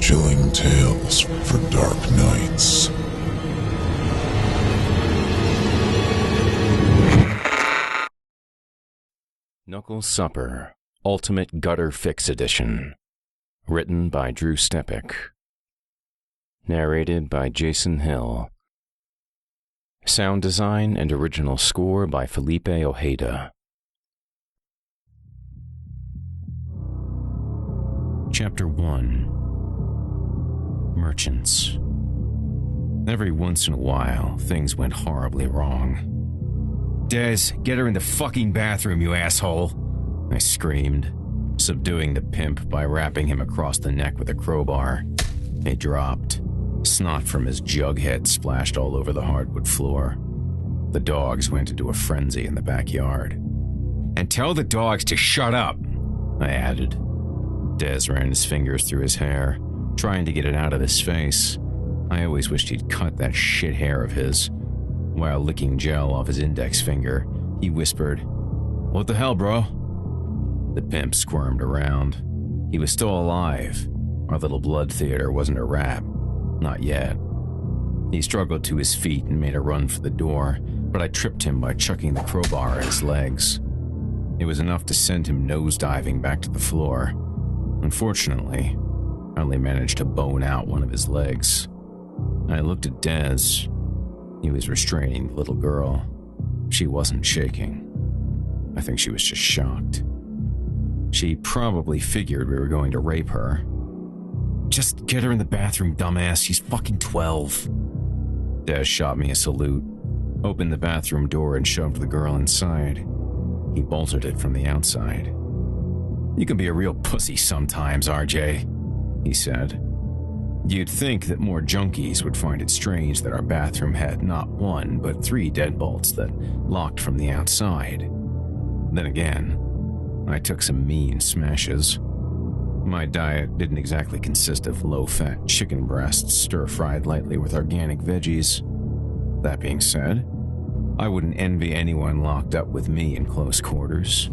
Chilling tales for dark nights. Knuckle Supper, Ultimate Gutter Fix Edition. Written by Drew Stepek. Narrated by Jason Hill. Sound design and original score by Felipe Ojeda. Chapter 1. Merchants. Every once in a while, things went horribly wrong. "Des, get her in the fucking bathroom, you asshole!" I screamed, subduing the pimp by rapping him across the neck with a crowbar. He dropped. Snot from his jug head splashed all over the hardwood floor. The dogs went into a frenzy in the backyard. "And tell the dogs to shut up," I added. Des ran his fingers through his hair, trying to get it out of his face. I always wished he'd cut that shit hair of his. While licking gel off his index finger, he whispered, "What the hell, bro?" The pimp squirmed around. He was still alive. Our little blood theater wasn't a wrap. Not yet. He struggled to his feet and made a run for the door, but I tripped him by chucking the crowbar at his legs. It was enough to send him nosediving back to the floor. Unfortunately, I only managed to bone out one of his legs. I looked at Des. He was restraining the little girl. She wasn't shaking. I think she was just shocked. She probably figured we were going to rape her. "Just get her in the bathroom, dumbass. She's fucking 12. Des shot me a salute, opened the bathroom door and shoved the girl inside. He bolted it from the outside. "You can be a real pussy sometimes, RJ," he said. You'd think that more junkies would find it strange that our bathroom had not one, but 3 deadbolts that locked from the outside. Then again, I took some mean smashes. My diet didn't exactly consist of low-fat chicken breasts stir-fried lightly with organic veggies. That being said, I wouldn't envy anyone locked up with me in close quarters.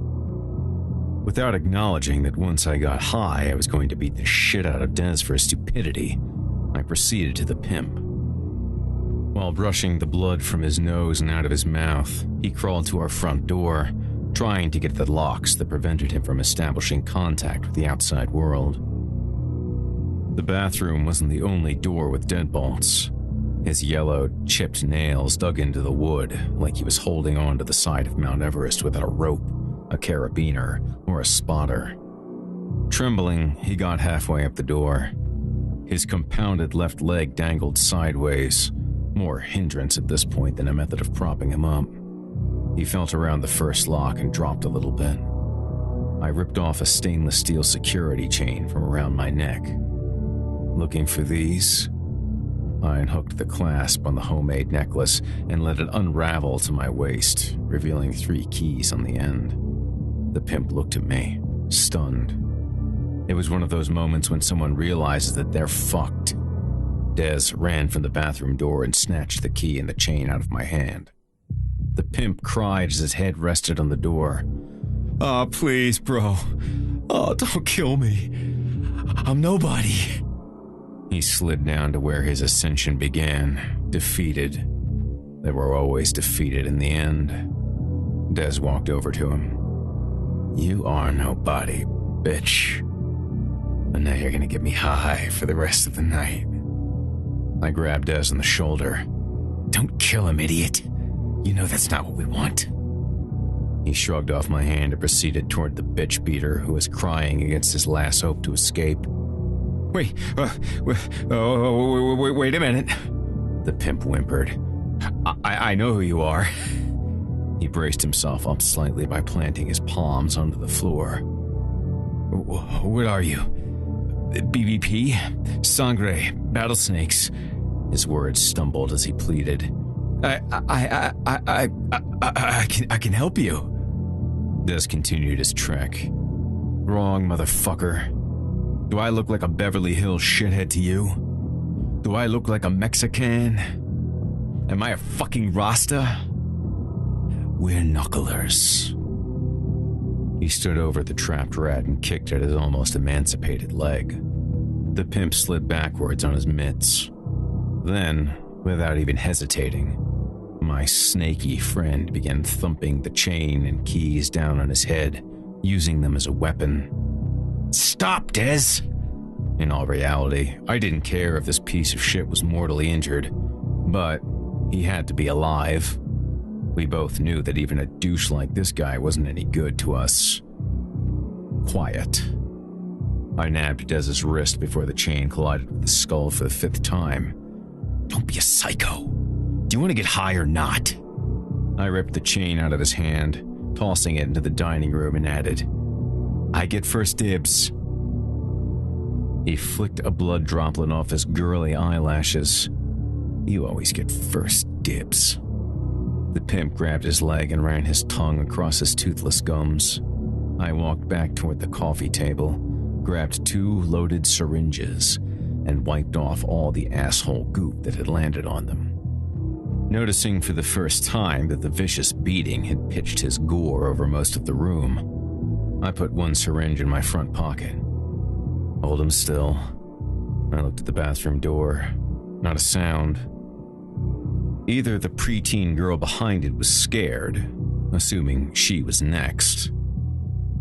Without acknowledging that once I got high, I was going to beat the shit out of Des for his stupidity, I proceeded to the pimp. While brushing the blood from his nose and out of his mouth, he crawled to our front door, trying to get at the locks that prevented him from establishing contact with the outside world. The bathroom wasn't the only door with deadbolts. His yellowed, chipped nails dug into the wood like he was holding on to the side of Mount Everest without a rope, a carabiner, or a spotter. Trembling, he got halfway up the door. His compounded left leg dangled sideways, more hindrance at this point than a method of propping him up. He felt around the first lock and dropped a little bit. I ripped off a stainless steel security chain from around my neck. Looking for these? I unhooked the clasp on the homemade necklace and let it unravel to my waist, revealing 3 keys on the end. The pimp looked at me, stunned. It was one of those moments when someone realizes that they're fucked. Des ran from the bathroom door and snatched the key and the chain out of my hand. The pimp cried as his head rested on the door. "Oh, please, bro. Oh, don't kill me. I'm nobody." He slid down to where his ascension began, defeated. They were always defeated in the end. Des walked over to him. "You are nobody, bitch. And now you're gonna get me high for the rest of the night." I grabbed Des on the shoulder. "Don't kill him, idiot. You know that's not what we want." He shrugged off my hand and proceeded toward the bitch beater who was crying against his last hope to escape. Wait a minute," the pimp whimpered. I know who you are." He braced himself up slightly by planting his palms onto the floor. "What are you? BVP? Sangre? Battlesnakes?" His words stumbled as he pleaded. I can help you." Des continued his trek. "Wrong, motherfucker. Do I look like a Beverly Hills shithead to you? Do I look like a Mexican? Am I a fucking Rasta? We're knucklers." He stood over the trapped rat and kicked at his almost emancipated leg. The pimp slid backwards on his mitts. Then, without even hesitating, my snaky friend began thumping the chain and keys down on his head, using them as a weapon. "Stop, Des!" In all reality, I didn't care if this piece of shit was mortally injured, but he had to be alive. We both knew that even a douche like this guy wasn't any good to us. Quiet. I nabbed Dez's wrist before the chain collided with his skull for the 5th time. "Don't be a psycho. Do you want to get high or not?" I ripped the chain out of his hand, tossing it into the dining room, and added, "I get first dibs." He flicked a blood droplet off his girly eyelashes. "You always get first dibs." The pimp grabbed his leg and ran his tongue across his toothless gums. I walked back toward the coffee table, grabbed 2 loaded syringes, and wiped off all the asshole goop that had landed on them. Noticing for the first time that the vicious beating had pitched his gore over most of the room, I put 1 syringe in my front pocket. "Hold him still." I looked at the bathroom door. Not a sound. Either the preteen girl behind it was scared, assuming she was next,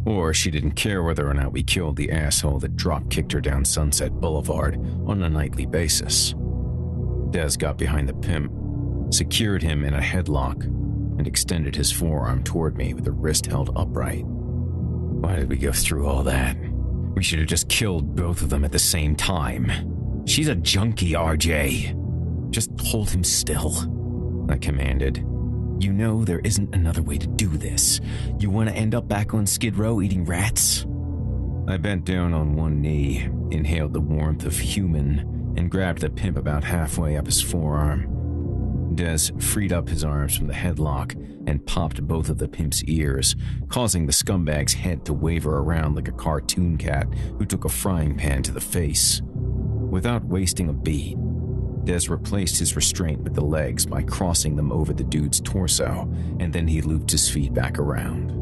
or she didn't care whether or not we killed the asshole that drop-kicked her down Sunset Boulevard on a nightly basis. Des got behind the pimp, secured him in a headlock, and extended his forearm toward me with the wrist held upright. Why did we go through all that? We should have just killed both of them at the same time. "She's a junkie, RJ. Just hold him still," I commanded. "You know there isn't another way to do this. You want to end up back on Skid Row eating rats?" I bent down on one knee, inhaled the warmth of human, and grabbed the pimp about halfway up his forearm. Des freed up his arms from the headlock and popped both of the pimp's ears, causing the scumbag's head to waver around like a cartoon cat who took a frying pan to the face. Without wasting a beat, Des replaced his restraint with the legs by crossing them over the dude's torso, and then he looped his feet back around.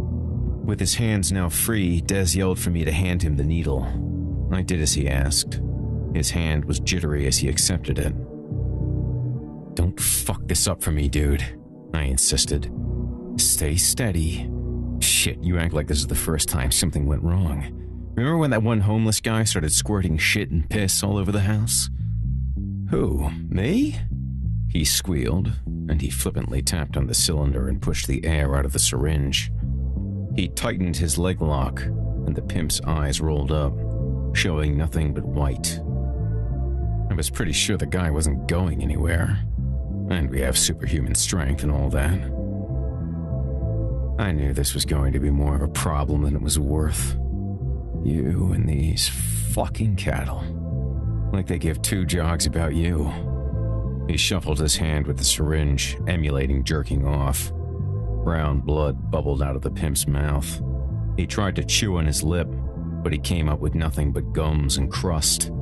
With his hands now free, Des yelled for me to hand him the needle. I did as he asked. His hand was jittery as he accepted it. "Don't fuck this up for me, dude," I insisted. "Stay steady." "Shit, you act like this is the first time something went wrong. Remember when that one homeless guy started squirting shit and piss all over the house?" "Who, me?" He squealed, and he flippantly tapped on the cylinder and pushed the air out of the syringe. He tightened his leg lock, and the pimp's eyes rolled up, showing nothing but white. I was pretty sure the guy wasn't going anywhere, and we have superhuman strength and all that. I knew this was going to be more of a problem than it was worth. You and these fucking cattle. Like they give 2 jogs about you. He shuffled his hand with the syringe, emulating jerking off. Brown blood bubbled out of the pimp's mouth. He tried to chew on his lip, but he came up with nothing but gums and crust.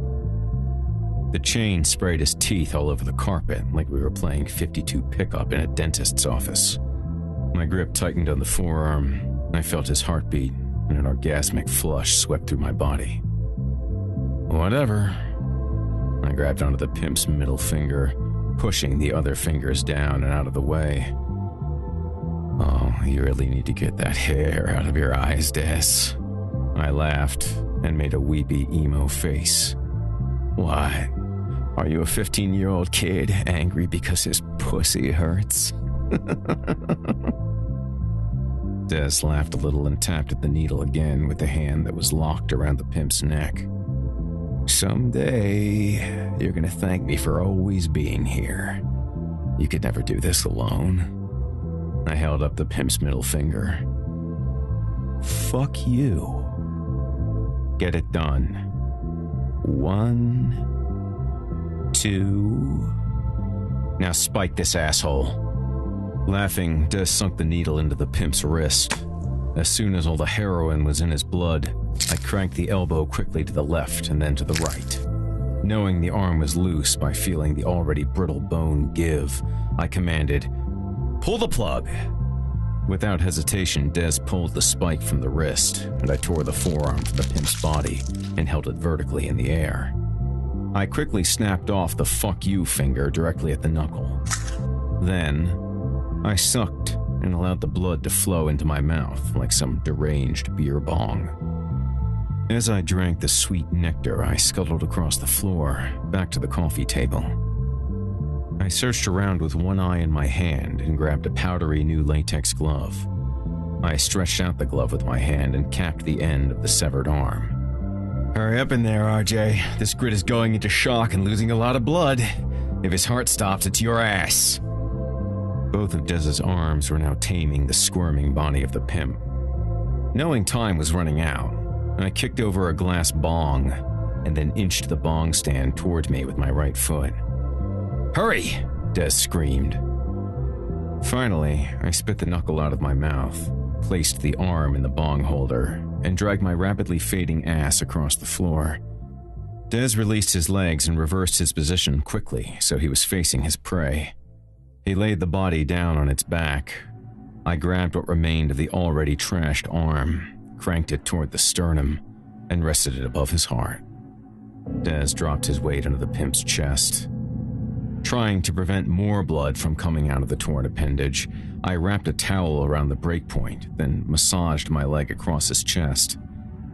The chain sprayed his teeth all over the carpet like we were playing 52 pickup in a dentist's office. My grip tightened on the forearm. I felt his heartbeat, and an orgasmic flush swept through my body. Whatever. I grabbed onto the pimp's middle finger, pushing the other fingers down and out of the way. "Oh, you really need to get that hair out of your eyes, Des." I laughed and made a weepy emo face. "What? Are you a 15-year-old kid angry because his pussy hurts?" Des laughed a little and tapped at the needle again with the hand that was locked around the pimp's neck. "Someday, you're gonna thank me for always being here. You could never do this alone." I held up the pimp's middle finger. "Fuck you. Get it done. 1, 2... Now spike this asshole." Laughing, Des sunk the needle into the pimp's wrist. As soon as all the heroin was in his blood, I cranked the elbow quickly to the left and then to the right. Knowing the arm was loose by feeling the already brittle bone give, I commanded, "Pull the plug!" Without hesitation, Des pulled the spike from the wrist, and I tore the forearm from the pimp's body and held it vertically in the air. I quickly snapped off the "fuck you" finger directly at the knuckle. Then, I sucked and allowed the blood to flow into my mouth like some deranged beer bong. As I drank the sweet nectar, I scuttled across the floor, back to the coffee table. I searched around with one eye in my hand and grabbed a powdery new latex glove. I stretched out the glove with my hand and capped the end of the severed arm. "Hurry up in there, RJ. This grid is going into shock and losing a lot of blood. If his heart stops, it's your ass." Both of Dez's arms were now taming the squirming body of the pimp. Knowing time was running out, I kicked over a glass bong and then inched the bong stand toward me with my right foot. "Hurry!" Dez screamed. Finally, I spit the knuckle out of my mouth, placed the arm in the bong holder, and dragged my rapidly fading ass across the floor. Dez released his legs and reversed his position quickly so he was facing his prey. He laid the body down on its back. I grabbed what remained of the already trashed arm, cranked it toward the sternum, and rested it above his heart. Dez dropped his weight onto the pimp's chest. Trying to prevent more blood from coming out of the torn appendage, I wrapped a towel around the breakpoint, then massaged my leg across his chest,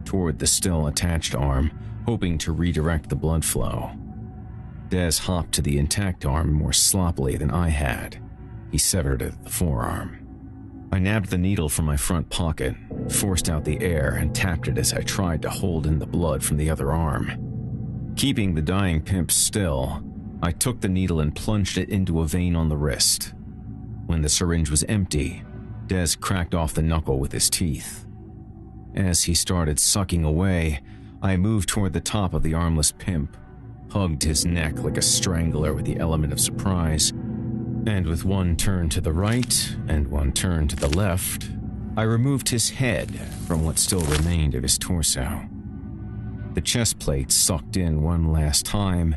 toward the still attached arm, hoping to redirect the blood flow. Dez hopped to the intact arm more sloppily than I had. He severed it at the forearm. I nabbed the needle from my front pocket, forced out the air, and tapped it as I tried to hold in the blood from the other arm. Keeping the dying pimp still, I took the needle and plunged it into a vein on the wrist. When the syringe was empty, Dez cracked off the knuckle with his teeth. As he started sucking away, I moved toward the top of the armless pimp, hugged his neck like a strangler with the element of surprise, and with one turn to the right and one turn to the left, I removed his head from what still remained of his torso. The chest plate sucked in one last time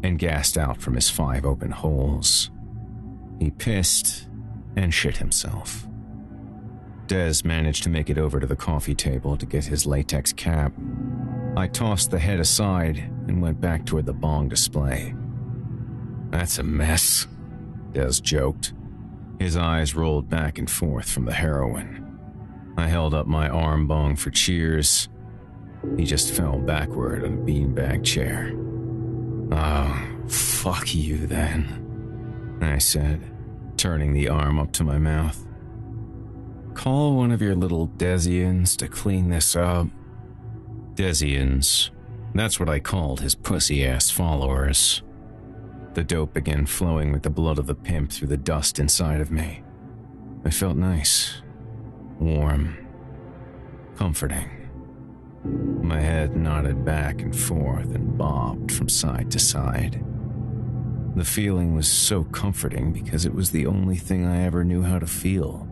and gassed out from his 5 open holes. He pissed and shit himself. Dez managed to make it over to the coffee table to get his latex cap. I tossed the head aside and went back toward the bong display. "That's a mess," Dez joked. His eyes rolled back and forth from the heroin. I held up my arm bong for cheers. He just fell backward on a beanbag chair. "Oh, fuck you then," I said, turning the arm up to my mouth. "Call one of your little Desians to clean this up." Desians. That's what I called his pussy-ass followers. The dope began flowing with the blood of the pimp through the dust inside of me. It felt nice, warm, comforting. My head nodded back and forth and bobbed from side to side. The feeling was so comforting because it was the only thing I ever knew how to feel.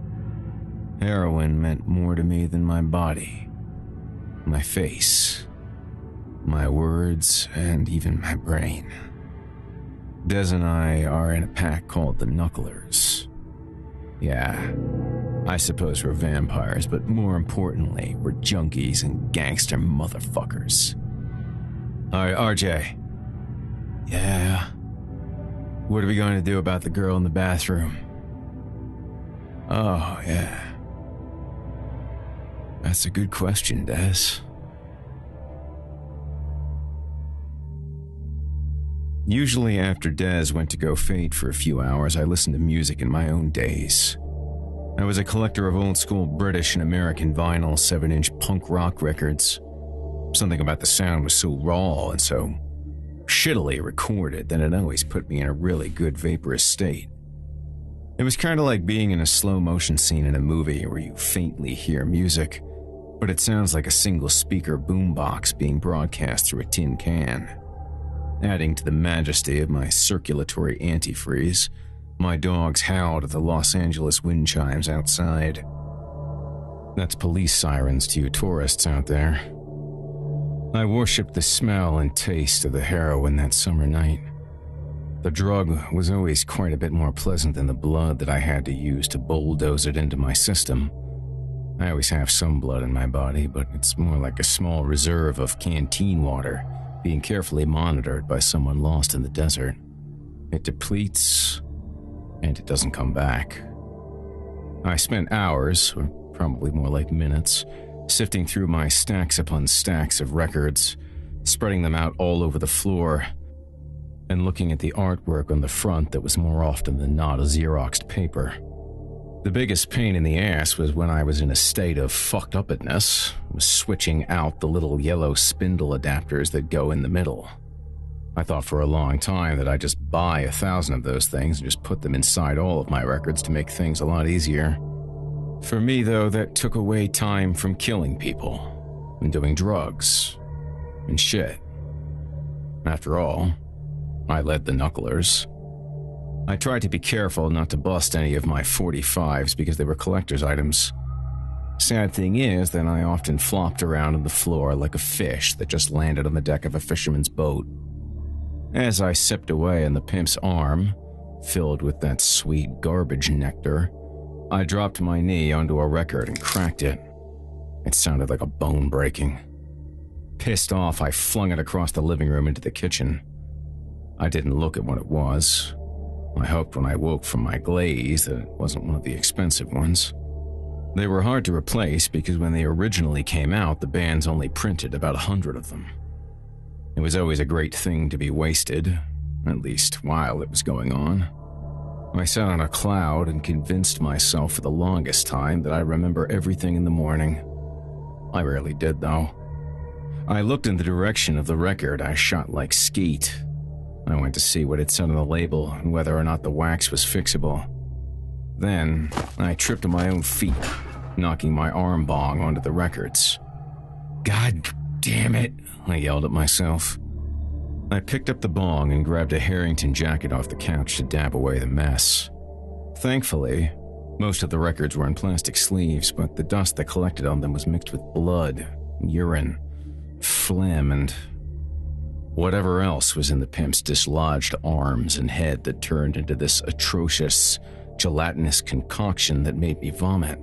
Heroin meant more to me than my body, my face, my words, and even my brain. Dez and I are in a pack called the Knucklers. Yeah, I suppose we're vampires, but more importantly, we're junkies and gangster motherfuckers. Alright, RJ. Yeah? What are we going to do about the girl in the bathroom? Oh, yeah. That's a good question, Dez. Usually after Dez went to go fade for a few hours, I listened to music in my own days. I was a collector of old-school British and American vinyl 7-inch punk rock records. Something about the sound was so raw and so shittily recorded that it always put me in a really good vaporous state. It was kind of like being in a slow-motion scene in a movie where you faintly hear music, but it sounds like a single-speaker boombox being broadcast through a tin can. Adding to the majesty of my circulatory antifreeze, my dogs howled at the Los Angeles wind chimes outside. That's police sirens to you tourists out there. I worshipped the smell and taste of the heroin that summer night. The drug was always quite a bit more pleasant than the blood that I had to use to bulldoze it into my system. I always have some blood in my body, but it's more like a small reserve of canteen water being carefully monitored by someone lost in the desert. It depletes, and it doesn't come back. I spent hours, or probably more like minutes, sifting through my stacks upon stacks of records, spreading them out all over the floor, and looking at the artwork on the front that was more often than not a Xeroxed paper. The biggest pain in the ass was when I was in a state of fucked-upness, was switching out the little yellow spindle adapters that go in the middle. I thought for a long time that I'd just buy 1,000 of those things and just put them inside all of my records to make things a lot easier. For me, though, that took away time from killing people, and doing drugs, and shit. After all, I led the Knucklers. I tried to be careful not to bust any of my 45s because they were collector's items. Sad thing is that I often flopped around on the floor like a fish that just landed on the deck of a fisherman's boat. As I sipped away on the pimp's arm, filled with that sweet garbage nectar, I dropped my knee onto a record and cracked it. It sounded like a bone breaking. Pissed off, I flung it across the living room into the kitchen. I didn't look at what it was. I hoped when I woke from my glaze that it wasn't one of the expensive ones. They were hard to replace because when they originally came out, the bands only printed about 100 of them. It was always a great thing to be wasted, at least while it was going on. I sat on a cloud and convinced myself for the longest time that I remember everything in the morning. I rarely did, though. I looked in the direction of the record I shot like skeet. I went to see what it said on the label and whether or not the wax was fixable. Then, I tripped on my own feet, knocking my arm bong onto the records. God damn it, I yelled at myself. I picked up the bong and grabbed a Harrington jacket off the couch to dab away the mess. Thankfully, most of the records were in plastic sleeves, but the dust that collected on them was mixed with blood, urine, phlegm, and whatever else was in the pimp's dislodged arms and head that turned into this atrocious, gelatinous concoction that made me vomit.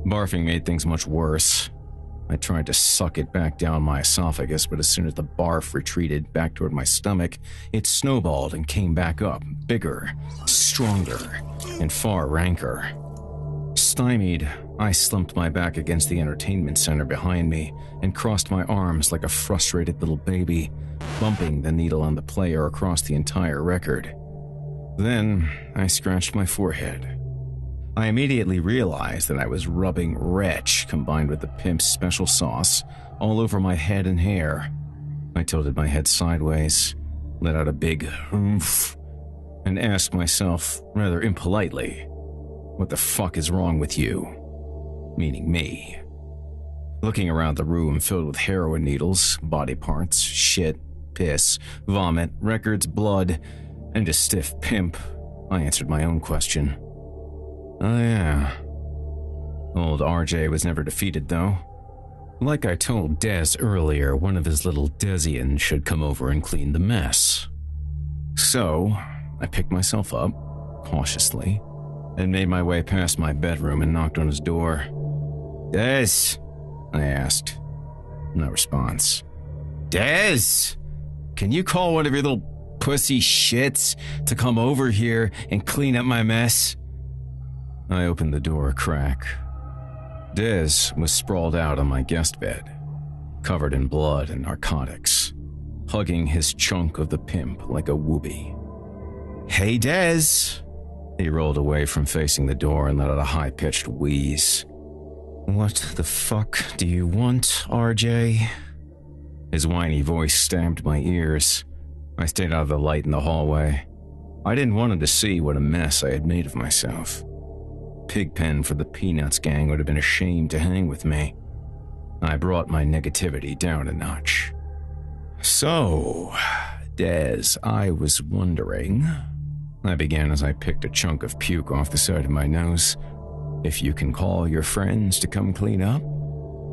Barfing made things much worse. I tried to suck it back down my esophagus, but as soon as the barf retreated back toward my stomach, it snowballed and came back up, bigger, stronger, and far ranker. Stymied, I slumped my back against the entertainment center behind me and crossed my arms like a frustrated little baby, bumping the needle on the player across the entire record. Then, I scratched my forehead. I immediately realized that I was rubbing retch combined with the pimp's special sauce all over my head and hair. I tilted my head sideways, let out a big oomph, and asked myself, rather impolitely, "What the fuck is wrong with you?" Meaning me. Looking around the room filled with heroin needles, body parts, shit, piss, vomit, records, blood, and a stiff pimp, I answered my own question. Oh yeah. Old RJ was never defeated, though. Like I told Des earlier, one of his little Desians should come over and clean the mess. So, I picked myself up, cautiously, and made my way past my bedroom and knocked on his door. "Des?" I asked. No response. "Des? Can you call one of your little pussy shits to come over here and clean up my mess?" I opened the door a crack. Des was sprawled out on my guest bed, covered in blood and narcotics, hugging his chunk of the pimp like a whoopee. "Hey, Des!" He rolled away from facing the door and let out a high-pitched wheeze. "What the fuck do you want, RJ?" His whiny voice stabbed my ears. I stayed out of the light in the hallway. I didn't want him to see what a mess I had made of myself. Pigpen for the Peanuts gang would have been ashamed to hang with me. I brought my negativity down a notch. "So, Des, I was wondering," I began as I picked a chunk of puke off the side of my nose, "if you can call your friends to come clean up?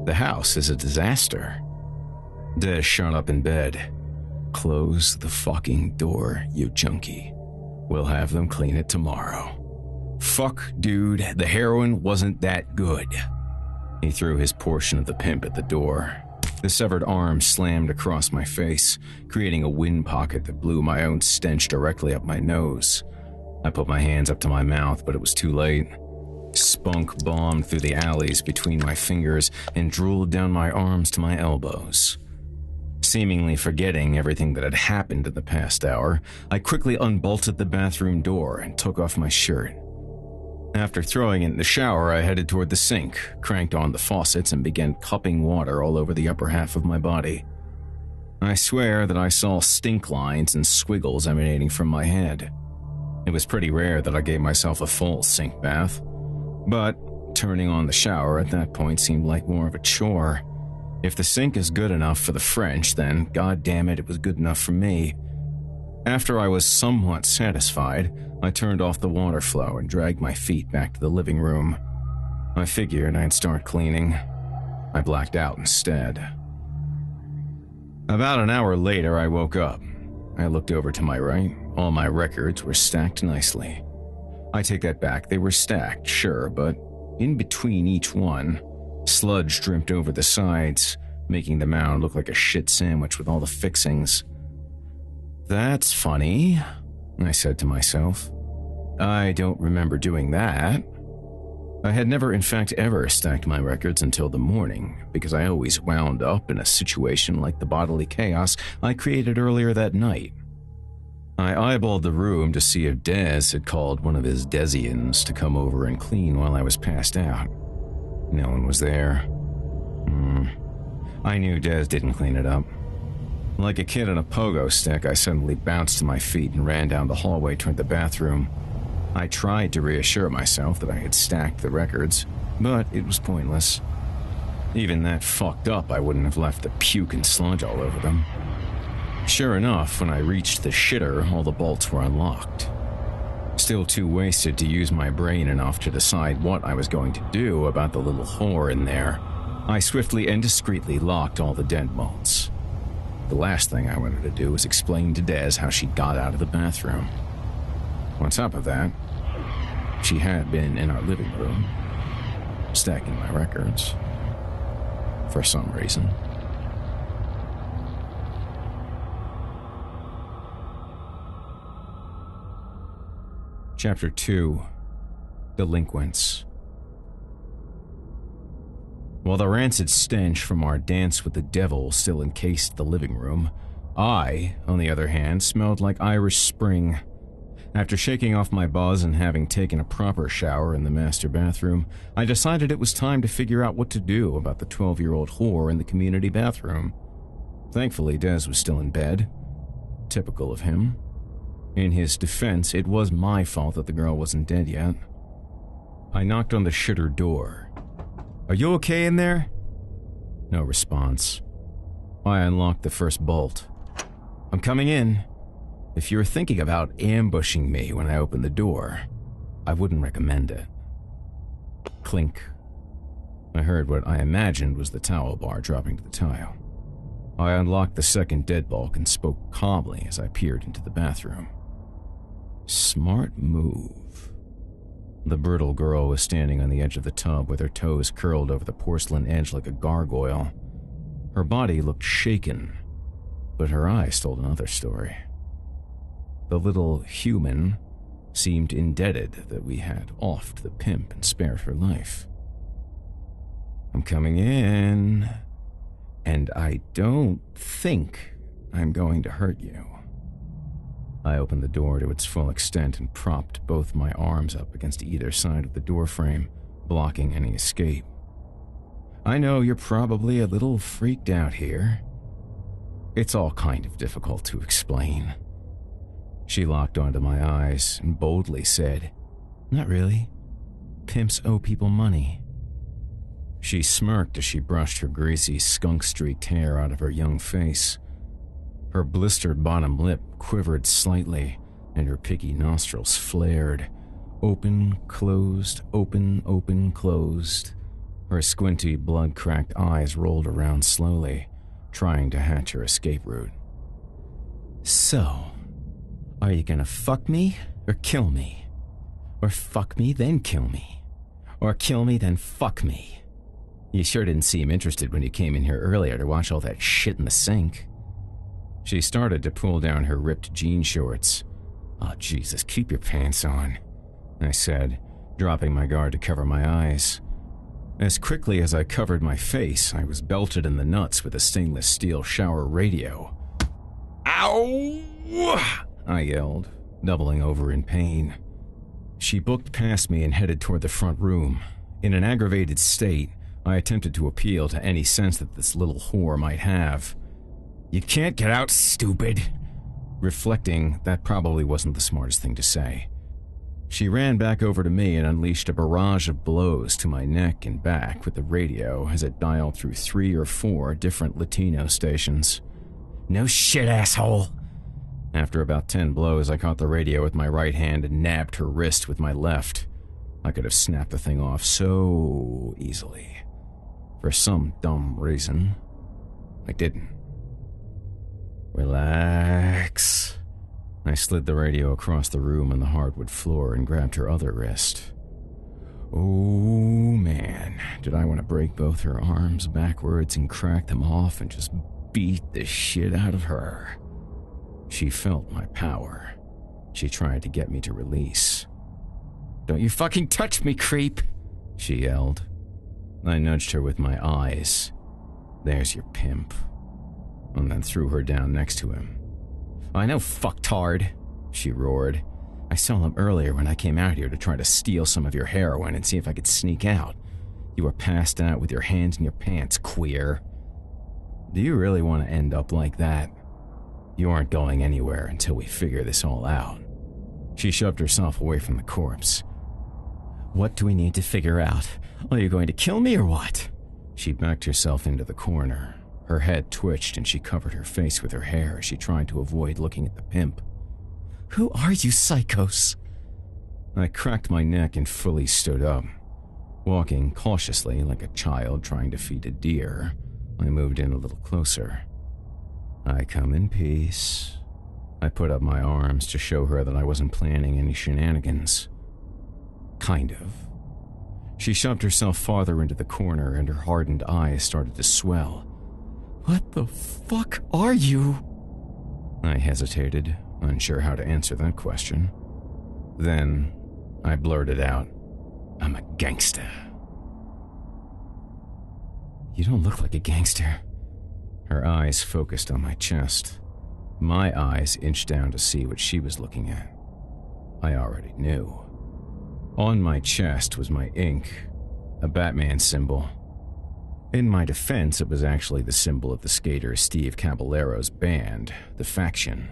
The house is a disaster." Des shot up in bed. "Close the fucking door, you junkie. We'll have them clean it tomorrow." "Fuck, dude, the heroin wasn't that good." He threw his portion of the pimp at the door. The severed arm slammed across my face, creating a wind pocket that blew my own stench directly up my nose. I put my hands up to my mouth, but it was too late. Spunk bombed through the alleys between my fingers and drooled down my arms to my elbows. Seemingly forgetting everything that had happened in the past hour, I quickly unbolted the bathroom door and took off my shirt. After throwing it in the shower, I headed toward the sink, cranked on the faucets, and began cupping water all over the upper half of my body. I swear that I saw stink lines and squiggles emanating from my head. It was pretty rare that I gave myself a full sink bath, but turning on the shower at that point seemed like more of a chore. If the sink is good enough for the French, then goddammit, it was good enough for me. After I was somewhat satisfied, I turned off the water flow and dragged my feet back to the living room. I figured I'd start cleaning. I blacked out instead. About an hour later, I woke up. I looked over to my right. All my records were stacked nicely. I take that back. They were stacked, sure, but in between each one, sludge dripped over the sides, making the mound look like a shit sandwich with all the fixings. That's funny, I said to myself. I don't remember doing that. I had never, in fact, ever stacked my records until the morning, because I always wound up in a situation like the bodily chaos I created earlier that night. I eyeballed the room to see if Des had called one of his Desians to come over and clean while I was passed out. No one was there. I knew Des didn't clean it up. Like a kid on a pogo stick, I suddenly bounced to my feet and ran down the hallway toward the bathroom. I tried to reassure myself that I had stacked the records, but it was pointless. Even that fucked up, I wouldn't have left the puke and sludge all over them. Sure enough, when I reached the shitter, all the bolts were unlocked. Still too wasted to use my brain enough to decide what I was going to do about the little whore in there, I swiftly and discreetly locked all the deadbolts. The last thing I wanted to do was explain to Des how she got out of the bathroom. On top of that, she had been in our living room, stacking my records, for some reason. Chapter 2: Delinquents. While the rancid stench from our dance with the devil still encased the living room, I, on the other hand, smelled like Irish Spring. After shaking off my buzz and having taken a proper shower in the master bathroom, I decided it was time to figure out what to do about the 12-year-old whore in the community bathroom. Thankfully, Des was still in bed. Typical of him. In his defense, it was my fault that the girl wasn't dead yet. I knocked on the shitter door. "Are you okay in there?" No response. I unlocked the first bolt. "I'm coming in. If you're thinking about ambushing me when I open the door, I wouldn't recommend it." Clink. I heard what I imagined was the towel bar dropping to the tile. I unlocked the second deadbolt and spoke calmly as I peered into the bathroom. Smart move. The brittle girl was standing on the edge of the tub with her toes curled over the porcelain edge like a gargoyle. Her body looked shaken, but her eyes told another story. The little human seemed indebted that we had offed the pimp and spared her life. "I'm coming in, and I don't think I'm going to hurt you." I opened the door to its full extent and propped both my arms up against either side of the doorframe, blocking any escape. "I know you're probably a little freaked out here. It's all kind of difficult to explain." She locked onto my eyes and boldly said, "Not really. Pimps owe people money." She smirked as she brushed her greasy, skunk-streaked hair out of her young face. Her blistered bottom lip quivered slightly, and her picky nostrils flared. Open, closed, open, closed. Her squinty, blood-cracked eyes rolled around slowly, trying to hatch her escape route. "So, are you gonna fuck me or kill me? Or fuck me then kill me? Or kill me then fuck me? You sure didn't seem interested when you came in here earlier to watch all that shit in the sink." She started to pull down her ripped jean shorts. "Oh, Jesus, keep your pants on," I said, dropping my guard to cover my eyes. As quickly as I covered my face, I was belted in the nuts with a stainless steel shower radio. "Ow!" I yelled, doubling over in pain. She booked past me and headed toward the front room. In an aggravated state, I attempted to appeal to any sense that this little whore might have. "You can't get out, stupid!" Reflecting, that probably wasn't the smartest thing to say. She ran back over to me and unleashed a barrage of blows to my neck and back with the radio as it dialed through 3 or 4 different Latino stations. "No shit, asshole!" After about 10 blows, I caught the radio with my right hand and nabbed her wrist with my left. I could have snapped the thing off so easily. For some dumb reason, I didn't. "Relax." I slid the radio across the room on the hardwood floor and grabbed her other wrist. Oh man, did I want to break both her arms backwards and crack them off and just beat the shit out of her. She felt my power. She tried to get me to release. "Don't you fucking touch me, creep!" she yelled. I nudged her with my eyes. "There's your pimp," and then threw her down next to him. "I know, fucktard," she roared. "I saw him earlier when I came out here to try to steal some of your heroin and see if I could sneak out. You were passed out with your hands in your pants, queer. Do you really want to end up like that? You aren't going anywhere until we figure this all out." She shoved herself away from the corpse. "What do we need to figure out? Are you going to kill me or what?" She backed herself into the corner. Her head twitched and she covered her face with her hair as she tried to avoid looking at the pimp. "Who are you, psychos?" I cracked my neck and fully stood up. Walking cautiously like a child trying to feed a deer, I moved in a little closer. "I come in peace." I put up my arms to show her that I wasn't planning any shenanigans. Kind of. She shoved herself farther into the corner and her hardened eyes started to swell. "What the fuck are you?" I hesitated, unsure how to answer that question. Then, I blurted out, "I'm a gangster." "You don't look like a gangster." Her eyes focused on my chest. My eyes inched down to see what she was looking at. I already knew. On my chest was my ink, a Batman symbol. In my defense, it was actually the symbol of the skater Steve Caballero's band, the Faction.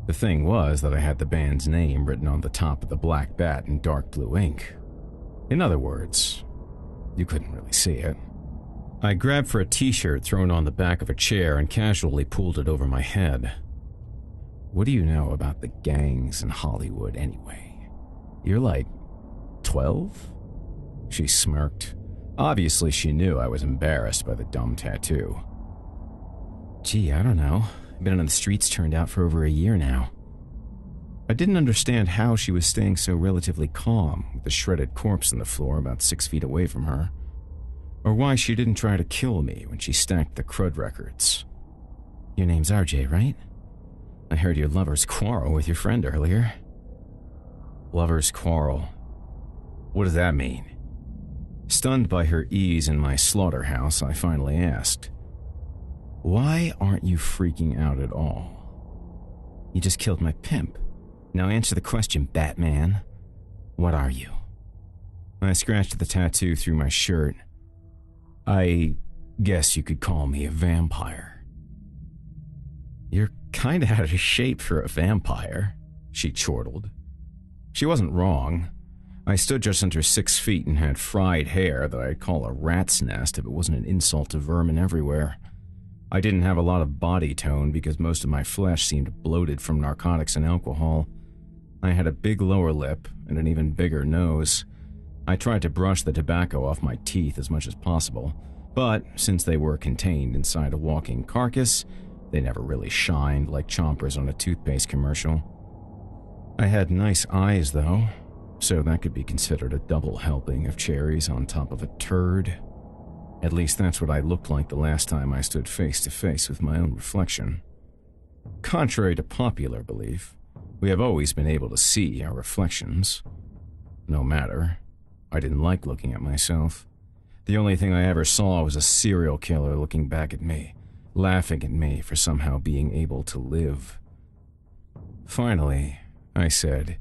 The thing was that I had the band's name written on the top of the black bat in dark blue ink. In other words, you couldn't really see it. I grabbed for a t-shirt thrown on the back of a chair and casually pulled it over my head. "What do you know about the gangs in Hollywood anyway? You're like 12? She smirked. Obviously she knew I was embarrassed by the dumb tattoo. "Gee, I don't know. I've been on the streets turned out for over a year now." I didn't understand how she was staying so relatively calm with the shredded corpse on the floor about 6 feet away from her, or why she didn't try to kill me when she stacked the crud records. "Your name's RJ, right? I heard your lovers quarrel with your friend earlier." Lovers quarrel. What does that mean? Stunned by her ease in my slaughterhouse, I finally asked, "Why aren't you freaking out at all?" "You just killed my pimp. Now answer the question, Batman. What are you?" I scratched the tattoo through my shirt. "I guess you could call me a vampire." "You're kinda out of shape for a vampire," she chortled. She wasn't wrong. I stood just under 6 feet and had fried hair that I'd call a rat's nest if it wasn't an insult to vermin everywhere. I didn't have a lot of body tone because most of my flesh seemed bloated from narcotics and alcohol. I had a big lower lip and an even bigger nose. I tried to brush the tobacco off my teeth as much as possible, but since they were contained inside a walking carcass, they never really shined like chompers on a toothpaste commercial. I had nice eyes, though, so that could be considered a double helping of cherries on top of a turd. At least that's what I looked like the last time I stood face to face with my own reflection. Contrary to popular belief, we have always been able to see our reflections. No matter, I didn't like looking at myself. The only thing I ever saw was a serial killer looking back at me, laughing at me for somehow being able to live. Finally, I said,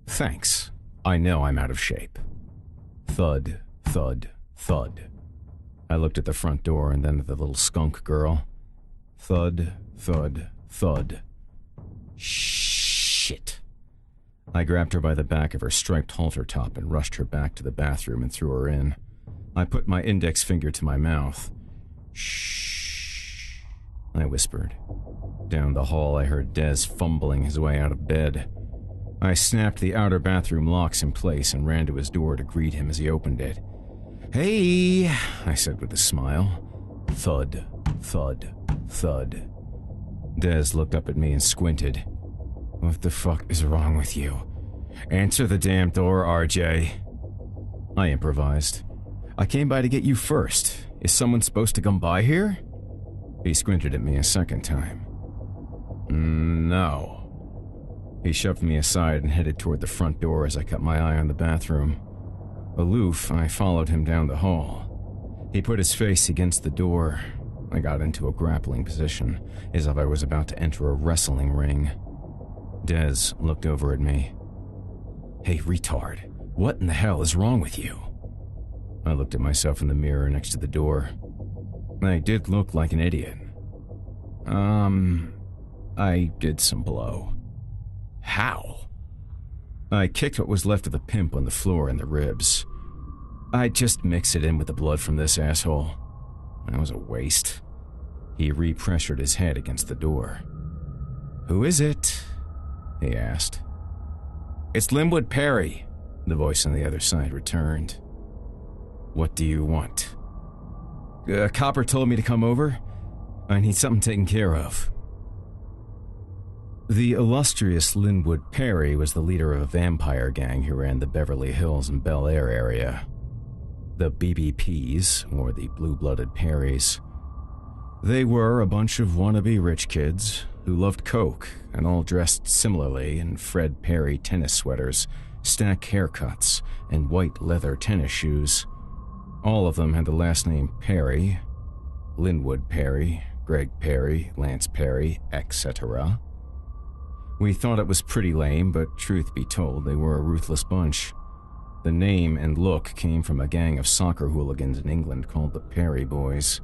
"Thanks. I know I'm out of shape." Thud, thud, thud. I looked at the front door and then at the little skunk girl. Thud, thud, thud. Shit. I grabbed her by the back of her striped halter top and rushed her back to the bathroom and threw her in. I put my index finger to my mouth. "Shh," I whispered. Down the hall, I heard Des fumbling his way out of bed. I snapped the outer bathroom locks in place and ran to his door to greet him as he opened it. "Hey," I said with a smile. Thud, thud, thud. Des looked up at me and squinted. "What the fuck is wrong with you? Answer the damn door, RJ." I improvised. "I came by to get you first. Is someone supposed to come by here?" He squinted at me a second time. "No." He shoved me aside and headed toward the front door as I kept my eye on the bathroom. Aloof, I followed him down the hall. He put his face against the door. I got into a grappling position, as if I was about to enter a wrestling ring. Des looked over at me. "Hey, retard, what in the hell is wrong with you?" I looked at myself in the mirror next to the door. I did look like an idiot. I did some blow. How? I kicked what was left of the pimp on the floor in the ribs. I'd just mix it in with the blood from this asshole. That was a waste. He repressured his head against the door. "Who is it?" he asked. "It's Linwood Perry," the voice on the other side returned. "What do you want?" Copper told me to come over. I need something taken care of." The illustrious Linwood Perry was the leader of a vampire gang who ran the Beverly Hills and Bel Air area. The BBPs, or the Blue-Blooded Perrys. They were a bunch of wannabe rich kids who loved coke and all dressed similarly in Fred Perry tennis sweaters, stack haircuts, and white leather tennis shoes. All of them had the last name Perry, Linwood Perry, Greg Perry, Lance Perry, etc. We thought it was pretty lame, but truth be told, they were a ruthless bunch. The name and look came from a gang of soccer hooligans in England called the Perry Boys.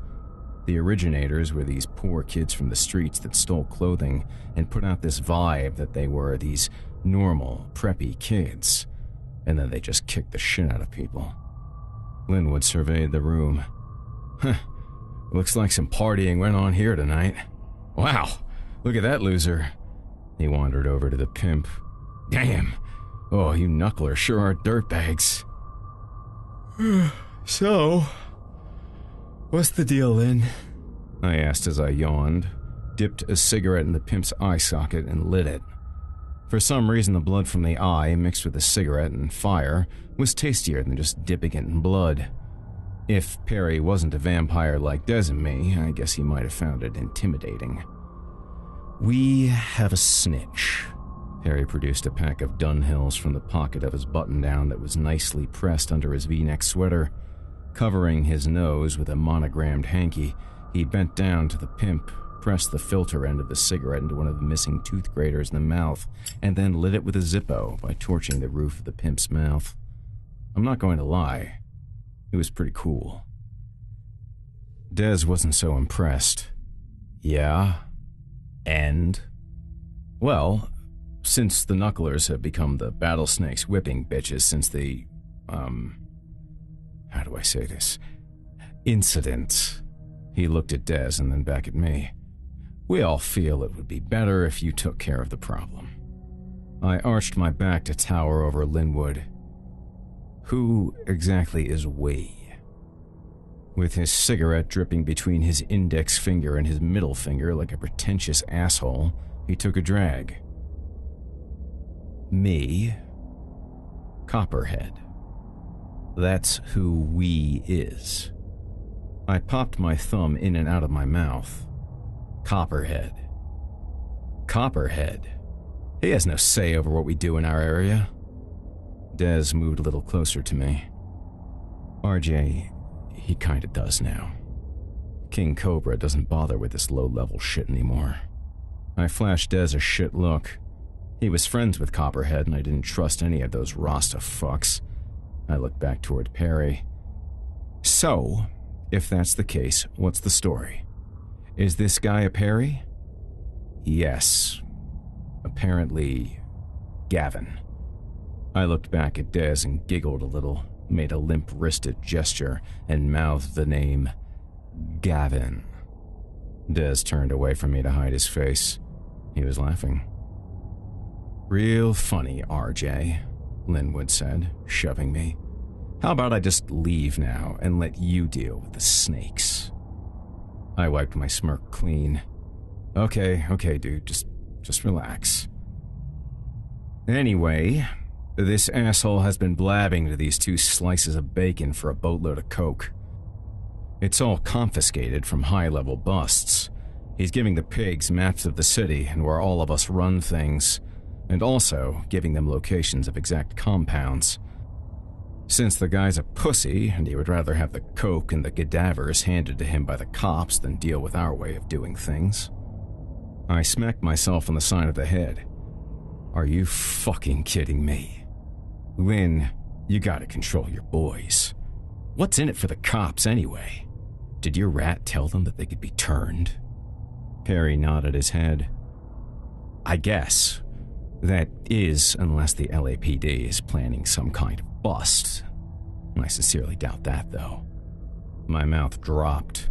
The originators were these poor kids from the streets that stole clothing and put out this vibe that they were these normal, preppy kids, and then they just kicked the shit out of people. Linwood surveyed the room. Looks like some partying went on here tonight. Wow, look at that loser." He wandered over to the pimp. "Damn. Oh, you knucklers sure are dirtbags." "So, what's the deal, Lynn?" I asked as I yawned, dipped a cigarette in the pimp's eye socket, and lit it. For some reason, the blood from the eye, mixed with the cigarette and fire, was tastier than just dipping it in blood. If Perry wasn't a vampire like Des and me, I guess he might have found it intimidating. "We have a snitch." Perry produced a pack of Dunhills from the pocket of his button-down that was nicely pressed under his V-neck sweater. Covering his nose with a monogrammed hanky, he bent down to the pimp, pressed the filter end of the cigarette into one of the missing tooth graters in the mouth, and then lit it with a Zippo by torching the roof of the pimp's mouth. I'm not going to lie. It was pretty cool. Des wasn't so impressed. "Yeah? And?" "Well, since the Knucklers have become the Battlesnake's whipping bitches since the, how do I say this? Incident." He looked at Des and then back at me. "We all feel it would be better if you took care of the problem." I arched my back to tower over Linwood. Who exactly is we? With his cigarette dripping between his index finger and his middle finger like a pretentious asshole, he took a drag. "Me? Copperhead. That's who we is." I popped my thumb in and out of my mouth. Copperhead. Copperhead? He has no say over what we do in our area. Des moved a little closer to me. RJ, he kinda does now. King Cobra doesn't bother with this low-level shit anymore. I flashed Des a shit look. He was friends with Copperhead, and I didn't trust any of those Rasta fucks. I looked back toward Perry. So, if that's the case, what's the story? Is this guy a Perry? Yes. Apparently, Gavin. I looked back at Des and giggled a little, made a limp-wristed gesture, and mouthed the name Gavin. Des turned away from me to hide his face. He was laughing. Real funny, RJ, Linwood said, shoving me. How about I just leave now and let you deal with the snakes? I wiped my smirk clean. Okay, dude, just relax. Anyway, this asshole has been blabbing to these 2 slices of bacon for a boatload of coke. It's all confiscated from high-level busts. He's giving the pigs maps of the city and where all of us run things, and also giving them locations of exact compounds. Since the guy's a pussy and he would rather have the coke and the cadavers handed to him by the cops than deal with our way of doing things. I smacked myself on the side of the head. Are you fucking kidding me? Lynn, you gotta control your boys. What's in it for the cops anyway? Did your rat tell them that they could be turned? Perry nodded his head. I guess. That is, unless the LAPD is planning some kind of bust. I sincerely doubt that, though. My mouth dropped.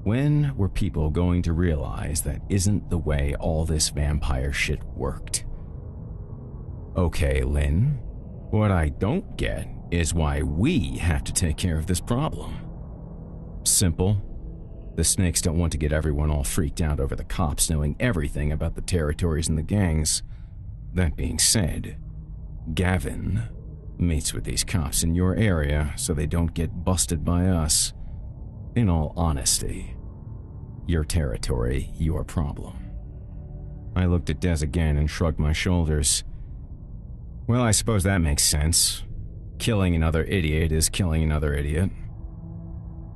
When were people going to realize that isn't the way all this vampire shit worked? Okay, Lynn. What I don't get is why we have to take care of this problem. Simple. The snakes don't want to get everyone all freaked out over the cops knowing everything about the territories and the gangs. That being said, Gavin meets with these cops in your area so they don't get busted by us. In all honesty, your territory, your problem. I looked at Des again and shrugged my shoulders. Well, I suppose that makes sense. Killing another idiot is killing another idiot.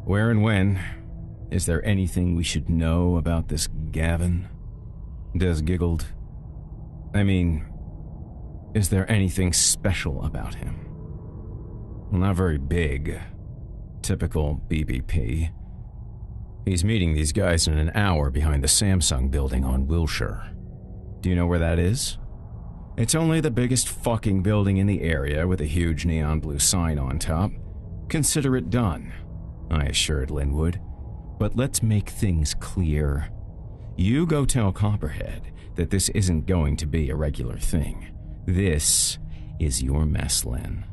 Where and when? Is there anything we should know about this Gavin? Des giggled. I mean, is there anything special about him? Well, not very big. Typical BBP. He's meeting these guys in an hour behind the Samsung building on Wilshire. Do you know where that is? It's only the biggest fucking building in the area with a huge neon blue sign on top. Consider it done, I assured Linwood. But let's make things clear. You go tell Copperhead that this isn't going to be a regular thing. This is your mess, Lynn.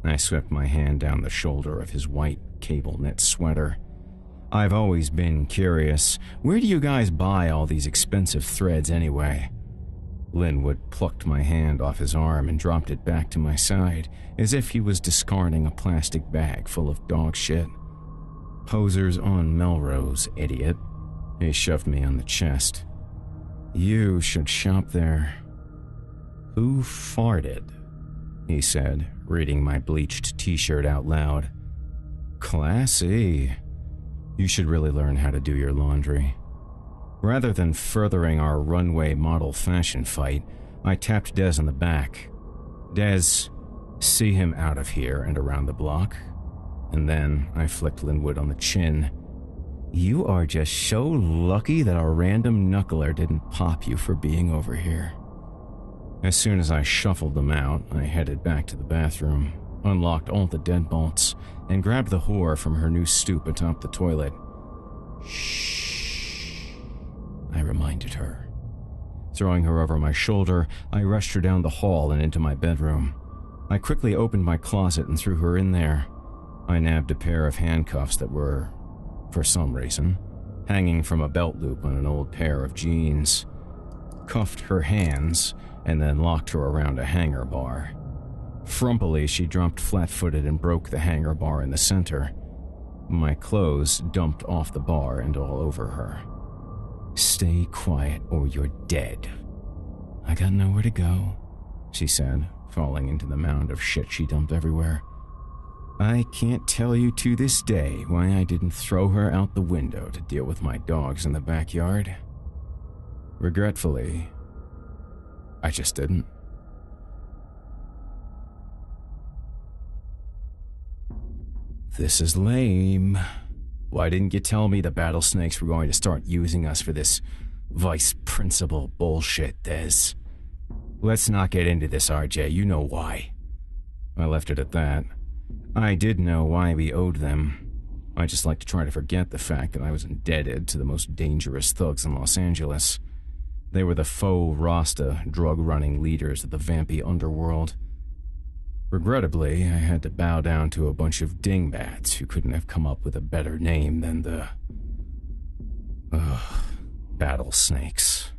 I swept my hand down the shoulder of his white cable knit sweater. I've always been curious. Where do you guys buy all these expensive threads anyway? Linwood plucked my hand off his arm and dropped it back to my side, as if he was discarding a plastic bag full of dog shit. Posers on Melrose, idiot. He shoved me on the chest. You should shop there. Who farted? He said, reading my bleached t-shirt out loud. Classy. You should really learn how to do your laundry. Rather than furthering our runway model fashion fight, I tapped Des on the back. Des, see him out of here and around the block. And then I flicked Linwood on the chin. You are just so lucky that a random knuckler didn't pop you for being over here. As soon as I shuffled them out, I headed back to the bathroom, unlocked all the deadbolts, and grabbed the whore from her new stoop atop the toilet. Shh, I reminded her. Throwing her over my shoulder, I rushed her down the hall and into my bedroom. I quickly opened my closet and threw her in there. I nabbed a pair of handcuffs that were, for some reason, hanging from a belt loop on an old pair of jeans, cuffed her hands, and then locked her around a hanger bar. Frumpily, she dropped flat-footed and broke the hanger bar in the center. my clothes dumped off the bar and all over her. "Stay quiet or you're dead." "I got nowhere to go," she said, falling into the mound of shit she dumped everywhere. I can't tell you to this day why I didn't throw her out the window to deal with my dogs in the backyard. Regretfully, I just didn't. "This is lame. Why didn't you tell me the Battlesnakes were going to start using us for this vice principal bullshit, Des? Let's not get into this, RJ. You know why." I left it at that. I did know why we owed them. I just like to try to forget the fact that I was indebted to the most dangerous thugs in Los Angeles. They were the faux Rasta, drug-running leaders of the vampy underworld. Regrettably, I had to bow down to a bunch of dingbats who couldn't have come up with a better name than the... Battlesnakes.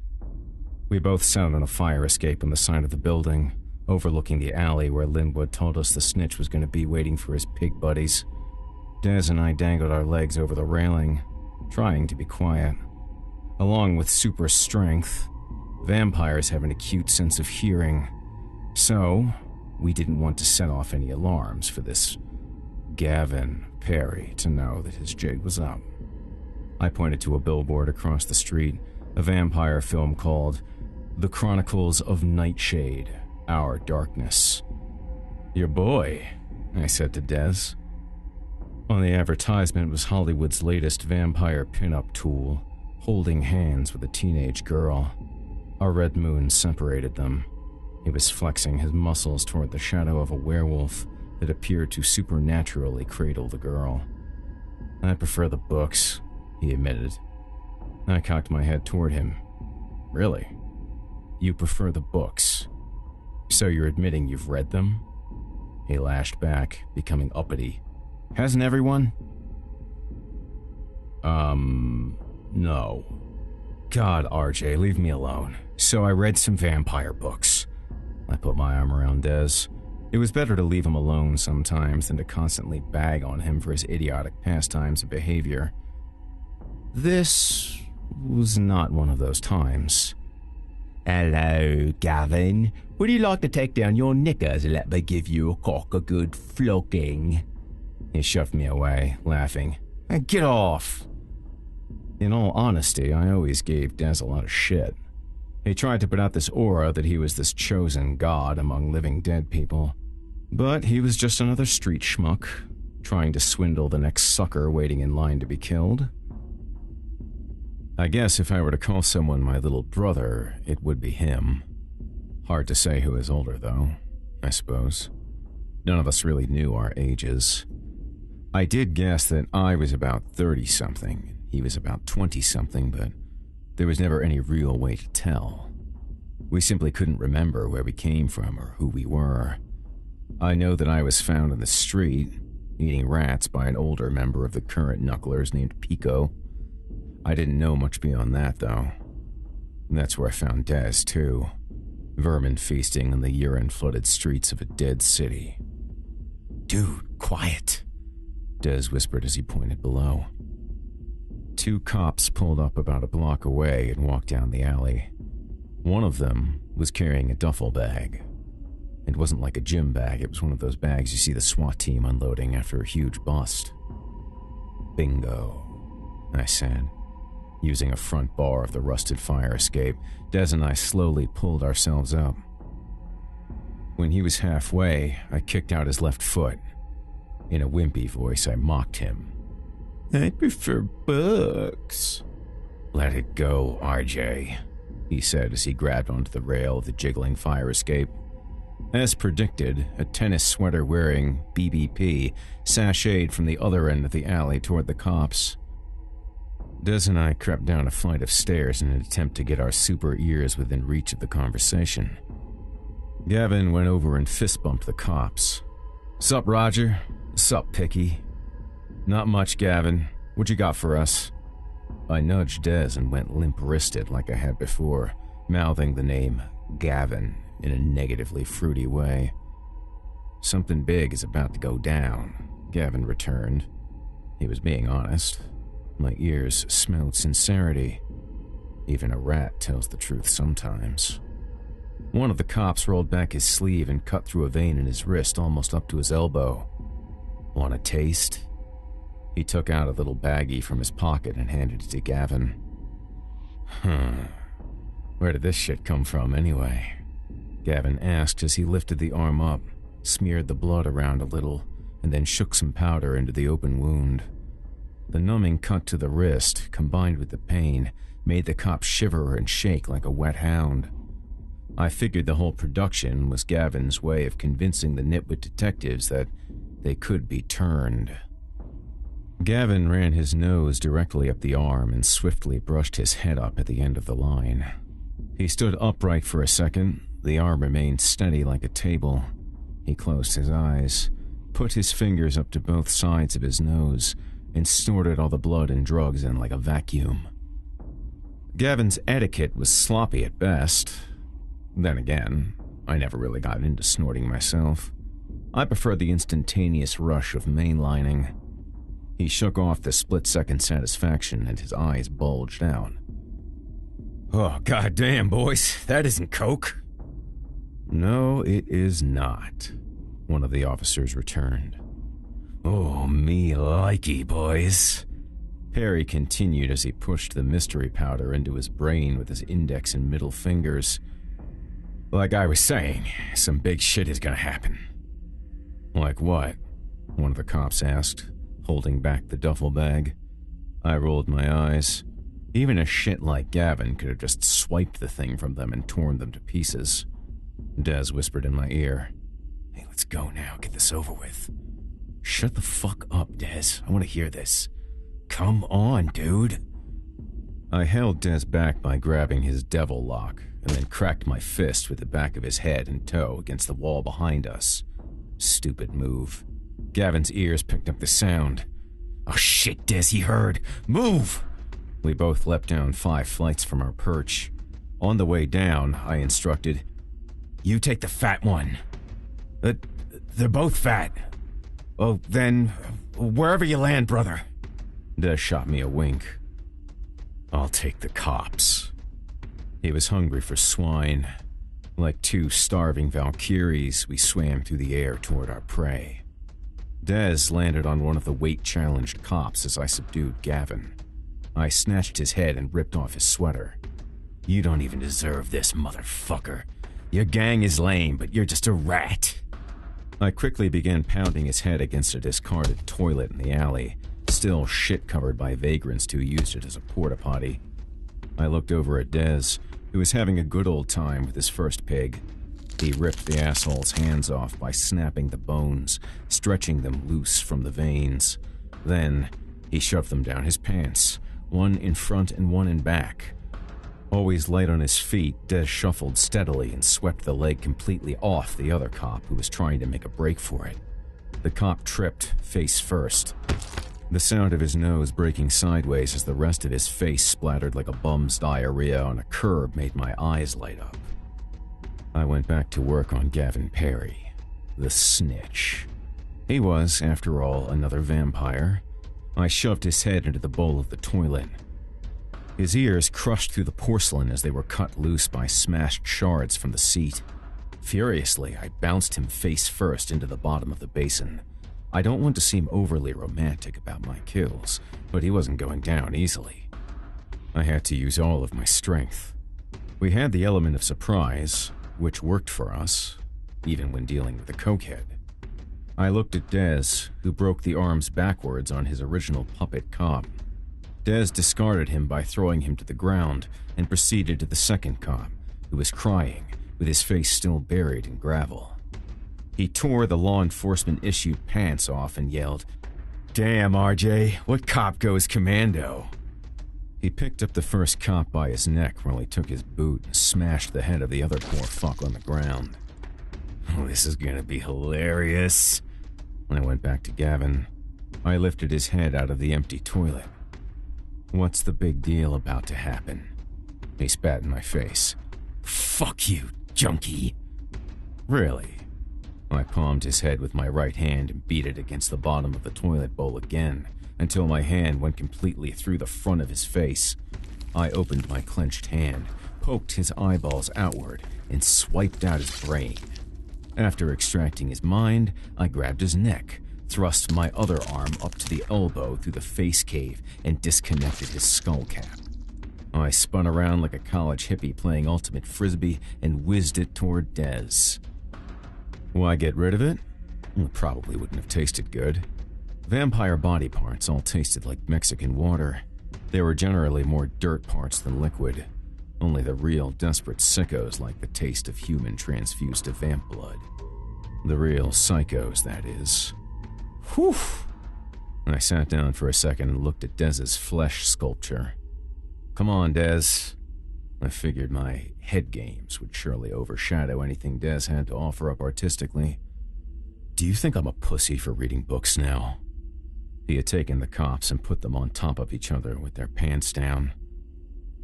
We both sat on a fire escape on the side of the building, overlooking the alley where Linwood told us the snitch was going to be waiting for his pig buddies. Des and I dangled our legs over the railing, trying to be quiet. Along with super strength, vampires have an acute sense of hearing, so we didn't want to set off any alarms for this Gavin Perry to know that his jig was up. I pointed to a billboard across the street, a vampire film called The Chronicles of Nightshade, Our Darkness. "Your boy," I said to Des. On the advertisement was Hollywood's latest vampire pin-up tool, holding hands with a teenage girl. A red moon separated them. He was flexing his muscles toward the shadow of a werewolf that appeared to supernaturally cradle the girl. "I prefer the books," he admitted. I cocked my head toward him. "Really? You prefer the books? So you're admitting you've read them?" He lashed back, becoming uppity. "Hasn't everyone?" No. God, RJ, leave me alone. So I read some vampire books. I put my arm around Des. It was better to leave him alone sometimes than to constantly bag on him for his idiotic pastimes and behavior. This was not one of those times. "Hello, Gavin. Would you like to take down your knickers and let me give you a good flogging?" He shoved me away, laughing. "Get off!" In all honesty, I always gave Des a lot of shit. He tried to put out this aura that he was this chosen god among living dead people. But he was just another street schmuck, trying to swindle the next sucker waiting in line to be killed. I guess if I were to call someone my little brother, it would be him. Hard to say who is older, though, I suppose. None of us really knew our ages. I did guess that I was about 30-something. He was about 20-something, but there was never any real way to tell. We simply couldn't remember where we came from or who we were. I know that I was found in the street, eating rats by an older member of the current Knucklers named Pico. I didn't know much beyond that, though. That's where I found Des, too. Vermin feasting on the urine-flooded streets of a dead city. "Dude, quiet," Des whispered as he pointed below. Two cops pulled up about a block away and walked down the alley. One of them was carrying a duffel bag. It wasn't like a gym bag, it was one of those bags you see the SWAT team unloading after a huge bust. "Bingo," I said. Using a front bar of the rusted fire escape, Des and I slowly pulled ourselves up. When he was halfway, I kicked out his left foot. In a wimpy voice, I mocked him. "I prefer books." "Let it go, RJ," he said as he grabbed onto the rail of the jiggling fire escape. As predicted, a tennis sweater-wearing BBP sashayed from the other end of the alley toward the cops. Des and I crept down a flight of stairs in an attempt to get our super ears within reach of the conversation. Gavin went over and fist-bumped the cops. "Sup, Roger? Sup, Picky?" "Not much, Gavin. What you got for us?" I nudged Des and went limp-wristed like I had before, mouthing the name Gavin in a negatively fruity way. "Something big is about to go down," Gavin returned. He was being honest. My ears smelled sincerity. Even a rat tells the truth sometimes. One of the cops rolled back his sleeve and cut through a vein in his wrist almost up to his elbow. Want a taste? He took out a little baggie from his pocket and handed it to Gavin. Where did this shit come from anyway? Gavin asked as he lifted the arm up, smeared the blood around a little, and then shook some powder into the open wound. The numbing cut to the wrist, combined with the pain, made the cop shiver and shake like a wet hound. I figured the whole production was Gavin's way of convincing the nitwit detectives that they could be turned. Gavin ran his nose directly up the arm and swiftly brushed his head up at the end of the line. He stood upright for a second. The arm remained steady like a table. He closed his eyes, put his fingers up to both sides of his nose, and snorted all the blood and drugs in like a vacuum. Gavin's etiquette was sloppy at best. Then again, I never really got into snorting myself. I preferred the instantaneous rush of mainlining. He shook off the split-second satisfaction and his eyes bulged out. Oh, goddamn, boys, that isn't coke. No, it is not, one of the officers returned. Oh, me likey, boys. Perry continued as he pushed the mystery powder into his brain with his index and middle fingers. Like I was saying, some big shit is gonna happen. Like what? One of the cops asked, holding back the duffel bag. I rolled my eyes. Even a shit like Gavin could have just swiped the thing from them and torn them to pieces. Des whispered in my ear. Hey, let's go now, get this over with. Shut the fuck up, Des. I want to hear this. Come on, dude. I held Des back by grabbing his devil lock and then cracked my fist with the back of his head and toe against the wall behind us. Stupid move. Gavin's ears picked up the sound. Oh shit, Des, he heard. Move! We both leapt down 5 flights from our perch. On the way down, I instructed, You take the fat one. They're both fat. Oh, then, wherever you land, brother. Des shot me a wink. I'll take the cops. He was hungry for swine. Like 2 starving Valkyries, we swam through the air toward our prey. Des landed on one of the weight-challenged cops as I subdued Gavin. I snatched his head and ripped off his sweater. You don't even deserve this, motherfucker. Your gang is lame, but you're just a rat. I quickly began pounding his head against a discarded toilet in the alley, still shit-covered by vagrants who used it as a porta-potty. I looked over at Des, who was having a good old time with his first pig. He ripped the asshole's hands off by snapping the bones, stretching them loose from the veins. Then, he shoved them down his pants, one in front and one in back. Always light on his feet, Des shuffled steadily and swept the leg completely off the other cop who was trying to make a break for it. The cop tripped, face first. The sound of his nose breaking sideways as the rest of his face splattered like a bum's diarrhea on a curb made my eyes light up. I went back to work on Gavin Perry, the snitch. He was, after all, another vampire. I shoved his head into the bowl of the toilet. His ears crushed through the porcelain as they were cut loose by smashed shards from the seat. Furiously, I bounced him face first into the bottom of the basin. I don't want to seem overly romantic about my kills, but he wasn't going down easily. I had to use all of my strength. We had the element of surprise, which worked for us, even when dealing with a cokehead. I looked at Des, who broke the arms backwards on his original puppet cop. Des discarded him by throwing him to the ground and proceeded to the second cop, who was crying, with his face still buried in gravel. He tore the law enforcement-issued pants off and yelled, "Damn, RJ, what cop goes commando?" He picked up the first cop by his neck while he took his boot and smashed the head of the other poor fuck on the ground. Oh, this is gonna be hilarious. When I went back to Gavin, I lifted his head out of the empty toilet. What's the big deal about to happen? He spat in my face. Fuck you, junkie. Really? I palmed his head with my right hand and beat it against the bottom of the toilet bowl again, until my hand went completely through the front of his face. I opened my clenched hand, poked his eyeballs outward, and swiped out his brain. After extracting his mind, I grabbed his neck, thrust my other arm up to the elbow through the face cave, and disconnected his skull cap. I spun around like a college hippie playing ultimate frisbee and whizzed it toward Dez. Why get rid of it? It probably wouldn't have tasted good. Vampire body parts all tasted like Mexican water. They were generally more dirt parts than liquid. Only the real desperate sickos like the taste of human transfused to vamp blood. The real psychos, that is. Whew! I sat down for a second and looked at Dez's flesh sculpture. Come on, Dez. I figured my head games would surely overshadow anything Dez had to offer up artistically. Do you think I'm a pussy for reading books now? He had taken the cops and put them on top of each other with their pants down.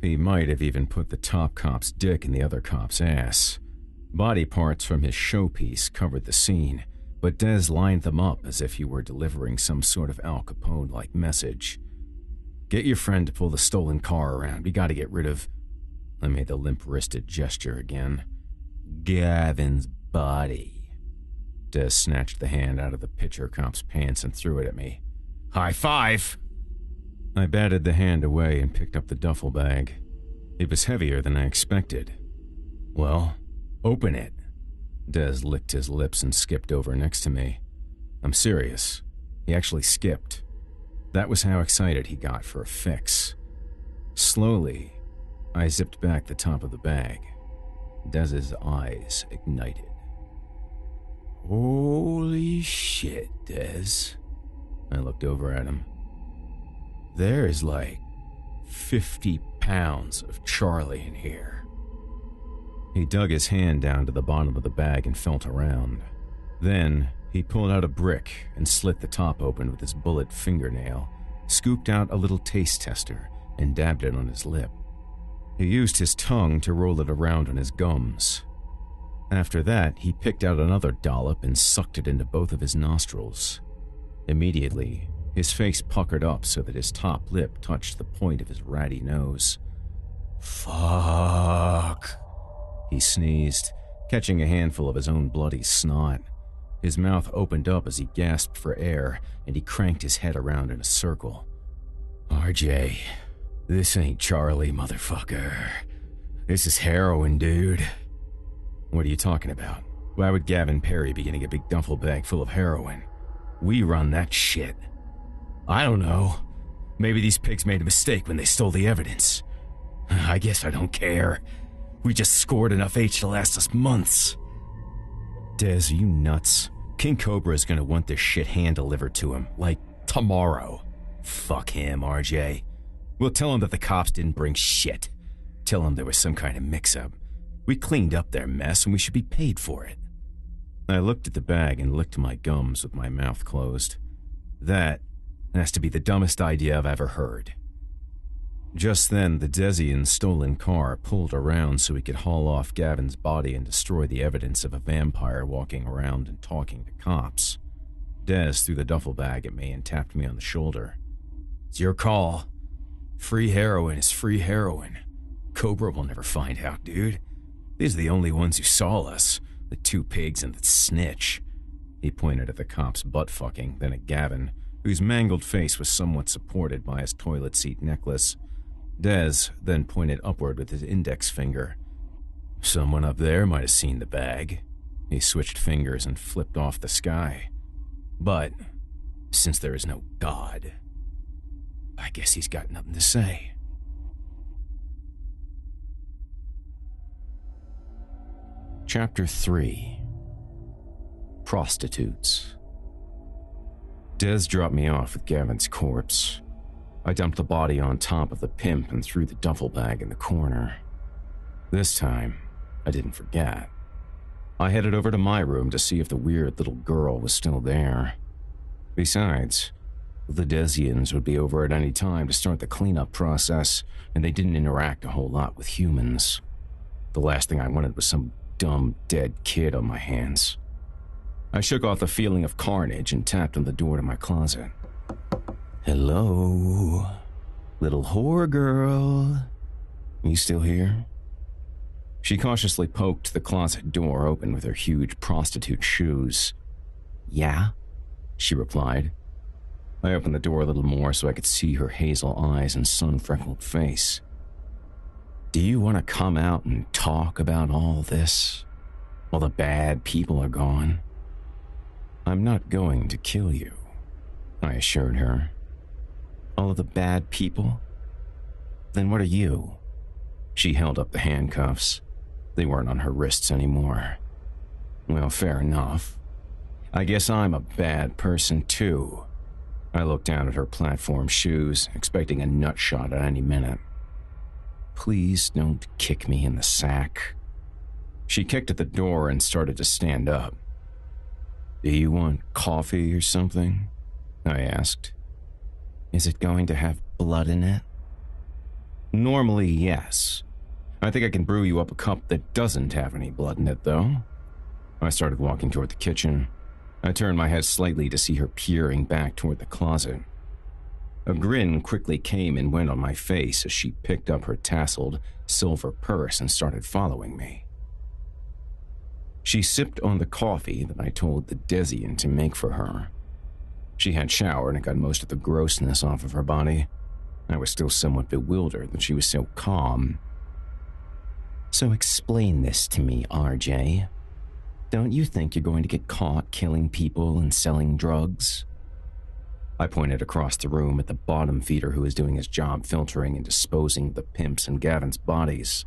He might have even put the top cop's dick in the other cop's ass. Body parts from his showpiece covered the scene, but Dez lined them up as if he were delivering some sort of Al Capone-like message. Get your friend to pull the stolen car around. We gotta get rid of... I made the limp-wristed gesture again. Gavin's body. Dez snatched the hand out of the pitcher cop's pants and threw it at me. High five! I batted the hand away and picked up the duffel bag. It was heavier than I expected. Well, open it. Dez licked his lips and skipped over next to me. I'm serious. He actually skipped. That was how excited he got for a fix. Slowly, I zipped back the top of the bag. Dez's eyes ignited. Holy shit, Dez. I looked over at him. There's like 50 pounds of Charlie in here. He dug his hand down to the bottom of the bag and felt around. Then, he pulled out a brick and slit the top open with his bullet fingernail, scooped out a little taste tester, and dabbed it on his lip. He used his tongue to roll it around on his gums. After that, he picked out another dollop and sucked it into both of his nostrils. Immediately, his face puckered up so that his top lip touched the point of his ratty nose. Fuck, he sneezed, catching a handful of his own bloody snot. His mouth opened up as he gasped for air, and he cranked his head around in a circle. RJ, this ain't Charlie, motherfucker. This is heroin, dude. What are you talking about? Why would Gavin Perry be getting a big duffel bag full of heroin? We run that shit. I don't know. Maybe these pigs made a mistake when they stole the evidence. I guess I don't care. We just scored enough H to last us months. Dez, you nuts. King Cobra is gonna want this shit hand delivered to him, like, tomorrow. Fuck him, RJ. We'll tell him that the cops didn't bring shit. Tell him there was some kind of mix-up. We cleaned up their mess and we should be paid for it. I looked at the bag and licked my gums with my mouth closed. That has to be the dumbest idea I've ever heard. Just then, the Dezian's stolen car pulled around so he could haul off Gavin's body and destroy the evidence of a vampire walking around and talking to cops. Dez threw the duffel bag at me and tapped me on the shoulder. It's your call. Free heroin is free heroin. Cobra will never find out, dude. These are the only ones who saw us. The two pigs and the snitch. He pointed at the cop's butt-fucking, then at Gavin, whose mangled face was somewhat supported by his toilet seat necklace. Dez then pointed upward with his index finger. Someone up there might have seen the bag. He switched fingers and flipped off the sky. But, since there is no God, I guess he's got nothing to say. Chapter 3. Prostitutes. Dez dropped me off with Gavin's corpse. I dumped the body on top of the pimp and threw the duffel bag in the corner. This time, I didn't forget. I headed over to my room to see if the weird little girl was still there. Besides, the Dezians would be over at any time to start the cleanup process, and they didn't interact a whole lot with humans. The last thing I wanted was some dumb, dead kid on my hands. I shook off the feeling of carnage and tapped on the door to my closet. Hello, little whore girl. You still here? She cautiously poked the closet door open with her huge prostitute shoes. Yeah, she replied. I opened the door a little more so I could see her hazel eyes and sun-freckled face. Do you want to come out and talk about all this? All the bad people are gone? I'm not going to kill you, I assured her. All of the bad people? Then what are you? She held up the handcuffs. They weren't on her wrists anymore. Well, fair enough. I guess I'm a bad person too. I looked down at her platform shoes, expecting a nut shot at any minute. Please don't kick me in the sack. She kicked at the door and started to stand up. Do you want coffee or something? I asked. Is it going to have blood in it? Normally, yes. I think I can brew you up a cup that doesn't have any blood in it, though. I started walking toward the kitchen. I turned my head slightly to see her peering back toward the closet. A grin quickly came and went on my face as she picked up her tasseled silver purse and started following me. She sipped on the coffee that I told the Desian to make for her. She had showered and got most of the grossness off of her body. I was still somewhat bewildered that she was so calm. So explain this to me, RJ. Don't you think you're going to get caught killing people and selling drugs? I pointed across the room at the bottom feeder who was doing his job filtering and disposing of the pimps and Gavin's bodies.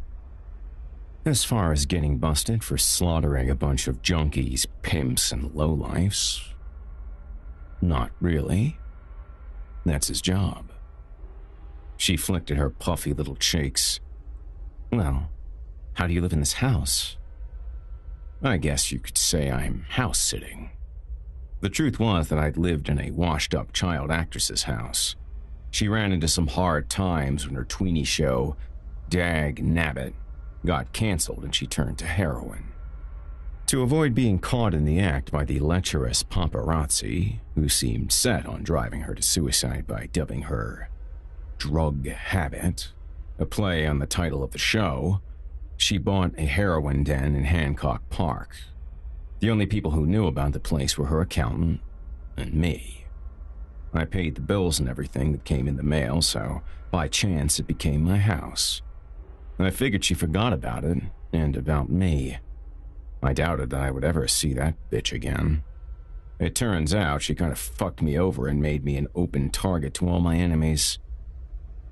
As far as getting busted for slaughtering a bunch of junkies, pimps, and lowlifes, not really. That's his job. She flicked at her puffy little cheeks. Well, how do you live in this house? I guess you could say I'm house-sitting. The truth was that I'd lived in a washed-up child actress's house. She ran into some hard times when her tweenie show, Dag Nabbit, got canceled and she turned to heroin. To avoid being caught in the act by the lecherous paparazzi, who seemed set on driving her to suicide by dubbing her Drug Habit, a play on the title of the show, she bought a heroin den in Hancock Park. The only people who knew about the place were her accountant and me. I paid the bills and everything that came in the mail, so by chance it became my house. I figured she forgot about it and about me. I doubted that I would ever see that bitch again. It turns out she kind of fucked me over and made me an open target to all my enemies.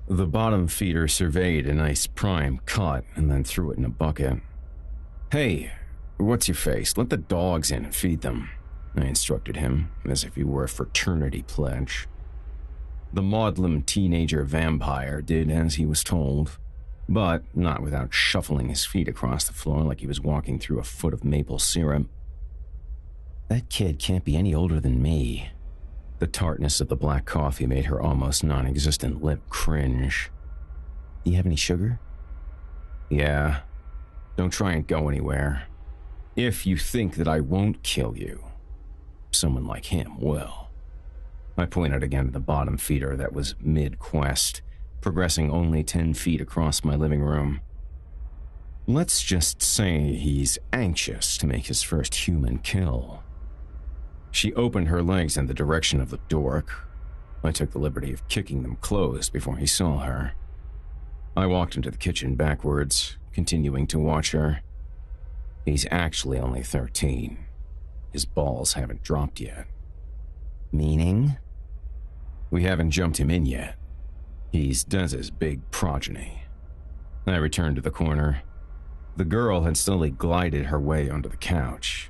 The bottom feeder surveyed a nice prime cut and then threw it in a bucket. Hey, what's your face? Let the dogs in and feed them, I instructed him, as if he were a fraternity pledge. The maudlin teenager vampire did as he was told, but not without shuffling his feet across the floor like he was walking through a foot of maple syrup. That kid can't be any older than me. The tartness of the black coffee made her almost non-existent lip cringe. Do you have any sugar? Yeah. Don't try and go anywhere. If you think that I won't kill you, someone like him will. I pointed again at the bottom feeder that was mid-quest, progressing only 10 feet across my living room. Let's just say he's anxious to make his first human kill. She opened her legs in the direction of the dork. I took the liberty of kicking them closed before he saw her. I walked into the kitchen backwards, continuing to watch her. He's actually only 13. His balls haven't dropped yet. Meaning? We haven't jumped him in yet. He's Dez's big progeny. I returned to the corner. The girl had slowly glided her way onto the couch.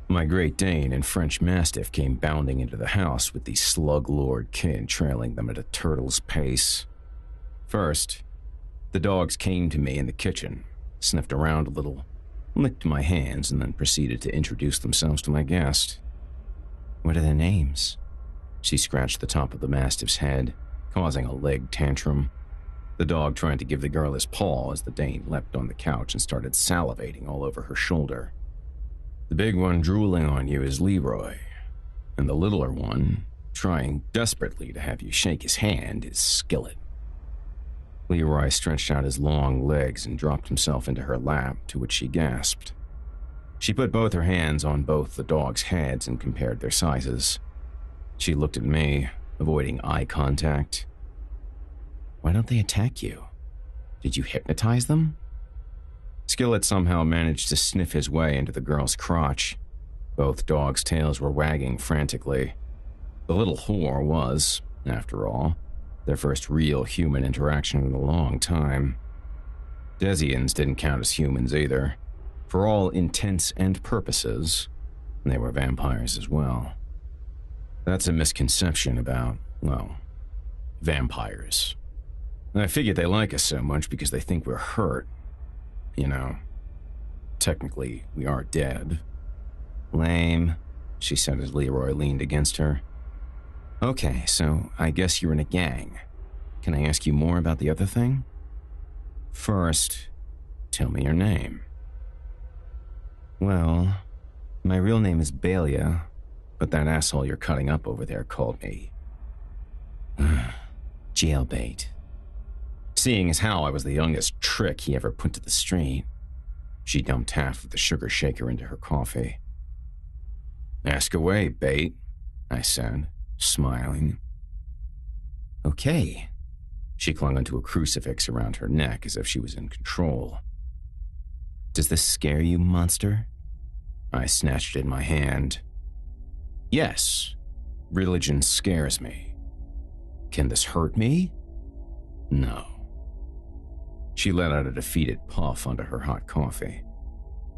My Great Dane and French Mastiff came bounding into the house with the slug-lord kid trailing them at a turtle's pace. First, the dogs came to me in the kitchen, sniffed around a little, licked my hands, and then proceeded to introduce themselves to my guest. What are their names? She scratched the top of the Mastiff's head, causing a leg tantrum. The dog tried to give the girl his paw as the Dane leapt on the couch and started salivating all over her shoulder. The big one drooling on you is Leroy, and the littler one trying desperately to have you shake his hand, is Skillet. Leroy stretched out his long legs and dropped himself into her lap, to which she gasped. She put both her hands on both the dogs' heads and compared their sizes. She looked at me, avoiding eye contact. Why don't they attack you? Did you hypnotize them? Skillet somehow managed to sniff his way into the girl's crotch. Both dogs' tails were wagging frantically. The little whore was, after all, their first real human interaction in a long time. Desians didn't count as humans either. For all intents and purposes, they were vampires as well. That's a misconception about, well, vampires. I figured they like us so much because they think we're hurt. You know, technically, we are dead. Lame, she said as Leroy leaned against her. Okay, so I guess you're in a gang. Can I ask you more about the other thing? First, tell me your name. Well, my real name is Balia, but that asshole you're cutting up over there called me Jailbait. Seeing as how I was the youngest trick he ever put to the street, she dumped half of the sugar shaker into her coffee. Ask away, Bait, I said, smiling. Okay. She clung onto a crucifix around her neck as if she was in control. Does this scare you, monster? I snatched it in my hand. Yes, religion scares me. Can this hurt me? No. She let out a defeated puff onto her hot coffee.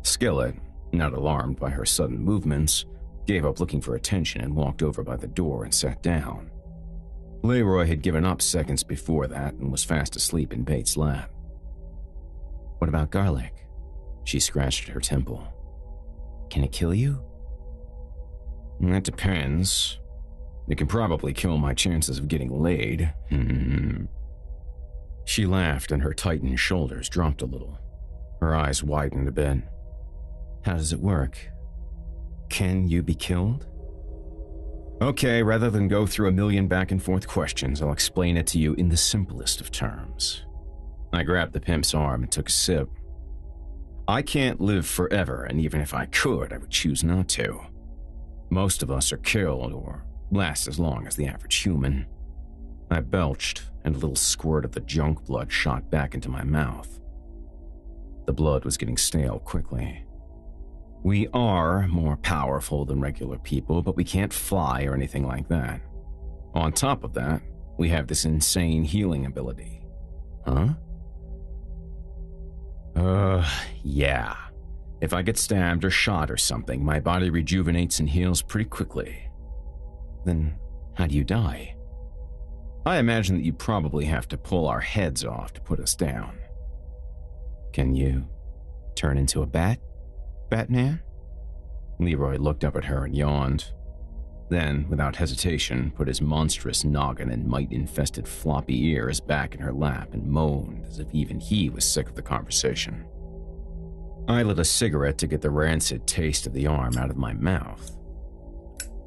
Skillet, not alarmed by her sudden movements, gave up looking for attention and walked over by the door and sat down. Leroy had given up seconds before that and was fast asleep in Bates' lap. What about garlic? She scratched at her temple. Can it kill you? That depends. It can probably kill my chances of getting laid. She laughed and her tightened shoulders dropped a little. Her eyes widened a bit. How does it work? Can you be killed? Okay, rather than go through a million back and forth questions, I'll explain it to you in the simplest of terms. I grabbed the pimp's arm and took a sip. I can't live forever, and even if I could, I would choose not to. Most of us are killed or last as long as the average human. I belched, and a little squirt of the junk blood shot back into my mouth. The blood was getting stale quickly. We are more powerful than regular people, but we can't fly or anything like that. On top of that, we have this insane healing ability. Huh? Yeah. If I get stabbed or shot or something, my body rejuvenates and heals pretty quickly. Then how do you die? I imagine that you probably have to pull our heads off to put us down. Can you turn into a bat, Batman? Leroy looked up at her and yawned. Then, without hesitation, put his monstrous noggin and mite-infested floppy ears back in her lap and moaned as if even he was sick of the conversation. I lit a cigarette to get the rancid taste of the arm out of my mouth.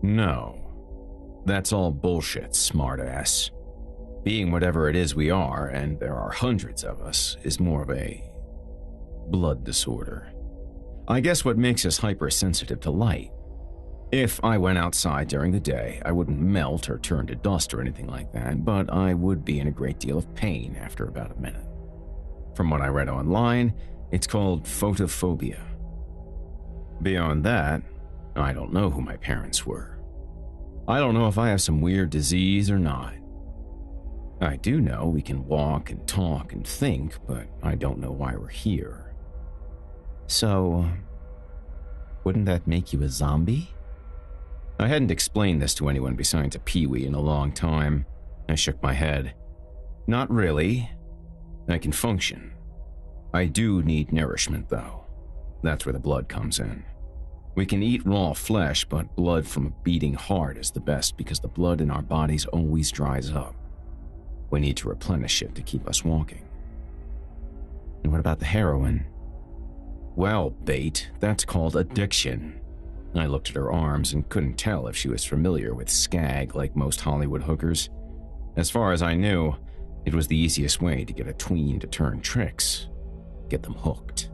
No. That's all bullshit, smartass. Being whatever it is we are, and there are hundreds of us, is more of a blood disorder. I guess what makes us hypersensitive to light. If I went outside during the day, I wouldn't melt or turn to dust or anything like that, but I would be in a great deal of pain after about a minute. From what I read online, it's called photophobia. Beyond that, I don't know who my parents were. I don't know if I have some weird disease or not. I do know we can walk and talk and think, but I don't know why we're here. So, wouldn't that make you a zombie? I hadn't explained this to anyone besides a peewee in a long time. I shook my head. Not really. I can function. I do need nourishment, though. That's where the blood comes in. We can eat raw flesh, but blood from a beating heart is the best because the blood in our bodies always dries up. We need to replenish it to keep us walking. And what about the heroin? Well, Bait, that's called addiction. I looked at her arms and couldn't tell if she was familiar with skag like most Hollywood hookers. As far as I knew, it was the easiest way to get a tween to turn tricks. Get them hooked.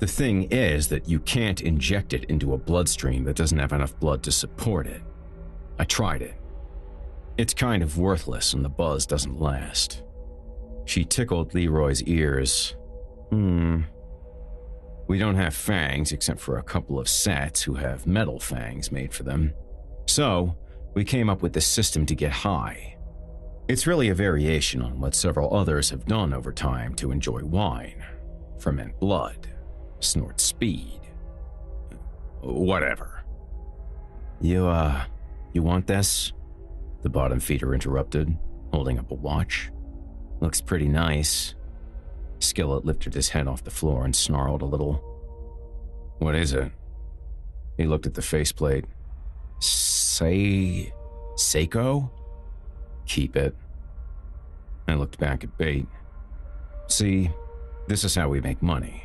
The thing is that you can't inject it into a bloodstream that doesn't have enough blood to support it. I tried it. It's kind of worthless and the buzz doesn't last. She tickled Leroy's ears. We don't have fangs except for a couple of sets who have metal fangs made for them. So, we came up with this system to get high. It's really a variation on what several others have done over time to enjoy wine, ferment blood, snort speed. Whatever. You want this? The bottom feeder interrupted, holding up a watch. Looks pretty nice. Skillet lifted his head off the floor and snarled a little. What is it? He looked at the faceplate. Seiko? Keep it. I looked back at Bait. See, this is how we make money.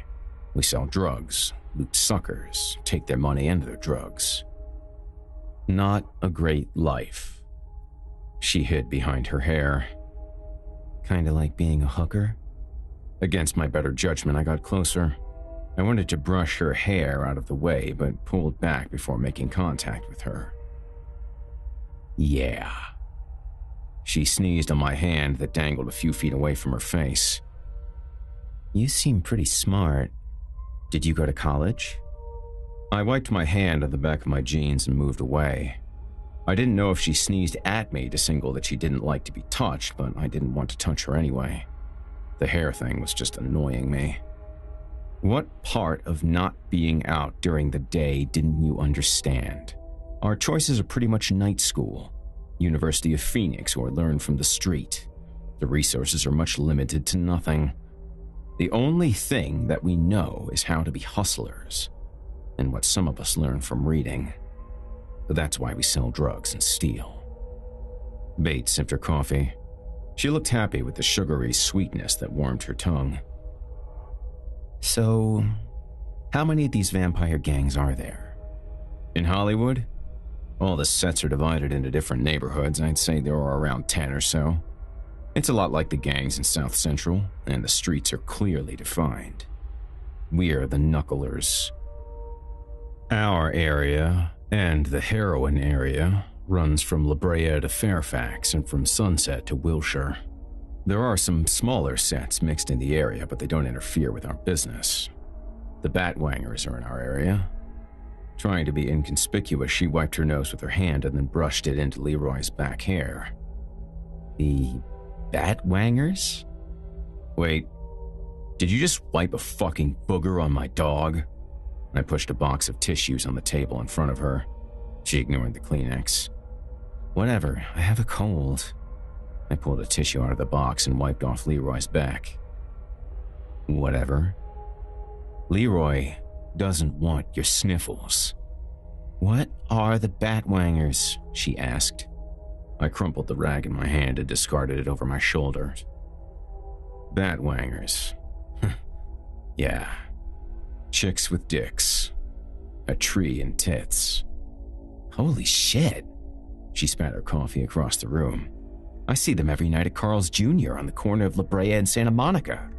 We sell drugs, loot suckers, take their money and their drugs. Not a great life. She hid behind her hair. Kinda like being a hooker? Against my better judgment, I got closer. I wanted to brush her hair out of the way, but pulled back before making contact with her. Yeah. She sneezed on my hand that dangled a few feet away from her face. You seem pretty smart. Did you go to college? I wiped my hand on the back of my jeans and moved away. I didn't know if she sneezed at me to signal that she didn't like to be touched, but I didn't want to touch her anyway. The hair thing was just annoying me. What part of not being out during the day didn't you understand? Our choices are pretty much night school. University of Phoenix or learn from the street. The resources are much limited to nothing. The only thing that we know is how to be hustlers, and what some of us learn from reading. But that's why we sell drugs and steal. Bates sipped her coffee. She looked happy with the sugary sweetness that warmed her tongue. So, how many of these vampire gangs are there? In Hollywood? All the sets are divided into different neighborhoods. I'd say there are around 10 or so. It's a lot like the gangs in South Central, and the streets are clearly defined. We're the Knucklers. Our area, and the heroin area, runs from La Brea to Fairfax and from Sunset to Wilshire. There are some smaller sets mixed in the area, but they don't interfere with our business. The Batwangers are in our area. Trying to be inconspicuous, she wiped her nose with her hand and then brushed it into Leroy's back hair. The Batwangers? Wait, did you just wipe a fucking booger on my dog? I pushed a box of tissues on the table in front of her. She ignored the Kleenex. Whatever, I have a cold. I pulled a tissue out of the box and wiped off Leroy's back. Whatever. Leroy doesn't want your sniffles. What are the Batwangers? She asked. I crumpled the rag in my hand and discarded it over my shoulder. Batwangers. Yeah. Chicks with dicks. A tree and tits. Holy shit. She spat her coffee across the room. I see them every night at Carl's Jr. on the corner of La Brea and Santa Monica.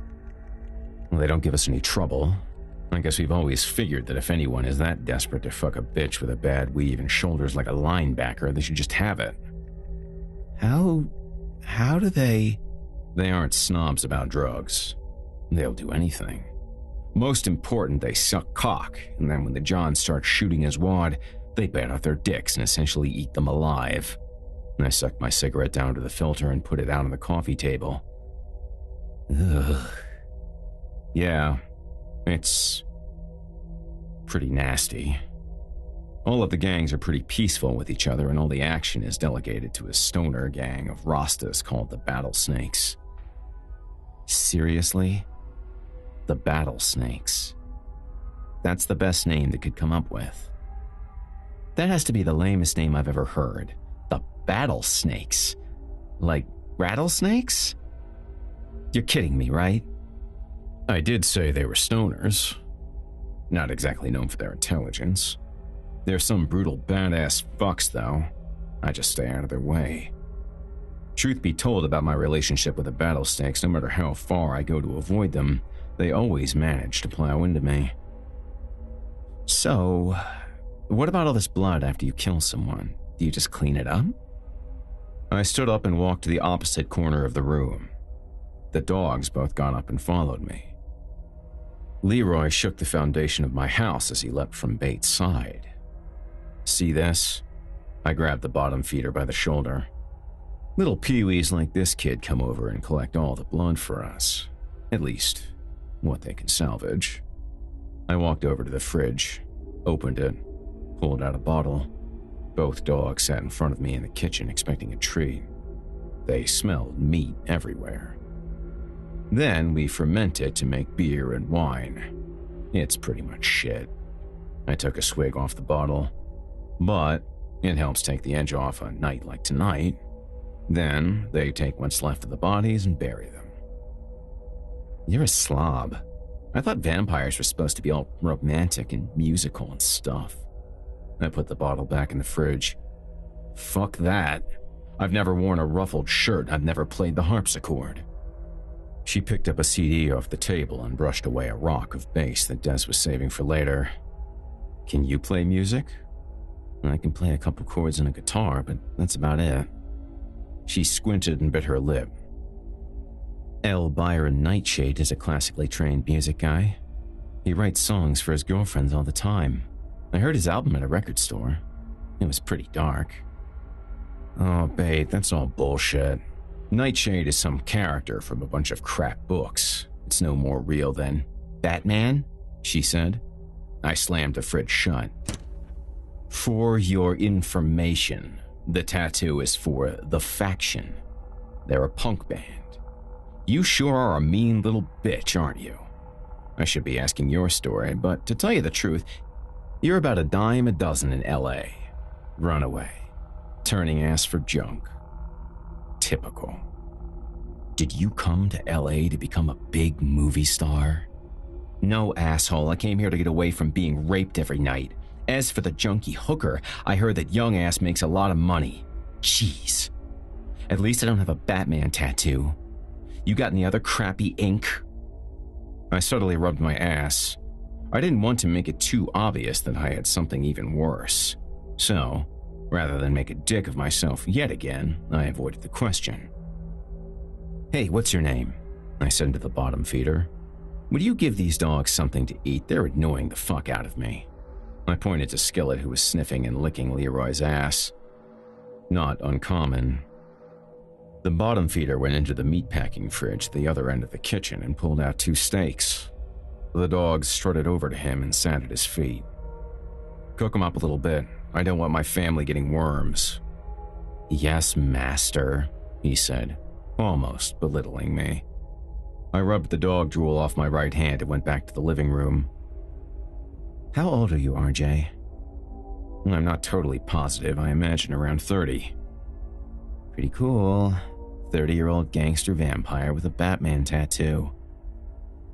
Well, they don't give us any trouble. I guess we've always figured that if anyone is that desperate to fuck a bitch with a bad weave and shoulders like a linebacker, they should just have it. How do they... They aren't snobs about drugs. They'll do anything. Most important, they suck cock, and then when the John starts shooting his wad, they bat out their dicks and essentially eat them alive. I sucked my cigarette down to the filter and put it out on the coffee table. Ugh. Yeah, it's pretty nasty. All of the gangs are pretty peaceful with each other, and all the action is delegated to a stoner gang of Rastas called the Battlesnakes. Seriously? The Battlesnakes. That's the best name they could come up with. That has to be the lamest name I've ever heard. The Battlesnakes. Like rattlesnakes? You're kidding me, right? I did say they were stoners. Not exactly known for their intelligence. They're some brutal badass fucks, though. I just stay out of their way. Truth be told about my relationship with the battlesnakes, no matter how far I go to avoid them, they always manage to plow into me. So, what about all this blood after you kill someone? Do you just clean it up? I stood up and walked to the opposite corner of the room. The dogs both got up and followed me. Leroy shook the foundation of my house as he leapt from Bates' side. See this? I grabbed the bottom feeder by the shoulder. Little peewees like this kid come over and collect all the blood for us. At least, what they can salvage. I walked over to the fridge, opened it, pulled out a bottle. Both dogs sat in front of me in the kitchen expecting a treat. They smelled meat everywhere. Then we ferment it to make beer and wine. It's pretty much shit. I took a swig off the bottle, but it helps take the edge off a night like tonight. Then they take what's left of the bodies and bury them. You're a slob. I thought vampires were supposed to be all romantic and musical and stuff. I put the bottle back in the fridge. Fuck that. I've never worn a ruffled shirt. I've never played the harpsichord. She picked up a CD off the table and brushed away a rock of bass that Des was saving for later. Can you play music? I can play a couple chords on a guitar, but that's about it. She squinted and bit her lip. L. Byron Nightshade is a classically trained music guy. He writes songs for his girlfriends all the time. I heard his album at a record store. It was pretty dark. Oh, babe, that's all bullshit. Nightshade is some character from a bunch of crap books. It's no more real than Batman, she said. I slammed the fridge shut. For your information, the tattoo is for The Faction. They're a punk band. You sure are a mean little bitch, aren't you? I should be asking your story, but to tell you the truth, you're about a dime a dozen in L.A. Runaway. Turning ass for junk. Typical. Did you come to L.A. to become a big movie star? No, asshole. I came here to get away from being raped every night. As for the junkie hooker, I heard that young ass makes a lot of money. Jeez. At least I don't have a Batman tattoo. You got any other crappy ink? I subtly rubbed my ass. I didn't want to make it too obvious that I had something even worse. So, rather than make a dick of myself yet again, I avoided the question. Hey, what's your name? I said to the bottom feeder. Would you give these dogs something to eat? They're annoying the fuck out of me. I pointed to Skillet, who was sniffing and licking Leroy's ass. Not uncommon. The bottom feeder went into the meatpacking fridge at the other end of the kitchen and pulled out 2 steaks. The dogs strutted over to him and sat at his feet. Cook them up a little bit. I don't want my family getting worms. Yes, master, he said, almost belittling me. I rubbed the dog drool off my right hand and went back to the living room. How old are you, RJ? I'm not totally positive. I imagine around 30. Pretty cool. 30-year-old gangster vampire with a Batman tattoo.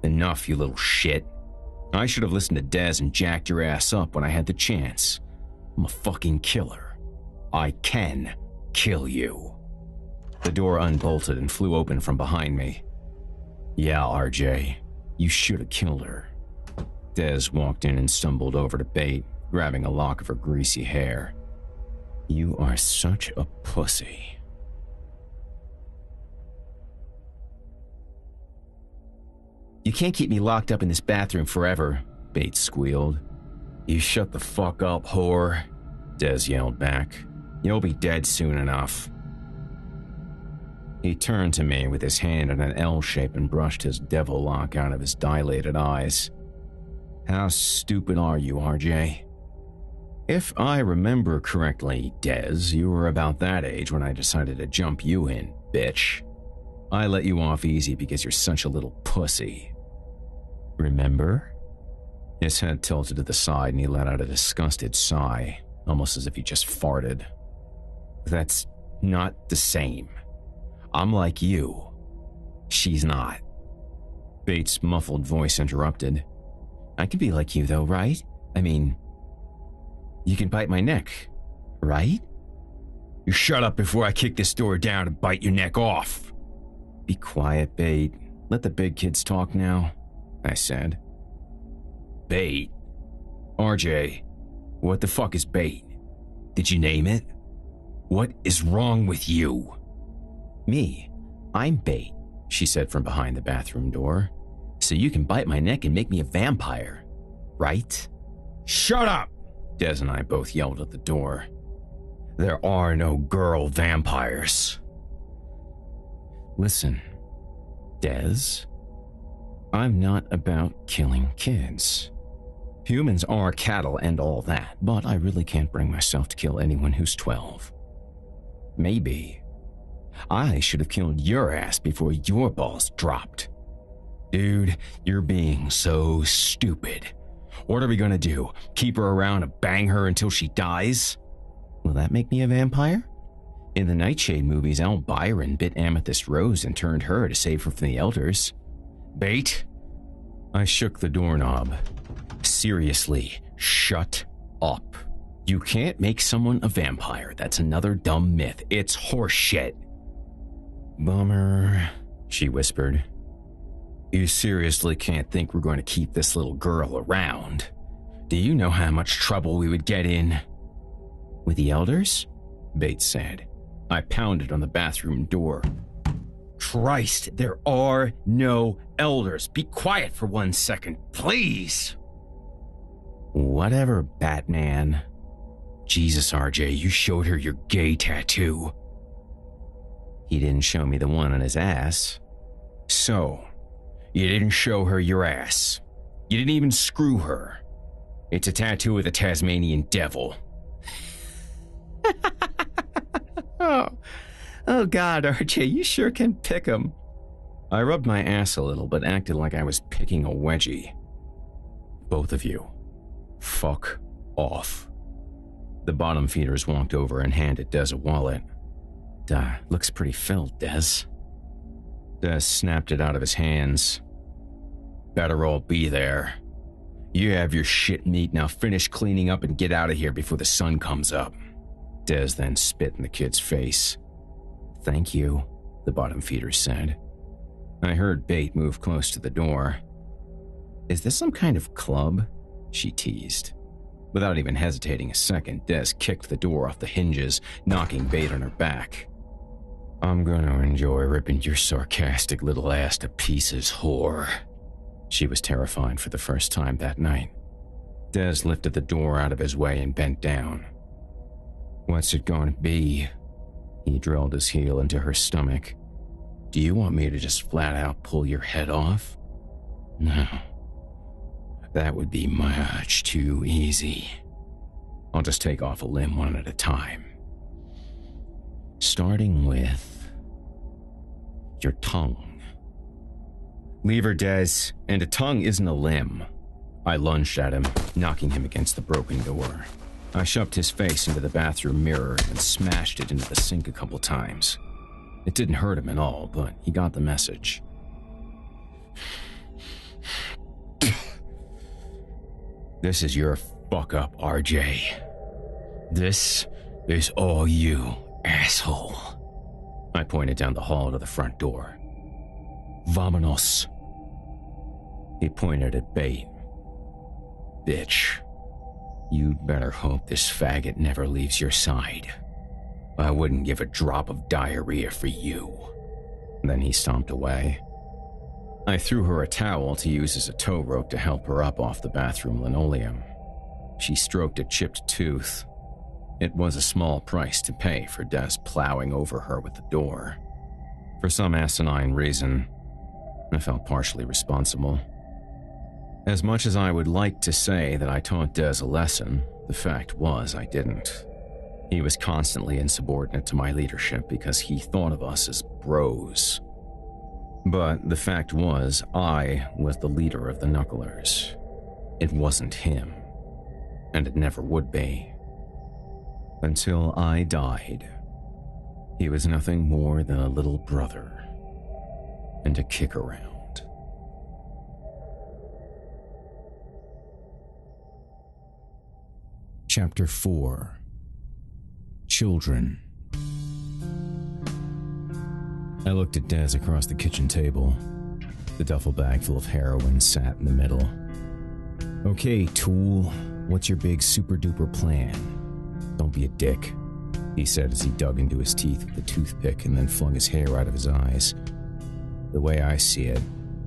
Enough, you little shit. I should have listened to Dez and jacked your ass up when I had the chance. I'm a fucking killer. I can kill you. The door unbolted and flew open from behind me. Yeah, RJ, you should have killed her. Dez walked in and stumbled over to Bate, grabbing a lock of her greasy hair. You are such a pussy. You can't keep me locked up in this bathroom forever, Bates squealed. You shut the fuck up, whore, Dez yelled back. You'll be dead soon enough. He turned to me with his hand in an L shape and brushed his devil lock out of his dilated eyes. How stupid are you, RJ? If I remember correctly, Dez, you were about that age when I decided to jump you in, bitch. I let you off easy because you're such a little pussy. Remember? His head tilted to the side and he let out a disgusted sigh, almost as if he just farted. That's not the same. I'm like you. She's not. Bates' muffled voice interrupted. I can be like you though, right? I mean, You can bite my neck, right? You shut up before I kick this door down and bite your neck off. Be quiet, Bait. Let the big kids talk now, I said. Bait? RJ, what the fuck is Bait? Did you name it? What is wrong with you? Me? I'm Bait, she said from behind the bathroom door. So you can bite my neck and make me a vampire, right? Shut up! Des and I both yelled at the door. There are no girl vampires. Listen, Des, I'm not about killing kids. Humans are cattle and all that, but I really can't bring myself to kill anyone who's 12. Maybe I should have killed your ass before your balls dropped. Dude, you're being so stupid. What are we gonna do? Keep her around and bang her until she dies? Will that make me a vampire? In the Nightshade movies, Al Byron bit Amethyst Rose and turned her to save her from the elders. Bait? I shook the doorknob. Seriously, shut up. You can't make someone a vampire. That's another dumb myth. It's horseshit. Bummer, she whispered. You seriously can't think we're going to keep this little girl around? Do you know how much trouble we would get in? With the elders? Bates said. I pounded on the bathroom door. Christ, there are no elders. Be quiet for 1 second, please. Whatever, Batman. Jesus, RJ, you showed her your gay tattoo. He didn't show me the one on his ass. So, you didn't show her your ass. You didn't even screw her. It's a tattoo of the Tasmanian devil. Oh God, RJ, you sure can pick 'em. I rubbed my ass a little, but acted like I was picking a wedgie. Both of you, fuck off. The bottom feeders walked over and handed Des a wallet. Looks pretty filled, Des. Des snapped it out of his hands. Better all be there. You have your shit meat, now finish cleaning up and get out of here before the sun comes up. Des then spit in the kid's face. Thank you, the bottom feeder said. I heard Bait move close to the door. Is this some kind of club? She teased. Without even hesitating a second, Des kicked the door off the hinges, knocking Bait on her back. I'm gonna enjoy ripping your sarcastic little ass to pieces, whore. She was terrified for the first time that night. Des lifted the door out of his way and bent down. What's it going to be? He drilled his heel into her stomach. Do you want me to just flat out pull your head off? No. That would be much too easy. I'll just take off a limb one at a time. Starting with your tongue. Leave her, Des, and a tongue isn't a limb. I lunged at him, knocking him against the broken door. I shoved his face into the bathroom mirror and smashed it into the sink a couple times. It didn't hurt him at all, but he got the message. This is your fuck up, RJ. This is all you, asshole. I pointed down the hall to the front door. Vamonos. He pointed at Bait. Bitch. You'd better hope this faggot never leaves your side. I wouldn't give a drop of diarrhea for you. Then he stomped away. I threw her a towel to use as a tow rope to help her up off the bathroom linoleum. She stroked a chipped tooth. It was a small price to pay for Des plowing over her with the door. For some asinine reason, I felt partially responsible. As much as I would like to say that I taught Des a lesson, the fact was I didn't. He was constantly insubordinate to my leadership because he thought of us as bros. But the fact was, I was the leader of the Knucklers. It wasn't him, and it never would be. Until I died, he was nothing more than a little brother and a kick around. Chapter 4. Children. I looked at Des across the kitchen table. The duffel bag full of heroin sat in the middle. "Okay, tool, what's your big super-duper plan? Don't be a dick," he said as he dug into his teeth with a toothpick and then flung his hair out of his eyes. "The way I see it,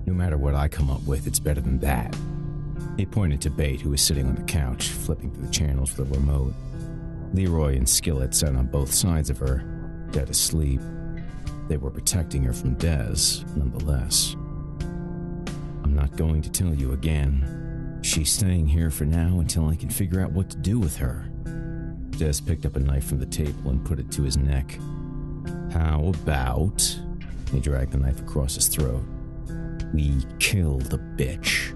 no matter what I come up with, it's better than that." He pointed to Bate, who was sitting on the couch, flipping through the channels with a remote. Leroy and Skillet sat on both sides of her, dead asleep. They were protecting her from Des, nonetheless. "I'm not going to tell you again. She's staying here for now until I can figure out what to do with her." Des picked up a knife from the table and put it to his neck. "How about," he dragged the knife across his throat, "we kill the bitch?"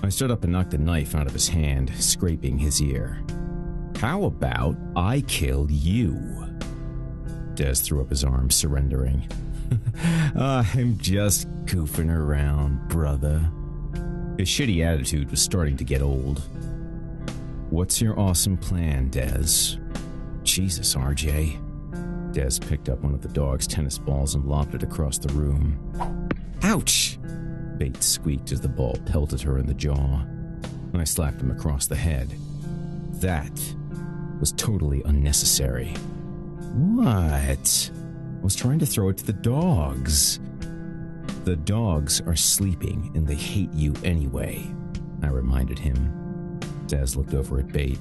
I stood up and knocked the knife out of his hand, scraping his ear. "How about I kill you?" Des threw up his arms, surrendering. "I'm just goofing around, brother." His shitty attitude was starting to get old. "What's your awesome plan, Des?" "Jesus, RJ." Des picked up one of the dog's tennis balls and lobbed it across the room. "Ouch!" Bate squeaked as the ball pelted her in the jaw. I slapped him across the head. "That was totally unnecessary." "What?" "I was trying to throw it to the dogs." "The dogs are sleeping and they hate you anyway," I reminded him. Des looked over at Bate.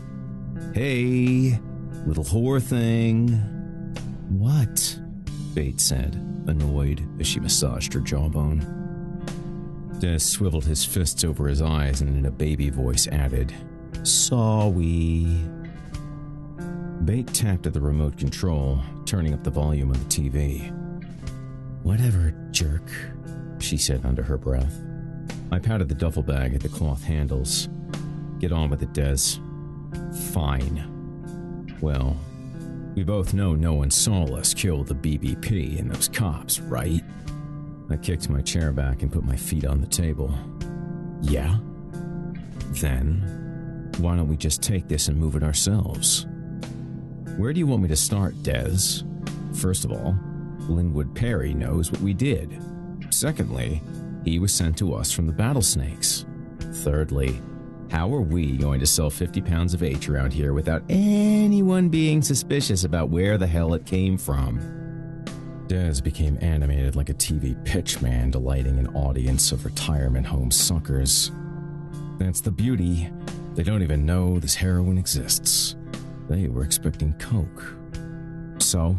"Hey, little whore thing." "What?" Bate said, annoyed as she massaged her jawbone. Des swiveled his fists over his eyes and in a baby voice added, "Sorry." Bate tapped at the remote control, turning up the volume on the TV. "Whatever, jerk," she said under her breath. I patted the duffel bag at the cloth handles. "Get on with it, Des." "Fine." "Well, we both know no one saw us kill the BBP and those cops, right?" I kicked my chair back and put my feet on the table. "Yeah?" "Then, why don't we just take this and move it ourselves?" "Where do you want me to start, Des?" "First of all, Linwood Perry knows what we did. Secondly, he was sent to us from the Battlesnakes. Thirdly, how are we going to sell 50 pounds of H around here without anyone being suspicious about where the hell it came from?" Des became animated like a TV pitchman delighting an audience of retirement home suckers. "That's the beauty. They don't even know this heroin exists. They were expecting coke. So,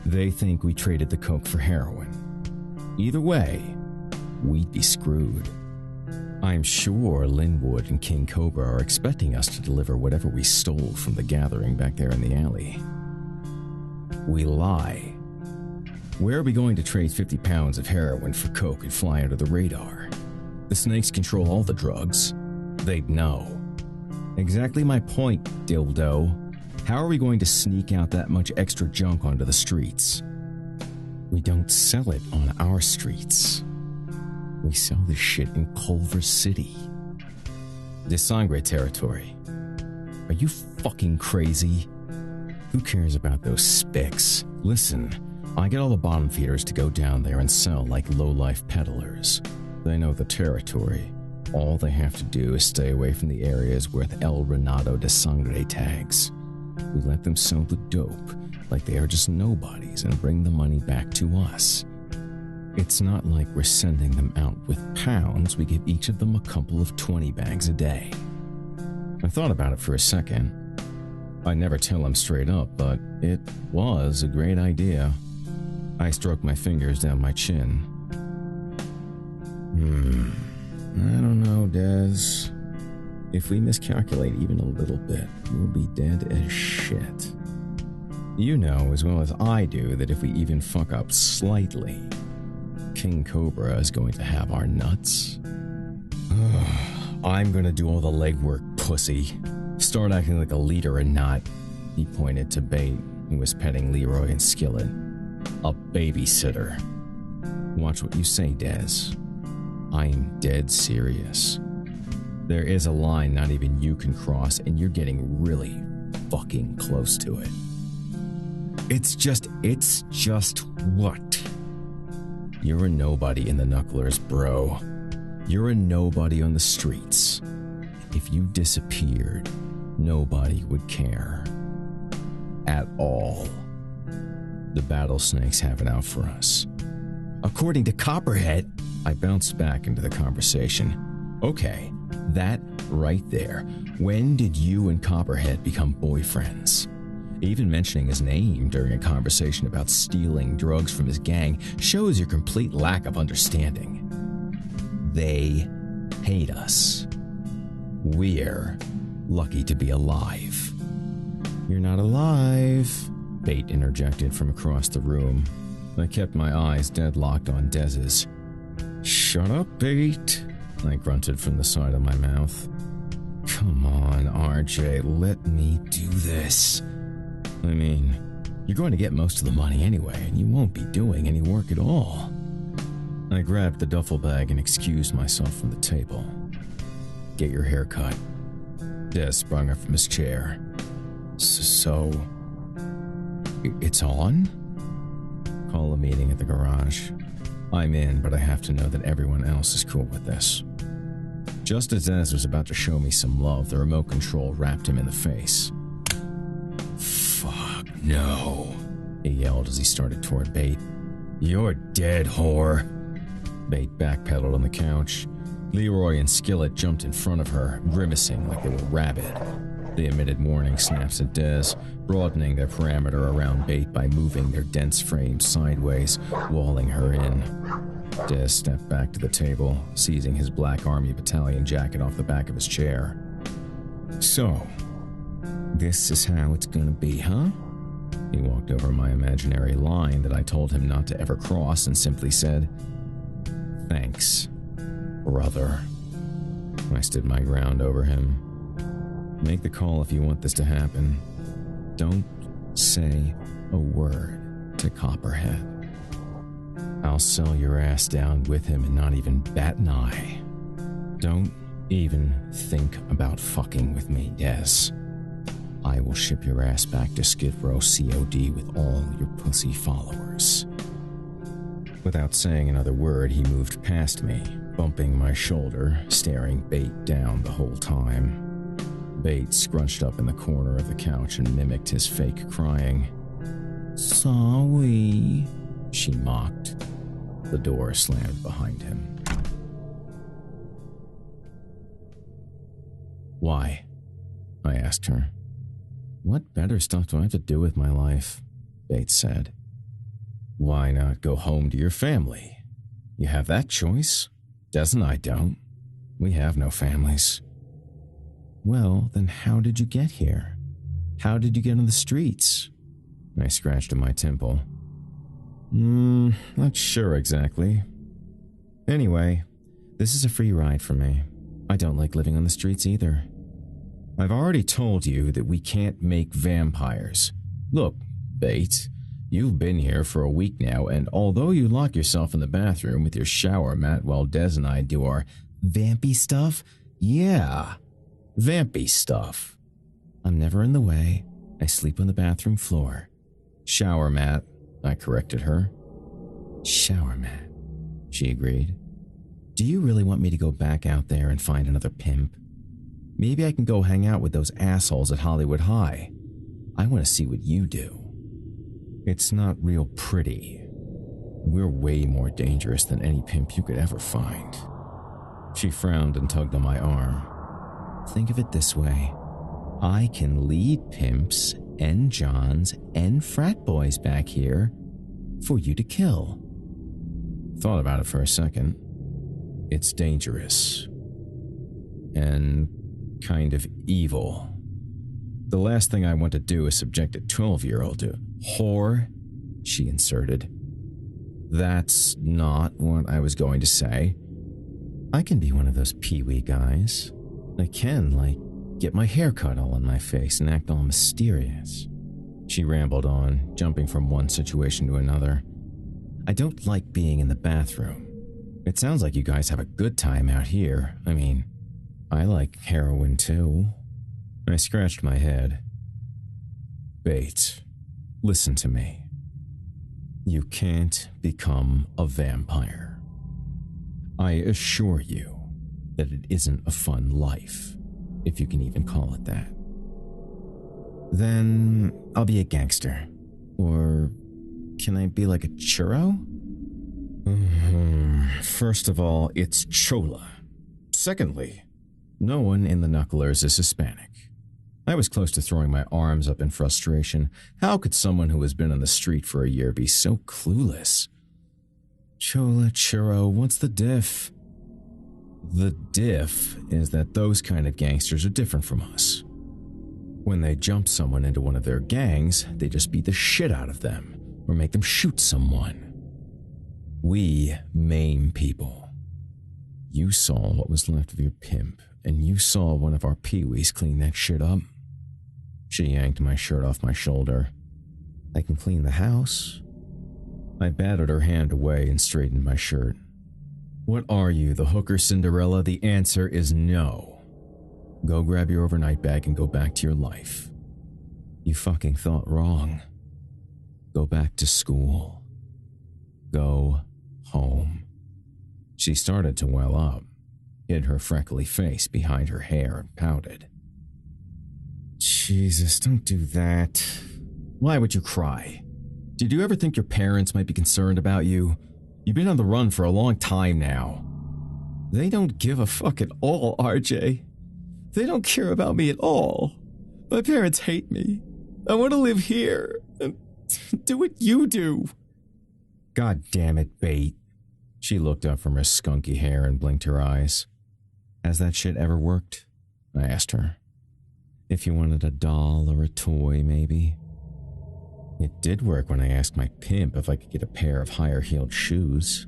they think we traded the coke for heroin. Either way, we'd be screwed. I'm sure Linwood and King Cobra are expecting us to deliver whatever we stole from the gathering back there in the alley. We lie. Where are we going to trade 50 pounds of heroin for coke and fly under the radar? The snakes control all the drugs. They'd know." "Exactly my point, dildo. How are we going to sneak out that much extra junk onto the streets?" "We don't sell it on our streets. We sell this shit in Culver City. De Sangre territory. Are you fucking crazy? Who cares about those spics? Listen, I get all the bottom feeders to go down there and sell like low-life peddlers. They know the territory. All they have to do is stay away from the areas with El Renato de Sangre tags. We let them sell the dope like they are just nobodies and bring the money back to us. It's not like we're sending them out with pounds. We give each of them a couple of 20 bags a day." I thought about it for a second. I never tell them straight up, but it was a great idea. I stroked my fingers down my chin. I don't know, Des. If we miscalculate even a little bit, we'll be dead as shit. You know as well as I do that if we even fuck up slightly, King Cobra is going to have our nuts. I'm gonna do all the legwork, pussy. Start acting like a leader and not, he pointed to Bate, who was petting Leroy and Skillet, a babysitter. Watch what you say, Des. I am dead serious. There is a line not even you can cross, and you're getting really fucking close to it. It's just what? You're a nobody in the Knucklers, bro. You're a nobody on the streets. If you disappeared, nobody would care. At all. The battle snakes have it out for us. According to Copperhead, I bounced back into the conversation. Okay, that right there. When did you and Copperhead become boyfriends? Even mentioning his name during a conversation about stealing drugs from his gang shows your complete lack of understanding. They hate us. We're lucky to be alive. You're not alive, Bait interjected from across the room. I kept my eyes deadlocked on Dez's. Shut up, Bait, I grunted from the side of my mouth. Come on, RJ, let me do this. I mean, you're going to get most of the money anyway, and you won't be doing any work at all. I grabbed the duffel bag and excused myself from the table. Get your hair cut. Des sprung up from his chair. So, it's on? Call a meeting at the garage. I'm in, but I have to know that everyone else is cool with this. Just as Des was about to show me some love, the remote control rapped him in the face. Fuck no, he yelled as he started toward Bait. You're dead, whore. Bait backpedaled on the couch. Leroy and Skillet jumped in front of her, grimacing like they were rabid. They emitted warning snaps at Des, broadening their perimeter around Bait by moving their dense frame sideways, walling her in. Des stepped back to the table, seizing his Black Army Battalion jacket off the back of his chair. So, this is how it's gonna be, huh? He walked over my imaginary line that I told him not to ever cross and simply said, Thanks, brother. I stood my ground over him. Make the call if you want this to happen. Don't say a word to Copperhead. I'll sell your ass down with him and not even bat an eye. Don't even think about fucking with me, Des. I will ship your ass back to Skid Row COD with all your pussy followers. Without saying another word, he moved past me, bumping my shoulder, staring Bait down the whole time. Bait scrunched up in the corner of the couch and mimicked his fake crying. Sorry, she mocked. The door slammed behind him. Why? I asked her. What better stuff do I have to do with my life? Bait said. Why not go home to your family? You have that choice. Des and I don't. We have no families. Well, then how did you get here? How did you get on the streets? I scratched at my temple. Not sure exactly. Anyway, this is a free ride for me. I don't like living on the streets either. I've already told you that we can't make vampires. Look, Bait, you've been here for a week now, and although you lock yourself in the bathroom with your shower mat while Des and I do our vampy stuff, yeah, vampy stuff. I'm never in the way. I sleep on the bathroom floor. Shower mat, I corrected her. Shower mat, she agreed. Do you really want me to go back out there and find another pimp? Maybe I can go hang out with those assholes at Hollywood High. I want to see what you do. It's not real pretty. We're way more dangerous than any pimp you could ever find. She frowned and tugged on my arm. Think of it this way. I can lead pimps and Johns and frat boys back here for you to kill. Thought about it for a second. It's dangerous. And kind of evil. The last thing I want to do is subject a 12-year-old to whore, she inserted. That's not what I was going to say. I can be one of those pee-wee guys. I can, like, get my hair cut all on my face and act all mysterious. She rambled on, jumping from one situation to another. I don't like being in the bathroom. It sounds like you guys have a good time out here. I mean, I like heroin too. I scratched my head. Bates, listen to me. You can't become a vampire. I assure you that it isn't a fun life, if you can even call it that. Then I'll be a gangster. Or can I be like a churro? First of all, it's chola. Secondly, no one in the Knucklers is Hispanic. I was close to throwing my arms up in frustration. How could someone who has been on the street for a year be so clueless? Chola, churro, what's the diff? The diff is that those kind of gangsters are different from us. When they jump someone into one of their gangs, they just beat the shit out of them or make them shoot someone. We maim people. You saw what was left of your pimp, and you saw one of our peewees clean that shit up. She yanked my shirt off my shoulder. I can clean the house. I batted her hand away and straightened my shirt. What are you, the hooker Cinderella? The answer is no. Go grab your overnight bag and go back to your life. You fucking thought wrong. Go back to school. Go home. She started to well up, hid her freckly face behind her hair and pouted. Jesus, don't do that. Why would you cry? Did you ever think your parents might be concerned about you? You've been on the run for a long time now. They don't give a fuck at all, RJ. They don't care about me at all. My parents hate me. I want to live here and do what you do. God damn it, Bate. She looked up from her skunky hair and blinked her eyes. Has that shit ever worked? I asked her. If you wanted a doll or a toy, maybe. It did work when I asked my pimp if I could get a pair of higher-heeled shoes.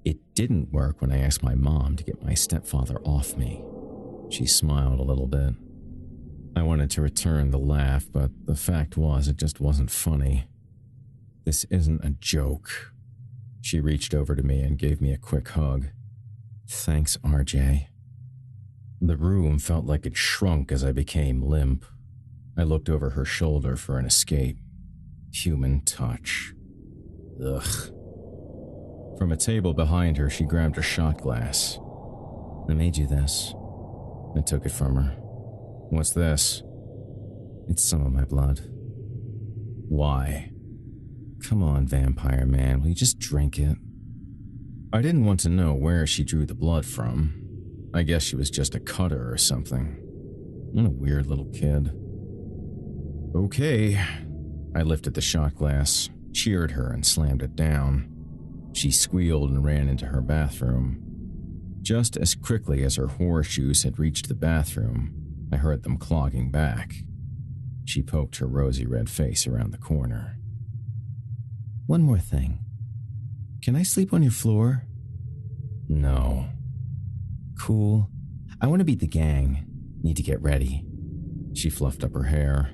It didn't work when I asked my mom to get my stepfather off me. She smiled a little bit. I wanted to return the laugh, but the fact was it just wasn't funny. This isn't a joke. She reached over to me and gave me a quick hug. Thanks, RJ. The room felt like it shrunk as I became limp. I looked over her shoulder for an escape. Human touch. Ugh. From a table behind her, she grabbed a shot glass. I made you this. I took it from her. What's this? It's some of my blood. Why? Come on, vampire man, will you just drink it? I didn't want to know where she drew the blood from. I guess she was just a cutter or something. What a weird little kid. Okay. I lifted the shot glass, cheered her, and slammed it down. She squealed and ran into her bathroom. Just as quickly as her horseshoes had reached the bathroom, I heard them clogging back. She poked her rosy red face around the corner. One more thing. Can I sleep on your floor? No. Cool. I want to beat the gang. Need to get ready. She fluffed up her hair.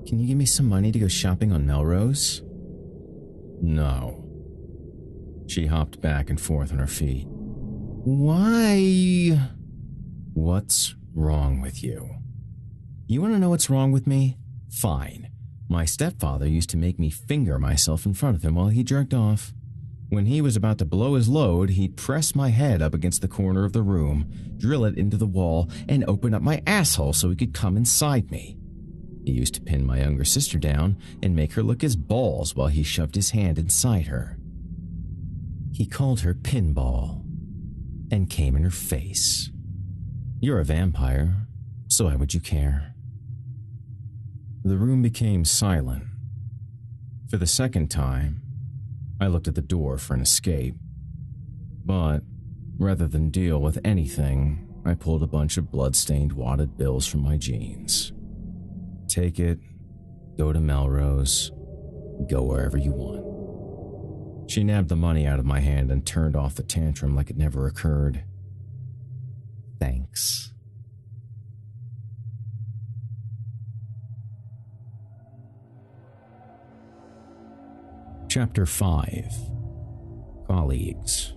Can you give me some money to go shopping on Melrose? No. She hopped back and forth on her feet. Why? What's wrong with you? You want to know what's wrong with me? Fine. My stepfather used to make me finger myself in front of him while he jerked off. When he was about to blow his load, he'd press my head up against the corner of the room, drill it into the wall, and open up my asshole so he could come inside me. He used to pin my younger sister down and make her lick his balls while he shoved his hand inside her. He called her Pinball and came in her face. You're a vampire, so why would you care? The room became silent. For the second time, I looked at the door for an escape. But rather than deal with anything, I pulled a bunch of blood-stained wadded bills from my jeans. Take it, go to Melrose, go wherever you want. She nabbed the money out of my hand and turned off the tantrum like it never occurred. Thanks. Chapter 5. Colleagues.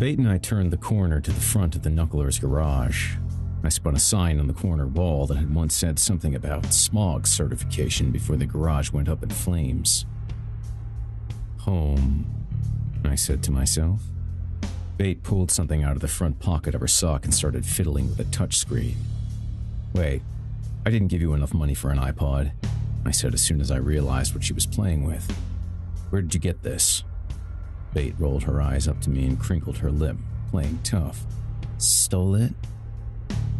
Bate and I turned the corner to the front of the Knuckler's garage. I spun a sign on the corner wall that had once said something about smog certification before the garage went up in flames. Home, I said to myself. Bate pulled something out of the front pocket of her sock and started fiddling with a touchscreen. Wait, I didn't give you enough money for an iPod, I said as soon as I realized what she was playing with. Where did you get this? Bate rolled her eyes up to me and crinkled her lip, playing tough. Stole it?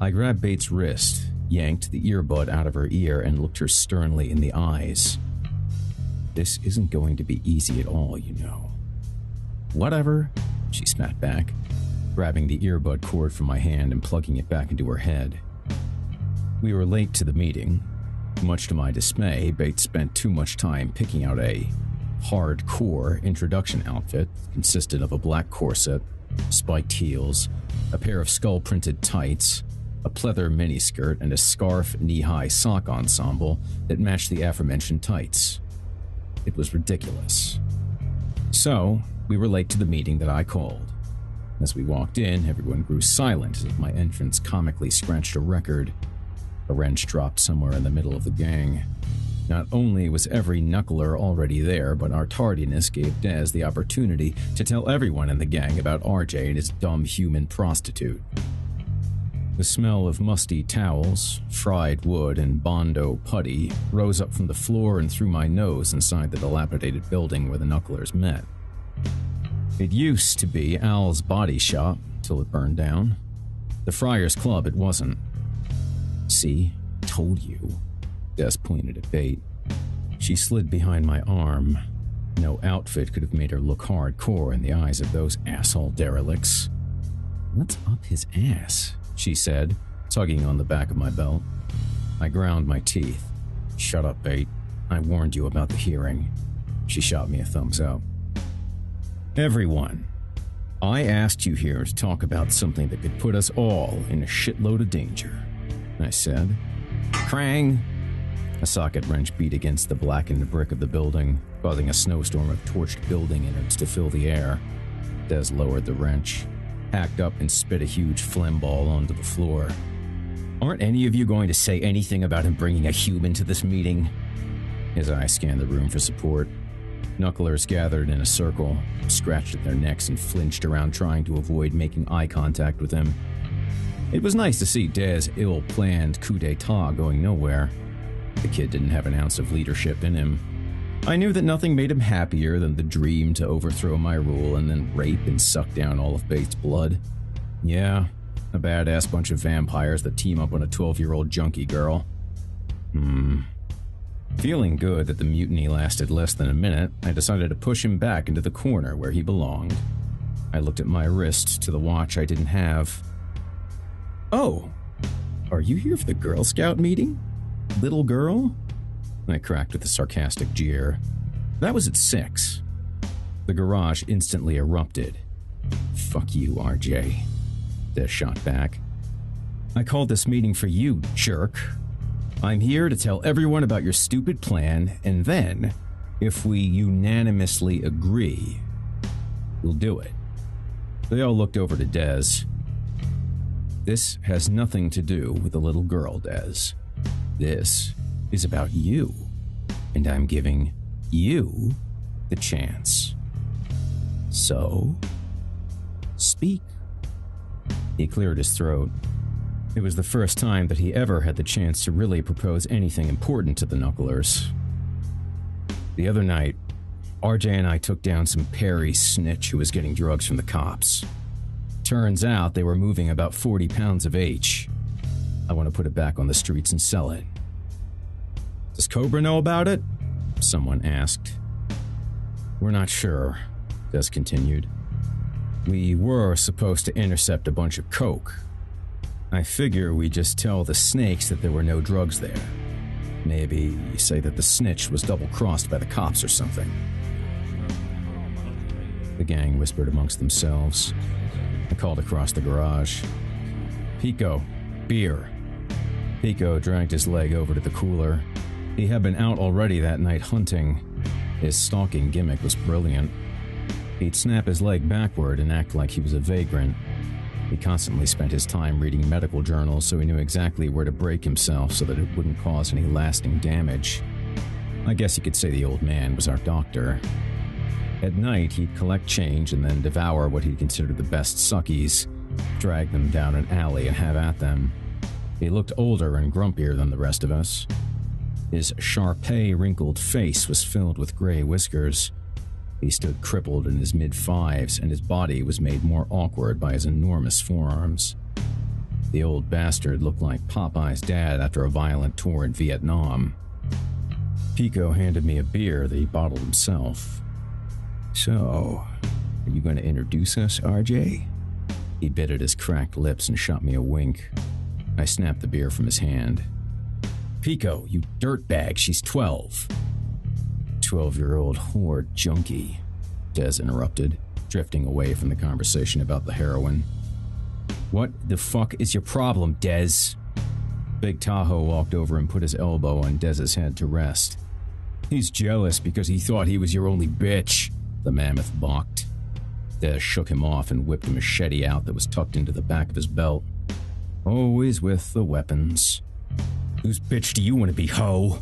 I grabbed Bate's wrist, yanked the earbud out of her ear, and looked her sternly in the eyes. This isn't going to be easy at all, you know. Whatever, she spat back, grabbing the earbud cord from my hand and plugging it back into her head. We were late to the meeting. Much to my dismay, Bates spent too much time picking out a hardcore introduction outfit that consisted of a black corset, spiked heels, a pair of skull-printed tights, a pleather miniskirt, and a scarf knee-high sock ensemble that matched the aforementioned tights. It was ridiculous. So, we were late to the meeting that I called. As we walked in, everyone grew silent as if my entrance comically scratched a record. A wrench dropped somewhere in the middle of the gang. Not only was every knuckler already there, but our tardiness gave Dez the opportunity to tell everyone in the gang about RJ and his dumb human prostitute. The smell of musty towels, fried wood, and Bondo putty rose up from the floor and through my nose inside the dilapidated building where the knucklers met. It used to be Al's body shop till it burned down. The Friars Club it wasn't. See, told you. Des pointed at Bate. She slid behind my arm. No outfit could have made her look hardcore in the eyes of those asshole derelicts. What's up his ass? She said, tugging on the back of my belt. I ground my teeth. Shut up, Bate. I warned you about the hearing. She shot me a thumbs up. Everyone, I asked you here to talk about something that could put us all in a shitload of danger, I said. Krang! A socket wrench beat against the blackened brick of the building, causing a snowstorm of torched building innards to fill the air. Des lowered the wrench, hacked up and spit a huge phlegm ball onto the floor. Aren't any of you going to say anything about him bringing a human to this meeting? His eyes scanned the room for support. Knucklers gathered in a circle, scratched at their necks and flinched around trying to avoid making eye contact with him. It was nice to see Dez's ill-planned coup d'etat going nowhere. The kid didn't have an ounce of leadership in him. I knew that nothing made him happier than the dream to overthrow my rule and then rape and suck down all of Bates' blood. Yeah, a badass bunch of vampires that team up on a 12-year-old junkie girl. Feeling good that the mutiny lasted less than a minute, I decided to push him back into the corner where he belonged. I looked at my wrist to the watch I didn't have. Oh, are you here for the Girl Scout meeting? Little girl? I cracked with a sarcastic jeer. That was at 6. The garage instantly erupted. Fuck you, RJ. Des shot back. I called this meeting for you, jerk. I'm here to tell everyone about your stupid plan, and then, if we unanimously agree, we'll do it. They all looked over to Des. This has nothing to do with the little girl, Des. This is about you, and I'm giving you the chance. So, speak. He cleared his throat. It was the first time that he ever had the chance to really propose anything important to the knucklers. The other night, RJ and I took down some Perry snitch who was getting drugs from the cops. Turns out they were moving about 40 pounds of H. I want to put it back on the streets and sell it. Does Cobra know about it? Someone asked. We're not sure, Des continued. We were supposed to intercept a bunch of coke. I figure we just tell the snakes that there were no drugs there. Maybe say that the snitch was double-crossed by the cops or something. The gang whispered amongst themselves. I called across the garage. Pico, beer. Pico dragged his leg over to the cooler. He had been out already that night hunting. His stalking gimmick was brilliant. He'd snap his leg backward and act like he was a vagrant. He constantly spent his time reading medical journals, so he knew exactly where to break himself so that it wouldn't cause any lasting damage. I guess you could say the old man was our doctor. At night, he'd collect change and then devour what he considered the best suckies, drag them down an alley and have at them. He looked older and grumpier than the rest of us. His Shar-Pei wrinkled face was filled with gray whiskers. He stood crippled in his mid-fives, and his body was made more awkward by his enormous forearms. The old bastard looked like Popeye's dad after a violent tour in Vietnam. Pico handed me a beer that he bottled himself. "So, are you going to introduce us, RJ?" He bit at his cracked lips and shot me a wink. I snapped the beer from his hand. "Pico, you dirtbag, she's 12. 12-year-old whore junkie," Des interrupted, drifting away from the conversation about the heroin. "What the fuck is your problem, Des?" Big Tahoe walked over and put his elbow on Dez's head to rest. "He's jealous because he thought he was your only bitch," the mammoth balked. Des shook him off and whipped a machete out that was tucked into the back of his belt. Always with the weapons. "Whose bitch do you want to be, ho?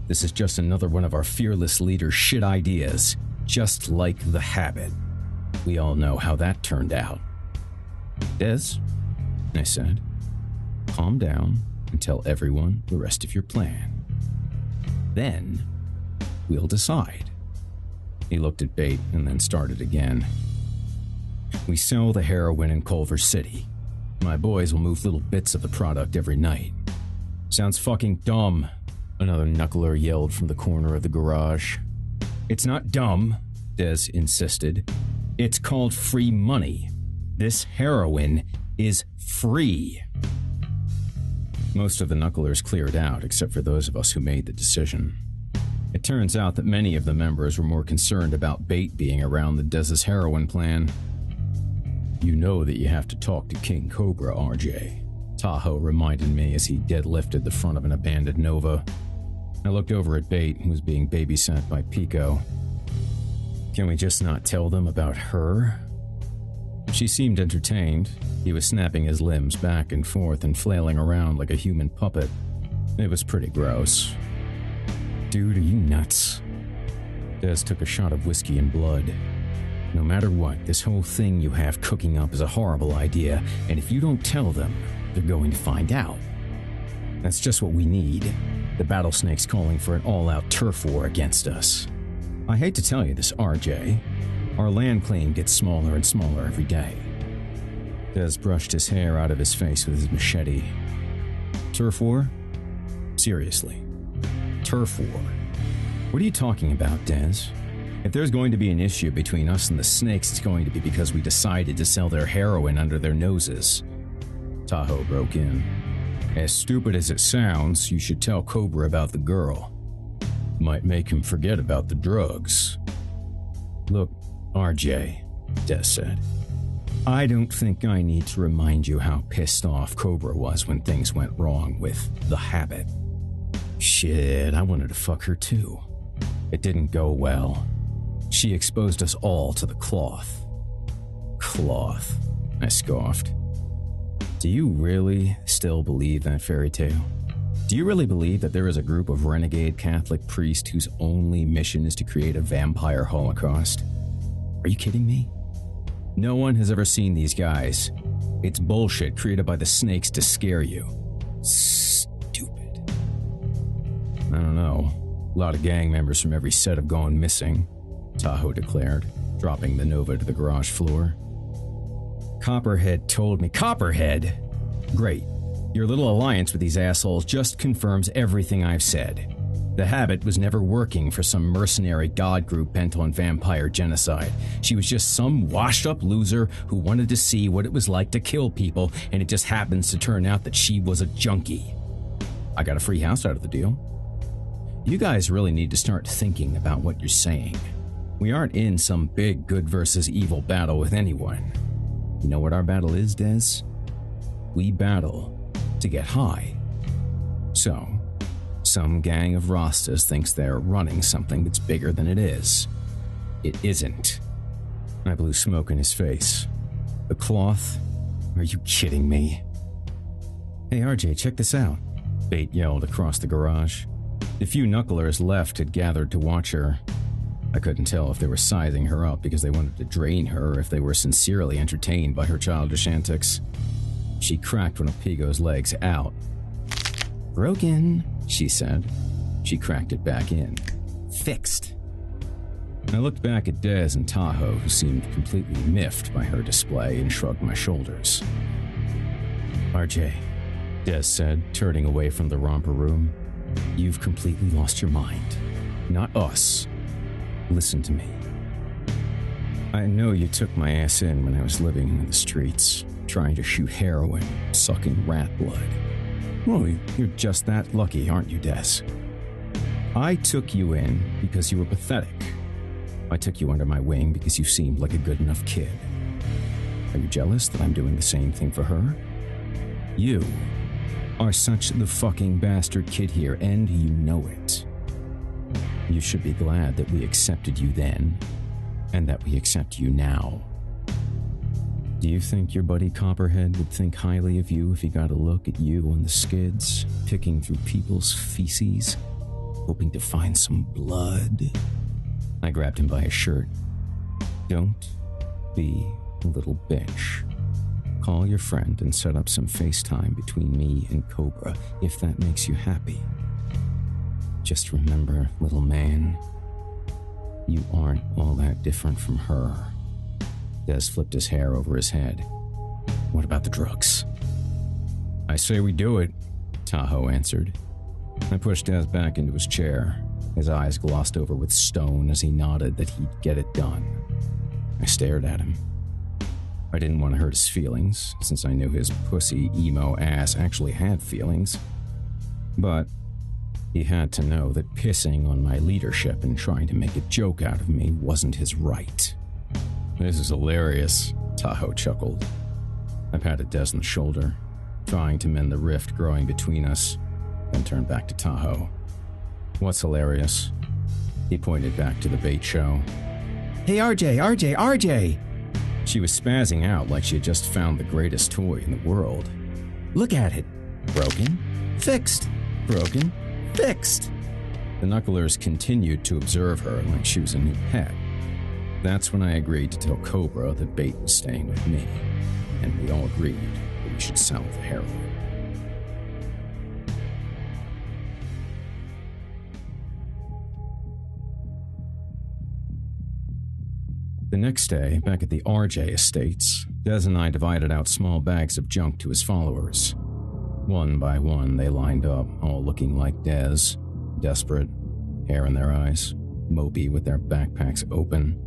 This is just another one of our fearless leader's shit ideas, just like the habit. We all know how that turned out." "Des," I said, "calm down and tell everyone the rest of your plan. Then, we'll decide." He looked at Bait and then started again. "We sell the heroin in Culver City. My boys will move little bits of the product every night." "Sounds fucking dumb," another knuckler yelled from the corner of the garage. "It's not dumb," Des insisted. "It's called free money. This heroin is free." Most of the knucklers cleared out, except for those of us who made the decision. It turns out that many of the members were more concerned about Bait being around than Des's heroin plan. "You know that you have to talk to King Cobra, RJ," Tahoe reminded me as he deadlifted the front of an abandoned Nova. I looked over at Bait, who was being babysat by Pico. "Can we just not tell them about her?" She seemed entertained. He was snapping his limbs back and forth and flailing around like a human puppet. It was pretty gross. "Dude, are you nuts?" Des took a shot of whiskey and blood. "No matter what, this whole thing you have cooking up is a horrible idea, and if you don't tell them, they're going to find out. That's just what we need. The Battlesnake's calling for an all-out turf war against us. I hate to tell you this, RJ. Our land claim gets smaller and smaller every day." Des brushed his hair out of his face with his machete. "Turf war? Seriously. Turf war? What are you talking about, Des? If there's going to be an issue between us and the Snakes, it's going to be because we decided to sell their heroin under their noses." Tahoe broke in. "As stupid as it sounds, you should tell Cobra about the girl. Might make him forget about the drugs." "Look, RJ," Des said, "I don't think I need to remind you how pissed off Cobra was when things went wrong with the habit. Shit, I wanted to fuck her too. It didn't go well. She exposed us all to the cloth." "Cloth," I scoffed. "Do you really still believe that fairy tale? Do you really believe that there is a group of renegade Catholic priests whose only mission is to create a vampire holocaust? Are you kidding me? No one has ever seen these guys. It's bullshit created by the Snakes to scare you. Stupid." "I don't know. A lot of gang members from every set have gone missing," Tahoe declared, dropping the Nova to the garage floor. "Copperhead told me." "Copperhead? Great. Your little alliance with these assholes just confirms everything I've said. The habit was never working for some mercenary god group bent on vampire genocide. She was just some washed-up loser who wanted to see what it was like to kill people, and it just happens to turn out that she was a junkie. I got a free house out of the deal. You guys really need to start thinking about what you're saying. We aren't in some big good versus evil battle with anyone. You know what our battle is, Des? We battle to get high. So, some gang of Rastas thinks they're running something that's bigger than it is. It isn't. I blew smoke in his face. The cloth? Are you kidding me? Hey RJ, check this out, Bait yelled across the garage. The few knucklers left had gathered to watch her. I couldn't tell if they were sizing her up because they wanted to drain her or if they were sincerely entertained by her childish antics. She cracked one of Pigo's legs out. Broken, she said. She cracked it back in. Fixed. I looked back at Des and Tahoe, who seemed completely miffed by her display, and shrugged my shoulders. RJ, Des said, turning away from the romper room. You've completely lost your mind. Not us. Listen to me. I know you took my ass in when I was living in the streets, trying to shoot heroin, sucking rat blood. Well, you're just that lucky, aren't you, Des? I took you in because you were pathetic. I took you under my wing because you seemed like a good enough kid. Are you jealous that I'm doing the same thing for her? You are such the fucking bastard kid here, and you know it. You should be glad that we accepted you then, and that we accept you now. Do you think your buddy Copperhead would think highly of you if he got a look at you on the skids, picking through people's feces, hoping to find some blood? I grabbed him by his shirt. Don't be a little bitch. Call your friend and set up some FaceTime between me and Cobra, if that makes you happy. Just remember, little man, you aren't all that different from her. Des flipped his hair over his head. What about the drugs? I say we do it, Tahoe answered. I pushed Des back into his chair. His eyes glossed over with stone as he nodded that he'd get it done. I stared at him. I didn't want to hurt his feelings, since I knew his pussy emo ass actually had feelings. But he had to know that pissing on my leadership and trying to make a joke out of me wasn't his right. This is hilarious, Tahoe chuckled. I patted Des on the shoulder, trying to mend the rift growing between us, then turned back to Tahoe. What's hilarious? He pointed back to the bait show. Hey RJ! She was spazzing out like she had just found the greatest toy in the world. Look at it. Broken. Fixed. Broken. Fixed. The knucklers continued to observe her like she was a new pet. That's when I agreed to tell Cobra that Bait was staying with me, and we all agreed that we should sell the heroin. The next day, back at the RJ Estates, Des and I divided out small bags of junk to his followers. One by one, they lined up, all looking like Des, desperate, hair in their eyes, mopey with their backpacks open.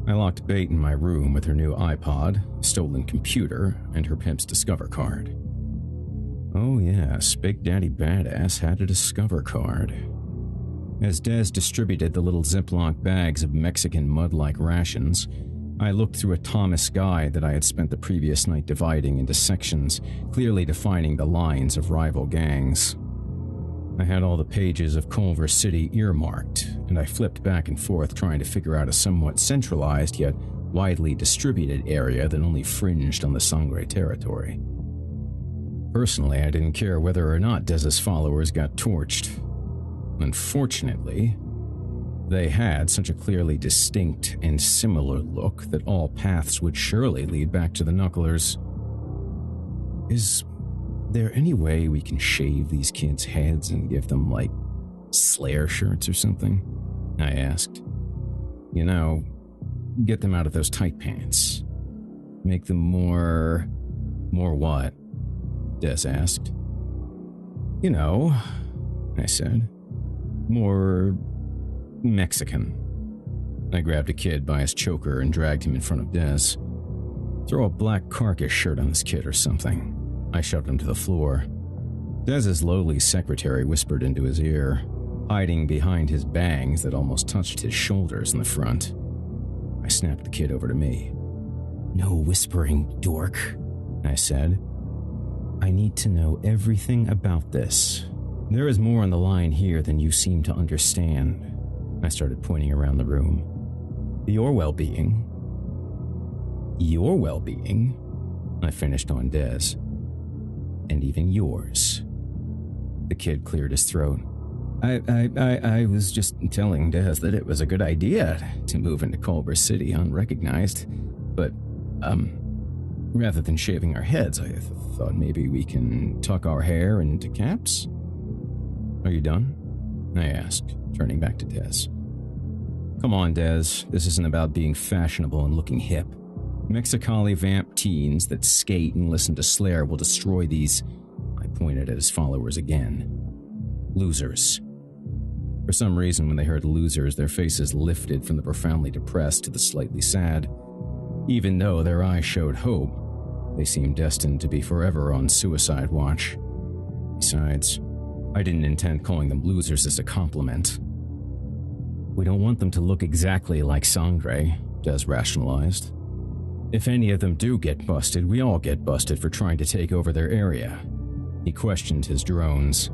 I locked Bait in my room with her new iPod, a stolen computer, and her pimp's Discover card. Oh yes, Big Daddy Badass had a Discover card. As Des distributed the little Ziploc bags of Mexican mud-like rations, I looked through a Thomas guide that I had spent the previous night dividing into sections, clearly defining the lines of rival gangs. I had all the pages of Culver City earmarked, and I flipped back and forth trying to figure out a somewhat centralized yet widely distributed area that only fringed on the Sangre territory. Personally, I didn't care whether or not Des's followers got torched. Unfortunately, they had such a clearly distinct and similar look that all paths would surely lead back to the knucklers. Is there any way we can shave these kids' heads and give them, like, Slayer shirts or something? I asked. You know, get them out of those tight pants. Make them more... More what? Des asked. You know, I said. More Mexican. I grabbed a kid by his choker and dragged him in front of Des. Throw a black carcass shirt on this kid or something. I shoved him to the floor. Des's lowly secretary whispered into his ear, hiding behind his bangs that almost touched his shoulders in the front. I snapped the kid over to me. No whispering, dork, I said. I need to know everything about this. There is more on the line here than you seem to understand. I started pointing around the room. Your well-being, your well-being, I finished on Des. And even yours. The kid cleared his throat. I was just telling Des that it was a good idea to move into Culver City unrecognized, but, rather than shaving our heads, I thought maybe we can tuck our hair into caps? Are you done? I asked, turning back to Des. Come on, Des, this isn't about being fashionable and looking hip. Mexicali vamp teens that skate and listen to Slayer will destroy these, I pointed at his followers again, losers. For some reason, when they heard losers, their faces lifted from the profoundly depressed to the slightly sad. Even though their eyes showed hope, they seemed destined to be forever on suicide watch. Besides, I didn't intend calling them losers as a compliment. We don't want them to look exactly like Sangre, Des rationalized. If any of them do get busted, we all get busted for trying to take over their area. He questioned his drones.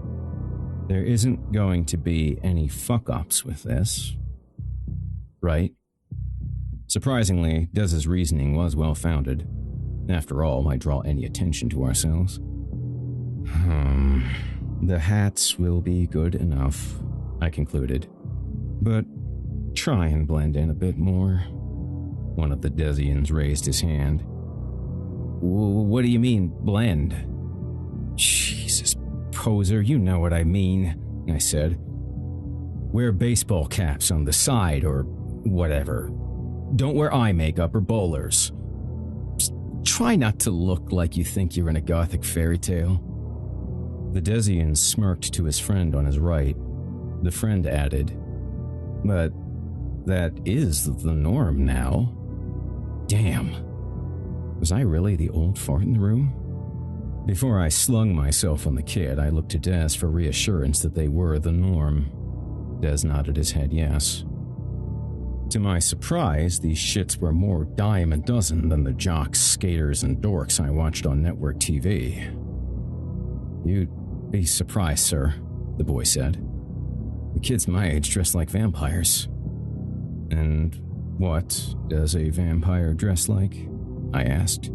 There isn't going to be any fuck-ups with this, right? Surprisingly, Des's reasoning was well-founded. After all, why draw any attention to ourselves? The hats will be good enough, I concluded. But try and blend in a bit more. One of the Desians raised his hand. What do you mean, blend? Jesus, poser, you know what I mean, I said. Wear baseball caps on the side or whatever. Don't wear eye makeup or bowlers. Just try not to look like you think you're in a gothic fairy tale. The Desian smirked to his friend on his right. The friend added, but that is the norm now. Damn. Was I really the old fart in the room? Before I slung myself on the kid, I looked to Des for reassurance that they were the norm. Des nodded his head yes. To my surprise, these shits were more dime a dozen than the jocks, skaters, and dorks I watched on network TV. You'd be surprised, sir, the boy said. The kids my age dress like vampires. And what does a vampire dress like? I asked.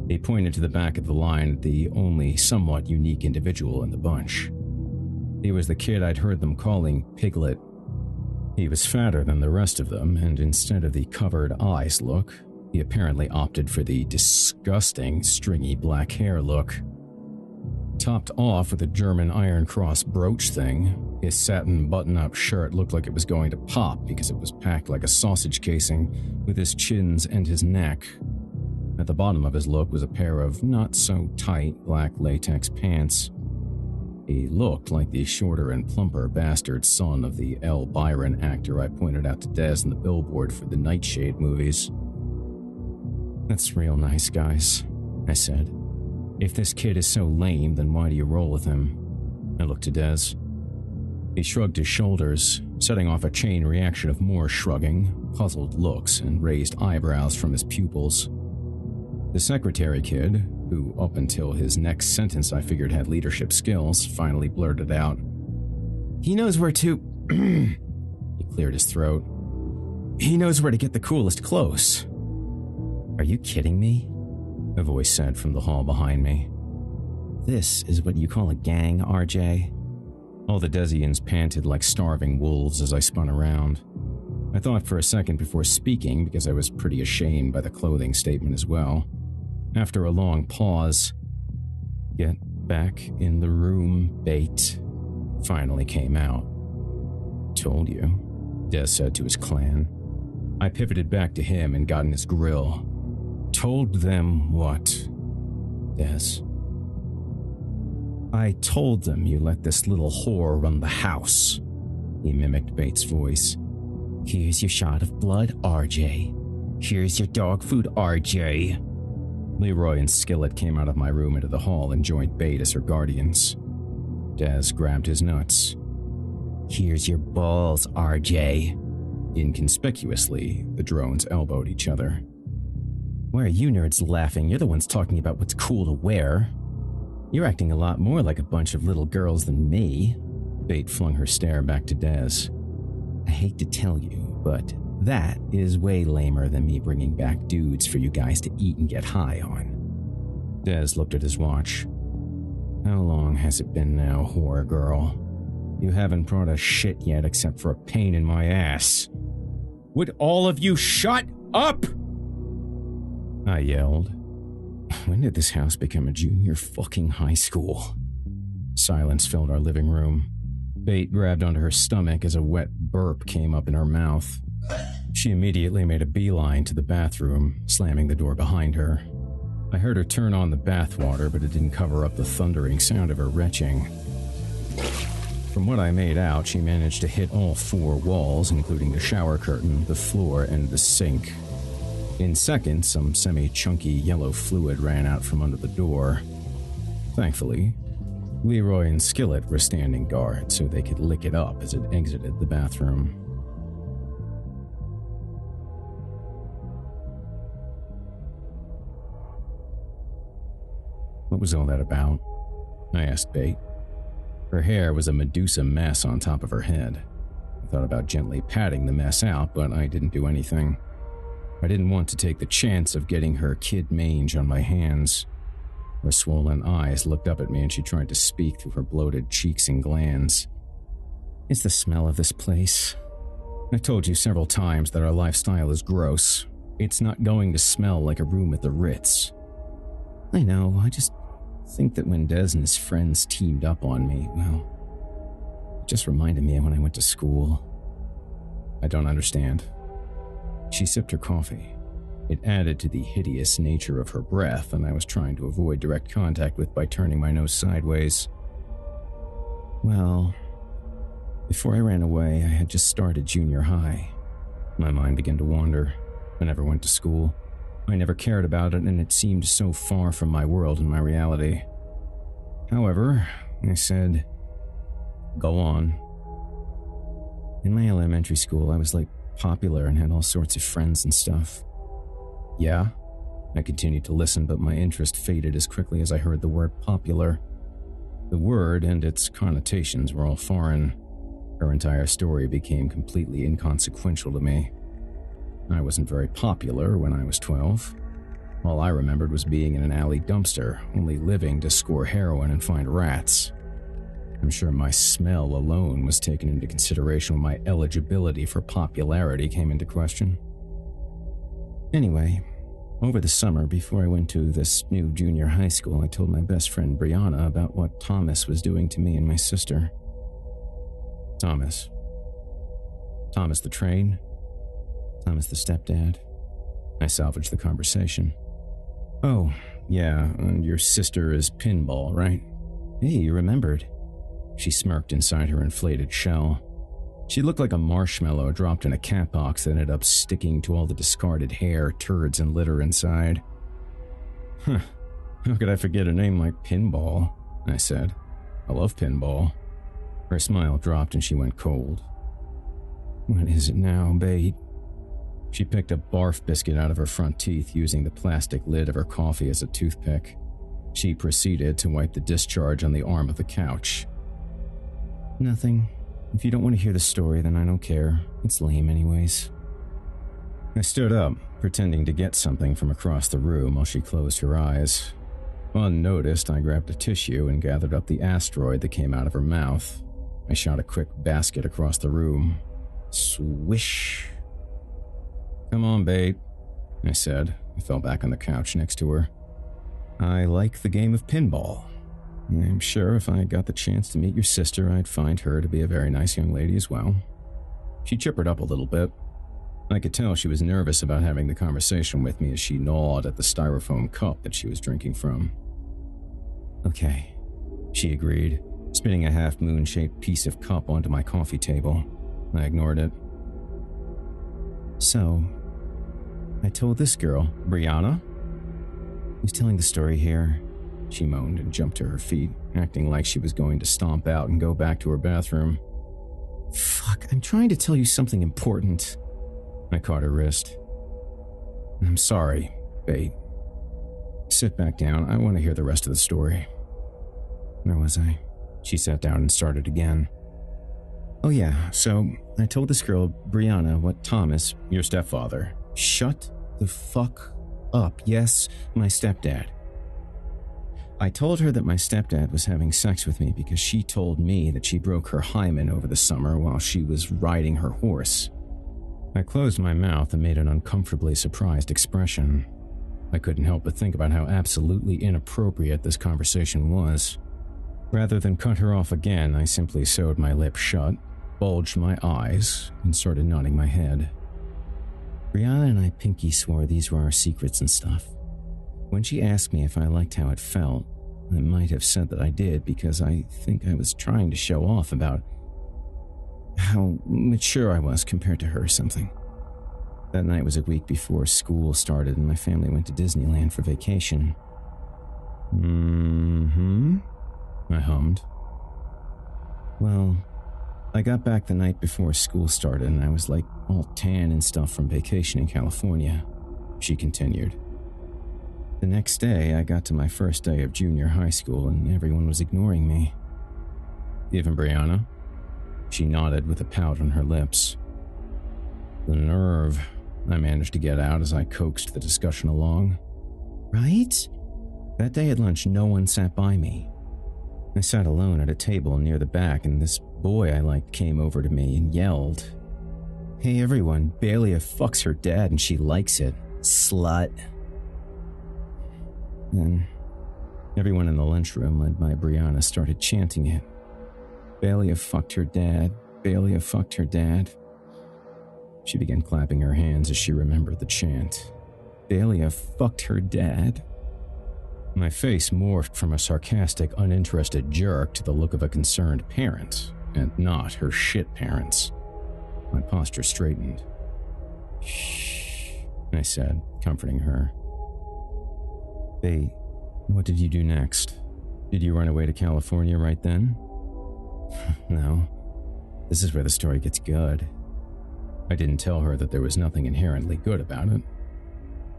He pointed to the back of the line at the only somewhat unique individual in the bunch. He was the kid I'd heard them calling Piglet. He was fatter than the rest of them, and instead of the covered eyes look, he apparently opted for the disgusting, stringy black hair look. Topped off with a German Iron Cross brooch thing, his satin button-up shirt looked like it was going to pop because it was packed like a sausage casing with his chins and his neck. At the bottom of his look was a pair of not-so-tight black latex pants. He looked like the shorter and plumper bastard son of the L. Byron actor I pointed out to Des in the billboard for the Nightshade movies. That's real nice, guys, I said. If this kid is so lame, then why do you roll with him? I looked to Des. He shrugged his shoulders, setting off a chain reaction of more shrugging, puzzled looks, and raised eyebrows from his pupils. The secretary kid, who up until his next sentence I figured had leadership skills, finally blurted out, "He knows where to..." He cleared his throat. "He knows where to get the coolest clothes." Are you kidding me? A voice said from the hall behind me. This is what you call a gang, RJ? All the Desians panted like starving wolves as I spun around. I thought for a second before speaking because I was pretty ashamed by the clothing statement as well. After a long pause, "Get back in the room, bait," finally came out. "Told you," Des said to his clan. I pivoted back to him and got in his grill. "Told them what, Des?" "I told them you let this little whore run the house," he mimicked Bates' voice. "Here's your shot of blood, RJ. Here's your dog food, RJ." Leroy and Skillet came out of my room into the hall and joined Bate as her guardians. Des grabbed his nuts. "Here's your balls, RJ." Inconspicuously, the drones elbowed each other. "Why are you nerds laughing? You're the ones talking about what's cool to wear. You're acting a lot more like a bunch of little girls than me." Bate flung her stare back to Des. "I hate to tell you, but That is way lamer than me bringing back dudes for you guys to eat and get high on. Des looked at his watch. How long has it been now, whore girl? You haven't brought us shit yet except for a pain in my ass. Would all of you shut up? I yelled. When did this house become a junior fucking high school? Silence filled our living room. Bait grabbed onto her stomach as a wet burp came up in her mouth. She immediately made a beeline to the bathroom, slamming the door behind her. I heard her turn on the bathwater, but it didn't cover up the thundering sound of her retching. From what I made out, she managed to hit all 4 walls, including the shower curtain, the floor, and the sink. In seconds, some semi-chunky yellow fluid ran out from under the door. Thankfully, Leroy and Skillet were standing guard so they could lick it up as it exited the bathroom. What was all that about? I asked Bait. Her hair was a Medusa mess on top of her head. I thought about gently patting the mess out, but I didn't do anything. I didn't want to take the chance of getting her kid mange on my hands. Her swollen eyes looked up at me and she tried to speak through her bloated cheeks and glands. It's the smell of this place. I told you several times that our lifestyle is gross. It's not going to smell like a room at the Ritz. I know, I just think that when Des and his friends teamed up on me, well, it just reminded me of when I went to school. I don't understand. She sipped her coffee. It added to the hideous nature of her breath, and I was trying to avoid direct contact with by turning my nose sideways. Well, before I ran away, I had just started junior high. My mind began to wander. I never went to school. I never cared about it, and it seemed so far from my world and my reality. However, I said, go on. In my elementary school, I was like popular and had all sorts of friends and stuff. Yeah? I continued to listen, but my interest faded as quickly as I heard the word popular. The word and its connotations were all foreign. Her entire story became completely inconsequential to me. I wasn't very popular when I was 12. All I remembered was being in an alley dumpster, only living to score heroin and find rats. I'm sure my smell alone was taken into consideration when my eligibility for popularity came into question. Anyway, over the summer before I went to this new junior high school, I told my best friend Brianna about what Thomas was doing to me and my sister. Thomas the train? Thomas the stepdad? I salvaged the conversation. Oh, yeah, and your sister is Pinball, right? Hey, you remembered. She smirked inside her inflated shell. She looked like a marshmallow dropped in a cat box that ended up sticking to all the discarded hair, turds, and litter inside. Huh, how could I forget a name like Pinball? I said. I love Pinball. Her smile dropped and she went cold. What is it now, Bait? She picked a barf biscuit out of her front teeth using the plastic lid of her coffee as a toothpick. She proceeded to wipe the discharge on the arm of the couch. Nothing. If you don't want to hear the story, then I don't care. It's lame anyways. I stood up, pretending to get something from across the room while she closed her eyes. Unnoticed, I grabbed a tissue and gathered up the asteroid that came out of her mouth. I shot a quick basket across the room. Swish. Come on, Bait, I said. I fell back on the couch next to her. I like the game of pinball. I'm sure if I got the chance to meet your sister, I'd find her to be a very nice young lady as well. She chippered up a little bit. I could tell she was nervous about having the conversation with me as she gnawed at the styrofoam cup that she was drinking from. Okay, she agreed, spitting a half-moon-shaped piece of cup onto my coffee table. I ignored it. So, I told this girl, Brianna, who's telling the story here. She moaned and jumped to her feet, acting like she was going to stomp out and go back to her bathroom. Fuck, I'm trying to tell you something important. I caught her wrist. I'm sorry, Bait. Sit back down. I want to hear the rest of the story. Where was I? She sat down and started again. Oh yeah, so I told this girl, Brianna, what Thomas, your stepfather, shut the fuck up. Yes, my stepdad. I told her that my stepdad was having sex with me because she told me that she broke her hymen over the summer while she was riding her horse. I closed my mouth and made an uncomfortably surprised expression. I couldn't help but think about how absolutely inappropriate this conversation was. Rather than cut her off again, I simply sewed my lips shut, bulged my eyes, and started nodding my head. Brianna and I pinky swore these were our secrets and stuff. When she asked me if I liked how it felt, I might have said that I did because I think I was trying to show off about how mature I was compared to her or something. That night was a week before school started and my family went to Disneyland for vacation. I hummed. Well, I got back the night before school started and I was like all tan and stuff from vacation in California, she continued. The next day, I got to my first day of junior high school and everyone was ignoring me. Even Brianna? She nodded with a pout on her lips. The nerve, I managed to get out as I coaxed the discussion along. Right? That day at lunch, no one sat by me. I sat alone at a table near the back and this boy I liked came over to me and yelled, "Hey everyone, Bailey fucks her dad and she likes it. Slut." Then, everyone in the lunchroom, led by Brianna, started chanting it. Bailey fucked her dad. Bailey fucked her dad. She began clapping her hands as she remembered the chant. Bailey fucked her dad. My face morphed from a sarcastic, uninterested jerk to the look of a concerned parent, and not her shit parents. My posture straightened. "Shh," I said, comforting her. "Hey, what did you do next? Did you run away to California right then?" "No. This is where the story gets good." I didn't tell her that there was nothing inherently good about it.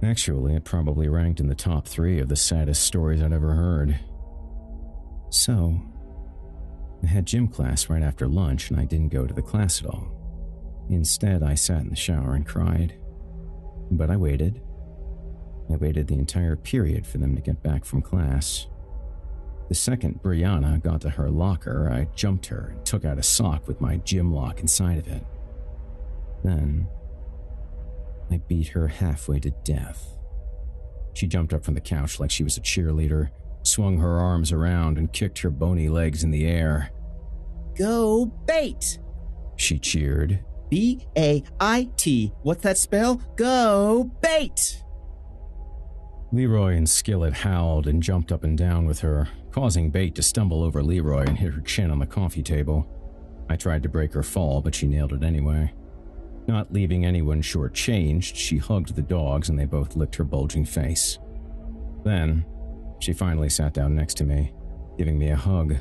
Actually, it probably ranked in the top 3 of the saddest stories I'd ever heard. So, I had gym class right after lunch and I didn't go to the class at all. Instead, I sat in the shower and cried. But I waited. I waited the entire period for them to get back from class. The second Brianna got to her locker, I jumped her and took out a sock with my gym lock inside of it. Then, I beat her halfway to death. She jumped up from the couch like she was a cheerleader, swung her arms around and kicked her bony legs in the air. "Go bait!" she cheered. B-A-I-T. What's that spell? Go bait! Leroy and Skillet howled and jumped up and down with her, causing Bait to stumble over Leroy and hit her chin on the coffee table. I tried to break her fall, but she nailed it anyway. Not leaving anyone shortchanged, she hugged the dogs and they both licked her bulging face. Then, she finally sat down next to me, giving me a hug.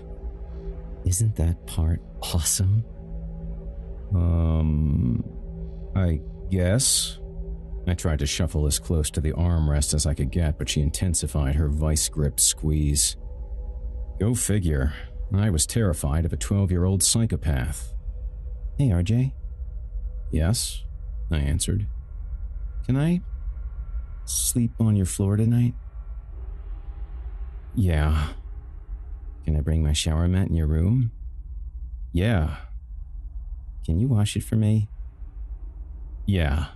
Isn't that part awesome? I guess. I tried to shuffle as close to the armrest as I could get, but she intensified her vice-grip squeeze. Go figure. I was terrified of a 12-year-old psychopath. Hey, RJ. Yes, I answered. Can I sleep on your floor tonight? Yeah. Can I bring my shower mat in your room? Yeah. Can you wash it for me? Yeah.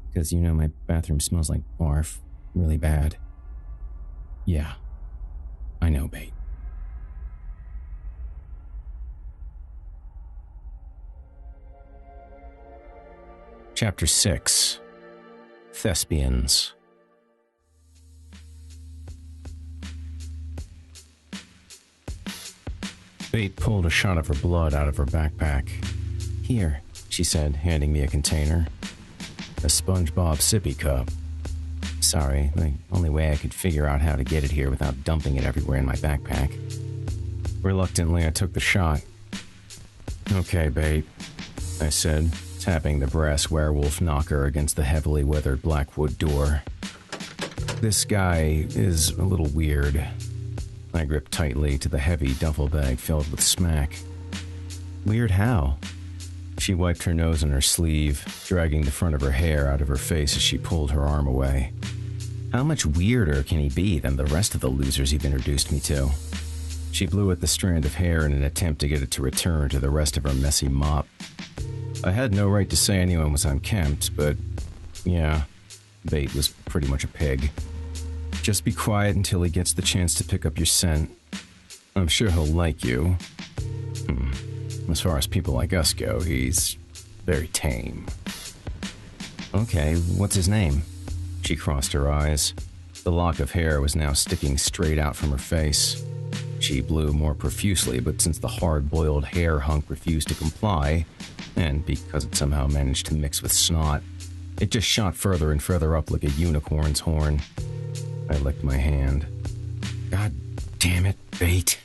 Because you know my bathroom smells like barf. Really bad. Yeah. I know, Bait. Chapter 6. Thespians. Bait pulled a shot of her blood out of her backpack. Here, she said, handing me a container. A SpongeBob sippy cup. Sorry, the only way I could figure out how to get it here without dumping it everywhere in my backpack. Reluctantly, I took the shot. Okay, Bait, I said, tapping the brass werewolf knocker against the heavily weathered blackwood door. This guy is a little weird. I gripped tightly to the heavy duffel bag filled with smack. Weird how? She wiped her nose on her sleeve, dragging the front of her hair out of her face as she pulled her arm away. How much weirder can he be than the rest of the losers you've introduced me to? She blew at the strand of hair in an attempt to get it to return to the rest of her messy mop. I had no right to say anyone was unkempt, but yeah, Bait was pretty much a pig. Just be quiet until he gets the chance to pick up your scent. I'm sure he'll like you. As far as people like us go, he's very tame. Okay, what's his name? She crossed her eyes. The lock of hair was now sticking straight out from her face. She blew more profusely, but since the hard-boiled hair hunk refused to comply, and because it somehow managed to mix with snot, it just shot further and further up like a unicorn's horn. I licked my hand. God damn it, Bait.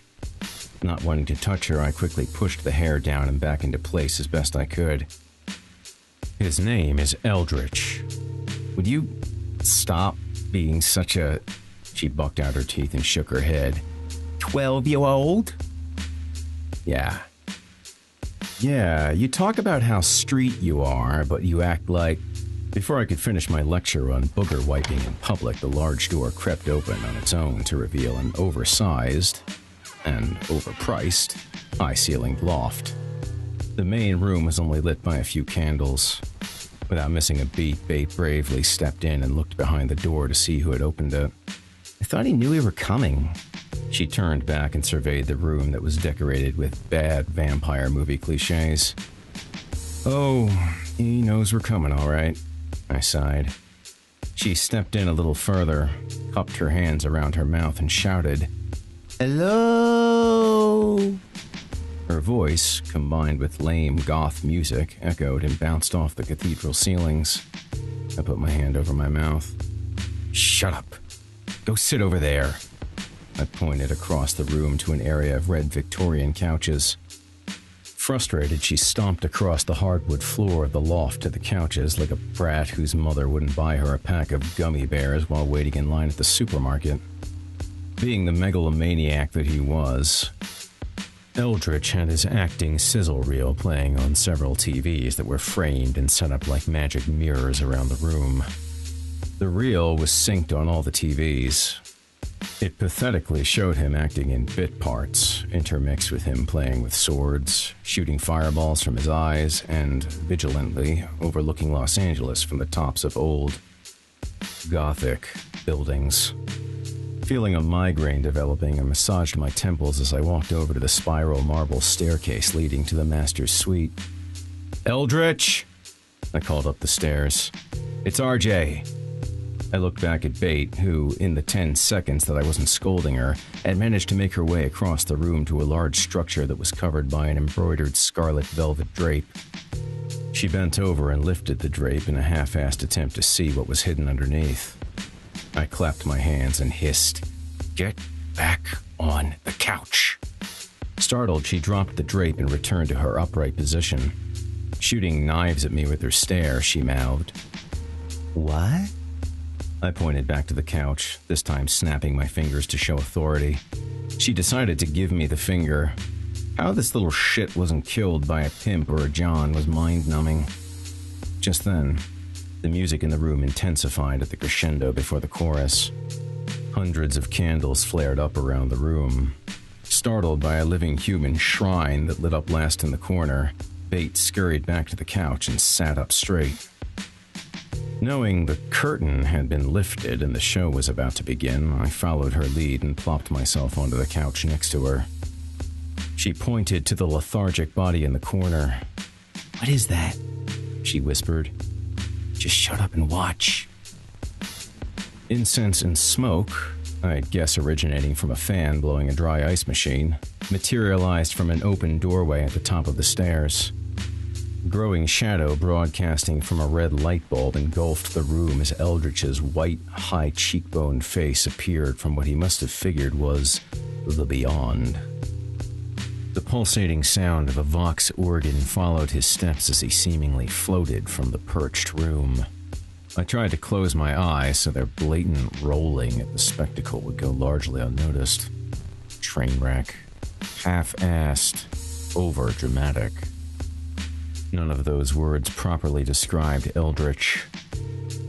Not wanting to touch her, I quickly pushed the hair down and back into place as best I could. His name is Eldritch. Would you stop being such a... She bucked out her teeth and shook her head. 12-year-old? Yeah. Yeah, you talk about how street you are, but you act like... Before I could finish my lecture on booger wiping in public, the large door crept open on its own to reveal an oversized and overpriced high-ceilinged loft. The main room was only lit by a few candles. Without missing a beat, Bait bravely stepped in and looked behind the door to see who had opened it. I thought he knew we were coming. She turned back and surveyed the room that was decorated with bad vampire movie cliches. Oh, he knows we're coming, all right, I sighed. She stepped in a little further, cupped her hands around her mouth and shouted, "Hello!" Her voice, combined with lame goth music, echoed and bounced off the cathedral ceilings. I put my hand over my mouth. Shut up. Go sit over there. I pointed across the room to an area of red Victorian couches. Frustrated, she stomped across the hardwood floor of the loft to the couches like a brat whose mother wouldn't buy her a pack of gummy bears while waiting in line at the supermarket. Being the megalomaniac that he was, Eldritch had his acting sizzle reel playing on several TVs that were framed and set up like magic mirrors around the room. The reel was synced on all the TVs. It pathetically showed him acting in bit parts, intermixed with him playing with swords, shooting fireballs from his eyes, and vigilantly overlooking Los Angeles from the tops of old, Gothic buildings. Feeling a migraine developing, I massaged my temples as I walked over to the spiral marble staircase leading to the master's suite. Eldritch! I called up the stairs. It's RJ. I looked back at Bait, who, in the 10 seconds that I wasn't scolding her, had managed to make her way across the room to a large structure that was covered by an embroidered scarlet velvet drape. She bent over and lifted the drape in a half-assed attempt to see what was hidden underneath. I clapped my hands and hissed, "Get back on the couch." Startled, she dropped the drape and returned to her upright position. Shooting knives at me with her stare, she mouthed, "What?" I pointed back to the couch, this time snapping my fingers to show authority. She decided to give me the finger. How this little shit wasn't killed by a pimp or a John was mind-numbing. Just then, the music in the room intensified at the crescendo before the chorus. Hundreds of candles flared up around the room. Startled by a living human shrine that lit up last in the corner, Bait scurried back to the couch and sat up straight. Knowing the curtain had been lifted and the show was about to begin, I followed her lead and plopped myself onto the couch next to her. She pointed to the lethargic body in the corner. "What is that?" she whispered. "Just shut up and watch." Incense and smoke, I'd guess originating from a fan blowing a dry ice machine, materialized from an open doorway at the top of the stairs. Growing shadow broadcasting from a red light bulb engulfed the room as Eldritch's white, high cheekbone face appeared from what he must have figured was the beyond. The pulsating sound of a Vox organ followed his steps as he seemingly floated from the perched room. I tried to close my eyes so their blatant rolling at the spectacle would go largely unnoticed. Train wreck. Half-assed. over-dramatic. None of those words properly described Eldritch.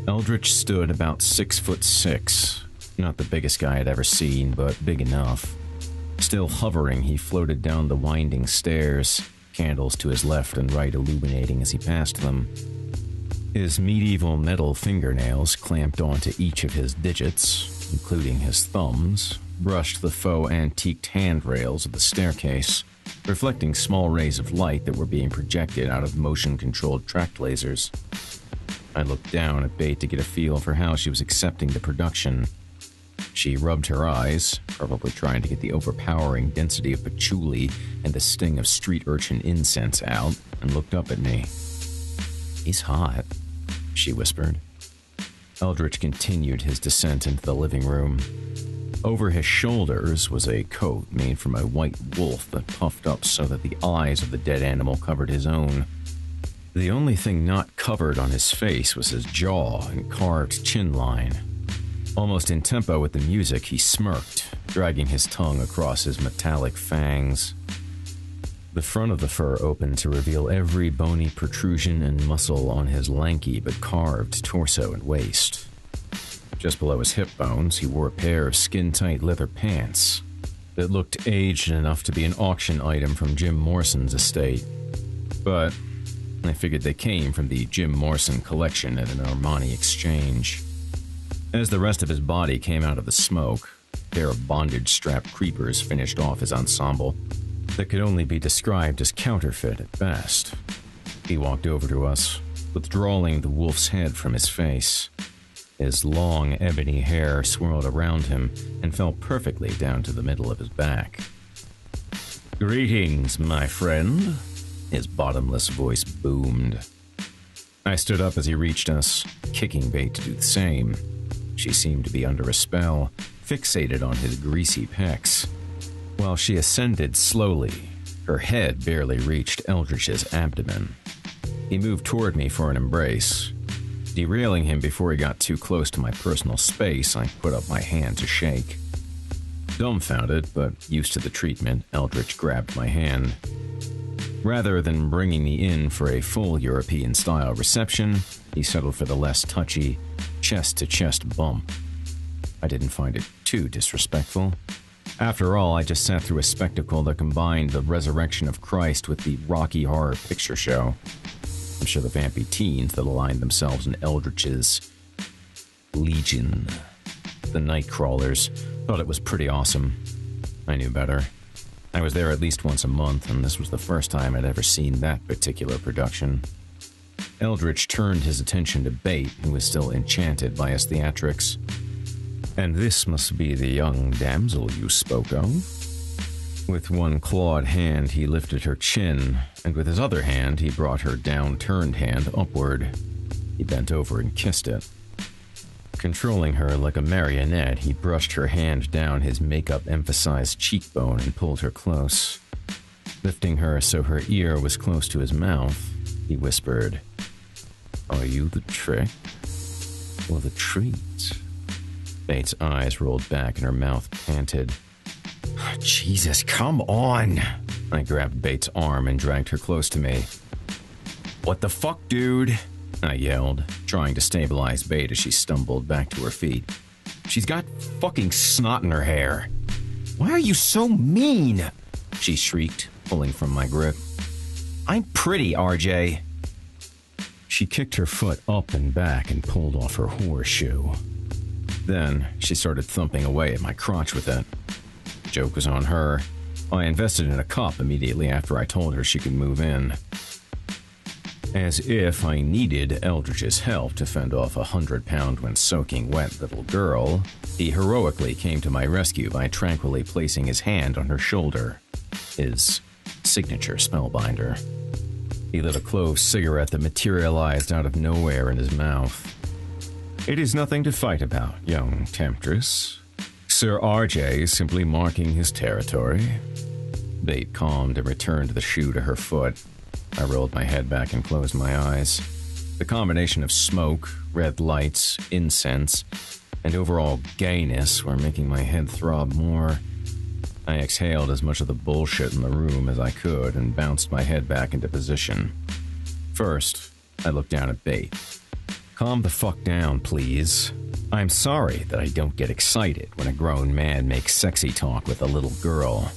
Eldritch stood about 6'6", not the biggest guy I'd ever seen, but big enough. Still hovering, he floated down the winding stairs, candles to his left and right illuminating as he passed them. His medieval metal fingernails clamped onto each of his digits, including his thumbs, brushed the faux antiqued handrails of the staircase, reflecting small rays of light that were being projected out of motion-controlled track lasers. I looked down at Bate to get a feel for how she was accepting the production. She rubbed her eyes, probably trying to get the overpowering density of patchouli and the sting of street urchin incense out, and looked up at me. "He's hot," she whispered. Eldritch continued his descent into the living room. Over his shoulders was a coat made from a white wolf that puffed up so that the eyes of the dead animal covered his own. The only thing not covered on his face was his jaw and carved chin line. Almost in tempo with the music, he smirked, dragging his tongue across his metallic fangs. The front of the fur opened to reveal every bony protrusion and muscle on his lanky but carved torso and waist. Just below his hip bones, he wore a pair of skin-tight leather pants that looked aged enough to be an auction item from Jim Morrison's estate. But I figured they came from the Jim Morrison collection at an Armani exchange. As the rest of his body came out of the smoke, a pair of bondage-strapped creepers finished off his ensemble that could only be described as counterfeit at best. He walked over to us, withdrawing the wolf's head from his face. His long, ebony hair swirled around him and fell perfectly down to the middle of his back. "Greetings, my friend," his bottomless voice boomed. I stood up as he reached us, kicking Bate to do the same. She seemed to be under a spell, fixated on his greasy pecs. While she ascended slowly, her head barely reached Eldritch's abdomen. He moved toward me for an embrace. Derailing him before he got too close to my personal space, I put up my hand to shake. Dumbfounded, but used to the treatment, Eldritch grabbed my hand. Rather than bringing me in for a full European-style reception, he settled for the less touchy, chest-to-chest bump. I didn't find it too disrespectful. After all, I just sat through a spectacle that combined the resurrection of Christ with the Rocky Horror Picture Show. I'm sure the vampy teens that aligned themselves in Eldritch's Legion, the Nightcrawlers, thought it was pretty awesome. I knew better. I was there at least once a month, and this was the first time I'd ever seen that particular production. Eldritch turned his attention to Bate, who was still enchanted by his theatrics. "And this must be the young damsel you spoke of?" With one clawed hand, he lifted her chin, and with his other hand, he brought her down-turned hand upward. He bent over and kissed it. Controlling her like a marionette, he brushed her hand down his makeup-emphasized cheekbone and pulled her close. Lifting her so her ear was close to his mouth, he whispered, "Are you the trick or the treat?" Bate's eyes rolled back and her mouth panted. "Jesus, come on!" I grabbed Bate's arm and dragged her close to me. "What the fuck, dude?" I yelled, trying to stabilize Bate as she stumbled back to her feet. "She's got fucking snot in her hair." "Why are you so mean?" she shrieked, pulling from my grip. "I'm pretty, RJ." She kicked her foot up and back and pulled off her horseshoe. Then she started thumping away at my crotch with it. The joke was on her. I invested in a cup immediately after I told her she could move in. As if I needed Eldritch's help to fend off a 100-pound when soaking wet little girl, he heroically came to my rescue by tranquilly placing his hand on her shoulder, his signature spellbinder. He lit a clove cigarette that materialized out of nowhere in his mouth. "It is nothing to fight about, young temptress. Sir RJ is simply marking his territory." Bate calmed and returned the shoe to her foot. I rolled my head back and closed my eyes. The combination of smoke, red lights, incense, and overall gayness were making my head throb more. I exhaled as much of the bullshit in the room as I could and bounced my head back into position. First, I looked down at Bate. Calm the fuck down, please. I'm sorry that I don't get excited when a grown man makes sexy talk with a little girl.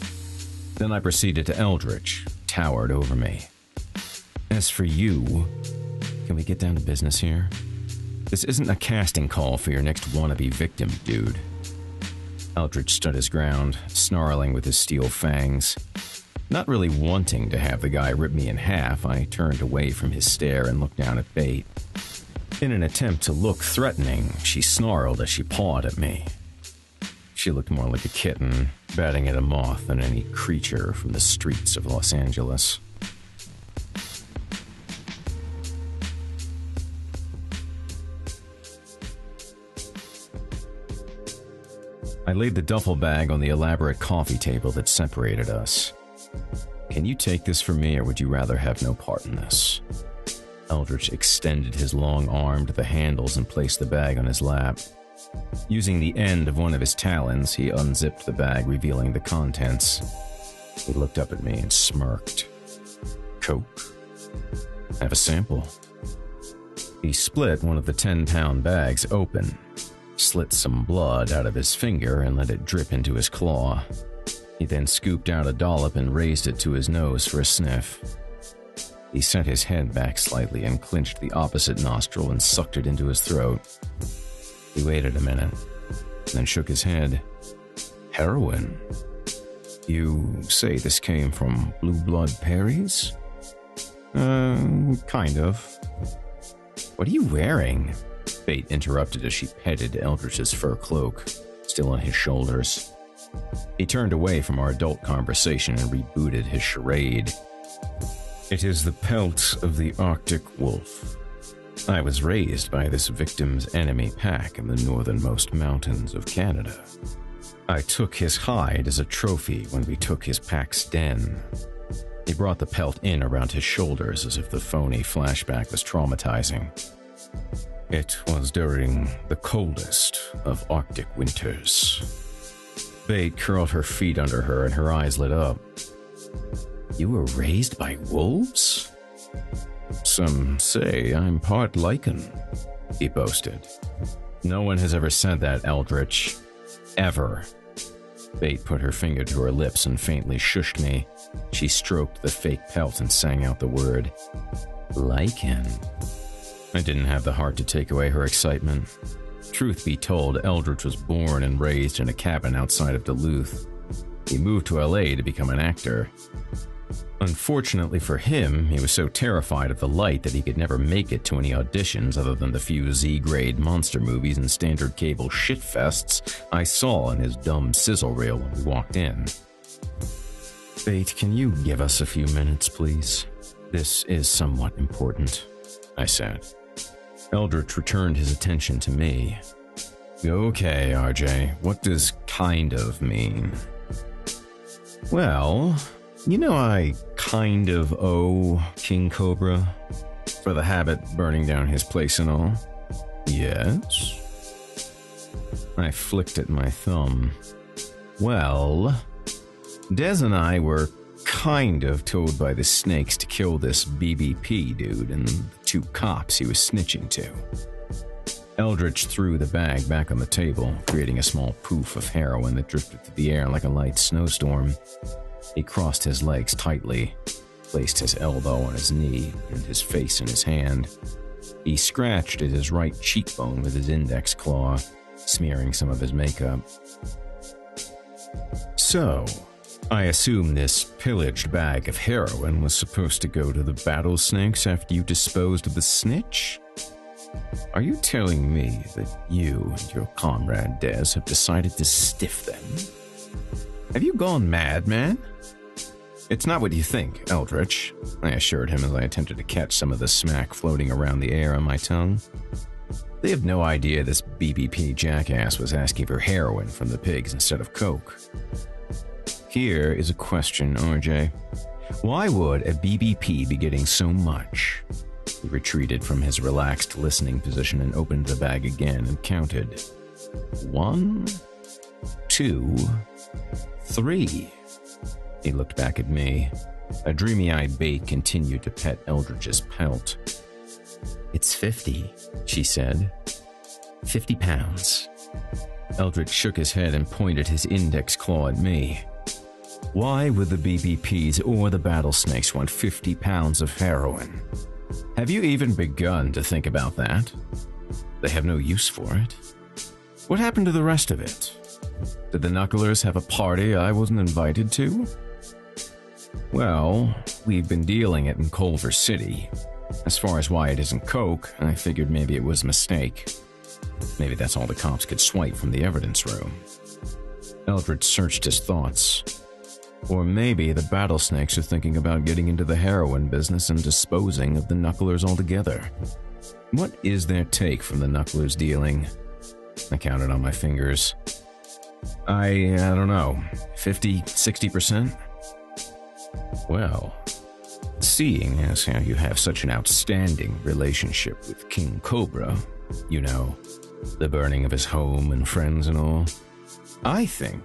Then I proceeded to Eldritch, towered over me. As for you, can we get down to business here? This isn't a casting call for your next wannabe victim, dude. Eldritch stood his ground, snarling with his steel fangs. Not really wanting to have the guy rip me in half, I turned away from his stare and looked down at Bate. In an attempt to look threatening, she snarled as she pawed at me. She looked more like a kitten, batting at a moth than any creature from the streets of Los Angeles. I laid the duffel bag on the elaborate coffee table that separated us. Can you take this from me, or would you rather have no part in this? Eldritch extended his long arm to the handles and placed the bag on his lap. Using the end of one of his talons, he unzipped the bag, revealing the contents. He looked up at me and smirked. Coke? Have a sample. He split one of the 10-pound bags open, slit some blood out of his finger and let it drip into his claw. He then scooped out a dollop and raised it to his nose for a sniff. He set his head back slightly and clinched the opposite nostril and sucked it into his throat. He waited a minute, then shook his head. Heroin? You say this came from Blue Blood Perry's? Kind of. What are you wearing? Bate interrupted as she petted Eldritch's fur cloak, still on his shoulders. He turned away from our adult conversation and rebooted his charade. It is the pelt of the Arctic wolf. I was raised by this victim's enemy pack in the northernmost mountains of Canada. I took his hide as a trophy when we took his pack's den. He brought the pelt in around his shoulders as if the phony flashback was traumatizing. It was during the coldest of Arctic winters. Bate curled her feet under her and her eyes lit up. You were raised by wolves? Some say I'm part lichen, he boasted. No one has ever said that, Eldritch. Ever. Bate put her finger to her lips and faintly shushed me. She stroked the fake pelt and sang out the word, lichen. I didn't have the heart to take away her excitement. Truth be told, Eldritch was born and raised in a cabin outside of Duluth. He moved to LA to become an actor. Unfortunately for him, he was so terrified of the light that he could never make it to any auditions other than the few Z-grade monster movies and standard cable shitfests I saw on his dumb sizzle reel when we walked in. Bate, can you give us a few minutes, please? This is somewhat important, I said. Eldritch returned his attention to me. Okay, RJ, what does kind of mean? Well, you know I kind of owe King Cobra for the habit burning down his place and all. Yes? I flicked at my thumb. Well, Des and I were kind of told by the snakes to kill this BBP dude and the two cops he was snitching to. Eldritch threw the bag back on the table, creating a small poof of heroin that drifted through the air like a light snowstorm. He crossed his legs tightly, placed his elbow on his knee, and his face in his hand. He scratched at his right cheekbone with his index claw, smearing some of his makeup. So, I assume this pillaged bag of heroin was supposed to go to the battlesnakes after you disposed of the snitch? Are you telling me that you and your comrade Des have decided to stiff them? Have you gone mad, man? It's not what you think, Eldritch, I assured him as I attempted to catch some of the smack floating around the air on my tongue. They have no idea this BBP jackass was asking for heroin from the pigs instead of coke. Here is a question, RJ. Why would a BBP be getting so much? He retreated from his relaxed listening position and opened the bag again and counted. 1, 2, 3. He looked back at me. A dreamy-eyed Bait continued to pet Eldridge's pelt. It's 50, she said. 50 pounds. Eldridge shook his head and pointed his index claw at me. Why would the BBPs or the Battlesnakes want 50 pounds of heroin? Have you even begun to think about that? They have no use for it. What happened to the rest of it? Did the Knucklers have a party I wasn't invited to? Well, we've been dealing it in Culver City. As far as why it isn't coke, I figured maybe it was a mistake. Maybe that's all the cops could swipe from the evidence room. Eldridge searched his thoughts. Or maybe the Battlesnakes are thinking about getting into the heroin business and disposing of the Knucklers altogether. What is their take from the Knucklers dealing? I counted on my fingers. I don't know, 50, 60%? Well, seeing as how you have such an outstanding relationship with King Cobra, you know, the burning of his home and friends and all, I think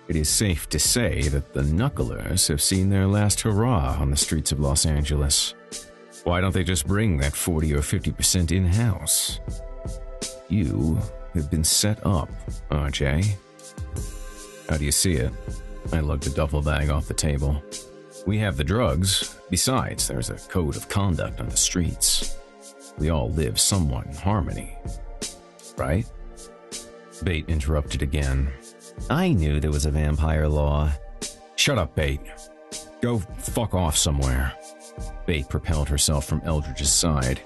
it is safe to say that the Knucklers have seen their last hurrah on the streets of Los Angeles. Why don't they just bring that 40 or 50% in-house? You have been set up, RJ. How do you see it? I lugged a duffel bag off the table. We have the drugs. Besides, there's a code of conduct on the streets. We all live somewhat in harmony. Right? Bait interrupted again. I knew there was a vampire law. Shut up, Bait. Go fuck off somewhere. Bait propelled herself from Eldridge's side.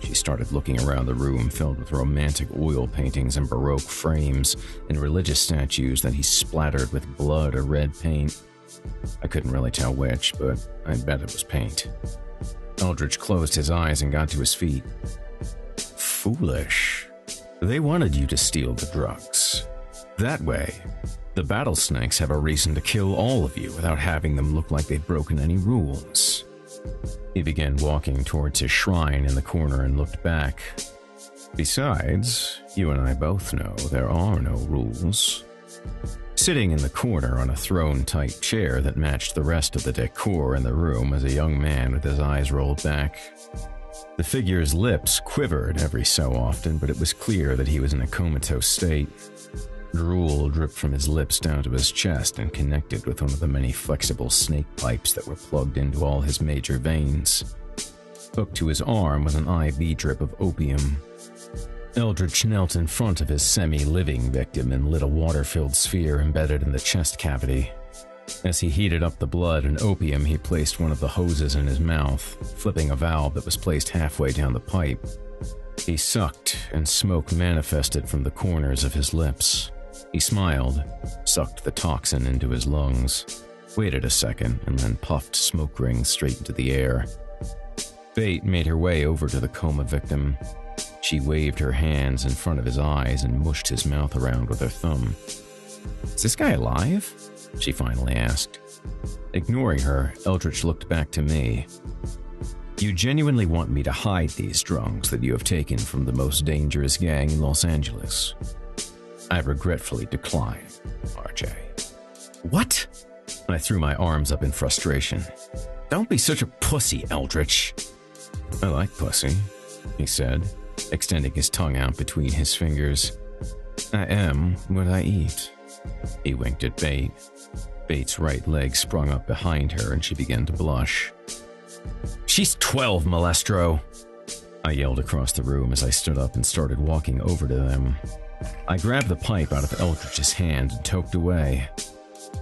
She started looking around the room filled with romantic oil paintings and Baroque frames and religious statues that he splattered with blood or red paint. I couldn't really tell which, but I bet it was paint. Eldridge closed his eyes and got to his feet. Foolish. They wanted you to steal the drugs. That way, the Battlesnakes have a reason to kill all of you without having them look like they've broken any rules. He began walking towards his shrine in the corner and looked back. Besides, you and I both know there are no rules. Sitting in the corner on a throne-type chair that matched the rest of the decor in the room was a young man with his eyes rolled back. The figure's lips quivered every so often, but it was clear that he was in a comatose state. Drool dripped from his lips down to his chest and connected with one of the many flexible snake pipes that were plugged into all his major veins. Hooked to his arm was an IV drip of opium. Eldridge knelt in front of his semi-living victim and lit a water-filled sphere embedded in the chest cavity. As he heated up the blood and opium, he placed one of the hoses in his mouth, flipping a valve that was placed halfway down the pipe. He sucked, and smoke manifested from the corners of his lips. He smiled, sucked the toxin into his lungs, waited a second, and then puffed smoke rings straight into the air. Bait made her way over to the coma victim. She waved her hands in front of his eyes and mushed his mouth around with her thumb. "Is this guy alive?" she finally asked. Ignoring her, Eldridge looked back to me. "You genuinely want me to hide these drugs that you have taken from the most dangerous gang in Los Angeles?" I regretfully declined, RJ. "What?" I threw my arms up in frustration. "Don't be such a pussy, Eldridge." "I like pussy," he said, extending his tongue out between his fingers. "I am what I eat." He winked at Bait. Bait's right leg sprung up behind her and she began to blush. "She's 12, Malestro!" I yelled across the room as I stood up and started walking over to them. I grabbed the pipe out of Eldridge's hand and toked away.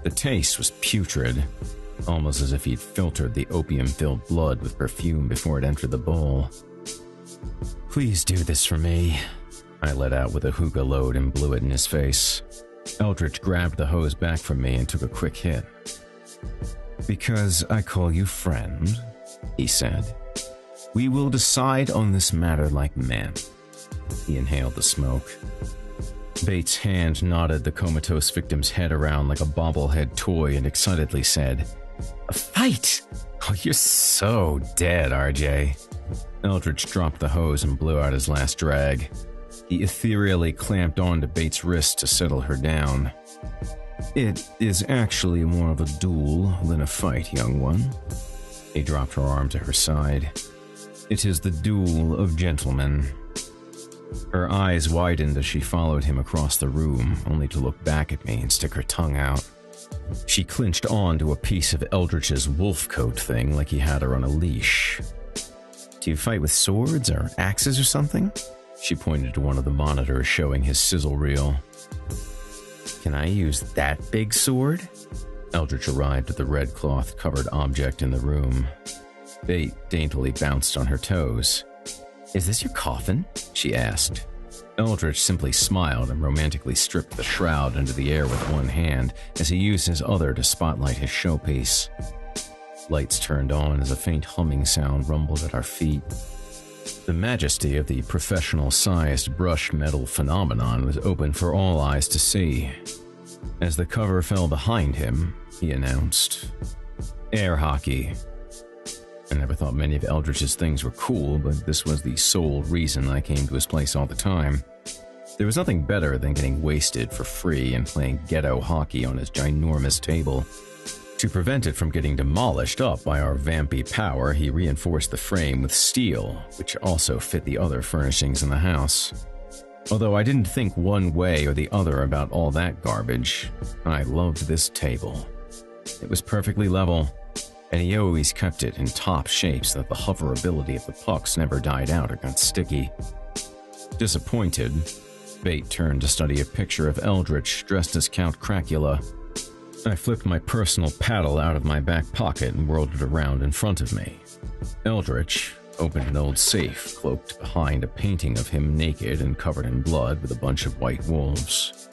The taste was putrid, almost as if he'd filtered the opium-filled blood with perfume before it entered the bowl. "Please do this for me," I let out with a hookah load and blew it in his face. Eldridge grabbed the hose back from me and took a quick hit. "Because I call you friend," he said. "We will decide on this matter like men." He inhaled the smoke. Bates' hand nodded the comatose victim's head around like a bobblehead toy and excitedly said, "A fight! Oh, you're so dead, RJ." Eldridge dropped the hose and blew out his last drag. He ethereally clamped onto Bates' wrist to settle her down. It is actually more of a duel than a fight, young one. He dropped her arm to her side. It is the duel of gentlemen. Her eyes widened as she followed him across the room, only to look back at me and stick her tongue out. She clinched onto a piece of Eldritch's wolf coat thing like he had her on a leash. Do you fight with swords or axes or something? She pointed to one of the monitors showing his sizzle reel. Can I use that big sword? Eldritch arrived at the red cloth-covered object in the room. Bait daintily bounced on her toes. Is this your coffin? She asked. Eldritch simply smiled and romantically stripped the shroud into the air with one hand as he used his other to spotlight his showpiece. Lights turned on as a faint humming sound rumbled at our feet. The majesty of the professional-sized brushed metal phenomenon was open for all eyes to see. As the cover fell behind him, he announced, "Air hockey." I never thought many of Eldritch's things were cool, but this was the sole reason I came to his place all the time. There was nothing better than getting wasted for free and playing ghetto hockey on his ginormous table. To prevent it from getting demolished up by our vampy power, he reinforced the frame with steel, which also fit the other furnishings in the house. Although I didn't think one way or the other about all that garbage, I loved this table. It was perfectly level, and he always kept it in top shape so that the hoverability of the pucks never died out or got sticky. Disappointed, Bait turned to study a picture of Eldritch dressed as Count Cracula. I flipped my personal paddle out of my back pocket and whirled it around in front of me. Eldritch opened an old safe cloaked behind a painting of him naked and covered in blood with a bunch of white wolves.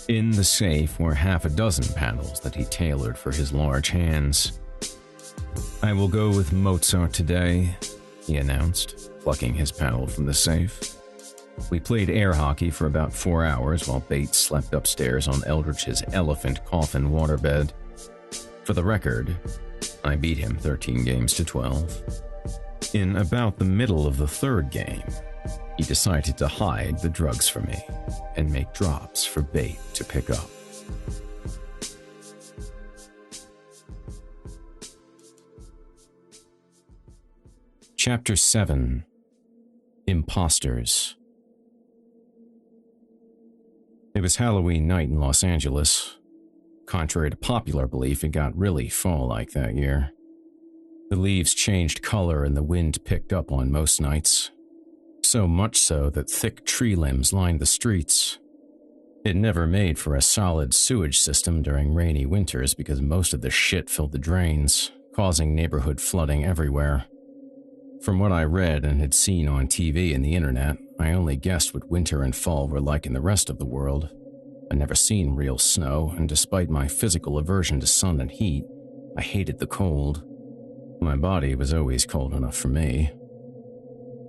In the safe were half a dozen paddles that he tailored for his large hands. "I will go with Mozart today," he announced, plucking his paddle from the safe. We played air hockey for about 4 hours while Bates slept upstairs on Eldritch's elephant coffin waterbed. For the record, I beat him 13 games to 12. In about the middle of the third game, he decided to hide the drugs from me and make drops for Bait to pick up. Chapter 7. Imposters. It was Halloween night in Los Angeles. Contrary to popular belief, it got really fall-like that year. The leaves changed color and the wind picked up on most nights. So much so that thick tree limbs lined the streets. It never made for a solid sewage system during rainy winters because most of the shit filled the drains, causing neighborhood flooding everywhere. From what I read and had seen on TV and the internet, I only guessed what winter and fall were like in the rest of the world. I'd never seen real snow, and despite my physical aversion to sun and heat, I hated the cold. My body was always cold enough for me.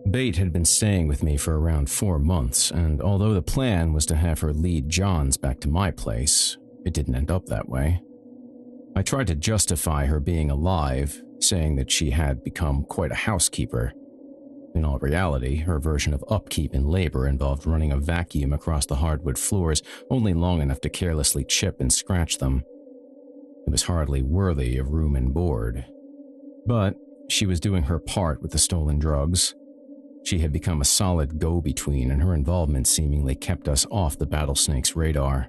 Bait had been staying with me for around 4 months, and although the plan was to have her lead Johns back to my place, it didn't end up that way. I tried to justify her being alive, saying that she had become quite a housekeeper. In all reality, her version of upkeep in labor involved running a vacuum across the hardwood floors only long enough to carelessly chip and scratch them. It was hardly worthy of room and board. But she was doing her part with the stolen drugs. She had become a solid go-between, and her involvement seemingly kept us off the Battlesnake's radar.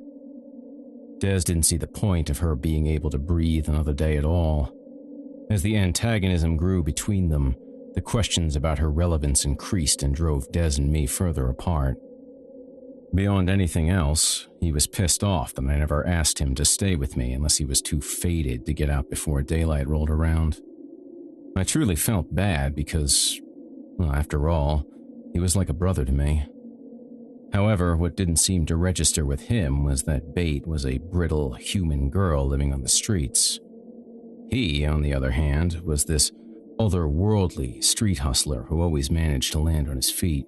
Des didn't see the point of her being able to breathe another day at all. As the antagonism grew between them, the questions about her relevance increased and drove Des and me further apart. Beyond anything else, he was pissed off that I never asked him to stay with me unless he was too faded to get out before daylight rolled around. I truly felt bad because, well, after all, he was like a brother to me. However, what didn't seem to register with him was that Bait was a brittle human girl living on the streets. He, on the other hand, was this otherworldly street hustler who always managed to land on his feet,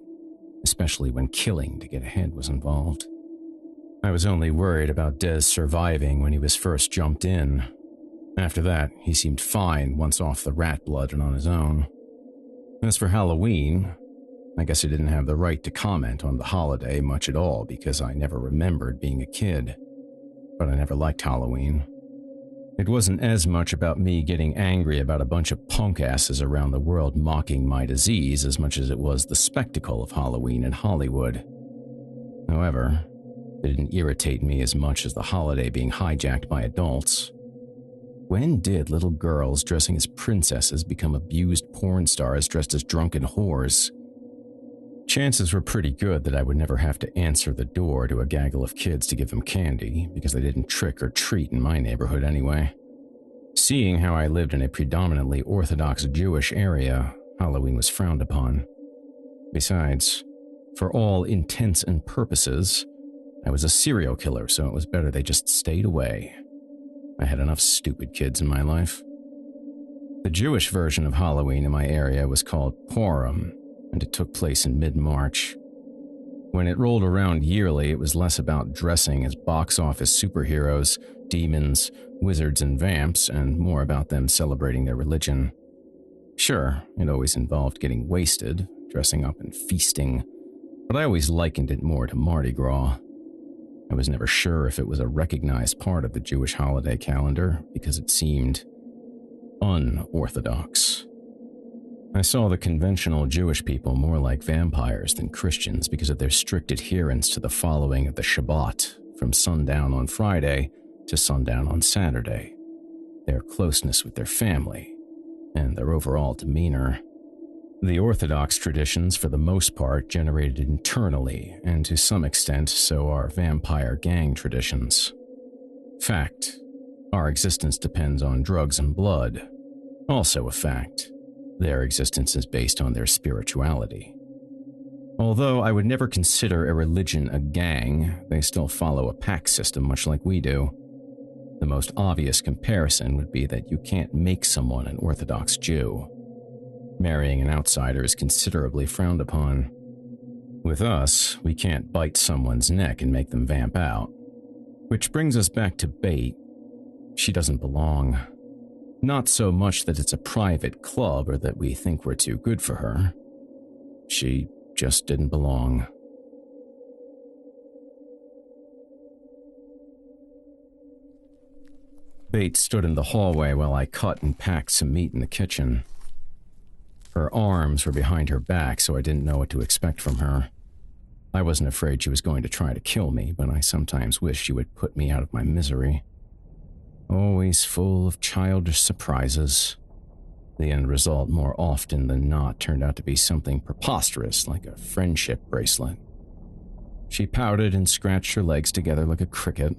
especially when killing to get ahead was involved. I was only worried about Des surviving when he was first jumped in. After that, he seemed fine once off the rat blood and on his own. As for Halloween, I guess I didn't have the right to comment on the holiday much at all because I never remembered being a kid. but I never liked Halloween. It wasn't as much about me getting angry about a bunch of punk asses around the world mocking my disease as much as it was the spectacle of Halloween in Hollywood. However, it didn't irritate me as much as the holiday being hijacked by adults. When did little girls dressing as princesses become abused porn stars dressed as drunken whores? Chances were pretty good that I would never have to answer the door to a gaggle of kids to give them candy, because they didn't trick or treat in my neighborhood anyway. Seeing how I lived in a predominantly Orthodox Jewish area, Halloween was frowned upon. Besides, for all intents and purposes, I was a serial killer, so it was better they just stayed away. I had enough stupid kids in my life. The Jewish version of Halloween in my area was called Purim, and it took place in mid-March. When it rolled around yearly, it was less about dressing as box office superheroes, demons, wizards, and vamps, and more about them celebrating their religion. Sure, it always involved getting wasted, dressing up and feasting, but I always likened it more to Mardi Gras. I was never sure if it was a recognized part of the Jewish holiday calendar because it seemed unorthodox. I saw the conventional Jewish people more like vampires than Christians because of their strict adherence to the following of the Shabbat from sundown on Friday to sundown on Saturday, their closeness with their family, and their overall demeanor. The Orthodox traditions, for the most part, generated internally, and to some extent, so are vampire gang traditions. Fact: our existence depends on drugs and blood. Also a fact: their existence is based on their spirituality. Although I would never consider a religion a gang, they still follow a pack system much like we do. The most obvious comparison would be that you can't make someone an Orthodox Jew. Marrying an outsider is considerably frowned upon. With us, we can't bite someone's neck and make them vamp out. Which brings us back to Bait. She doesn't belong. Not so much that it's a private club or that we think we're too good for her. She just didn't belong. Bait stood in the hallway while I cut and packed some meat in the kitchen. Her arms were behind her back, so I didn't know what to expect from her. I wasn't afraid she was going to try to kill me, but I sometimes wished she would put me out of my misery. Always full of childish surprises. The end result, more often than not, turned out to be something preposterous, like a friendship bracelet. She pouted and scratched her legs together like a cricket.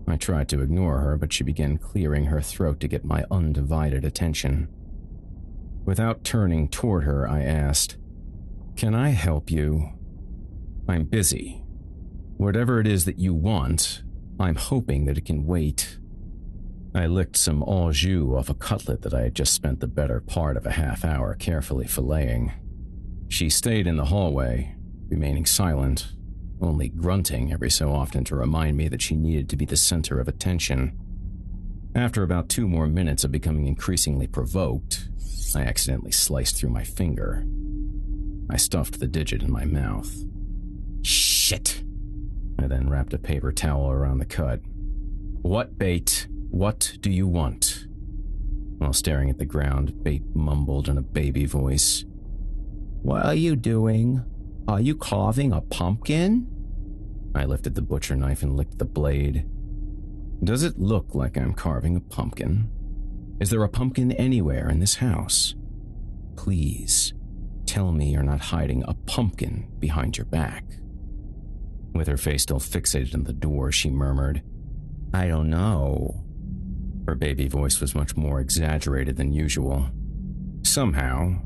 I tried to ignore her, but she began clearing her throat to get my undivided attention. Without turning toward her, I asked, "Can I help you? I'm busy. Whatever it is that you want, I'm hoping that it can wait." I licked some au jus off a cutlet that I had just spent the better part of a half hour carefully filleting. She stayed in the hallway, remaining silent, only grunting every so often to remind me that she needed to be the center of attention. After about 2 more minutes of becoming increasingly provoked, I accidentally sliced through my finger. I stuffed the digit in my mouth. Shit! I then wrapped a paper towel around the cut. "What, Bait? What do you want?" While staring at the ground, Bait mumbled in a baby voice. "What are you doing? Are you carving a pumpkin?" I lifted the butcher knife and licked the blade. Does it look like I'm carving a pumpkin? Is there a pumpkin anywhere in this house? Please, tell me you're not hiding a pumpkin behind your back. With her face still fixated on the door, she murmured, "I don't know." Her baby voice was much more exaggerated than usual. Somehow,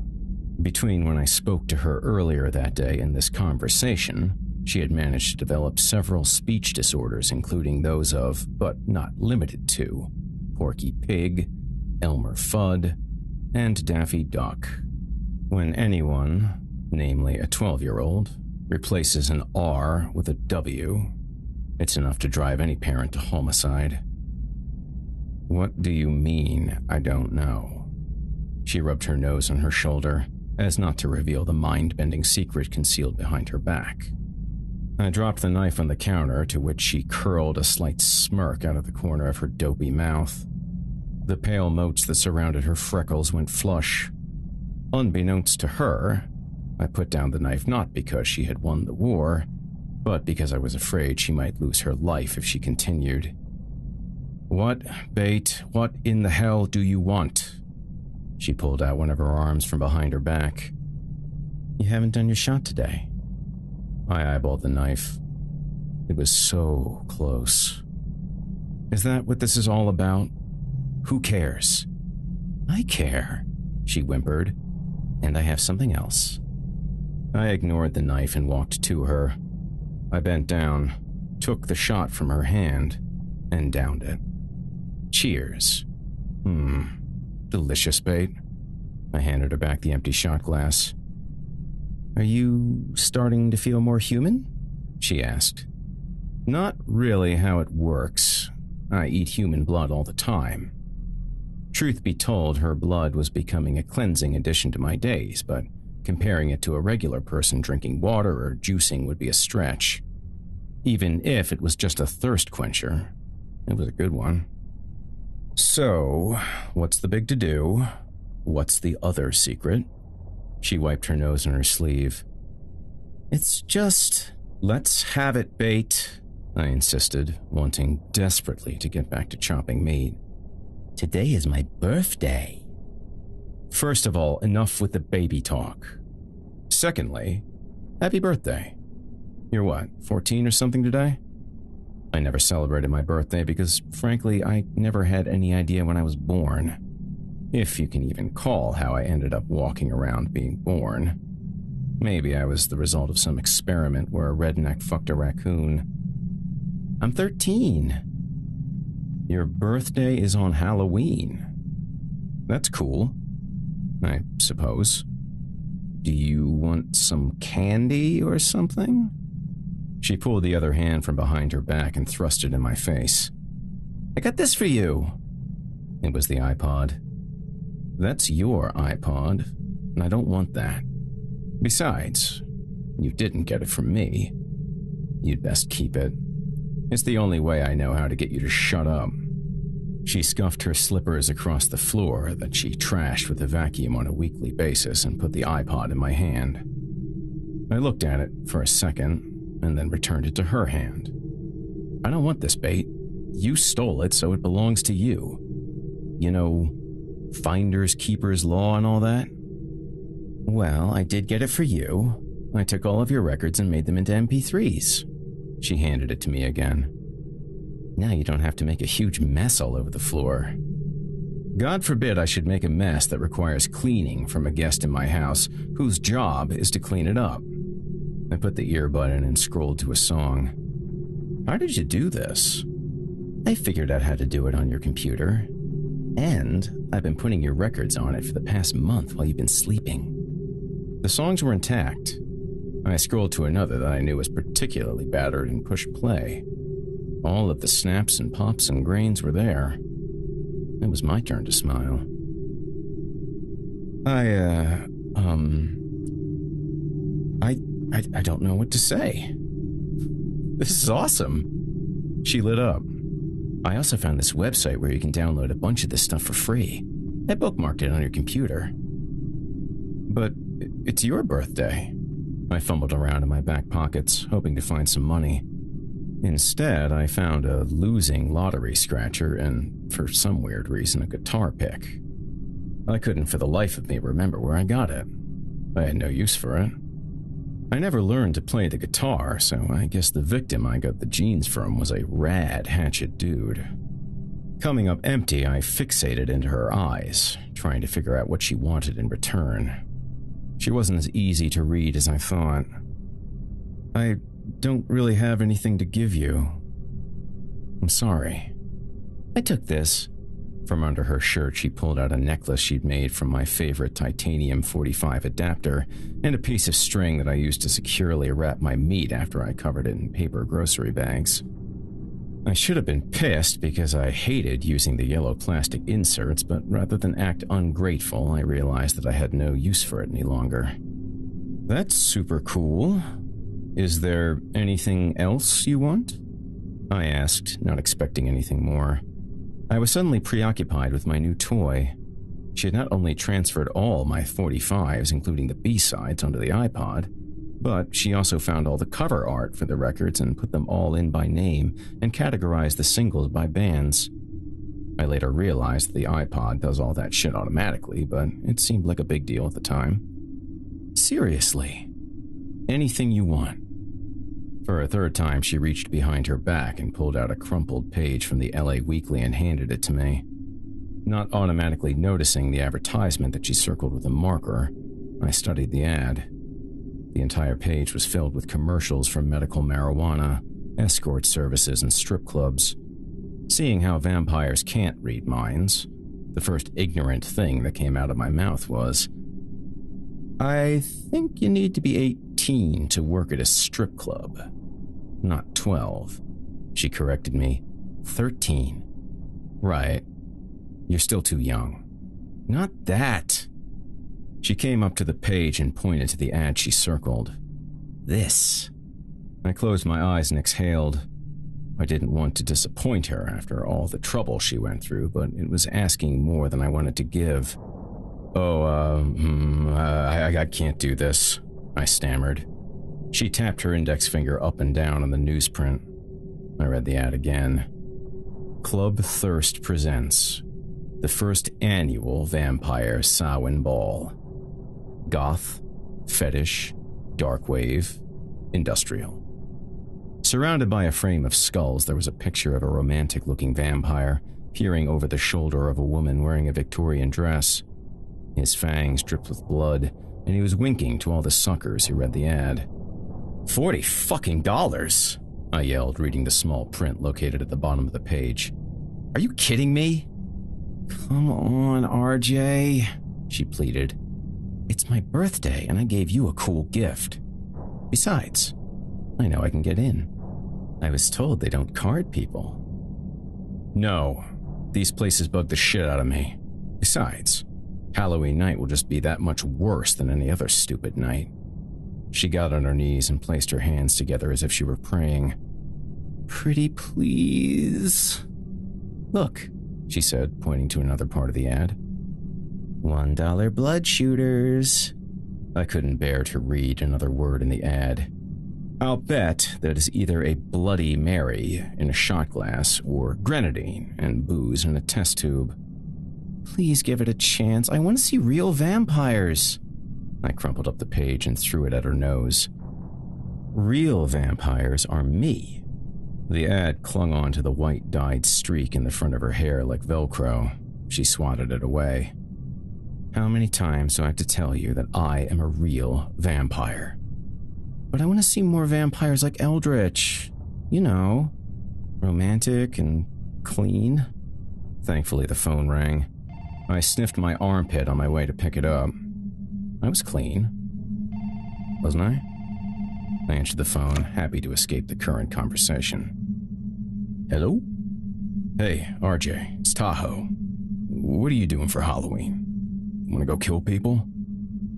between when I spoke to her earlier that day and this conversation, she had managed to develop several speech disorders, including those of, but not limited to, Porky Pig, Elmer Fudd, and Daffy Duck. When anyone, namely a 12-year-old, replaces an R with a W, it's enough to drive any parent to homicide. "What do you mean, I don't know?" She rubbed her nose on her shoulder, as not to reveal the mind-bending secret concealed behind her back. I dropped the knife on the counter, to which she curled a slight smirk out of the corner of her dopey mouth. The pale motes that surrounded her freckles went flush. Unbeknownst to her, I put down the knife not because she had won the war, but because I was afraid she might lose her life if she continued. "What, Bait, what in the hell do you want?" She pulled out one of her arms from behind her back. "You haven't done your shot today." I eyeballed the knife. It was so close. "Is that what this is all about? Who cares?" "I care," she whimpered, "and I have something else." I ignored the knife and walked to her. I bent down, took the shot from her hand, and downed it. Cheers. Delicious, Bait. I handed her back the empty shot glass. "Are you starting to feel more human?" she asked. "Not really how it works. I eat human blood all the time." Truth be told, her blood was becoming a cleansing addition to my days, but comparing it to a regular person drinking water or juicing would be a stretch. Even if it was just a thirst quencher, it was a good one. "So, what's the big to-do? What's the other secret?" She wiped her nose on her sleeve. "It's just, let's have it, Bait," I insisted, wanting desperately to get back to chopping meat. "Today is my birthday." "First of all, enough with the baby talk. Secondly, happy birthday. You're what, 14 or something today?" I never celebrated my birthday because, frankly, I never had any idea when I was born. If you can even call how I ended up walking around being born. Maybe I was the result of some experiment where a redneck fucked a raccoon. "I'm 13. "Your birthday is on Halloween. That's cool, I suppose. Do you want some candy or something?" She pulled the other hand from behind her back and thrust it in my face. "I got this for you." It was the iPod. "That's your iPod, and I don't want that. Besides, you didn't get it from me. You'd best keep it. It's the only way I know how to get you to shut up." She scuffed her slippers across the floor that she trashed with a vacuum on a weekly basis and put the iPod in my hand. I looked at it for a second and then returned it to her hand. "I don't want this, Bait. You stole it, so it belongs to you. You know, finders keepers law and all that?" "Well, I did get it for you. I took all of your records and made them into MP3s. She handed it to me again. "Now you don't have to make a huge mess all over the floor." God forbid I should make a mess that requires cleaning from a guest in my house whose job is to clean it up. I put the earbud in and scrolled to a song. "How did you do this?" "I figured out how to do it on your computer. And I've been putting your records on it for the past month while you've been sleeping." The songs were intact. I scrolled to another that I knew was particularly battered and pushed play. All of the snaps and pops and grains were there. It was my turn to smile. I don't know what to say. This is awesome. She lit up. "I also found this website where you can download a bunch of this stuff for free. I bookmarked it on your computer." "But it's your birthday." I fumbled around in my back pockets, hoping to find some money. Instead, I found a losing lottery scratcher and, for some weird reason, a guitar pick. I couldn't for the life of me remember where I got it. I had no use for it. I never learned to play the guitar, so I guess the victim I got the jeans from was a rad hatchet dude. Coming up empty, I fixated into her eyes, trying to figure out what she wanted in return. She wasn't as easy to read as I thought. "I don't really have anything to give you. I'm sorry." "I took this." From under her shirt, she pulled out a necklace she'd made from my favorite titanium 45 adapter and a piece of string that I used to securely wrap my meat after I covered it in paper grocery bags. I should have been pissed because I hated using the yellow plastic inserts, but rather than act ungrateful, I realized that I had no use for it any longer. "That's super cool. Is there anything else you want? I asked, not expecting anything more. I was suddenly preoccupied with my new toy. She had not only transferred all my 45s, including the B-sides, onto the iPod, but she also found all the cover art for the records and put them all in by name and categorized the singles by bands. I later realized that the iPod does all that shit automatically, but it seemed like a big deal at the time. Seriously, anything you want. For a third time, she reached behind her back and pulled out a crumpled page from the LA Weekly and handed it to me. Not automatically noticing the advertisement that she circled with a marker, I studied the ad. The entire page was filled with commercials for medical marijuana, escort services, and strip clubs. Seeing how vampires can't read minds, the first ignorant thing that came out of my mouth was, "I think you need to be 18 to work at a strip club. Not 12. She corrected me. 13. Right. You're still too young. Not that. She came up to the page and pointed to the ad she circled. This. I closed my eyes and exhaled. I didn't want to disappoint her after all the trouble she went through, but it was asking more than I wanted to give. I can't do this, I stammered. She tapped her index finger up and down on the newsprint. I read the ad again. Club Thirst presents the first annual Vampire Samhain Ball. Goth, fetish, dark wave, industrial. Surrounded by a frame of skulls, there was a picture of a romantic-looking vampire peering over the shoulder of a woman wearing a Victorian dress. His fangs dripped with blood, and he was winking to all the suckers who read the ad. $40 fucking dollars, I yelled, reading the small print located at the bottom of the page. Are you kidding me? Come on, RJ, she pleaded. It's my birthday, and I gave you a cool gift. Besides, I know I can get in. I was told they don't card people. No, these places bug the shit out of me. Besides, Halloween night will just be that much worse than any other stupid night. She got on her knees and placed her hands together as if she were praying. Pretty please. Look, she said, pointing to another part of the ad. $1 blood shooters. I couldn't bear to read another word in the ad. I'll bet that it is either a Bloody Mary in a shot glass or grenadine and booze in a test tube. Please give it a chance. I want to see real vampires. I crumpled up the page and threw it at her nose. Real vampires are me. The ad clung on to the white dyed streak in the front of her hair like Velcro. She swatted it away. How many times do I have to tell you that I am a real vampire? But I want to see more vampires like Eldritch. You know, romantic and clean. Thankfully, the phone rang. I sniffed my armpit on my way to pick it up. I was clean, wasn't I? I answered the phone, happy to escape the current conversation. Hello? Hey, RJ, it's Tahoe. What are you doing for Halloween? Want to go kill people?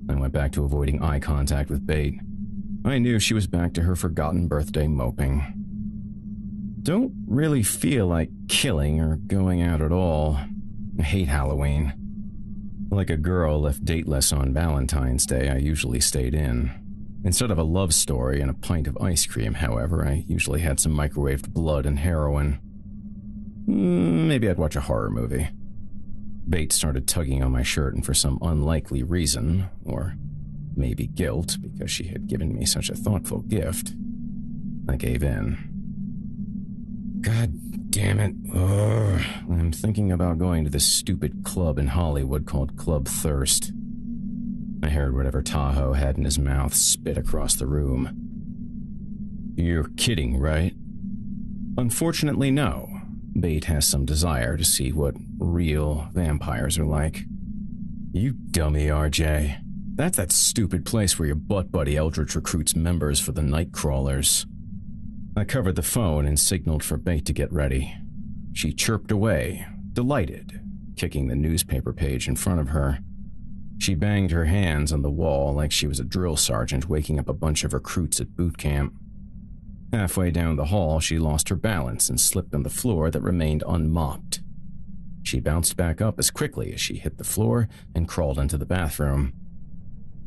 I went back to avoiding eye contact with Bait. I knew she was back to her forgotten birthday moping. Don't really feel like killing or going out at all. I hate Halloween. Like a girl left dateless on Valentine's Day, I usually stayed in. Instead of a love story and a pint of ice cream, however, I usually had some microwaved blood and heroin. Maybe I'd watch a horror movie. Bait started tugging on my shirt, and for some unlikely reason, or maybe guilt because she had given me such a thoughtful gift, I gave in. God damn it. Ugh. I'm thinking about going to this stupid club in Hollywood called Club Thirst. I heard whatever Tahoe had in his mouth spit across the room. You're kidding, right? Unfortunately, no. Bait has some desire to see what real vampires are like. You dummy, RJ. That's that stupid place where your butt buddy Eldritch recruits members for the night crawlers. I covered the phone and signaled for Bait to get ready. She chirped away, delighted, kicking the newspaper page in front of her. She banged her hands on the wall like she was a drill sergeant waking up a bunch of recruits at boot camp. Halfway down the hall, she lost her balance and slipped on the floor that remained unmopped. She bounced back up as quickly as she hit the floor and crawled into the bathroom.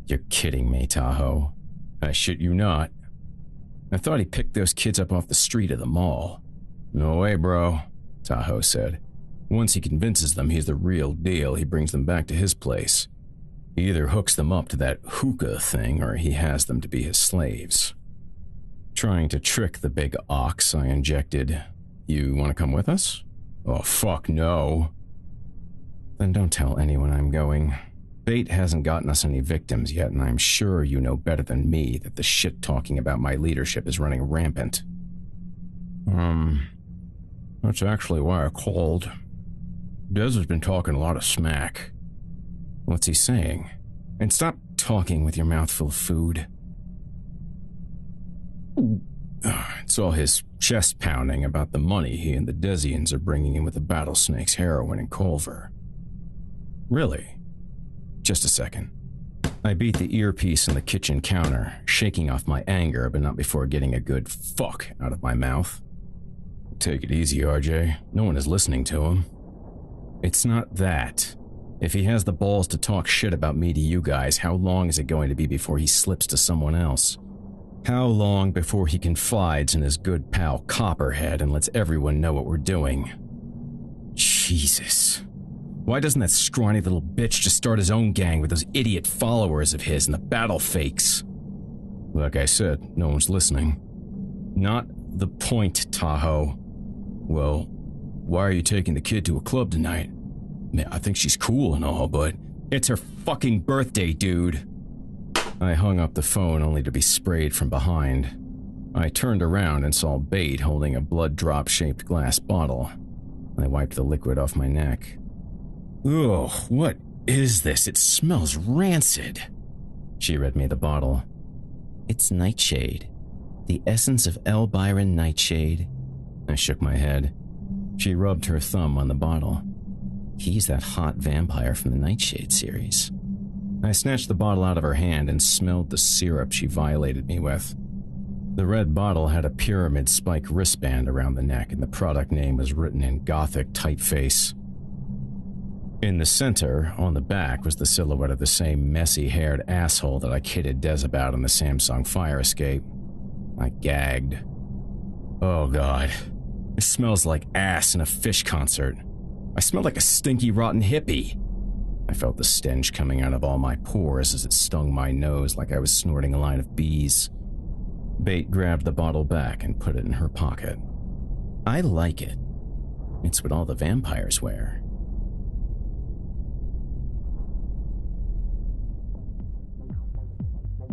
You're kidding me, Tahoe. I shit you not. I thought he picked those kids up off the street of the mall. No way, bro, Tahoe said. Once he convinces them he's the real deal, he brings them back to his place. He either hooks them up to that hookah thing or he has them to be his slaves. Trying to trick the big ox, I injected, "You want to come with us?" "Oh, fuck no." "Then don't tell anyone I'm going. Bait hasn't gotten us any victims yet, and I'm sure you know better than me that the shit talking about my leadership is running rampant." That's actually why I called. Des has been talking a lot of smack." "What's he saying? And stop talking with your mouth full of food." "It's all his chest pounding about the money he and the Desians are bringing in with the Battlesnake's heroin and Culver." "Really? Just a second." I beat the earpiece on the kitchen counter, shaking off my anger, but not before getting a good fuck out of my mouth. "Take it easy, RJ. No one is listening to him." "It's not that. If he has the balls to talk shit about me to you guys, how long is it going to be before he slips to someone else? How long before he confides in his good pal Copperhead and lets everyone know what we're doing?" Jesus. Why doesn't that scrawny little bitch just start his own gang with those idiot followers of his and the battle fakes? Like I said, no one's listening. Not the point, Tahoe. Well, why are you taking the kid to a club tonight? Man, I think she's cool and all, but it's her fucking birthday, dude. I hung up the phone only to be sprayed from behind. I turned around and saw Bait holding a blood drop-shaped glass bottle. I wiped the liquid off my neck. Ugh, what is this? It smells rancid. She read me the bottle. It's Nightshade. The essence of L. Byron Nightshade. I shook my head. She rubbed her thumb on the bottle. He's that hot vampire from the Nightshade series. I snatched the bottle out of her hand and smelled the syrup she violated me with. The red bottle had a pyramid spike wristband around the neck, and the product name was written in Gothic typeface. In the center, on the back, was the silhouette of the same messy-haired asshole that I kidded Des about on the Samsung fire escape. I gagged. Oh God, it smells like ass in a Fish concert. I smell like a stinky, rotten hippie. I felt the stench coming out of all my pores as it stung my nose like I was snorting a line of bees. Bait grabbed the bottle back and put it in her pocket. I like it. It's what all the vampires wear.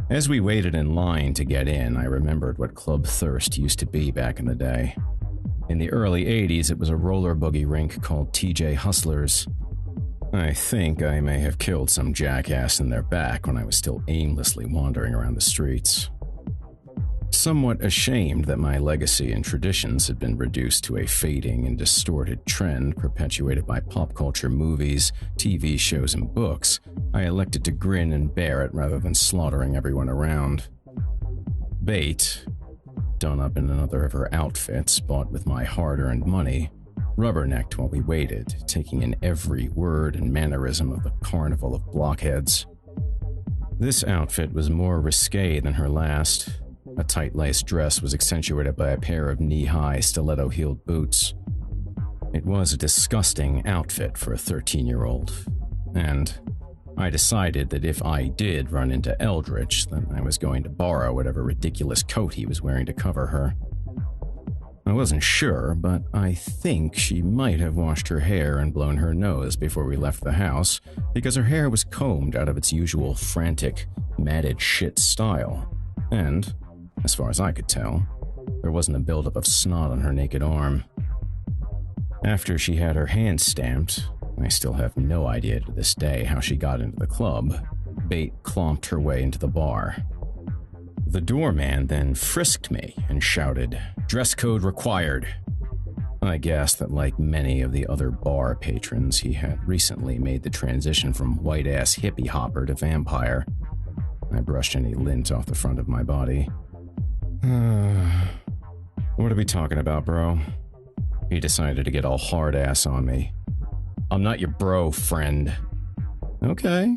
As we waited in line to get in, I remembered what Club Thirst used to be back in the day. In the early 80s, it was a roller boogie rink called TJ Hustlers. I think I may have killed some jackass in their back when I was still aimlessly wandering around the streets. Somewhat ashamed that my legacy and traditions had been reduced to a fading and distorted trend perpetuated by pop culture movies, TV shows, and books, I elected to grin and bear it rather than slaughtering everyone around. Bait, done up in another of her outfits bought with my hard-earned money, rubbernecked while we waited, taking in every word and mannerism of the carnival of blockheads. This outfit was more risque than her last. A tight-laced dress was accentuated by a pair of knee-high, stiletto-heeled boots. It was a disgusting outfit for a 13-year-old, and I decided that if I did run into Eldritch, then I was going to borrow whatever ridiculous coat he was wearing to cover her. I wasn't sure, but I think she might have washed her hair and blown her nose before we left the house, because her hair was combed out of its usual frantic, matted shit style, and as far as I could tell, there wasn't a buildup of snot on her naked arm. After she had her hand stamped, I still have no idea to this day how she got into the club, Bait clomped her way into the bar. The doorman then frisked me and shouted, "Dress code required." I guessed that, like many of the other bar patrons, he had recently made the transition from white-ass hippie hopper to vampire. I brushed any lint off the front of my body. What are we talking about, bro? He decided to get all hard-ass on me. I'm not your bro, friend. Okay.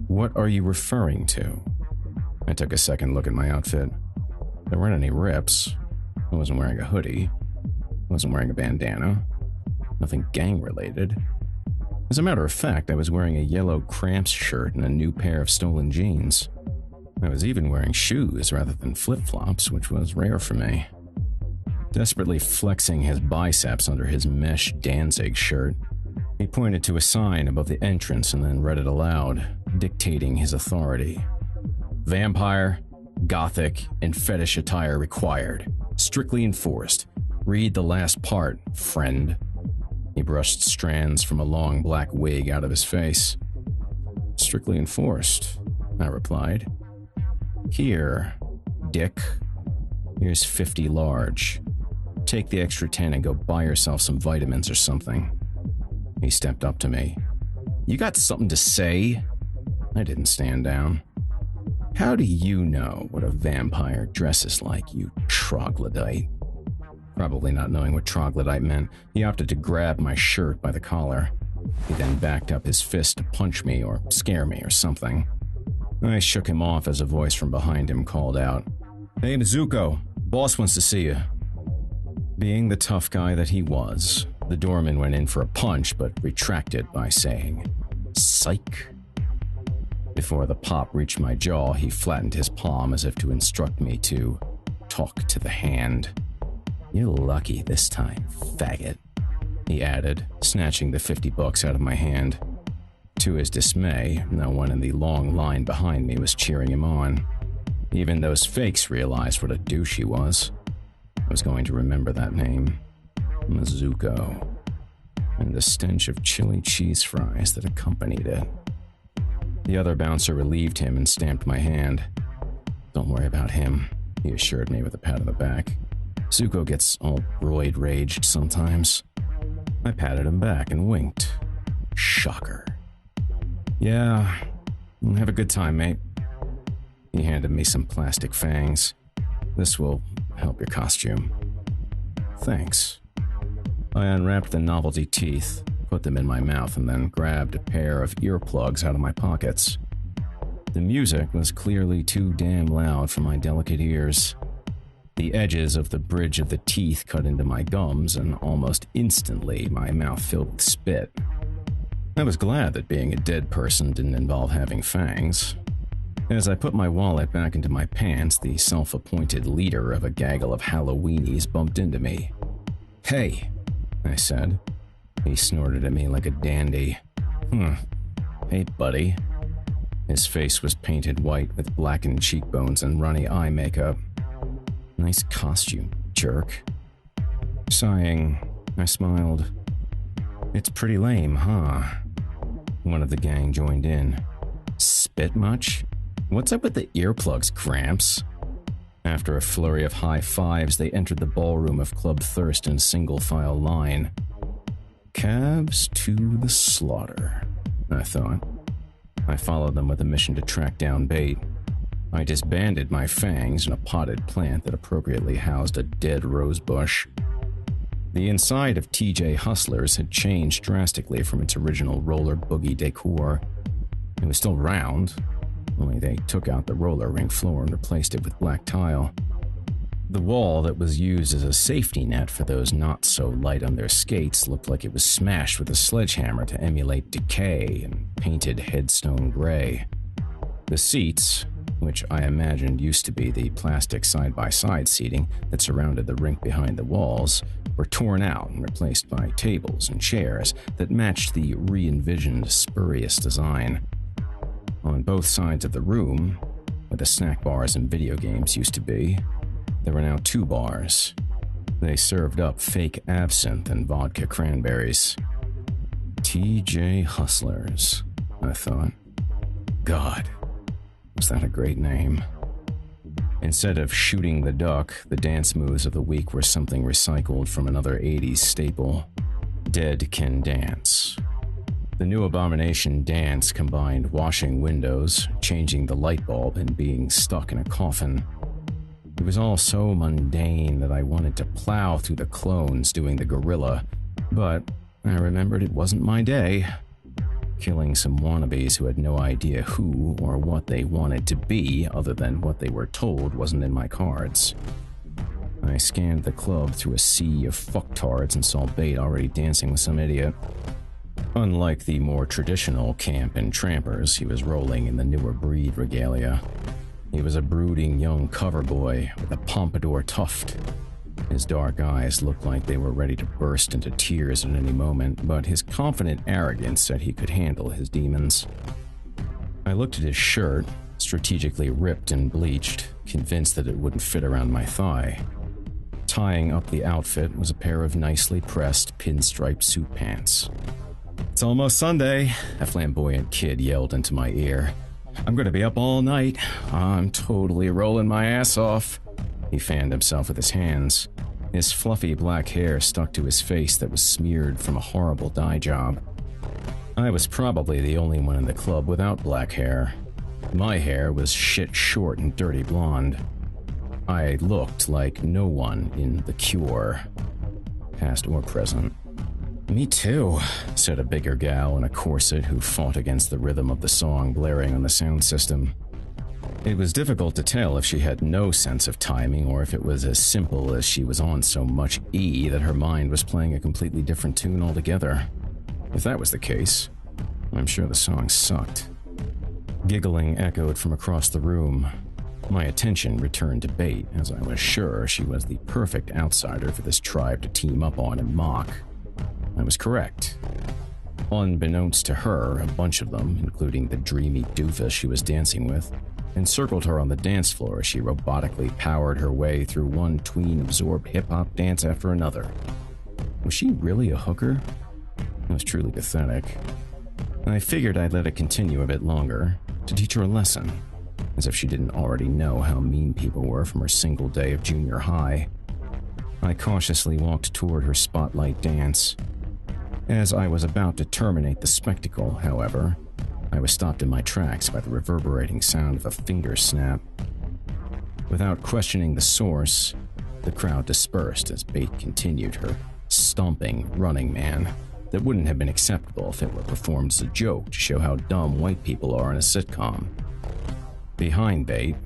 What are you referring to? I took a second look at my outfit. There weren't any rips. I wasn't wearing a hoodie. I wasn't wearing a bandana. Nothing gang-related. As a matter of fact, I was wearing a yellow Cramps shirt and a new pair of stolen jeans. I was even wearing shoes rather than flip-flops, which was rare for me. Desperately flexing his biceps under his mesh Danzig shirt, he pointed to a sign above the entrance and then read it aloud, dictating his authority. Vampire, gothic, and fetish attire required. Strictly enforced. Read the last part, friend. He brushed strands from a long black wig out of his face. Strictly enforced, I replied. Here, dick. Here's 50 large. Take the extra 10 and go buy yourself some vitamins or something. He stepped up to me. You got something to say? I didn't stand down. How do you know what a vampire dresses like, you troglodyte? Probably not knowing what troglodyte meant, he opted to grab my shirt by the collar. He then backed up his fist to punch me or scare me or something. I shook him off as a voice from behind him called out, Hey, Nezuko, boss wants to see you. Being the tough guy that he was, the doorman went in for a punch but retracted by saying, Psych. Before the pop reached my jaw, he flattened his palm as if to instruct me to talk to the hand. You're lucky this time, faggot, he added, snatching the $50 out of my hand. To his dismay, no one in the long line behind me was cheering him on. Even those fakes realized what a douche he was. I was going to remember that name. Nezuko. And the stench of chili cheese fries that accompanied it. The other bouncer relieved him and stamped my hand. Don't worry about him, he assured me with a pat on the back. Zuko gets all roid-raged sometimes. I patted him back and winked. Shocker. Yeah, have a good time, mate. He handed me some plastic fangs. This will help your costume. Thanks. I unwrapped the novelty teeth, put them in my mouth, and then grabbed a pair of earplugs out of my pockets. The music was clearly too damn loud for my delicate ears. The edges of the bridge of the teeth cut into my gums, and almost instantly my mouth filled with spit. I was glad that being a dead person didn't involve having fangs. As I put my wallet back into my pants, the self-appointed leader of a gaggle of Halloweenies bumped into me. Hey, I said. He snorted at me like a dandy. Hey, buddy. His face was painted white with blackened cheekbones and runny eye makeup. Nice costume, jerk. Sighing, I smiled. It's pretty lame, huh? One of the gang joined in. Spit much? What's up with the earplugs, Gramps? After a flurry of high fives, they entered the ballroom of Club Thirst in single file line. Cabs to the slaughter, I thought. I followed them with a mission to track down bait. I disbanded my fangs in a potted plant that appropriately housed a dead rose bush. The inside of TJ Hustlers had changed drastically from its original roller boogie decor. It was still round, only they took out the roller rink floor and replaced it with black tile. The wall that was used as a safety net for those not so light on their skates looked like it was smashed with a sledgehammer to emulate decay and painted headstone gray. The seats, which I imagined used to be the plastic side-by-side seating that surrounded the rink behind the walls, were torn out and replaced by tables and chairs that matched the re-envisioned spurious design. On both sides of the room, where the snack bars and video games used to be, there were now 2 bars. They served up fake absinthe and vodka cranberries. TJ Hustlers, I thought. God, was that a great name? Instead of shooting the duck, the dance moves of the week were something recycled from another 80s staple. Dead Can Dance. The new abomination dance combined washing windows, changing the light bulb, and being stuck in a coffin. It was all so mundane that I wanted to plow through the clones doing the gorilla, but I remembered it wasn't my day. Killing some wannabes who had no idea who or what they wanted to be other than what they were told wasn't in my cards. I scanned the club through a sea of fucktards and saw Bate already dancing with some idiot. Unlike the more traditional camp and trampers, he was rolling in the newer breed regalia. He was a brooding young cover boy with a pompadour tuft. His dark eyes looked like they were ready to burst into tears at any moment, but his confident arrogance said he could handle his demons. I looked at his shirt, strategically ripped and bleached, convinced that it wouldn't fit around my thigh. Tying up the outfit was a pair of nicely pressed pinstripe suit pants. "It's almost Sunday," a flamboyant kid yelled into my ear. "I'm going to be up all night. I'm totally rolling my ass off." He fanned himself with his hands. His fluffy black hair stuck to his face that was smeared from a horrible dye job. I was probably the only one in the club without black hair. My hair was shit short and dirty blonde. I looked like no one in The Cure, past or present. "Me too," said a bigger gal in a corset who fought against the rhythm of the song blaring on the sound system. It was difficult to tell if she had no sense of timing or if it was as simple as she was on so much E that her mind was playing a completely different tune altogether. If that was the case, I'm sure the song sucked. Giggling echoed from across the room. My attention returned to Bate, as I was sure she was the perfect outsider for this tribe to team up on and mock. I was correct. Unbeknownst to her, a bunch of them, including the dreamy doofus she was dancing with, encircled her on the dance floor as she robotically powered her way through one tween-absorbed hip-hop dance after another. Was she really a hooker? It was truly pathetic. I figured I'd let it continue a bit longer, to teach her a lesson, as if she didn't already know how mean people were from her single day of junior high. I cautiously walked toward her spotlight dance. As I was about to terminate the spectacle, however, I was stopped in my tracks by the reverberating sound of a finger snap. Without questioning the source, the crowd dispersed as Bate continued her stomping Running Man that wouldn't have been acceptable if it were performed as a joke to show how dumb white people are in a sitcom. Behind Bate,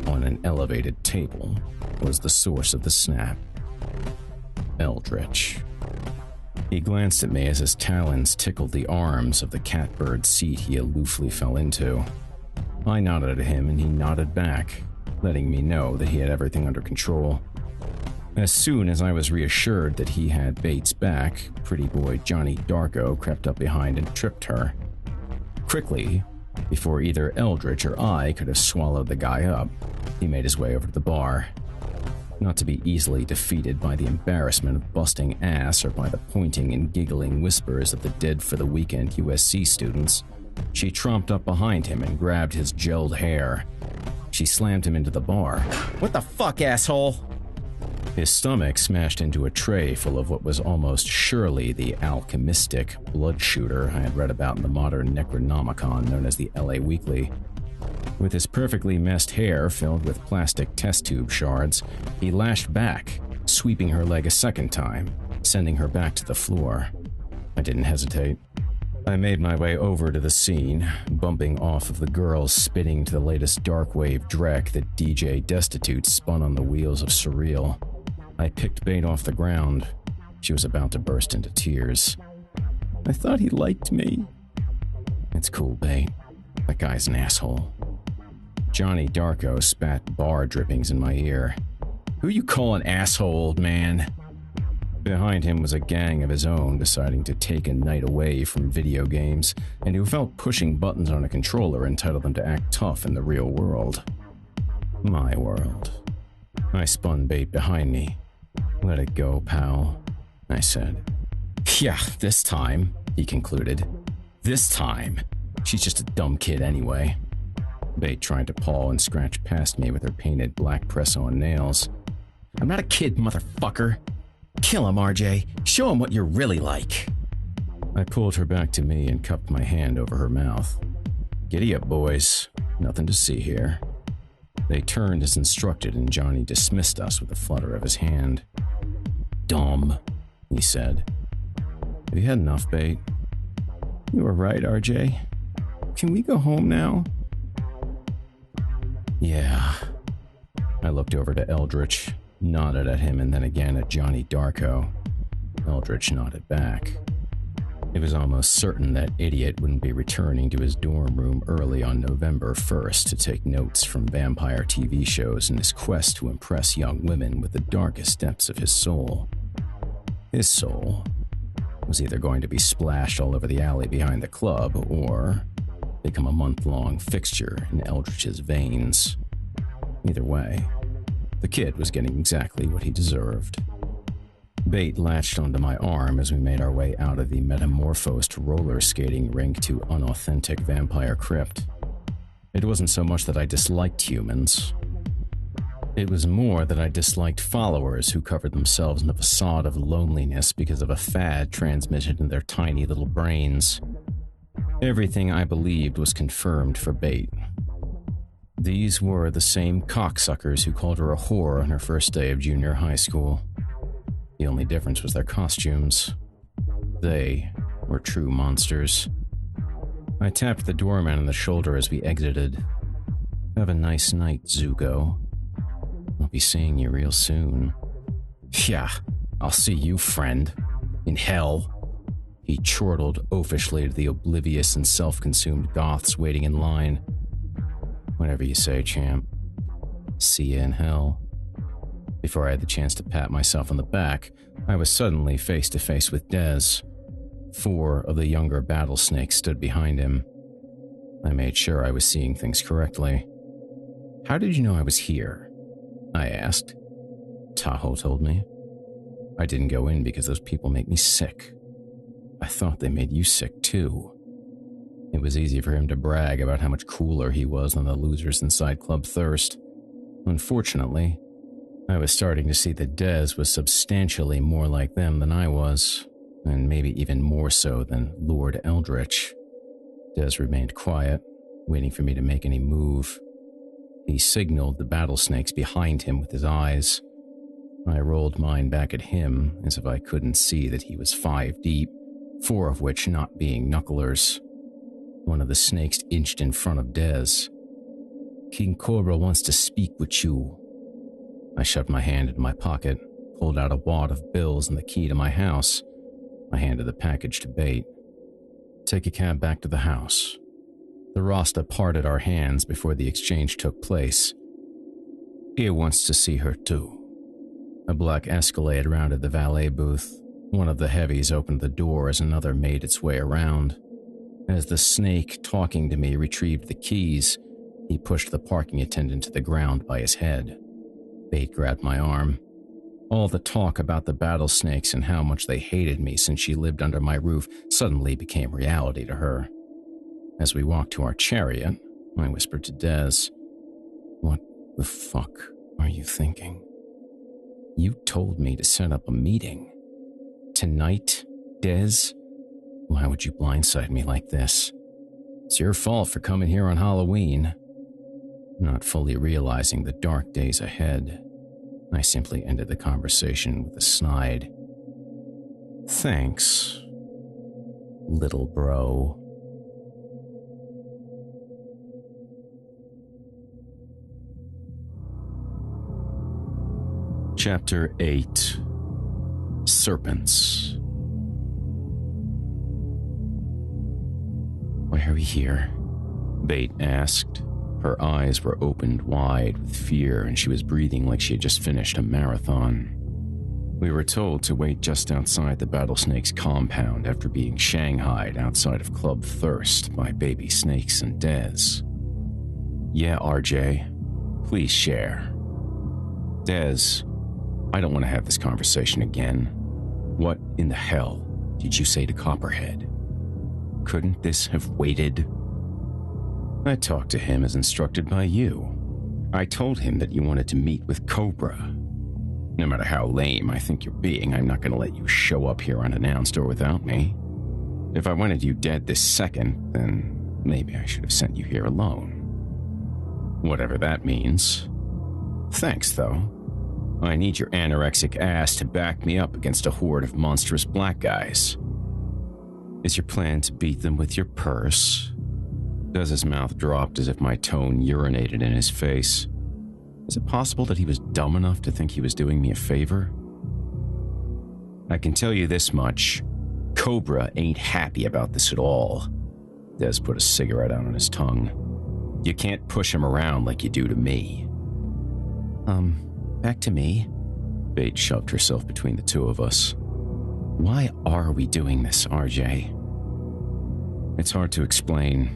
on an elevated table, was the source of the snap. Eldritch. He glanced at me as his talons tickled the arms of the catbird seat he aloofly fell into. I nodded at him and he nodded back, letting me know that he had everything under control. As soon as I was reassured that he had Bates back, pretty boy Johnny Darko crept up behind and tripped her. Quickly, before either Eldritch or I could have swallowed the guy up, he made his way over to the bar. Not to be easily defeated by the embarrassment of busting ass or by the pointing and giggling whispers of the dead-for-the-weekend USC students, she tromped up behind him and grabbed his gelled hair. She slammed him into the bar. "What the fuck, asshole?" His stomach smashed into a tray full of what was almost surely the alchemistic blood shooter I had read about in the modern Necronomicon known as the LA Weekly. With his perfectly messed hair filled with plastic test tube shards, he lashed back, sweeping her leg a second time, sending her back to the floor. I didn't hesitate. I made my way over to the scene, bumping off of the girls spinning to the latest darkwave dreck that DJ Destitute spun on the wheels of Surreal. I picked Bate off the ground. She was about to burst into tears. "I thought he liked me." "It's cool, Bate. That guy's an asshole." Johnny Darko spat bar drippings in my ear. "Who you calling asshole, old man?" Behind him was a gang of his own deciding to take a night away from video games and who felt pushing buttons on a controller entitled them to act tough in the real world. My world. I spun Bate behind me. "Let it go, pal," I said. "Yeah, this time," he concluded. "This time. She's just a dumb kid anyway." Bate tried to paw and scratch past me with her painted black press-on nails. I'm not a kid, motherfucker. Kill him, RJ. Show him what you're really like. I pulled her back to me and cupped my hand over her mouth. Giddy up, boys. Nothing to see here. They turned as instructed, and Johnny dismissed us with a flutter of his hand. Dumb, he said. Have you had enough, Bate? You were right, RJ. Can we go home now? Yeah. I looked over to Eldritch, nodded at him, and then again at Johnny Darko. Eldritch nodded back. It was almost certain that idiot wouldn't be returning to his dorm room early on November 1st to take notes from vampire TV shows in his quest to impress young women with the darkest depths of his soul. His soul was either going to be splashed all over the alley behind the club or become a month-long fixture in Eldritch's veins. Either way, the kid was getting exactly what he deserved. Bate latched onto my arm as we made our way out of the metamorphosed roller skating rink to unauthentic vampire crypt. It wasn't so much that I disliked humans. It was more that I disliked followers who covered themselves in a facade of loneliness because of a fad transmitted in their tiny little brains. Everything I believed was confirmed for Bate. These were the same cocksuckers who called her a whore on her first day of junior high school. The only difference was their costumes. They were true monsters. I tapped the doorman on the shoulder as we exited. Have a nice night, Zuko. I'll be seeing you real soon. Yeah, I'll see you, friend. In hell. He chortled oafishly to the oblivious and self-consumed goths waiting in line. Whatever you say, champ. See you in hell. Before I had the chance to pat myself on the back, I was suddenly face to face with Dez. 4 of the younger battle snakes stood behind him. I made sure I was seeing things correctly. How did you know I was here? I asked. Tahoe told me. I didn't go in because those people make me sick. I thought they made you sick too. It was easy for him to brag about how much cooler he was than the losers inside Club Thirst. Unfortunately, I was starting to see that Dez was substantially more like them than I was, and maybe even more so than Lord Eldritch. Dez remained quiet, waiting for me to make any move. He signaled the battle snakes behind him with his eyes. I rolled mine back at him as if I couldn't see that he was 5 deep, 4 of which not being knucklers. One of the snakes inched in front of Dez. King Cobra wants to speak with you. I shoved my hand into my pocket, pulled out a wad of bills and the key to my house. I handed the package to Bate. Take a cab back to the house. The Rasta parted our hands before the exchange took place. He wants to see her too. A black Escalade rounded the valet booth. One of the heavies opened the door as another made its way around. As the snake talking to me retrieved the keys, he pushed the parking attendant to the ground by his head. Bate grabbed my arm. All the talk about the battle snakes and how much they hated me since she lived under my roof suddenly became reality to her. As we walked to our chariot, I whispered to Dez, "What the fuck are you thinking? You told me to set up a meeting. Tonight, Dez? Why would you blindside me like this? It's your fault for coming here on Halloween." Not fully realizing the dark days ahead, I simply ended the conversation with a snide. Thanks, little bro. Chapter 8. Serpents. Why are we here? Bate asked. Her eyes were opened wide with fear, and she was breathing like she had just finished a marathon. We were told to wait just outside the Battlesnake's compound after being shanghaied outside of Club Thirst by baby snakes and Dez. Yeah, RJ. Please share. Dez, I don't want to have this conversation again. What in the hell did you say to Copperhead? Couldn't this have waited? I talked to him as instructed by you. I told him that you wanted to meet with Cobra. No matter how lame I think you're being, I'm not going to let you show up here unannounced or without me. If I wanted you dead this second, then maybe I should have sent you here alone. Whatever that means. Thanks, though. I need your anorexic ass to back me up against a horde of monstrous black guys. Is your plan to beat them with your purse? Dez's mouth dropped as if my tone urinated in his face. Is it possible that he was dumb enough to think he was doing me a favor? I can tell you this much. Cobra ain't happy about this at all. Dez put a cigarette out on his tongue. You can't push him around like you do to me. Back to me. Bate shoved herself between the two of us. Why are we doing this, RJ? It's hard to explain.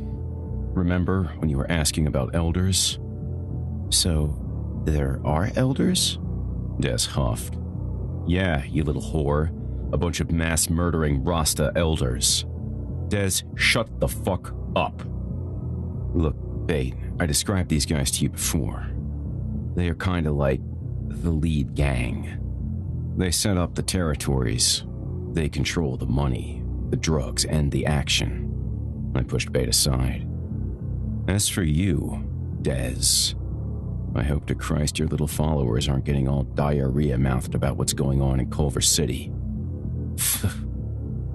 Remember when you were asking about elders? So, there are elders? Des huffed. Yeah, you little whore. A bunch of mass-murdering Rasta elders. Des, shut the fuck up. Look, Bate, I described these guys to you before. They are kinda like the lead gang. They set up the territories. They control the money, the drugs, and the action. I pushed Bate aside. As for you, Des, I hope to Christ your little followers aren't getting all diarrhea-mouthed about what's going on in Culver City.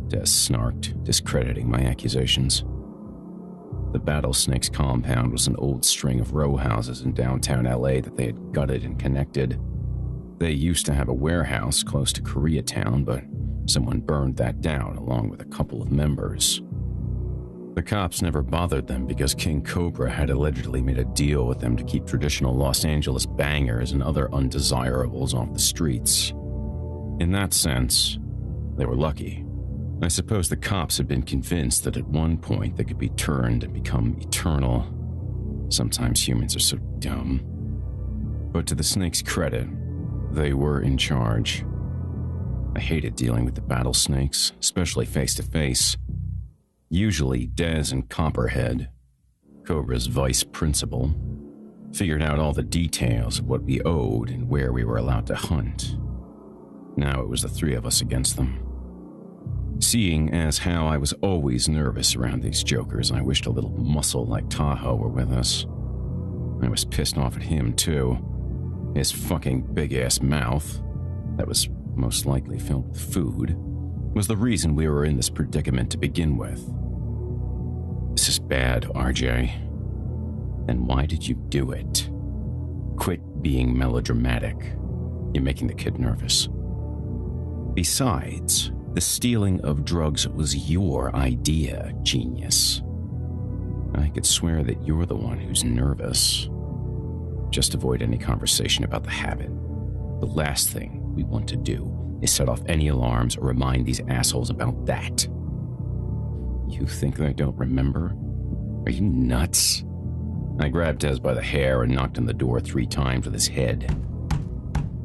Des snarked, discrediting my accusations. The Battlesnake's compound was an old string of row houses in downtown LA that they had gutted and connected. They used to have a warehouse close to Koreatown, but someone burned that down along with a couple of members. The cops never bothered them because King Cobra had allegedly made a deal with them to keep traditional Los Angeles bangers and other undesirables off the streets. In that sense, they were lucky. I suppose the cops had been convinced that at one point they could be turned and become eternal. Sometimes humans are so dumb. But to the Snake's credit, they were in charge. I hated dealing with the Battlesnakes, especially face-to-face. Usually Des and Copperhead, Cobra's vice principal, figured out all the details of what we owed and where we were allowed to hunt. Now it was the three of us against them. Seeing as how I was always nervous around these jokers, I wished a little muscle like Tahoe were with us. I was pissed off at him, too. His fucking big-ass mouth, that was most likely filled with food, was the reason we were in this predicament to begin with. This is bad, RJ. And why did you do it? Quit being melodramatic. You're making the kid nervous. Besides, the stealing of drugs was your idea, genius. I could swear that you're the one who's nervous. Just avoid any conversation about the habit. The last thing we want to do is set off any alarms or remind these assholes about that. You think I don't remember? Are you nuts? I grabbed Des by the hair and knocked on the door 3 times with his head.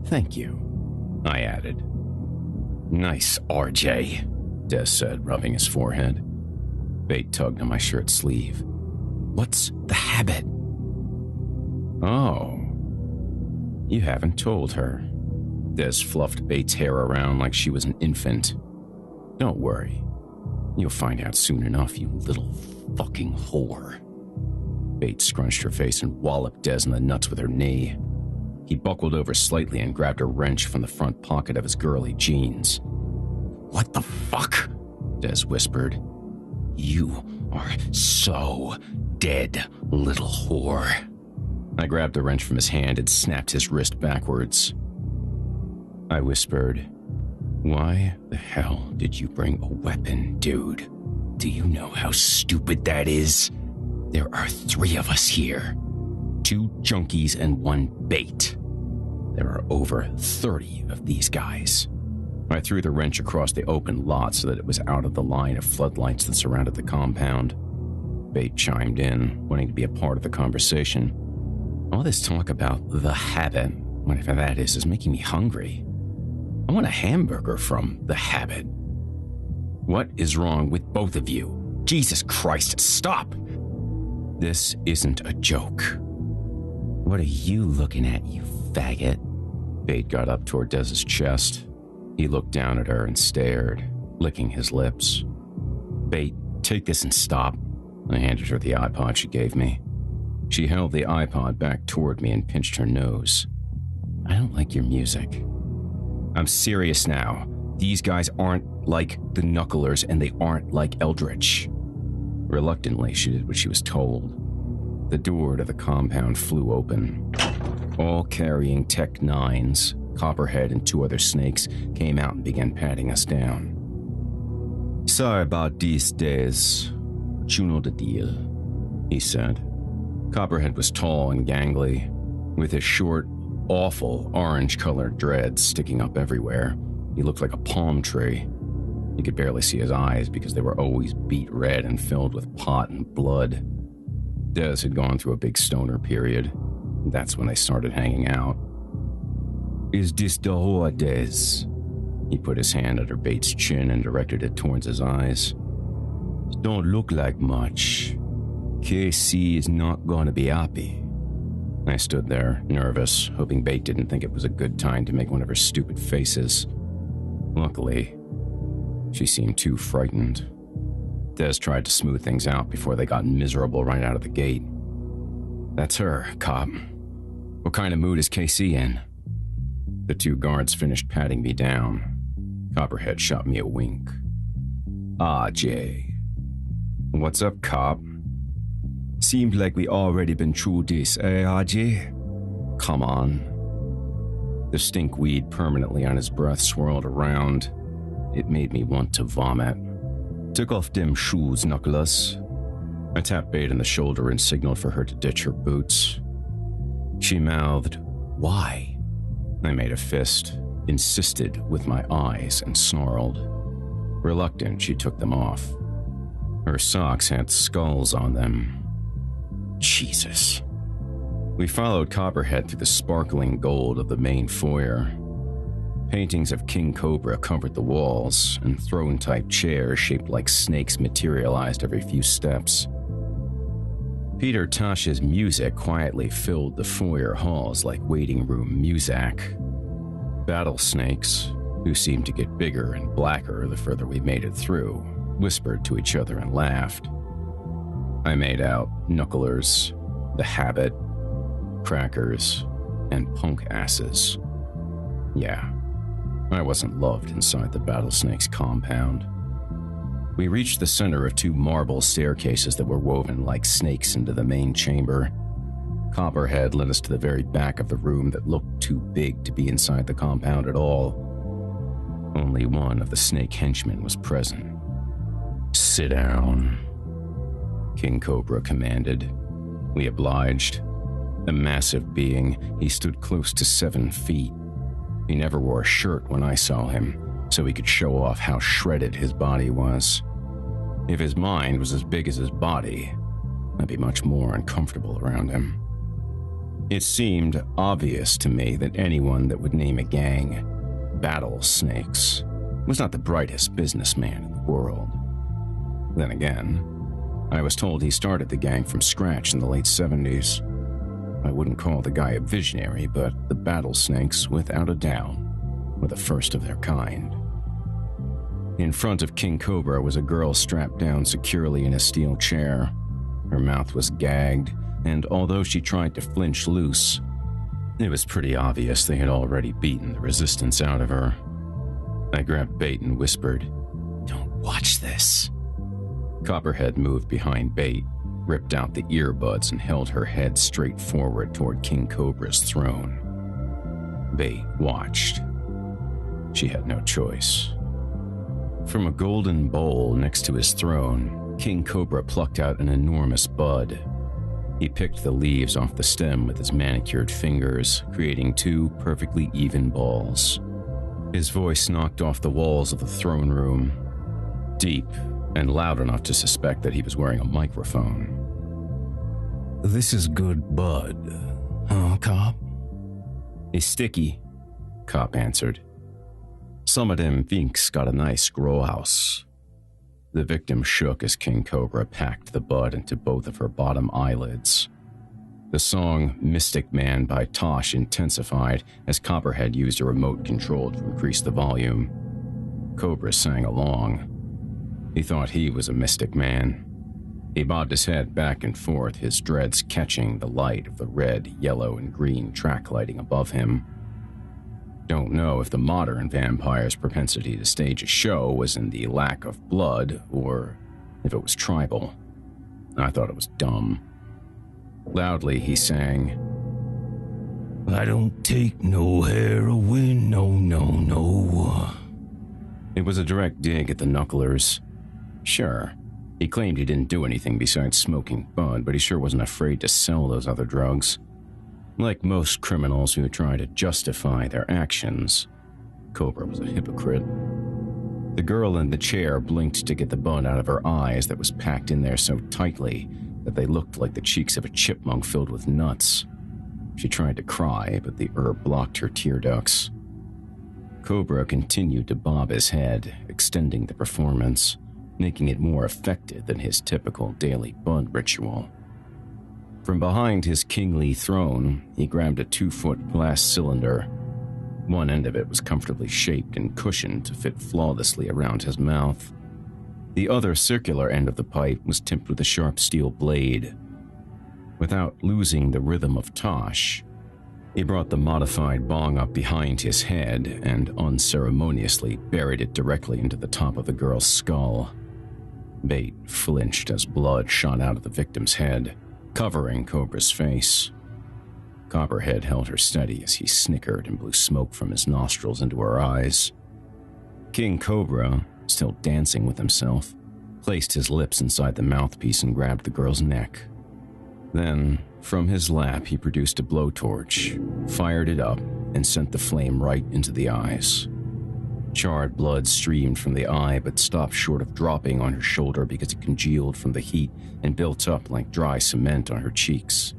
Thank you, I added. Nice, RJ, Des said, rubbing his forehead. Bate tugged on my shirt sleeve. What's the habit? Oh, you haven't told her. Des fluffed Bate's hair around like she was an infant. Don't worry. You'll find out soon enough, you little fucking whore. Bate scrunched her face and walloped Des in the nuts with her knee. He buckled over slightly and grabbed a wrench from the front pocket of his girly jeans. What the fuck? Des whispered. You are so dead, little whore. I grabbed the wrench from his hand and snapped his wrist backwards. I whispered, Why the hell did you bring a weapon, dude? Do you know how stupid that is? There are 3 of us here. 2 junkies and 1 bait. There are over 30 of these guys. I threw the wrench across the open lot so that it was out of the line of floodlights that surrounded the compound. Bate chimed in, wanting to be a part of the conversation. All this talk about the habit, whatever that is making me hungry. I want a hamburger from the habit. What is wrong with both of you? Jesus Christ, stop! This isn't a joke. What are you looking at, you faggot? Bate got up toward Dez's chest. He looked down at her and stared, licking his lips. Bate, take this and stop. I handed her the iPod she gave me. She held the iPod back toward me and pinched her nose. I don't like your music. I'm serious now. These guys aren't like the Knucklers, and they aren't like Eldritch. Reluctantly, she did what she was told. The door to the compound flew open. All carrying Tech 9s, Copperhead and 2 other snakes came out and began patting us down. Sorry about these days. But you know the deal, he said. Copperhead was tall and gangly, with his short, awful orange-colored dreads sticking up everywhere. He looked like a palm tree. You could barely see his eyes because they were always beet red and filled with pot and blood. Dez had gone through a big stoner period. That's when they started hanging out. Is this the whore, Dez? He put his hand under Bates' chin and directed it towards his eyes. Don't look like much. KC is not gonna be happy. I stood there, nervous, hoping Bate didn't think it was a good time to make one of her stupid faces. Luckily, she seemed too frightened. Dez tried to smooth things out before they got miserable right out of the gate. That's her, cop. What kind of mood is KC in? The 2 guards finished patting me down. Copperhead shot me a wink. Ah, Jay. What's up, cop? Seemed like we already been through this, eh, RJ? Come on. The stinkweed permanently on his breath swirled around. It made me want to vomit. Took off them shoes, Knuckles. I tapped Bate on the shoulder and signaled for her to ditch her boots. She mouthed, "Why?" I made a fist, insisted with my eyes, and snarled. Reluctant, she took them off. Her socks had skulls on them. Jesus. We followed Copperhead through the sparkling gold of the main foyer. Paintings of King Cobra covered the walls, and throne-type chairs shaped like snakes materialized every few steps. Peter Tosh's music quietly filled the foyer halls like waiting room music. Battle snakes, who seemed to get bigger and blacker the further we made it through, whispered to each other and laughed. I made out Knucklers, the Habit, Crackers, and punk asses. Yeah, I wasn't loved inside the Battlesnake's compound. We reached the center of 2 marble staircases that were woven like snakes into the main chamber. Copperhead led us to the very back of the room that looked too big to be inside the compound at all. Only one of the snake henchmen was present. Sit down, King Cobra commanded. We obliged. A massive being, he stood close to 7 feet. He never wore a shirt when I saw him, so he could show off how shredded his body was. If his mind was as big as his body, I'd be much more uncomfortable around him. It seemed obvious to me that anyone that would name a gang Battle Snakes was not the brightest businessman in the world. Then again, I was told he started the gang from scratch in the late 70s. I wouldn't call the guy a visionary, but the Battle Snakes, without a doubt, were the first of their kind. In front of King Cobra was a girl strapped down securely in a steel chair. Her mouth was gagged, and although she tried to flinch loose, it was pretty obvious they had already beaten the resistance out of her. I grabbed Bate and whispered, "Don't watch this." Copperhead moved behind Bate, ripped out the earbuds, and held her head straight forward toward King Cobra's throne. Bate watched. She had no choice. From a golden bowl next to his throne, King Cobra plucked out an enormous bud. He picked the leaves off the stem with his manicured fingers, creating 2 perfectly even balls. His voice knocked off the walls of the throne room, deep and loud enough to suspect that he was wearing a microphone. "This is good bud, huh, Cop?" "It's sticky," Cop answered. "Some of them finks got a nice grow house." The victim shook as King Cobra packed the bud into both of her bottom eyelids. The song Mystic Man by Tosh intensified as Copperhead used a remote control to increase the volume. Cobra sang along. He thought he was a mystic man. He bobbed his head back and forth, his dreads catching the light of the red, yellow, and green track lighting above him. Don't know if the modern vampire's propensity to stage a show was in the lack of blood or if it was tribal. I thought it was dumb. Loudly, he sang, "I don't take no heroin, no. It was a direct dig at the Knucklers. Sure, he claimed he didn't do anything besides smoking bud, but he sure wasn't afraid to sell those other drugs. Like most criminals who try to justify their actions, Cobra was a hypocrite. The girl in the chair blinked to get the bud out of her eyes that was packed in there so tightly that they looked like the cheeks of a chipmunk filled with nuts. She tried to cry, but the herb blocked her tear ducts. Cobra continued to bob his head, extending the performance, making it more effective than his typical daily bud ritual. From behind his kingly throne, he grabbed a 2-foot glass cylinder. One end of it was comfortably shaped and cushioned to fit flawlessly around his mouth. The other circular end of the pipe was tipped with a sharp steel blade. Without losing the rhythm of Tosh, he brought the modified bong up behind his head and unceremoniously buried it directly into the top of the girl's skull. Bait flinched as blood shot out of the victim's head, covering Cobra's face. Copperhead held her steady as he snickered and blew smoke from his nostrils into her eyes. King Cobra, still dancing with himself, placed his lips inside the mouthpiece and grabbed the girl's neck. Then, from his lap, he produced a blowtorch, fired it up, and sent the flame right into the eyes. Charred blood streamed from the eye but stopped short of dropping on her shoulder because it congealed from the heat and built up like dry cement on her cheeks.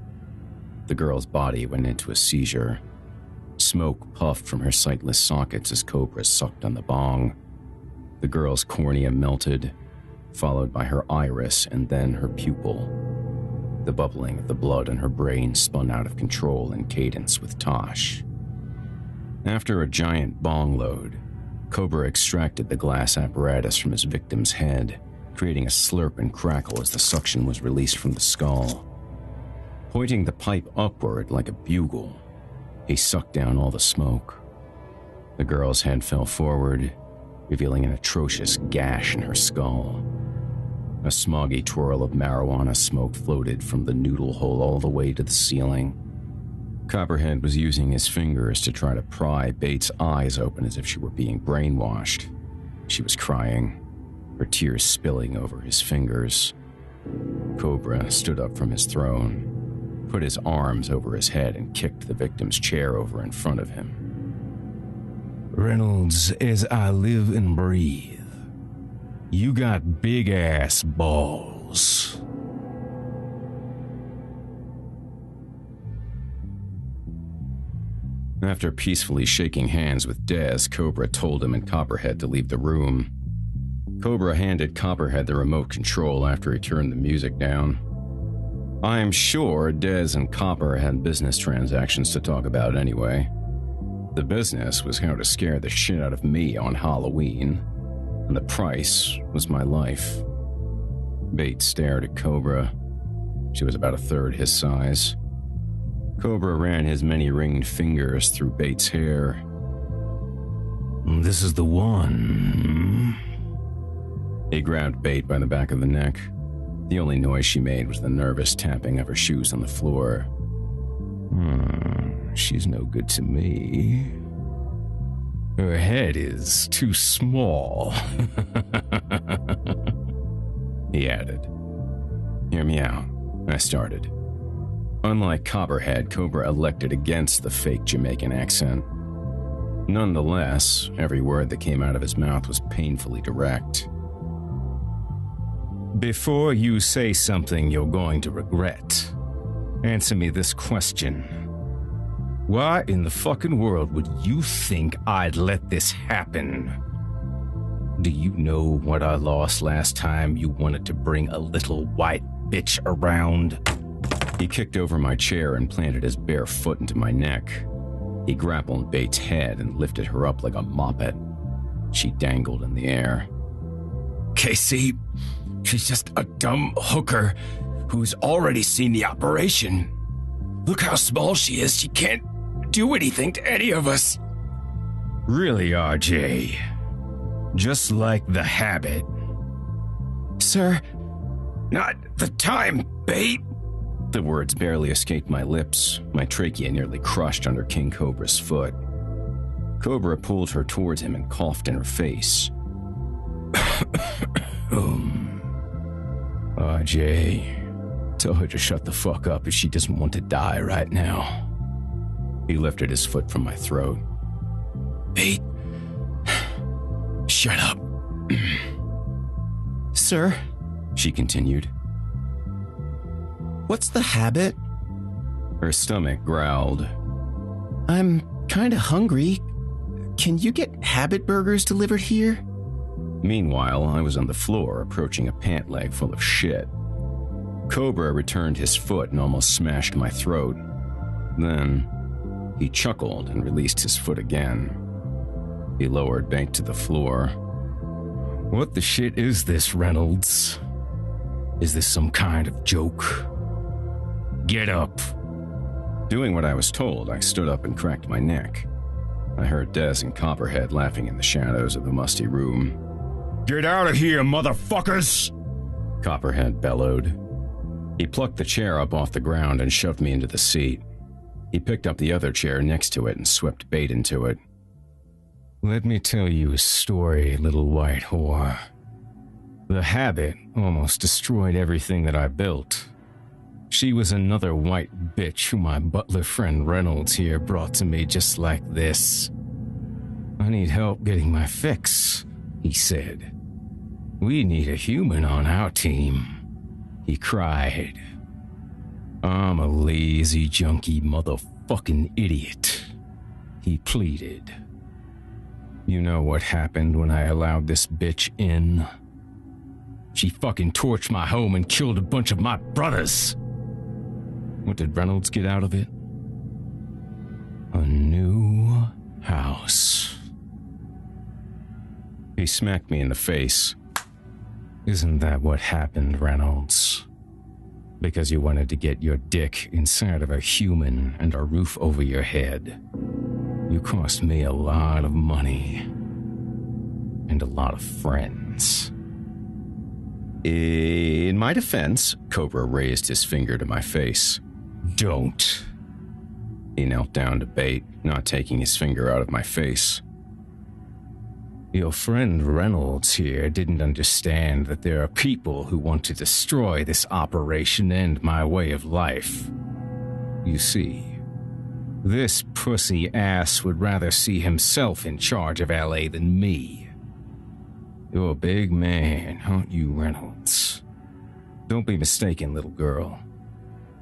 The girl's body went into a seizure. Smoke puffed from her sightless sockets as Cobra sucked on the bong. The girl's cornea melted, followed by her iris and then her pupil. The bubbling of the blood in her brain spun out of control in cadence with Tosh. After a giant bong load, Cobra extracted the glass apparatus from his victim's head, creating a slurp and crackle as the suction was released from the skull. Pointing the pipe upward like a bugle, he sucked down all the smoke. The girl's head fell forward, revealing an atrocious gash in her skull. A smoggy twirl of marijuana smoke floated from the noodle hole all the way to the ceiling. Copperhead was using his fingers to try to pry Bates' eyes open as if she were being brainwashed. She was crying, her tears spilling over his fingers. Cobra stood up from his throne, put his arms over his head and kicked the victim's chair over in front of him. "Reynolds, as I live and breathe, you got big-ass balls." After peacefully shaking hands with Dez, Cobra told him and Copperhead to leave the room. Cobra handed Copperhead the remote control after he turned the music down. I'm sure Dez and Copper had business transactions to talk about anyway. The business was how to scare the shit out of me on Halloween, and the price was my life. Bates stared at Cobra. She was about a third his size. Cobra ran his many ringed fingers through Bates' hair. "This is the one." He grabbed Bate by the back of the neck. The only noise she made was the nervous tapping of her shoes on the floor. She's no good to me. Her head is too small. He added. Hear me out, I started. Unlike Copperhead, Cobra elected against the fake Jamaican accent. Nonetheless, every word that came out of his mouth was painfully direct. Before you say something you're going to regret, answer me this question. Why in the fucking world would you think I'd let this happen? Do you know what I lost last time you wanted to bring a little white bitch around? He kicked over my chair and planted his bare foot into my neck. He grappled Bates' head and lifted her up like a moppet. She dangled in the air. Casey, she's just a dumb hooker who's already seen the operation. Look how small she is. She can't do anything to any of us. Really, RJ? Just like the habit. Sir, not the time, Bate. The words barely escaped my lips, my trachea nearly crushed under King Cobra's foot. Cobra pulled her towards him and coughed in her face. RJ, tell her to shut the fuck up if she doesn't want to die right now. He lifted his foot from my throat. Bate, shut up. Sir, she continued. What's the habit? Her stomach growled. I'm kinda hungry. Can you get habit burgers delivered here? Meanwhile, I was on the floor approaching a pant leg full of shit. Cobra returned his foot and almost smashed my throat. Then, he chuckled and released his foot again. He lowered Bate to the floor. What the shit is this, Reynolds? Is this some kind of joke? Get up. Doing what I was told, I stood up and cracked my neck. I heard Des and Copperhead laughing in the shadows of the musty room. Get out of here, motherfuckers! Copperhead bellowed. He plucked the chair up off the ground and shoved me into the seat. He picked up the other chair next to it and swept Bate into it. Let me tell you a story, little white whore. The habit almost destroyed everything that I built. She was another white bitch who my butler friend Reynolds here brought to me just like this. I need help getting my fix, he said. We need a human on our team, he cried. I'm a lazy, junky motherfucking idiot, he pleaded. You know what happened when I allowed this bitch in? She fucking torched my home and killed a bunch of my brothers. What did Reynolds get out of it? A new house. He smacked me in the face. Isn't that what happened, Reynolds? Because you wanted to get your dick inside of a human and a roof over your head. You cost me a lot of money. And a lot of friends. In my defense, Cobra raised his finger to my face. Don't. He knelt down to Bate, not taking his finger out of my face. Your friend Reynolds here didn't understand that there are people who want to destroy this operation and my way of life. You see, this pussy ass would rather see himself in charge of LA than me. You're a big man, aren't you, Reynolds? Don't be mistaken, little girl.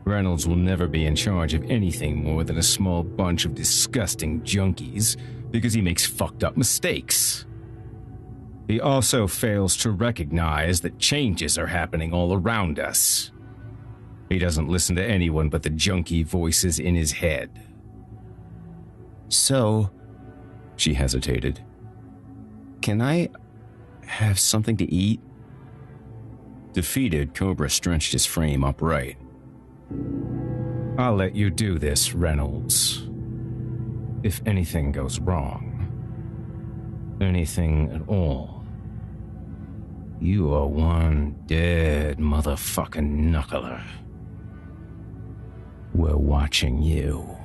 Reynolds will never be in charge of anything more than a small bunch of disgusting junkies because he makes fucked up mistakes. He also fails to recognize that changes are happening all around us. He doesn't listen to anyone but the junkie voices in his head. So, she hesitated. can I have something to eat? Defeated, Cobra stretched his frame upright. I'll let you do this, Reynolds. If anything goes wrong, anything at all, you are one dead motherfucking knuckler. We're watching you.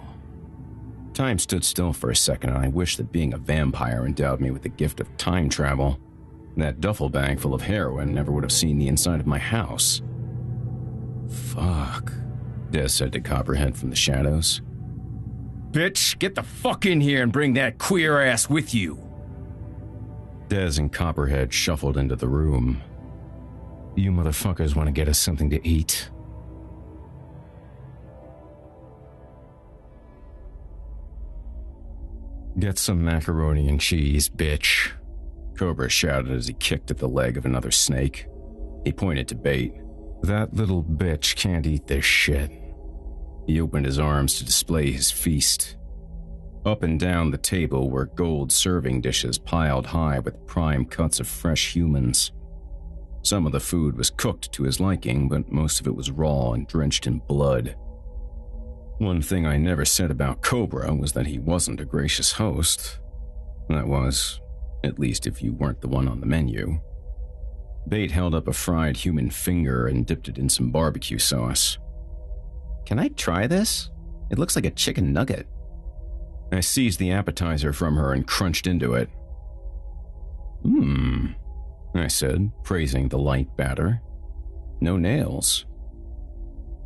Time stood still for a second, and I wished that being a vampire endowed me with the gift of time travel. That duffel bag full of heroin never would have seen the inside of my house. Fuck, Des said to Copperhead from the shadows. Bitch, get the fuck in here and bring that queer ass with you. Des and Copperhead shuffled into the room. You motherfuckers want to get us something to eat? Get some macaroni and cheese, bitch. Cobra shouted as he kicked at the leg of another snake. He pointed to Bait. That little bitch can't eat this shit. He opened his arms to display his feast. Up and down the table were gold serving dishes piled high with prime cuts of fresh humans. Some of the food was cooked to his liking, but most of it was raw and drenched in blood. One thing I never said about Cobra was that he wasn't a gracious host. That was, at least if you weren't the one on the menu. Bait held up a fried human finger and dipped it in some barbecue sauce. Can I try this? It looks like a chicken nugget. I seized the appetizer from her and crunched into it. I said, praising the light batter. No nails.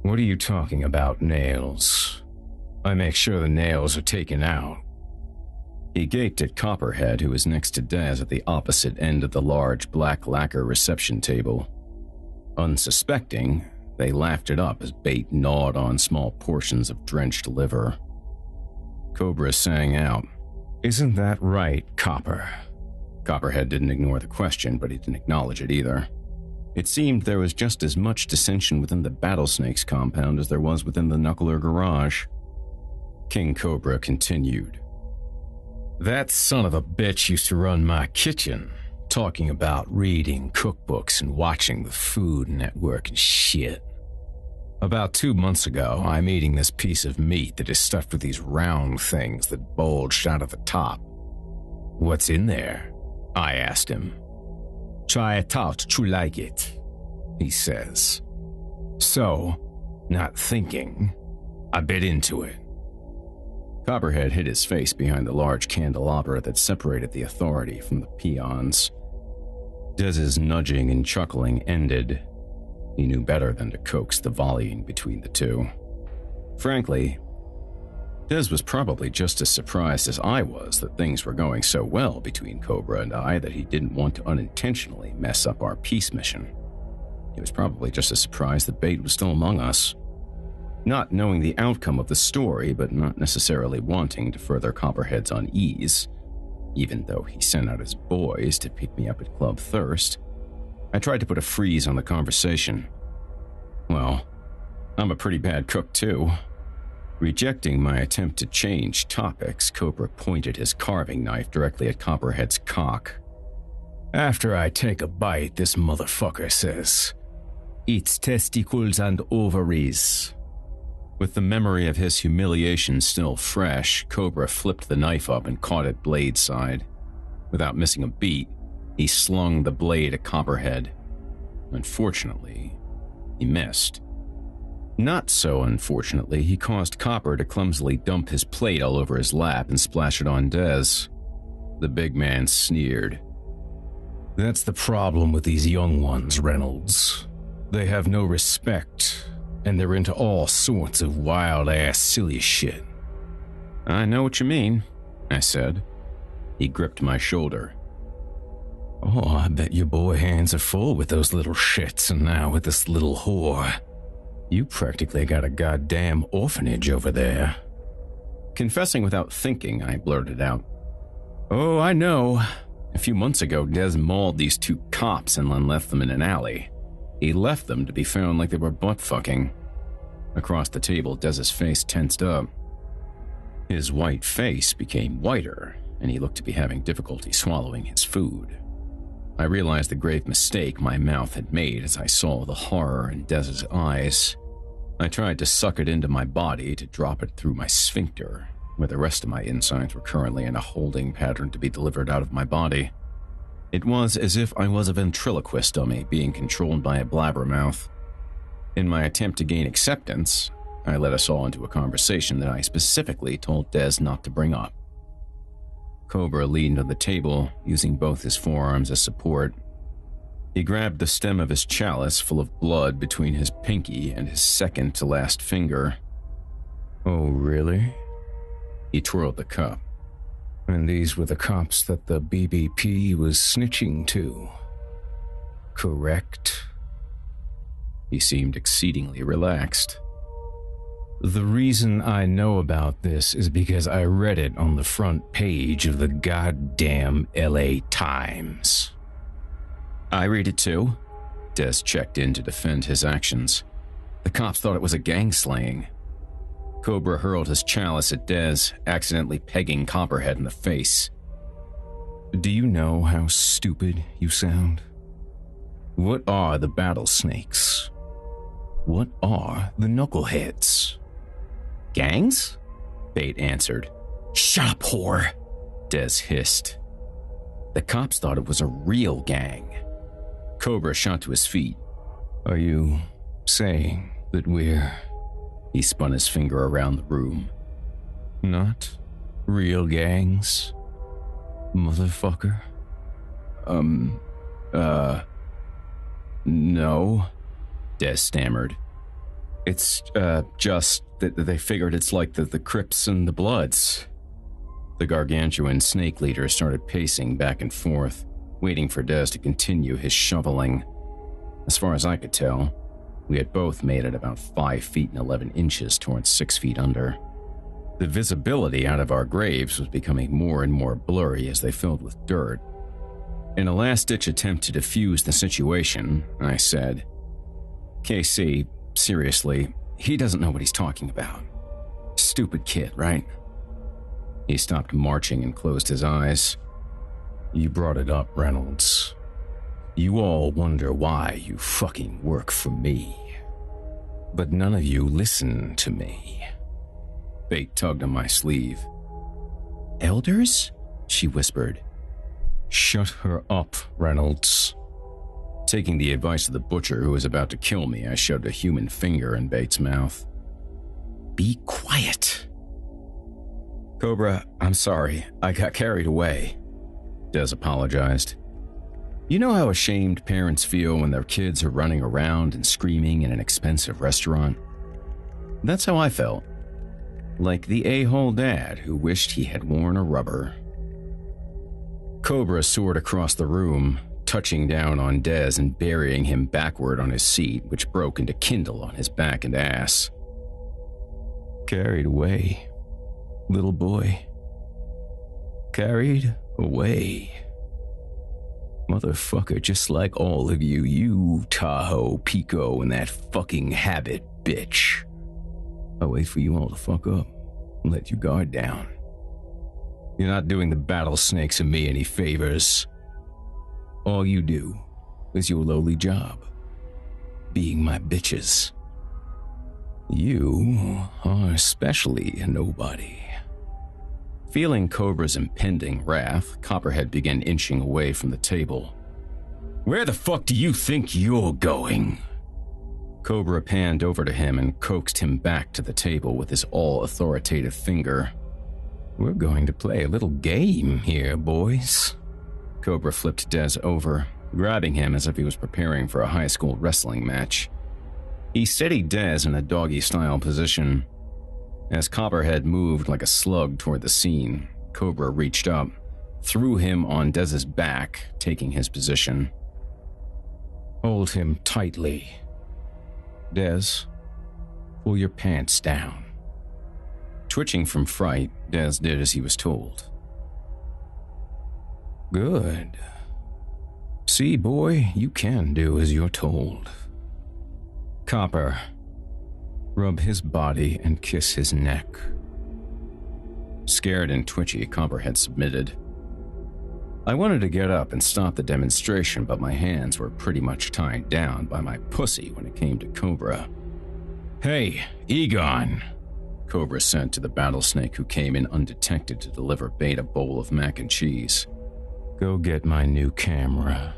What are you talking about, nails? I make sure the nails are taken out. He gaped at Copperhead, who was next to Dez at the opposite end of the large black lacquer reception table. Unsuspecting, they laughed it up as Bait gnawed on small portions of drenched liver. Cobra sang out, "Isn't that right, Copper?" Copperhead didn't ignore the question, but he didn't acknowledge it either. It seemed there was just as much dissension within the Battlesnakes compound as there was within the Knuckler garage. King Cobra continued. That son of a bitch used to run my kitchen, talking about reading cookbooks and watching the Food Network and shit. About 2 months ago, I'm eating this piece of meat that is stuffed with these round things that bulged out of the top. "What's in there?" I asked him. "Try it out, you like it," he says. So, not thinking, I bit into it. Copperhead hid his face behind the large candelabra that separated the authority from the peons. Dez's nudging and chuckling ended. He knew better than to coax the volleying between the two. Frankly, Dez was probably just as surprised as I was that things were going so well between Cobra and I that he didn't want to unintentionally mess up our peace mission. He was probably just as surprised that Bait was still among us. Not knowing the outcome of the story, but not necessarily wanting to further Copperhead's unease, even though he sent out his boys to pick me up at Club Thirst, I tried to put a freeze on the conversation. Well, I'm a pretty bad cook too. Rejecting my attempt to change topics, Cobra pointed his carving knife directly at Copperhead's cock. After I take a bite, this motherfucker says, "It's testicles and ovaries." With the memory of his humiliation still fresh, Cobra flipped the knife up and caught it blade side. Without missing a beat, he slung the blade at Copperhead. Unfortunately, he missed. Not so unfortunately, he caused Copper to clumsily dump his plate all over his lap and splash it on Dez. The big man sneered. "That's the problem with these young ones, Reynolds. They have no respect, and they're into all sorts of wild-ass silly shit." "I know what you mean," I said. He gripped my shoulder. "Oh, I bet your boy hands are full with those little shits, and now with this little whore. You practically got a goddamn orphanage over there." Confessing without thinking, I blurted out, "Oh, I know. A few months ago, Dez mauled these 2 cops and then left them in an alley. He left them to be found like they were butt-fucking." Across the table, Dez's face tensed up. His white face became whiter, and he looked to be having difficulty swallowing his food. I realized the grave mistake my mouth had made as I saw the horror in Dez's eyes. I tried to suck it into my body to drop it through my sphincter, where the rest of my insides were currently in a holding pattern to be delivered out of my body. It was as if I was a ventriloquist dummy being controlled by a blabbermouth. In my attempt to gain acceptance, I led us all into a conversation that I specifically told Dez not to bring up. Cobra leaned on the table, using both his forearms as support. He grabbed the stem of his chalice full of blood between his pinky and his second-to-last finger. "Oh, really?" He twirled the cup. "And these were the cops that the BBP was snitching to, correct?" He seemed exceedingly relaxed. The reason I know about this is because I read it on the front page of the goddamn LA Times. I read it too. Des checked in to defend his actions. The cops thought it was a gang slaying. Cobra hurled his chalice at Des, accidentally pegging Copperhead in the face. Do you know how stupid you sound? What are the battle snakes? What are the knuckleheads? Gangs? Bate answered. Shut up, whore! Des hissed. The cops thought it was a real gang. Cobra shot to his feet. Are you saying that we're... He spun his finger around the room. Not real gangs, motherfucker? No, Des stammered. It's, just that they figured it's like the Crips and the Bloods. The gargantuan snake leader started pacing back and forth, waiting for Des to continue his shoveling. As far as I could tell, we had both made it about 5 feet and 11 inches towards 6 feet under. The visibility out of our graves was becoming more and more blurry as they filled with dirt. In a last-ditch attempt to defuse the situation, I said, KC, seriously, he doesn't know what he's talking about. Stupid kid, right? He stopped marching and closed his eyes. You brought it up, Reynolds. You all wonder why you fucking work for me. But none of you listen to me. Bate tugged on my sleeve. Elders? She whispered. Shut her up, Reynolds. Taking the advice of the butcher who was about to kill me, I shoved a human finger in Bates' mouth. Be quiet. Cobra, I'm sorry. I got carried away. Des apologized. You know how ashamed parents feel when their kids are running around and screaming in an expensive restaurant? That's how I felt. Like the a-hole dad who wished he had worn a rubber. Cobra soared across the room, touching down on Des and burying him backward on his seat, which broke into kindle on his back and ass. Carried away, little boy. Carried away. Motherfucker, just like all of you, you Tahoe, Pico, and that fucking habit, bitch. I'll wait for you all to fuck up and let your guard down. You're not doing the battle snakes and me any favors. All you do is your lowly job, being my bitches. You are especially a nobody. Feeling Cobra's impending wrath, Copperhead began inching away from the table. Where the fuck do you think you're going? Cobra panned over to him and coaxed him back to the table with his all-authoritative finger. We're going to play a little game here, boys. Cobra flipped Des over, grabbing him as if he was preparing for a high school wrestling match. He steadied Des in a doggy-style position. As Copperhead moved like a slug toward the scene, Cobra reached up, threw him on Des's back, taking his position. Hold him tightly. Des, pull your pants down. Twitching from fright, Des did as he was told. Good. See, boy, you can do as you're told. Copper, rub his body and kiss his neck. Scared and twitchy, Copperhead submitted. I wanted to get up and stop the demonstration, but my hands were pretty much tied down by my pussy when it came to Cobra. Hey, Egon, Cobra said to the battlesnake who came in undetected to deliver Bait a bowl of mac and cheese. Go get my new camera.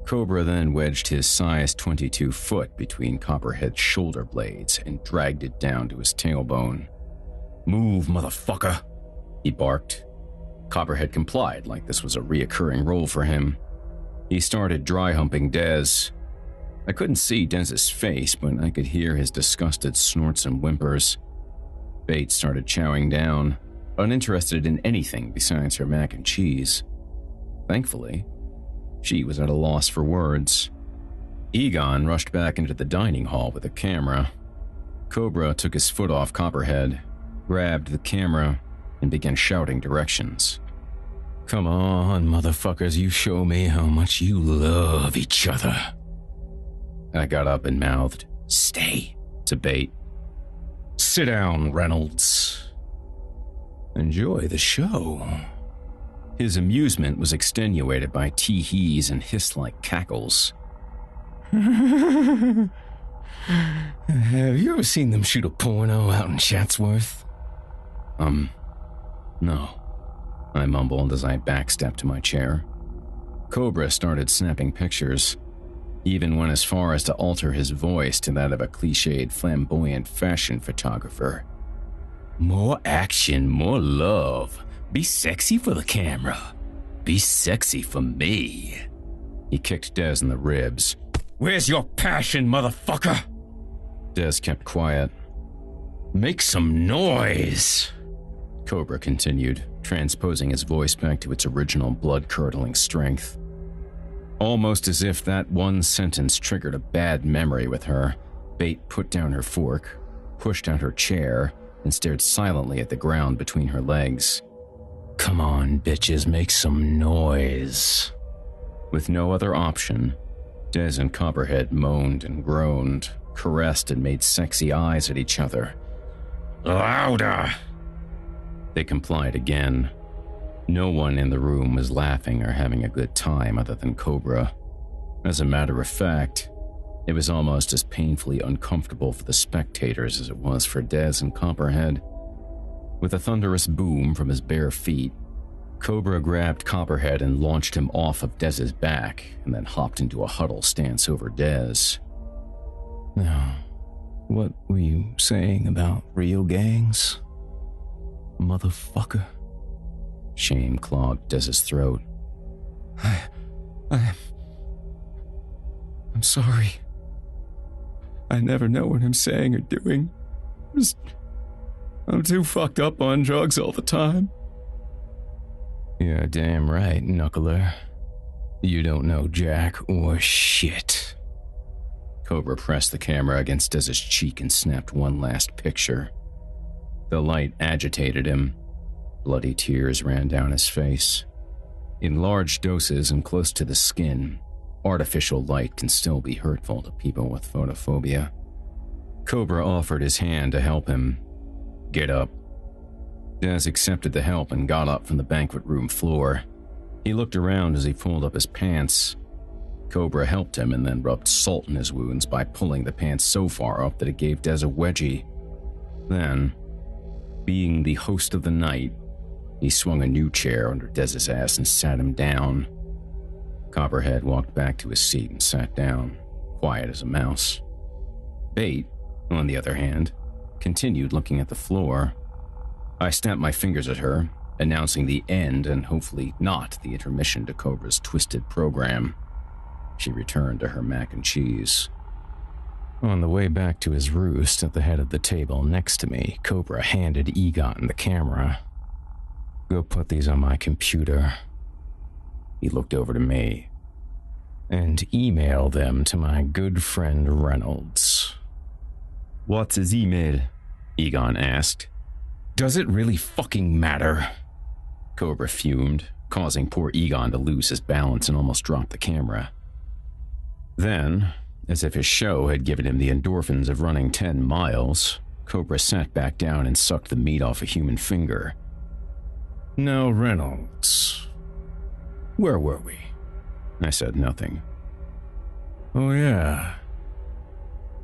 Cobra then wedged his size 22 foot between Copperhead's shoulder blades and dragged it down to his tailbone. Move, motherfucker, he barked. Copperhead complied like this was a reoccurring role for him. He started dry humping Des. I couldn't see Des's face, but I could hear his disgusted snorts and whimpers. Bait started chowing down, uninterested in anything besides her mac and cheese. Thankfully, she was at a loss for words. Egon rushed back into the dining hall with a camera. Cobra took his foot off Copperhead, grabbed the camera, and began shouting directions. Come on, motherfuckers, you show me how much you love each other. I got up and mouthed, "Stay," to Bait. Sit down, Reynolds. Enjoy the show. His amusement was extenuated by tee-hees and hiss-like cackles. Have you ever seen them shoot a porno out in Chatsworth? No, I mumbled as I backstepped to my chair. Cobra started snapping pictures, even went as far as to alter his voice to that of a cliched flamboyant fashion photographer. More action, more love. Be sexy for the camera. Be sexy for me. He kicked Des in the ribs. Where's your passion, motherfucker? Des kept quiet. Make some noise. Cobra continued, transposing his voice back to its original blood-curdling strength. Almost as if that one sentence triggered a bad memory with her, Bait put down her fork, pushed out her chair, and stared silently at the ground between her legs. Come on, bitches, make some noise. With no other option, Des and Copperhead moaned and groaned, caressed and made sexy eyes at each other. Louder! They complied again. No one in the room was laughing or having a good time other than Cobra. As a matter of fact, it was almost as painfully uncomfortable for the spectators as it was for Des and Copperhead. With a thunderous boom from his bare feet, Cobra grabbed Copperhead and launched him off of Dez's back, and then hopped into a huddle stance over Dez. Now, what were you saying about real gangs? Motherfucker. Shame clogged Dez's throat. I'm sorry. I never know what I'm saying or doing. I'm too fucked up on drugs all the time. You're damn right, Knuckler. You don't know jack or shit. Cobra pressed the camera against Dez's cheek and snapped one last picture. The light agitated him. Bloody tears ran down his face. In large doses and close to the skin, artificial light can still be hurtful to people with photophobia. Cobra offered his hand to help him. Get up. Dez accepted the help and got up from the banquet room floor. He looked around as he pulled up his pants. Cobra helped him and then rubbed salt in his wounds by pulling the pants so far up that it gave Dez a wedgie. Then, being the host of the night, he swung a new chair under Dez's ass and sat him down. Copperhead walked back to his seat and sat down, quiet as a mouse. Bait, on the other hand, continued looking at the floor. I snapped my fingers at her, announcing the end and hopefully not the intermission to Cobra's twisted program. She returned to her mac and cheese. On the way back to his roost at the head of the table next to me, Cobra handed Egon the camera. Go put these on my computer. He looked over to me. And email them to my good friend Reynolds. What's his email? Egon asked. Does it really fucking matter? Cobra fumed, causing poor Egon to lose his balance and almost drop the camera. Then, as if his show had given him the endorphins of running 10 miles, Cobra sat back down and sucked the meat off a human finger. Now, Reynolds, where were we? I said nothing. Oh yeah.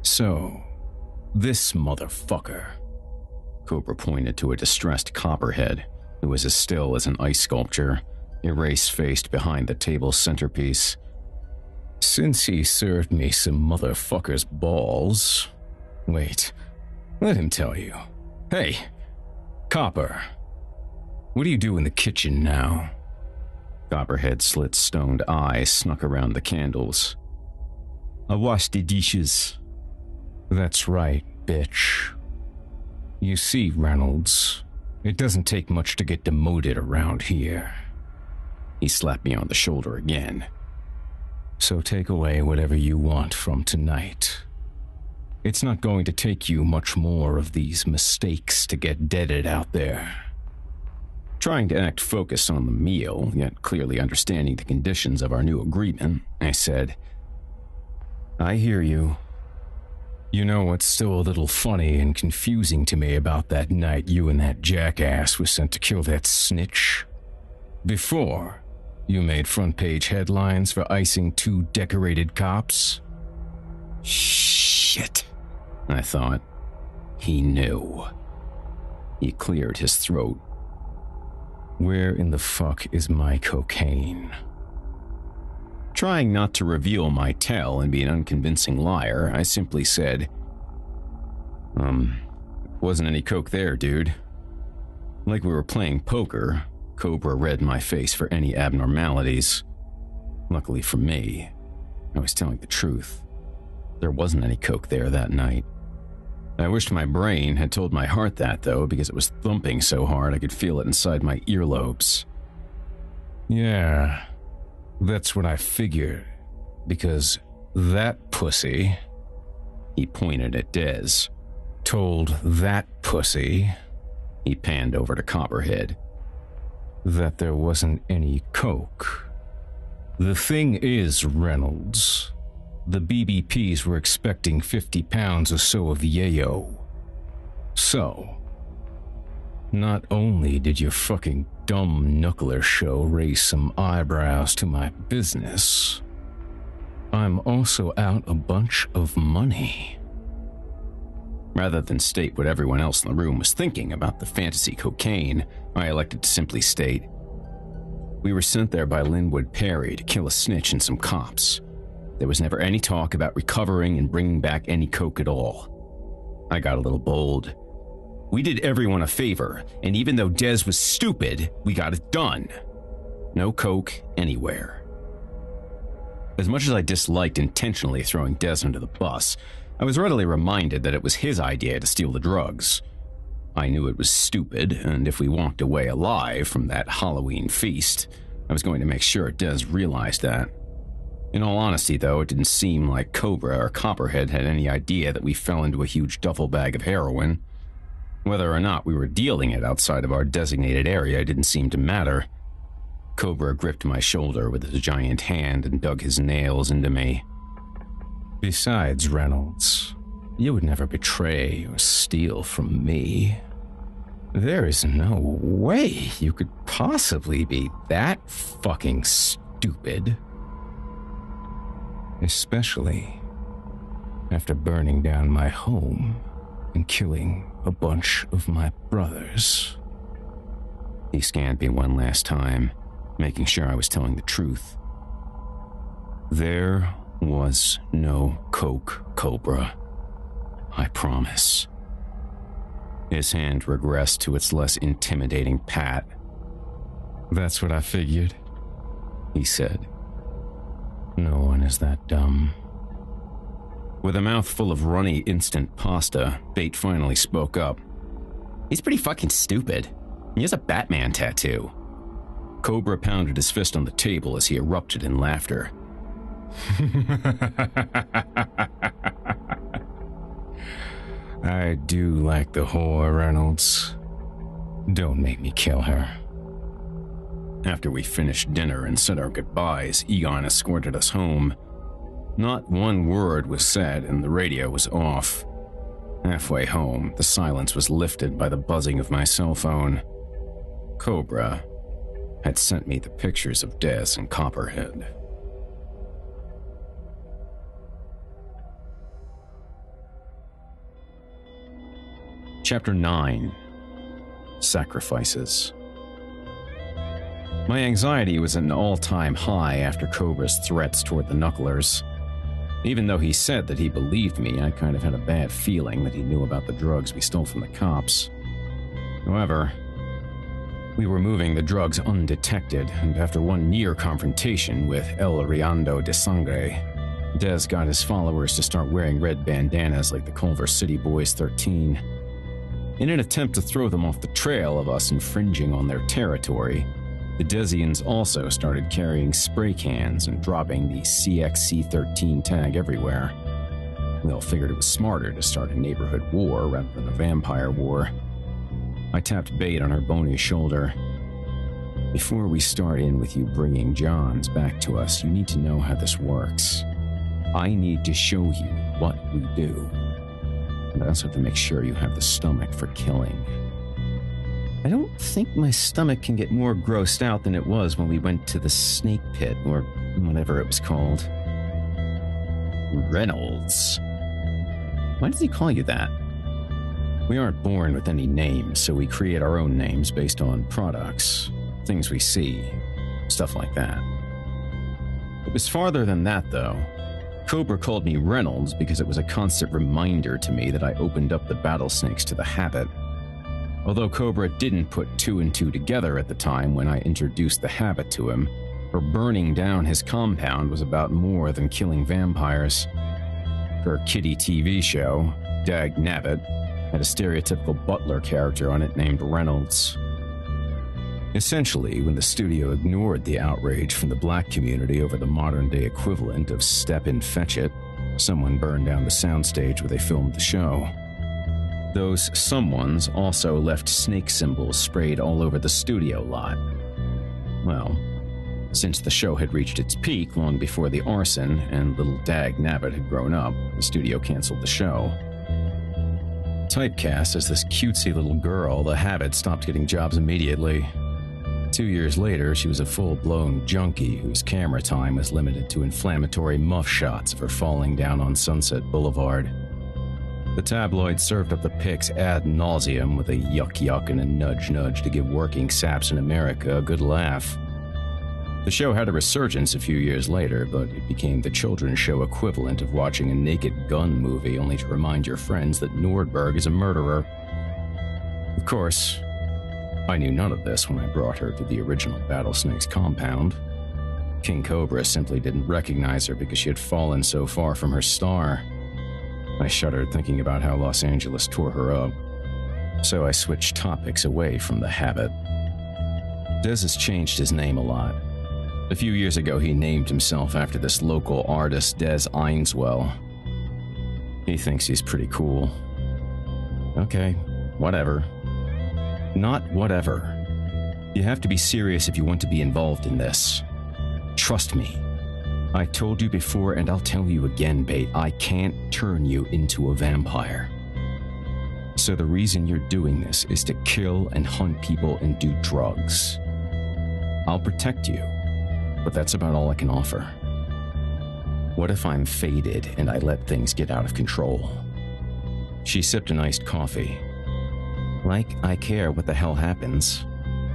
So, this motherfucker. Cobra pointed to a distressed Copperhead, who was as still as an ice sculpture, erase-faced behind the table's centerpiece. Since he served me some motherfucker's balls... Wait, let him tell you. Hey, Copper, what do you do in the kitchen now? Copperhead's slit-stoned eyes snuck around the candles. I wash the dishes. That's right, bitch. You see, Reynolds, it doesn't take much to get demoted around here. He slapped me on the shoulder again. So take away whatever you want from tonight. It's not going to take you much more of these mistakes to get deaded out there. Trying to act focused on the meal, yet clearly understanding the conditions of our new agreement, I said, I hear you. You know what's still a little funny and confusing to me about that night you and that jackass was sent to kill that snitch? Before, you made front-page headlines for icing 2 decorated cops. Shit, I thought. He knew. He cleared his throat. Where in the fuck is my cocaine? Trying not to reveal my tell and be an unconvincing liar, I simply said, wasn't any coke there, dude. Like we were playing poker, Cobra read my face for any abnormalities. Luckily for me, I was telling the truth. There wasn't any coke there that night. I wished my brain had told my heart that, though, because it was thumping so hard I could feel it inside my earlobes. Yeah, that's what I figured, because that pussy, he pointed at Dez, told that pussy, he panned over to Copperhead, that there wasn't any coke. The thing is, Reynolds, the BBPs were expecting 50 pounds or so of yayo. So, not only did your fucking dumb knuckler show raise some eyebrows to my business, I'm also out a bunch of money. Rather than state what everyone else in the room was thinking about the fantasy cocaine, I elected to simply state, we were sent there by Linwood Perry to kill a snitch and some cops. There was never any talk about recovering and bringing back any coke at all. I got a little bold. We did everyone a favor, and even though Dez was stupid, we got it done. No coke anywhere. As much as I disliked intentionally throwing Dez under the bus, I was readily reminded that it was his idea to steal the drugs. I knew it was stupid, and if we walked away alive from that Halloween feast, I was going to make sure Dez realized that. In all honesty, though, it didn't seem like Cobra or Copperhead had any idea that we fell into a huge duffel bag of heroin. Whether or not we were dealing it outside of our designated area didn't seem to matter. Cobra gripped my shoulder with his giant hand and dug his nails into me. Besides, Reynolds, you would never betray or steal from me. There is no way you could possibly be that fucking stupid. Especially after burning down my home and killing a bunch of my brothers. He scanned me one last time, making sure I was telling the truth. There was no coke, Cobra. I promise. His hand regressed to its less intimidating pat. That's what I figured, he said. No one is that dumb. With a mouthful of runny instant pasta, Bate finally spoke up. He's pretty fucking stupid. He has a Batman tattoo. Cobra pounded his fist on the table as he erupted in laughter. I do like the whore, Reynolds. Don't make me kill her. After we finished dinner and said our goodbyes, Egon escorted us home. Not one word was said and the radio was off. Halfway home, the silence was lifted by the buzzing of my cell phone. Cobra had sent me the pictures of Dez and Copperhead. Chapter 9. Sacrifices. My anxiety was at an all-time high after Cobra's threats toward the Knucklers. Even though he said that he believed me, I kind of had a bad feeling that he knew about the drugs we stole from the cops. However, we were moving the drugs undetected, and after one near confrontation with El Riando de Sangre, Dez got his followers to start wearing red bandanas like the Culver City Boys 13. In an attempt to throw them off the trail of us infringing on their territory, the Dezians also started carrying spray cans and dropping the CXC13 tag everywhere. We all figured it was smarter to start a neighborhood war rather than a vampire war. I tapped Bait on her bony shoulder. Before we start in with you bringing Johns back to us, you need to know how this works. I need to show you what we do. And I also have to make sure you have the stomach for killing. I don't think my stomach can get more grossed out than it was when we went to the snake pit, or whatever it was called. Reynolds. Why does he call you that? We aren't born with any names, so we create our own names based on products, things we see, stuff like that. It was farther than that, though. Cobra called me Reynolds because it was a constant reminder to me that I opened up the battlesnakes to the habit. Although Cobra didn't put two and two together at the time when I introduced the habit to him, her burning down his compound was about more than killing vampires. Her kiddie TV show, Dag Nabbit, had a stereotypical butler character on it named Reynolds. Essentially, when the studio ignored the outrage from the black community over the modern-day equivalent of Step and Fetch It, someone burned down the soundstage where they filmed the show. Those someones also left snake symbols sprayed all over the studio lot. Well, since the show had reached its peak long before the arson and little Dag Nabbit had grown up, the studio canceled the show. Typecast as this cutesy little girl, the habit stopped getting jobs immediately. 2 years later, she was a full-blown junkie whose camera time was limited to inflammatory muff shots of her falling down on Sunset Boulevard. The tabloid served up the pics ad nauseum with a yuck and a nudge to give working saps in America a good laugh. The show had a resurgence a few years later, but it became the children's show equivalent of watching a Naked Gun movie only to remind your friends that Nordberg is a murderer. Of course, I knew none of this when I brought her to the original Battlesnake's compound. King Cobra simply didn't recognize her because she had fallen so far from her star. I shuddered thinking about how Los Angeles tore her up, so I switched topics away from the habit. Dez has changed his name a lot. A few years ago, he named himself after this local artist, Des Einswell. He thinks he's pretty cool. Okay, whatever. Not whatever. You have to be serious if you want to be involved in this. Trust me. I told you before and I'll tell you again, Bait, I can't turn you into a vampire. So the reason you're doing this is to kill and hunt people and do drugs. I'll protect you, but that's about all I can offer. What if I'm faded and I let things get out of control? She sipped an iced coffee. Like I care what the hell happens.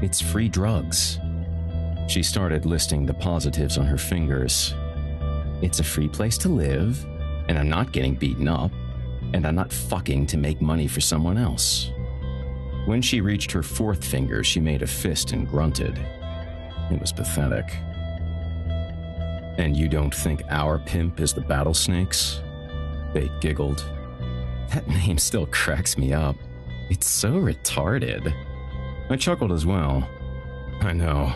It's free drugs. She started listing the positives on her fingers. It's a free place to live, and I'm not getting beaten up, and I'm not fucking to make money for someone else. When she reached her fourth finger, she made a fist and grunted. It was pathetic. And you don't think our pimp is the Battlesnakes? Bait giggled. That name still cracks me up. It's so retarded. I chuckled as well. I know.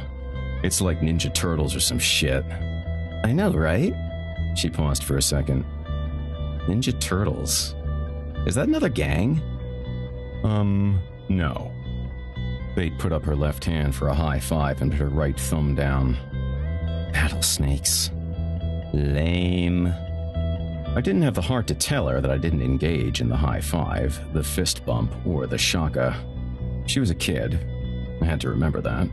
It's like Ninja Turtles or some shit. I know, right? She paused for a second. Ninja Turtles? Is that another gang? No. Bait put up her left hand for a high five and put her right thumb down. Battlesnakes. Lame. I didn't have the heart to tell her that I didn't engage in the high five, the fist bump, or the shaka. She was a kid. I had to remember that.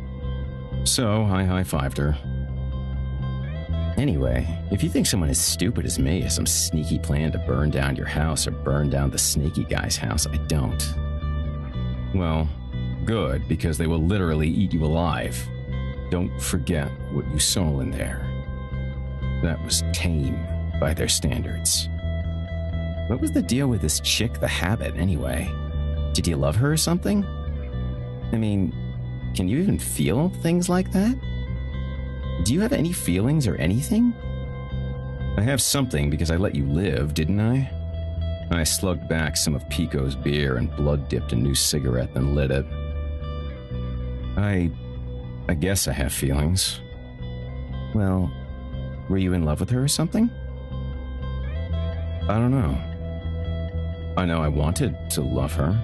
So I high-fived her. Anyway, if you think someone as stupid as me has some sneaky plan to burn down your house or burn down the snaky guy's house, I don't. Well, good, because they will literally eat you alive. Don't forget what you saw in there. That was tame by their standards. What was the deal with this chick, the habit, anyway? Did you love her or something? I mean, can you even feel things like that? Do you have any feelings or anything? I have something because I let you live, didn't I? I slugged back some of Pico's beer and blood-dipped a new cigarette, then lit it. I guess I have feelings. Well, were you in love with her or something? I don't know. I know I wanted to love her.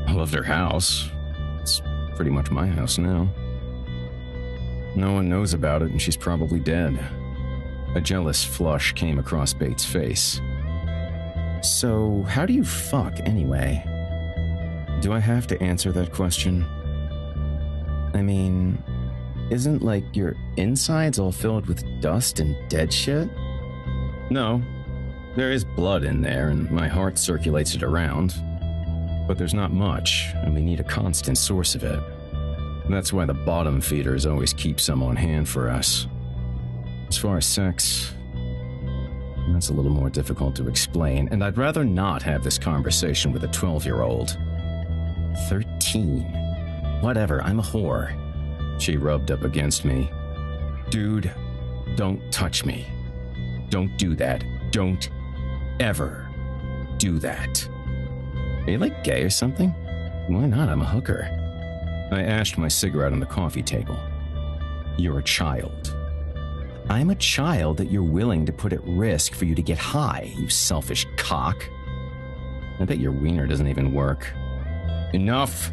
I loved her house. It's pretty much my house now. No one knows about it, and she's probably dead. A jealous flush came across Bates' face. So, how do you fuck anyway? Do I have to answer that question? I mean, isn't like your insides all filled with dust and dead shit? No. There is blood in there, and my heart circulates it around. But there's not much, and we need a constant source of it. That's why the bottom feeders always keep some on hand for us. As far as sex, that's a little more difficult to explain, and I'd rather not have this conversation with a 12-year-old. 13. Whatever, I'm a whore. She rubbed up against me. Dude, don't touch me. Don't do that. Don't ever do that. Are you like gay or something? Why not? I'm a hooker. I ashed my cigarette on the coffee table. You're a child. I'm a child that you're willing to put at risk for you to get high, you selfish cock. I bet your wiener doesn't even work. Enough!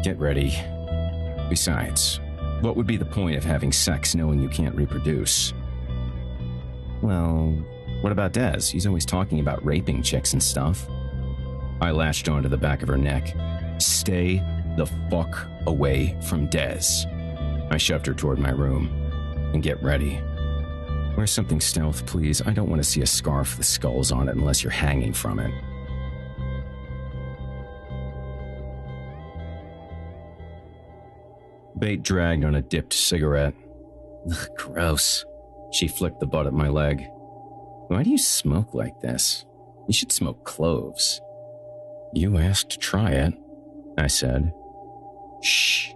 Get ready. Besides, what would be the point of having sex knowing you can't reproduce? Well, what about Des? He's always talking about raping chicks and stuff. I latched onto the back of her neck. Stay the fuck away from Des. I shoved her toward my room. And get ready. Wear something stealth, please. I don't want to see a scarf with skulls on it unless you're hanging from it. Bait dragged on a dipped cigarette. Ugh, gross. She flicked the butt at my leg. Why do you smoke like this? You should smoke cloves. You asked to try it, I said. Shh.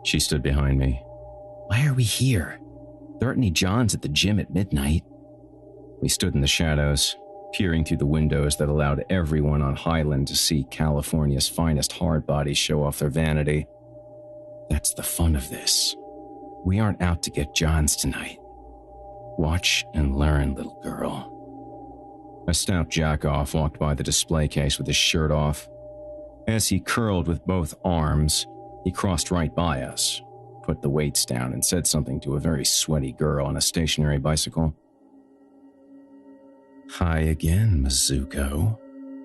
She stood behind me. Why are we here? There aren't any Johns at the gym at midnight. We stood in the shadows, peering through the windows that allowed everyone on Highland to see California's finest hard bodies show off their vanity. That's the fun of this. We aren't out to get Johns tonight. Watch and learn, little girl. A stout jack-off walked by the display case with his shirt off. As he curled with both arms, he crossed right by us, put the weights down, and said something to a very sweaty girl on a stationary bicycle. Hi again, Mizuko,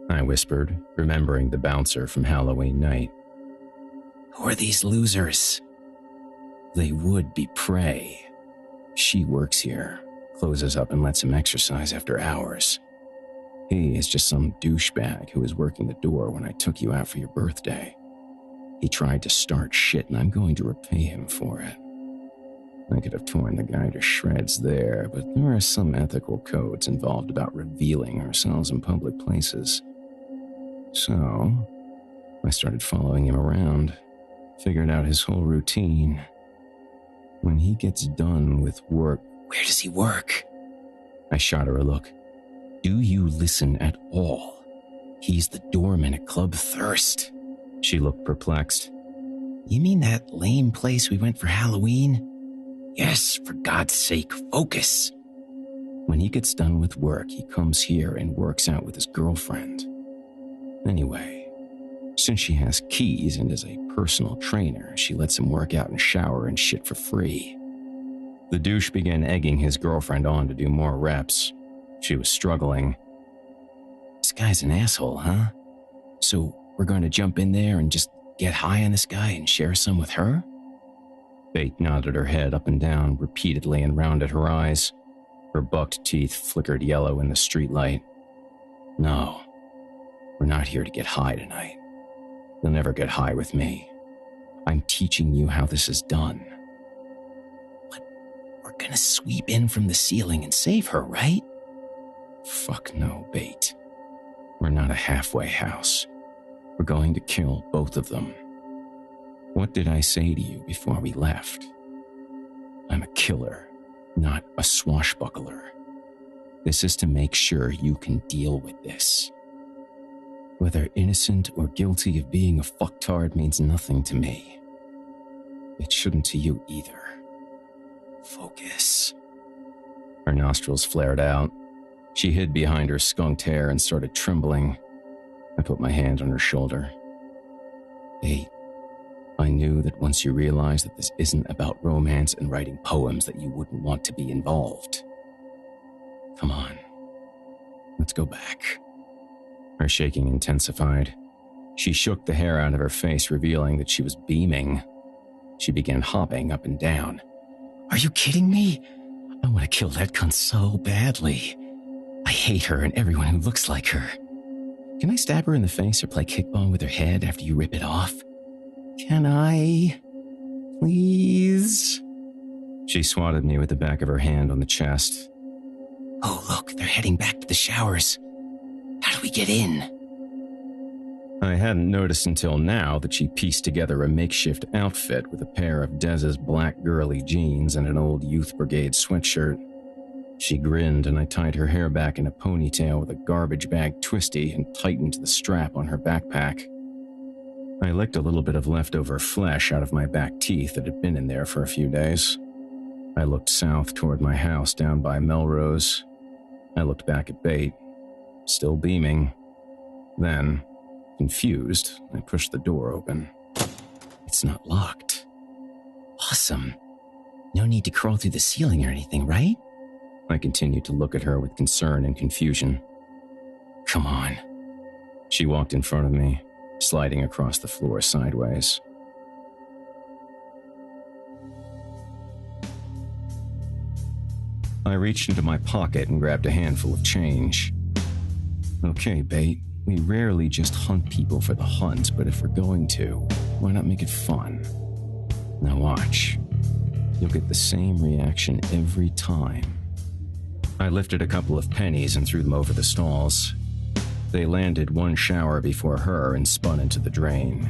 I whispered, remembering the bouncer from Halloween night. Who are these losers? They would be prey. She works here, closes up and lets him exercise after hours. He is just some douchebag who was working the door when I took you out for your birthday. He tried to start shit, and I'm going to repay him for it. I could have torn the guy to shreds there, but there are some ethical codes involved about revealing ourselves in public places. So, I started following him around, figured out his whole routine. When he gets done with work... Where does he work? I shot her a look. Do you listen at all? He's the doorman at Club Thirst. She looked perplexed. You mean that lame place we went for Halloween? Yes, for God's sake, focus. When he gets done with work, he comes here and works out with his girlfriend. Anyway, since she has keys and is a personal trainer, she lets him work out and shower and shit for free. The douche began egging his girlfriend on to do more reps. She was struggling. This guy's an asshole, huh? So we're going to jump in there and just get high on this guy and share some with her? Bate nodded her head up and down repeatedly and rounded her eyes. Her bucked teeth flickered yellow in the streetlight. No, we're not here to get high tonight. You'll never get high with me. I'm teaching you how this is done. But we're gonna sweep in from the ceiling and save her, right? Fuck no, Bate. We're not a halfway house. We're going to kill both of them. What did I say to you before we left? I'm a killer, not a swashbuckler. This is to make sure you can deal with this. Whether innocent or guilty of being a fucktard means nothing to me. It shouldn't to you either. Focus. Her nostrils flared out. She hid behind her skunked hair and started trembling. I put my hand on her shoulder. Bait, I knew that once you realized that this isn't about romance and writing poems that you wouldn't want to be involved. Come on, let's go back. Her shaking intensified. She shook the hair out of her face, revealing that she was beaming. She began hopping up and down. Are you kidding me? I want to kill that cunt so badly. I hate her and everyone who looks like her. Can I stab her in the face or play kickball with her head after you rip it off? Can I? Please? She swatted me with the back of her hand on the chest. Oh, look, they're heading back to the showers. How do we get in? I hadn't noticed until now that she pieced together a makeshift outfit with a pair of Dez's black girly jeans and an old Youth Brigade sweatshirt. She grinned and I tied her hair back in a ponytail with a garbage bag twisty and tightened the strap on her backpack. I licked a little bit of leftover flesh out of my back teeth that had been in there for a few days. I looked south toward my house down by Melrose. I looked back at Bait, still beaming. Then, confused, I pushed the door open. It's not locked. Awesome. No need to crawl through the ceiling or anything, right? I continued to look at her with concern and confusion. Come on. She walked in front of me, sliding across the floor sideways. I reached into my pocket and grabbed a handful of change. Okay, Bait, we rarely just hunt people for the hunt, but if we're going to, why not make it fun? Now watch. You'll get the same reaction every time. I lifted a couple of pennies and threw them over the stalls. They landed one shower before her and spun into the drain.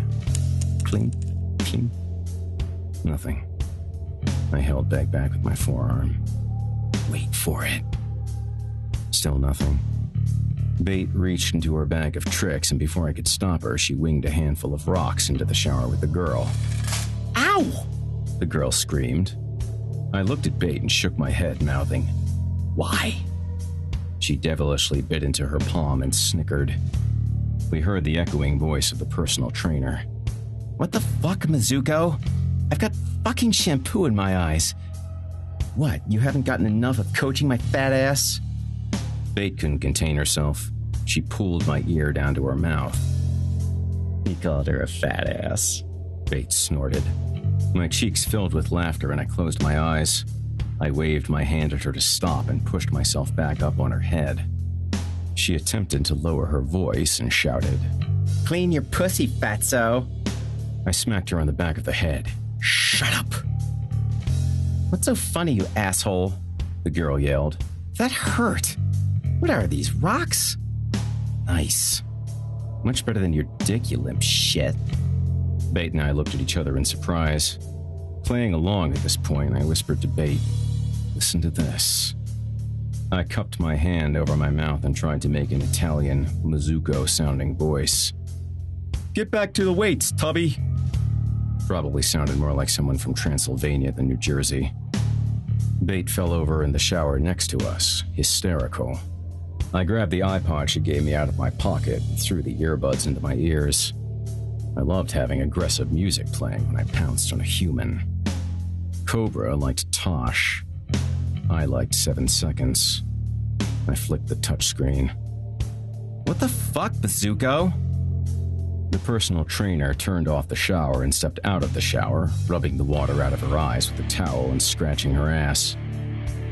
Clink, clink. Nothing. I held Bag back with my forearm. Wait for it. Still nothing. Bait reached into her bag of tricks, and before I could stop her, she winged a handful of rocks into the shower with the girl. Ow! The girl screamed. I looked at Bait and shook my head, mouthing, Why? She devilishly bit into her palm and snickered. We heard the echoing voice of the personal trainer. What the fuck, Mizuko? I've got fucking shampoo in my eyes. What, you haven't gotten enough of coaching my fat ass? Bait couldn't contain herself. She pulled my ear down to her mouth. He called her a fat ass. Bait snorted. My cheeks filled with laughter and I closed my eyes. I waved my hand at her to stop and pushed myself back up on her head. She attempted to lower her voice and shouted, Clean your pussy, fatso. I smacked her on the back of the head. Shut up. What's so funny, you asshole? The girl yelled. That hurt. What are these, rocks? Nice. Much better than your dick, you limp shit. Bait and I looked at each other in surprise. Playing along at this point, I whispered to Bait, Listen to this. I cupped my hand over my mouth and tried to make an Italian, Mizuko-sounding voice. Get back to the weights, Tubby. Probably sounded more like someone from Transylvania than New Jersey. Bait fell over in the shower next to us, hysterical. I grabbed the iPod she gave me out of my pocket and threw the earbuds into my ears. I loved having aggressive music playing when I pounced on a human. Cobra liked Tosh. I liked 7 Seconds. I flicked the touchscreen. What the fuck, Bazooko? The personal trainer turned off the shower and stepped out of the shower, rubbing the water out of her eyes with a towel and scratching her ass.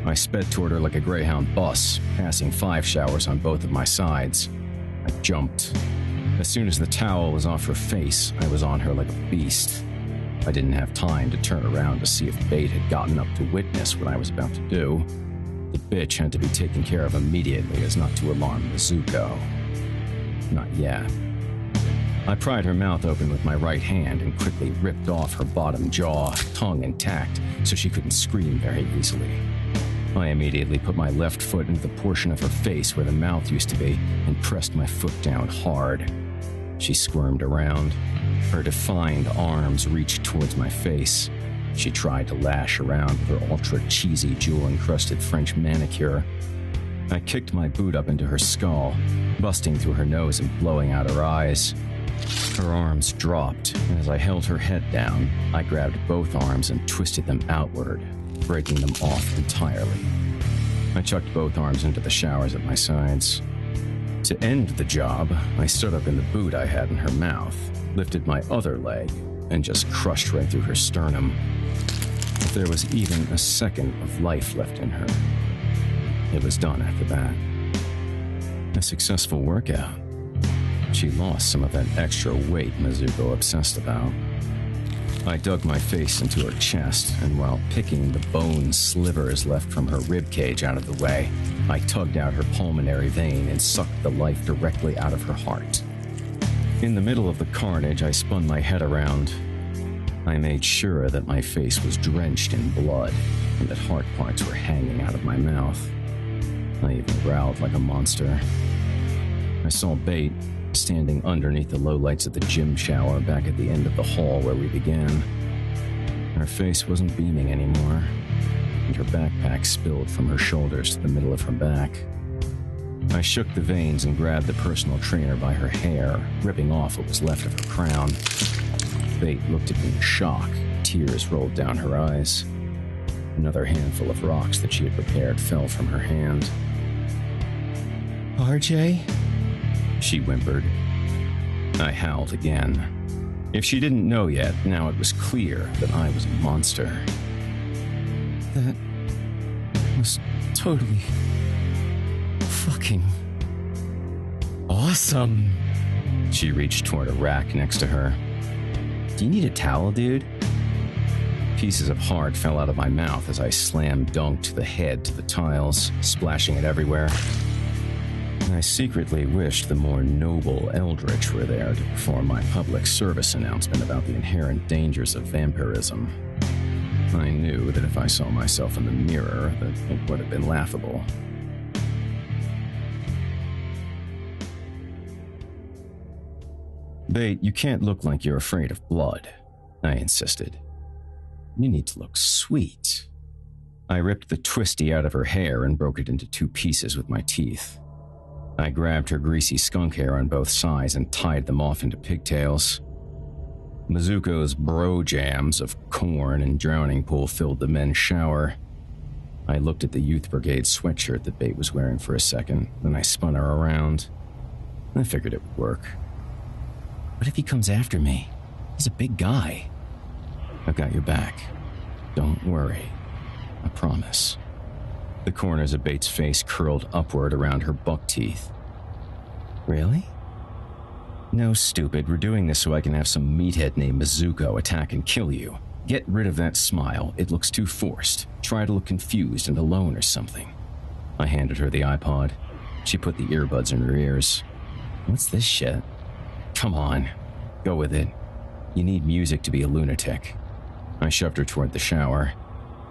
I sped toward her like a Greyhound bus, passing 5 showers on both of my sides. I jumped. As soon as the towel was off her face, I was on her like a beast. I didn't have time to turn around to see if Bait had gotten up to witness what I was about to do. The bitch had to be taken care of immediately as not to alarm Mizuko. Not yet. I pried her mouth open with my right hand and quickly ripped off her bottom jaw, tongue intact, so she couldn't scream very easily. I immediately put my left foot into the portion of her face where the mouth used to be and pressed my foot down hard. She squirmed around. Her defined arms reached towards my face. She tried to lash around with her ultra-cheesy, jewel-encrusted French manicure. I kicked my boot up into her skull, busting through her nose and blowing out her eyes. Her arms dropped, and as I held her head down, I grabbed both arms and twisted them outward, breaking them off entirely. I chucked both arms into the showers at my sides. To end the job, I stood up in the boot I had in her mouth, lifted my other leg, and just crushed right through her sternum. If there was even a second of life left in her, it was done after that. A successful workout. She lost some of that extra weight Mizuko obsessed about. I dug my face into her chest, and while picking the bone slivers left from her ribcage out of the way, I tugged out her pulmonary vein and sucked the life directly out of her heart. In the middle of the carnage, I spun my head around. I made sure that my face was drenched in blood and that heart parts were hanging out of my mouth. I even growled like a monster. I saw Bait standing underneath the low lights of the gym shower back at the end of the hall where we began. Her face wasn't beaming anymore, and her backpack spilled from her shoulders to the middle of her back. I shook the veins and grabbed the personal trainer by her hair, ripping off what was left of her crown. Bait looked at me in shock. Tears rolled down her eyes. Another handful of rocks that she had prepared fell from her hand. RJ? She whimpered. I howled again. If she didn't know yet, now it was clear that I was a monster. That was totally fucking awesome. She reached toward a rack next to her. Do you need a towel, dude? Pieces of heart fell out of my mouth as I slam dunked the head to the tiles, splashing it everywhere. I secretly wished the more noble Eldritch were there to perform my public service announcement about the inherent dangers of vampirism. I knew that if I saw myself in the mirror, that it would have been laughable. Bait, you can't look like you're afraid of blood, I insisted. You need to look sweet. I ripped the twisty out of her hair and broke it into 2 pieces with my teeth. I grabbed her greasy skunk hair on both sides and tied them off into pigtails. Mizuko's bro jams of corn and drowning pool filled the men's shower. I looked at the Youth Brigade sweatshirt that Bait was wearing for a second, then I spun her around. I figured it would work. What if he comes after me? He's a big guy. I've got your back. Don't worry. I promise. The corners of Bait's face curled upward around her buck teeth. Really? No, stupid. We're doing this so I can have some meathead named Mizuko attack and kill you. Get rid of that smile. It looks too forced. Try to look confused and alone or something. I handed her the iPod. She put the earbuds in her ears. What's this shit? Come on. Go with it. You need music to be a lunatic. I shoved her toward the shower.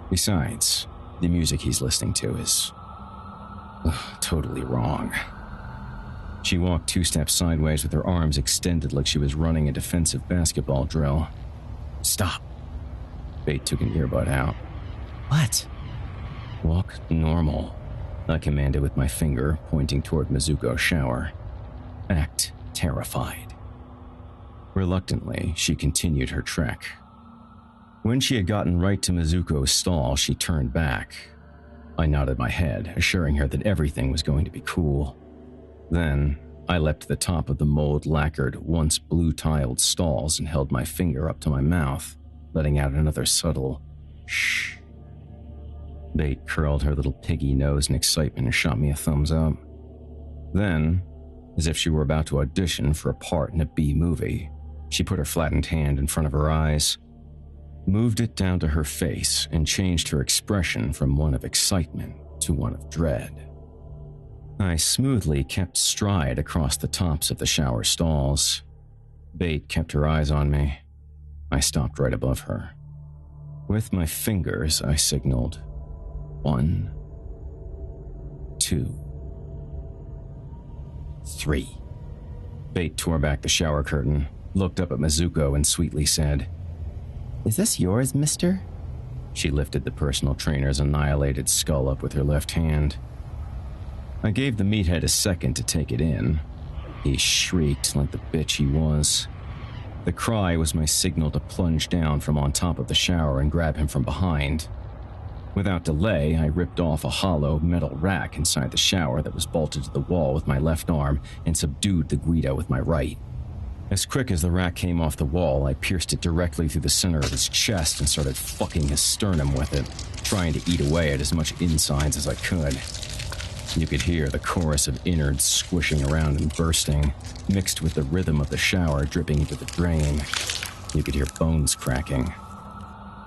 Besides, the music he's listening to is totally wrong. She walked 2 steps sideways with her arms extended like she was running a defensive basketball drill. Stop. Bait took an earbud out. What? Walk normal, I commanded with my finger, pointing toward Mizuko's shower. Act terrified. Reluctantly, she continued her trek. When she had gotten right to Mizuko's stall, she turned back. I nodded my head, assuring her that everything was going to be cool. Then, I leapt to the top of the mold-lacquered, once blue-tiled stalls and held my finger up to my mouth, letting out another subtle shh. Bait curled her little piggy nose in excitement and shot me a thumbs up. Then, as if she were about to audition for a part in a B movie, she put her flattened hand in front of her eyes, moved it down to her face, and changed her expression from one of excitement to one of dread. I smoothly kept stride across the tops of the shower stalls. Bait kept her eyes on me. I stopped right above her. With my fingers, I signaled 1, 2, 3. Bait tore back the shower curtain, looked up at Mizuko, and sweetly said, "Is this yours, mister?" She lifted the personal trainer's annihilated skull up with her left hand. I gave the meathead a second to take it in. He shrieked like the bitch he was. The cry was my signal to plunge down from on top of the shower and grab him from behind. Without delay, I ripped off a hollow metal rack inside the shower that was bolted to the wall with my left arm and subdued the Guido with my right. As quick as the rack came off the wall, I pierced it directly through the center of his chest and started fucking his sternum with it, trying to eat away at as much insides as I could. You could hear the chorus of innards squishing around and bursting, mixed with the rhythm of the shower dripping into the drain. You could hear bones cracking.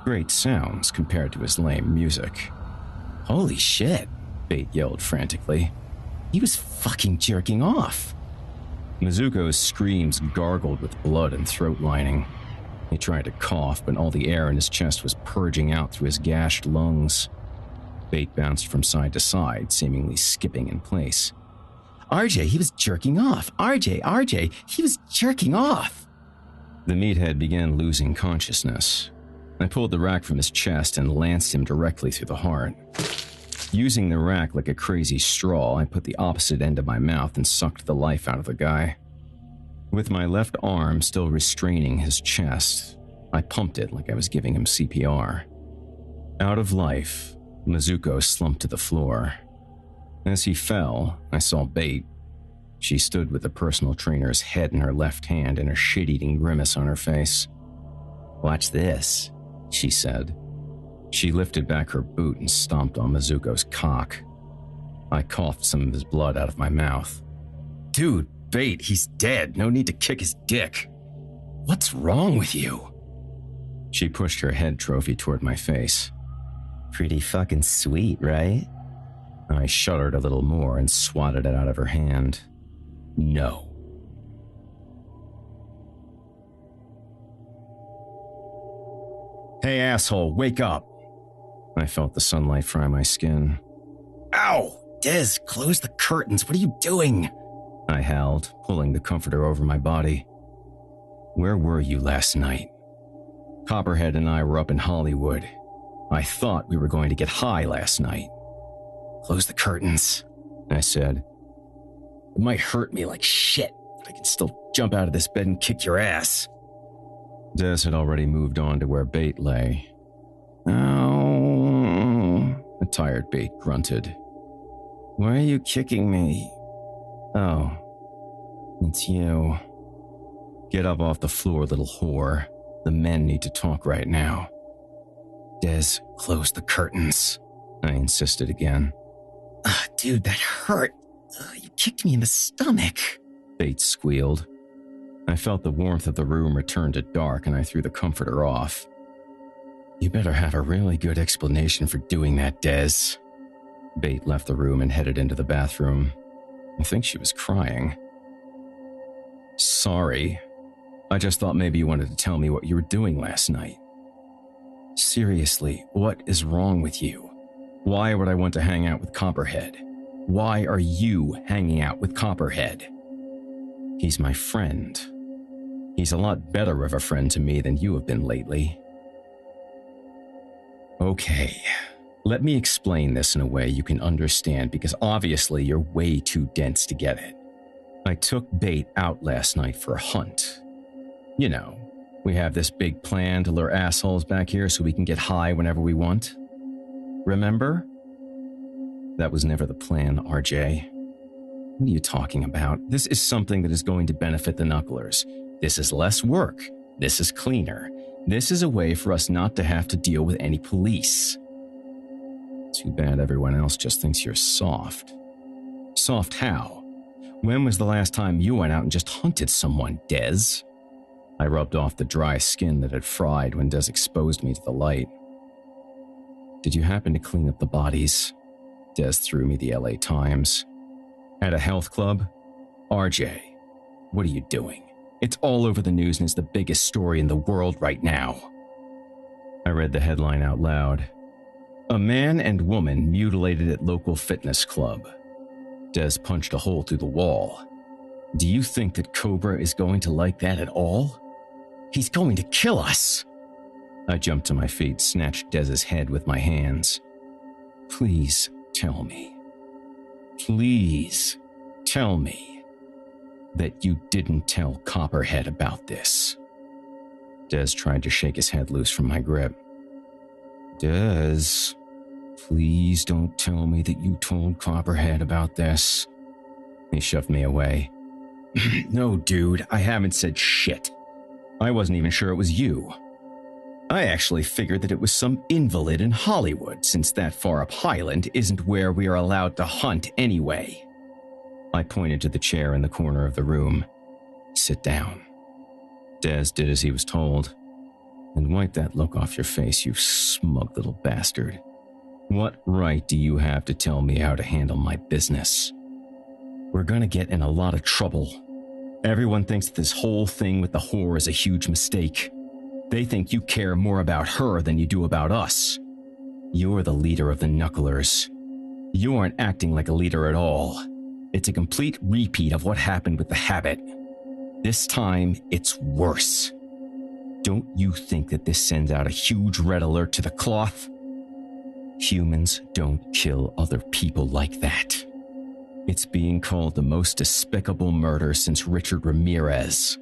Great sounds compared to his lame music. Holy shit, Bait yelled frantically. he was fucking jerking off. Mizuko's screams gargled with blood and throat lining. He tried to cough, but all the air in his chest was purging out through his gashed lungs. Bait bounced from side to side, seemingly skipping in place. RJ, he was jerking off. RJ, he was jerking off. The meathead began losing consciousness. I pulled the rack from his chest and lanced him directly through the heart. Using the rack like a crazy straw, I put the opposite end of my mouth and sucked the life out of the guy. With my left arm still restraining his chest, I pumped it like I was giving him CPR. Out of life, Mizuko slumped to the floor. As he fell, I saw Bait. She stood with the personal trainer's head in her left hand and a shit-eating grimace on her face. Watch this, she said. She lifted back her boot and stomped on Mizuko's cock. I coughed some of his blood out of my mouth. Dude, Bait, he's dead. No need to kick his dick. What's wrong with you? She pushed her head trophy toward my face. Pretty fucking sweet, right? I shuddered a little more and swatted it out of her hand. No. Hey, asshole, wake up! I felt the sunlight fry my skin. Ow! Des, close the curtains. What are you doing? I howled, pulling the comforter over my body. Where were you last night? Copperhead and I were up in Hollywood. I thought we were going to get high last night. Close the curtains, I said. It might hurt me like shit, but I can still jump out of this bed and kick your ass. Des had already moved on to where Bait lay. Ow. A tired Bait grunted. Why are you kicking me? Oh, it's you. Get up off the floor, little whore. The men need to talk right now. Des, close the curtains, I insisted again. Dude, that hurt. You kicked me in the stomach. Bait squealed. I felt the warmth of the room return to dark and I threw the comforter off. You better have a really good explanation for doing that, Des. Bait left the room and headed into the bathroom. I think she was crying. Sorry. I just thought maybe you wanted to tell me what you were doing last night. Seriously, what is wrong with you? Why would I want to hang out with Copperhead? Why are you hanging out with Copperhead? He's my friend. He's a lot better of a friend to me than you have been lately. Okay, let me explain this in a way you can understand because obviously you're way too dense to get it. I took Bait out last night for a hunt. You know, we have this big plan to lure assholes back here so we can get high whenever we want. Remember? That was never the plan, RJ. What are you talking about? This is something that is going to benefit the Knucklers. This is less work. This is cleaner. This is a way for us not to have to deal with any police. Too bad everyone else just thinks you're soft. Soft how? When was the last time you went out and just hunted someone, Des? I rubbed off the dry skin that had fried when Des exposed me to the light. Did you happen to clean up the bodies? Des threw me the LA Times. At a health club? RJ, what are you doing? It's all over the news and it's the biggest story in the world right now. I read the headline out loud. A man and woman mutilated at local fitness club. Des punched a hole through the wall. Do you think that Cobra is going to like that at all? He's going to kill us. I jumped to my feet, snatched Des's head with my hands. Please tell me. Please tell me that you didn't tell Copperhead about this. Des tried to shake his head loose from my grip. Des, please don't tell me that you told Copperhead about this. He shoved me away. No, dude, I haven't said shit. I wasn't even sure it was you. I actually figured that it was some invalid in Hollywood, since that far up Highland isn't where we are allowed to hunt anyway. I pointed to the chair in the corner of the room. Sit down. Des did as he was told. And wipe that look off your face, you smug little bastard. What right do you have to tell me how to handle my business? We're gonna get in a lot of trouble. Everyone thinks that this whole thing with the whore is a huge mistake. They think you care more about her than you do about us. You're the leader of the Knucklers. You aren't acting like a leader at all. It's a complete repeat of what happened with the Habit. This time, it's worse. Don't you think that this sends out a huge red alert to the cloth? Humans don't kill other people like that. It's being called the most despicable murder since Richard Ramirez.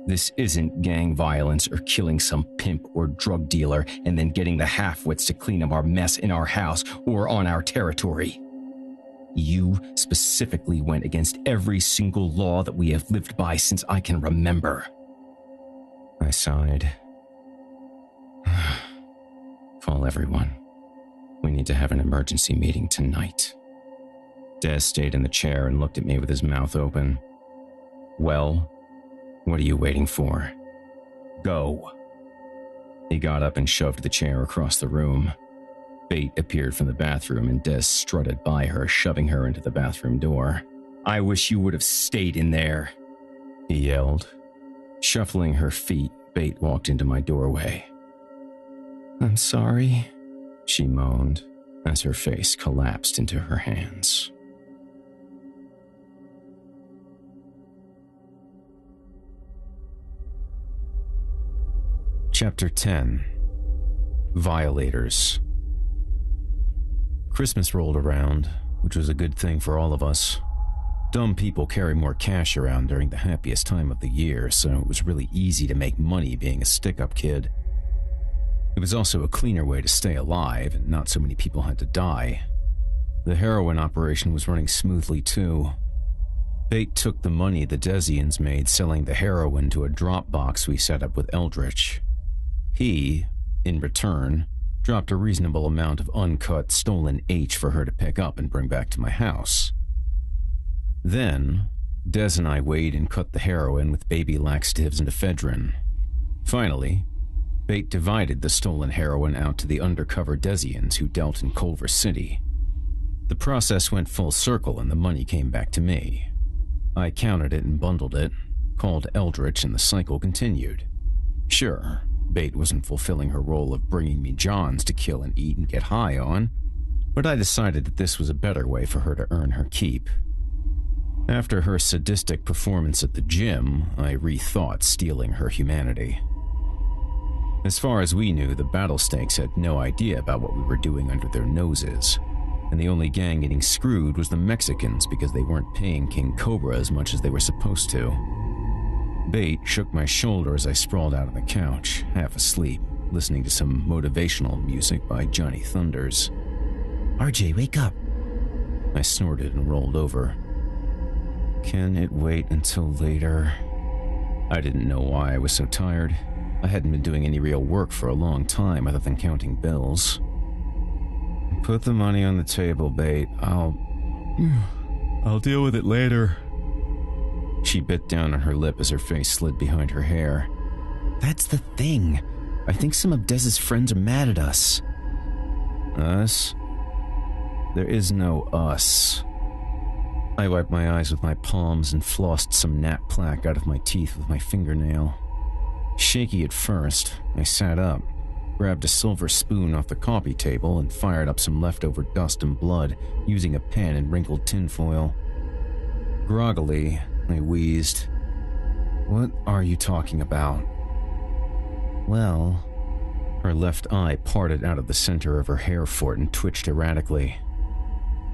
This isn't gang violence or killing some pimp or drug dealer and then getting the half-wits to clean up our mess in our house or on our territory. You specifically went against every single law that we have lived by since I can remember. I sighed. Call everyone. We need to have an emergency meeting tonight. Des stayed in the chair and looked at me with his mouth open. Well, what are you waiting for? Go. He got up and shoved the chair across the room. Bait appeared from the bathroom and Des strutted by her, shoving her into the bathroom door. I wish you would have stayed in there, he yelled. Shuffling her feet, Bait walked into my doorway. I'm sorry, she moaned as her face collapsed into her hands. Chapter 10. Violators. Christmas rolled around, which was a good thing for all of us. Dumb people carry more cash around during the happiest time of the year, so it was really easy to make money being a stick-up kid. It was also a cleaner way to stay alive, and not so many people had to die. The heroin operation was running smoothly too. Bait took the money the Desians made selling the heroin to a drop box we set up with Eldritch. He, in return, dropped a reasonable amount of uncut, stolen H for her to pick up and bring back to my house. Then, Des and I weighed and cut the heroin with baby laxatives and ephedrine. Finally, Bait divided the stolen heroin out to the undercover Desians who dealt in Culver City. The process went full circle and the money came back to me. I counted it and bundled it, called Eldritch, and the cycle continued. Sure, Bait wasn't fulfilling her role of bringing me Johns to kill and eat and get high on, but I decided that this was a better way for her to earn her keep. After her sadistic performance at the gym, I rethought stealing her humanity. As far as we knew, the battle stakes had no idea about what we were doing under their noses, and the only gang getting screwed was the Mexicans because they weren't paying King Cobra as much as they were supposed to. Bait shook my shoulder as I sprawled out on the couch, half asleep, listening to some motivational music by Johnny Thunders. RJ, wake up! I snorted and rolled over. Can it wait until later? I didn't know why I was so tired. I hadn't been doing any real work for a long time other than counting bills. Put the money on the table, Bait. I'll deal with it later. She bit down on her lip as her face slid behind her hair. That's the thing. I think some of Dez's friends are mad at us. Us? There is no us. I wiped my eyes with my palms and flossed some nap plaque out of my teeth with my fingernail. Shaky at first, I sat up, grabbed a silver spoon off the coffee table, and fired up some leftover dust and blood using a pen and wrinkled tinfoil. Groggily, I wheezed. What are you talking about? Well, her left eye parted out of the center of her hair fort and twitched erratically.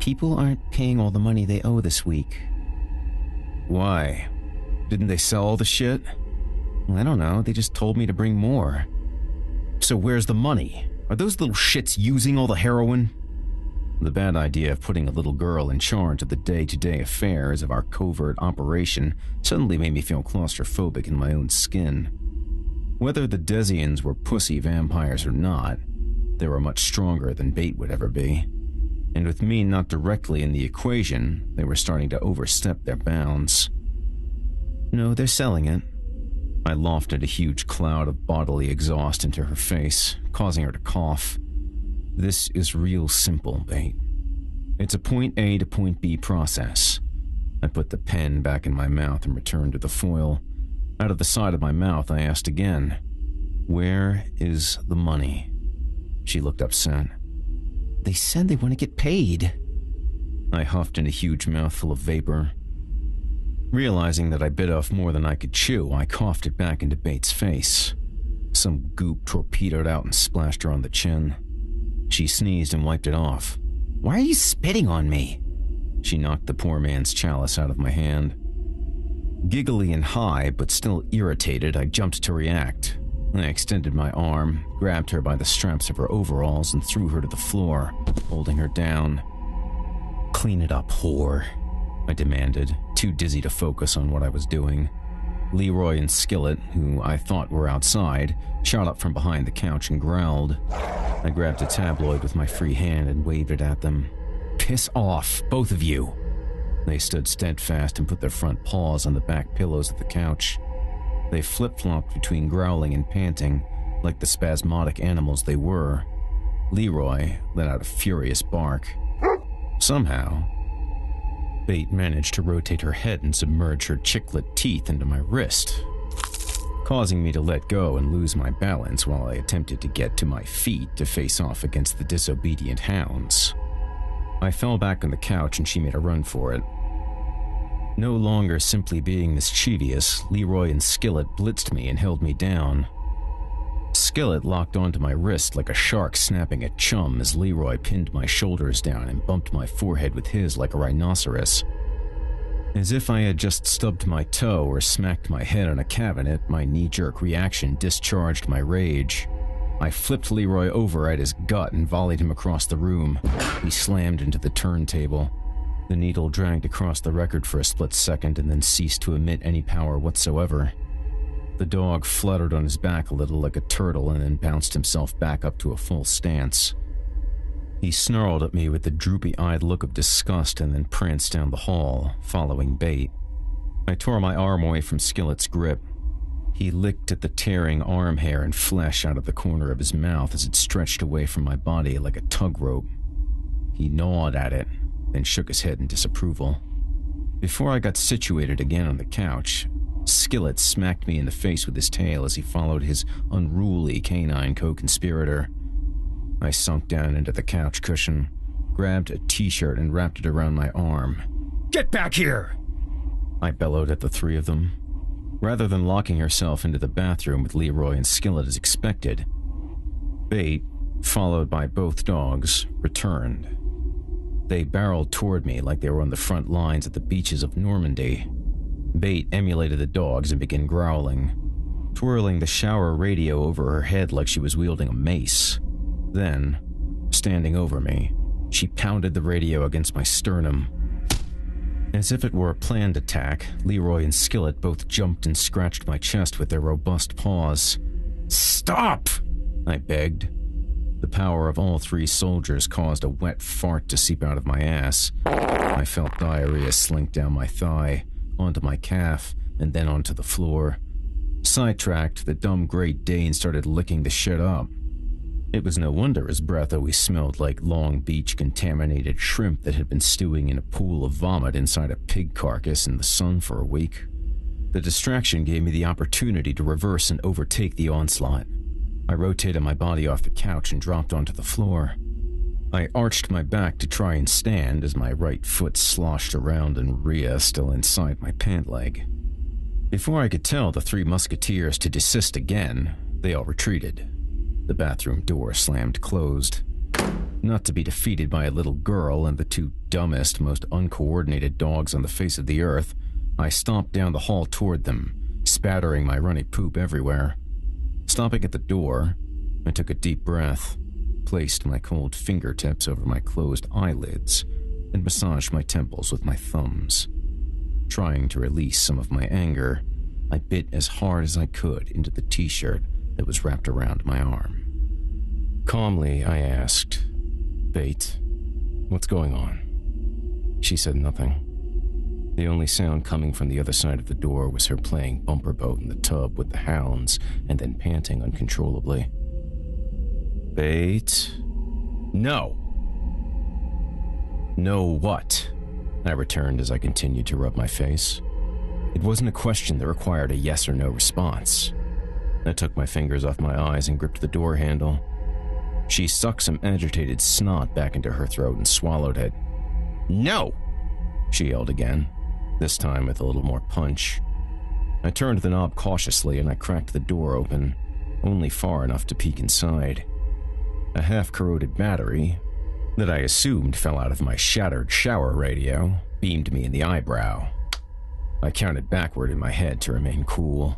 People aren't paying all the money they owe this week. Why? Didn't they sell all the shit? Well, I don't know. They just told me to bring more. So where's the money? Are those little shits using all the heroin? The bad idea of putting a little girl in charge of the day-to-day affairs of our covert operation suddenly made me feel claustrophobic in my own skin. Whether the Desians were pussy vampires or not, they were much stronger than Bait would ever be. And with me not directly in the equation, they were starting to overstep their bounds. No, they're selling it. I lofted a huge cloud of bodily exhaust into her face, causing her to cough. This is real simple, Bait. It's a point A to point B process. I put the pen back in my mouth and returned to the foil. Out of the side of my mouth, I asked again, "Where is the money?" She looked upset. They said they want to get paid. I huffed in a huge mouthful of vapor. Realizing that I bit off more than I could chew, I coughed it back into Bait's face. Some goop torpedoed out and splashed her on the chin. She sneezed and wiped it off. Why are you spitting on me? She knocked the poor man's chalice out of my hand. Giggly and high, but still irritated, I jumped to react. I extended my arm, grabbed her by the straps of her overalls, and threw her to the floor, holding her down. Clean it up, whore, I demanded, too dizzy to focus on what I was doing. Leroy and Skillet, who I thought were outside, shot up from behind the couch and growled. I grabbed a tabloid with my free hand and waved it at them. "Piss off, both of you!" They stood steadfast and put their front paws on the back pillows of the couch. They flip-flopped between growling and panting, like the spasmodic animals they were. Leroy let out a furious bark. Somehow, Bait managed to rotate her head and submerge her chiclet teeth into my wrist, causing me to let go and lose my balance while I attempted to get to my feet to face off against the disobedient hounds. I fell back on the couch and she made a run for it. No longer simply being mischievous, Leroy and Skillet blitzed me and held me down. Skillet locked onto my wrist like a shark snapping at chum as Leroy pinned my shoulders down and bumped my forehead with his like a rhinoceros. As if I had just stubbed my toe or smacked my head on a cabinet, my knee-jerk reaction discharged my rage. I flipped Leroy over at his gut and volleyed him across the room. He slammed into the turntable. The needle dragged across the record for a split second and then ceased to emit any power whatsoever. The dog fluttered on his back a little like a turtle and then bounced himself back up to a full stance. He snarled at me with a droopy-eyed look of disgust and then pranced down the hall, following Bait. I tore my arm away from Skillet's grip. He licked at the tearing arm hair and flesh out of the corner of his mouth as it stretched away from my body like a tug rope. He gnawed at it, then shook his head in disapproval. Before I got situated again on the couch, Skillet smacked me in the face with his tail as he followed his unruly canine co-conspirator. I sunk down into the couch cushion, grabbed a t-shirt and wrapped it around my arm. "Get back here!" I bellowed at the three of them. Rather than locking herself into the bathroom with Leroy and Skillet as expected, Bait, followed by both dogs, returned. They barreled toward me like they were on the front lines at the beaches of Normandy. Bait emulated the dogs and began growling, twirling the shower radio over her head like she was wielding a mace. Then, standing over me, she pounded the radio against my sternum. As if it were a planned attack, Leroy and Skillet both jumped and scratched my chest with their robust paws. "Stop!" I begged. The power of all three soldiers caused a wet fart to seep out of my ass. I felt diarrhea slink down my thigh, onto my calf, and then onto the floor. Sidetracked, the dumb Great Dane started licking the shit up. It was no wonder his breath always smelled like Long Beach contaminated shrimp that had been stewing in a pool of vomit inside a pig carcass in the sun for a week. The distraction gave me the opportunity to reverse and overtake the onslaught. I rotated my body off the couch and dropped onto the floor. I arched my back to try and stand as my right foot sloshed around in Rhea still inside my pant leg. Before I could tell the three musketeers to desist again, they all retreated. The bathroom door slammed closed. Not to be defeated by a little girl and the two dumbest, most uncoordinated dogs on the face of the earth, I stomped down the hall toward them, spattering my runny poop everywhere. Stopping at the door, I took a deep breath, placed my cold fingertips over my closed eyelids, and massaged my temples with my thumbs. Trying to release some of my anger, I bit as hard as I could into the t-shirt that was wrapped around my arm. Calmly, I asked, "Bait, what's going on?" She said nothing. The only sound coming from the other side of the door was her playing bumper boat in the tub with the hounds and then panting uncontrollably. "Bait? No." "No what?" I returned as I continued to rub my face. It wasn't a question that required a yes or no response. I took my fingers off my eyes and gripped the door handle. She sucked some agitated snot back into her throat and swallowed it. "No!" she yelled again, this time with a little more punch. I turned the knob cautiously and I cracked the door open, only far enough to peek inside. A half-corroded battery, that I assumed fell out of my shattered shower radio, beamed me in the eyebrow. I counted backward in my head to remain cool.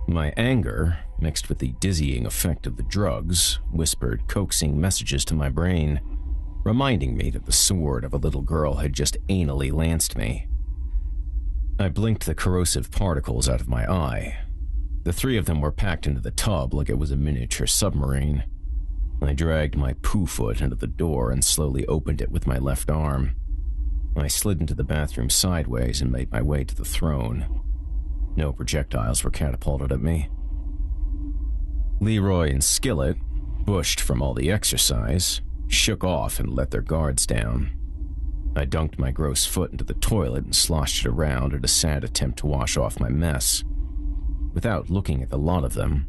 My anger, mixed with the dizzying effect of the drugs, whispered coaxing messages to my brain, reminding me that the sword of a little girl had just anally lanced me. I blinked the corrosive particles out of my eye. The three of them were packed into the tub like it was a miniature submarine. I dragged my poo foot into the door and slowly opened it with my left arm. I slid into the bathroom sideways and made my way to the throne. No projectiles were catapulted at me. Leroy and Skillet, bushed from all the exercise, shook off and let their guards down. I dunked my gross foot into the toilet and sloshed it around in a sad attempt to wash off my mess. Without looking at the lot of them,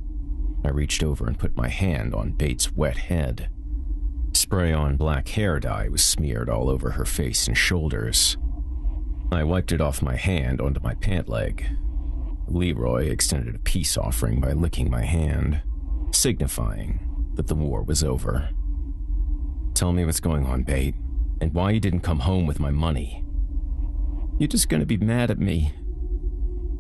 I reached over and put my hand on Bates' wet head. Spray-on black hair dye was smeared all over her face and shoulders. I wiped it off my hand onto my pant leg. Leroy extended a peace offering by licking my hand, signifying that the war was over. "Tell me what's going on, Bate, and why you didn't come home with my money." "You're just gonna be mad at me."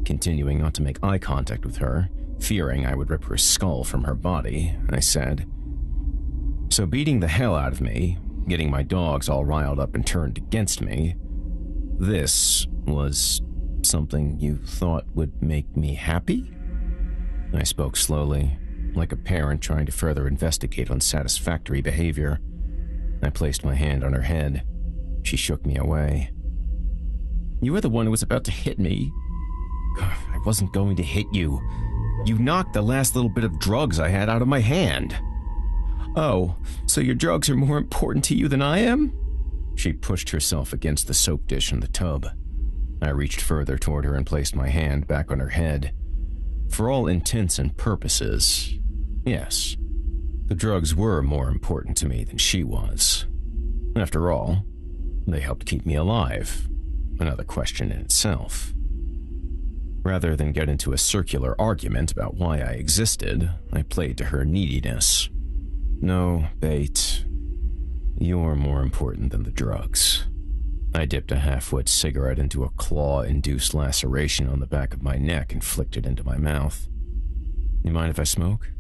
Continuing not to make eye contact with her, fearing I would rip her skull from her body, I said, "So beating the hell out of me, getting my dogs all riled up and turned against me, this was something you thought would make me happy?" I spoke slowly, like a parent trying to further investigate unsatisfactory behavior. I placed my hand on her head. She shook me away. "You were the one who was about to hit me." "I wasn't going to hit you. You knocked the last little bit of drugs I had out of my hand." "Oh, so your drugs are more important to you than I am?" She pushed herself against the soap dish in the tub. I reached further toward her and placed my hand back on her head. For all intents and purposes, yes, the drugs were more important to me than she was. After all, they helped keep me alive, another question in itself. Rather than get into a circular argument about why I existed, I played to her neediness. "No, Bate, you're more important than the drugs." I dipped a half-wet cigarette into a claw-induced laceration on the back of my neck and flicked it into my mouth. "You mind if I smoke?"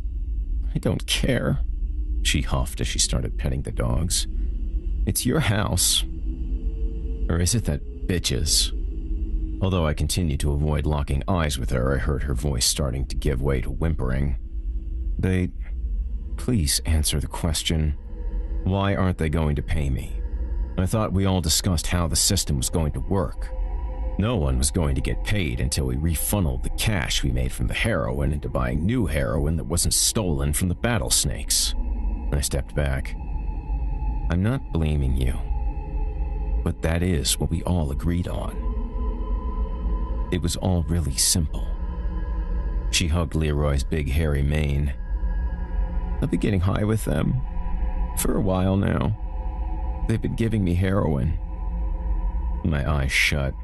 "I don't care," she huffed as she started petting the dogs. "It's your house." Or is it that bitches? Although I continued to avoid locking eyes with her, I heard her voice starting to give way to whimpering. "They... please answer the question. Why aren't they going to pay me? I thought we all discussed how the system was going to work. No one was going to get paid until we refunneled the cash we made from the heroin into buying new heroin that wasn't stolen from the battle snakes." I stepped back. "I'm not blaming you, but that is what we all agreed on. It was all really simple." She hugged Leroy's big hairy mane. "I've been getting high with them for a while now. They've been giving me heroin." My eyes shut.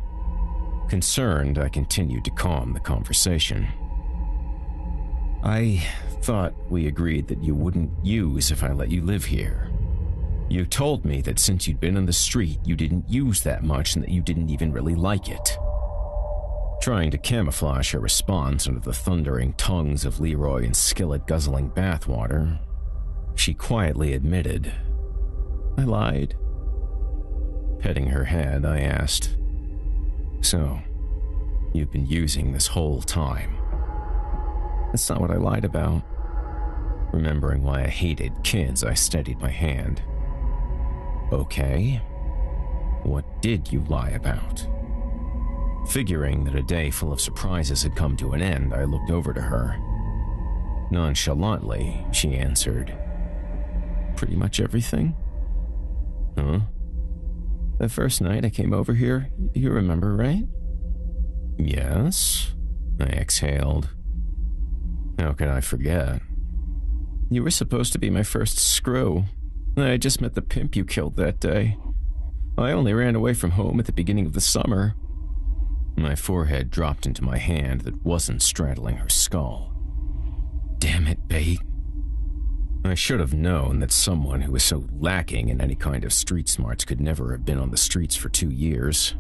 Concerned, I continued to calm the conversation. "I thought we agreed that you wouldn't use if I let you live here. You told me that since you'd been on the street, you didn't use that much and that you didn't even really like it. Trying to camouflage her response under the thundering tongues of Leroy and skillet-guzzling bathwater, she quietly admitted, "I lied." Petting her head, I asked, "So, you've been using this whole time?" "That's not what I lied about." Remembering why I hated kids, I steadied my hand. "Okay, what did you lie about?" Figuring that a day full of surprises had come to an end, I looked over to her. Nonchalantly, she answered, "Pretty much everything." "Huh?" "The first night I came over here, you remember, right?" "Yes," I exhaled. "How could I forget?" "You were supposed to be my first screw. I had just met the pimp you killed that day. I only ran away from home at the beginning of the summer." My forehead dropped into my hand that wasn't straddling her skull. Damn it, Bate. I should have known that someone who was so lacking in any kind of street smarts could never have been on the streets for 2 years.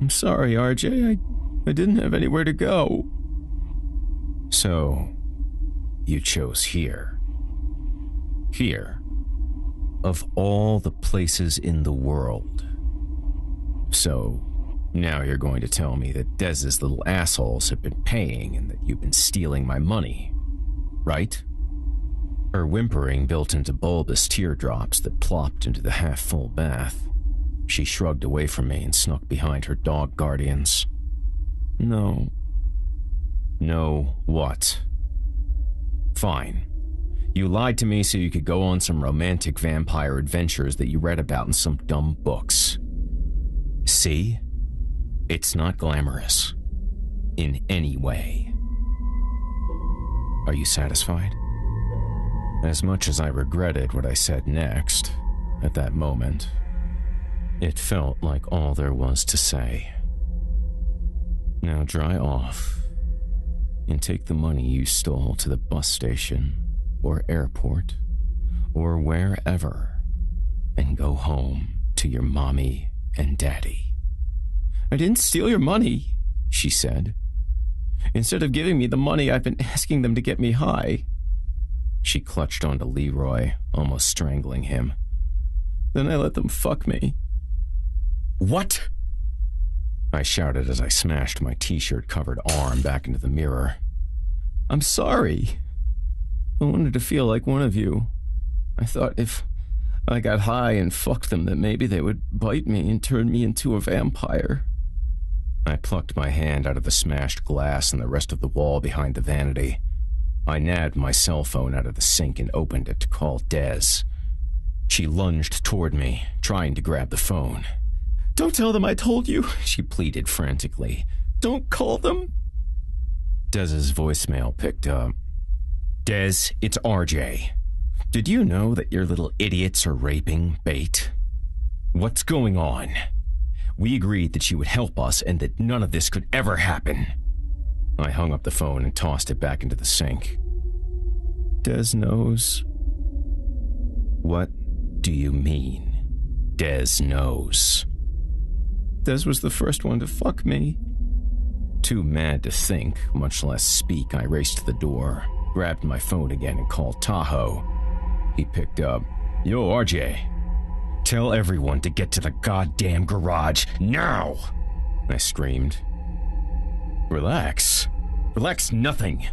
"I'm sorry, RJ. I didn't have anywhere to go." "So, you chose here. Here. Of all the places in the world. So, now you're going to tell me that Dez's little assholes have been paying and that you've been stealing my money, right?" Her whimpering built into bulbous teardrops that plopped into the half-full bath. She shrugged away from me and snuck behind her dog guardians. "No." "No what?" "Fine. You lied to me so you could go on some romantic vampire adventures that you read about in some dumb books. See? It's not glamorous. In any way. Are you satisfied?" As much as I regretted what I said next, at that moment, it felt like all there was to say. "Now dry off, and take the money you stole to the bus station, or airport, or wherever, and go home to your mommy and daddy." "I didn't steal your money," she said. "Instead of giving me the money, I've been asking them to get me high." She clutched onto Leroy, almost strangling him. "Then I let them fuck me." "What?" I shouted as I smashed my t-shirt-covered arm back into the mirror. "I'm sorry. I wanted to feel like one of you. I thought if I got high and fucked them that maybe they would bite me and turn me into a vampire." I plucked my hand out of the smashed glass and the rest of the wall behind the vanity. I nabbed my cell phone out of the sink and opened it to call Dez. She lunged toward me, trying to grab the phone. "Don't tell them I told you," she pleaded frantically. "Don't call them." Dez's voicemail picked up. "Dez, it's RJ. Did you know that your little idiots are raping Bate? What's going on? We agreed that you would help us and that none of this could ever happen." I hung up the phone and tossed it back into the sink. "Dez knows." "What do you mean, Dez knows?" "Dez was the first one to fuck me." Too mad to think, much less speak, I raced to the door, grabbed my phone again and called Tahoe. He picked up. "Yo, RJ. Tell everyone to get to the goddamn garage, now!" I screamed. Relax. Relax nothing.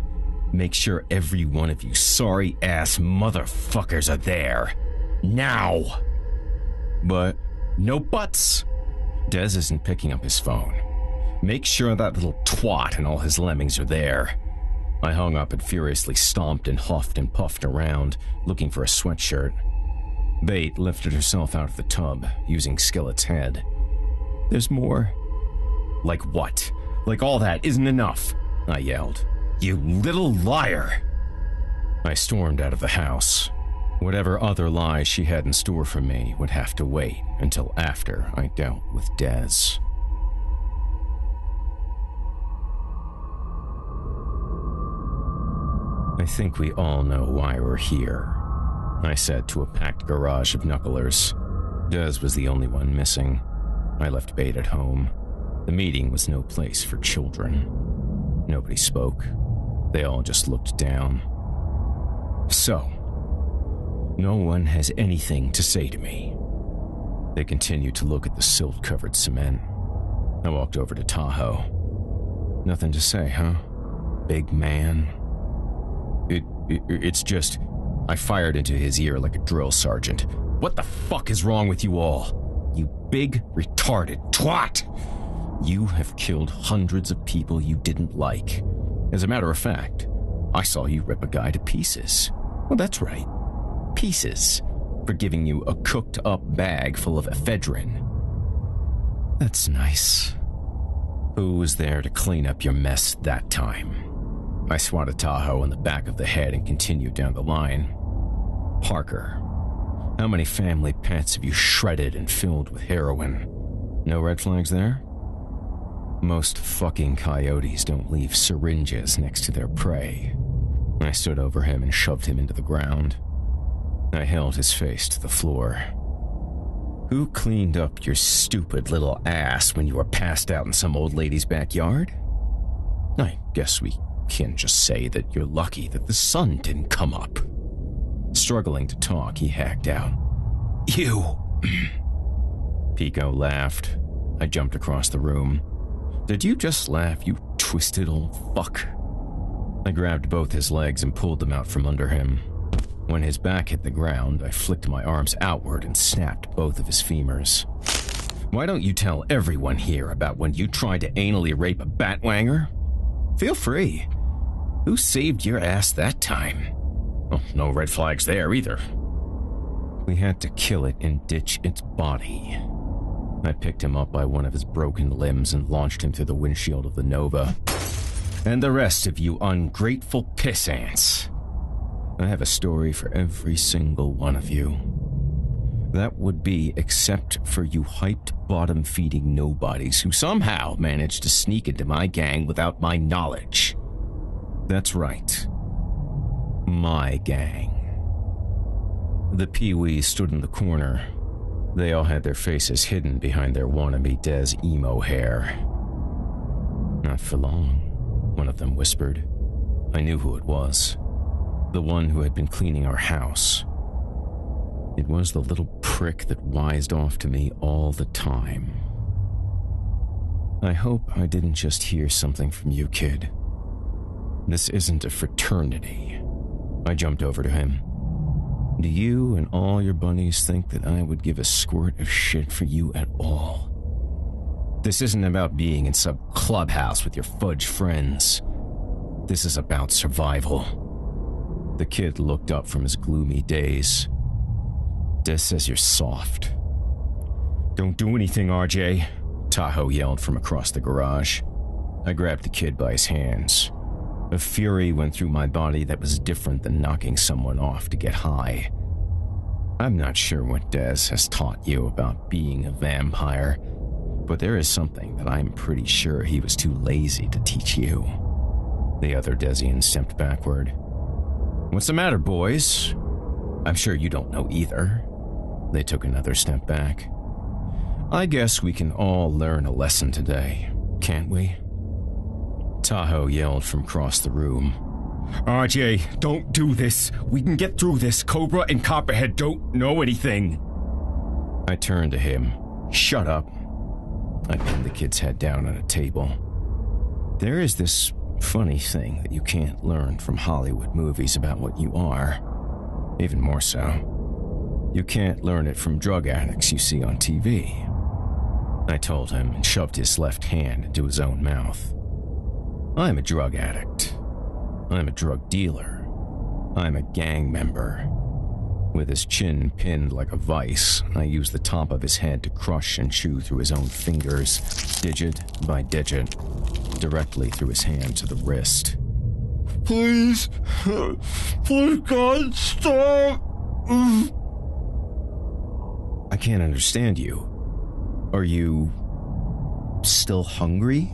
Make sure every one of you sorry-ass motherfuckers are there. Now! But no buts. Dez isn't picking up his phone. Make sure that little twat and all his lemmings are there. I hung up and furiously stomped and huffed and puffed around, looking for a sweatshirt. Bate lifted herself out of the tub, using Skillet's head. "There's more." "Like what? Like all that isn't enough," I yelled. "You little liar!" I stormed out of the house. Whatever other lies she had in store for me would have to wait until after I dealt with Dez. I think we all know why we're here. I said to a packed garage of knucklers. Des was the only one missing. I left Bait at home. The meeting was no place for children. Nobody spoke. They all just looked down. So, no one has anything to say to me. They continued to look at the silt-covered cement. I walked over to Tahoe. Nothing to say, huh? Big man? It's just... I fired into his ear like a drill sergeant. What the fuck is wrong with you all? You big, retarded twat! You have killed hundreds of people you didn't like. As a matter of fact, I saw you rip a guy to pieces. Well, that's right. Pieces. For giving you a cooked-up bag full of ephedrine. That's nice. Who was there to clean up your mess that time? I swatted Tahoe in the back of the head and continued down the line. Parker, how many family pets have you shredded and filled with heroin? No red flags there? Most fucking coyotes don't leave syringes next to their prey. I stood over him and shoved him into the ground. I held his face to the floor. Who cleaned up your stupid little ass when you were passed out in some old lady's backyard? I guess we can just say that you're lucky that the sun didn't come up. Struggling to talk, he hacked out. You! Pico laughed. I jumped across the room. Did you just laugh, you twisted old fuck? I grabbed both his legs and pulled them out from under him. When his back hit the ground, I flicked my arms outward and snapped both of his femurs. Why don't you tell everyone here about when you tried to anally rape a batwanger? Feel free. Who saved your ass that time? Oh, no red flags there either. We had to kill it and ditch its body. I picked him up by one of his broken limbs and launched him through the windshield of the Nova. And the rest of you ungrateful piss ants. I have a story for every single one of you. That would be except for you hyped bottom-feeding nobodies who somehow managed to sneak into my gang without my knowledge. That's right. My gang. The Pee-wees stood in the corner. They all had their faces hidden behind their wannabe Des emo hair. Not for long, one of them whispered. I knew who it was. The one who had been cleaning our house. It was the little prick that wised off to me all the time. I hope I didn't just hear something from you, kid. This isn't a fraternity. I jumped over to him. Do you and all your bunnies think that I would give a squirt of shit for you at all? This isn't about being in some clubhouse with your fudge friends. This is about survival. The kid looked up from his gloomy daze. Des says you're soft. Don't do anything, RJ, Tahoe yelled from across the garage. I grabbed the kid by his hands. A fury went through my body that was different than knocking someone off to get high. I'm not sure what Des has taught you about being a vampire, but there is something that I'm pretty sure he was too lazy to teach you. The other Desian stepped backward. What's the matter, boys? I'm sure you don't know either. They took another step back. I guess we can all learn a lesson today, can't we? Tahoe yelled from across the room. RJ, don't do this. We can get through this. Cobra and Copperhead don't know anything. I turned to him. Shut up. I pinned the kid's head down on a table. There is this funny thing that you can't learn from Hollywood movies about what you are. Even more so. You can't learn it from drug addicts you see on TV. I told him and shoved his left hand into his own mouth. I'm a drug addict. I'm a drug dealer. I'm a gang member. With his chin pinned like a vice, I used the top of his head to crush and chew through his own fingers, digit by digit, directly through his hand to the wrist. Please, please God, stop! I can't understand you. Are you still hungry?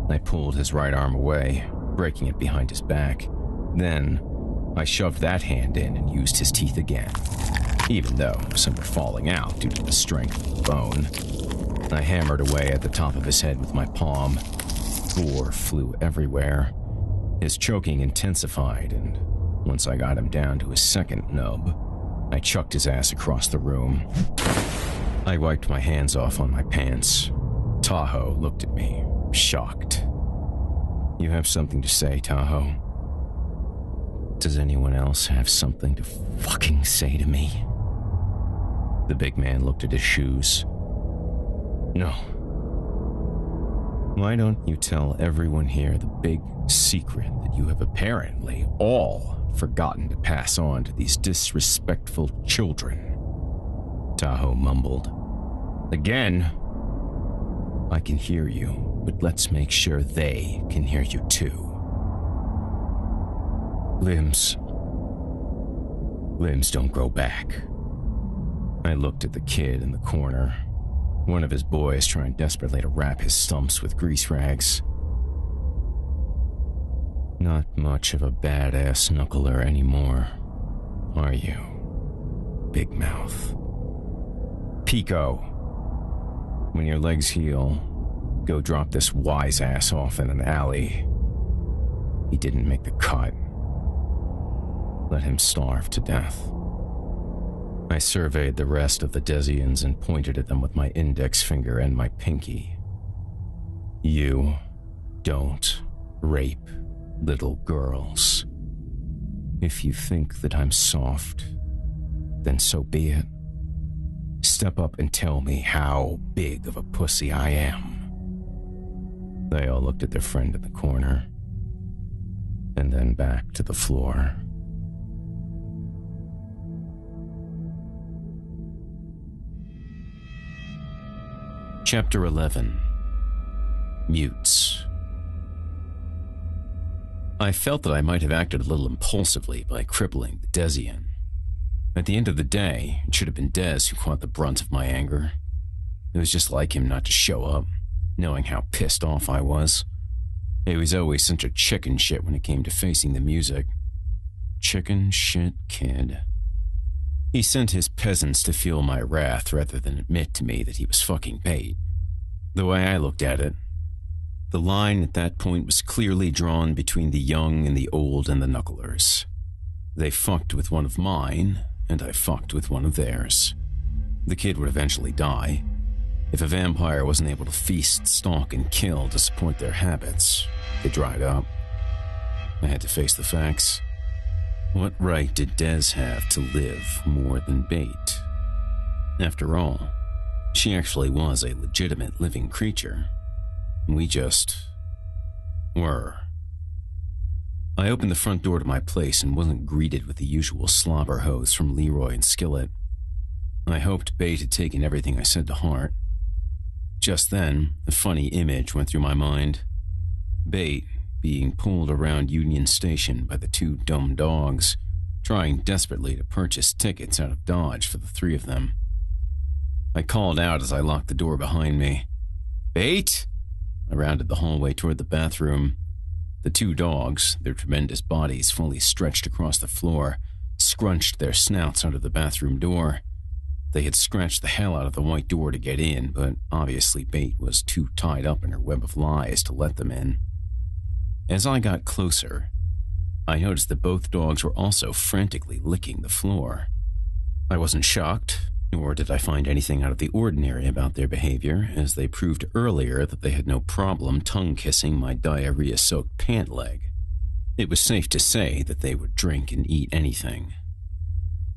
I pulled his right arm away, breaking it behind his back. Then, I shoved that hand in and used his teeth again, even though some were falling out due to the strength of the bone. I hammered away at the top of his head with my palm. Gore flew everywhere. His choking intensified, and once I got him down to his second nub, I chucked his ass across the room. I wiped my hands off on my pants. Tahoe looked at me, shocked. "You have something to say, Tahoe?" "Does anyone else have something to fucking say to me?" The big man looked at his shoes. "No." "Why don't you tell everyone here the big secret that you have apparently all forgotten to pass on to these disrespectful children?" Tahoe mumbled. "Again?" "I can hear you, but let's make sure they can hear you too." Limbs don't grow back." I looked at the kid in the corner, one of his boys trying desperately to wrap his stumps with grease rags. "Not much of a badass knuckler anymore, are you, Big Mouth?" "Pico, when your legs heal, go drop this wise ass off in an alley. He didn't make the cut. Let him starve to death." I surveyed the rest of the Desians and pointed at them with my index finger and my pinky. "You don't rape little girls. If you think that I'm soft, then so be it. Step up and tell me how big of a pussy I am." They all looked at their friend in the corner, and then back to the floor. Chapter 11. Mutes. I felt that I might have acted a little impulsively by crippling the Desian. At the end of the day, it should have been Des who caught the brunt of my anger. It was just like him not to show up, knowing how pissed off I was. He was always such a chicken shit when it came to facing the music. Chicken shit kid. He sent his peasants to feel my wrath rather than admit to me that he was fucking bait. The way I looked at it, the line at that point was clearly drawn between the young and the old and the knucklers. They fucked with one of mine, and I fucked with one of theirs. The kid would eventually die. If a vampire wasn't able to feast, stalk, and kill to support their habits, they dried up. I had to face the facts. What right did Des have to live more than bait? After all, she actually was a legitimate living creature. We just were. I opened the front door to my place and wasn't greeted with the usual slobber hose from Leroy and Skillet. I hoped Bait had taken everything I said to heart. Just then, a funny image went through my mind. Bait being pulled around Union Station by the two dumb dogs, trying desperately to purchase tickets out of Dodge for the three of them. I called out as I locked the door behind me. "Bait!" I rounded the hallway toward the bathroom. The two dogs, their tremendous bodies fully stretched across the floor, scrunched their snouts under the bathroom door. They had scratched the hell out of the white door to get in, but obviously Bait was too tied up in her web of lies to let them in. As I got closer, I noticed that both dogs were also frantically licking the floor. I wasn't shocked, nor did I find anything out of the ordinary about their behavior, as they proved earlier that they had no problem tongue-kissing my diarrhea-soaked pant leg. It was safe to say that they would drink and eat anything.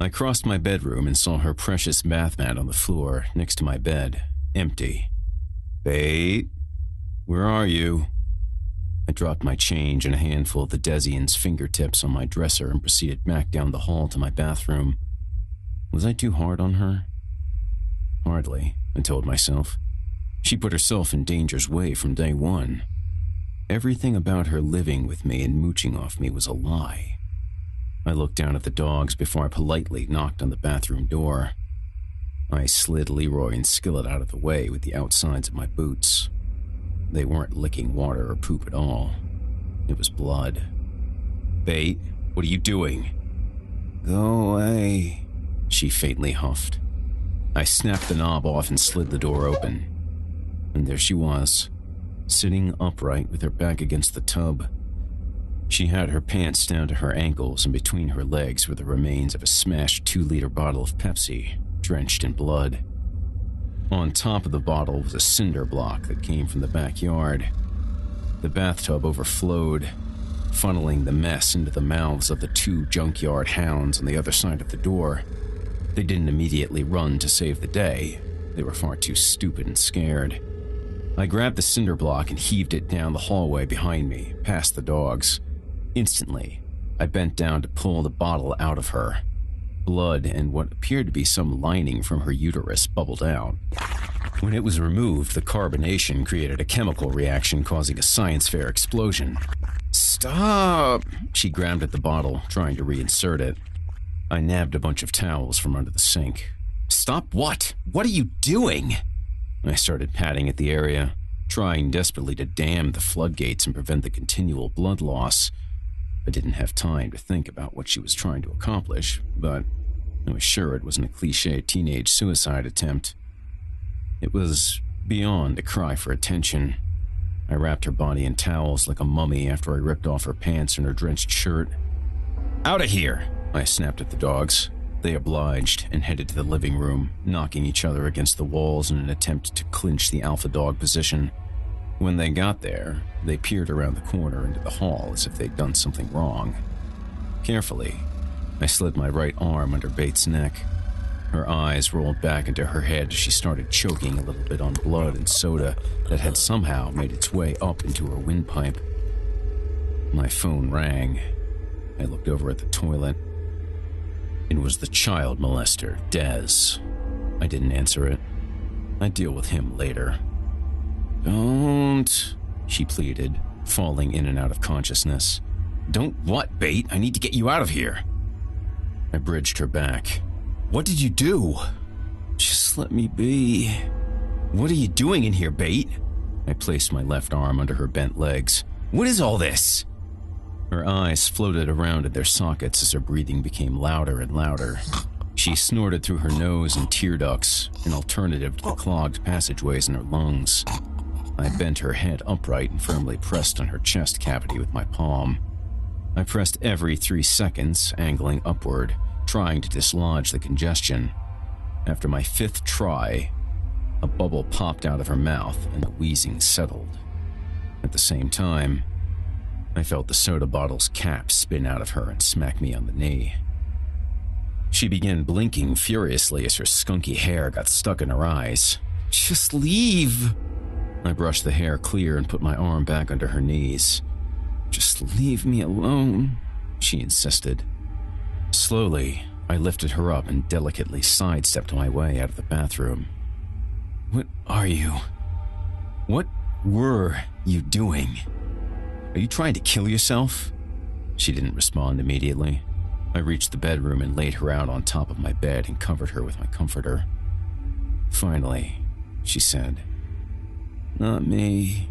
I crossed my bedroom and saw her precious bath mat on the floor next to my bed, empty. "Bait, where are you?" I dropped my change and a handful of the Desian's fingertips on my dresser and proceeded back down the hall to my bathroom. Was I too hard on her? Hardly, I told myself. She put herself in danger's way from day one. Everything about her living with me and mooching off me was a lie. I looked down at the dogs before I politely knocked on the bathroom door. I slid Leroy and Skillet out of the way with the outsides of my boots. They weren't licking water or poop at all. It was blood. "Bait, What are you doing? Go away, she faintly huffed. I snapped the knob off and slid the door open. And there she was, sitting upright with her back against the tub. She had her pants down to her ankles, and between her legs were the remains of a smashed 2-liter bottle of Pepsi, drenched in blood. On top of the bottle was a cinder block that came from the backyard. The bathtub overflowed, funneling the mess into the mouths of the 2 junkyard hounds on the other side of the door. They didn't immediately run to save the day. They were far too stupid and scared. I grabbed the cinder block and heaved it down the hallway behind me, past the dogs. Instantly, I bent down to pull the bottle out of her. Blood and what appeared to be some lining from her uterus bubbled out. When it was removed, the carbonation created a chemical reaction causing a science fair explosion. "Stop!" She grabbed at the bottle, trying to reinsert it. I nabbed a bunch of towels from under the sink. "Stop what? What are you doing?" I started patting at the area, trying desperately to dam the floodgates and prevent the continual blood loss. I didn't have time to think about what she was trying to accomplish, but I was sure it wasn't a cliché teenage suicide attempt. It was beyond a cry for attention. I wrapped her body in towels like a mummy after I ripped off her pants and her drenched shirt. "Out of here!" I snapped at the dogs. They obliged and headed to the living room, knocking each other against the walls in an attempt to clinch the alpha dog position. When they got there, they peered around the corner into the hall as if they'd done something wrong. Carefully, I slid my right arm under Bates' neck. Her eyes rolled back into her head as she started choking a little bit on blood and soda that had somehow made its way up into her windpipe. My phone rang. I looked over at the toilet. It was the child molester, Des. I didn't answer it. I'd deal with him later. "Don't," she pleaded, falling in and out of consciousness. "Don't what, Bate? I need to get you out of here." I bridged her back. "What did you do?" "Just let me be." "What are you doing in here, Bate?" I placed my left arm under her bent legs. "What is all this?" Her eyes floated around in their sockets as her breathing became louder and louder. She snorted through her nose and tear ducts, an alternative to the clogged passageways in her lungs. I bent her head upright and firmly pressed on her chest cavity with my palm. I pressed every 3 seconds, angling upward, trying to dislodge the congestion. After my 5th try, a bubble popped out of her mouth and the wheezing settled. At the same time, I felt the soda bottle's cap spin out of her and smack me on the knee. She began blinking furiously as her skunky hair got stuck in her eyes. "Just leave!" I brushed the hair clear and put my arm back under her knees. "Just leave me alone," she insisted. Slowly, I lifted her up and delicately sidestepped my way out of the bathroom. "What are you? What were you doing? Are you trying to kill yourself?" She didn't respond immediately. I reached the bedroom and laid her out on top of my bed and covered her with my comforter. Finally, she said, "Not me.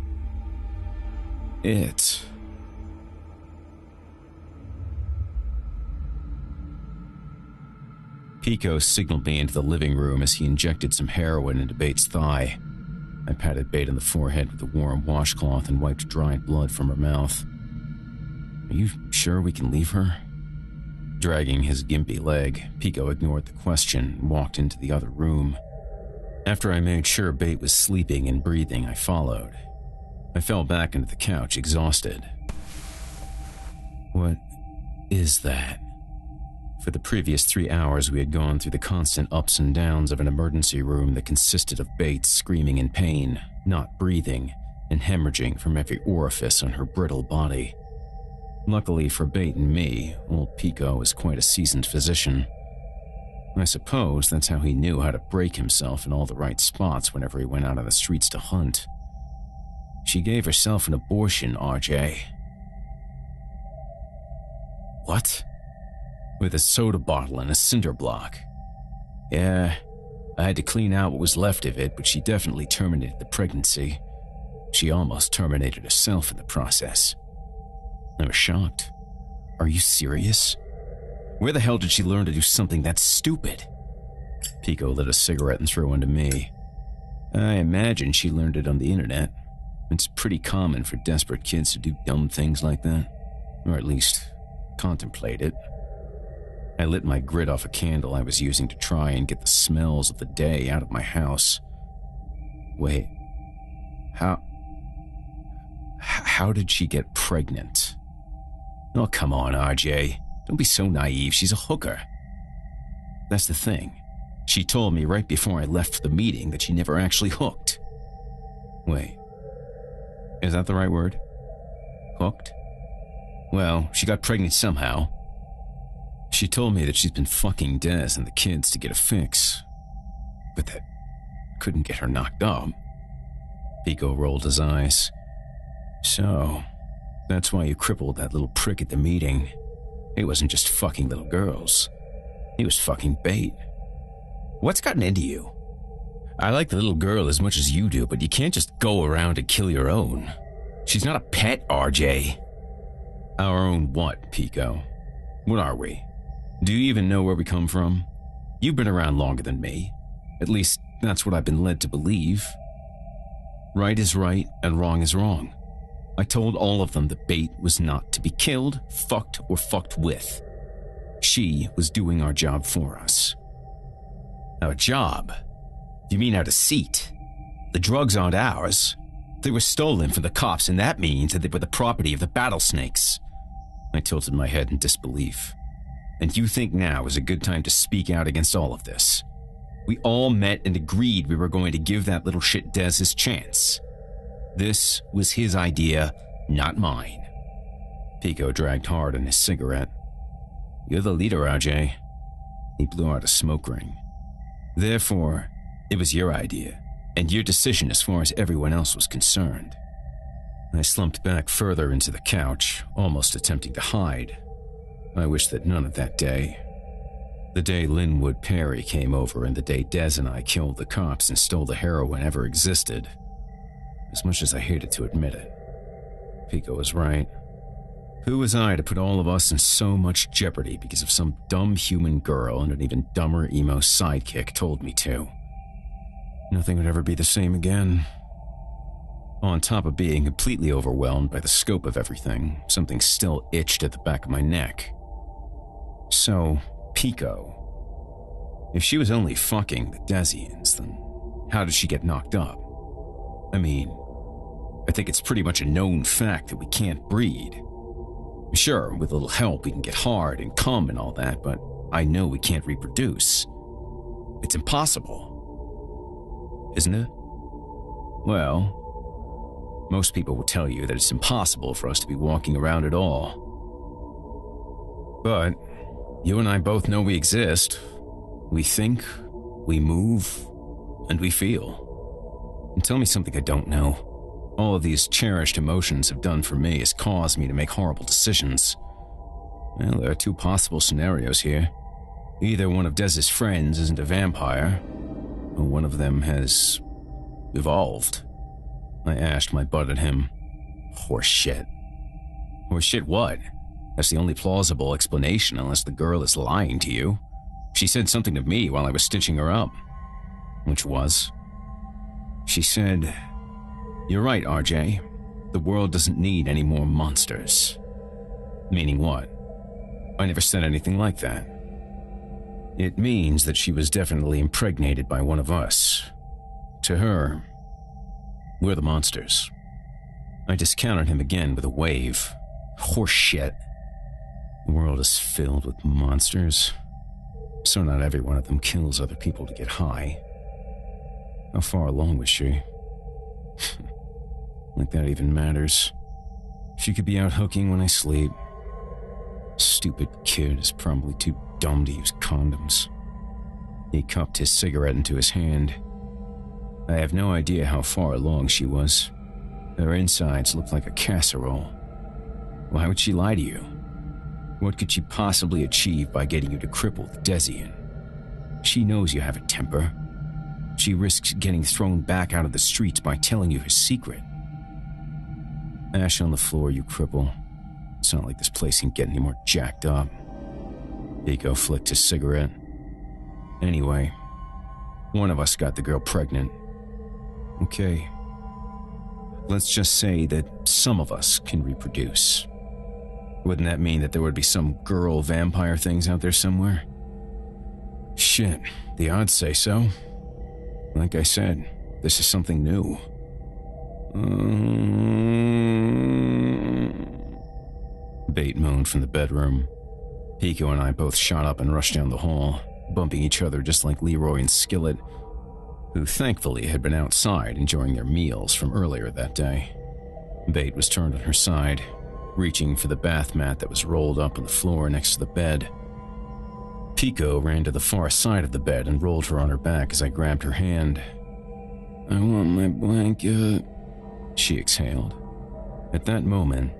It." Pico signaled me into the living room as he injected some heroin into Bates' thigh. I patted Bate on the forehead with a warm washcloth and wiped dried blood from her mouth. "Are you sure we can leave her?" Dragging his gimpy leg, Pico ignored the question and walked into the other room. After I made sure Bate was sleeping and breathing, I followed. I fell back into the couch, exhausted. What is that? For the previous 3 hours, we had gone through the constant ups and downs of an emergency room that consisted of Bates screaming in pain, not breathing, and hemorrhaging from every orifice on her brittle body. Luckily for Bate and me, old Pico was quite a seasoned physician. I suppose that's how he knew how to break himself in all the right spots whenever he went out on the streets to hunt. She gave herself an abortion, RJ. What? With a soda bottle and a cinder block. Yeah, I had to clean out what was left of it, but she definitely terminated the pregnancy. She almost terminated herself in the process. I was shocked. Are you serious? Where the hell did she learn to do something that stupid? Pico lit a cigarette and threw one to me. I imagine she learned it on the internet. It's pretty common for desperate kids to do dumb things like that. Or at least, contemplate it. I lit my grit off a candle I was using to try and get the smells of the day out of my house. Wait. How did she get pregnant? Oh, come on, RJ. Don't be so naive. She's a hooker. That's the thing. She told me right before I left for the meeting that she never actually hooked. Wait. Is that the right word? Hooked? Well, she got pregnant somehow. She told me that she's been fucking Des and the kids to get a fix. But that couldn't get her knocked up. Pico rolled his eyes. So, that's why you crippled that little prick at the meeting. It wasn't just fucking little girls. He was fucking bait. What's gotten into you? I like the little girl as much as you do, but you can't just go around and kill your own. She's not a pet, RJ. Our own what, Pico? What are we? Do you even know where we come from? You've been around longer than me. At least, that's what I've been led to believe. Right is right, and wrong is wrong. I told all of them the bait was not to be killed, fucked, or fucked with. She was doing our job for us. Our job? You mean our deceit? The drugs aren't ours. They were stolen from the cops, and that means that they were the property of the Battlesnakes. I tilted my head in disbelief. And you think now is a good time to speak out against all of this? We all met and agreed we were going to give that little shit Des his chance. This was his idea, not mine. Pico dragged hard on his cigarette. You're the leader, RJ. He blew out a smoke ring. Therefore, it was your idea, and your decision as far as everyone else was concerned. I slumped back further into the couch, almost attempting to hide. I wished that none of that day. The day Linwood Perry came over and the day Des and I killed the cops and stole the heroin ever existed. As much as I hated to admit it. Pico was right. Who was I to put all of us in so much jeopardy because of some dumb human girl and an even dumber emo sidekick told me to? Nothing would ever be the same again. On top of being completely overwhelmed by the scope of everything, something still itched at the back of my neck. So, Pico. If she was only fucking the Desians, then how did she get knocked up? I mean, I think it's pretty much a known fact that we can't breed. Sure, with a little help we can get hard and come and all that, but I know we can't reproduce. It's impossible. Isn't it? Well, most people will tell you that it's impossible for us to be walking around at all. But you and I both know we exist. We think, we move, and we feel. And tell me something I don't know. All of these cherished emotions have done for me is caused me to make horrible decisions. Well, there are two possible scenarios here. Either one of Des's friends isn't a vampire, or one of them has evolved. I ashed my butt at him. Horseshit. Horseshit what? That's the only plausible explanation unless the girl is lying to you. She said something to me while I was stitching her up. Which was? She said, "You're right, RJ. The world doesn't need any more monsters." Meaning what? I never said anything like that. It means that she was definitely impregnated by one of us. To her, we're the monsters. I discountered him again with a wave. Horseshit. The world is filled with monsters. So not every one of them kills other people to get high. How far along was she? Like that even matters. She could be out hooking when I sleep. Stupid kid is probably too dumb to use condoms. He cupped his cigarette into his hand. I have no idea how far along she was. Her insides looked like a casserole. Why would she lie to you? What could she possibly achieve by getting you to cripple the Desian? She knows you have a temper. She risks getting thrown back out of the streets by telling you her secret. Ash on the floor, you cripple. It's not like this place can get any more jacked up. Pico flicked his cigarette. Anyway, one of us got the girl pregnant. Okay. Let's just say that some of us can reproduce. Wouldn't that mean that there would be some girl vampire things out there somewhere? Shit, the odds say so. Like I said, this is something new. Bait moaned from the bedroom. Pico and I both shot up and rushed down the hall, bumping each other just like Leroy and Skillet, who thankfully had been outside enjoying their meals from earlier that day. Bait was turned on her side, reaching for the bath mat that was rolled up on the floor next to the bed. Pico ran to the far side of the bed and rolled her on her back as I grabbed her hand. "I want my blanket," she exhaled. At that moment,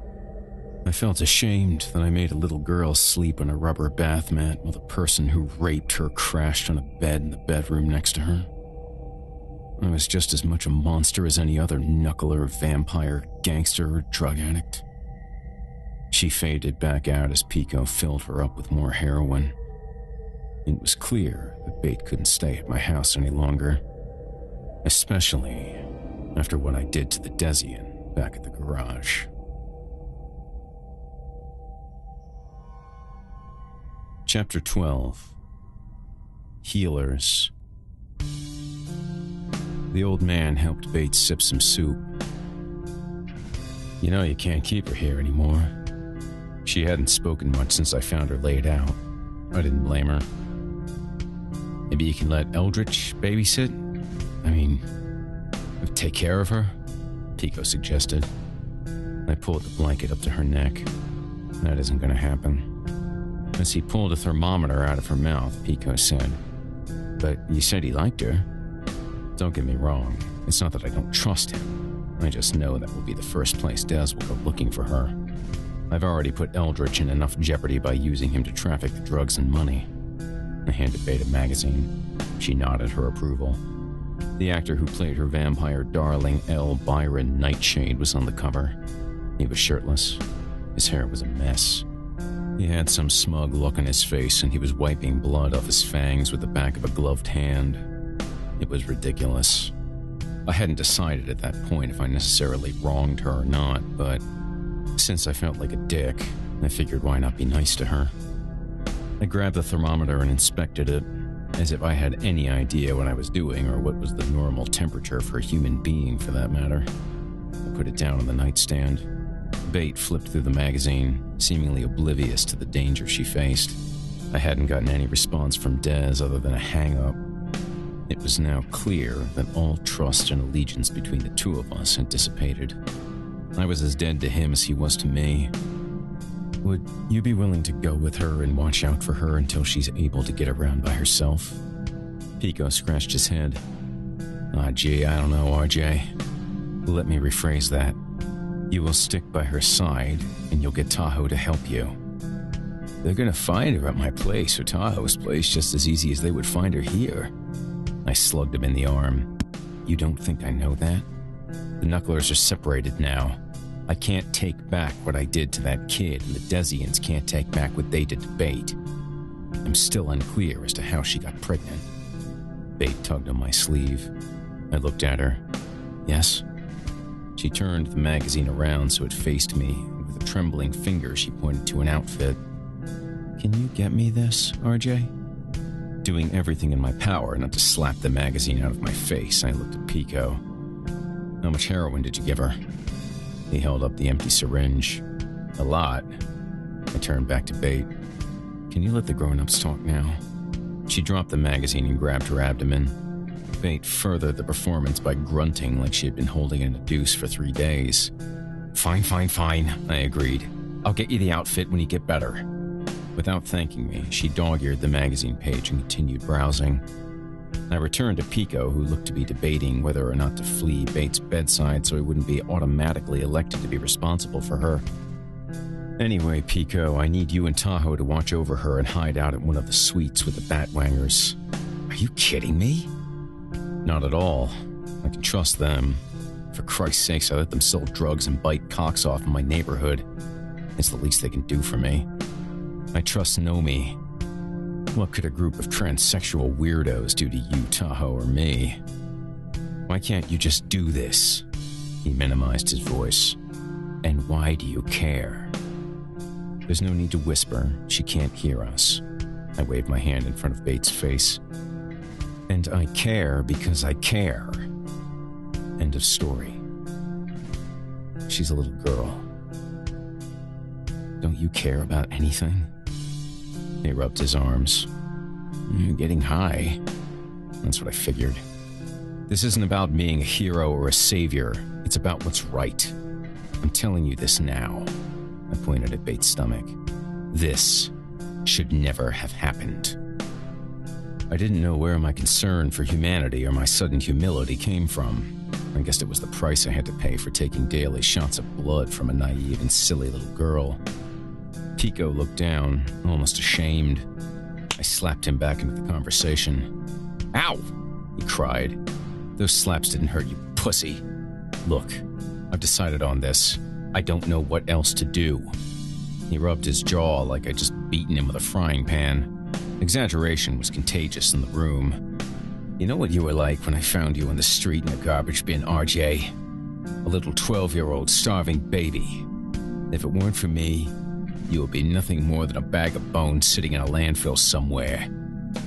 I felt ashamed that I made a little girl sleep on a rubber bath mat while the person who raped her crashed on a bed in the bedroom next to her. I was just as much a monster as any other knuckler, vampire, gangster, or drug addict. She faded back out as Pico filled her up with more heroin. It was clear that Bait couldn't stay at my house any longer, especially after what I did to the Desian back at the garage. Chapter 12. Healers. The old man helped Bait sip some soup. "You know you can't keep her here anymore." She hadn't spoken much since I found her laid out. I didn't blame her. "Maybe you can let Eldritch babysit? Take care of her?" Pico suggested. I pulled the blanket up to her neck. "That isn't going to happen." As he pulled a thermometer out of her mouth, Pico said, "But you said he liked her." "Don't get me wrong. It's not that I don't trust him. I just know that will be the first place Des will go looking for her. I've already put Eldritch in enough jeopardy by using him to traffic the drugs and money." I handed Bait a magazine. She nodded her approval. The actor who played her vampire darling, L. Byron Nightshade, was on the cover. He was shirtless. His hair was a mess. He had some smug look on his face, and he was wiping blood off his fangs with the back of a gloved hand. It was ridiculous. I hadn't decided at that point if I necessarily wronged her or not, but since I felt like a dick, I figured why not be nice to her. I grabbed the thermometer and inspected it, as if I had any idea what I was doing or what was the normal temperature for a human being for that matter. I put it down on the nightstand. Bait flipped through the magazine, seemingly oblivious to the danger she faced. I hadn't gotten any response from Des other than a hang-up. It was now clear that all trust and allegiance between the two of us had dissipated. I was as dead to him as he was to me. "Would you be willing to go with her and watch out for her until she's able to get around by herself?" Pico scratched his head. Gee, I don't know, RJ. Let me rephrase that. You will stick by her side, and you'll get Tahoe to help you. They're gonna find her at my place or Tahoe's place just as easy as they would find her here. I slugged him in the arm. You don't think I know that? The Knucklers are separated now. I can't take back what I did to that kid, and the Desians can't take back what they did to Bait. I'm still unclear as to how she got pregnant. Bait tugged on my sleeve. I looked at her. Yes? She turned the magazine around so it faced me, and with a trembling finger she pointed to an outfit. Can you get me this, RJ? Doing everything in my power not to slap the magazine out of my face, I looked at Pico. How much heroin did you give her? He held up the empty syringe. A lot. I turned back to Bait. Can you let the grown-ups talk now? She dropped the magazine and grabbed her abdomen. Bait furthered the performance by grunting like she had been holding in a deuce for 3 days. Fine, I agreed. I'll get you the outfit when you get better. Without thanking me, she dog-eared the magazine page and continued browsing. I returned to Pico, who looked to be debating whether or not to flee Bait's bedside so he wouldn't be automatically elected to be responsible for her. Anyway, Pico, I need you and Tahoe to watch over her and hide out at one of the suites with the Batwangers. Are you kidding me? Not at all. I can trust them. For Christ's sakes, I let them sell drugs and bite cocks off in my neighborhood. It's the least they can do for me. I trust Nomi. What could a group of transsexual weirdos do to you, Tahoe, or me? Why can't you just do this? He minimized his voice. And why do you care? There's no need to whisper. She can't hear us. I waved my hand in front of Bates' face. And I care because I care. End of story. She's a little girl. Don't you care about anything? He rubbed his arms. You're getting high. That's what I figured. This isn't about being a hero or a savior. It's about what's right. I'm telling you this now. I pointed at Bates' stomach. This should never have happened. I didn't know where my concern for humanity or my sudden humility came from. I guess it was the price I had to pay for taking daily shots of blood from a naive and silly little girl. Pico looked down, almost ashamed. I slapped him back into the conversation. Ow! He cried. Those slaps didn't hurt, you pussy. Look, I've decided on this. I don't know what else to do. He rubbed his jaw like I'd just beaten him with a frying pan. Exaggeration was contagious in the room. You know what you were like when I found you on the street in a garbage bin, RJ? A little 12-year-old starving baby. If it weren't for me, you would be nothing more than a bag of bones sitting in a landfill somewhere.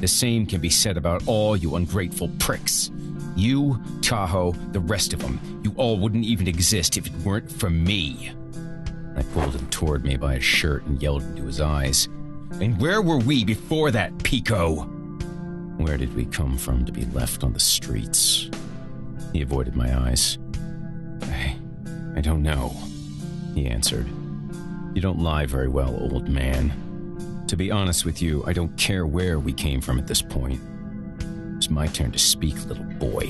The same can be said about all you ungrateful pricks. You, Tahoe, the rest of them, you all wouldn't even exist if it weren't for me. I pulled him toward me by his shirt and yelled into his eyes. And where were we before that, Pico? Where did we come from to be left on the streets? He avoided my eyes. I don't know, he answered. You don't lie very well, old man. To be honest with you, I don't care where we came from at this point. It's my turn to speak, little boy.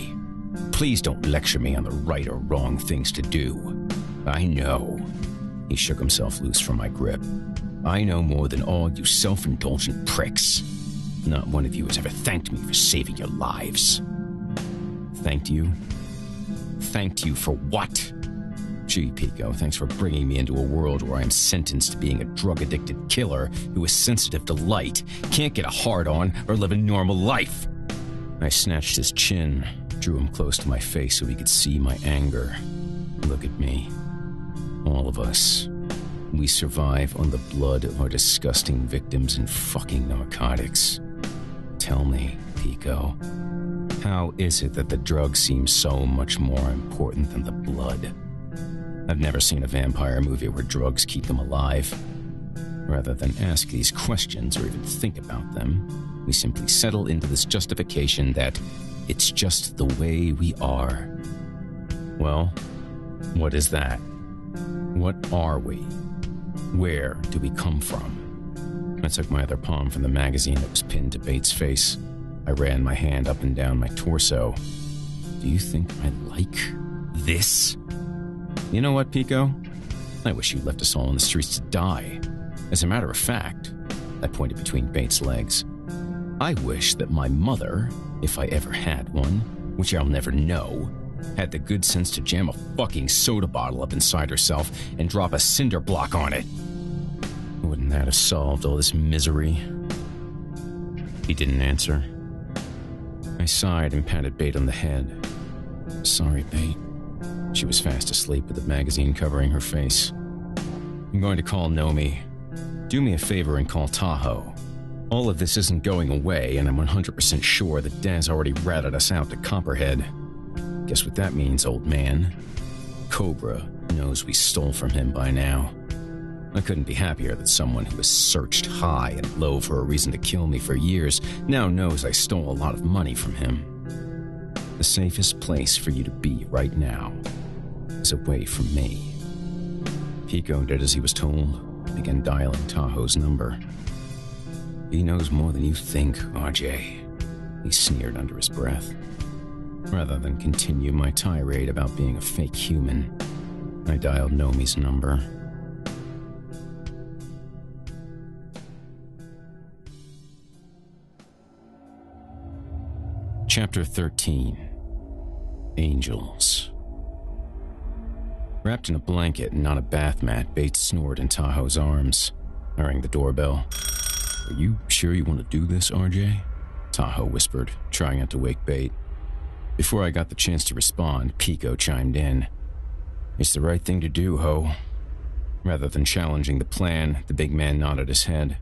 Please don't lecture me on the right or wrong things to do. I know. He shook himself loose from my grip. I know more than all you self-indulgent pricks. Not one of you has ever thanked me for saving your lives. Thanked you? Thanked you for what? Gee, Pico, thanks for bringing me into a world where I am sentenced to being a drug-addicted killer who is sensitive to light, can't get a hard-on, or live a normal life. I snatched his chin, drew him close to my face so he could see my anger. Look at me. All of us. We survive on the blood of our disgusting victims and fucking narcotics. Tell me, Pico, how is it that the drug seems so much more important than the blood? I've never seen a vampire movie where drugs keep them alive. Rather than ask these questions or even think about them, we simply settle into this justification that it's just the way we are. Well, what is that? What are we? Where do we come from? I took my other palm from the magazine that was pinned to Bates' face. I ran my hand up and down my torso. Do you think I like this? You know what, Pico? I wish you left us all on the streets to die. As a matter of fact, I pointed between Bates' legs. I wish that my mother, if I ever had one, which I'll never know, had the good sense to jam a fucking soda bottle up inside herself and drop a cinder block on it. Wouldn't that have solved all this misery? He didn't answer. I sighed and patted Bate on the head. Sorry, Bate. She was fast asleep with the magazine covering her face. I'm going to call Nomi. Do me a favor and call Tahoe. All of this isn't going away, and I'm 100% sure that Daz already ratted us out to Copperhead. Guess what that means, old man? Cobra knows we stole from him by now. I couldn't be happier that someone who has searched high and low for a reason to kill me for years now knows I stole a lot of money from him. The safest place for you to be right now is away from me. Pico did as he was told, began dialing Tahoe's number. He knows more than you think, RJ, he sneered under his breath. Rather than continue my tirade about being a fake human, I dialed Nomi's number. Chapter 13. Angels. Wrapped in a blanket and on a bath mat, Bates snored in Tahoe's arms. I rang the doorbell. "Are you sure you want to do this, RJ?" Tahoe whispered, trying not to wake Bate. Before I got the chance to respond, Pico chimed in. "It's the right thing to do, Ho." Rather than challenging the plan, the big man nodded his head.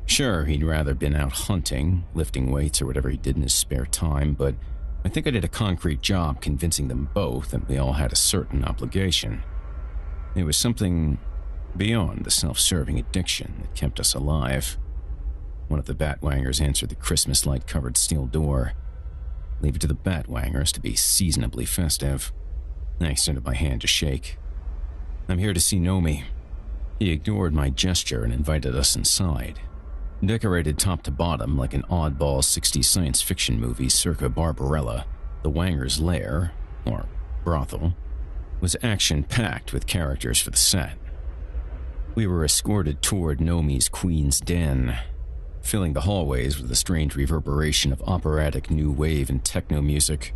Sure, he'd rather been out hunting, lifting weights, or whatever he did in his spare time, but I think I did a concrete job convincing them both that we all had a certain obligation. It was something beyond the self-serving addiction that kept us alive. One of the Batwangers answered the Christmas light-covered steel door. Leave it to the Batwangers to be seasonably festive. I extended my hand to shake. "I'm here to see Nomi." He ignored my gesture and invited us inside. Decorated top to bottom like an oddball 60s science fiction movie circa Barbarella, the Wanger's lair, or brothel, was action-packed with characters for the set. We were escorted toward Nomi's Queen's Den, filling the hallways with a strange reverberation of operatic new wave and techno music.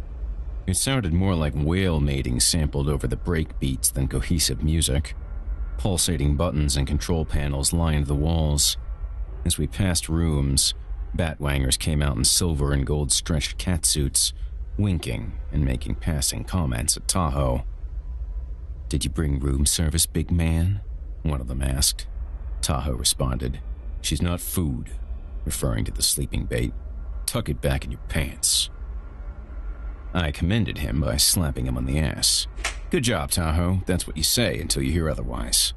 It sounded more like whale mating sampled over the break beats than cohesive music. Pulsating buttons and control panels lined the walls. As we passed rooms, Batwangers came out in silver and gold-stretched catsuits, winking and making passing comments at Tahoe. "Did you bring room service, big man?" one of them asked. Tahoe responded, "She's not food," referring to the sleeping Bate. "Tuck it back in your pants." I commended him by slapping him on the ass. "Good job, Tahoe. That's what you say until you hear otherwise."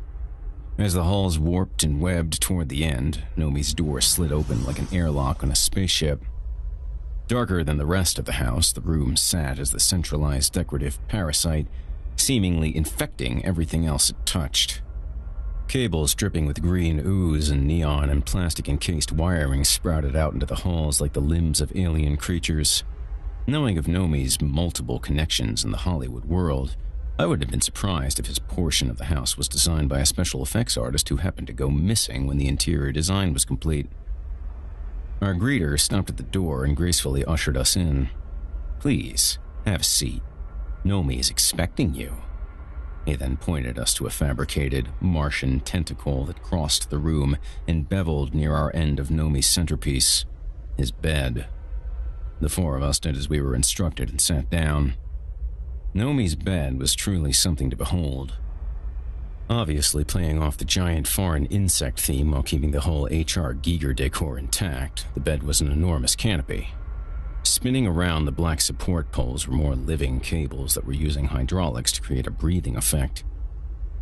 As the halls warped and webbed toward the end, Nomi's door slid open like an airlock on a spaceship. Darker than the rest of the house, the room sat as the centralized decorative parasite, seemingly infecting everything else it touched. Cables dripping with green ooze and neon and plastic-encased wiring sprouted out into the halls like the limbs of alien creatures. Knowing of Nomi's multiple connections in the Hollywood world, I would have been surprised if his portion of the house was designed by a special effects artist who happened to go missing when the interior design was complete. Our greeter stopped at the door and gracefully ushered us in. "Please, have a seat. Nomi is expecting you." He then pointed us to a fabricated Martian tentacle that crossed the room and beveled near our end of Nomi's centerpiece, his bed. The four of us did as we were instructed and sat down. Nomi's bed was truly something to behold. Obviously playing off the giant foreign insect theme while keeping the whole H.R. Giger decor intact, the bed was an enormous canopy. Spinning around the black support poles were more living cables that were using hydraulics to create a breathing effect.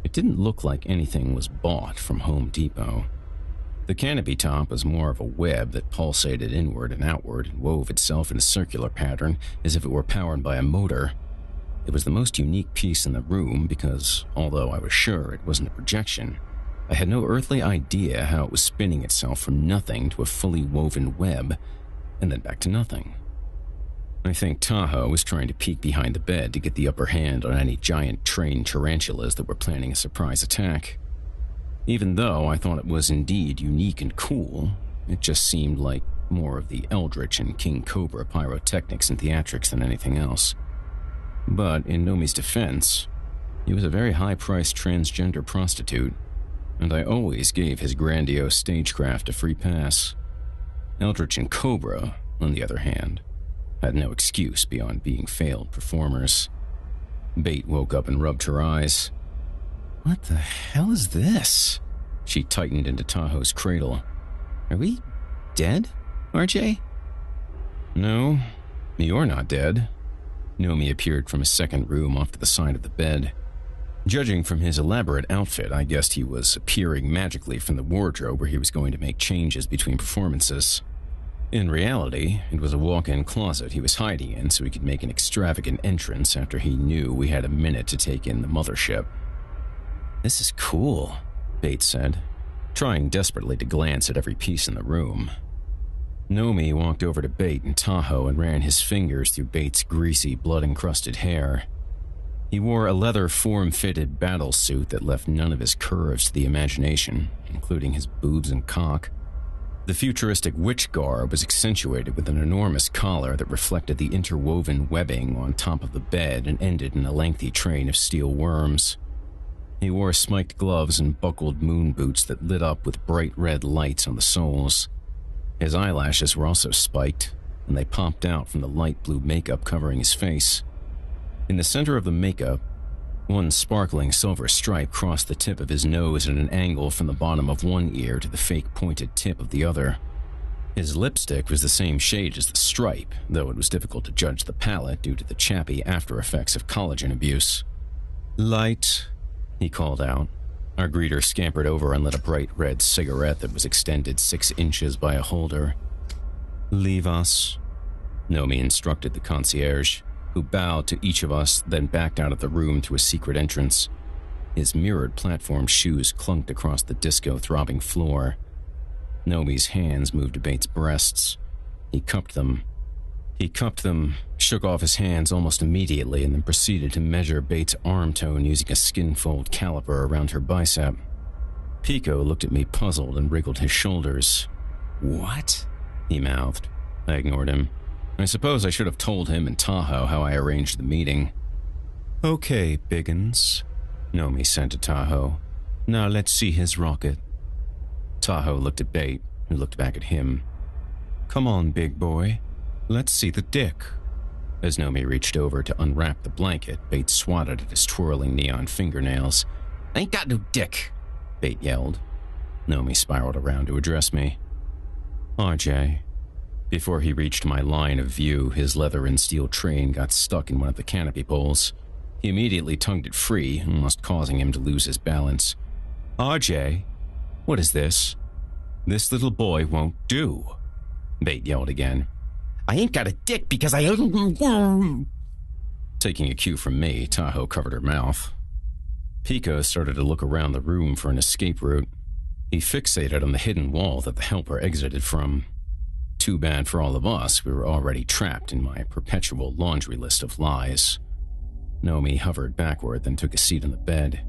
It didn't look like anything was bought from Home Depot. The canopy top was more of a web that pulsated inward and outward and wove itself in a circular pattern as if it were powered by a motor. It was the most unique piece in the room because, although I was sure it wasn't a projection, I had no earthly idea how it was spinning itself from nothing to a fully woven web, and then back to nothing. I think Tahoe was trying to peek behind the bed to get the upper hand on any giant trained tarantulas that were planning a surprise attack. Even though I thought it was indeed unique and cool, it just seemed like more of the Eldritch and King Cobra pyrotechnics and theatrics than anything else. But in Nomi's defense, he was a very high-priced transgender prostitute, and I always gave his grandiose stagecraft a free pass. Eldritch and Cobra, on the other hand, had no excuse beyond being failed performers. Bate woke up and rubbed her eyes. "What the hell is this?" She tightened into Tahoe's cradle. "Are we dead, RJ?" "No, you're not dead." Nomi appeared from a second room off to the side of the bed. Judging from his elaborate outfit, I guessed he was appearing magically from the wardrobe where he was going to make changes between performances. In reality, it was a walk-in closet he was hiding in so he could make an extravagant entrance after he knew we had a minute to take in the mothership. "This is cool," Bates said, trying desperately to glance at every piece in the room. Nomi walked over to Bate and Tahoe and ran his fingers through Bates' greasy, blood-encrusted hair. He wore a leather form-fitted battle suit that left none of his curves to the imagination, including his boobs and cock. The futuristic witch garb was accentuated with an enormous collar that reflected the interwoven webbing on top of the bed and ended in a lengthy train of steel worms. He wore spiked gloves and buckled moon boots that lit up with bright red lights on the soles. His eyelashes were also spiked, and they popped out from the light blue makeup covering his face. In the center of the makeup, one sparkling silver stripe crossed the tip of his nose at an angle from the bottom of one ear to the fake pointed tip of the other. His lipstick was the same shade as the stripe, though it was difficult to judge the palette due to the chappy after effects of collagen abuse. "Light," he called out. Our greeter scampered over and lit a bright red cigarette that was extended 6 inches by a holder. "Leave us," Nomi instructed the concierge, who bowed to each of us, then backed out of the room through a secret entrance. His mirrored platform shoes clunked across the disco-throbbing floor. Nomi's hands moved to Bates' breasts. He cupped them, shook off his hands almost immediately, and then proceeded to measure Bates' arm tone using a skin-fold caliper around her bicep. Pico looked at me puzzled and wriggled his shoulders. "What?" he mouthed. I ignored him. I suppose I should have told him and Tahoe how I arranged the meeting. "Okay, Biggins," Nomi said to Tahoe. "Now let's see his rocket." Tahoe looked at Bate, who looked back at him. "Come on, big boy. Let's see the dick." As Nomi reached over to unwrap the blanket, Bate swatted at his twirling neon fingernails. "I ain't got no dick," Bate yelled. Nomi spiraled around to address me. "RJ." Before he reached my line of view, his leather and steel train got stuck in one of the canopy poles. He immediately tugged it free, almost causing him to lose his balance. "RJ, what is this? This little boy won't do," Bate yelled again. "I ain't got a dick because I..." Taking a cue from me, Tahoe covered her mouth. Pico started to look around the room for an escape route. He fixated on the hidden wall that the helper exited from. Too bad for all of us, we were already trapped in my perpetual laundry list of lies. Nomi hovered backward, then took a seat on the bed.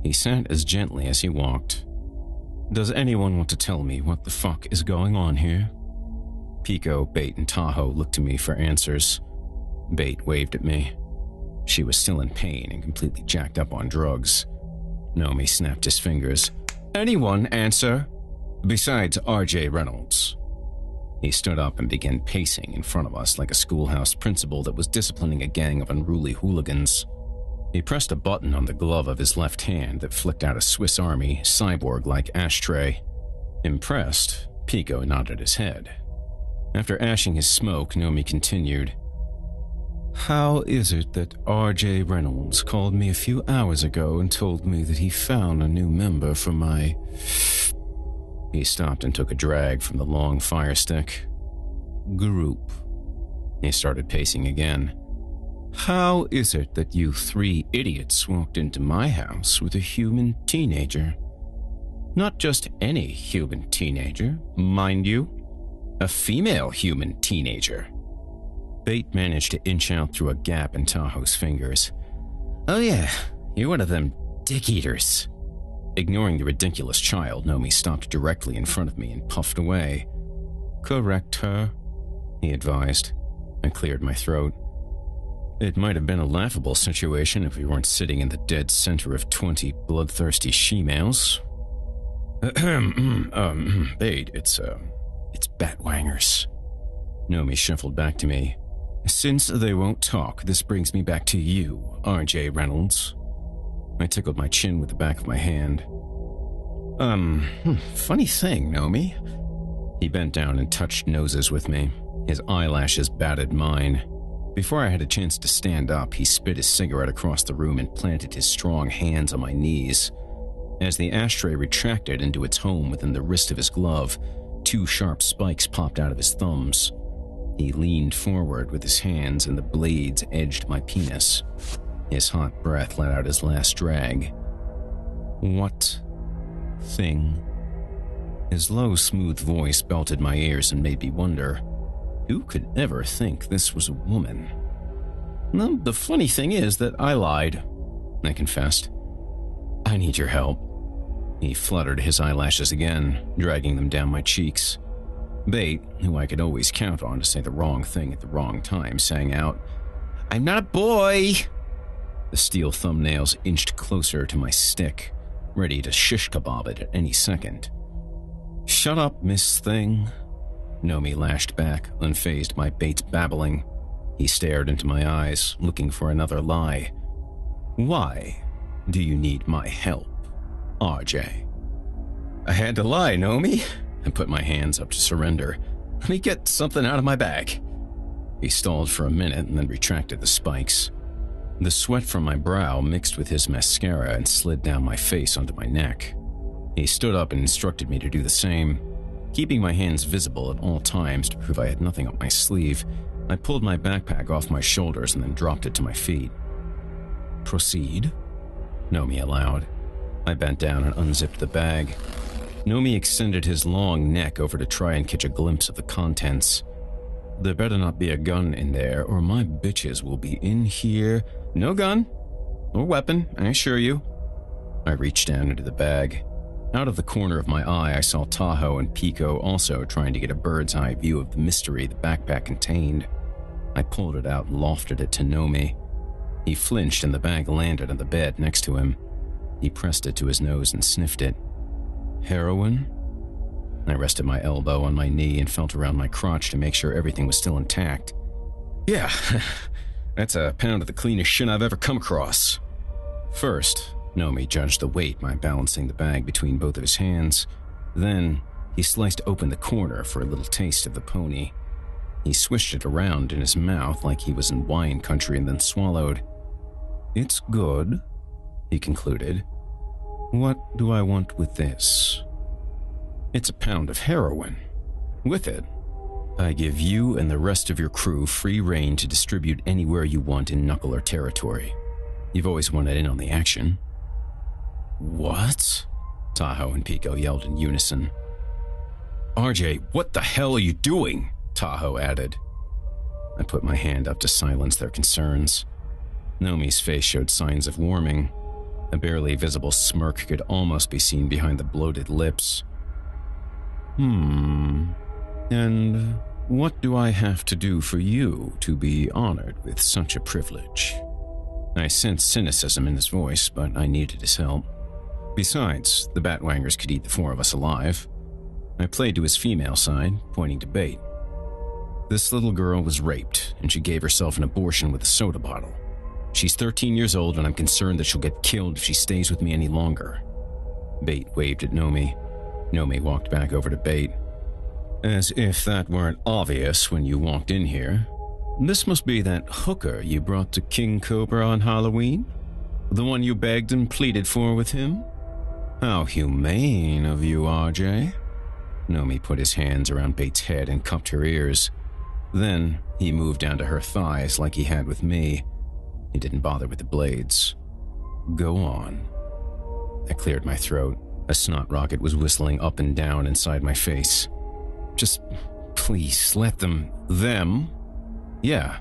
He sat as gently as he walked. "Does anyone want to tell me what the fuck is going on here?" Pico, Bate, and Tahoe looked to me for answers. Bate waved at me. She was still in pain and completely jacked up on drugs. Nomi snapped his fingers. "Anyone answer? Besides R.J. Reynolds." He stood up and began pacing in front of us like a schoolhouse principal that was disciplining a gang of unruly hooligans. He pressed a button on the glove of his left hand that flicked out a Swiss Army, cyborg-like ashtray. Impressed, Pico nodded his head. After ashing his smoke, Nomi continued. "How is it that R.J. Reynolds called me a few hours ago and told me that he found a new member for my..." He stopped and took a drag from the long fire stick. "Group." He started pacing again. "How is it that you 3 idiots walked into my house with a human teenager? Not just any human teenager, mind you. A female human teenager." Bate managed to inch out through a gap in Tahoe's fingers. "Oh yeah, you're one of them dick-eaters." Ignoring the ridiculous child, Nomi stopped directly in front of me and puffed away. "Correct her," he advised. I cleared my throat. It might have been a laughable situation if we weren't sitting in the dead center of 20 bloodthirsty she-males. Bate, it's batwangers." Nomi shuffled back to me. "Since they won't talk, this brings me back to you, R.J. Reynolds." I tickled my chin with the back of my hand. Funny thing, Nomi." He bent down and touched noses with me. His eyelashes batted mine. Before I had a chance to stand up, he spit his cigarette across the room and planted his strong hands on my knees. As the ashtray retracted into its home within the wrist of his glove, 2 sharp spikes popped out of his thumbs. He leaned forward with his hands and the blades edged my penis. His hot breath let out his last drag. "What thing?" His low, smooth voice belted my ears and made me wonder, who could ever think this was a woman? "No, the funny thing is that I lied," I confessed. "I need your help." He fluttered his eyelashes again, dragging them down my cheeks. Bate, who I could always count on to say the wrong thing at the wrong time, sang out, "I'm not a boy!" The steel thumbnails inched closer to my stick, ready to shish kebab it at any second. "Shut up, Miss Thing," Nomi lashed back, unfazed by Bates' babbling. He stared into my eyes, looking for another lie. "Why do you need my help, RJ?" I had to lie, Nomi. I put my hands up to surrender. "Let me get something out of my bag." He stalled for a minute and then retracted the spikes. The sweat from my brow mixed with his mascara and slid down my face onto my neck. He stood up and instructed me to do the same. Keeping my hands visible at all times to prove I had nothing up my sleeve, I pulled my backpack off my shoulders and then dropped it to my feet. "Proceed," Nomi allowed. I bent down and unzipped the bag. Nomi extended his long neck over to try and catch a glimpse of the contents. "There better not be a gun in there, or my bitches will be in here." "No gun or weapon, I assure you." I reached down into the bag. Out of the corner of my eye, I saw Tahoe and Pico also trying to get a bird's eye view of the mystery the backpack contained. I pulled it out and lofted it to Nomi. He flinched and the bag landed on the bed next to him. He pressed it to his nose and sniffed it. "Heroin?" I rested my elbow on my knee and felt around my crotch to make sure everything was still intact. "Yeah, that's a pound of the cleanest shit I've ever come across." First, Nomi judged the weight by balancing the bag between both of his hands. Then, he sliced open the corner for a little taste of the pony. He swished it around in his mouth like he was in wine country and then swallowed. "It's good," he concluded. "What do I want with this?" "It's a pound of heroin. With it, I give you and the rest of your crew free rein to distribute anywhere you want in Knuckle territory. You've always wanted in on the action." "What?" Tahoe and Pico yelled in unison. "RJ, what the hell are you doing?" Tahoe added. I put my hand up to silence their concerns. Nomi's face showed signs of warming. A barely visible smirk could almost be seen behind the bloated lips. And what do I have to do for you to be honored with such a privilege?" I sensed cynicism in his voice, but I needed his help. Besides, the Batwangers could eat the four of us alive. I played to his female side, pointing to Bait. "This little girl was raped, and she gave herself an abortion with a soda bottle. She's 13 years old, and I'm concerned that she'll get killed if she stays with me any longer." Bait waved at Nomi. Nomi walked back over to Bait. "As if that weren't obvious when you walked in here. This must be that hooker you brought to King Cobra on Halloween? The one you begged and pleaded for with him? How humane of you, RJ." Nomi put his hands around Bait's head and cupped her ears. Then he moved down to her thighs like he had with me. He didn't bother with the blades. "Go on." I cleared my throat. A snot rocket was whistling up and down inside my face. "Just please let them..." "Them?" "Yeah.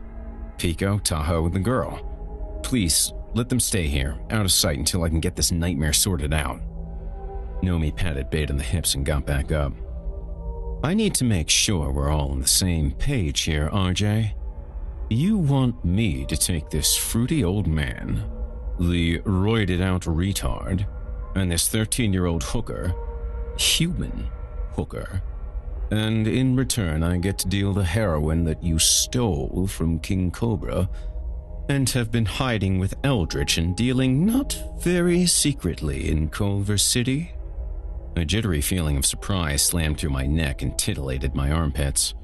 Pico, Tahoe, and the girl. Please, let them stay here, out of sight until I can get this nightmare sorted out." Nomi patted Bait on the hips and got back up. "I need to make sure we're all on the same page here, RJ. You want me to take this fruity old man, the roided-out retard, and this 13-year-old hooker, human hooker, and in return I get to deal the heroin that you stole from King Cobra and have been hiding with Eldritch and dealing not very secretly in Culver City?" A jittery feeling of surprise slammed through my neck and titillated my armpits.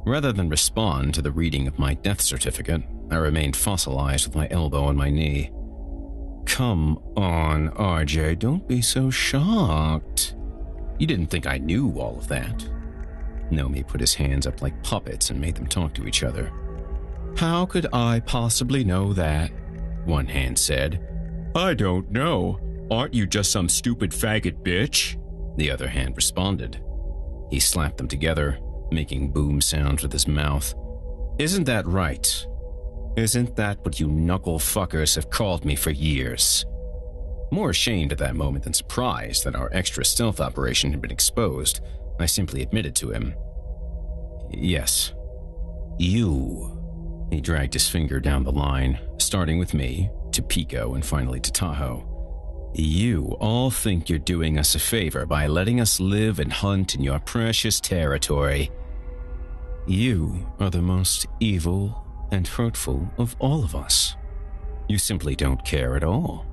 Rather than respond to the reading of my death certificate, I remained fossilized with my elbow on my knee. "Come on, RJ, don't be so shocked. You didn't think I knew all of that." Nomi put his hands up like puppets and made them talk to each other. "How could I possibly know that?" one hand said. "I don't know. Aren't you just some stupid faggot bitch?" the other hand responded. He slapped them together, making boom sounds with his mouth. "Isn't that right? Isn't that what you knuckle fuckers have called me for years?" More ashamed at that moment than surprised that our extra stealth operation had been exposed, I simply admitted to him. "Yes. You." He dragged his finger down the line, starting with me, to Pico and finally to Tahoe. You all think you're doing us a favor by letting us live and hunt in your precious territory. You are the most evil and hurtful of all of us. You simply don't care at all.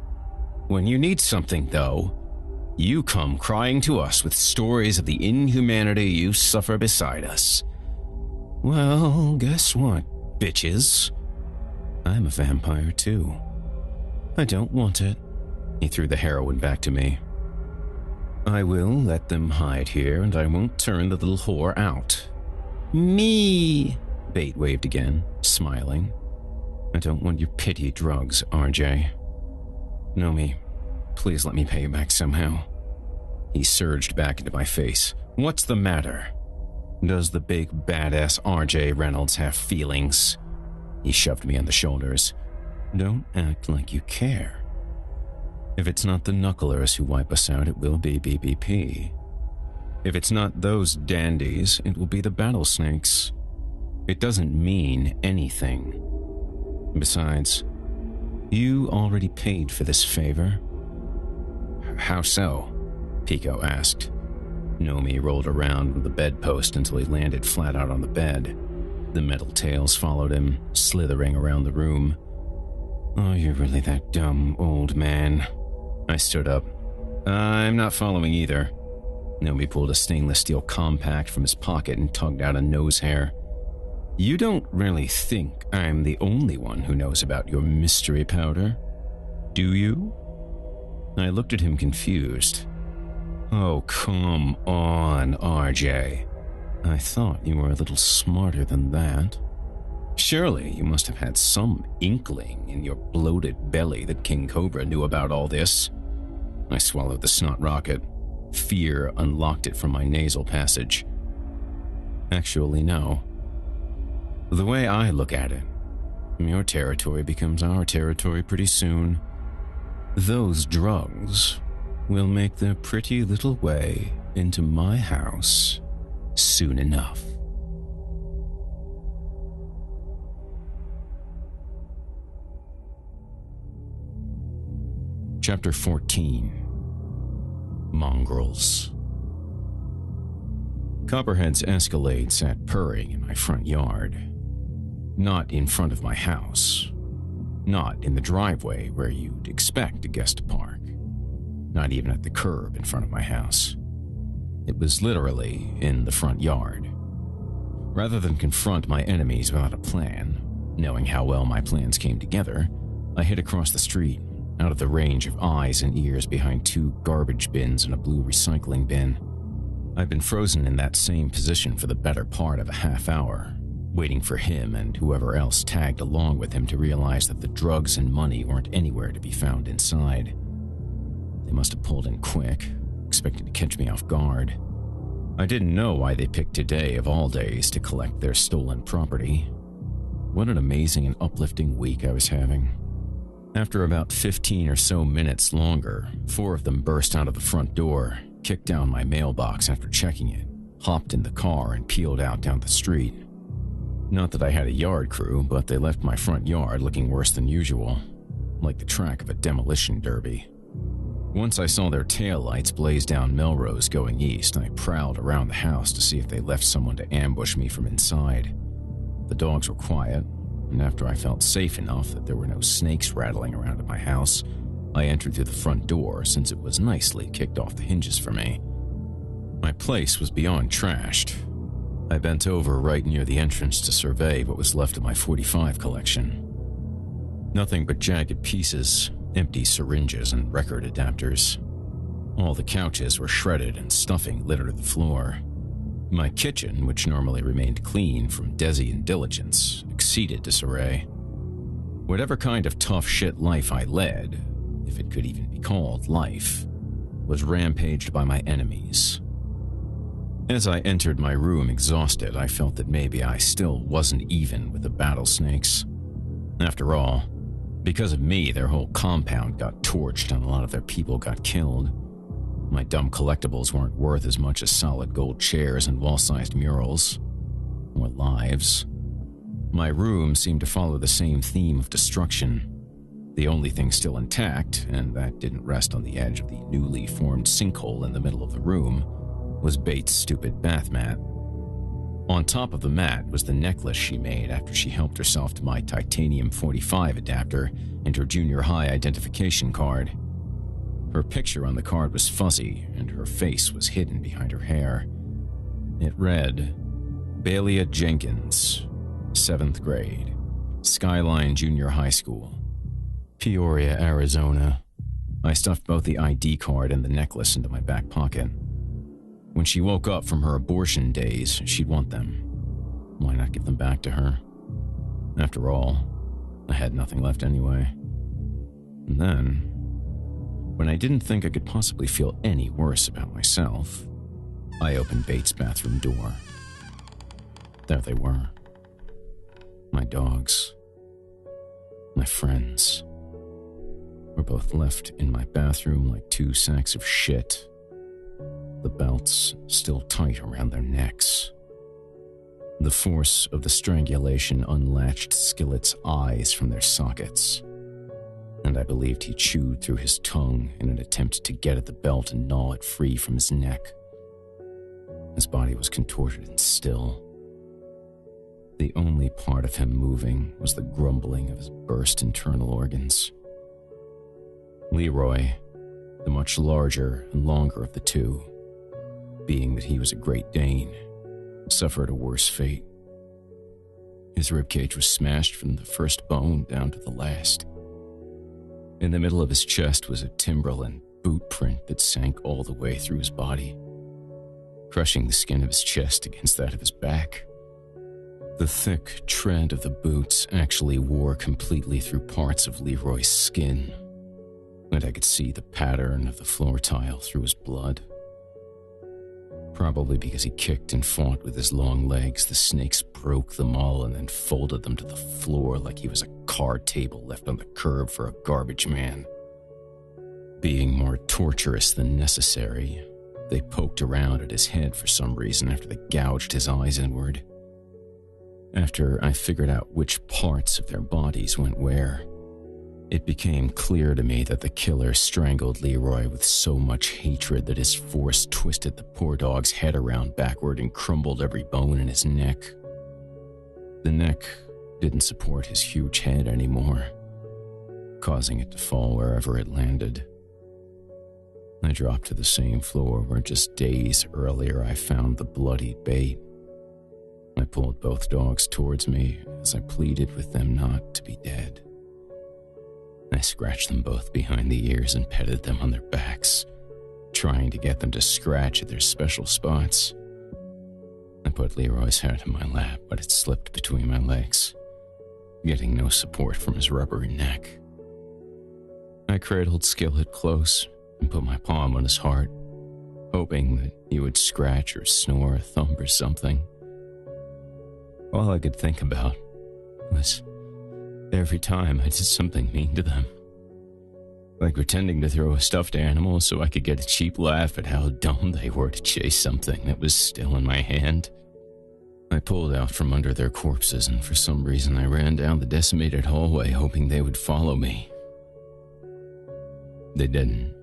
When you need something, though, you come crying to us with stories of the inhumanity you suffer beside us. Well, guess what, bitches? I'm a vampire too. I don't want it. He threw the heroin back to me. I will let them hide here, and I won't turn the little whore out. Me! Bait waved again, smiling. I don't want your pity drugs, RJ. Nomi, please let me pay you back somehow. He surged back into my face. What's the matter? Does the big badass RJ Reynolds have feelings? He shoved me on the shoulders. Don't act like you care. If it's not the Knucklers who wipe us out, it will be BBP. If it's not those dandies, it will be the Battlesnakes. It doesn't mean anything. Besides, you already paid for this favor. How so? Pico asked. Nomi rolled around with the bedpost until he landed flat out on the bed. The metal tails followed him, slithering around the room. Oh, you're really that dumb, old man. I stood up. I'm not following either. Nomi pulled a stainless steel compact from his pocket and tugged out a nose hair. You don't really think I'm the only one who knows about your mystery powder, do you? I looked at him confused. Oh, come on, RJ. I thought you were a little smarter than that. Surely you must have had some inkling in your bloated belly that King Cobra knew about all this. I swallowed the snot rocket. Fear unlocked it from my nasal passage. Actually, no. The way I look at it, your territory becomes our territory pretty soon. Those drugs will make their pretty little way into my house soon enough. Chapter 14. Mongrels. Copperhead's Escalade sat purring in my front yard. Not in front of my house. Not in the driveway where you'd expect a guest to park. Not even at the curb in front of my house. It was literally in the front yard. Rather than confront my enemies without a plan, knowing how well my plans came together, I hid across the street, out of the range of eyes and ears behind two garbage bins and a blue recycling bin. I'd been frozen in that same position for the better part of a half hour, waiting for him and whoever else tagged along with him to realize that the drugs and money weren't anywhere to be found inside. They must have pulled in quick, expecting to catch me off guard. I didn't know why they picked today of all days to collect their stolen property. What an amazing and uplifting week I was having. After about 15 or so minutes longer, 4 of them burst out of the front door, kicked down my mailbox after checking it, hopped in the car, and peeled out down the street. Not that I had a yard crew, but they left my front yard looking worse than usual, like the track of a demolition derby. Once I saw their taillights blaze down Melrose going east, I prowled around the house to see if they left someone to ambush me from inside. The dogs were quiet, and after I felt safe enough that there were no snakes rattling around at my house, I entered through the front door since it was nicely kicked off the hinges for me. My place was beyond trashed. I bent over right near the entrance to survey what was left of my .45 collection. Nothing but jagged pieces, empty syringes, and record adapters. All the couches were shredded and stuffing littered the floor. My kitchen, which normally remained clean from Desi and diligence, exceeded disarray. Whatever kind of tough shit life I led, if it could even be called life, was rampaged by my enemies. As I entered my room exhausted, I felt that maybe I still wasn't even with the Battlesnakes. After all, because of me, their whole compound got torched and a lot of their people got killed. My dumb collectibles weren't worth as much as solid gold chairs and wall-sized murals. Or lives. My room seemed to follow the same theme of destruction. The only thing still intact, and that didn't rest on the edge of the newly formed sinkhole in the middle of the room, was Bates' stupid bath mat. On top of the mat was the necklace she made after she helped herself to my titanium 45 adapter and her junior high identification card. Her picture on the card was fuzzy, and her face was hidden behind her hair. It read, Bailea Jenkins, 7th grade, Skyline Junior High School, Peoria, Arizona. I stuffed both the ID card and the necklace into my back pocket. When she woke up from her abortion days, she'd want them. Why not give them back to her? After all, I had nothing left anyway. And then, when I didn't think I could possibly feel any worse about myself, I opened Bates' bathroom door. There they were. My dogs. My friends. Were both left in my bathroom like 2 sacks of shit. The belts still tight around their necks. The force of the strangulation unlatched Skillet's eyes from their sockets, and I believed he chewed through his tongue in an attempt to get at the belt and gnaw it free from his neck. His body was contorted and still. The only part of him moving was the grumbling of his burst internal organs. Leroy, the much larger and longer of the two, being that he was a Great Dane, suffered a worse fate. His ribcage was smashed from the first bone down to the last. In the middle of his chest was a Timberland boot print that sank all the way through his body, crushing the skin of his chest against that of his back. The thick tread of the boots actually wore completely through parts of Leroy's skin, and I could see the pattern of the floor tile through his blood. Probably because he kicked and fought with his long legs, the snakes broke them all and then folded them to the floor like he was a card table left on the curb for a garbage man. Being more torturous than necessary, they poked around at his head for some reason after they gouged his eyes inward. After I figured out which parts of their bodies went where, it became clear to me that the killer strangled Leroy with so much hatred that his force twisted the poor dog's head around backward and crumbled every bone in his neck. The neck didn't support his huge head anymore, causing it to fall wherever it landed. I dropped to the same floor where just days earlier I found the bloodied bait. I pulled both dogs towards me as I pleaded with them not to be dead. I scratched them both behind the ears and petted them on their backs, trying to get them to scratch at their special spots. I put Leroy's head in my lap, but it slipped between my legs, getting no support from his rubbery neck. I cradled Skillet close and put my palm on his heart, hoping that he would scratch or snore a thump or something. All I could think about was every time I did something mean to them, like pretending to throw a stuffed animal so I could get a cheap laugh at how dumb they were to chase something that was still in my hand. I pulled out from under their corpses, and for some reason I ran down the decimated hallway hoping they would follow me. They didn't.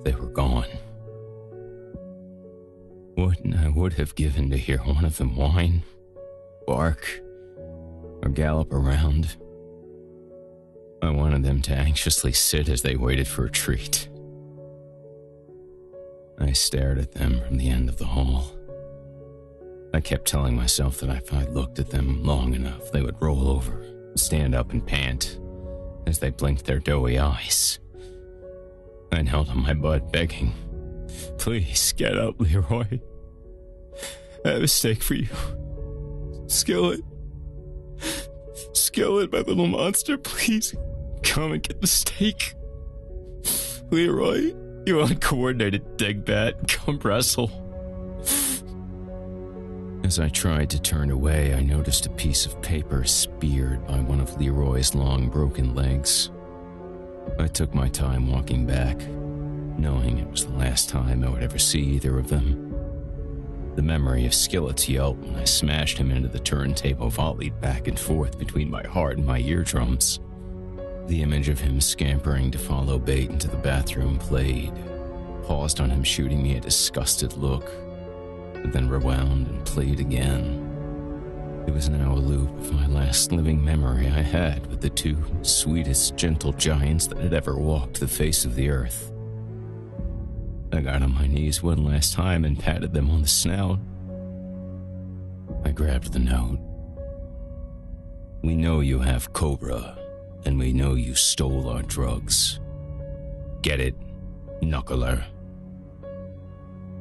They were gone. What I would have given to hear one of them whine, bark, or gallop around. I wanted them to anxiously sit as they waited for a treat. I stared at them from the end of the hall. I kept telling myself that if I looked at them long enough, they would roll over, stand up and pant as they blinked their doughy eyes. I knelt on my butt, begging, "Please, get up, Leroy. I have a steak for you. Skillet. Skillet, my little monster, please come and get the steak. Leroy, you uncoordinated dingbat, come wrestle." As I tried to turn away, I noticed a piece of paper speared by one of Leroy's long broken legs. I took my time walking back, knowing it was the last time I would ever see either of them. The memory of Skillet's yelp when I smashed him into the turntable volleyed back and forth between my heart and my eardrums. The image of him scampering to follow bait into the bathroom played, paused on him shooting me a disgusted look, but then rewound and played again. It was now a loop of my last living memory I had with the two sweetest, gentle giants that had ever walked the face of the earth. I got on my knees one last time and patted them on the snout. I grabbed the note. We know you have Cobra, and we know you stole our drugs. Get it, Knuckler?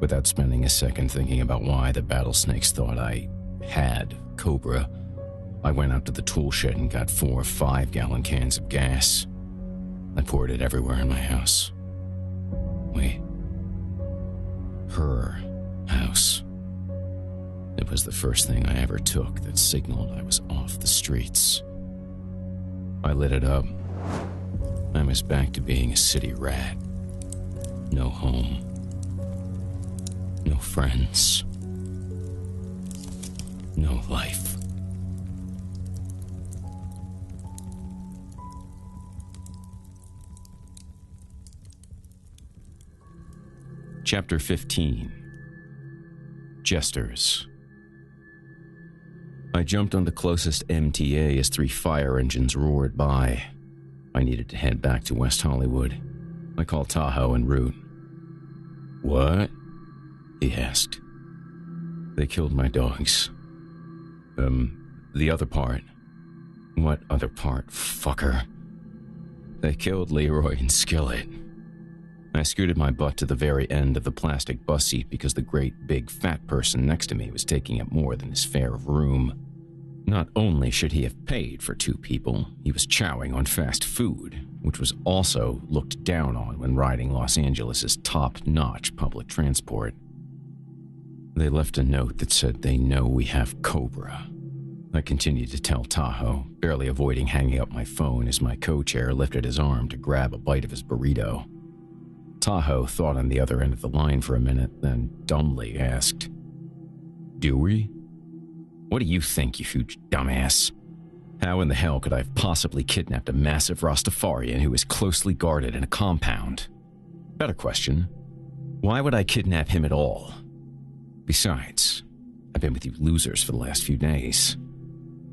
Without spending a second thinking about why the Battlesnakes thought I had Cobra, I went out to the tool shed and got 4 5-gallon cans of gas. I poured it everywhere in my house. Wait. Her house. It was the first thing I ever took that signaled I was off the streets. I lit it up. I was back to being a city rat. No home. No friends. No life. Chapter 15. Jesters. I jumped on the closest MTA as 3 fire engines roared by. I needed to head back to West Hollywood. I called Tahoe en route. What? He asked. They killed my dogs. The other part. What other part, fucker? They killed Leroy and Skillet. I scooted my butt to the very end of the plastic bus seat because the great big fat person next to me was taking up more than his fair of room. Not only should he have paid for 2 people, he was chowing on fast food, which was also looked down on when riding Los Angeles' top-notch public transport. They left a note that said they know we have Cobra. I continued to tell Tahoe, barely avoiding hanging up my phone as my co-chair lifted his arm to grab a bite of his burrito. Tahoe thought on the other end of the line for a minute, then dumbly asked, Do we? What do you think, you huge dumbass? How in the hell could I have possibly kidnapped a massive Rastafarian who is closely guarded in a compound? Better question, why would I kidnap him at all? Besides, I've been with you losers for the last few days.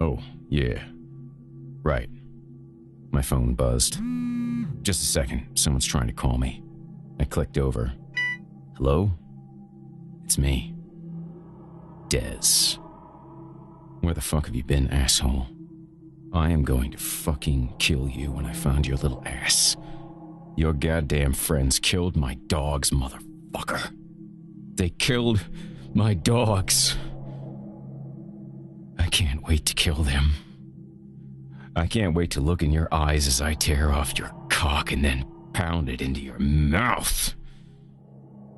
Oh, yeah. Right. My phone buzzed. Just a second, someone's trying to call me. I clicked over. Hello? It's me. Dez. Where the fuck have you been, asshole? I am going to fucking kill you when I found your little ass. Your goddamn friends killed my dogs, motherfucker. They killed my dogs. I can't wait to kill them. I can't wait to look in your eyes as I tear off your cock and then pound it into your mouth.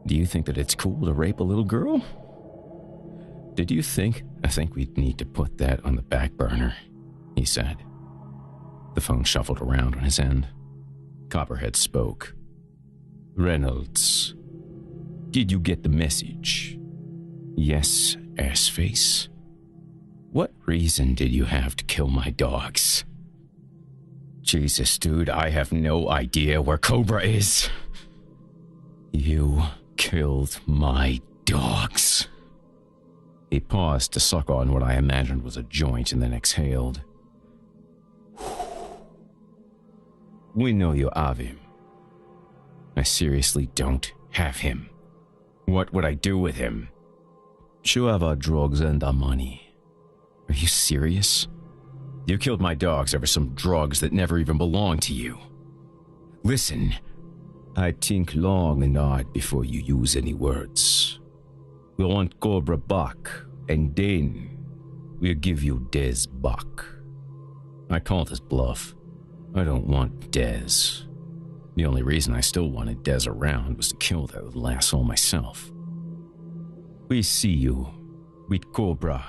Do you think that it's cool to rape a little girl? Did you think? I think we'd need to put that on the back burner, he said. The phone shuffled around on his end. Copperhead spoke. Reynolds, did you get the message? Yes, assface. What reason did you have to kill my dogs? Jesus, dude, I have no idea where Cobra is. You killed my dogs. He paused to suck on what I imagined was a joint and then exhaled. We know you have him. I seriously don't have him. What would I do with him? You have our drugs and our money. Are you serious? You killed my dogs over some drugs that never even belonged to you. Listen, I think long and hard before you use any words. We want Cobra back, and then we'll give you Dez back. I called his bluff. I don't want Dez. The only reason I still wanted Dez around was to kill that little asshole myself. We see you with Cobra,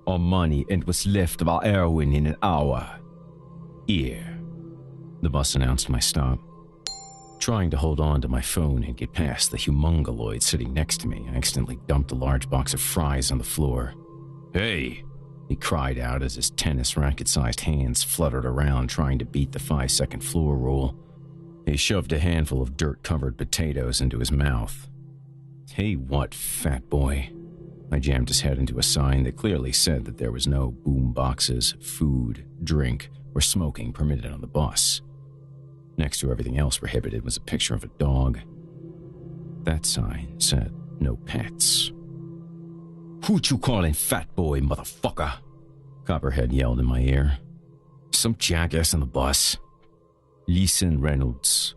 our money, and what's left of our heroin in an hour. Here. The bus announced my stop. Trying to hold on to my phone and get past the humongoloid sitting next to me, I accidentally dumped a large box of fries on the floor. Hey, He cried out as his tennis racket-sized hands fluttered around trying to beat the 5-second floor rule. He shoved a handful of dirt-covered potatoes into his mouth. "Hey, what, fat boy?" I jammed his head into a sign that clearly said that there was no boom boxes, food, drink, or smoking permitted on the bus. Next to everything else prohibited was a picture of a dog. That sign said no pets. "Who'd you callin' fat boy, motherfucker?" Copperhead yelled in my ear. "Some jackass on the bus." "Listen, Reynolds.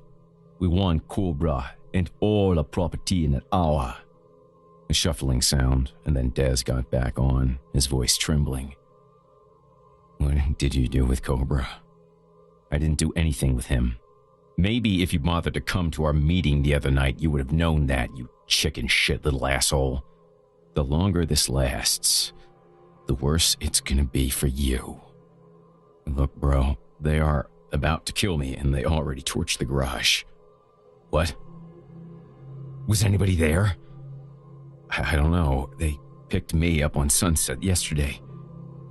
We want Cobra and all the property in an hour." A shuffling sound, and then Dez got back on, his voice trembling. "What did you do with Cobra?" "I didn't do anything with him. Maybe if you bothered to come to our meeting the other night, you would have known that, you chicken shit little asshole. The longer this lasts, the worse it's gonna be for you. Look, bro, they are about to kill me, and they already torched the garage." "What? Was anybody there?" I don't know. They picked me up on Sunset yesterday.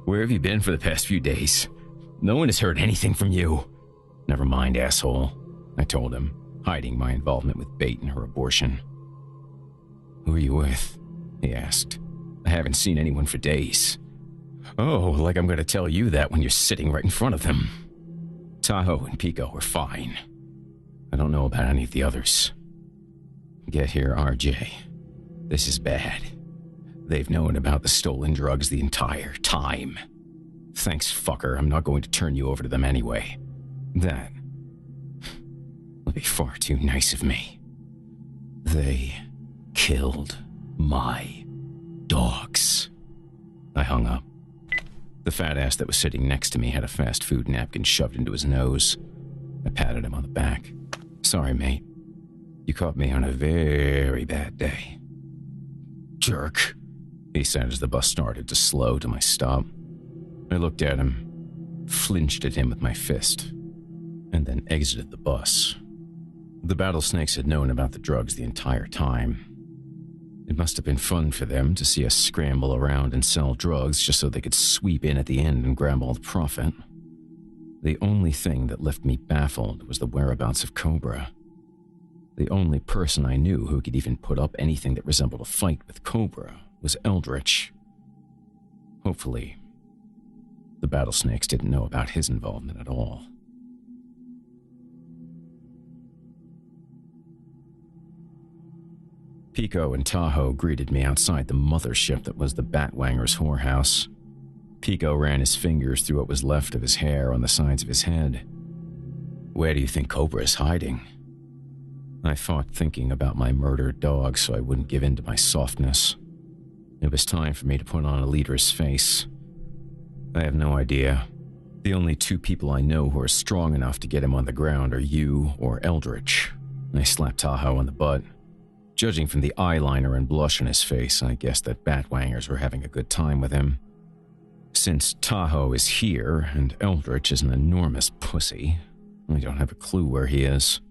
Where have you been for the past few days? No one has heard anything from you." "Never mind, asshole," I told him, hiding my involvement with Bait and her abortion. "Who are you with?" he asked. "I haven't seen anyone for days." "Oh, like I'm going to tell you that when you're sitting right in front of them." "Tahoe and Pico are fine. I don't know about any of the others." "Get here, RJ. This is bad. They've known about the stolen drugs the entire time." "Thanks, fucker. I'm not going to turn you over to them anyway. That would be far too nice of me." "They killed my dogs." I hung up. The fat ass that was sitting next to me had a fast food napkin shoved into his nose. I patted him on the back. "Sorry, mate. You caught me on a very bad day." "Jerk," he said as the bus started to slow to my stop. I looked at him, flinched at him with my fist, and then exited the bus. The Battlesnakes had known about the drugs the entire time. It must have been fun for them to see us scramble around and sell drugs just so they could sweep in at the end and grab all the profit. The only thing that left me baffled was the whereabouts of Cobra. The only person I knew who could even put up anything that resembled a fight with Cobra was Eldritch. Hopefully, the Battlesnakes didn't know about his involvement at all. Pico and Tahoe greeted me outside the mothership that was the Batwanger's whorehouse. Pico ran his fingers through what was left of his hair on the sides of his head. "Where do you think Cobra is hiding?" I fought thinking about my murdered dog so I wouldn't give in to my softness. It was time for me to put on a leader's face. "I have no idea. The only two people I know who are strong enough to get him on the ground are you or Eldritch." I slapped Tahoe on the butt. Judging from the eyeliner and blush on his face, I guessed that Batwangers were having a good time with him. Since Tahoe is here and Eldritch is an enormous pussy, I don't have a clue where he is.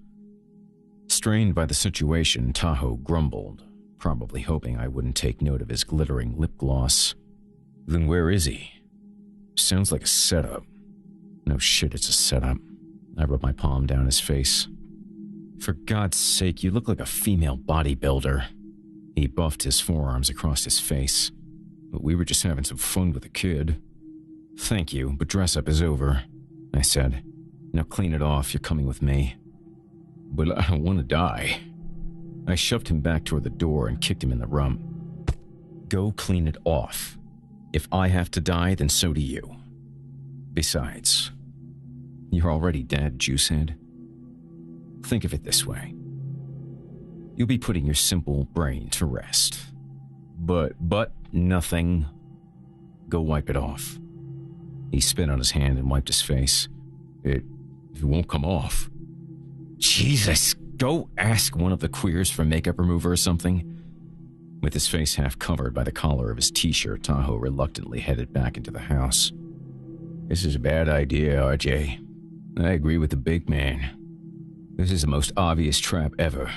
Strained by the situation, Tahoe grumbled, probably hoping I wouldn't take note of his glittering lip gloss. "Then where is he?" "Sounds like a setup." "No shit, it's a setup." I rubbed my palm down his face. "For God's sake, you look like a female bodybuilder." He buffed his forearms across his face. "But we were just having some fun with the kid." "Thank you, but dress up is over," I said. "Now clean it off, you're coming with me." "But I don't want to die." I shoved him back toward the door and kicked him in the rump. "Go clean it off. If I have to die, then so do you. Besides, you're already dead, Juicehead. Think of it this way. You'll be putting your simple brain to rest. But nothing. Go wipe it off." He spit on his hand and wiped his face. It won't come off." "Jesus, go ask one of the queers for makeup remover or something." With his face half covered by the collar of his t-shirt, Tahoe reluctantly headed back into the house. "This is a bad idea, RJ. I agree with the big man. This is the most obvious trap ever.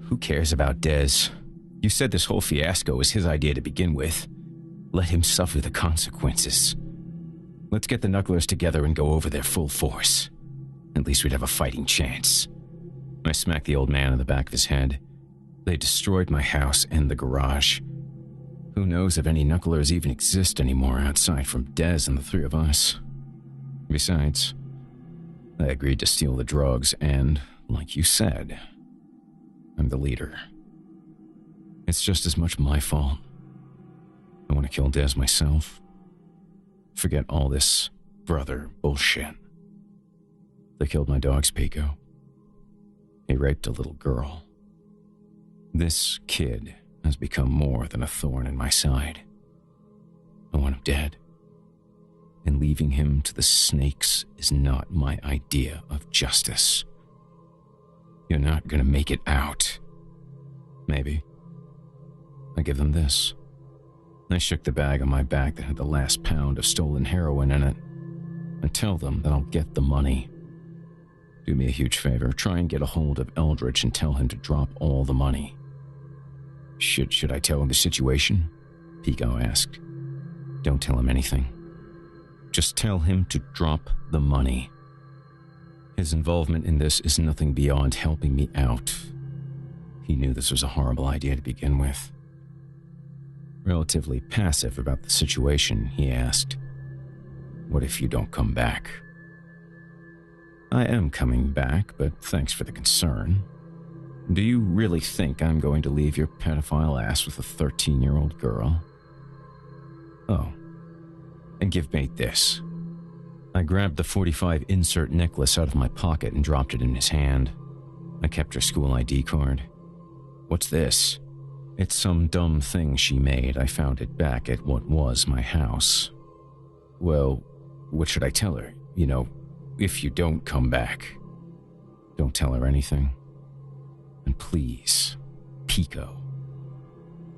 Who cares about Dez? You said this whole fiasco was his idea to begin with. Let him suffer the consequences. Let's get the Knucklers together and go over their full force. At least we'd have a fighting chance. I smacked the old man in the back of his head. They destroyed my house and the garage. Who knows if any Knucklers even exist anymore outside from Dez and the three of us. Besides, I agreed to steal the drugs and, like you said, I'm the leader. It's just as much my fault. I want to kill Dez myself. Forget all this brother bullshit. They killed my dogs, Pico. He raped a little girl. This kid has become more than a thorn in my side. I want him dead. And leaving him to the snakes is not my idea of justice. You're not gonna make it out. Maybe. I give them this. I shook the bag on my back that had the last pound of stolen heroin in it. I tell them that I'll get the money. Do me a huge favor, try and get a hold of Eldritch and tell him to drop all the money. Should I tell him the situation? Pico asked. Don't tell him anything. Just tell him to drop the money. His involvement in this is nothing beyond helping me out. He knew this was a horrible idea to begin with. Relatively passive about the situation, he asked, "What if you don't come back?" I am coming back, but thanks for the concern. Do you really think I'm going to leave your pedophile ass with a 13-year-old girl? Oh, and give bait this. I grabbed the .45 insert necklace out of my pocket and dropped it in his hand. I kept her school ID card. What's this? It's some dumb thing she made. I found it back at what was my house. Well, what should I tell her? You know, if you don't come back. Don't tell her anything. And please, Pico,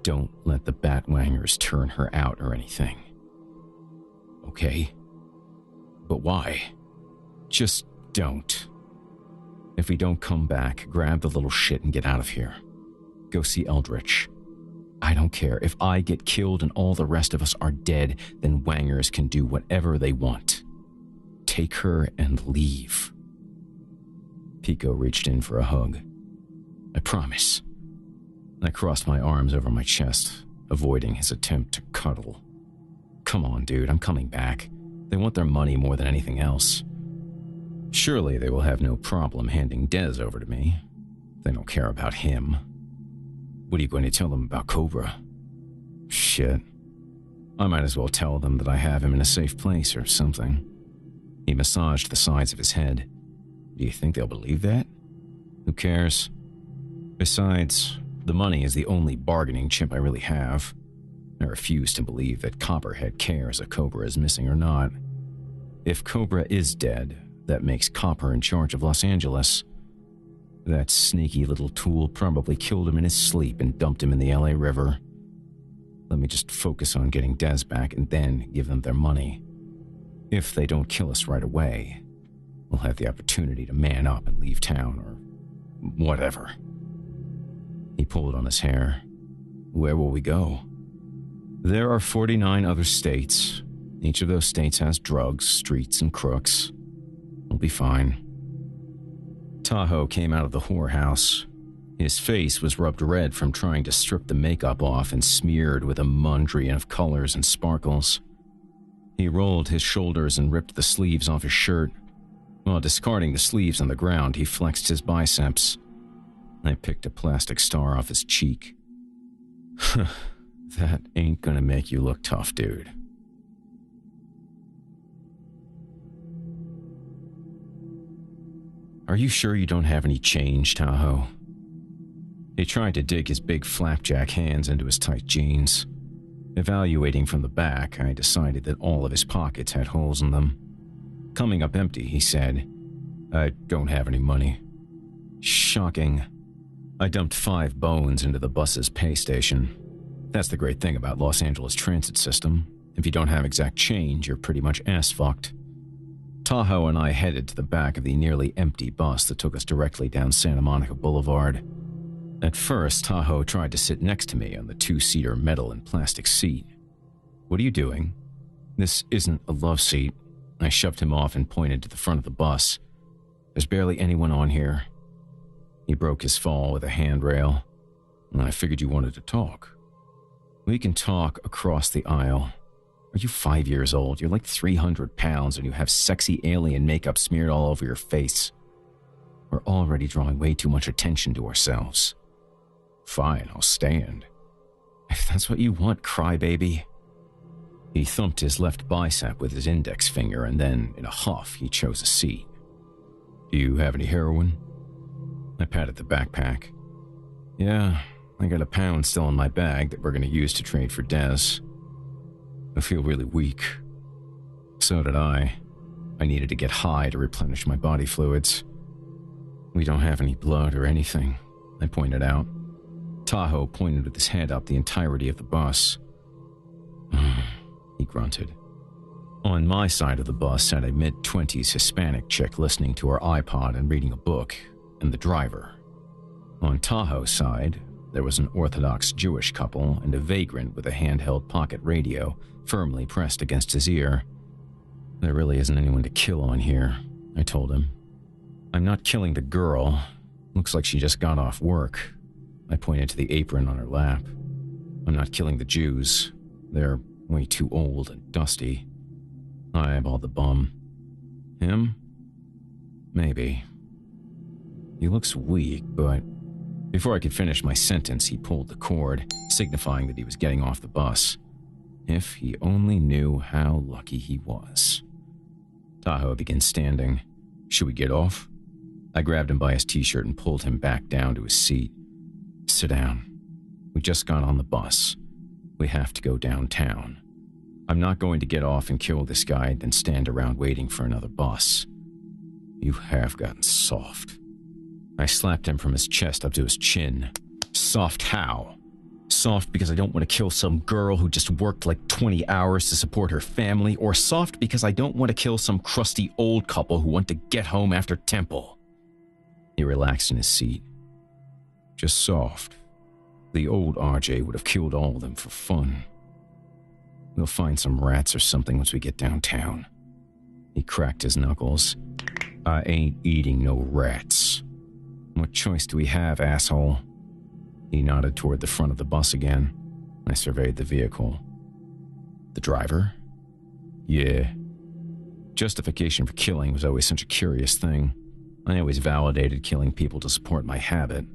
don't let the Batwangers turn her out or anything. Okay? But why? Just don't. If we don't come back, grab the little shit and get out of here. Go see Eldritch. I don't care. If I get killed and all the rest of us are dead, then Wangers can do whatever they want. Take her and leave. Pico reached in for a hug. I promise. I crossed my arms over my chest, avoiding his attempt to cuddle. Come on, dude, I'm coming back. They want their money more than anything else. Surely they will have no problem handing Dez over to me. They don't care about him. What are you going to tell them about Cobra? Shit. I might as well tell them that I have him in a safe place or something. He massaged the sides of his head. Do you think they'll believe that? Who cares? Besides, the money is the only bargaining chip I really have. I refuse to believe that Copperhead cares if Cobra is missing or not. If Cobra is dead, that makes Copper in charge of Los Angeles. That sneaky little tool probably killed him in his sleep and dumped him in the LA River. Let me just focus on getting Dez back and then give them their money. If they don't kill us right away, we'll have the opportunity to man up and leave town or whatever. He pulled on his hair. Where will we go? There are 49 other states. Each of those states has drugs, streets, and crooks. We'll be fine. Tahoe came out of the whorehouse. His face was rubbed red from trying to strip the makeup off and smeared with a mundrian of colors and sparkles. He rolled his shoulders and ripped the sleeves off his shirt. While discarding the sleeves on the ground, he flexed his biceps. I picked a plastic star off his cheek. That ain't gonna make you look tough, dude. Are you sure you don't have any change, Tahoe? He tried to dig his big flapjack hands into his tight jeans. Evaluating from the back, I decided that all of his pockets had holes in them. Coming up empty, he said, I don't have any money. Shocking. I dumped 5 bones into the bus's pay station. That's the great thing about Los Angeles transit system. If you don't have exact change, you're pretty much ass-fucked. Tahoe and I headed to the back of the nearly empty bus that took us directly down Santa Monica Boulevard. At first, Tahoe tried to sit next to me on the 2-seater metal and plastic seat. What are you doing? This isn't a love seat. I shoved him off and pointed to the front of the bus. There's barely anyone on here. He broke his fall with a handrail, and I figured you wanted to talk. We can talk across the aisle. Are you 5 years old? You're like 300 pounds and you have sexy alien makeup smeared all over your face. We're already drawing way too much attention to ourselves. Fine, I'll stand. If that's what you want, crybaby. He thumped his left bicep with his index finger and then, in a huff, he chose a seat. Do you have any heroin? I patted the backpack. Yeah, I got a pound still in my bag that we're going to use to trade for Des. I feel really weak. So did I. I needed to get high to replenish my body fluids. We don't have any blood or anything, I pointed out. Tahoe pointed with his head up the entirety of the bus. He grunted. On my side of the bus sat a mid-20s Hispanic chick listening to her iPod and reading a book, and the driver. On Tahoe's side, there was an Orthodox Jewish couple and a vagrant with a handheld pocket radio firmly pressed against his ear. There really isn't anyone to kill on here, I told him. I'm not killing the girl. Looks like she just got off work. I pointed to the apron on her lap. I'm not killing the Jews. They're way too old and dusty. I eyeballed the bum. Him? Maybe. He looks weak, but before I could finish my sentence, he pulled the cord, signifying that he was getting off the bus. If he only knew how lucky he was. Tahoe began standing. Should we get off? I grabbed him by his t-shirt and pulled him back down to his seat. Sit down. We just got on the bus. We have to go downtown. I'm not going to get off and kill this guy, then stand around waiting for another bus. You have gotten soft. I slapped him from his chest up to his chin. Soft how? Soft because I don't want to kill some girl who just worked like 20 hours to support her family, or soft because I don't want to kill some crusty old couple who want to get home after temple? He relaxed in his seat. Just soft. The old RJ would have killed all of them for fun. We'll find some rats or something once we get downtown. He cracked his knuckles. I ain't eating no rats. What choice do we have, asshole? He nodded toward the front of the bus again. I surveyed the vehicle. The driver? Yeah. Justification for killing was always such a curious thing. I always validated killing people to support my habit.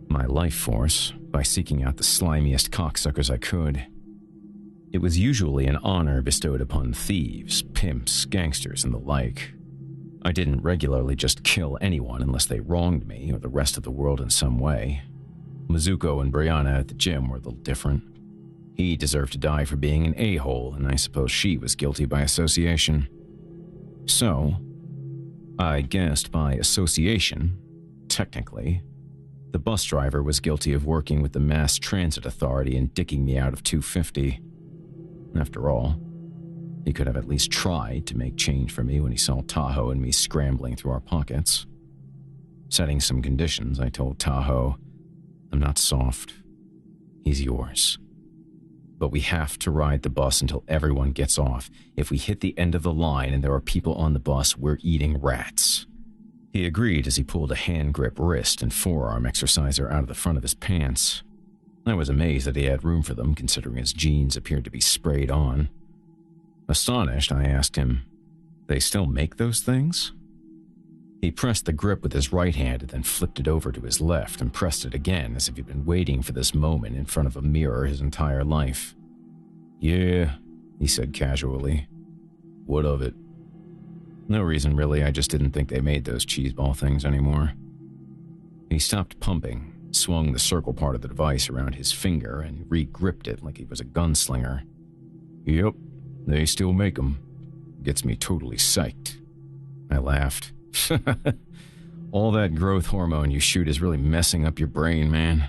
My life force, by seeking out the slimiest cocksuckers I could. It was usually an honor bestowed upon thieves, pimps, gangsters, and the like. I didn't regularly just kill anyone unless they wronged me or the rest of the world in some way. Mizuko and Brianna at the gym were a little different. He deserved to die for being an a-hole, and I suppose she was guilty by association. So, I guessed by association, technically, the bus driver was guilty of working with the Mass Transit Authority and dicking me out of $250. After all, he could have at least tried to make change for me when he saw Tahoe and me scrambling through our pockets. Setting some conditions, I told Tahoe, I'm not soft. He's yours. But we have to ride the bus until everyone gets off. If we hit the end of the line and there are people on the bus, we're eating rats. He agreed as he pulled a hand-grip wrist and forearm exerciser out of the front of his pants. I was amazed that he had room for them, considering his jeans appeared to be sprayed on. Astonished, I asked him, they still make those things? He pressed the grip with his right hand and then flipped it over to his left and pressed it again as if he'd been waiting for this moment in front of a mirror his entire life. Yeah, he said casually. What of it? No reason really, I just didn't think they made those cheeseball things anymore. He stopped pumping, swung the circle part of the device around his finger and re-gripped it like he was a gunslinger. Yep, they still make them. Gets me totally psyched. I laughed. All that growth hormone you shoot is really messing up your brain, man.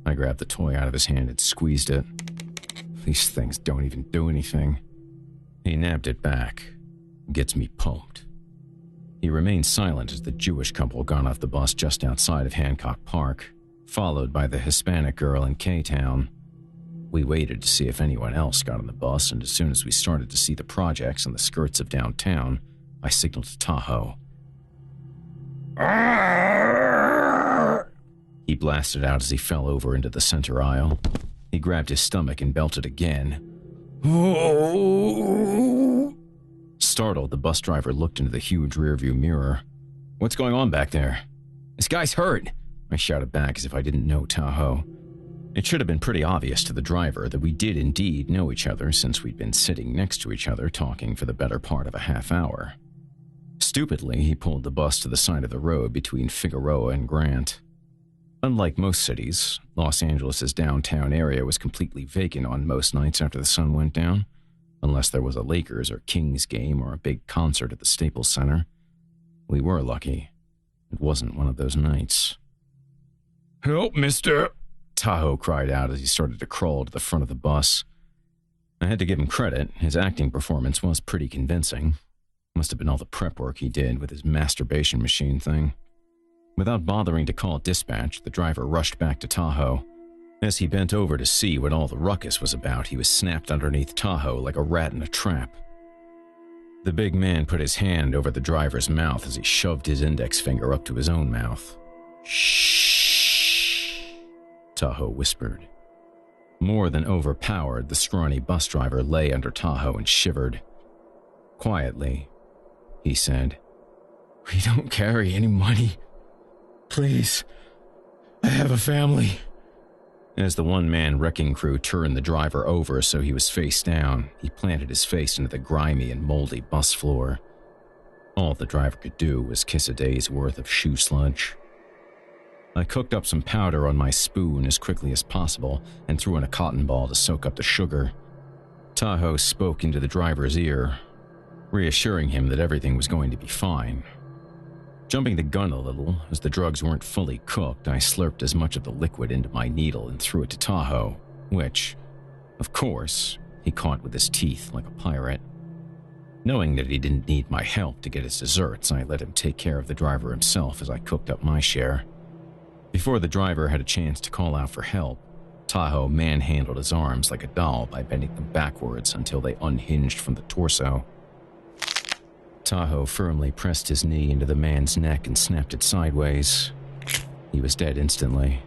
I grabbed the toy out of his hand and squeezed it. These things don't even do anything. He nabbed it back. Gets me pumped. He remained silent as the Jewish couple got off the bus just outside of Hancock Park, followed by the Hispanic girl in K-Town. We waited to see if anyone else got on the bus, and as soon as we started to see the projects on the skirts of downtown, I signaled to Tahoe. He blasted out as he fell over into the center aisle. He grabbed his stomach and belted again. Startled, the bus driver looked into the huge rearview mirror. "What's going on back there?" "This guy's hurt," I shouted back as if I didn't know Tahoe. It should have been pretty obvious to the driver that we did indeed know each other, since we'd been sitting next to each other talking for the better part of a half hour. Stupidly, he pulled the bus to the side of the road between Figueroa and Grant. Unlike most cities, Los Angeles' downtown area was completely vacant on most nights after the sun went down, unless there was a Lakers or Kings game or a big concert at the Staples Center. We were lucky. It wasn't one of those nights. "Help, mister!" Tahoe cried out as he started to crawl to the front of the bus. I had to give him credit. His acting performance was pretty convincing. Must have been all the prep work he did with his masturbation machine thing. Without bothering to call dispatch, the driver rushed back to Tahoe. As he bent over to see what all the ruckus was about, he was snapped underneath Tahoe like a rat in a trap. The big man put his hand over the driver's mouth as he shoved his index finger up to his own mouth. "Shh," Tahoe whispered. More than overpowered, the scrawny bus driver lay under Tahoe and shivered. Quietly, he said, "We don't carry any money. Please, I have a family." As the one-man wrecking crew turned the driver over so he was face down, he planted his face into the grimy and moldy bus floor. All the driver could do was kiss a day's worth of shoe sludge. I cooked up some powder on my spoon as quickly as possible and threw in a cotton ball to soak up the sugar. Tahoe spoke into the driver's ear, reassuring him that everything was going to be fine. Jumping the gun a little, as the drugs weren't fully cooked, I slurped as much of the liquid into my needle and threw it to Tahoe, which, of course, he caught with his teeth like a pirate. Knowing that he didn't need my help to get his desserts, I let him take care of the driver himself as I cooked up my share. Before the driver had a chance to call out for help, Tahoe manhandled his arms like a doll by bending them backwards until they unhinged from the torso. Tahoe firmly pressed his knee into the man's neck and snapped it sideways. He was dead instantly.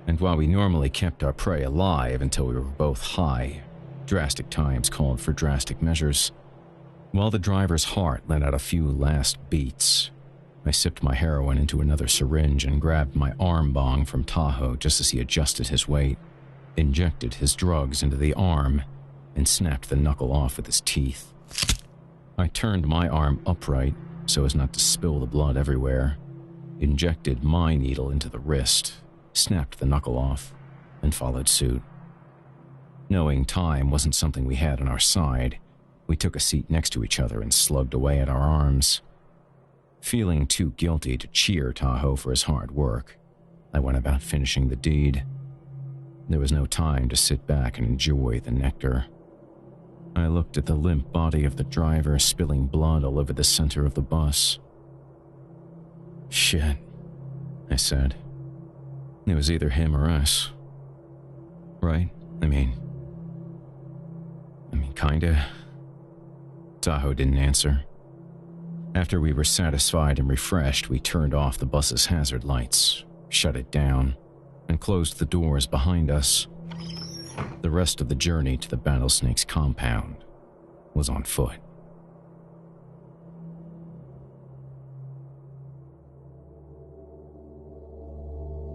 And while we normally kept our prey alive until we were both high, drastic times called for drastic measures. While the driver's heart let out a few last beats, I sipped my heroin into another syringe and grabbed my arm bong from Tahoe just as he adjusted his weight, injected his drugs into the arm, and snapped the knuckle off with his teeth. I turned my arm upright so as not to spill the blood everywhere, injected my needle into the wrist, snapped the knuckle off, and followed suit. Knowing time wasn't something we had on our side, we took a seat next to each other and slugged away at our arms. Feeling too guilty to cheer Tahoe for his hard work, I went about finishing the deed. There was no time to sit back and enjoy the nectar. I looked at the limp body of the driver spilling blood all over the center of the bus. "Shit," I said. "It was either him or us. Right? I mean, kinda." Tahoe didn't answer. After we were satisfied and refreshed, we turned off the bus's hazard lights, shut it down, and closed the doors behind us. The rest of the journey to the Battlesnake's compound was on foot.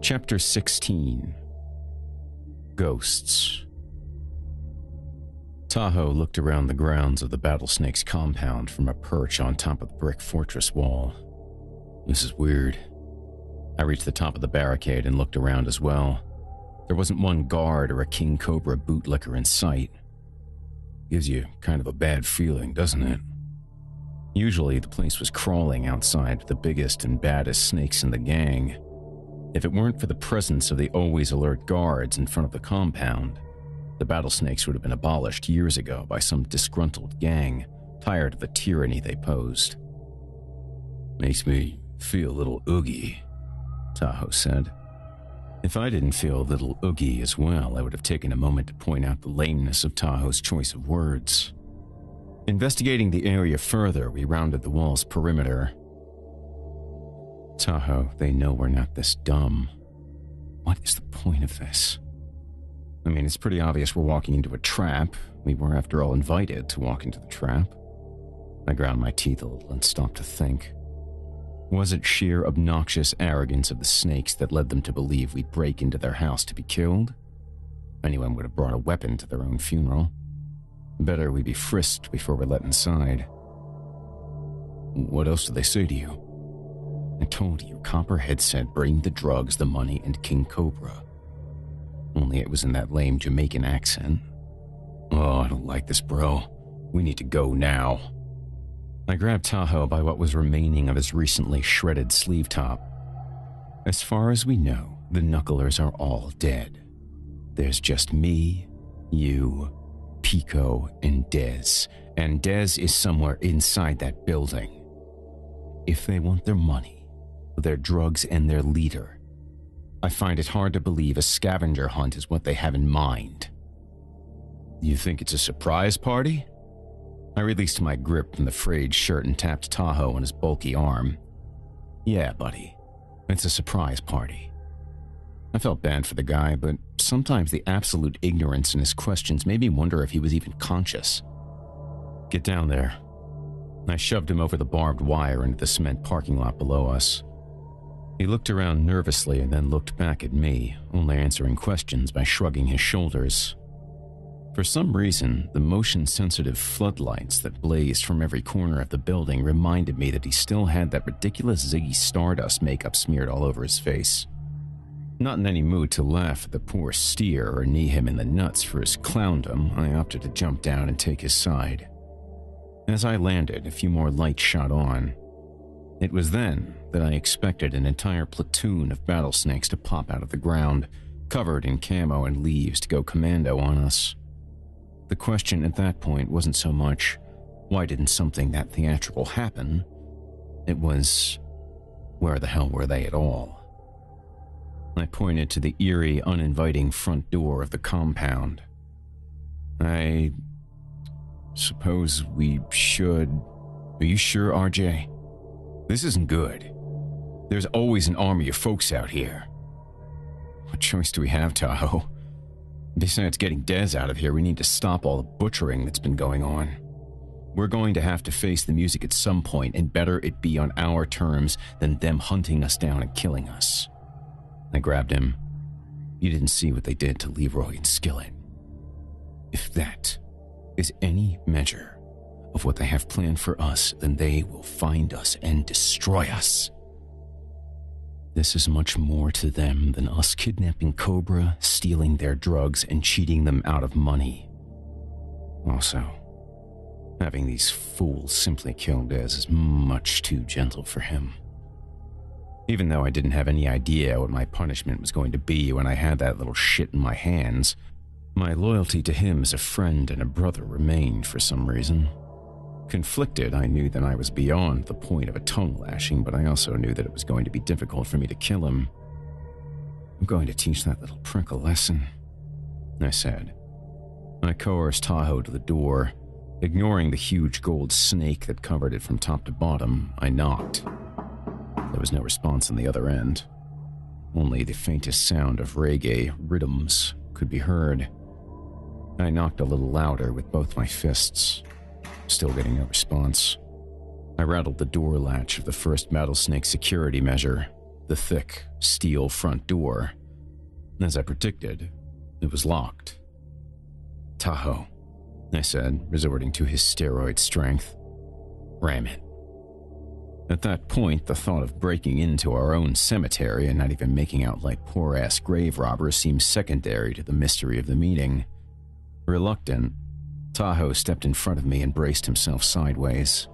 Chapter 16. Ghosts. Tahoe looked around the grounds of the Battlesnake's compound from a perch on top of the brick fortress wall. "This is weird." I reached the top of the barricade and looked around as well. There wasn't one guard or a King Cobra bootlicker in sight. Gives you kind of a bad feeling, doesn't it? Usually the place was crawling outside with the biggest and baddest snakes in the gang. If it weren't for the presence of the always alert guards in front of the compound, the Battlesnakes would have been abolished years ago by some disgruntled gang, tired of the tyranny they posed. "Makes me feel a little oogie," Tahoe said. If I didn't feel a little oogie as well, I would have taken a moment to point out the lameness of Tahoe's choice of words. Investigating the area further, we rounded the wall's perimeter. Tahoe, they know we're not this dumb. What is the point of this? I mean, it's pretty obvious we're walking into a trap. We were, after all, invited to walk into the trap. I ground my teeth a little and stopped to think. Was it sheer obnoxious arrogance of the snakes that led them to believe we'd break into their house to be killed? Anyone would have brought a weapon to their own funeral. Better we be frisked before we're let inside. What else did they say to you? I told you, Copperhead said bring the drugs, the money, and King Cobra. Only it was in that lame Jamaican accent. Oh, I don't like this, bro. We need to go now. I grabbed Tahoe by what was remaining of his recently shredded sleeve top. As far as we know, the Knucklers are all dead. There's just me, you, Pico, and Dez is somewhere inside that building. If they want their money, their drugs, and their leader, I find it hard to believe a scavenger hunt is what they have in mind. You think it's a surprise party? I released my grip from the frayed shirt and tapped Tahoe on his bulky arm. Yeah, buddy, it's a surprise party. I felt bad for the guy, but sometimes the absolute ignorance in his questions made me wonder if he was even conscious. Get down there. I shoved him over the barbed wire into the cement parking lot below us. He looked around nervously and then looked back at me, only answering questions by shrugging his shoulders. For some reason, the motion-sensitive floodlights that blazed from every corner of the building reminded me that he still had that ridiculous Ziggy Stardust makeup smeared all over his face. Not in any mood to laugh at the poor steer or knee him in the nuts for his clowndom, I opted to jump down and take his side. As I landed, a few more lights shot on. It was then that I expected an entire platoon of battlesnakes to pop out of the ground, covered in camo and leaves, to go commando on us. The question at that point wasn't so much, why didn't something that theatrical happen? It was, where the hell were they at all? I pointed to the eerie, uninviting front door of the compound. I suppose we should... Are you sure, RJ? This isn't good. There's always an army of folks out here. What choice do we have, Tahoe? Besides getting Dez out of here, we need to stop all the butchering that's been going on. We're going to have to face the music at some point, and better it be on our terms than them hunting us down and killing us. I grabbed him. You didn't see what they did to Leroy and Skillet. If that is any measure of what they have planned for us, then they will find us and destroy us. This is much more to them than us kidnapping Cobra, stealing their drugs, and cheating them out of money. Also, having these fools simply kill Dez is much too gentle for him. Even though I didn't have any idea what my punishment was going to be when I had that little shit in my hands, my loyalty to him as a friend and a brother remained for some reason. Conflicted, I knew that I was beyond the point of a tongue lashing, but I also knew that it was going to be difficult for me to kill him. I'm going to teach that little prick a lesson, I said. I coerced Tahoe to the door. Ignoring the huge gold snake that covered it from top to bottom, I knocked. There was no response on the other end. Only the faintest sound of reggae rhythms could be heard. I knocked a little louder with both my fists. Still getting no response. I rattled the door latch of the first Battlesnake security measure, the thick, steel front door. As I predicted, it was locked. Tahoe, I said, resorting to his steroid strength. Ram it. At that point, the thought of breaking into our own cemetery and not even making out like poor-ass grave robbers seemed secondary to the mystery of the meeting. Reluctant, Tahoe stepped in front of me and braced himself sideways.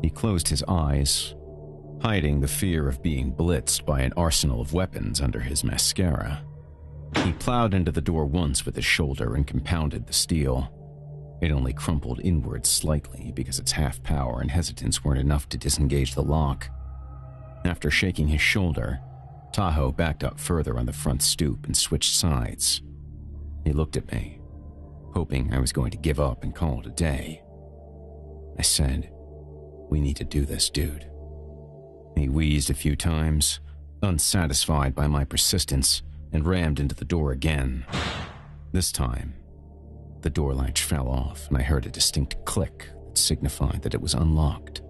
He closed his eyes, hiding the fear of being blitzed by an arsenal of weapons under his mascara. He plowed into the door once with his shoulder and compounded the steel. It only crumpled inward slightly because its half power and hesitance weren't enough to disengage the lock. After shaking his shoulder, Tahoe backed up further on the front stoop and switched sides. He looked at me, hoping I was going to give up and call it a day. I said, "We need to do this, dude." He wheezed a few times, unsatisfied by my persistence, and rammed into the door again. This time, the door latch fell off and I heard a distinct click that signified that it was unlocked.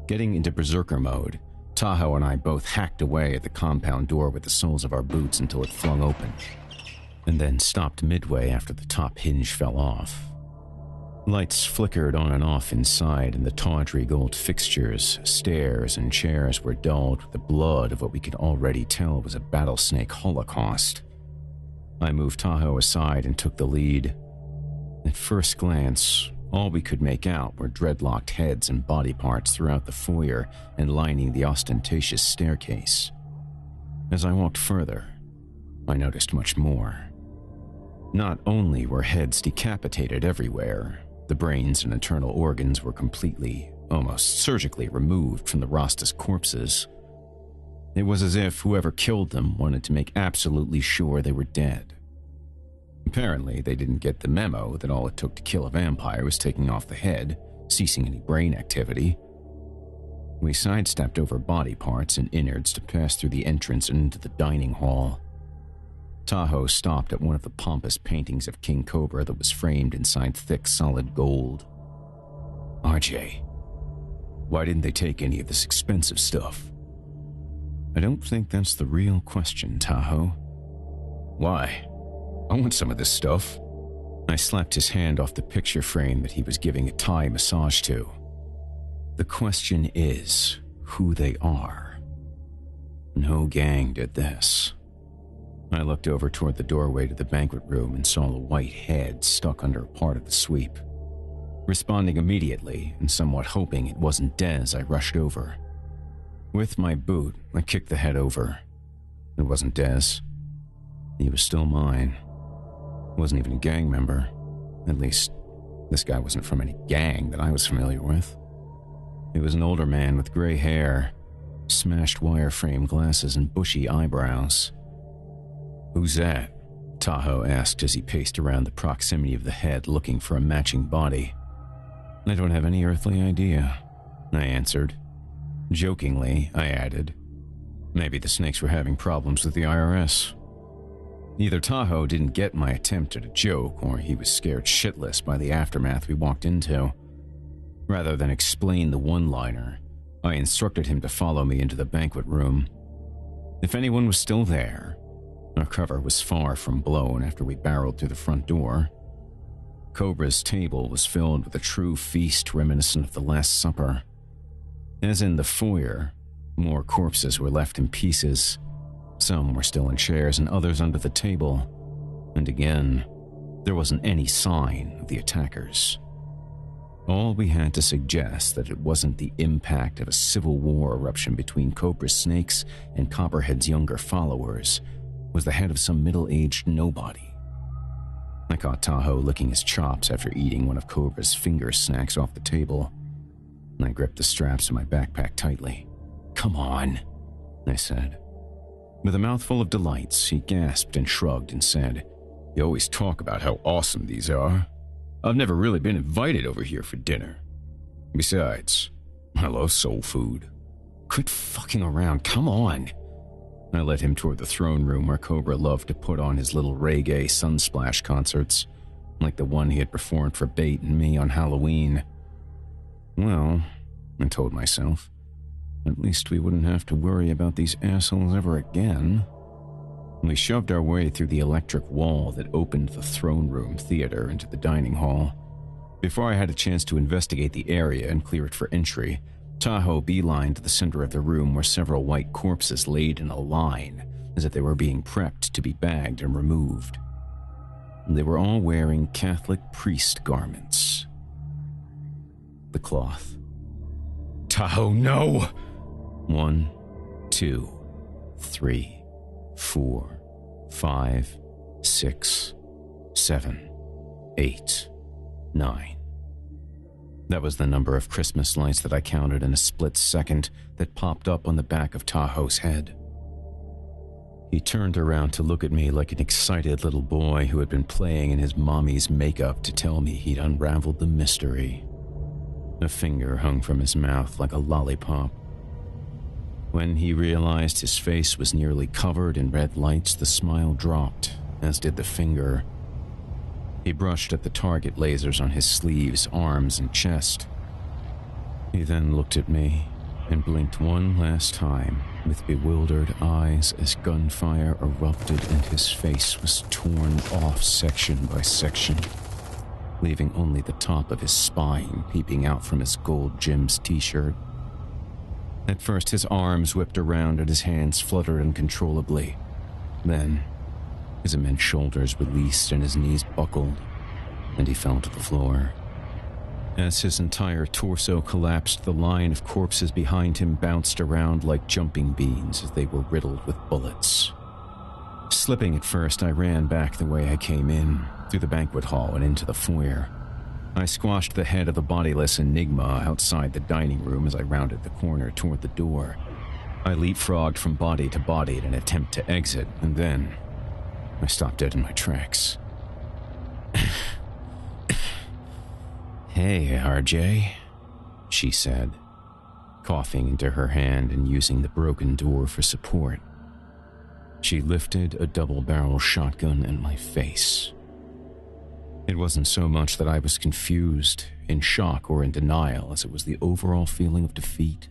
Getting into berserker mode, Tahoe and I both hacked away at the compound door with the soles of our boots until it flung open, and then stopped midway after the top hinge fell off. Lights flickered on and off inside, and the tawdry gold fixtures, stairs, and chairs were dulled with the blood of what we could already tell was a battlesnake holocaust. I moved Tahoe aside and took the lead. At first glance, all we could make out were dreadlocked heads and body parts throughout the foyer and lining the ostentatious staircase. As I walked further, I noticed much more. Not only were heads decapitated everywhere, the brains and internal organs were completely, almost surgically removed from the Rasta's corpses. It was as if whoever killed them wanted to make absolutely sure they were dead. Apparently, they didn't get the memo that all it took to kill a vampire was taking off the head, ceasing any brain activity. We sidestepped over body parts and innards to pass through the entrance and into the dining hall. Tahoe stopped at one of the pompous paintings of King Cobra that was framed inside thick, solid gold. "RJ, why didn't they take any of this expensive stuff?" "I don't think that's the real question, Tahoe." "Why? I want some of this stuff." I slapped his hand off the picture frame that he was giving a Thai massage to. "The question is who they are. No gang did this." I looked over toward the doorway to the banquet room and saw a white head stuck under a part of the sweep. Responding immediately, and somewhat hoping it wasn't Dez, I rushed over. With my boot, I kicked the head over. It wasn't Dez. He was still mine. Wasn't even a gang member. At least, this guy wasn't from any gang that I was familiar with. He was an older man with gray hair, smashed wireframe glasses, and bushy eyebrows. "Who's that?" Tahoe asked as he paced around the proximity of the head looking for a matching body. "I don't have any earthly idea," I answered. Jokingly, I added, "Maybe the snakes were having problems with the IRS." Either Tahoe didn't get my attempt at a joke, or he was scared shitless by the aftermath we walked into. Rather than explain the one-liner, I instructed him to follow me into the banquet room. If anyone was still there, our cover was far from blown after we barreled through the front door. Cobra's table was filled with a true feast reminiscent of the Last Supper. As in the foyer, more corpses were left in pieces. Some were still in chairs and others under the table. And again, there wasn't any sign of the attackers. All we had to suggest that it wasn't the impact of a civil war eruption between Cobra's snakes and Copperhead's younger followers was the head of some middle-aged nobody. I caught Tahoe licking his chops after eating one of Cobra's finger snacks off the table. I gripped the straps of my backpack tightly. "Come on," I said. With a mouthful of delights, he gasped and shrugged and said, "You always talk about how awesome these are. I've never really been invited over here for dinner. Besides, I love soul food." "Quit fucking around, come on." I led him toward the throne room where Cobra loved to put on his little reggae Sunsplash concerts, like the one he had performed for Bait and me on Halloween. Well, I told myself, at least we wouldn't have to worry about these assholes ever again. We shoved our way through the electric wall that opened the throne room theater into the dining hall. Before I had a chance to investigate the area and clear it for entry, Tahoe beelined to the center of the room where several white corpses laid in a line, as if they were being prepped to be bagged and removed. They were all wearing Catholic priest garments. The cloth. "Tahoe, no!" 1, 2, 3, 4, 5, 6, 7, 8, 9. That was the number of Christmas lights that I counted in a split second that popped up on the back of Tahoe's head. He turned around to look at me like an excited little boy who had been playing in his mommy's makeup to tell me he'd unraveled the mystery. A finger hung from his mouth like a lollipop. When he realized his face was nearly covered in red lights, the smile dropped, as did the finger. He brushed at the target lasers on his sleeves, arms, and chest. He then looked at me and blinked one last time with bewildered eyes as gunfire erupted and his face was torn off section by section, leaving only the top of his spine peeping out from his gold Jim's t-shirt. At first his arms whipped around and his hands fluttered uncontrollably. Then his immense shoulders released and his knees buckled, and he fell to the floor. As his entire torso collapsed, the line of corpses behind him bounced around like jumping beans as they were riddled with bullets. Slipping at first, I ran back the way I came in, through the banquet hall and into the foyer. I squashed the head of the bodiless enigma outside the dining room as I rounded the corner toward the door. I leapfrogged from body to body in an attempt to exit, and then I stopped dead in my tracks. "Hey, RJ," she said, coughing into her hand and using the broken door for support. She lifted a double-barrel shotgun in my face. It wasn't so much that I was confused, in shock, or in denial as it was the overall feeling of defeat.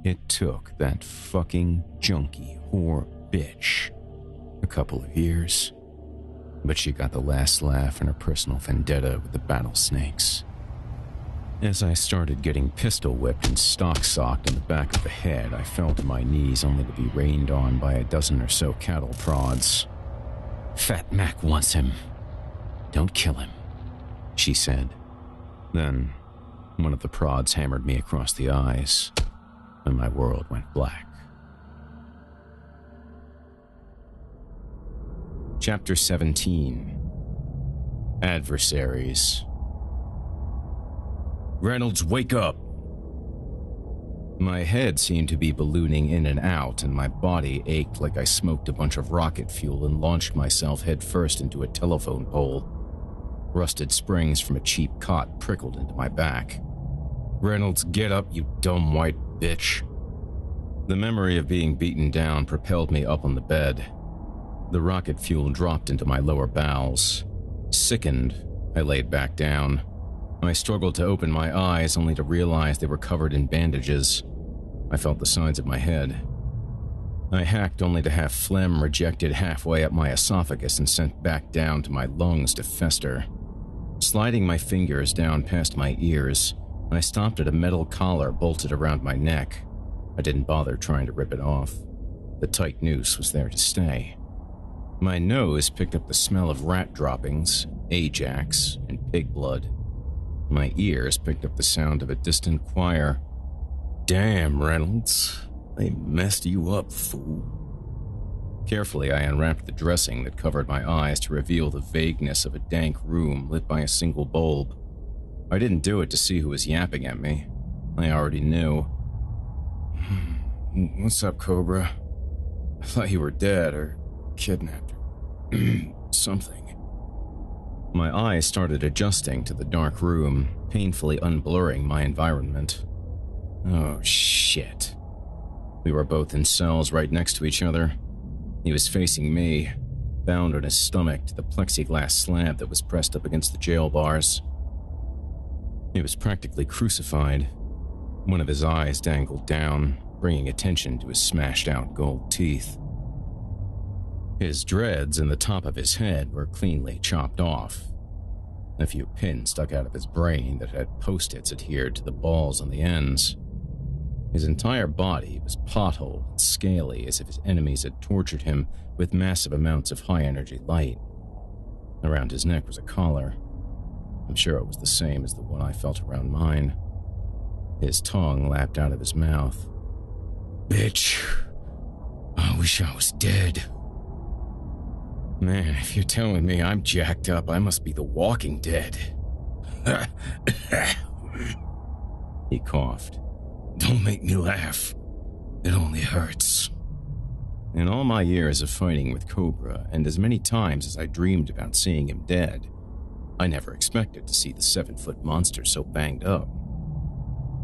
It took that fucking junkie whore bitch a couple of years, but she got the last laugh in her personal vendetta with the battle snakes. As I started getting pistol whipped and stock-socked in the back of the head, I fell to my knees only to be rained on by a dozen or so cattle prods. "Fat Mac wants him. Don't kill him," she said. Then, one of the prods hammered me across the eyes, and my world went black. Chapter 17. Adversaries. "Reynolds, wake up!" My head seemed to be ballooning in and out, and my body ached like I smoked a bunch of rocket fuel and launched myself headfirst into a telephone pole. Rusted springs from a cheap cot prickled into my back. "Reynolds, get up, you dumb white bitch." The memory of being beaten down propelled me up on the bed. The rocket fuel dropped into my lower bowels. Sickened, I laid back down. I struggled to open my eyes only to realize they were covered in bandages. I felt the sides of my head. I hacked only to have phlegm rejected halfway up my esophagus and sent back down to my lungs to fester. Sliding my fingers down past my ears, I stopped at a metal collar bolted around my neck. I didn't bother trying to rip it off. The tight noose was there to stay. My nose picked up the smell of rat droppings, Ajax, and pig blood. My ears picked up the sound of a distant choir. "Damn, Reynolds, they messed you up, fool." Carefully, I unwrapped the dressing that covered my eyes to reveal the vagueness of a dank room lit by a single bulb. I didn't do it to see who was yapping at me. I already knew. "What's up, Cobra? I thought you were dead or kidnapped or something." My eyes started adjusting to the dark room, painfully unblurring my environment. Oh, shit. We were both in cells right next to each other. He was facing me, bound on his stomach to the plexiglass slab that was pressed up against the jail bars. He was practically crucified. One of his eyes dangled down, bringing attention to his smashed-out gold teeth. His dreads in the top of his head were cleanly chopped off. A few pins stuck out of his brain that had post-its adhered to the balls on the ends. His entire body was potholed and scaly as if his enemies had tortured him with massive amounts of high-energy light. Around his neck was a collar. I'm sure it was the same as the one I felt around mine. His tongue lapped out of his mouth. "Bitch, I wish I was dead." Man, if you're telling me I'm jacked up, I must be the Walking Dead. He coughed. "Don't make me laugh. It only hurts." In all my years of fighting with Cobra, and as many times as I dreamed about seeing him dead, I never expected to see the 7-foot monster so banged up.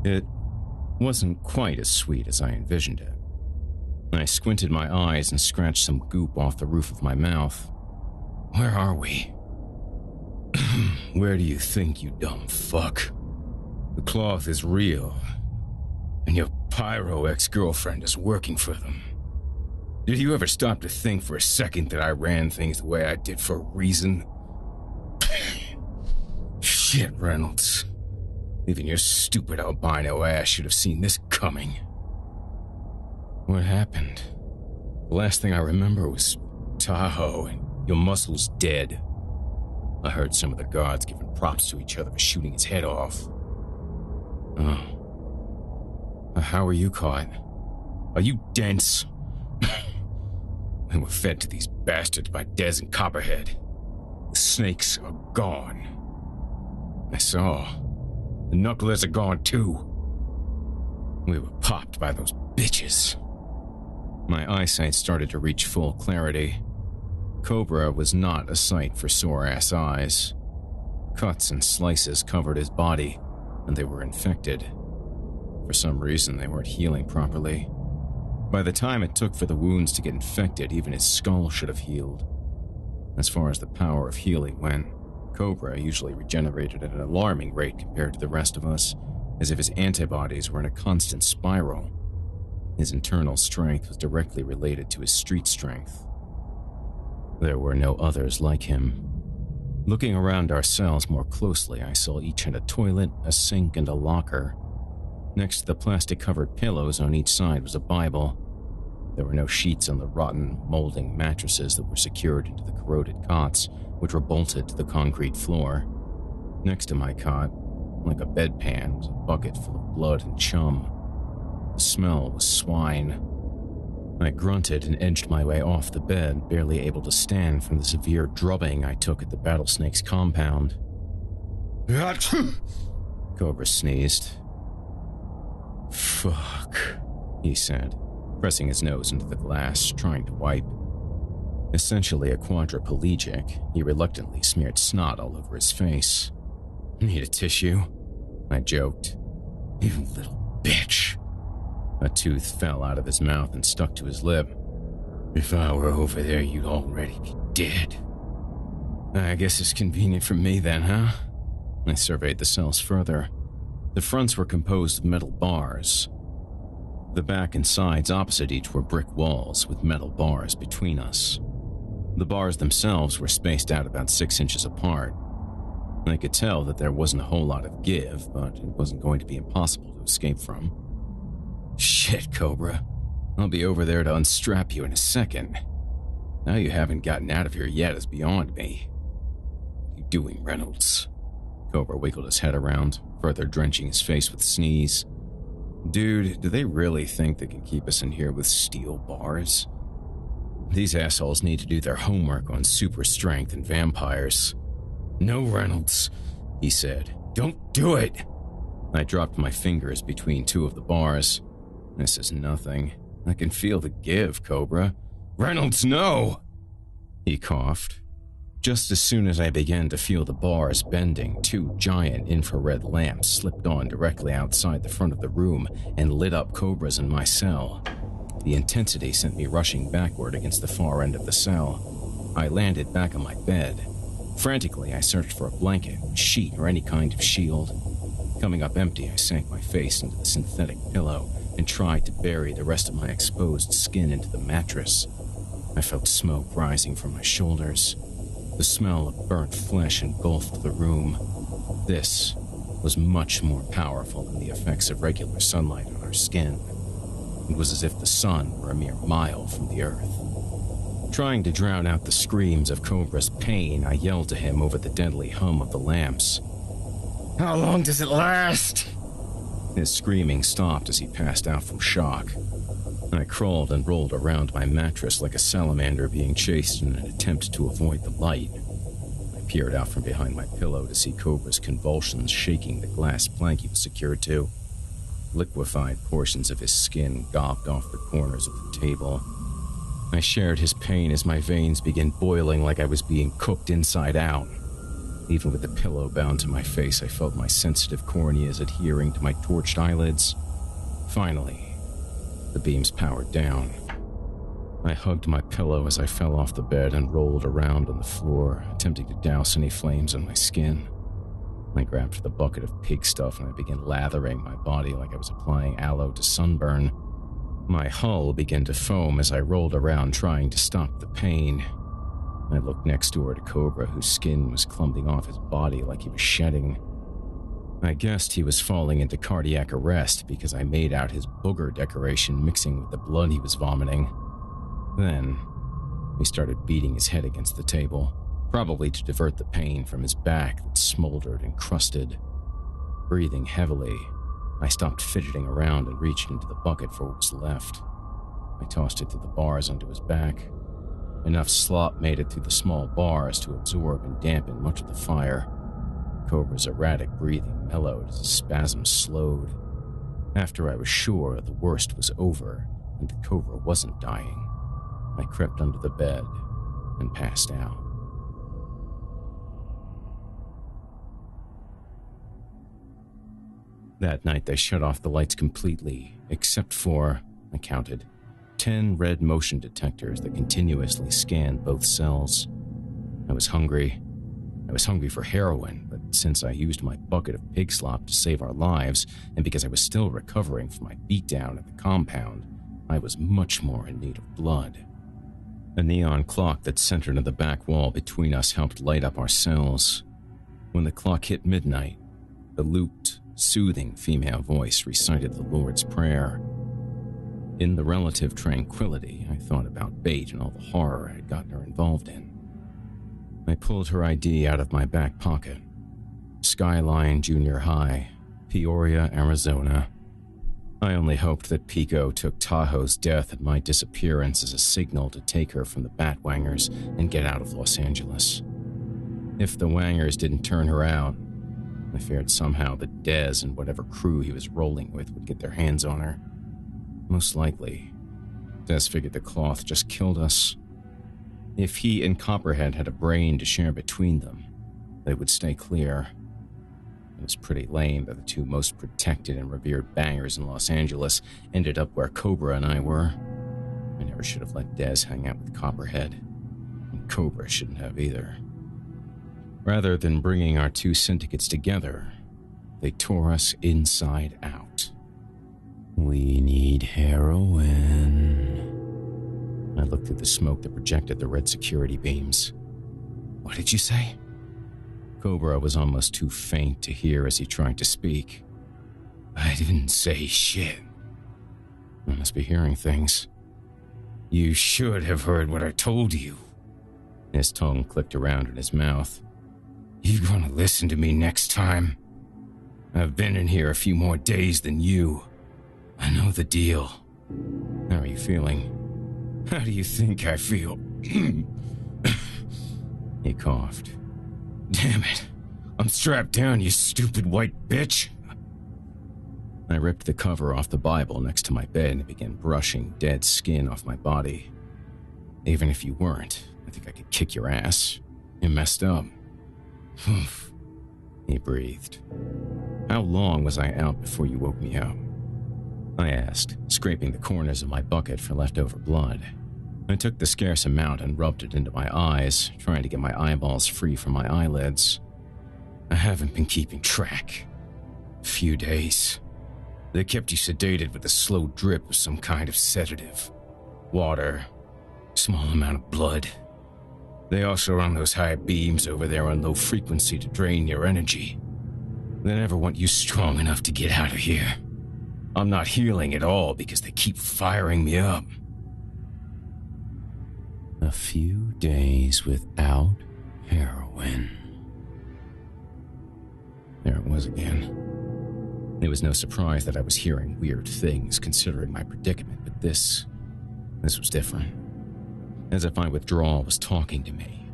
It wasn't quite as sweet as I envisioned it. I squinted my eyes and scratched some goop off the roof of my mouth. Where are we? Where do you think, you dumb fuck? The cloth is real, and your pyro ex-girlfriend is working for them. Did you ever stop to think for a second that I ran things the way I did for a reason? Shit, Reynolds. Even your stupid albino ass should have seen this coming. What happened? The last thing I remember was Tahoe and your muscle's dead. I heard some of the guards giving props to each other for shooting his head off. Oh. How were you caught? Are you dense? We were fed to these bastards by Dez and Copperhead. The snakes are gone. I saw. The knucklers are gone too. We were popped by those bitches. My eyesight started to reach full clarity. Cobra was not a sight for sore-ass eyes. Cuts and slices covered his body, and they were infected. For some reason, they weren't healing properly. By the time it took for the wounds to get infected, even his skull should have healed. As far as the power of healing went, Cobra usually regenerated at an alarming rate compared to the rest of us, as if his antibodies were in a constant spiral. His internal strength was directly related to his street strength. There were no others like him. Looking around our cells more closely, I saw each had a toilet, a sink, and a locker. Next to the plastic-covered pillows on each side was a Bible. There were no sheets on the rotten, molding mattresses that were secured into the corroded cots, which were bolted to the concrete floor. Next to my cot, like a bedpan, was a bucket full of blood and chum. The smell was swine. I grunted and edged my way off the bed, barely able to stand from the severe drubbing I took at the Battlesnake's compound. Cobra sneezed. Fuck, he said, pressing his nose into the glass, trying to wipe. Essentially a quadriplegic, he reluctantly smeared snot all over his face. Need a tissue? I joked. You little bitch. A tooth fell out of his mouth and stuck to his lip. If I were over there, you'd already be dead. I guess it's convenient for me then, huh? I surveyed the cells further. The fronts were composed of metal bars. The back and sides opposite each were brick walls with metal bars between us. The bars themselves were spaced out about 6 inches apart. I could tell that there wasn't a whole lot of give, but it wasn't going to be impossible to escape from. Shit, Cobra. I'll be over there to unstrap you in a second. How you haven't gotten out of here yet is beyond me. What are you doing, Reynolds? Cobra wiggled his head around, further drenching his face with sneeze. Dude, do they really think they can keep us in here with steel bars? These assholes need to do their homework on super strength and vampires. No, Reynolds, he said. Don't do it! I dropped my fingers between 2 of the bars. This is nothing. I can feel the give, Cobra. Reynolds, no! He coughed. Just as soon as I began to feel the bars bending, 2 giant infrared lamps slipped on directly outside the front of the room and lit up Cobras in my cell. The intensity sent me rushing backward against the far end of the cell. I landed back on my bed. Frantically, I searched for a blanket, sheet, or any kind of shield. Coming up empty, I sank my face into the synthetic pillow and tried to bury the rest of my exposed skin into the mattress. I felt smoke rising from my shoulders. The smell of burnt flesh engulfed the room. This was much more powerful than the effects of regular sunlight on our skin. It was as if the sun were a mere mile from the earth. Trying to drown out the screams of Cobra's pain, I yelled to him over the deadly hum of the lamps. How long does it last? His screaming stopped as he passed out from shock. I crawled and rolled around my mattress like a salamander being chased in an attempt to avoid the light. I peered out from behind my pillow to see Cobra's convulsions shaking the glass plank he was secured to. Liquefied portions of his skin gobbed off the corners of the table. I shared his pain as my veins began boiling like I was being cooked inside out. Even with the pillow bound to my face, I felt my sensitive corneas adhering to my torched eyelids. Finally, the beams powered down. I hugged my pillow as I fell off the bed and rolled around on the floor, attempting to douse any flames on my skin. I grabbed the bucket of pig stuff and I began lathering my body like I was applying aloe to sunburn. My hull began to foam as I rolled around trying to stop the pain. I looked next door to Cobra, whose skin was clumping off his body like he was shedding. I guessed he was falling into cardiac arrest because I made out his booger decoration mixing with the blood he was vomiting. Then, he started beating his head against the table, probably to divert the pain from his back that smoldered and crusted. Breathing heavily, I stopped fidgeting around and reached into the bucket for what was left. I tossed it through the bars onto his back. Enough slop made it through the small bars to absorb and dampen much of the fire. Cobra's erratic breathing mellowed as his spasms slowed. After I was sure the worst was over and the Cobra wasn't dying, I crept under the bed and passed out. That night they shut off the lights completely, except for, I counted, 10 red motion detectors that continuously scanned both cells. I was hungry. I was hungry for heroin, but since I used my bucket of pig slop to save our lives, and because I was still recovering from my beatdown at the compound, I was much more in need of blood. A neon clock that centered on the back wall between us helped light up our cells. When the clock hit midnight, the looped, soothing female voice recited the Lord's Prayer. In the relative tranquility, I thought about Bate and all the horror I had gotten her involved in. I pulled her ID out of my back pocket. Skyline Junior High, Peoria, Arizona. I only hoped that Pico took Tahoe's death and my disappearance as a signal to take her from the Batwangers and get out of Los Angeles. If the Wangers didn't turn her out, I feared somehow that Dez and whatever crew he was rolling with would get their hands on her. Most likely, Dez figured the cloth just killed us. If he and Copperhead had a brain to share between them, they would stay clear. It was pretty lame that the two most protected and revered bangers in Los Angeles ended up where Cobra and I were. I never should have let Dez hang out with Copperhead, and Cobra shouldn't have either. Rather than bringing our two syndicates together, they tore us inside out. We need heroin. I looked through the smoke that projected the red security beams. What did you say? Cobra was almost too faint to hear as he tried to speak. I didn't say shit. I must be hearing things. You should have heard what I told you. His tongue clicked around in his mouth. You gonna listen to me next time? I've been in here a few more days than you. I know the deal. How are you feeling? How do you think I feel? He coughed. Damn it. I'm strapped down, you stupid white bitch. I ripped the cover off the Bible next to my bed and began brushing dead skin off my body. Even if you weren't, I think I could kick your ass. You messed up. He breathed. How long was I out before you woke me up? I asked, scraping the corners of my bucket for leftover blood. I took the scarce amount and rubbed it into my eyes, trying to get my eyeballs free from my eyelids. I haven't been keeping track. A few days. They kept you sedated with a slow drip of some kind of sedative. Water. Small amount of blood. They also run those high beams over there on low frequency to drain your energy. They never want you strong enough to get out of here. I'm not healing at all because they keep firing me up. A few days without heroin. There it was again. It was no surprise that I was hearing weird things considering my predicament, but this was different. As if my withdrawal was talking to me.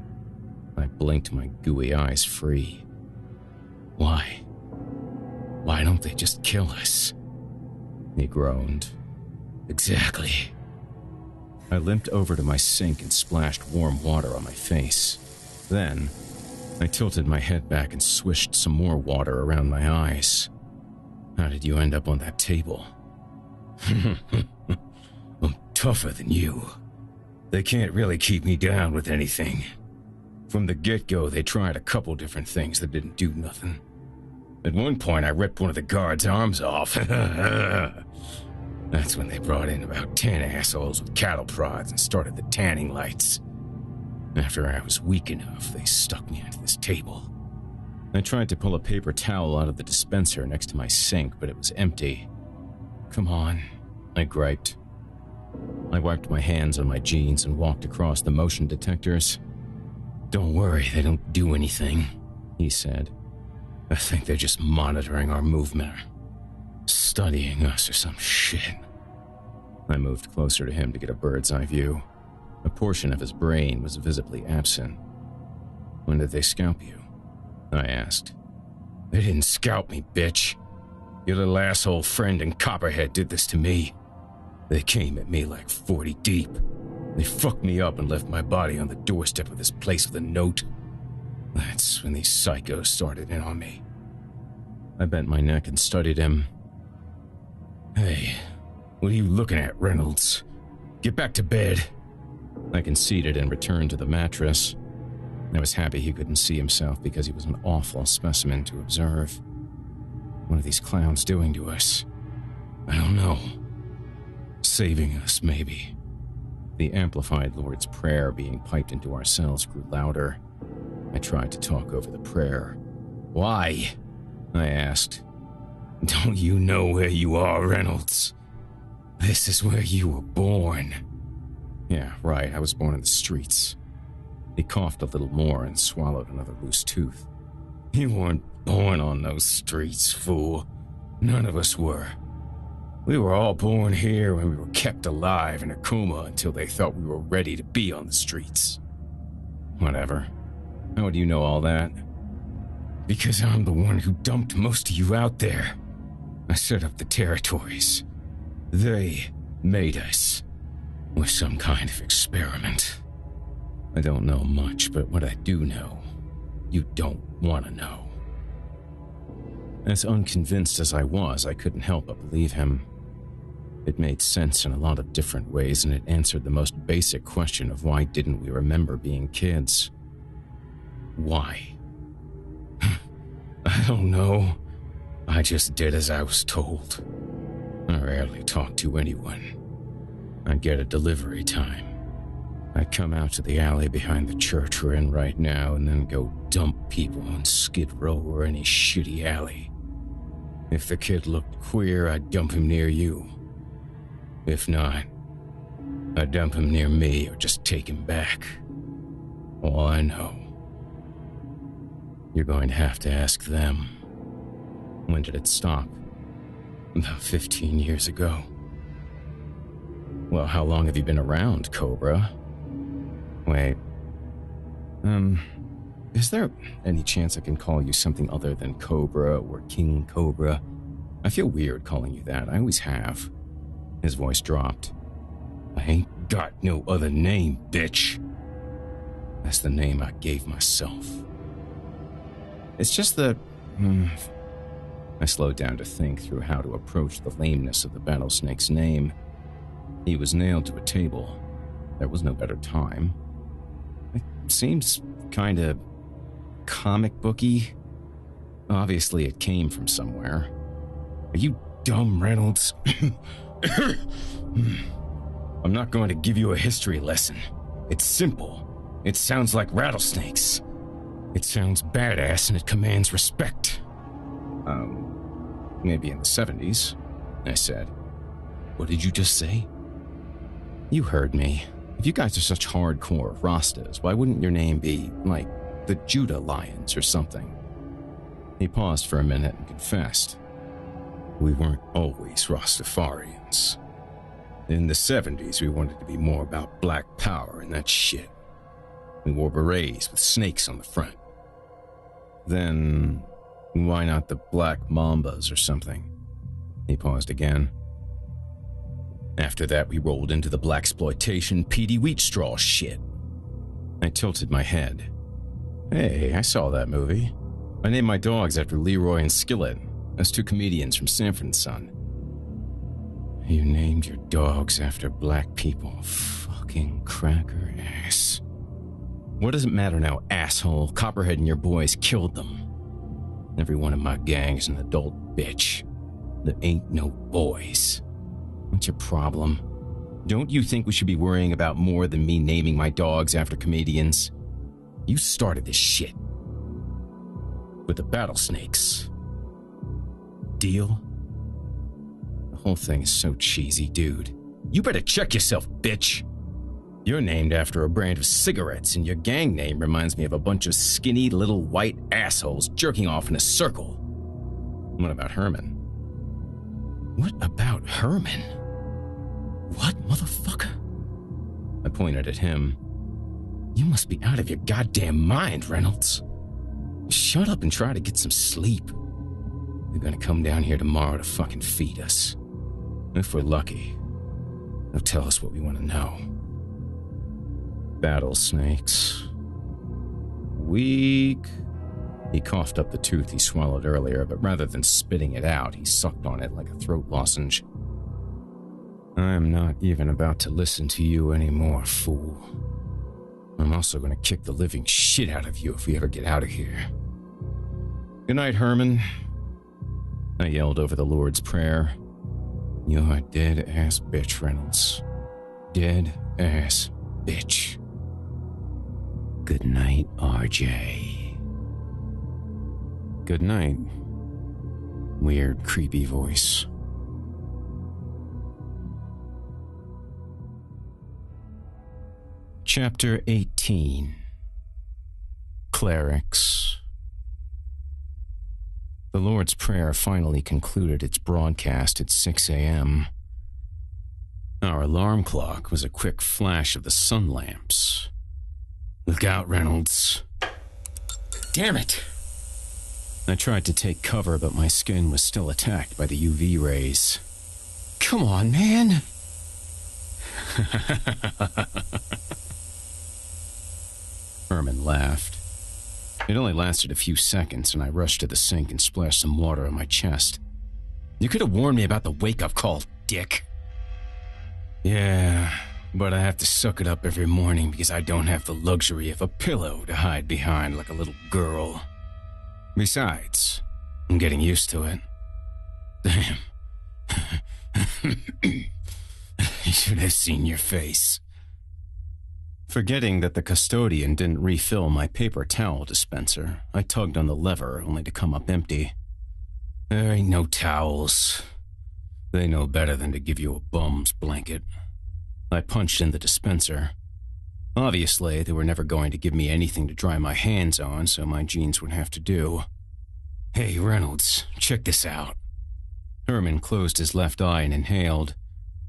I blinked my gooey eyes free. Why? Why don't they just kill us? He groaned. Exactly. I limped over to my sink and splashed warm water on my face. Then, I tilted my head back and swished some more water around my eyes. How did you end up on that table? I'm tougher than you. They can't really keep me down with anything. From the get-go, they tried a couple different things that didn't do nothing. At one point, I ripped one of the guards' arms off. That's when they brought in about 10 assholes with cattle prods and started the tanning lights. After I was weak enough, they stuck me onto this table. I tried to pull a paper towel out of the dispenser next to my sink, but it was empty. Come on, I griped. I wiped my hands on my jeans and walked across the motion detectors. Don't worry, they don't do anything, he said. I think they're just monitoring our movement, or studying us or some shit. I moved closer to him to get a bird's eye view. A portion of his brain was visibly absent. When did they scalp you? I asked. They didn't scalp me, bitch. Your little asshole friend and Copperhead did this to me. They came at me like 40 deep. They fucked me up and left my body on the doorstep of this place with a note. That's when these psychos started in on me. I bent my neck and studied him. Hey, what are you looking at, Reynolds? Get back to bed. I conceded and returned to the mattress. I was happy he couldn't see himself because he was an awful specimen to observe. What are these clowns doing to us? I don't know. Saving us, maybe. The amplified Lord's Prayer being piped into our cells grew louder. I tried to talk over the prayer. Why? I asked. Don't you know where you are, Reynolds? This is where you were born. Yeah, right, I was born in the streets. He coughed a little more and swallowed another loose tooth. You weren't born on those streets, fool. None of us were. We were all born here when we were kept alive in a coma until they thought we were ready to be on the streets. Whatever. How do you know all that? Because I'm the one who dumped most of you out there. I set up the territories. They made us. With some kind of experiment. I don't know much, but what I do know, you don't want to know. As unconvinced as I was, I couldn't help but believe him. It made sense in a lot of different ways, and it answered the most basic question of why didn't we remember being kids? Why? I don't know. I just did as I was told. I rarely talked to anyone. I'd get a delivery time. I'd come out to the alley behind the church we're in right now and then go dump people on Skid Row or any shitty alley. If the kid looked queer, I'd dump him near you. If not, I'd dump him near me or just take him back. All I know. You're going to have to ask them. When did it stop? About 15 years ago. Well, how long have you been around, Cobra? Wait. Is there any chance I can call you something other than Cobra or King Cobra? I feel weird calling you that. I always have. His voice dropped. I ain't got no other name, bitch. That's the name I gave myself. It's just that... I slowed down to think through how to approach the lameness of the Battlesnake's name. He was nailed to a table. There was no better time. It seems kinda comic booky. Obviously it came from somewhere. Are you dumb, Reynolds? I'm not going to give you a history lesson. It's simple. It sounds like rattlesnakes. It sounds badass and it commands respect. Maybe in the 70s, I said. What did you just say? You heard me. If you guys are such hardcore Rastas, why wouldn't your name be, like, the Judah Lions or something? He paused for a minute and confessed. We weren't always Rastafarians. In the 70s, we wanted to be more about black power and that shit. We wore berets with snakes on the front. Then, why not the Black Mambas or something? He paused again. After that, we rolled into the blaxploitation Petey Wheatstraw shit. I tilted my head. Hey, I saw that movie. I named my dogs after Leroy and Skillet, as two comedians from Sanford and Son. You named your dogs after black people. Fucking cracker ass. What does it matter now, asshole? Copperhead and your boys killed them. Every one of my gang's an adult bitch. There ain't no boys. What's your problem? Don't you think we should be worrying about more than me naming my dogs after comedians? You started this shit. With the battlesnakes. Deal? The whole thing is so cheesy, dude. You better check yourself, bitch. You're named after a brand of cigarettes, and your gang name reminds me of a bunch of skinny little white assholes jerking off in a circle. What about Herman? What about Herman? What, motherfucker? I pointed at him. You must be out of your goddamn mind, Reynolds. Shut up and try to get some sleep. They're gonna come down here tomorrow to fucking feed us. If we're lucky, they'll tell us what we want to know. Battlesnakes. Weak. He coughed up the tooth he swallowed earlier, but rather than spitting it out, he sucked on it like a throat lozenge. I'm not even about to listen to you anymore, fool. I'm also going to kick the living shit out of you if we ever get out of here. Good night, Herman. I yelled over the Lord's Prayer. You're a dead-ass bitch, Reynolds. Dead-ass bitch. Good night, RJ. Good night. Weird, creepy voice. Chapter 18. Clerics. The Lord's Prayer finally concluded its broadcast at 6 a.m. Our alarm clock was a quick flash of the sun lamps. Look out, Reynolds. Damn it! I tried to take cover, but my skin was still attacked by the UV rays. Come on, man! Herman laughed. It only lasted a few seconds, and I rushed to the sink and splashed some water on my chest. You could have warned me about the wake-up call, dick. Yeah, but I have to suck it up every morning because I don't have the luxury of a pillow to hide behind like a little girl. Besides, I'm getting used to it. Damn. You should have seen your face. Forgetting that the custodian didn't refill my paper towel dispenser, I tugged on the lever only to come up empty. There ain't no towels. They know better than to give you a bum's blanket. I punched in the dispenser. Obviously, they were never going to give me anything to dry my hands on, so my jeans would have to do. Hey, Reynolds, check this out. Herman closed his left eye and inhaled.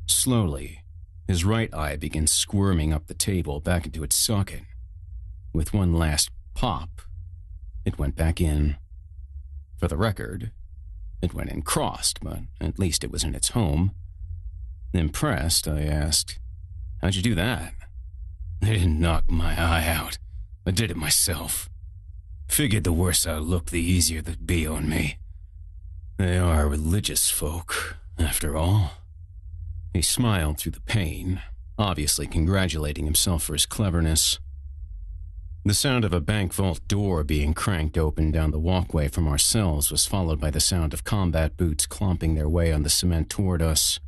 Slowly, his right eye began squirming up the table back into its socket. With one last pop, it went back in. For the record, it went in crossed, but at least it was in its home. Impressed, I asked, How'd you do that? They didn't knock my eye out. I did it myself. Figured the worse I looked, the easier they'd be on me. They are religious folk, after all. He smiled through the pain, obviously congratulating himself for his cleverness. The sound of a bank vault door being cranked open down the walkway from our cells was followed by the sound of combat boots clomping their way on the cement toward us.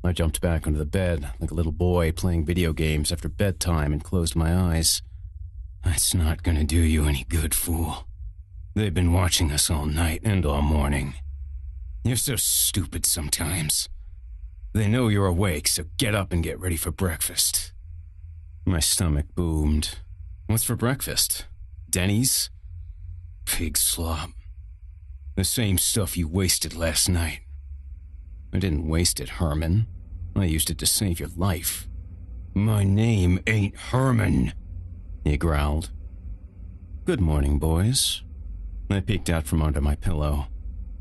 I jumped back onto the bed like a little boy playing video games after bedtime and closed my eyes. That's not gonna do you any good, fool. They've been watching us all night and all morning. You're so stupid sometimes. They know you're awake, so get up and get ready for breakfast. My stomach boomed. What's for breakfast? Denny's? Pig slop. The same stuff you wasted last night. I didn't waste it, Herman. I used it to save your life. My name ain't Herman, he growled. Good morning, boys. I peeked out from under my pillow.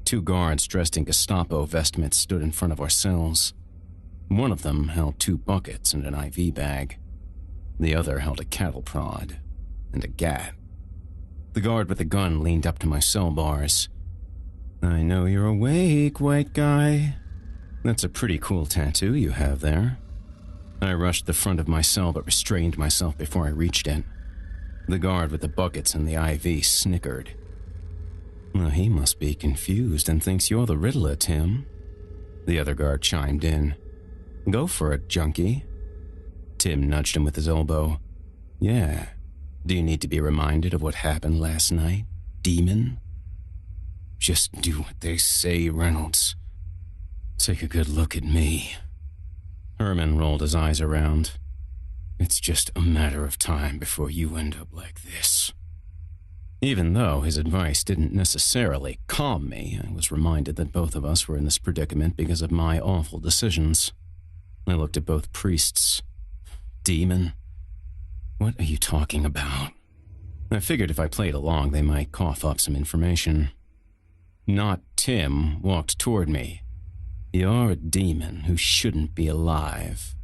2 guards dressed in Gestapo vestments stood in front of our cells. One of them held 2 buckets and an IV bag. The other held a cattle prod and a gat. The guard with the gun leaned up to my cell bars. "I know you're awake, white guy. That's a pretty cool tattoo you have there." I rushed the front of my cell but restrained myself before I reached it. The guard with the buckets and the IV snickered. "Well, he must be confused and thinks you're the Riddler, Tim." The other guard chimed in. "Go for it, junkie." Tim nudged him with his elbow. "Yeah. Do you need to be reminded of what happened last night, demon?" "Just do what they say, Reynolds. Take a good look at me." Herman rolled his eyes around. "It's just a matter of time before you end up like this." Even though his advice didn't necessarily calm me, I was reminded that both of us were in this predicament because of my awful decisions. I looked at both priests. "Demon? What are you talking about?" I figured if I played along, they might cough up some information. Not Tim walked toward me. "You're a demon who shouldn't be alive."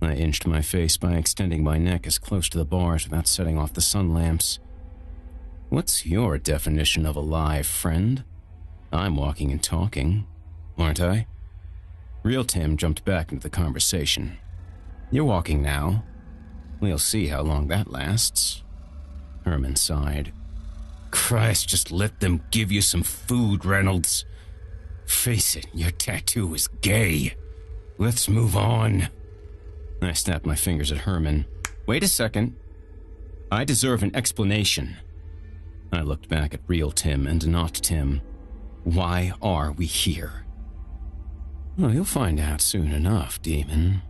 I inched my face by extending my neck as close to the bars without setting off the sun lamps. "What's your definition of alive, friend? I'm walking and talking, aren't I?" Real Tim jumped back into the conversation. "You're walking now. We'll see how long that lasts." Herman sighed. "Christ, just let them give you some food, Reynolds. Face it, your tattoo is gay. Let's move on." I snapped my fingers at Herman. "Wait a second. I deserve an explanation." I looked back at real Tim and not Tim. "Why are we here?" "Well, you'll find out soon enough, demon."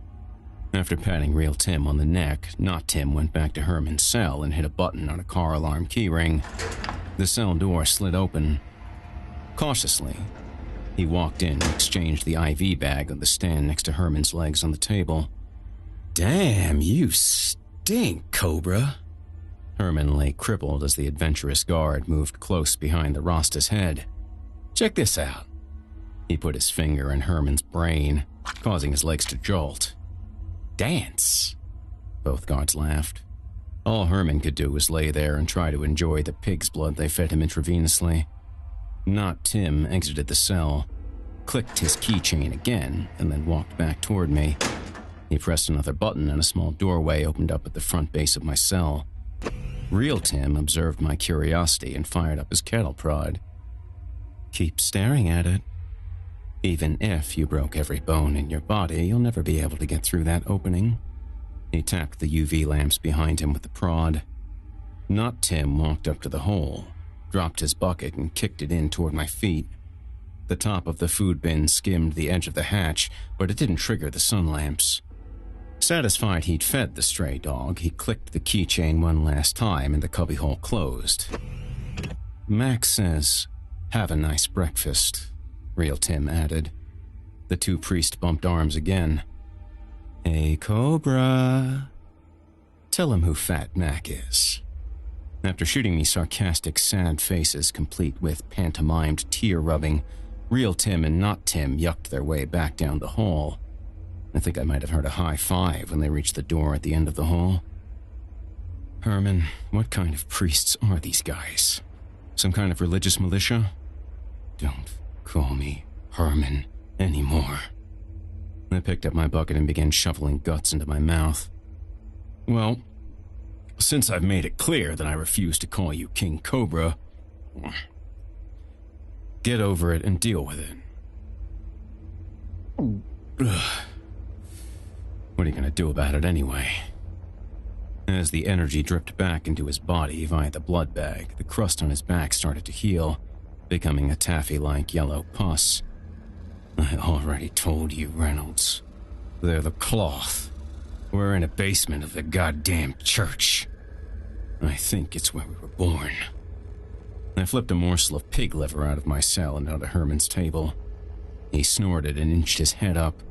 After patting real Tim on the neck, not Tim went back to Herman's cell and hit a button on a car alarm keyring. The cell door slid open. Cautiously, he walked in and exchanged the IV bag on the stand next to Herman's legs on the table. "Damn, you stink, Cobra." Herman lay crippled as the adventurous guard moved close behind the Rasta's head. "Check this out." He put his finger in Herman's brain, causing his legs to jolt. "Dance." Both guards laughed. All Herman could do was lay there and try to enjoy the pig's blood they fed him intravenously. Not Tim exited the cell, clicked his keychain again, and then walked back toward me. He pressed another button and a small doorway opened up at the front base of my cell. Real Tim observed my curiosity and fired up his cattle prod. "Keep staring at it. Even if you broke every bone in your body, you'll never be able to get through that opening." He tapped the UV lamps behind him with the prod. Not Tim walked up to the hole, dropped his bucket and kicked it in toward my feet. The top of the food bin skimmed the edge of the hatch, but it didn't trigger the sun lamps. Satisfied he'd fed the stray dog, he clicked the keychain one last time and the cubbyhole closed. "Max says, 'Have a nice breakfast,'" Real Tim added. The two priests bumped arms again. "Hey, Cobra. Tell him who Fat Mac is." After shooting me sarcastic, sad faces complete with pantomimed tear-rubbing, Real Tim and Not Tim yucked their way back down the hall. I think I might have heard a high five when they reached the door at the end of the hall. "Herman, what kind of priests are these guys? Some kind of religious militia?" "Don't call me Herman anymore." I picked up my bucket and began shoveling guts into my mouth. "Well, since I've made it clear that I refuse to call you King Cobra, get over it and deal with it." "What are you going to do about it anyway?" As the energy dripped back into his body via the blood bag, the crust on his back started to heal, becoming a taffy-like yellow pus. "I already told you, Reynolds. They're the cloth. We're in a basement of the goddamn church. I think it's where we were born." I flipped a morsel of pig liver out of my cell and onto Herman's table. He snorted and inched his head up.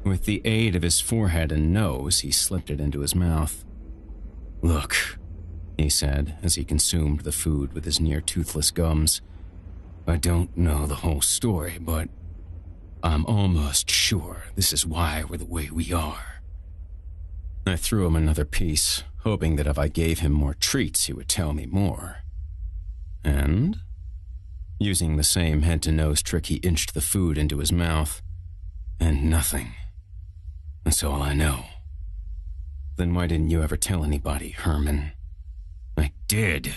With the aid of his forehead and nose, he slipped it into his mouth. "Look," he said as he consumed the food with his near-toothless gums. "I don't know the whole story, but I'm almost sure this is why we're the way we are. I threw him another piece, hoping that if I gave him more treats, he would tell me more. And, using the same head-to-nose trick, he inched the food into his mouth. And nothing. That's all I know. Then why didn't you ever tell anybody, Herman? I did.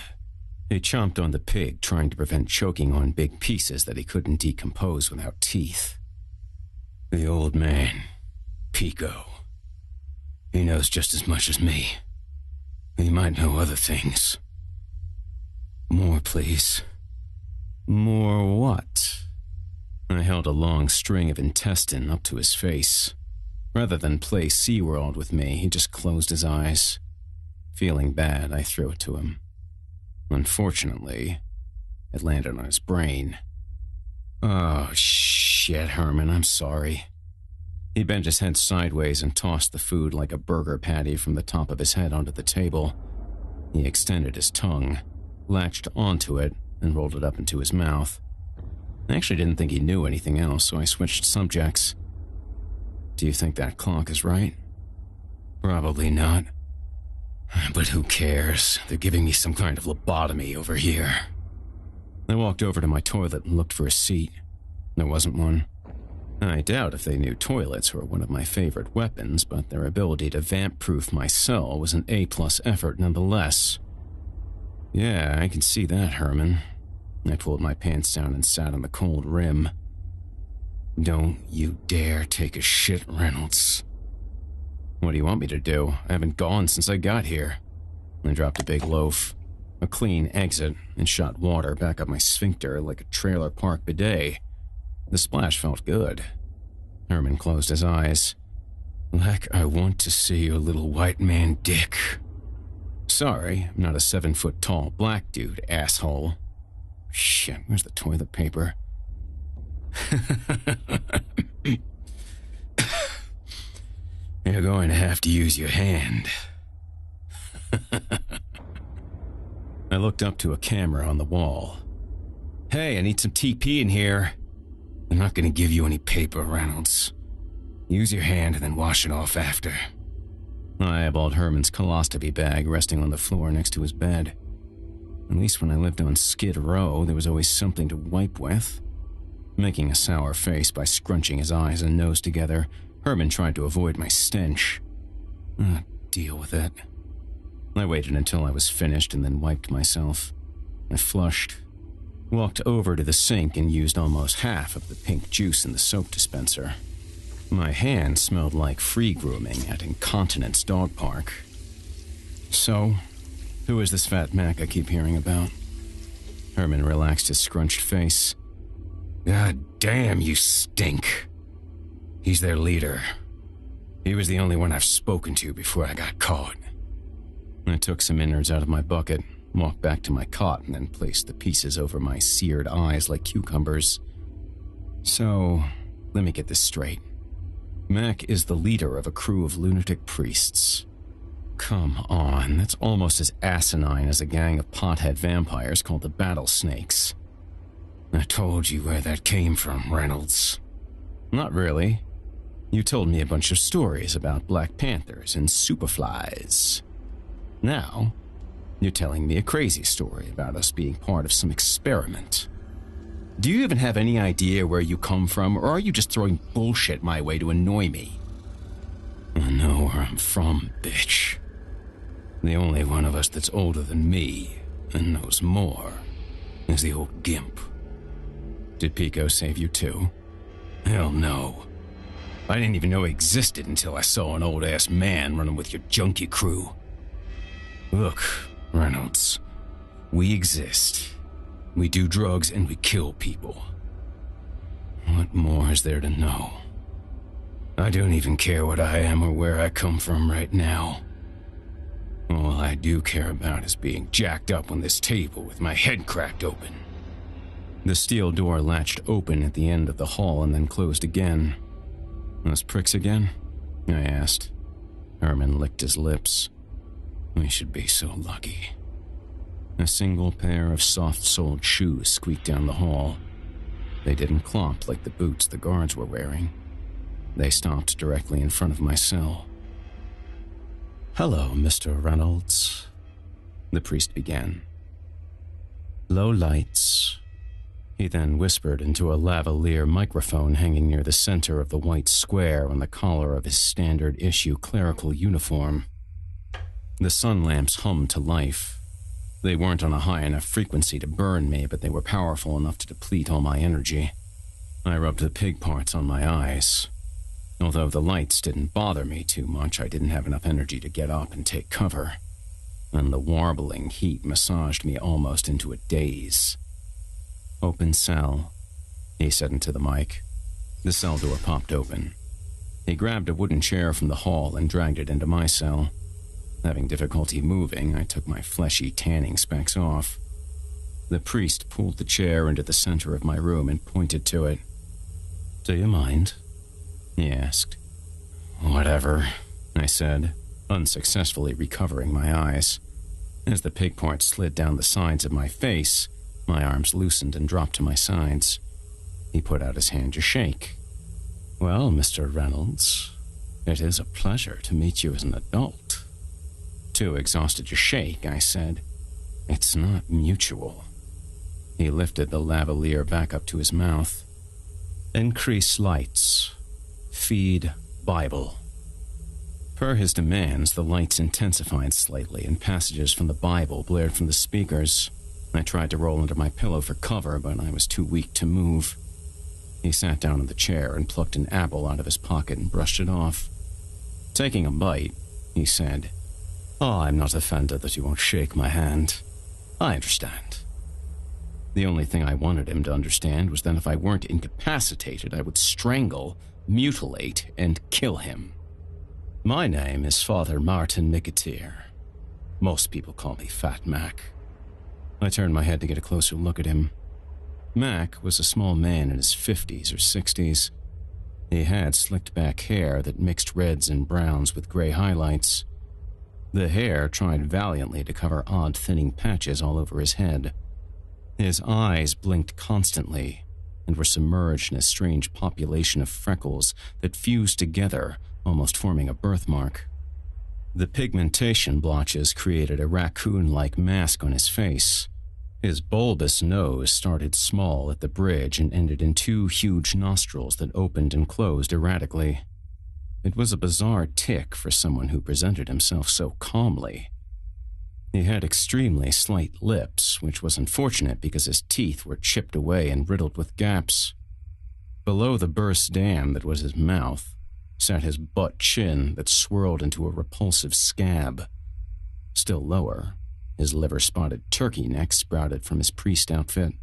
He chomped on the pig, trying to prevent choking on big pieces that he couldn't decompose without teeth. The old man, Pico. He knows just as much as me. He might know other things. More, please. More what? I held a long string of intestine up to his face. Rather than play SeaWorld with me, he just closed his eyes. Feeling bad, I threw it to him. Unfortunately, it landed on his brain. Oh, shit, Herman, I'm sorry. He bent his head sideways and tossed the food like a burger patty from the top of his head onto the table. He extended his tongue, latched onto it, and rolled it up into his mouth. I actually didn't think he knew anything else, so I switched subjects. Do you think that clock is right? Probably not. But who cares? They're giving me some kind of lobotomy over here. I walked over to my toilet and looked for a seat. There wasn't one. I doubt if they knew toilets were one of my favorite weapons, but their ability to vamp-proof my cell was an A-plus effort nonetheless. Yeah, I can see that, Herman. I pulled my pants down and sat on the cold rim. Don't you dare take a shit, Reynolds. What do you want me to do? I haven't gone since I got here. I dropped a big loaf, a clean exit, and shot water back up my sphincter like a trailer park bidet. The splash felt good. Herman closed his eyes. Like I want to see your little white man dick. Sorry, I'm not a 7-foot-tall black dude, asshole. Shit, where's the toilet paper? You're going to have to use your hand. I looked up to a camera on the wall. Hey, I need some TP in here. I'm not going to give you any paper, Reynolds. Use your hand and then wash it off after. I eyeballed Herman's colostomy bag resting on the floor next to his bed. At least when I lived on Skid Row, there was always something to wipe with. Making a sour face by scrunching his eyes and nose together, Herman tried to avoid my stench. Deal with it. I waited until I was finished and then wiped myself. I flushed, walked over to the sink and used almost half of the pink juice in the soap dispenser. My hand smelled like free grooming at Incontinence Dog Park. So, who is this fat Mac I keep hearing about? Herman relaxed his scrunched face. God damn, you stink. He's their leader. He was the only one I've spoken to before I got caught. I took some innards out of my bucket, walked back to my cot, and then placed the pieces over my seared eyes like cucumbers. So, let me get this straight. Mac is the leader of a crew of lunatic priests. Come on, that's almost as asinine as a gang of pothead vampires called the Battlesnakes. I told you where that came from, Reynolds. Not really. You told me a bunch of stories about Black Panthers and Superflies. Now, you're telling me a crazy story about us being part of some experiment. Do you even have any idea where you come from, or are you just throwing bullshit my way to annoy me? I know where I'm from, bitch. The only one of us that's older than me and knows more is the old gimp. Did Pico save you too? Hell no. I didn't even know he existed until I saw an old-ass man running with your junkie crew. Look, Reynolds, we exist. We do drugs and we kill people. What more is there to know? I don't even care what I am or where I come from right now. All I do care about is being jacked up on this table with my head cracked open. The steel door latched open at the end of the hall and then closed again. Those pricks again? I asked. Herman licked his lips. We should be so lucky. A single pair of soft-soled shoes squeaked down the hall. They didn't clomp like the boots the guards were wearing. They stopped directly in front of my cell. "Hello, Mr. Reynolds," the priest began. "Low lights." He then whispered into a lavalier microphone hanging near the center of the white square on the collar of his standard-issue clerical uniform. The sun lamps hummed to life. They weren't on a high enough frequency to burn me, but they were powerful enough to deplete all my energy. I rubbed the pig parts on my eyes. Although the lights didn't bother me too much, I didn't have enough energy to get up and take cover. And the warbling heat massaged me almost into a daze. "Open cell," he said into the mic. The cell door popped open. He grabbed a wooden chair from the hall and dragged it into my cell. Having difficulty moving, I took my fleshy tanning specs off. The priest pulled the chair into the center of my room and pointed to it. "Do you mind?" he asked. "Whatever," I said, unsuccessfully recovering my eyes. As the pig part slid down the sides of my face, my arms loosened and dropped to my sides. He put out his hand to shake. "Well, Mr. Reynolds, it is a pleasure to meet you as an adult." Too exhausted to shake, I said, "It's not mutual." He lifted the lavalier back up to his mouth. "Increase lights. Feed Bible." Per his demands, the lights intensified slightly and passages from the Bible blared from the speakers. I tried to roll under my pillow for cover, but I was too weak to move. He sat down in the chair and plucked an apple out of his pocket and brushed it off. Taking a bite, he said, "Oh, I'm not offended that you won't shake my hand. I understand." The only thing I wanted him to understand was that if I weren't incapacitated, I would strangle, mutilate, and kill him. "My name is Father Martin Nicketeer. Most people call me Fat Mac." I turned my head to get a closer look at him. Mac was a small man in his 50s or 60s. He had slicked back hair that mixed reds and browns with gray highlights. The hair tried valiantly to cover odd thinning patches all over his head. His eyes blinked constantly and were submerged in a strange population of freckles that fused together, almost forming a birthmark. The pigmentation blotches created a raccoon-like mask on his face. His bulbous nose started small at the bridge and ended in two huge nostrils that opened and closed erratically. It was a bizarre tic for someone who presented himself so calmly. He had extremely slight lips, which was unfortunate because his teeth were chipped away and riddled with gaps. Below the burst dam that was his mouth sat his butt chin that swirled into a repulsive scab. Still lower, his liver-spotted turkey neck sprouted from his priest outfit.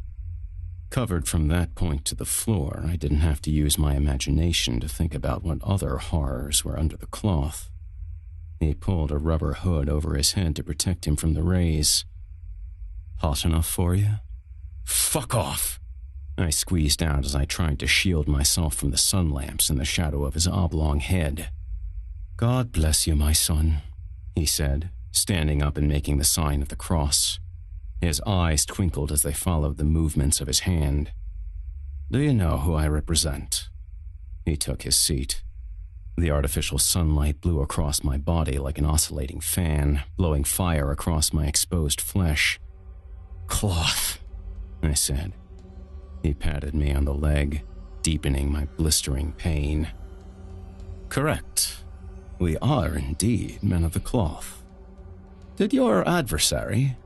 Covered from that point to the floor, I didn't have to use my imagination to think about what other horrors were under the cloth. He pulled a rubber hood over his head to protect him from the rays. "Hot enough for you?" "Fuck off!" I squeezed out as I tried to shield myself from the sun lamps in the shadow of his oblong head. "God bless you, my son," he said, standing up and making the sign of the cross. His eyes twinkled as they followed the movements of his hand. "Do you know who I represent?" He took his seat. The artificial sunlight blew across my body like an oscillating fan, blowing fire across my exposed flesh. "Cloth," I said. He patted me on the leg, deepening my blistering pain. "Correct. We are indeed men of the cloth. Did your adversary—"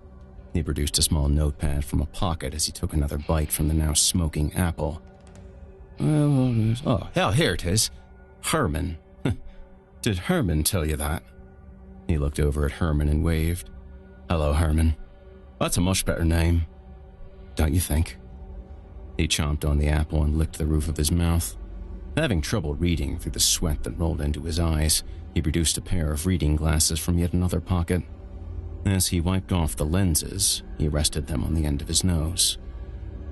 He produced a small notepad from a pocket as he took another bite from the now smoking apple. Here it is. Herman. Did Herman tell you that?" He looked over at Herman and waved. "Hello, Herman. That's a much better name. Don't you think?" He chomped on the apple and licked the roof of his mouth. Having trouble reading through the sweat that rolled into his eyes, he produced a pair of reading glasses from yet another pocket. As he wiped off the lenses, he rested them on the end of his nose.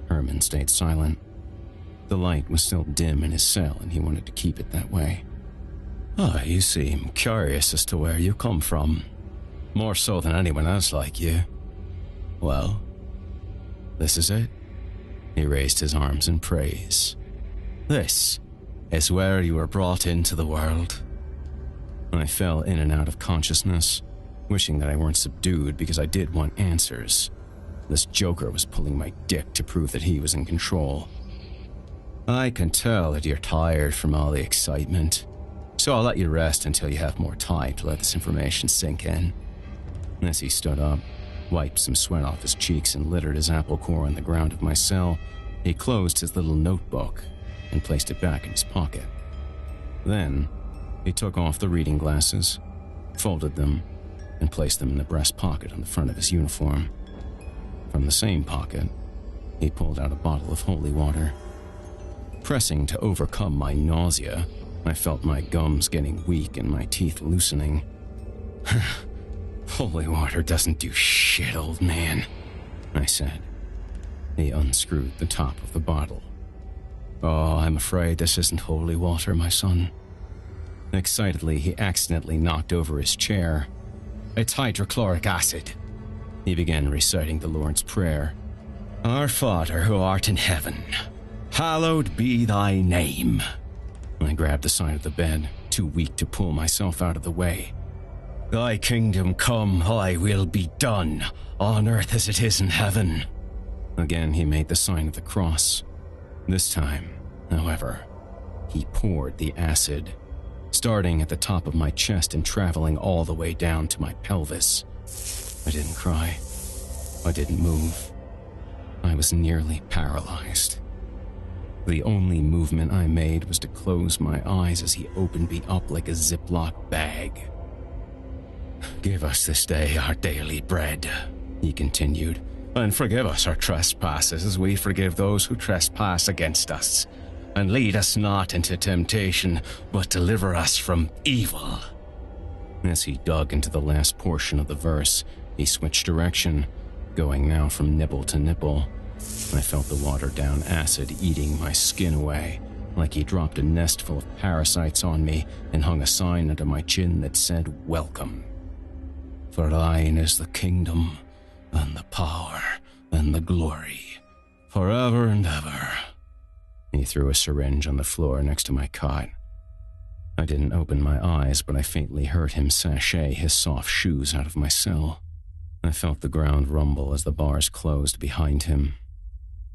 Herman stayed silent. The light was still dim in his cell, and he wanted to keep it that way. You seem curious as to where you come from. More so than anyone else like you. Well, this is it. He raised his arms in praise. This is where you were brought into the world. I fell in and out of consciousness, wishing that I weren't subdued because I did want answers. This joker was pulling my dick to prove that he was in control. I can tell that you're tired from all the excitement, so I'll let you rest until you have more time to let this information sink in. As he stood up, wiped some sweat off his cheeks and littered his apple core on the ground of my cell, he closed his little notebook and placed it back in his pocket. Then, he took off the reading glasses, folded them, and placed them in the breast pocket on the front of his uniform. From the same pocket, he pulled out a bottle of holy water. Pressing to overcome my nausea, I felt my gums getting weak and my teeth loosening. Holy water doesn't do shit, old man, I said. He unscrewed the top of the bottle. Oh, I'm afraid this isn't holy water, my son. Excitedly, he accidentally knocked over his chair. It's hydrochloric acid. He began reciting the Lord's Prayer. Our Father who art in heaven, hallowed be thy name. I grabbed the side of the bed, too weak to pull myself out of the way. Thy kingdom come, thy will be done, on earth as it is in heaven. Again he made the sign of the cross. This time, however, he poured the acid, starting at the top of my chest and traveling all the way down to my pelvis. I didn't cry. I didn't move. I was nearly paralyzed. The only movement I made was to close my eyes as he opened me up like a Ziploc bag. Give us this day our daily bread, he continued, and forgive us our trespasses as we forgive those who trespass against us. And lead us not into temptation, but deliver us from evil. As he dug into the last portion of the verse, he switched direction, going now from nipple to nipple. I felt the watered-down acid eating my skin away, like he dropped a nest full of parasites on me and hung a sign under my chin that said, Welcome. For thine is the kingdom, and the power, and the glory, forever and ever. He threw a syringe on the floor next to my cot. I didn't open my eyes, but I faintly heard him sashay his soft shoes out of my cell. I felt the ground rumble as the bars closed behind him.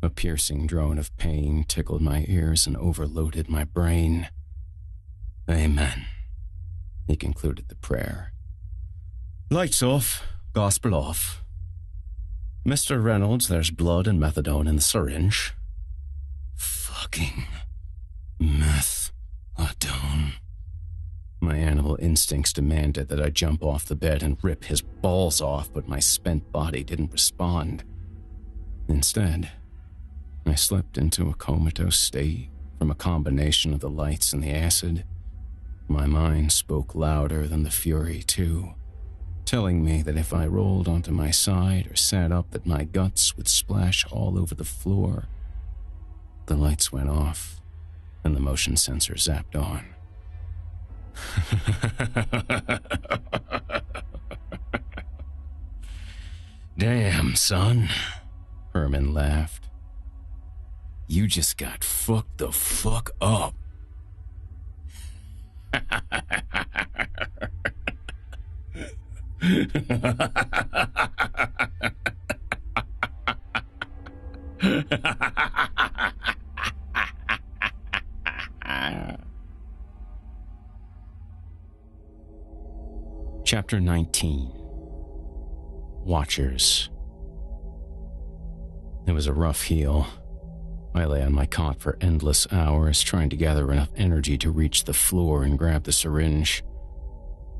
A piercing drone of pain tickled my ears and overloaded my brain. Amen. He concluded the prayer. Lights off, gospel off. Mr. Reynolds, there's blood and methadone in the syringe. Fucking methadone. My animal instincts demanded that I jump off the bed and rip his balls off, but my spent body didn't respond. Instead, I slipped into a comatose state from a combination of the lights and the acid. My mind spoke louder than the fury, too, telling me that if I rolled onto my side or sat up that my guts would splash all over the floor. The lights went off, and the motion sensor zapped on. Damn, son, Herman laughed. You just got fucked the fuck up. Chapter 19. Watchers. It was a rough heal. I lay on my cot for endless hours, trying to gather enough energy to reach the floor and grab the syringe.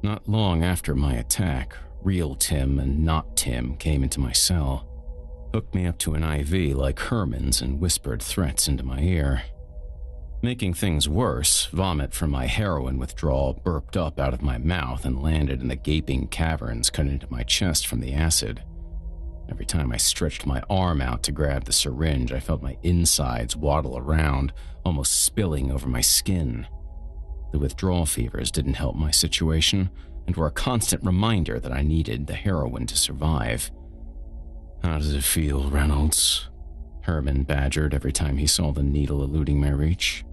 Not long after my attack, real Tim and not Tim came into my cell, hooked me up to an IV like Herman's, and whispered threats into my ear. Making things worse, vomit from my heroin withdrawal burped up out of my mouth and landed in the gaping caverns cut into my chest from the acid. Every time I stretched my arm out to grab the syringe, I felt my insides waddle around, almost spilling over my skin. The withdrawal fevers didn't help my situation and were a constant reminder that I needed the heroin to survive. How does it feel, Reynolds? Herman badgered every time he saw the needle eluding my reach.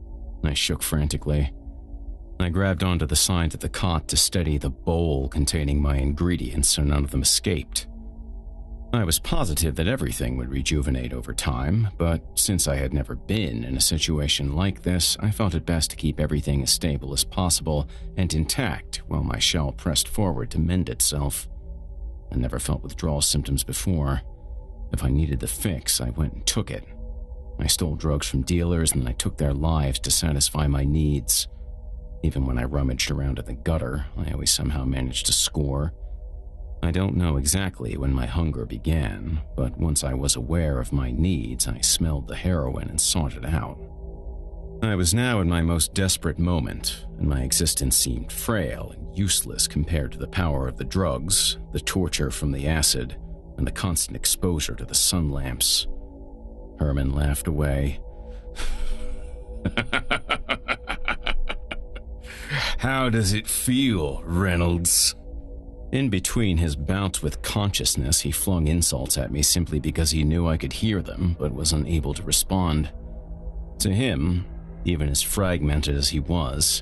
I shook frantically. I grabbed onto the side of the cot to steady the bowl containing my ingredients so none of them escaped. I was positive that everything would rejuvenate over time, but since I had never been in a situation like this, I felt it best to keep everything as stable as possible and intact while my shell pressed forward to mend itself. I never felt withdrawal symptoms before. If I needed the fix, I went and took it. I stole drugs from dealers and I took their lives to satisfy my needs. Even when I rummaged around in the gutter, I always somehow managed to score. I don't know exactly when my hunger began, but once I was aware of my needs, I smelled the heroin and sought it out. I was now in my most desperate moment, and my existence seemed frail and useless compared to the power of the drugs, the torture from the acid, and the constant exposure to the sun lamps. Herman laughed away. How does it feel, Reynolds? In between his bouts with consciousness, he flung insults at me simply because he knew I could hear them but was unable to respond. To him, even as fragmented as he was,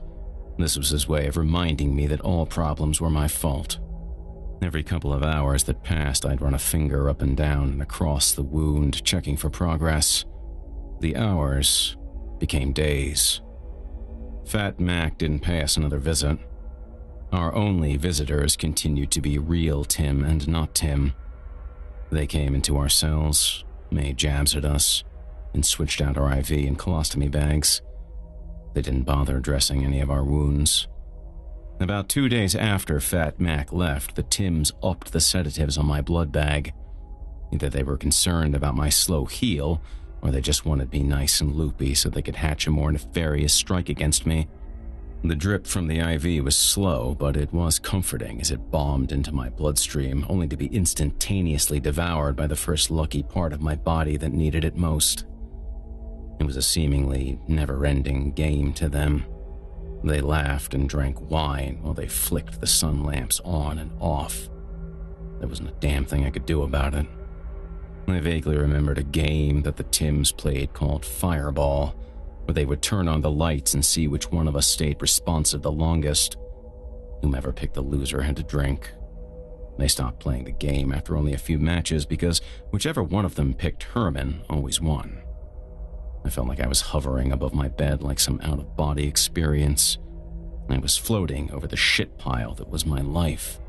this was his way of reminding me that all problems were my fault. Every couple of hours that passed, I'd run a finger up and down and across the wound, checking for progress. The hours became days. Fat Mac didn't pay us another visit. Our only visitors continued to be real Tim and not Tim. They came into our cells, made jabs at us, and switched out our IV and colostomy bags. They didn't bother dressing any of our wounds. About 2 days after Fat Mac left, the Tims upped the sedatives on my blood bag. Either they were concerned about my slow heal, or they just wanted me nice and loopy so they could hatch a more nefarious strike against me. The drip from the IV was slow, but it was comforting as it bombed into my bloodstream, only to be instantaneously devoured by the first lucky part of my body that needed it most. It was a seemingly never-ending game to them. They laughed and drank wine while they flicked the sun lamps on and off. There wasn't a damn thing I could do about it. I vaguely remembered a game that the Tims played called Fireball, where they would turn on the lights and see which one of us stayed responsive the longest. Whomever picked the loser had to drink. They stopped playing the game after only a few matches because whichever one of them picked Herman always won. I felt like I was hovering above my bed like some out-of-body experience. I was floating over the shit pile that was my life.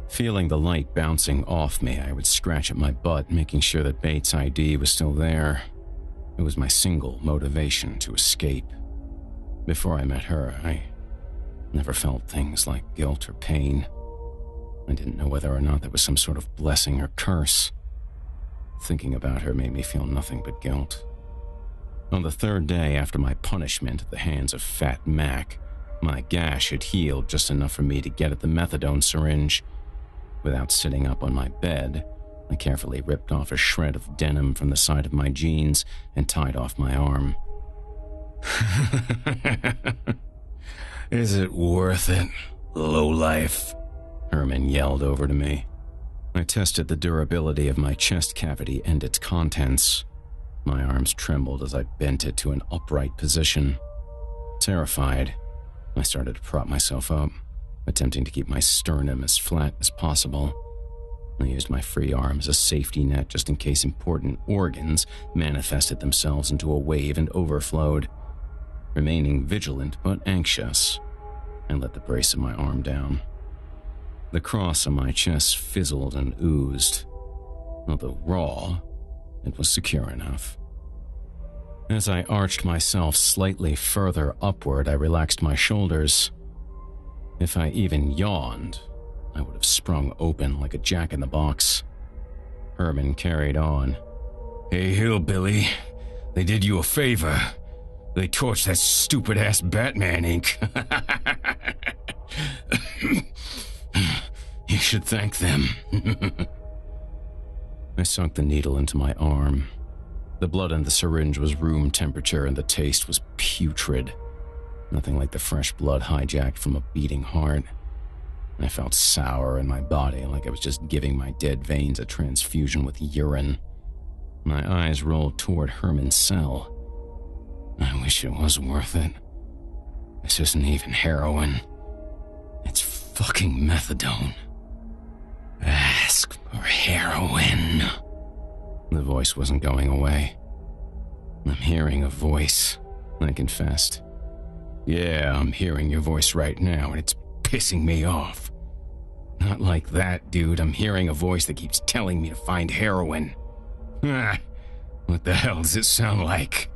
Feeling the light bouncing off me, I would scratch at my butt, making sure that Bates' ID was still there. It was my single motivation to escape. Before I met her, I never felt things like guilt or pain. I didn't know whether or not that was some sort of blessing or curse. Thinking about her made me feel nothing but guilt. On the third day after my punishment at the hands of Fat Mac, my gash had healed just enough for me to get at the methadone syringe. Without sitting up on my bed, I carefully ripped off a shred of denim from the side of my jeans and tied off my arm. Is it worth it, lowlife? Herman yelled over to me. I tested the durability of my chest cavity and its contents. My arms trembled as I bent it to an upright position. Terrified, I started to prop myself up, attempting to keep my sternum as flat as possible. I used my free arm as a safety net just in case important organs manifested themselves into a wave and overflowed. Remaining vigilant but anxious, I let the brace of my arm down. The cross on my chest fizzled and oozed. Although raw, it was secure enough. As I arched myself slightly further upward, I relaxed my shoulders. If I even yawned, I would have sprung open like a jack-in-the-box. Herman carried on. Hey, hillbilly, they did you a favor. They torched that stupid-ass Batman ink. You should thank them. I sunk the needle into my arm. The blood in the syringe was room temperature and the taste was putrid. Nothing like the fresh blood hijacked from a beating heart. I felt sour in my body, like I was just giving my dead veins a transfusion with urine. My eyes rolled toward Herman's cell. I wish it was worth it. This isn't even heroin. It's fucking methadone. Ask for heroin. The voice wasn't going away. I'm hearing a voice, I confessed. Yeah, I'm hearing your voice right now, and it's pissing me off. Not like that, dude. I'm hearing a voice that keeps telling me to find heroin. What the hell does it sound like?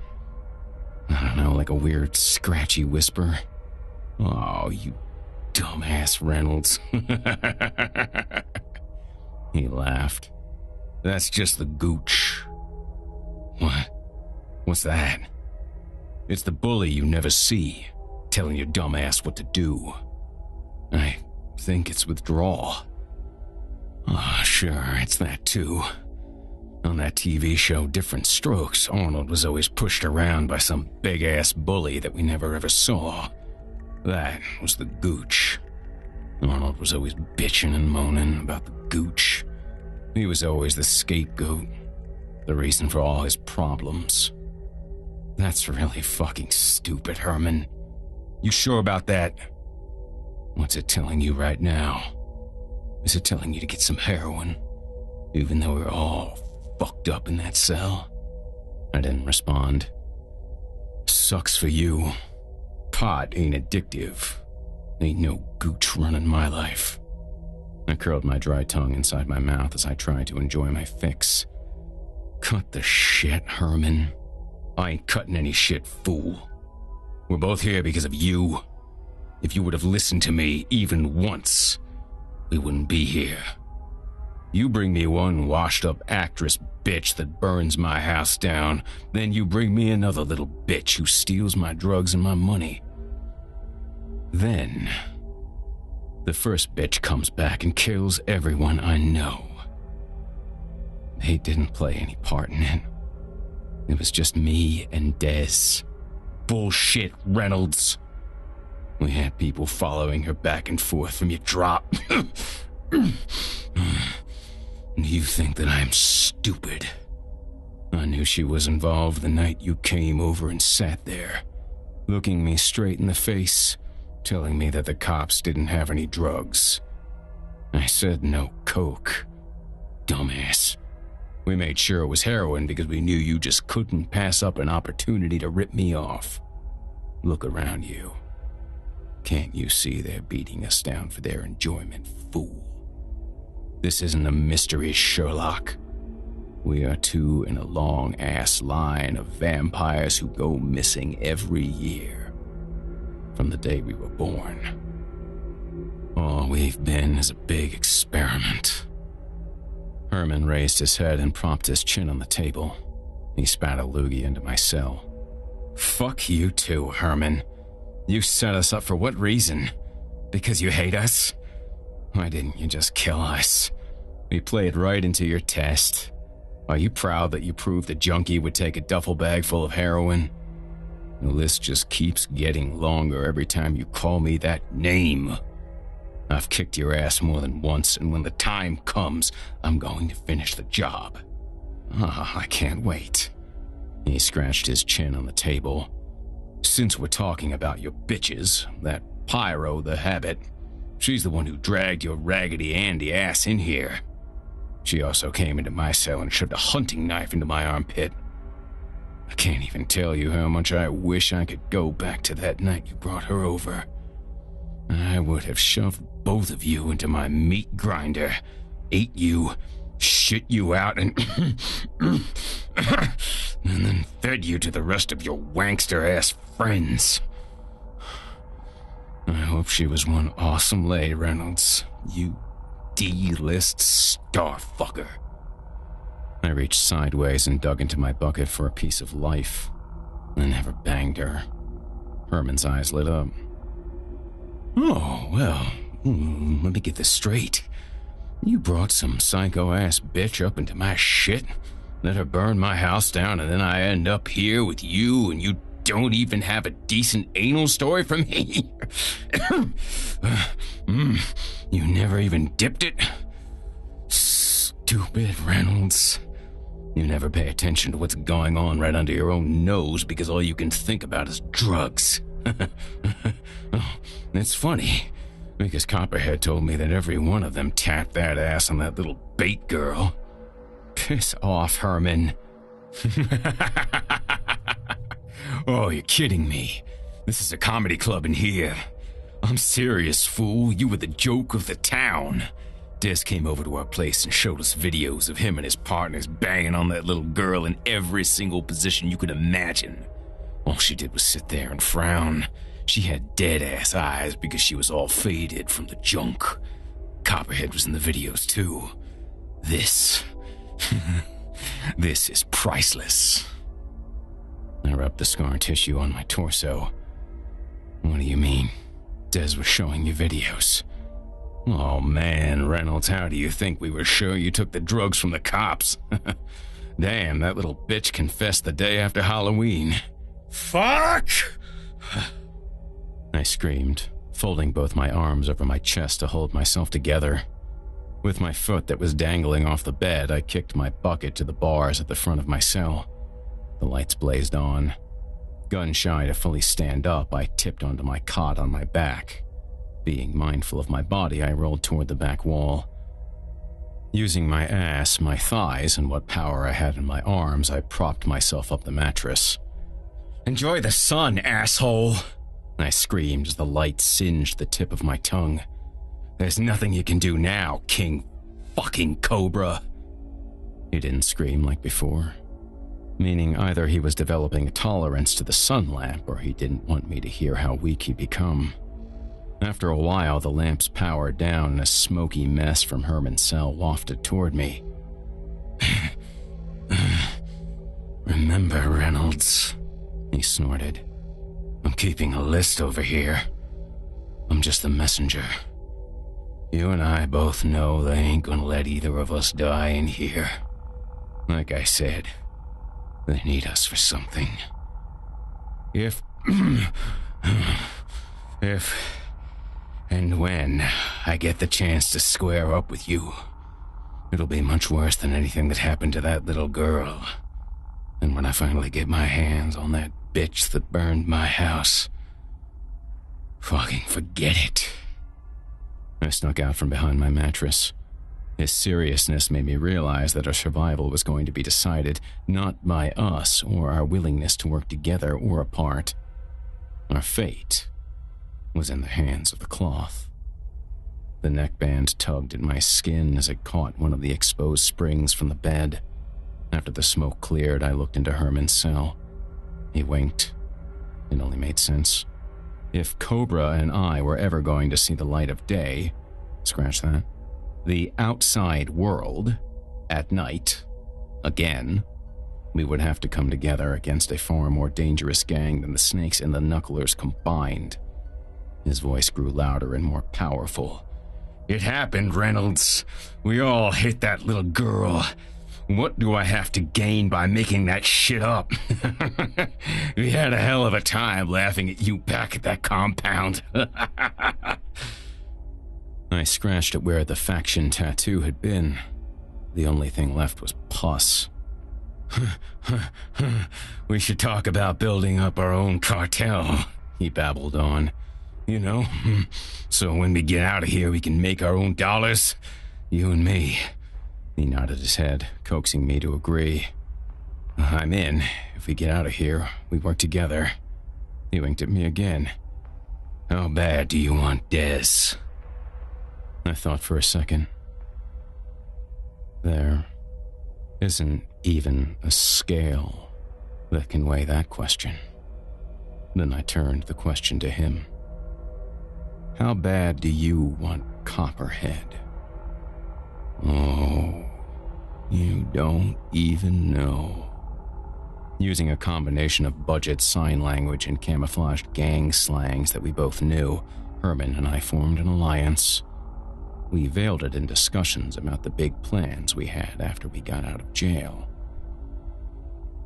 I don't know, like a weird, scratchy whisper. Oh, you dumbass Reynolds. He laughed. That's just the gooch. What? What's that? It's the bully you never see, telling your dumbass what to do. I think it's withdrawal. Oh, sure, it's that too. On that TV show, Different Strokes, Arnold was always pushed around by some big-ass bully that we never ever saw. That was the gooch. Arnold was always bitching and moaning about the gooch. He was always the scapegoat, the reason for all his problems. That's really fucking stupid, Herman. You sure about that? What's it telling you right now? Is it telling you to get some heroin, even though we're all fucked up in that cell? I didn't respond. Sucks for you. Pot ain't addictive. Ain't no gooch running my life. I curled my dry tongue inside my mouth as I tried to enjoy my fix. Cut the shit, Herman. I ain't cutting any shit, fool. We're both here because of you. If you would have listened to me even once, we wouldn't be here. You bring me one washed-up actress bitch that burns my house down, then you bring me another little bitch who steals my drugs and my money. Then, the first bitch comes back and kills everyone I know. They didn't play any part in it. It was just me and Des. Bullshit, Reynolds. We had people following her back and forth from your drop. You think that I'm stupid? I knew she was involved the night you came over and sat there, looking me straight in the face, telling me that the cops didn't have any drugs. I said no coke. Dumbass. We made sure it was heroin because we knew you just couldn't pass up an opportunity to rip me off. Look around you. Can't you see they're beating us down for their enjoyment, fool? This isn't a mystery, Sherlock. We are two in a long-ass line of vampires who go missing every year. From the day we were born. All we've been is a big experiment. Herman raised his head and propped his chin on the table. He spat a loogie into my cell. Fuck you too, Herman. You set us up for what reason? Because you hate us? Why didn't you just kill us? We played right into your test. Are you proud that you proved a junkie would take a duffel bag full of heroin? The list just keeps getting longer every time you call me that name. I've kicked your ass more than once, and when the time comes, I'm going to finish the job. I can't wait. He scratched his chin on the table. Since we're talking about your bitches, that Pyro the Habit, she's the one who dragged your Raggedy Andy ass in here. She also came into my cell and shoved a hunting knife into my armpit. I can't even tell you how much I wish I could go back to that night you brought her over. I would have shoved both of you into my meat grinder, ate you, shit you out, and then fed you to the rest of your wankster-ass friends. I hope she was one awesome lay, Reynolds. You D-list starfucker. I reached sideways and dug into my bucket for a piece of life. I never banged her. Herman's eyes lit up. Oh, well, let me get this straight. You brought some psycho-ass bitch up into my shit, let her burn my house down, and then I end up here with you, and you don't even have a decent anal story for me? You never even dipped it? Stupid Reynolds. You never pay attention to what's going on right under your own nose because all you can think about is drugs. Oh, it's funny, because Copperhead told me that every one of them tapped that ass on that little bait girl. Piss off, Herman. Oh, you're kidding me. This is a comedy club in here. I'm serious, fool. You were the joke of the town. Des came over to our place and showed us videos of him and his partners banging on that little girl in every single position you could imagine. All she did was sit there and frown. She had dead-ass eyes because she was all faded from the junk. Copperhead was in the videos, too. This is priceless. I rubbed the scar tissue on my torso. What do you mean? Des was showing you videos. Oh man, Reynolds, how do you think we were sure you took the drugs from the cops? Damn, that little bitch confessed the day after Halloween. Fuck! I screamed, folding both my arms over my chest to hold myself together. With my foot that was dangling off the bed, I kicked my bucket to the bars at the front of my cell. The lights blazed on. Gun-shy to fully stand up, I tipped onto my cot on my back. Being mindful of my body, I rolled toward the back wall. Using my ass, my thighs, and what power I had in my arms, I propped myself up the mattress. "Enjoy the sun, asshole!" I screamed as the light singed the tip of my tongue. "There's nothing you can do now, King fucking Cobra." He didn't scream like before, meaning either he was developing a tolerance to the sun lamp or he didn't want me to hear how weak he'd become. After a while, the lamps powered down and a smoky mess from Herman's cell wafted toward me. "Remember, Reynolds," he snorted. "I'm keeping a list over here. I'm just the messenger. You and I both know they ain't gonna let either of us die in here. Like I said, they need us for something. If and when I get the chance to square up with you, it'll be much worse than anything that happened to that little girl. And when I finally get my hands on that bitch that burned my house, fucking forget it." I snuck out from behind my mattress. His seriousness made me realize that our survival was going to be decided not by us or our willingness to work together or apart. Our fate was in the hands of the cloth. The neckband tugged at my skin as it caught one of the exposed springs from the bed. After the smoke cleared, I looked into Herman's cell. He winked. It only made sense. If Cobra and I were ever going to see the light of day, scratch that, the outside world, at night, again, we would have to come together against a far more dangerous gang than the Snakes and the Knucklers combined. His voice grew louder and more powerful. "It happened, Reynolds. We all hit that little girl. What do I have to gain by making that shit up? We had a hell of a time laughing at you back at that compound." I scratched at where the faction tattoo had been. The only thing left was pus. "We should talk about building up our own cartel," he babbled on. "You know, so when we get out of here we can make our own dollars, you and me." He nodded his head, coaxing me to agree. "I'm in. If we get out of here, we work together." He winked at me again. "How bad do you want Des?" I thought for a second. There isn't even a scale that can weigh that question. Then I turned the question to him. "How bad do you want Copperhead?" "Oh, you don't even know." Using a combination of budget sign language and camouflaged gang slangs that we both knew, Herman and I formed an alliance. We veiled it in discussions about the big plans we had after we got out of jail.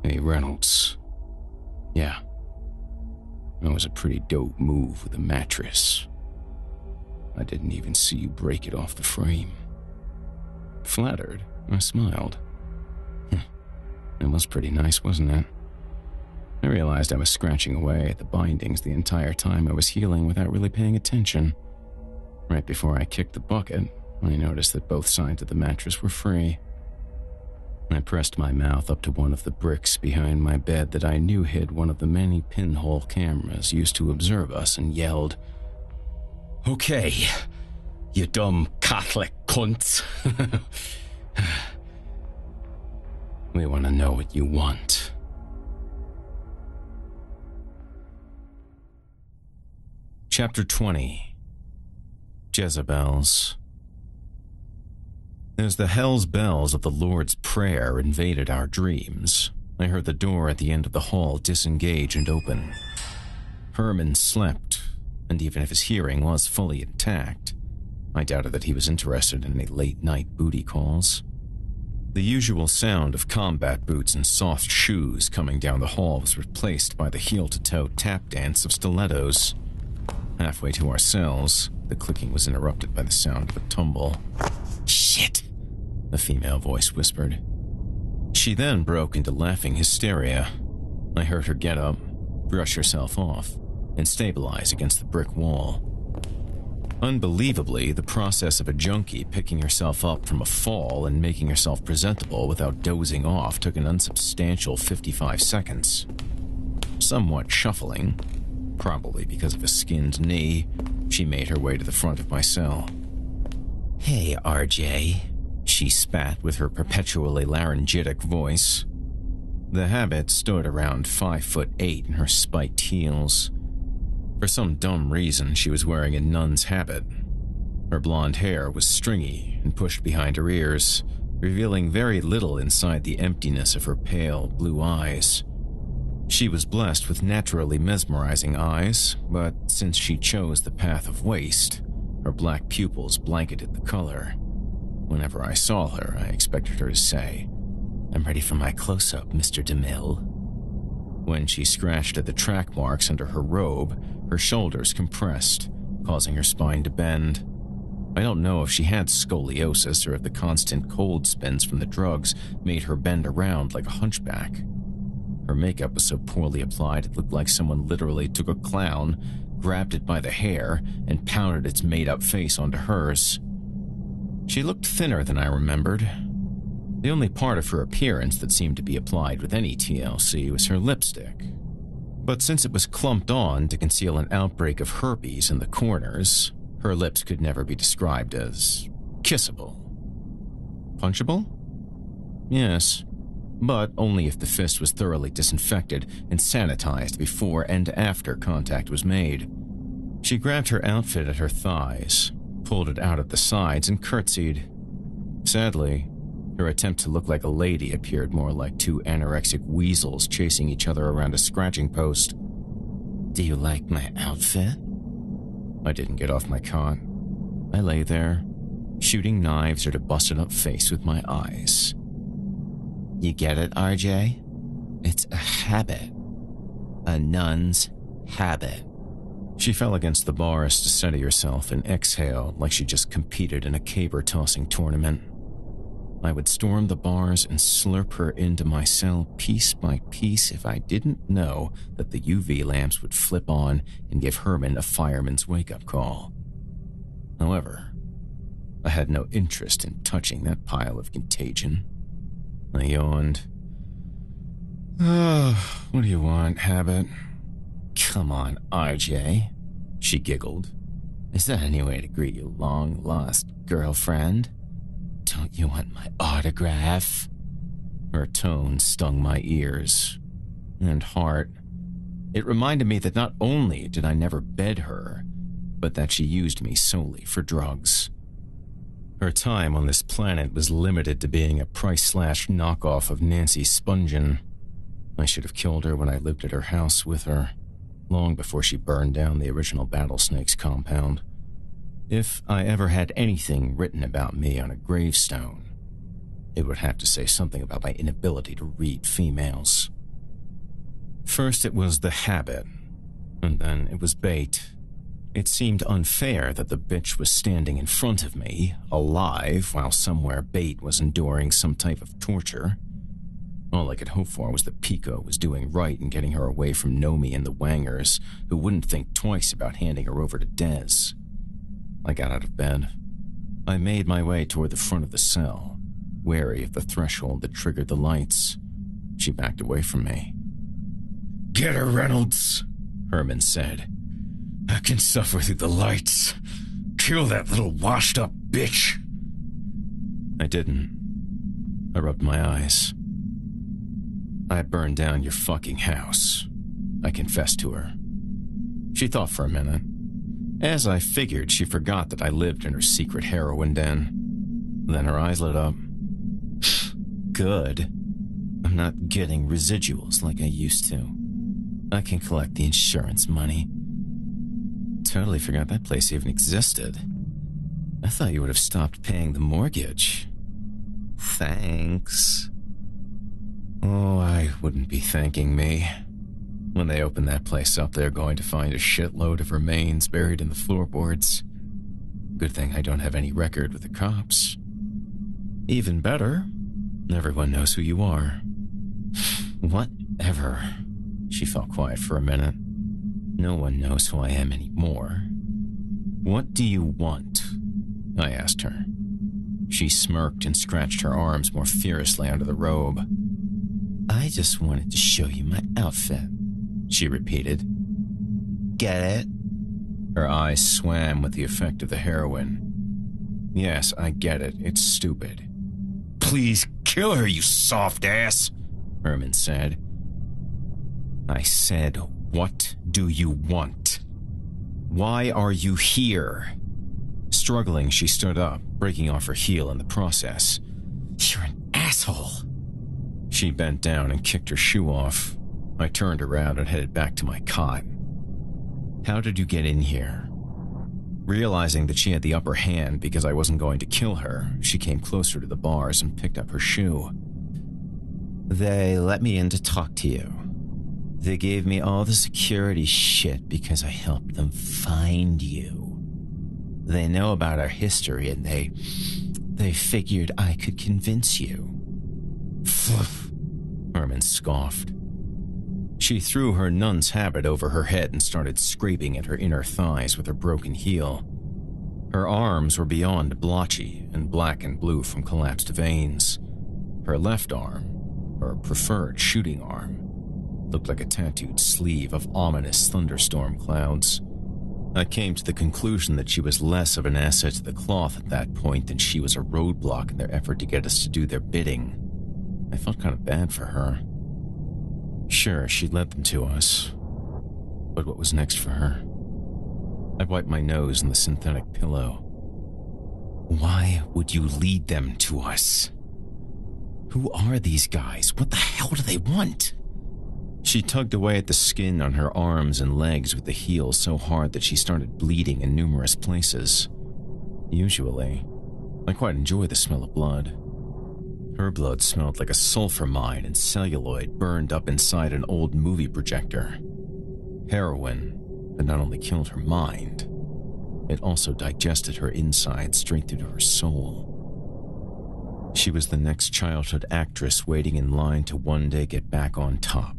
"Hey, Reynolds. Yeah, that was a pretty dope move with the mattress. I didn't even see you break it off the frame." Flattered, I smiled. It was pretty nice, wasn't it? I realized I was scratching away at the bindings the entire time I was healing without really paying attention. Right before I kicked the bucket, I noticed that both sides of the mattress were free. I pressed my mouth up to one of the bricks behind my bed that I knew hid one of the many pinhole cameras used to observe us and yelled, "Okay, you dumb Catholic cunts. We want to know what you want." Chapter 20. Jezebels. As the hell's bells of the Lord's Prayer invaded our dreams, I heard the door at the end of the hall disengage and open. Herman slept, and even if his hearing was fully intact, I doubted that he was interested in any late-night booty calls. The usual sound of combat boots and soft shoes coming down the hall was replaced by the heel-to-toe tap dance of stilettos. Halfway to our cells, the clicking was interrupted by the sound of a tumble. "Shit!" a female voice whispered. She then broke into laughing hysteria. I heard her get up, brush herself off, and stabilize against the brick wall. Unbelievably, the process of a junkie picking herself up from a fall and making herself presentable without dozing off took an unsubstantial 55 seconds. Somewhat shuffling, probably because of a skinned knee, she made her way to the front of my cell. "Hey, RJ," she spat with her perpetually laryngitic voice. The habit stood around 5'8" in her spiked heels. For some dumb reason, she was wearing a nun's habit. Her blonde hair was stringy and pushed behind her ears, revealing very little inside the emptiness of her pale blue eyes. She was blessed with naturally mesmerizing eyes, but since she chose the path of waste, her black pupils blanketed the color. Whenever I saw her, I expected her to say, "I'm ready for my close-up, Mr. DeMille." When she scratched at the track marks under her robe, her shoulders compressed, causing her spine to bend. I don't know if she had scoliosis or if the constant cold spins from the drugs made her bend around like a hunchback. Her makeup was so poorly applied it looked like someone literally took a clown, grabbed it by the hair, and pounded its made-up face onto hers. She looked thinner than I remembered. The only part of her appearance that seemed to be applied with any TLC was her lipstick. But since it was clumped on to conceal an outbreak of herpes in the corners, her lips could never be described as kissable. Punchable? Yes, but only if the fist was thoroughly disinfected and sanitized before and after contact was made. She grabbed her outfit at her thighs, pulled it out at the sides, and curtsied. Sadly, her attempt to look like a lady appeared more like two anorexic weasels chasing each other around a scratching post. "Do you like my outfit?" I didn't get off my cot. I lay there, shooting knives at her busted-up face with my eyes. "You get it, RJ? It's a habit. A nun's habit." She fell against the bars to steady herself and exhaled like she just competed in a caber-tossing tournament. I would storm the bars and slurp her into my cell piece by piece if I didn't know that the UV lamps would flip on and give Herman a fireman's wake-up call. However, I had no interest in touching that pile of contagion. I yawned. What do you want, habit?" "Come on, RJ," she giggled. "Is that any way to greet your long-lost girlfriend? Don't you want my autograph?" Her tone stung my ears and heart. It reminded me that not only did I never bed her, but that she used me solely for drugs. Her time on this planet was limited to being a price-slash knockoff of Nancy Spungen. I should have killed her when I lived at her house with her, long before she burned down the original Battlesnakes compound. If I ever had anything written about me on a gravestone, it would have to say something about my inability to read females. First it was the habit, and then it was bait. It seemed unfair that the bitch was standing in front of me, alive, while somewhere bait was enduring some type of torture. All I could hope for was that Pico was doing right in getting her away from Nomi and the Wangers, who wouldn't think twice about handing her over to Des. I got out of bed. I made my way toward the front of the cell, wary of the threshold that triggered the lights. She backed away from me. "Get her, Reynolds," Herman said. "I can suffer through the lights. Kill that little washed-up bitch." I didn't. I rubbed my eyes. "I burned down your fucking house," I confessed to her. She thought for a minute. As I figured, she forgot that I lived in her secret heroin den. Then her eyes lit up. "Good. I'm not getting residuals like I used to. I can collect the insurance money." Totally forgot that place even existed. I thought you would have stopped paying the mortgage. Thanks. Oh, I wouldn't be thanking me. When they open that place up, they're going to find a shitload of remains buried in the floorboards. Good thing I don't have any record with the cops. Even better, everyone knows who you are. Whatever. She fell quiet for a minute. No one knows who I am anymore. "What do you want?" I asked her. She smirked and scratched her arms more fiercely under the robe. "I just wanted to show you my outfit," she repeated. "Get it?" Her eyes swam with the effect of the heroin. "Yes, I get it. It's stupid." "Please kill her, you soft ass," Herman said. I said, "What do you want? Why are you here?" Struggling, she stood up, breaking off her heel in the process. "You're an asshole." She bent down and kicked her shoe off. I turned around and headed back to my cot. "How did you get in here?" Realizing that she had the upper hand because I wasn't going to kill her, she came closer to the bars and picked up her shoe. "They let me in to talk to you. They gave me all the security shit because I helped them find you. They know about our history and they figured I could convince you." "Fluff," Herman scoffed. She threw her nun's habit over her head and started scraping at her inner thighs with her broken heel. Her arms were beyond blotchy and black and blue from collapsed veins. Her left arm, her preferred shooting arm, looked like a tattooed sleeve of ominous thunderstorm clouds. I came to the conclusion that she was less of an asset to the cloth at that point than she was a roadblock in their effort to get us to do their bidding. I felt kind of bad for her. Sure, she led them to us. But what was next for her? I wiped my nose on the synthetic pillow. Why would you lead them to us? Who are these guys? What the hell do they want? She tugged away at the skin on her arms and legs with the heel so hard that she started bleeding in numerous places. Usually, I quite enjoy the smell of blood. Her blood smelled like a sulfur mine and celluloid burned up inside an old movie projector. Heroin had not only killed her mind, it also digested her insides straight through to her soul. She was the next childhood actress waiting in line to one day get back on top.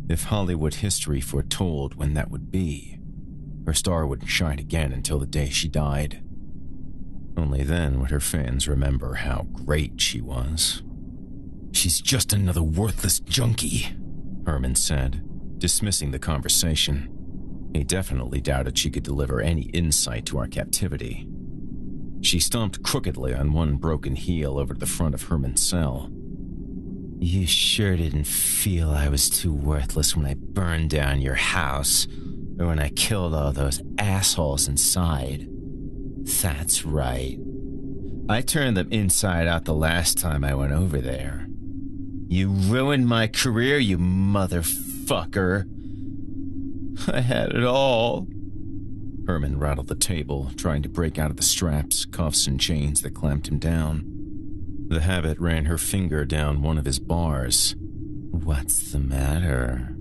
If Hollywood history foretold when that would be, her star wouldn't shine again until the day she died. Only then would her fans remember how great she was. "She's just another worthless junkie," Herman said, dismissing the conversation. He definitely doubted she could deliver any insight to our captivity. She stomped crookedly on one broken heel over to the front of Herman's cell. "You sure didn't feel I was too worthless when I burned down your house, or when I killed all those assholes inside. That's right. I turned them inside out the last time I went over there. You ruined my career, you motherfucker. I had it all." Herman rattled the table, trying to break out of the straps, cuffs, and chains that clamped him down. The habit ran her finger down one of his bars. "What's the matter?"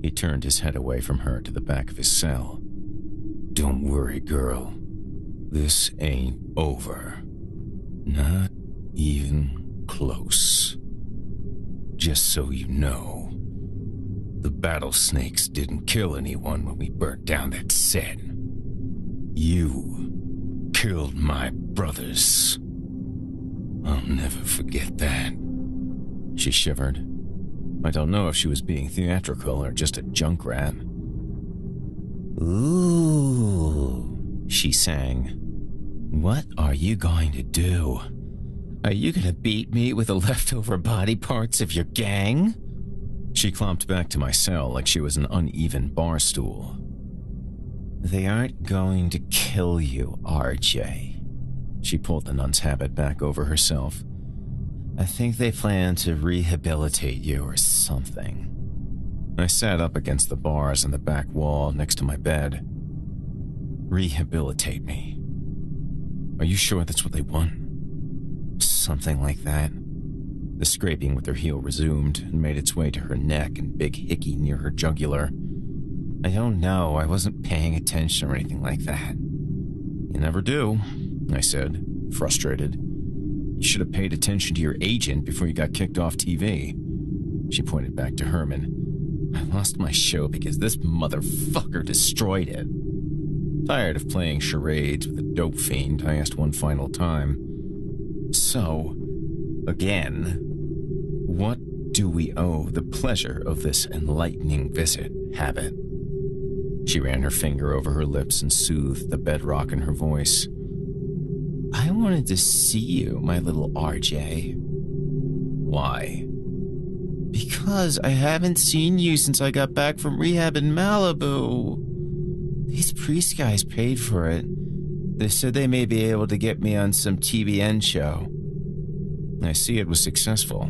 He turned his head away from her to the back of his cell. "Don't worry, girl. This ain't over. Not even close." Just so you know, the Battlesnakes didn't kill anyone when we burnt down that set. You killed my brothers. I'll never forget that." She shivered. I don't know if she was being theatrical or just a junk rat. "Ooh," she sang. "What are you going to do? Are you going to beat me with the leftover body parts of your gang?" She clomped back to my cell like she was an uneven bar stool. "They aren't going to kill you, RJ." She pulled the nun's habit back over herself. "I think they plan to rehabilitate you or something." I sat up against the bars on the back wall next to my bed. Rehabilitate me? Are you sure that's what they want? "Something like that." The scraping with her heel resumed and made its way to her neck and big hickey near her jugular. "I don't know. I wasn't paying attention or anything like that." "You never do," I said, frustrated. "You should have paid attention to your agent before you got kicked off TV." She pointed back to Herman. "I lost my show because this motherfucker destroyed it." Tired of playing charades with a dope fiend, I asked one final time. "So, again, what do we owe the pleasure of this enlightening visit, Habit?" She ran her finger over her lips and soothed the bedrock in her voice. "I wanted to see you, my little RJ." "Why?" "Because I haven't seen you since I got back from rehab in Malibu. These priest guys paid for it. They said they may be able to get me on some TBN show." "I see it was successful.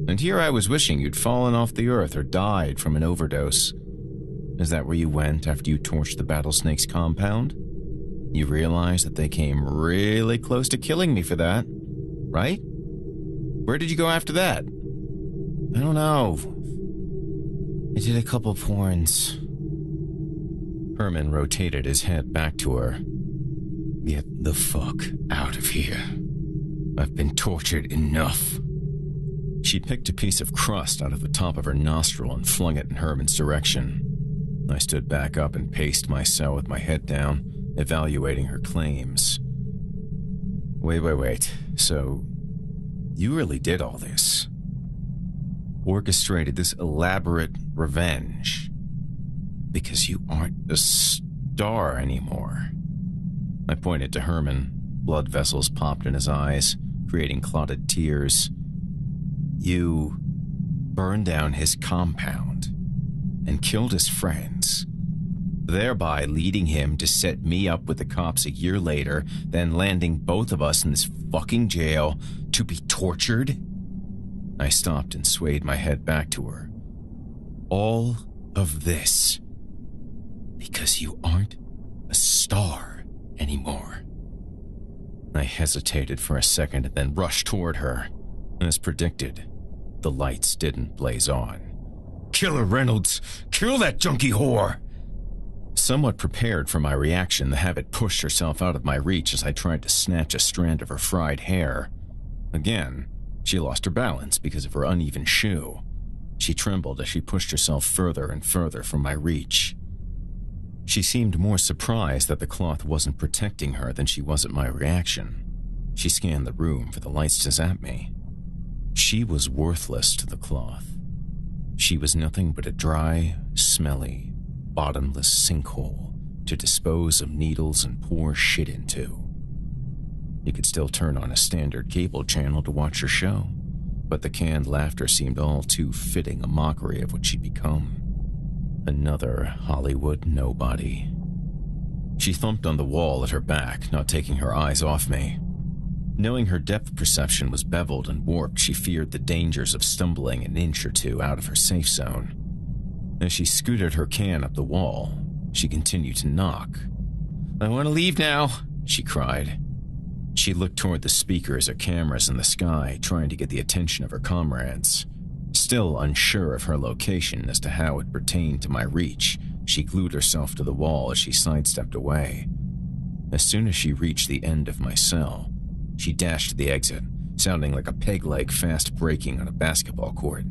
And here I was wishing you'd fallen off the earth or died from an overdose. Is that where you went after you torched the Battlesnake's compound? You realized that they came really close to killing me for that, right? Where did you go after that?" "I don't know. I did a couple porns." Herman rotated his head back to her. "Get the fuck out of here. I've been tortured enough." She picked a piece of crust out of the top of her nostril and flung it in Herman's direction. I stood back up and paced my cell with my head down, evaluating her claims. Wait. So, you really did all this? Orchestrated this elaborate revenge? Because you aren't a star anymore. I pointed to Herman. Blood vessels popped in his eyes, creating clotted tears. You burned down his compound and killed his friends, thereby leading him to set me up with the cops a year later, then landing both of us in this fucking jail to be tortured? I stopped and swayed my head back to her. All of this because you aren't a star anymore. I hesitated for a second and then rushed toward her. As predicted, the lights didn't blaze on. "Kill her, Reynolds! Kill that junkie whore!" Somewhat prepared for my reaction, the Habit pushed herself out of my reach as I tried to snatch a strand of her fried hair. Again, she lost her balance because of her uneven shoe. She trembled as she pushed herself further and further from my reach. She seemed more surprised that the cloth wasn't protecting her than she was at my reaction. She scanned the room for the lights to zap me. She was worthless to the cloth. She was nothing but a dry, smelly, bottomless sinkhole to dispose of needles and pour shit into. You could still turn on a standard cable channel to watch her show, but the canned laughter seemed all too fitting a mockery of what she'd become. Another Hollywood nobody. She thumped on the wall at her back, not taking her eyes off me. Knowing her depth perception was beveled and warped, she feared the dangers of stumbling an inch or two out of her safe zone. As she scooted her can up the wall, she continued to knock. "I want to leave now," she cried. She looked toward the speakers or cameras in the sky, trying to get the attention of her comrades. Still unsure of her location as to how it pertained to my reach, she glued herself to the wall as she sidestepped away. As soon as she reached the end of my cell, she dashed to the exit, sounding like a peg leg fast breaking on a basketball court.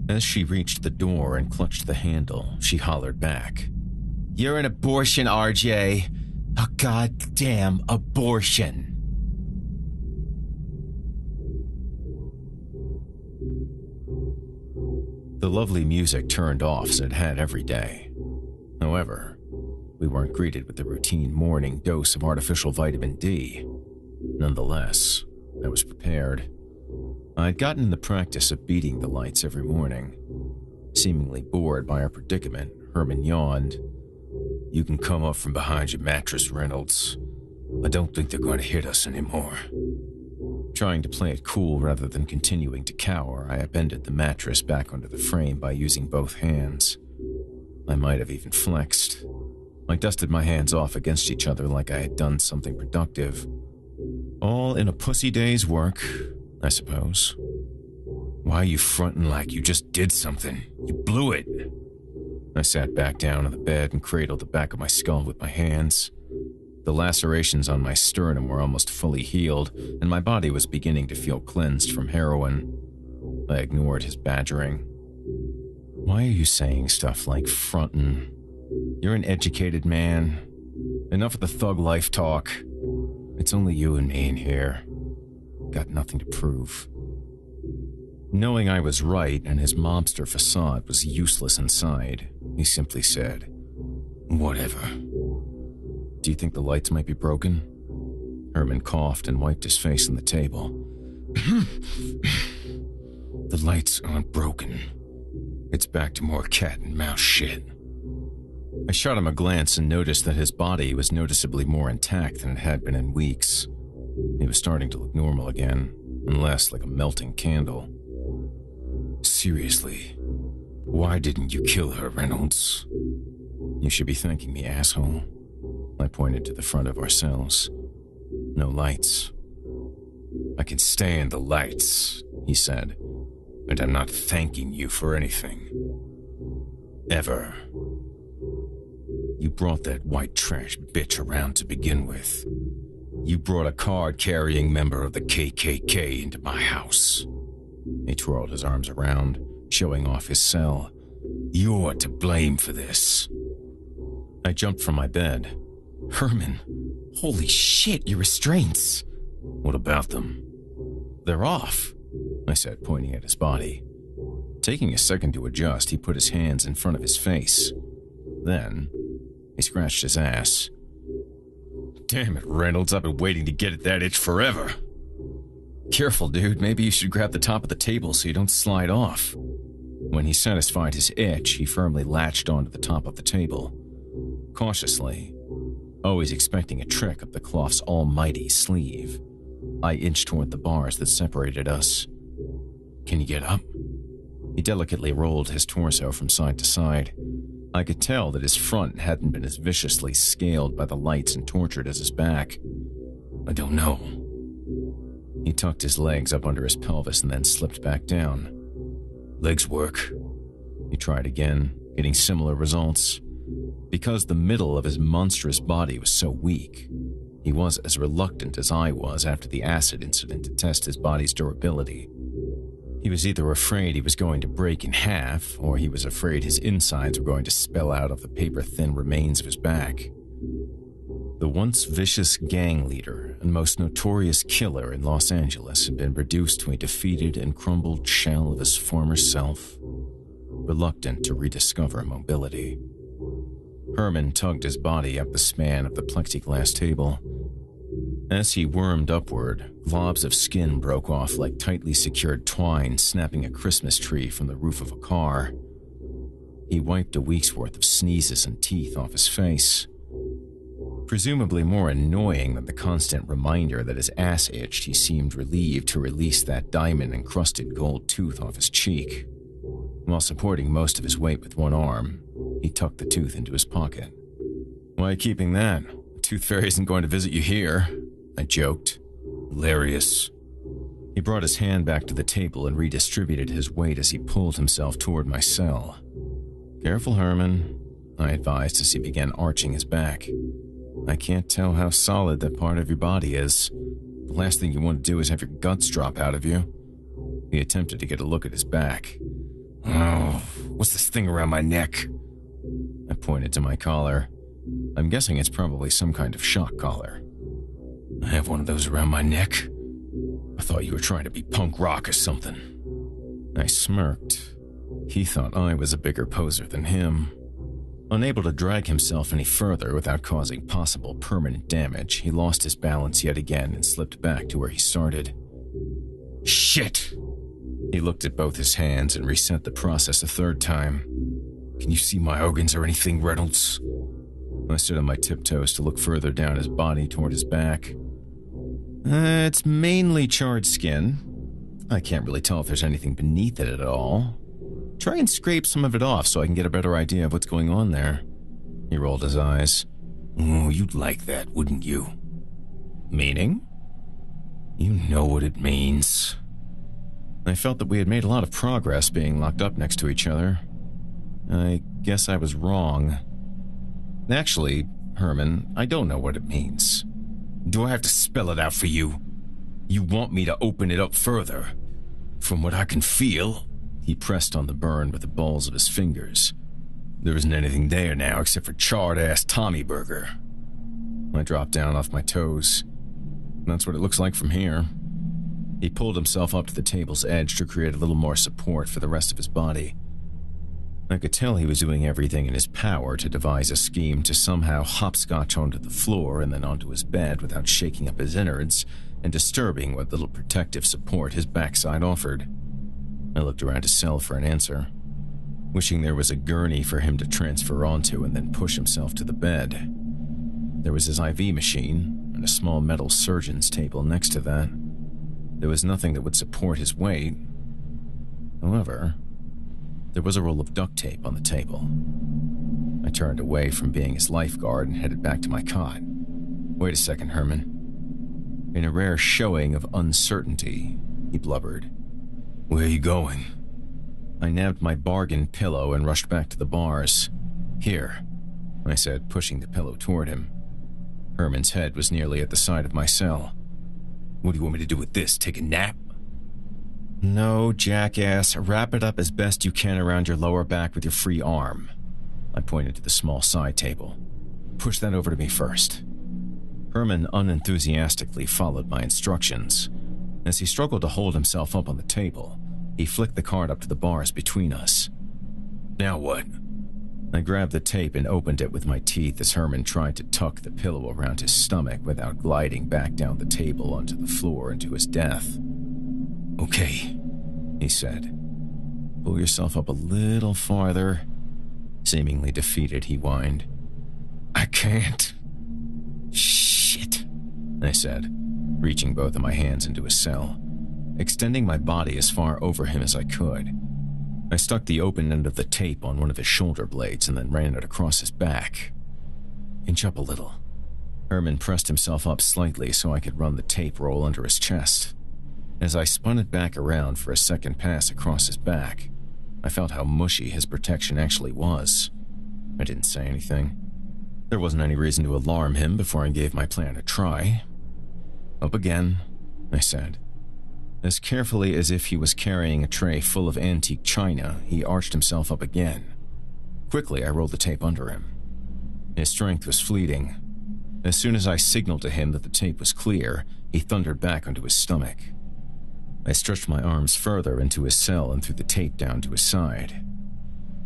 As she reached the door and clutched the handle, she hollered back, "You're an abortion, RJ. A goddamn abortion." The lovely music turned off as it had every day. However, we weren't greeted with the routine morning dose of artificial vitamin D. Nonetheless, I was prepared. I'd gotten in the practice of beating the lights every morning. Seemingly bored by our predicament, Herman yawned. "You can come up from behind your mattress, Reynolds. I don't think they're going to hit us anymore." Trying to play it cool rather than continuing to cower, I upended the mattress back onto the frame by using both hands. I might have even flexed. I dusted my hands off against each other like I had done something productive. All in a pussy day's work, I suppose. "Why are you fronting like you just did something? You blew it." I sat back down on the bed and cradled the back of my skull with my hands. The lacerations on my sternum were almost fully healed, and my body was beginning to feel cleansed from heroin. I ignored his badgering. "Why are you saying stuff like frontin'? You're an educated man. Enough of the thug life talk. It's only you and me in here. Got nothing to prove." Knowing I was right and his mobster facade was useless inside, he simply said, "Whatever." "Do you think the lights might be broken?" Herman coughed and wiped his face on the table. "The lights aren't broken. It's back to more cat and mouse shit." I shot him a glance and noticed that his body was noticeably more intact than it had been in weeks. He was starting to look normal again, and less like a melting candle. "Seriously, why didn't you kill her, Reynolds?" "You should be thanking me, asshole." I pointed to the front of our cells. "No lights." "I can stand the lights," he said, "and I'm not thanking you for anything. Ever. You brought that white trash bitch around to begin with. You brought a card-carrying member of the KKK into my house." He twirled his arms around, showing off his cell. "You're to blame for this." I jumped from my bed. "Herman, holy shit, your restraints." "What about them?" "They're off," I said, pointing at his body. Taking a second to adjust, he put his hands in front of his face. Then, he scratched his ass. "Damn it, Reynolds, I've been waiting to get at that itch forever." "Careful, dude. Maybe you should grab the top of the table so you don't slide off." When he satisfied his itch, he firmly latched onto the top of the table. Cautiously, always expecting a trick up the cloth's almighty sleeve, I inched toward the bars that separated us. "Can you get up?" He delicately rolled his torso from side to side. I could tell that his front hadn't been as viciously scaled by the lights and tortured as his back. "I don't know." He tucked his legs up under his pelvis and then slipped back down. "Legs work." He tried again, getting similar results. Because the middle of his monstrous body was so weak, he was as reluctant as I was after the acid incident to test his body's durability. He was either afraid he was going to break in half, or he was afraid his insides were going to spill out of the paper-thin remains of his back. The once vicious gang leader and most notorious killer in Los Angeles had been reduced to a defeated and crumbled shell of his former self, reluctant to rediscover mobility. Herman tugged his body up the span of the plexiglass table. As he wormed upward, globs of skin broke off like tightly secured twine snapping a Christmas tree from the roof of a car. He wiped a week's worth of sneezes and teeth off his face. Presumably more annoying than the constant reminder that his ass itched, he seemed relieved to release that diamond-encrusted gold tooth off his cheek. While supporting most of his weight with one arm, he tucked the tooth into his pocket. "Why are you keeping that? The tooth fairy isn't going to visit you here," I joked. "Hilarious." He brought his hand back to the table and redistributed his weight as he pulled himself toward my cell. "Careful, Herman," I advised as he began arching his back. "I can't tell how solid that part of your body is. The last thing you want to do is have your guts drop out of you. He attempted to get a look at his back. Oh, what's this thing around my neck? I pointed to my collar. I'm guessing it's probably some kind of shock collar. I have one of those around my neck. I thought you were trying to be punk rock or something. I smirked. He thought I was a bigger poser than him. Unable to drag himself any further without causing possible permanent damage, he lost his balance yet again and slipped back to where he started. Shit! He looked at both his hands and reset the process a third time. Can you see my organs or anything, Reynolds? I stood on my tiptoes to look further down his body toward his back. It's mainly charred skin. I can't really tell if there's anything beneath it at all. Try and scrape some of it off so I can get a better idea of what's going on there. He rolled his eyes. Oh, you'd like that, wouldn't you? Meaning? You know what it means. I felt that we had made a lot of progress being locked up next to each other. I guess I was wrong. Actually, Herman, I don't know what it means. Do I have to spell it out for you? You want me to open it up further? From what I can feel, he pressed on the burn with the balls of his fingers. There isn't anything there now except for charred-ass Tommy Burger. I dropped down off my toes. That's what it looks like from here. He pulled himself up to the table's edge to create a little more support for the rest of his body. I could tell he was doing everything in his power to devise a scheme to somehow hopscotch onto the floor and then onto his bed without shaking up his innards and disturbing what little protective support his backside offered. I looked around his cell for an answer, wishing there was a gurney for him to transfer onto and then push himself to the bed. There was his IV machine and a small metal surgeon's table next to that. There was nothing that would support his weight. However, there was a roll of duct tape on the table. I turned away from being his lifeguard and headed back to my cot. Wait a second, Herman. In a rare showing of uncertainty, he blubbered. Where are you going? I nabbed my bargain pillow and rushed back to the bars. Here, I said, pushing the pillow toward him. Herman's head was nearly at the side of my cell. What do you want me to do with this? Take a nap? No, jackass. Wrap it up as best you can around your lower back with your free arm. I pointed to the small side table. Push that over to me first. Herman unenthusiastically followed my instructions. As he struggled to hold himself up on the table, he flicked the card up to the bars between us. Now what? I grabbed the tape and opened it with my teeth as Herman tried to tuck the pillow around his stomach without gliding back down the table onto the floor into his death. Okay, he said. Pull yourself up a little farther. Seemingly defeated, he whined. I can't. Shit, I said, reaching both of my hands into his cell, extending my body as far over him as I could. I stuck the open end of the tape on one of his shoulder blades and then ran it across his back. Inch up a little. Herman pressed himself up slightly so I could run the tape roll under his chest. As I spun it back around for a second pass across his back, I felt how mushy his protection actually was. I didn't say anything. There wasn't any reason to alarm him before I gave my plan a try. Up again, I said. As carefully as if he was carrying a tray full of antique china, he arched himself up again. Quickly, I rolled the tape under him. His strength was fleeting. As soon as I signaled to him that the tape was clear, he thundered back onto his stomach. I stretched my arms further into his cell and threw the tape down to his side.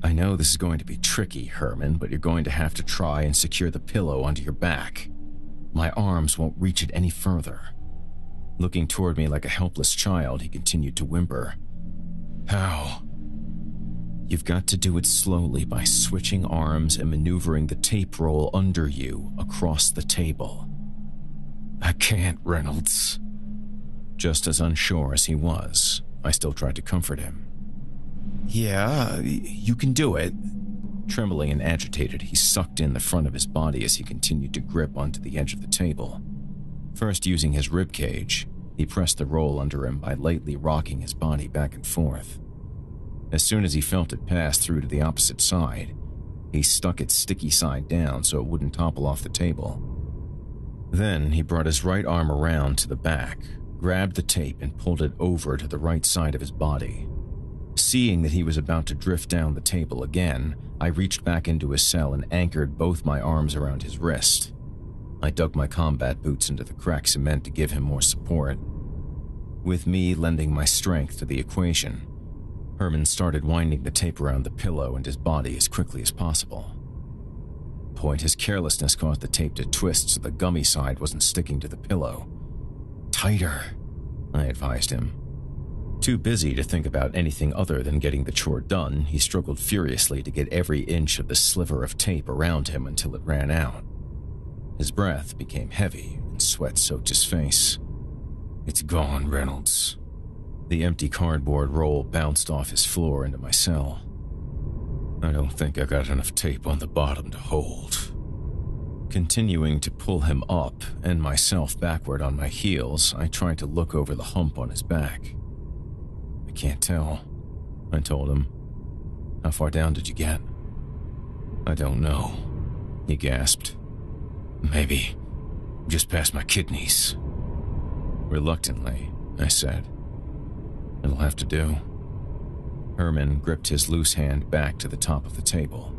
I know this is going to be tricky, Herman, but you're going to have to try and secure the pillow onto your back. My arms won't reach it any further. Looking toward me like a helpless child, he continued to whimper. How? You've got to do it slowly by switching arms and maneuvering the tape roll under you across the table. I can't, Reynolds. Just as unsure as he was, I still tried to comfort him. Yeah, you can do it. Trembling and agitated, he sucked in the front of his body as he continued to grip onto the edge of the table. First using his rib cage, he pressed the roll under him by lightly rocking his body back and forth. As soon as he felt it pass through to the opposite side, he stuck its sticky side down so it wouldn't topple off the table. Then he brought his right arm around to the back, grabbed the tape and pulled it over to the right side of his body. Seeing that he was about to drift down the table again, I reached back into his cell and anchored both my arms around his wrist. I dug my combat boots into the cracked cement to give him more support. With me lending my strength to the equation, Herman started winding the tape around the pillow and his body as quickly as possible. His carelessness caused the tape to twist so the gummy side wasn't sticking to the pillow. "Tighter," I advised him. Too busy to think about anything other than getting the chore done, he struggled furiously to get every inch of the sliver of tape around him until it ran out. His breath became heavy and sweat soaked his face. "It's gone, Reynolds." The empty cardboard roll bounced off his floor into my cell. "I don't think I got enough tape on the bottom to hold." Continuing to pull him up and myself backward on my heels, I tried to look over the hump on his back. "I can't tell," I told him. "How far down did you get?" "I don't know," he gasped. "Maybe just past my kidneys." Reluctantly, I said, "It'll have to do." Herman gripped his loose hand back to the top of the table.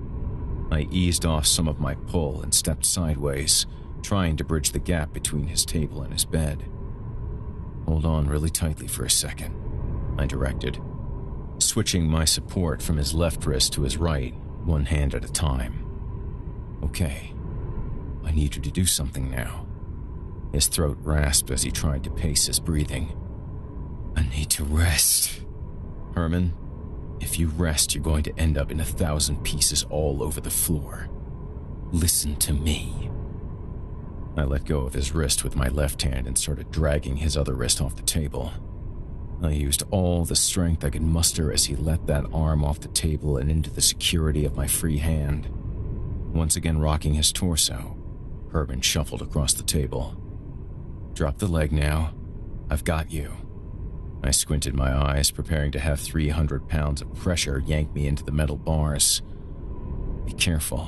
I eased off some of my pull and stepped sideways, trying to bridge the gap between his table and his bed. "Hold on really tightly for a second," I directed, switching my support from his left wrist to his right, one hand at a time. "Okay, I need you to do something now." His throat rasped as he tried to pace his breathing. "I need to rest." "Herman, if you rest, you're going to end up in 1,000 pieces all over the floor. Listen to me." I let go of his wrist with my left hand and started dragging his other wrist off the table. I used all the strength I could muster as he let that arm off the table and into the security of my free hand. Once again rocking his torso, Herman shuffled across the table. "Drop the leg now. I've got you." I squinted my eyes, preparing to have 300 pounds of pressure yank me into the metal bars. "Be careful.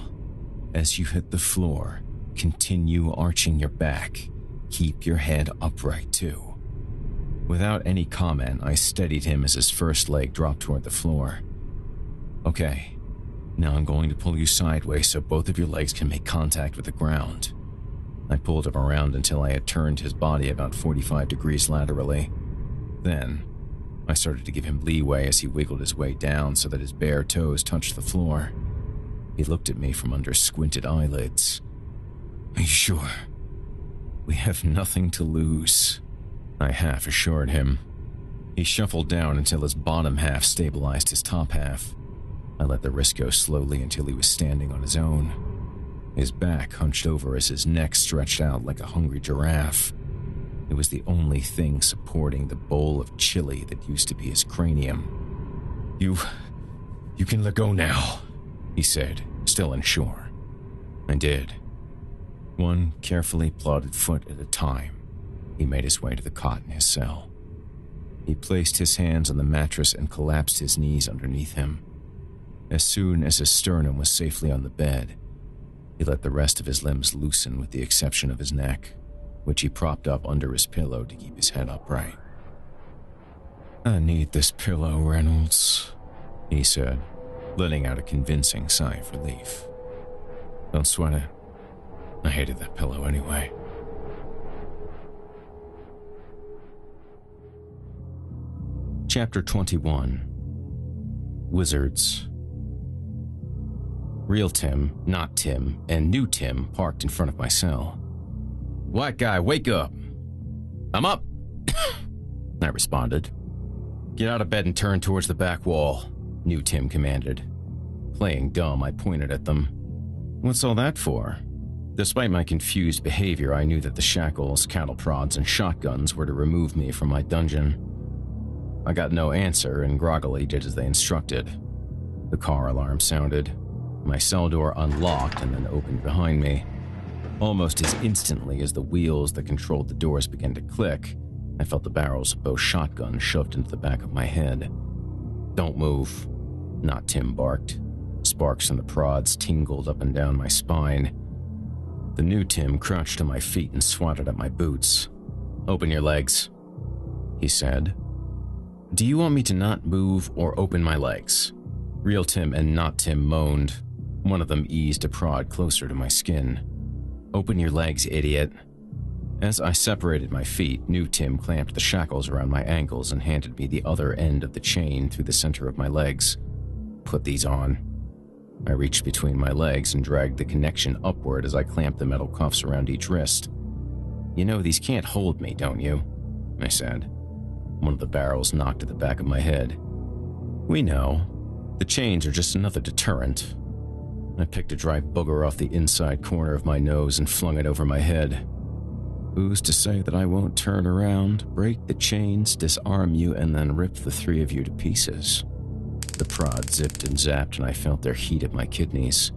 As you hit the floor, continue arching your back. Keep your head upright, too." Without any comment, I steadied him as his first leg dropped toward the floor. "Okay, now I'm going to pull you sideways so both of your legs can make contact with the ground." I pulled him around until I had turned his body about 45 degrees laterally. Then, I started to give him leeway as he wiggled his way down so that his bare toes touched the floor. He looked at me from under squinted eyelids. "Are you sure?" "We have nothing to lose," I half assured him. He shuffled down until his bottom half stabilized his top half. I let the wrist go slowly until he was standing on his own. His back hunched over as his neck stretched out like a hungry giraffe. It was the only thing supporting the bowl of chili that used to be his cranium. You can let go now," he said, still unsure. I did. One carefully plodded foot at a time, he made his way to the cot in his cell. He placed his hands on the mattress and collapsed his knees underneath him. As soon as his sternum was safely on the bed, he let the rest of his limbs loosen with the exception of his neck, which he propped up under his pillow to keep his head upright. "I need this pillow, Reynolds," he said, letting out a convincing sigh of relief. "Don't sweat it. I hated that pillow anyway." Chapter 21. Wizards. Real Tim, not Tim, and new Tim parked in front of my cell. "White guy, wake up." "I'm up," I responded. "Get out of bed and turn towards the back wall," new Tim commanded. Playing dumb, I pointed at them. "What's all that for?" Despite my confused behavior, I knew that the shackles, cattle prods, and shotguns were to remove me from my dungeon. I got no answer and groggily did as they instructed. The car alarm sounded. My cell door unlocked and then opened behind me. Almost as instantly as the wheels that controlled the doors began to click, I felt the barrels of both shotguns shoved into the back of my head. "Don't move," not Tim barked. Sparks from the prods tingled up and down my spine. The new Tim crouched to my feet and swatted at my boots. "Open your legs," he said. "Do you want me to not move or open my legs?" Real Tim and not Tim moaned. One of them eased a prod closer to my skin. "Open your legs, idiot." As I separated my feet, new Tim clamped the shackles around my ankles and handed me the other end of the chain through the center of my legs. "Put these on." I reached between my legs and dragged the connection upward as I clamped the metal cuffs around each wrist. "You know these can't hold me, don't you?" I said. One of the barrels knocked at the back of my head. "We know. The chains are just another deterrent." I picked a dry booger off the inside corner of my nose and flung it over my head. "Who's to say that I won't turn around, break the chains, disarm you, and then rip the three of you to pieces?" The prod zipped and zapped, and I felt their heat at my kidneys.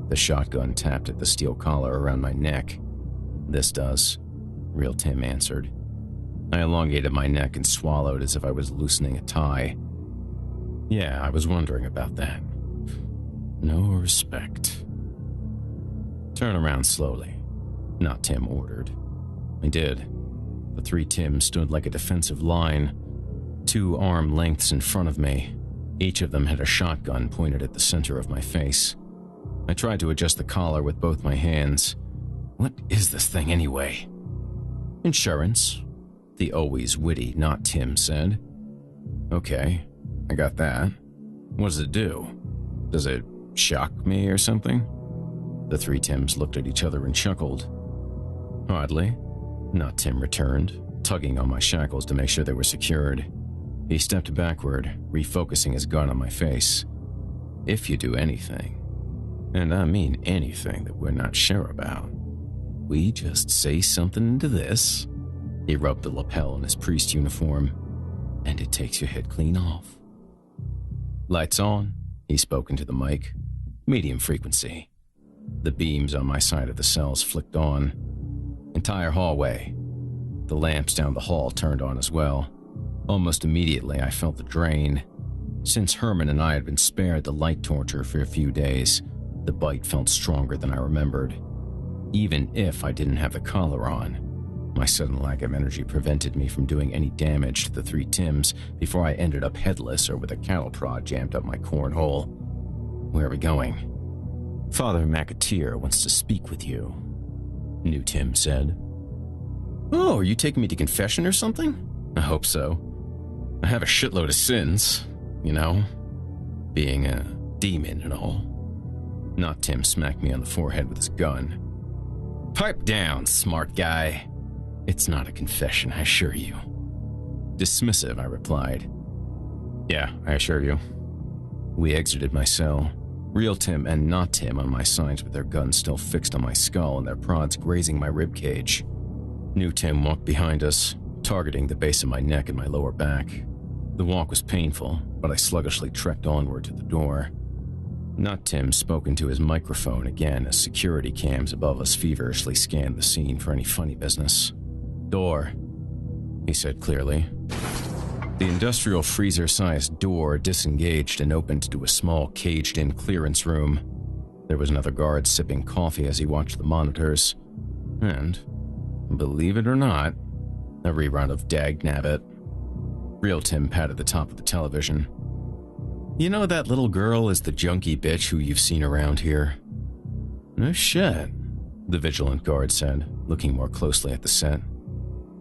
The shotgun tapped at the steel collar around my neck. "This does," Real Tim answered. I elongated my neck and swallowed as if I was loosening a tie. "Yeah, I was wondering about that. No respect." "Turn around slowly," not Tim ordered. I did. The three Tims stood like a defensive line, 2 arm lengths in front of me. Each of them had a shotgun pointed at the center of my face. I tried to adjust the collar with both my hands. What is this thing anyway? "Insurance," the always witty not Tim said. "Okay, I got that. What does it do? Does it shock me or something?" The three Tims looked at each other and chuckled. "Hardly," not Tim returned, tugging on my shackles to make sure they were secured. He stepped backward, refocusing his gun on my face. "If you do anything, and I mean anything that we're not sure about, we just say something into this," he rubbed the lapel in his priest uniform, "and it takes your head clean off." "Lights on," he spoke into the mic. "Medium frequency." The beams on my side of the cells flicked on. Entire hallway. The lamps down the hall turned on as well. Almost immediately, I felt the drain. Since Herman and I had been spared the light torture for a few days, the bite felt stronger than I remembered. Even if I didn't have the collar on, my sudden lack of energy prevented me from doing any damage to the three Tims before I ended up headless or with a cattle prod jammed up my cornhole. "Where are we going?" "Father McAteer wants to speak with you," new Tim said. "Oh, are you taking me to confession or something?" "I hope so. I have a shitload of sins, you know, being a demon and all." Not Tim smacked me on the forehead with his gun. "Pipe down, smart guy. It's not a confession, I assure you." Dismissive, I replied. "Yeah, I assure you." We exited my cell. Real Tim and not Tim on my sides with their guns still fixed on my skull and their prods grazing my ribcage. New Tim walked behind us, targeting the base of my neck and my lower back. The walk was painful, but I sluggishly trekked onward to the door. Not Tim spoke into his microphone again as security cams above us feverishly scanned the scene for any funny business. "Door," he said clearly. The industrial freezer-sized door disengaged and opened to a small caged-in clearance room. There was another guard sipping coffee as he watched the monitors. And, believe it or not, a rerun of Dagnabbit. Real Tim patted the top of the television. "You know that little girl is the junkie bitch who you've seen around here?" "No shit," the vigilant guard said, looking more closely at the set.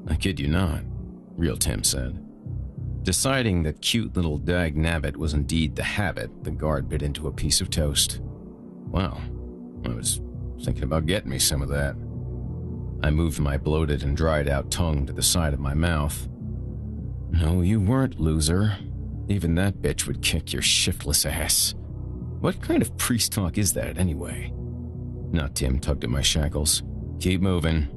"I kid you not," Real Tim said. Deciding that cute little Dagnabbit was indeed the habit, the guard bit into a piece of toast. "Wow, I was thinking about getting me some of that." I moved my bloated and dried-out tongue to the side of my mouth. "No, you weren't, loser. Even that bitch would kick your shiftless ass. What kind of priest talk is that, anyway?" Not Tim tugged at my shackles. "Keep moving."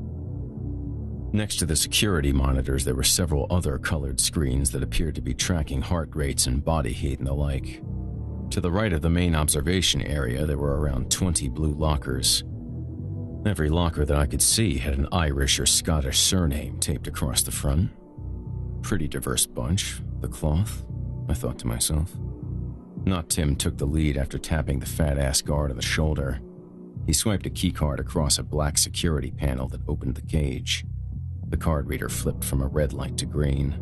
Next to the security monitors, there were several other colored screens that appeared to be tracking heart rates and body heat and the like. To the right of the main observation area, there were around 20 blue lockers. Every locker that I could see had an Irish or Scottish surname taped across the front. Pretty diverse bunch, the cloth, I thought to myself. Not Tim took the lead after tapping the fat-ass guard on the shoulder. He swiped a keycard across a black security panel that opened the cage. The card reader flipped from a red light to green.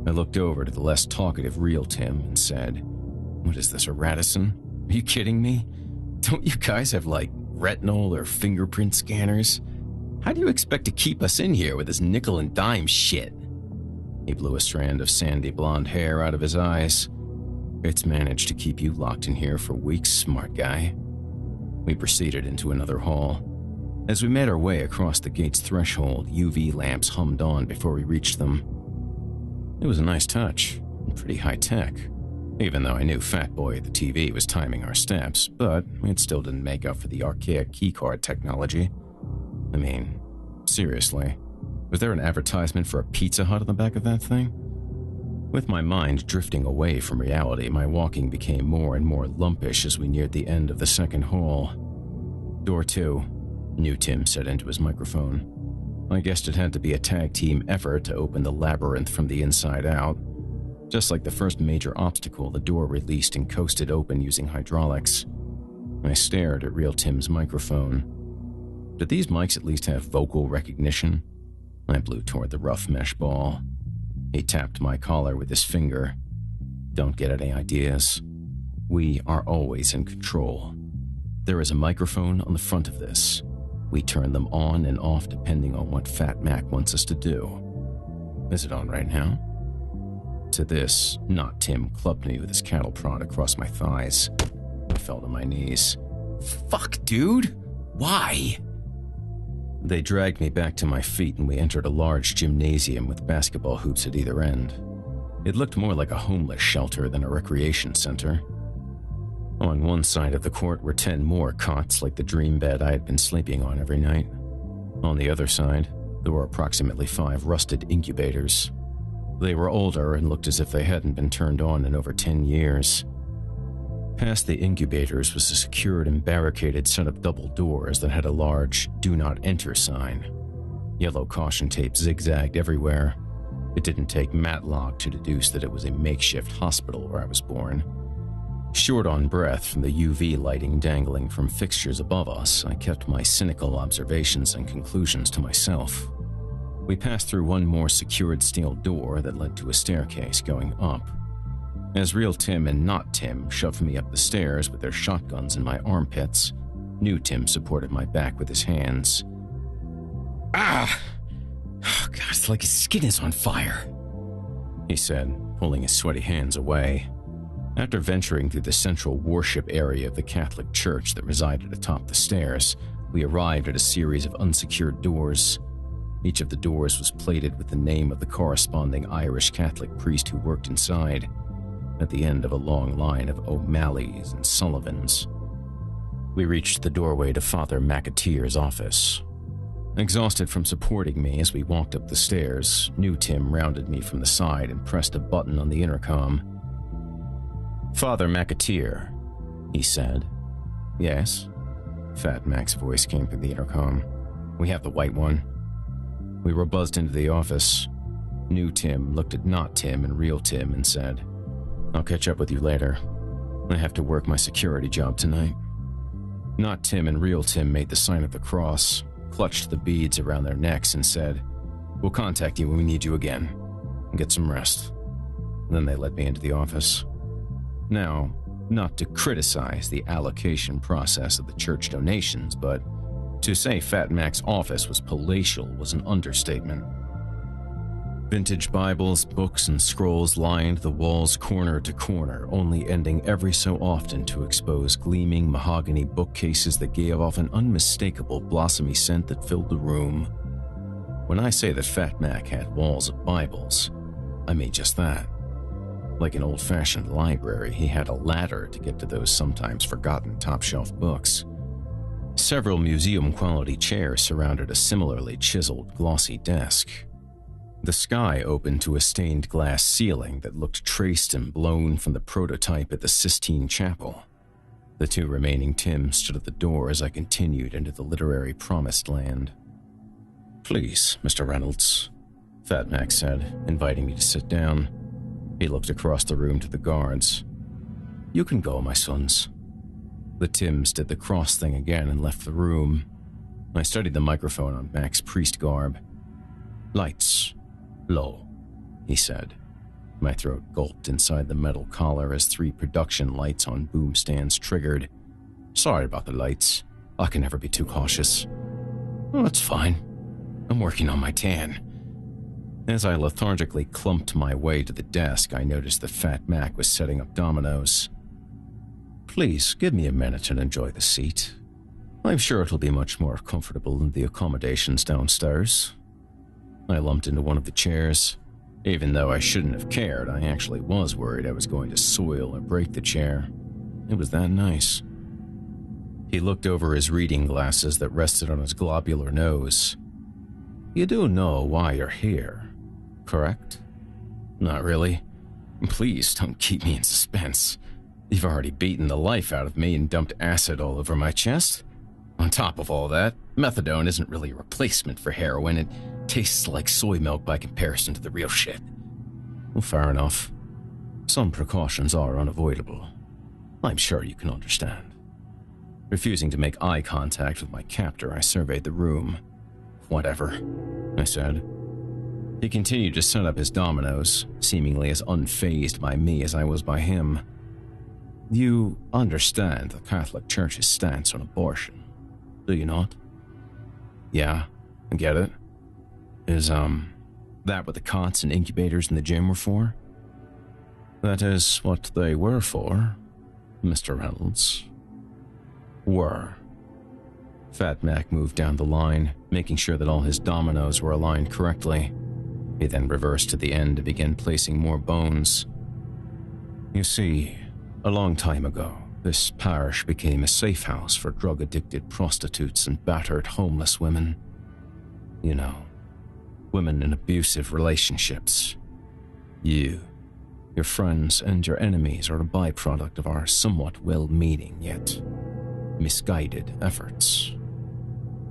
I looked over to the less talkative real Tim and said, "What is this, a Radisson? Are you kidding me? Don't you guys have, like, retinal or fingerprint scanners? How do you expect to keep us in here with this nickel and dime shit?" He blew a strand of sandy blonde hair out of his eyes. "It's managed to keep you locked in here for weeks, smart guy." We proceeded into another hall. As we made our way across the gate's threshold, UV lamps hummed on before we reached them. It was a nice touch, and pretty high-tech, even though I knew Fat Boy at the TV was timing our steps, but it still didn't make up for the archaic keycard technology. I mean, seriously, was there an advertisement for a Pizza Hut on the back of that thing? With my mind drifting away from reality, my walking became more and more lumpish as we neared the end of the second hall. "Door 2, new Tim said into his microphone. I guessed it had to be a tag team effort to open the labyrinth from the inside out. Just like the first major obstacle, the door released and coasted open using hydraulics. I stared at real Tim's microphone. Did these mics at least have vocal recognition? I blew toward the rough mesh ball. He tapped my collar with his finger. "Don't get any ideas. We are always in control. There is a microphone on the front of this. We turn them on and off depending on what Fat Mac wants us to do. Is it on right now?" To this, not Tim clubbed me with his cattle prod across my thighs. I fell to my knees. "Fuck, dude! Why?" They dragged me back to my feet and we entered a large gymnasium with basketball hoops at either end. It looked more like a homeless shelter than a recreation center. On one side of the court were 10 more cots like the dream bed I had been sleeping on every night. On the other side, there were approximately 5 rusted incubators. They were older and looked as if they hadn't been turned on in over 10 years. Past the incubators was a secured and barricaded set of double doors that had a large "Do Not Enter" sign. Yellow caution tape zigzagged everywhere. It didn't take Matlock to deduce that it was a makeshift hospital where I was born. Short on breath from the UV lighting dangling from fixtures above us, I kept my cynical observations and conclusions to myself. We passed through one more secured steel door that led to a staircase going up. As real Tim and not Tim shoved me up the stairs with their shotguns in my armpits, new Tim supported my back with his hands. "Ah! Oh, God, it's like his skin is on fire," he said, pulling his sweaty hands away. After venturing through the central worship area of the Catholic church that resided atop the stairs, we arrived at a series of unsecured doors. Each of the doors was plated with the name of the corresponding Irish Catholic priest who worked inside, at the end of a long line of O'Malleys and Sullivans. We reached the doorway to Father McAteer's office. Exhausted from supporting me as we walked up the stairs, new Tim rounded me from the side and pressed a button on the intercom. "Father McAteer," he said. "Yes?" Fat Mac's voice came through the intercom. "We have the white one." We were buzzed into the office. New Tim looked at not Tim and real Tim and said, "I'll catch up with you later. I have to work my security job tonight." Not Tim and real Tim made the sign of the cross, clutched the beads around their necks and said, "We'll contact you when we need you again. Get some rest." Then they let me into the office. Now, not to criticize the allocation process of the church donations, but to say Fat Mac's office was palatial was an understatement. Vintage Bibles, books, and scrolls lined the walls corner to corner, only ending every so often to expose gleaming mahogany bookcases that gave off an unmistakable blossomy scent that filled the room. When I say that Fat Mac had walls of Bibles, I mean just that. Like an old-fashioned library, he had a ladder to get to those sometimes forgotten top-shelf books. Several museum-quality chairs surrounded a similarly chiseled, glossy desk. The sky opened to a stained glass ceiling that looked traced and blown from the prototype at the Sistine Chapel. The 2 remaining Tims stood at the door as I continued into the literary promised land. "Please, Mr. Reynolds," Fat Mac said, inviting me to sit down. He looked across the room to the guards. "You can go, my sons." The Tims did the cross thing again and left the room. I studied the microphone on Mac's priest garb. "Lights. Low," he said. My throat gulped inside the metal collar as 3 production lights on boom stands triggered. "Sorry about the lights. I can never be too cautious." "Oh, it's fine. I'm working on my tan." As I lethargically clumped my way to the desk, I noticed that Fat Mac was setting up dominoes. "Please, give me a minute and enjoy the seat. I'm sure it'll be much more comfortable than the accommodations downstairs." I lumped into one of the chairs. Even though I shouldn't have cared, I actually was worried I was going to soil or break the chair. It was that nice. He looked over his reading glasses that rested on his globular nose. "You do know why you're here, correct?" "Not really. Please don't keep me in suspense. You've already beaten the life out of me and dumped acid all over my chest. On top of all that, methadone isn't really a replacement for heroin. It tastes like soy milk by comparison to the real shit." "Well, fair enough. Some precautions are unavoidable. I'm sure you can understand." Refusing to make eye contact with my captor, I surveyed the room. "Whatever," I said. He continued to set up his dominoes, seemingly as unfazed by me as I was by him. "You understand the Catholic Church's stance on abortion, do you not?" "Yeah, I get it. Is, that what the cots and incubators in the gym were for?" "That is what they were for, Mr. Reynolds. Were." Fat Mac moved down the line, making sure that all his dominoes were aligned correctly. He then reversed to the end to begin placing more bones. "You see, a long time ago, this parish became a safe house for drug-addicted prostitutes and battered homeless women. You know, women in abusive relationships. You, your friends, and your enemies are a byproduct of our somewhat well-meaning yet misguided efforts."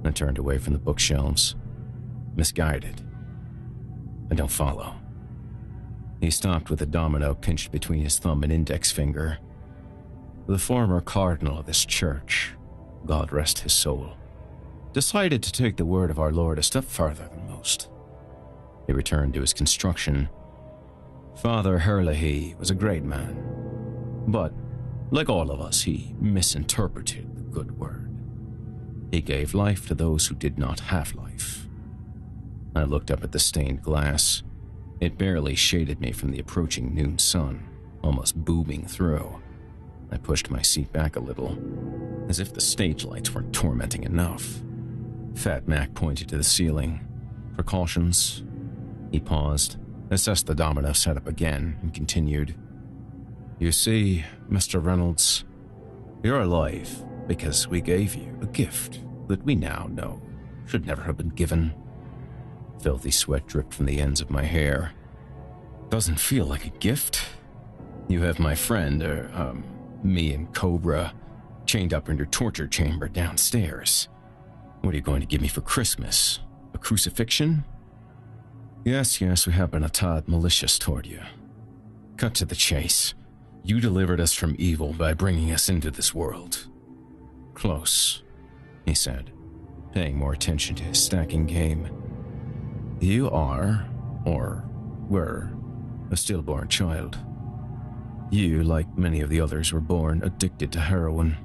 I turned away from the bookshelves. "Misguided? I don't follow." He stopped with a domino pinched between his thumb and index finger. "The former cardinal of this church, God rest his soul, decided to take the word of our Lord a step further than most. He returned to his construction. Father Herlihy was a great man, but, like all of us, he misinterpreted the good word. He gave life to those who did not have life." I looked up at the stained glass. It barely shaded me from the approaching noon sun, almost booming through. I pushed my seat back a little, as if the stage lights weren't tormenting enough. Fat Mac pointed to the ceiling. "Precautions?" He paused, assessed the domino setup again, and continued. "You see, Mr. Reynolds, you're alive because we gave you a gift that we now know should never have been given." Filthy sweat dripped from the ends of my hair. "Doesn't feel like a gift. You have my friend, me and Cobra, chained up in your torture chamber downstairs. What are you going to give me for Christmas? A crucifixion?" Yes, we have been a tad malicious toward you. Cut to the chase. You delivered us from evil by bringing us into this world." "Close," he said, paying more attention to his stacking game. "You are, or were, a stillborn child. You, like many of the others, were born addicted to heroin.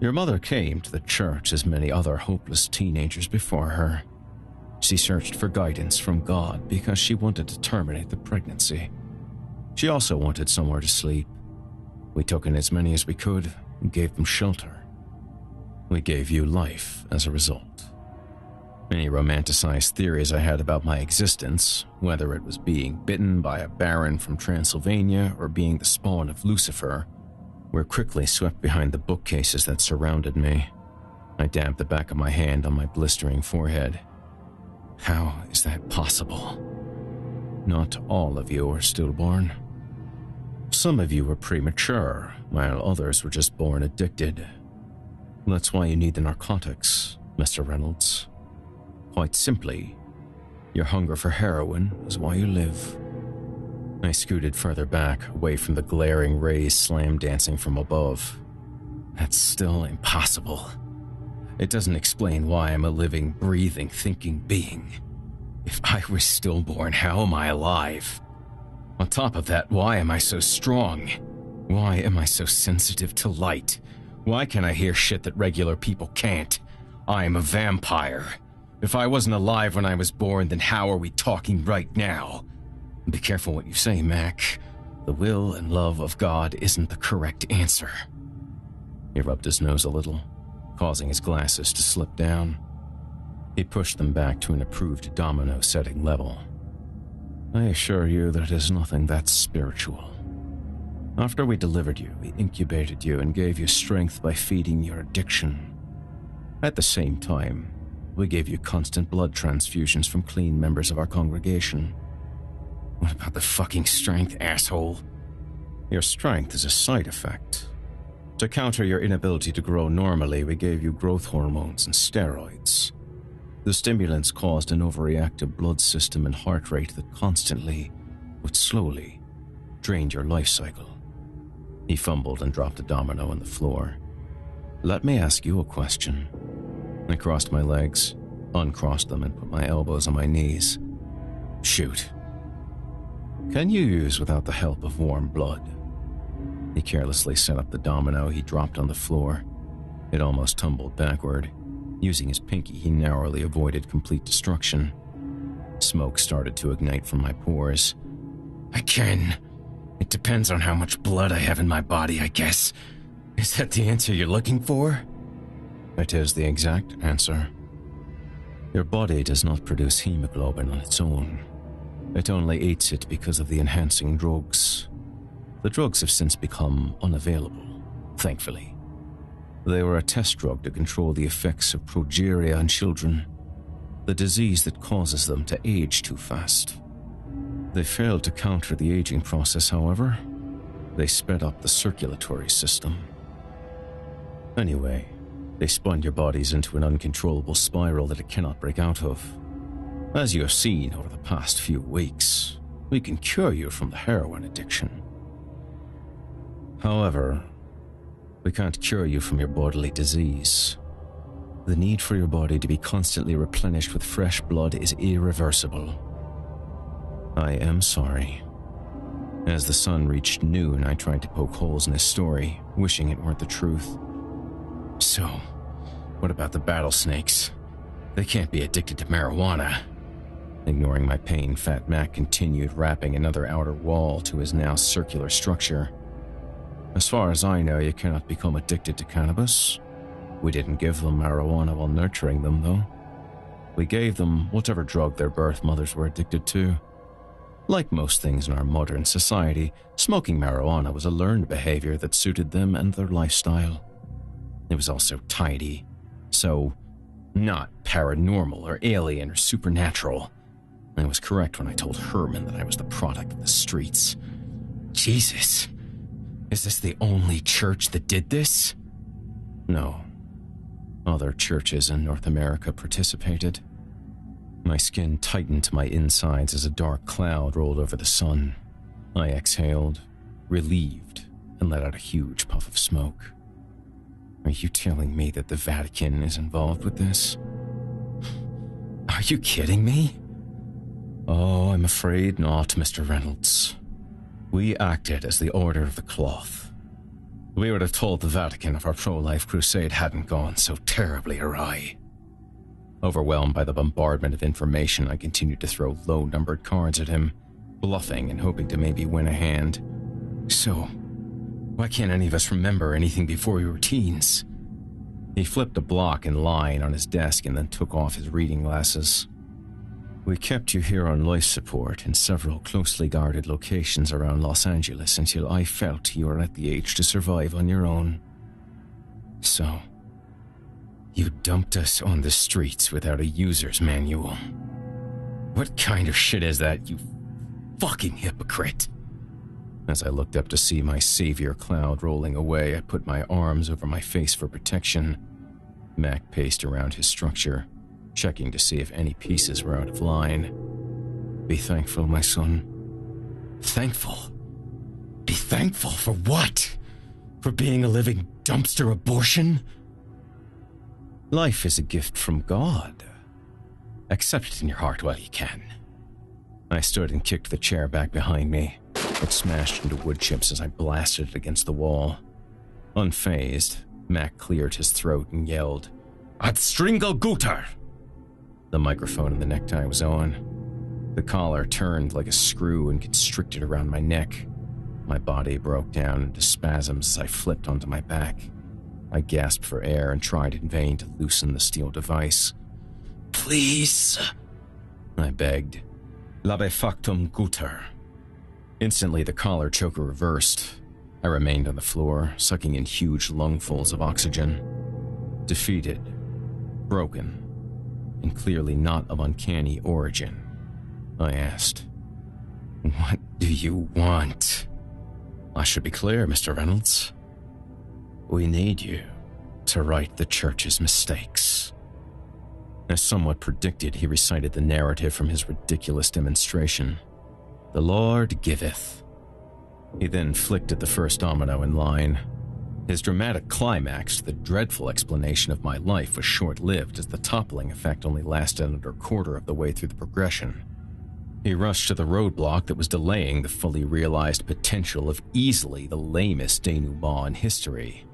Your mother came to the church as many other hopeless teenagers before her. She searched for guidance from God because she wanted to terminate the pregnancy. She also wanted somewhere to sleep. We took in as many as we could and gave them shelter. We gave you life as a result. Any romanticized theories I had about my existence, whether it was being bitten by a baron from Transylvania or being the spawn of Lucifer, were quickly swept behind the bookcases that surrounded me. I dabbed the back of my hand on my blistering forehead. How is that possible? Not all of you are stillborn. Some of you were premature, while others were just born addicted. That's why you need the narcotics, Mr. Reynolds. Quite simply, your hunger for heroin is why you live." I scooted further back, away from the glaring rays slam dancing from above. That's still impossible. It doesn't explain why I'm a living, breathing, thinking being. If I was stillborn, how am I alive? On top of that, why am I so strong? Why am I so sensitive to light? Why can I hear shit that regular people can't? I am a vampire. If I wasn't alive when I was born, then how are we talking right now? Be careful what you say, Mac. The will and love of God isn't the correct answer. He rubbed his nose a little, causing his glasses to slip down. He pushed them back to an approved domino setting level. I assure you that it is nothing that spiritual. After we delivered you, we incubated you and gave you strength by feeding your addiction. At the same time, we gave you constant blood transfusions from clean members of our congregation. What about the fucking strength, asshole? Your strength is a side effect. To counter your inability to grow normally, we gave you growth hormones and steroids. The stimulants caused an overreactive blood system and heart rate that constantly, but slowly, drained your life cycle. He fumbled and dropped a domino on the floor. Let me ask you a question. I crossed my legs, uncrossed them, and put my elbows on my knees. Shoot. Can you use without the help of warm blood? He carelessly set up the domino he dropped on the floor. It almost tumbled backward. Using his pinky, he narrowly avoided complete destruction. Smoke started to ignite from my pores. I can. It depends on how much blood I have in my body, I guess. Is that the answer you're looking for? It is the exact answer. Your body does not produce hemoglobin on its own. It only eats it because of the enhancing drugs. The drugs have since become unavailable, thankfully. They were a test drug to control the effects of progeria in children, the disease that causes them to age too fast. They failed to counter the aging process, however. They sped up the circulatory system. Anyway, they spun your bodies into an uncontrollable spiral that it cannot break out of. As you have seen over the past few weeks, we can cure you from the heroin addiction. However, we can't cure you from your bodily disease. The need for your body to be constantly replenished with fresh blood is irreversible. I am sorry. As the sun reached noon, I tried to poke holes in his story, wishing it weren't the truth. So, what about the battlesnakes? They can't be addicted to marijuana. Ignoring my pain, Fat Mac continued wrapping another outer wall to his now circular structure. As far as I know, you cannot become addicted to cannabis. We didn't give them marijuana while nurturing them, though. We gave them whatever drug their birth mothers were addicted to. Like most things in our modern society, smoking marijuana was a learned behavior that suited them and their lifestyle. It was also tidy, so not paranormal or alien or supernatural. I was correct when I told Herman that I was the product of the streets. Jesus. Is this the only church that did this? No. Other churches in North America participated. My skin tightened to my insides as a dark cloud rolled over the sun. I exhaled, relieved, and let out a huge puff of smoke. Are you telling me that the Vatican is involved with this? Are you kidding me? Oh, I'm afraid not, Mr. Reynolds. We acted as the Order of the Cloth. We would have told the Vatican if our pro-life crusade hadn't gone so terribly awry. Overwhelmed by the bombardment of information, I continued to throw low-numbered cards at him, bluffing and hoping to maybe win a hand. So, why can't any of us remember anything before we were teens? He flipped a block in line on his desk and then took off his reading glasses. We kept you here on life support in several closely guarded locations around Los Angeles until I felt you were at the age to survive on your own. So, you dumped us on the streets without a user's manual. What kind of shit is that, you fucking hypocrite? As I looked up to see my savior cloud rolling away, I put my arms over my face for protection. Mac paced around his structure, checking to see if any pieces were out of line. Be thankful, my son. Thankful? Be thankful for what? For being a living dumpster abortion? Life is a gift from God. Accept it in your heart while you can. I stood and kicked the chair back behind me. It smashed into wood chips as I blasted it against the wall. Unfazed, Mac cleared his throat and yelled, "At Stringle Guter!" The microphone and the necktie was on. The collar turned like a screw and constricted around my neck. My body broke down into spasms as I flipped onto my back. I gasped for air and tried in vain to loosen the steel device. "Please," I begged. "Labe factum guter." Instantly, the collar choker reversed. I remained on the floor, sucking in huge lungfuls of oxygen. Defeated, broken, and clearly not of uncanny origin, I asked, "What do you want?" "I should be clear, Mr. Reynolds. We need you to right the church's mistakes." As somewhat predicted, he recited the narrative from his ridiculous demonstration. "The Lord giveth." He then flicked at the first domino in line. His dramatic climax to the dreadful explanation of my life was short-lived, as the toppling effect only lasted under a quarter of the way through the progression. He rushed to the roadblock that was delaying the fully realized potential of easily the lamest denouement in history.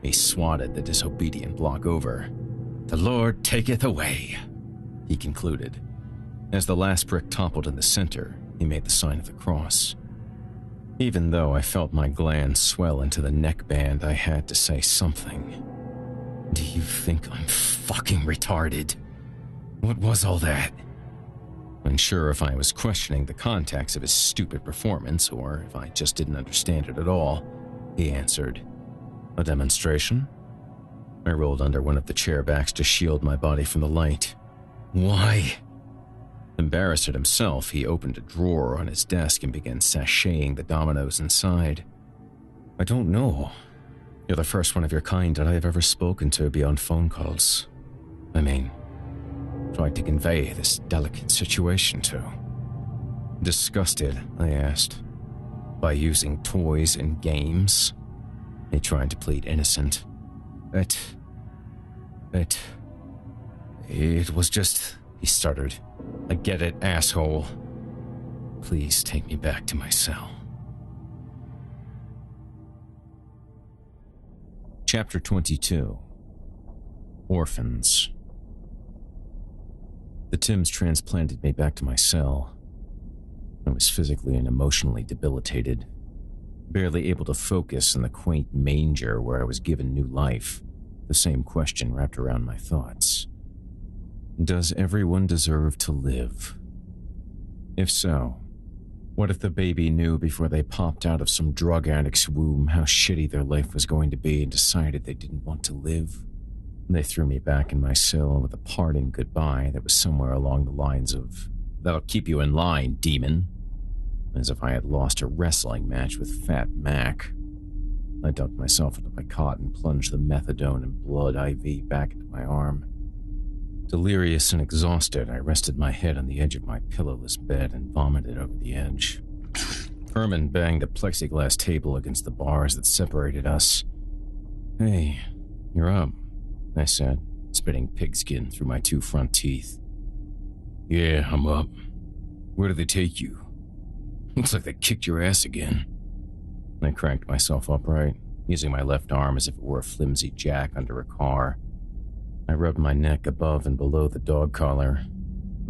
He swatted the disobedient block over. "The Lord taketh away," he concluded. As the last brick toppled in the center, he made the sign of the cross. Even though I felt my glands swell into the neckband, I had to say something. "Do you think I'm fucking retarded? What was all that?" Unsure if I was questioning the context of his stupid performance or if I just didn't understand it at all, he answered, "A demonstration?" I rolled under one of the chair backs to shield my body from the light. "Why?" Embarrassed at himself, he opened a drawer on his desk and began sashaying the dominoes inside. "I don't know. You're the first one of your kind that I have ever spoken to beyond phone calls. Tried to convey this delicate situation to." Disgusted, I asked, "By using toys and games?" He tried to plead innocent. It was just," he stuttered. "I get it, asshole. Please take me back to my cell." Chapter 22. Orphans. The Tims transplanted me back to my cell. I was physically and emotionally debilitated, barely able to focus in the quaint manger where I was given new life. The same question wrapped around my thoughts. Does everyone deserve to live? If so, what if the baby knew before they popped out of some drug addict's womb how shitty their life was going to be and decided they didn't want to live? They threw me back in my cell with a parting goodbye that was somewhere along the lines of, "That'll keep you in line, demon," as if I had lost a wrestling match with Fat Mac. I ducked myself into my cot and plunged the methadone and blood IV back into my arm. Delirious and exhausted, I rested my head on the edge of my pillowless bed and vomited over the edge. Herman banged a plexiglass table against the bars that separated us. "Hey, you're up," I said, spitting pigskin through my 2 front teeth. "Yeah, I'm up. Where did they take you? Looks like they kicked your ass again." I cranked myself upright, using my left arm as if it were a flimsy jack under a car. I rubbed my neck above and below the dog collar.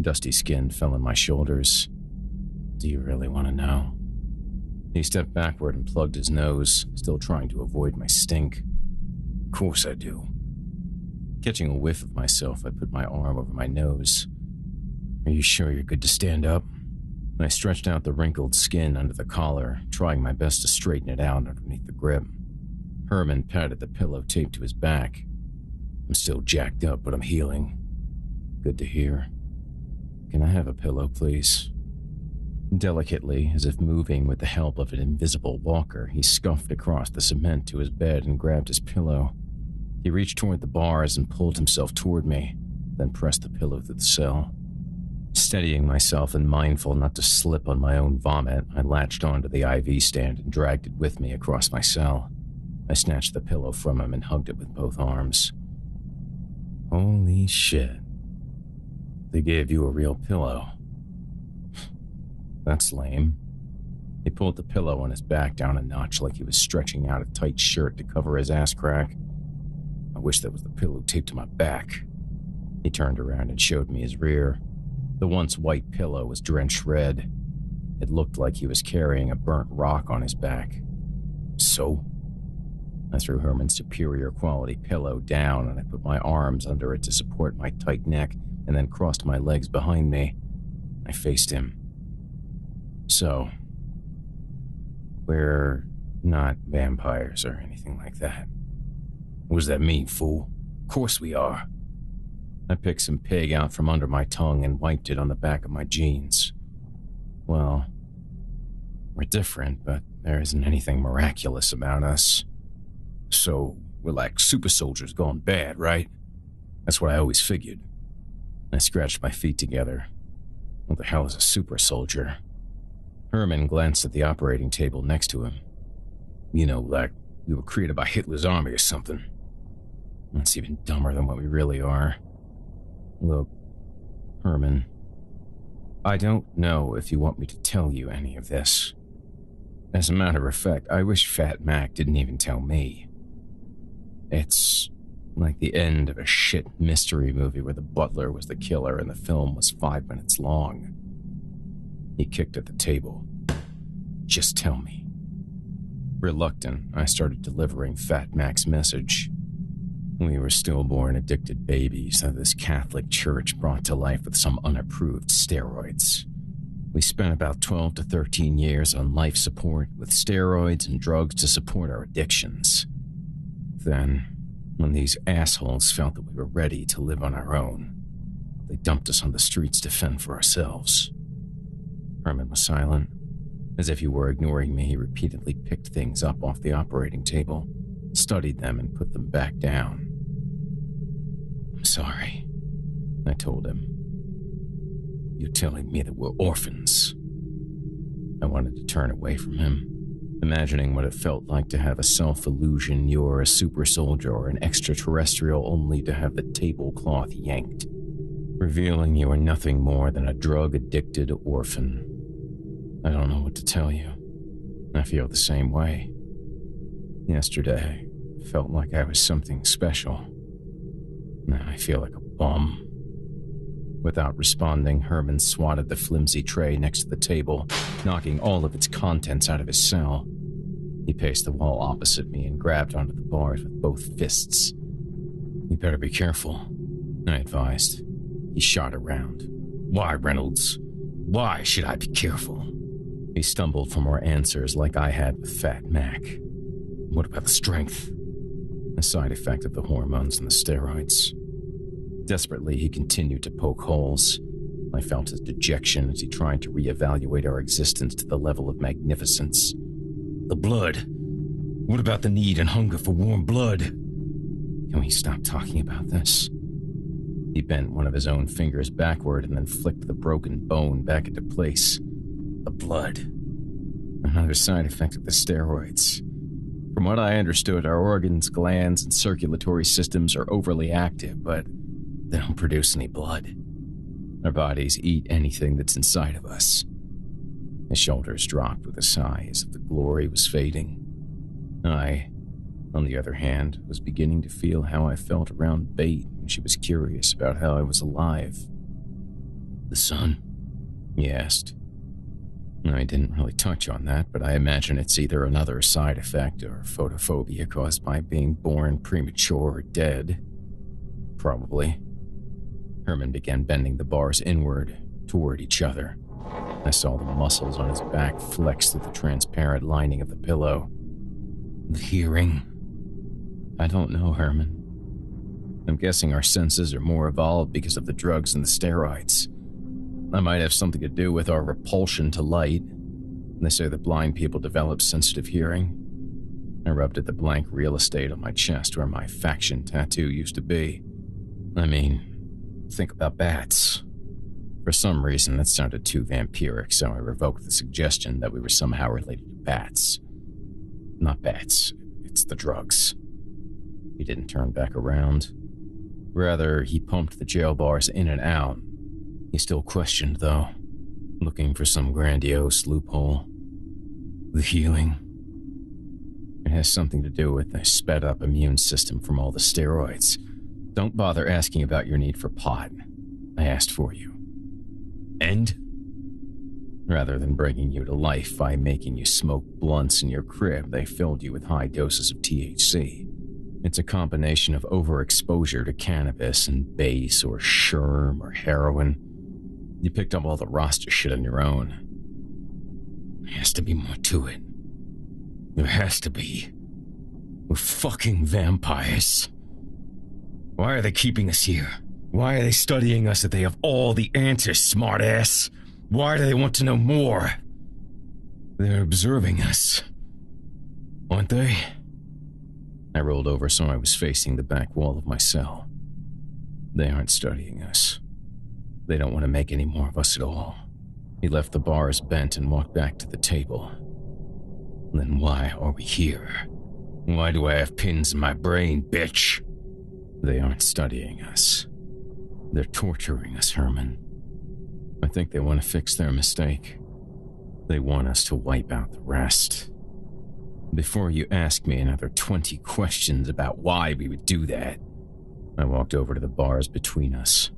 Dusty skin fell on my shoulders. "Do you really want to know?" He stepped backward and plugged his nose, still trying to avoid my stink. "Of course I do." Catching a whiff of myself, I put my arm over my nose. "Are you sure you're good to stand up?" I stretched out the wrinkled skin under the collar, trying my best to straighten it out underneath the grip. Herman patted the pillow taped to his back. "I'm still jacked up, but I'm healing." "Good to hear. Can I have a pillow, please?" Delicately, as if moving with the help of an invisible walker, he scuffed across the cement to his bed and grabbed his pillow. He reached toward the bars and pulled himself toward me, then pressed the pillow through the cell. Steadying myself and mindful not to slip on my own vomit, I latched onto the IV stand and dragged it with me across my cell. I snatched the pillow from him and hugged it with both arms. Holy shit. They gave you a real pillow. That's lame. He pulled the pillow on his back down a notch like he was stretching out a tight shirt to cover his ass crack. I wish that was the pillow taped to my back. He turned around and showed me his rear. The once white pillow was drenched red. It looked like he was carrying a burnt rock on his back. So? I threw Herman's superior quality pillow down and I put my arms under it to support my tight neck and then crossed my legs behind me. I faced him. So, we're not vampires or anything like that. What does that mean, fool? Of course we are. I picked some pig out from under my tongue and wiped it on the back of my jeans. Well, we're different, but there isn't anything miraculous about us. So, we're like super soldiers gone bad, right? That's what I always figured. I scratched my feet together. What the hell is a super soldier? Herman glanced at the operating table next to him. You know, like we were created by Hitler's army or something. That's even dumber than what we really are. Look, Herman, I don't know if you want me to tell you any of this. As a matter of fact, I wish Fat Mac didn't even tell me. It's like the end of a shit mystery movie where the butler was the killer and the film was 5 minutes long. He kicked at the table. Just tell me. Reluctant, I started delivering Fat Mac's message. We were stillborn, addicted babies that this Catholic church brought to life with some unapproved steroids. We spent about 12 to 13 years on life support with steroids and drugs to support our addictions. Then, when these assholes felt that we were ready to live on our own, they dumped us on the streets to fend for ourselves. Herman was silent. As if he were ignoring me, he repeatedly picked things up off the operating table, studied them, and put them back down. I'm sorry, I told him. You're telling me that we're orphans. I wanted to turn away from him, imagining what it felt like to have a self-illusion you're a super soldier or an extraterrestrial only to have the tablecloth yanked, revealing you are nothing more than a drug-addicted orphan. I don't know what to tell you. I feel the same way. Yesterday, I felt like I was something special. Now I feel like a bum. Without responding, Herman swatted the flimsy tray next to the table, knocking all of its contents out of his cell. He paced the wall opposite me and grabbed onto the bars with both fists. You better be careful, I advised. He shot around. Why, Reynolds? Why should I be careful? He stumbled for more answers like I had with Fat Mac. What about the strength? A side effect of the hormones and the steroids. Desperately, he continued to poke holes. I felt his dejection as he tried to reevaluate our existence to the level of magnificence. The blood. What about the need and hunger for warm blood? Can we stop talking about this? He bent one of his own fingers backward and then flicked the broken bone back into place. The blood. Another side effect of the steroids. From what I understood, our organs, glands, and circulatory systems are overly active, but they don't produce any blood. Our bodies eat anything that's inside of us. His shoulders dropped with a sigh as if the glory was fading. I, on the other hand, was beginning to feel how I felt around Bate when she was curious about how I was alive. The sun? He asked. I didn't really touch on that, but I imagine it's either another side effect or photophobia caused by being born premature or dead. Probably. Herman began bending the bars inward, toward each other. I saw the muscles on his back flex through the transparent lining of the pillow. The hearing? I don't know, Herman. I'm guessing our senses are more evolved because of the drugs and the steroids. That might have something to do with our repulsion to light. They say that blind people develop sensitive hearing. I rubbed at the blank real estate on my chest where my faction tattoo used to be. I mean, think about bats. For some reason, that sounded too vampiric, so I revoked the suggestion that we were somehow related to bats. Not bats. it's the drugs. He didn't turn back around. Rather, he pumped the jail bars in and out. He still questioned, though, looking for some grandiose loophole. The healing. It has something to do with the sped-up immune system from all the steroids. Don't bother asking about your need for pot. I asked for you. And? Rather than bringing you to life by making you smoke blunts in your crib, they filled you with high doses of THC. It's a combination of overexposure to cannabis and base or sherm or heroin. You picked up all the roster shit on your own. There has to be more to it. There has to be. We're fucking vampires. Why are they keeping us here? Why are they studying us if they have all the answers, smartass? Why do they want to know more? They're observing us. Aren't they? I rolled over so I was facing the back wall of my cell. They aren't studying us. They don't want to make any more of us at all. He left the bars bent and walked back to the table. Then why are we here? Why do I have pins in my brain, bitch? They aren't studying us. They're torturing us, Herman. I think they want to fix their mistake. They want us to wipe out the rest. Before you ask me another 20 questions about why we would do that, I walked over to the bars between us.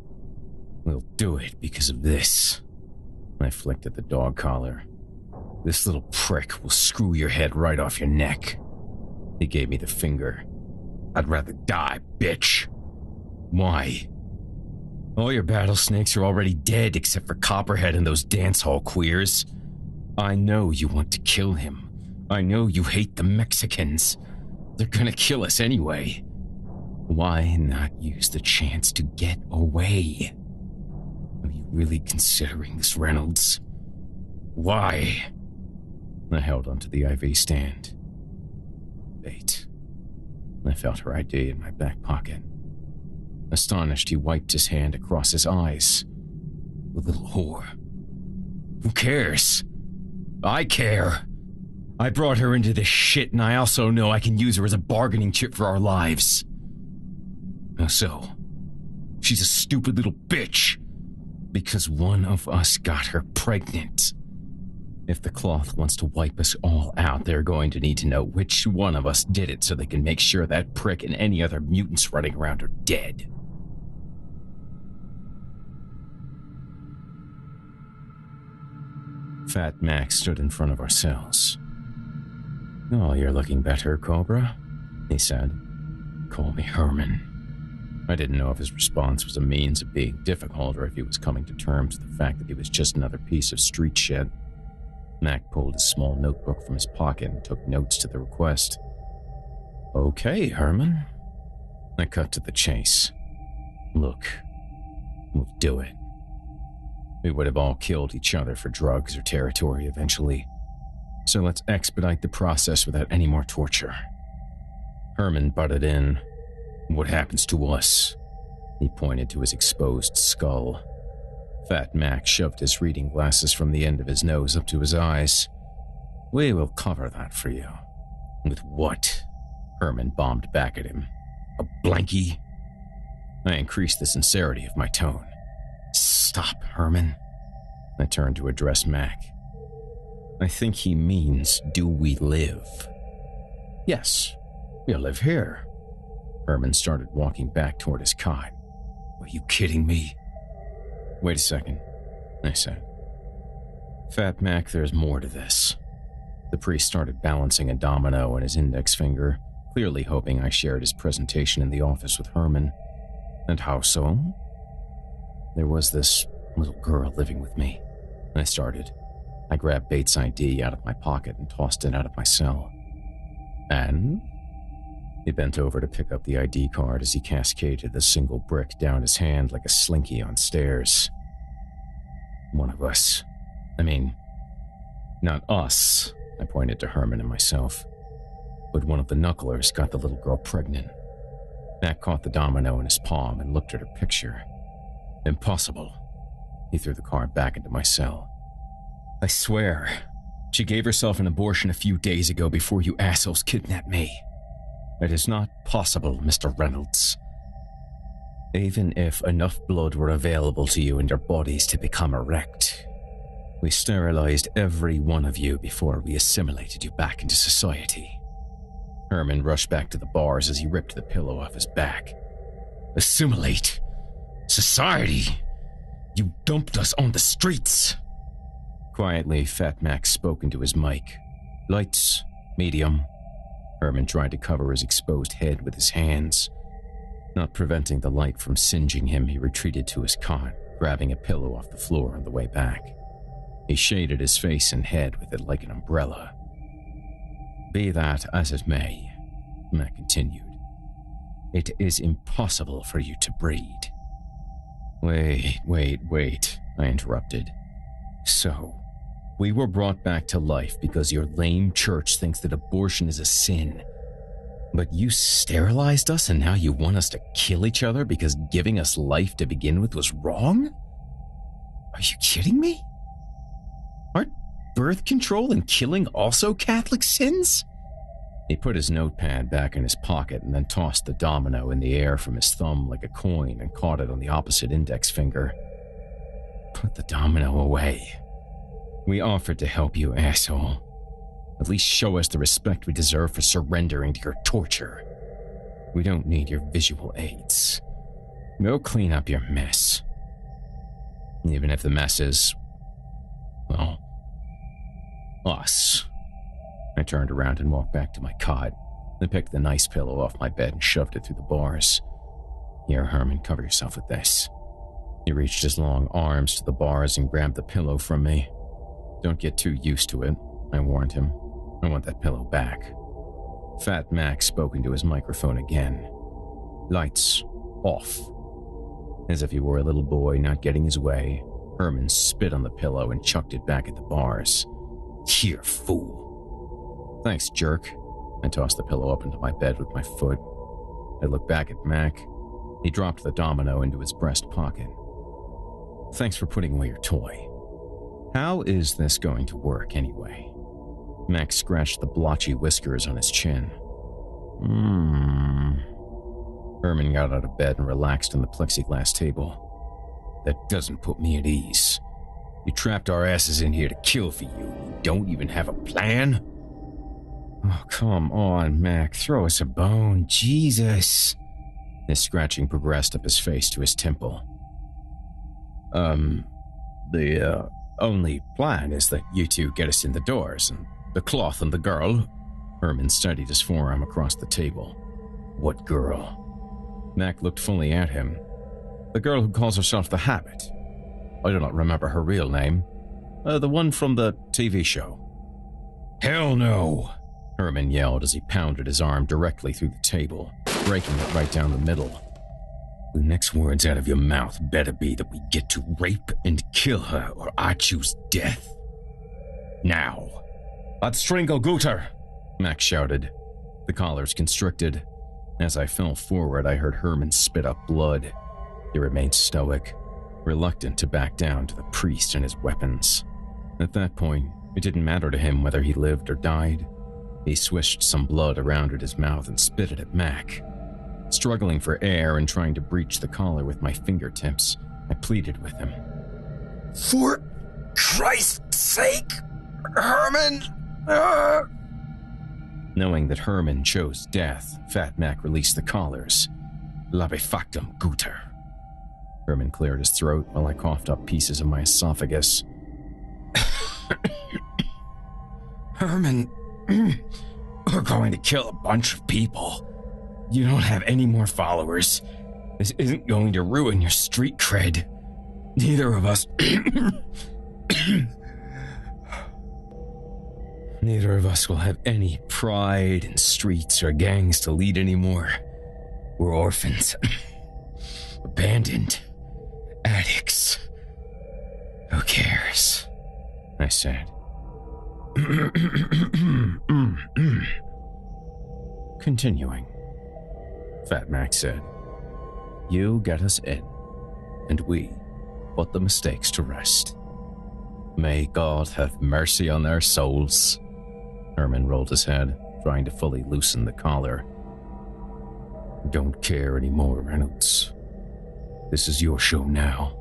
We'll do it because of this. I flicked at the dog collar. This little prick will screw your head right off your neck. He gave me the finger. I'd rather die, bitch. Why? All your battlesnakes are already dead except for Copperhead and those dance hall queers. I know you want to kill him. I know you hate the Mexicans. They're gonna kill us anyway. Why not use the chance to get away? Are you really considering this, Reynolds? Why? I held onto the IV stand. Wait. I felt her ID in my back pocket. Astonished, he wiped his hand across his eyes. The little whore. Who cares? I care. I brought her into this shit, and I also know I can use her as a bargaining chip for our lives. How so? She's a stupid little bitch. Because one of us got her pregnant. If the cloth wants to wipe us all out, they're going to need to know which one of us did it so they can make sure that prick and any other mutants running around are dead. Fat Max stood in front of our cells. Oh, you're looking better, Cobra, he said. Call me Herman. I didn't know if his response was a means of being difficult or if he was coming to terms with the fact that he was just another piece of street shit. Mac pulled a small notebook from his pocket and took notes to the request. Okay, Herman. I cut to the chase. Look, we'll do it. We would have all killed each other for drugs or territory eventually. So let's expedite the process without any more torture. Herman butted in. What happens to us? He pointed to his exposed skull. Fat Mac shoved his reading glasses from the end of his nose up to his eyes. We will cover that for you. With what? Herman bombed back at him. A blankie? I increased the sincerity of my tone. Stop, Herman. I turned to address Mac. I think he means, do we live? Yes, we'll live here. Herman started walking back toward his cot. Are you kidding me? Wait a second, I said. Fat Mac, there's more to this. The priest started balancing a domino on his index finger, clearly hoping I shared his presentation in the office with Herman. And how so? There was this little girl living with me. I started. I grabbed Bates' ID out of my pocket and tossed it out of my cell. And? He bent over to pick up the ID card as he cascaded the single brick down his hand like a slinky on stairs. One of us. I mean, not us, I pointed to Herman and myself. But one of the knucklers got the little girl pregnant. Mac caught the domino in his palm and looked at her picture. Impossible. He threw the card back into my cell. I swear, she gave herself an abortion a few days ago before you assholes kidnapped me. It is not possible, Mr. Reynolds. Even if enough blood were available to you in your bodies to become erect, we sterilized every one of you before we assimilated you back into society. Herman rushed back to the bars as he ripped the pillow off his back. Assimilate? Society? You dumped us on the streets! Quietly, Fat Max spoke into his mic. Lights, medium. Herman tried to cover his exposed head with his hands. Not preventing the light from singeing him, he retreated to his cot, grabbing a pillow off the floor on the way back. He shaded his face and head with it like an umbrella. Be that as it may, Mac continued, it is impossible for you to breed. Wait, I interrupted. So, we were brought back to life because your lame church thinks that abortion is a sin. But you sterilized us and now you want us to kill each other because giving us life to begin with was wrong? Are you kidding me? Aren't birth control and killing also Catholic sins? He put his notepad back in his pocket and then tossed the domino in the air from his thumb like a coin and caught it on the opposite index finger. Put the domino away. We offered to help you, asshole. At least show us the respect we deserve for surrendering to your torture. We don't need your visual aids. Go clean up your mess. Even if the mess is, well, us. I turned around and walked back to my cot, then picked the nice pillow off my bed and shoved it through the bars. Here, Herman, cover yourself with this. He reached his long arms to the bars and grabbed the pillow from me. Don't get too used to it, I warned him. I want that pillow back. Fat Max spoke into his microphone again. Lights off. As if he were a little boy not getting his way, Herman spit on the pillow and chucked it back at the bars. Here, fool. Thanks, jerk. I tossed the pillow up into my bed with my foot. I looked back at Mac. He dropped the domino into his breast pocket. Thanks for putting away your toy. How is this going to work anyway? Mac scratched the blotchy whiskers on his chin. Herman got out of bed and relaxed on the plexiglass table. That doesn't put me at ease. You trapped our asses in here to kill for you. You don't even have a plan? Oh, come on, Mac. Throw us a bone. Jesus. His scratching progressed up his face to his temple. The only plan is that you two get us in the doors, and the cloth and the girl. Herman studied his forearm across the table. What girl? Mac looked fully at him. The girl who calls herself the Habit. I do not remember her real name. The one from the TV show. Hell no! Herman yelled as he pounded his arm directly through the table, breaking it right down the middle. The next words out of your mouth better be that we get to rape and kill her, or I choose death. Now. Let's strangle Guter, Max shouted. The collars constricted. As I fell forward, I heard Herman spit up blood. He remained stoic, reluctant to back down to the priest and his weapons. At that point, it didn't matter to him whether he lived or died. He swished some blood around at his mouth and spit it at Mac. Struggling for air and trying to breach the collar with my fingertips, I pleaded with him. For Christ's sake, Herman! Knowing that Herman chose death, Fat Mac released the collars. Labefactum Guter. Herman cleared his throat while I coughed up pieces of my esophagus. Herman, we're going to kill a bunch of people. You don't have any more followers. This isn't going to ruin your street cred. Neither of us... Neither of us will have any pride in streets or gangs to lead anymore. We're orphans. Abandoned. Addicts. Who cares? I said. Continuing. Fat Mac said, You get us in, and we put the mistakes to rest. May God have mercy on their souls. Herman rolled his head, trying to fully loosen the collar. Don't care anymore, Reynolds. This is your show now.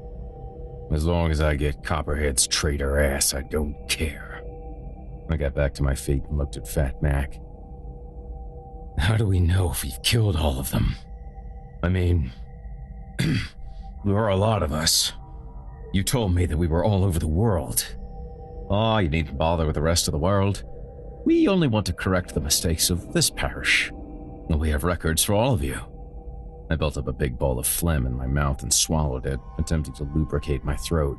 As long as I get Copperhead's traitor ass, I don't care. I got back to my feet and looked at Fat Mac. How do we know if we've killed all of them? I mean, there are a lot of us. You told me that we were all over the world. Oh, you needn't bother with the rest of the world. We only want to correct the mistakes of this parish. And we have records for all of you. I built up a big ball of phlegm in my mouth and swallowed it, attempting to lubricate my throat.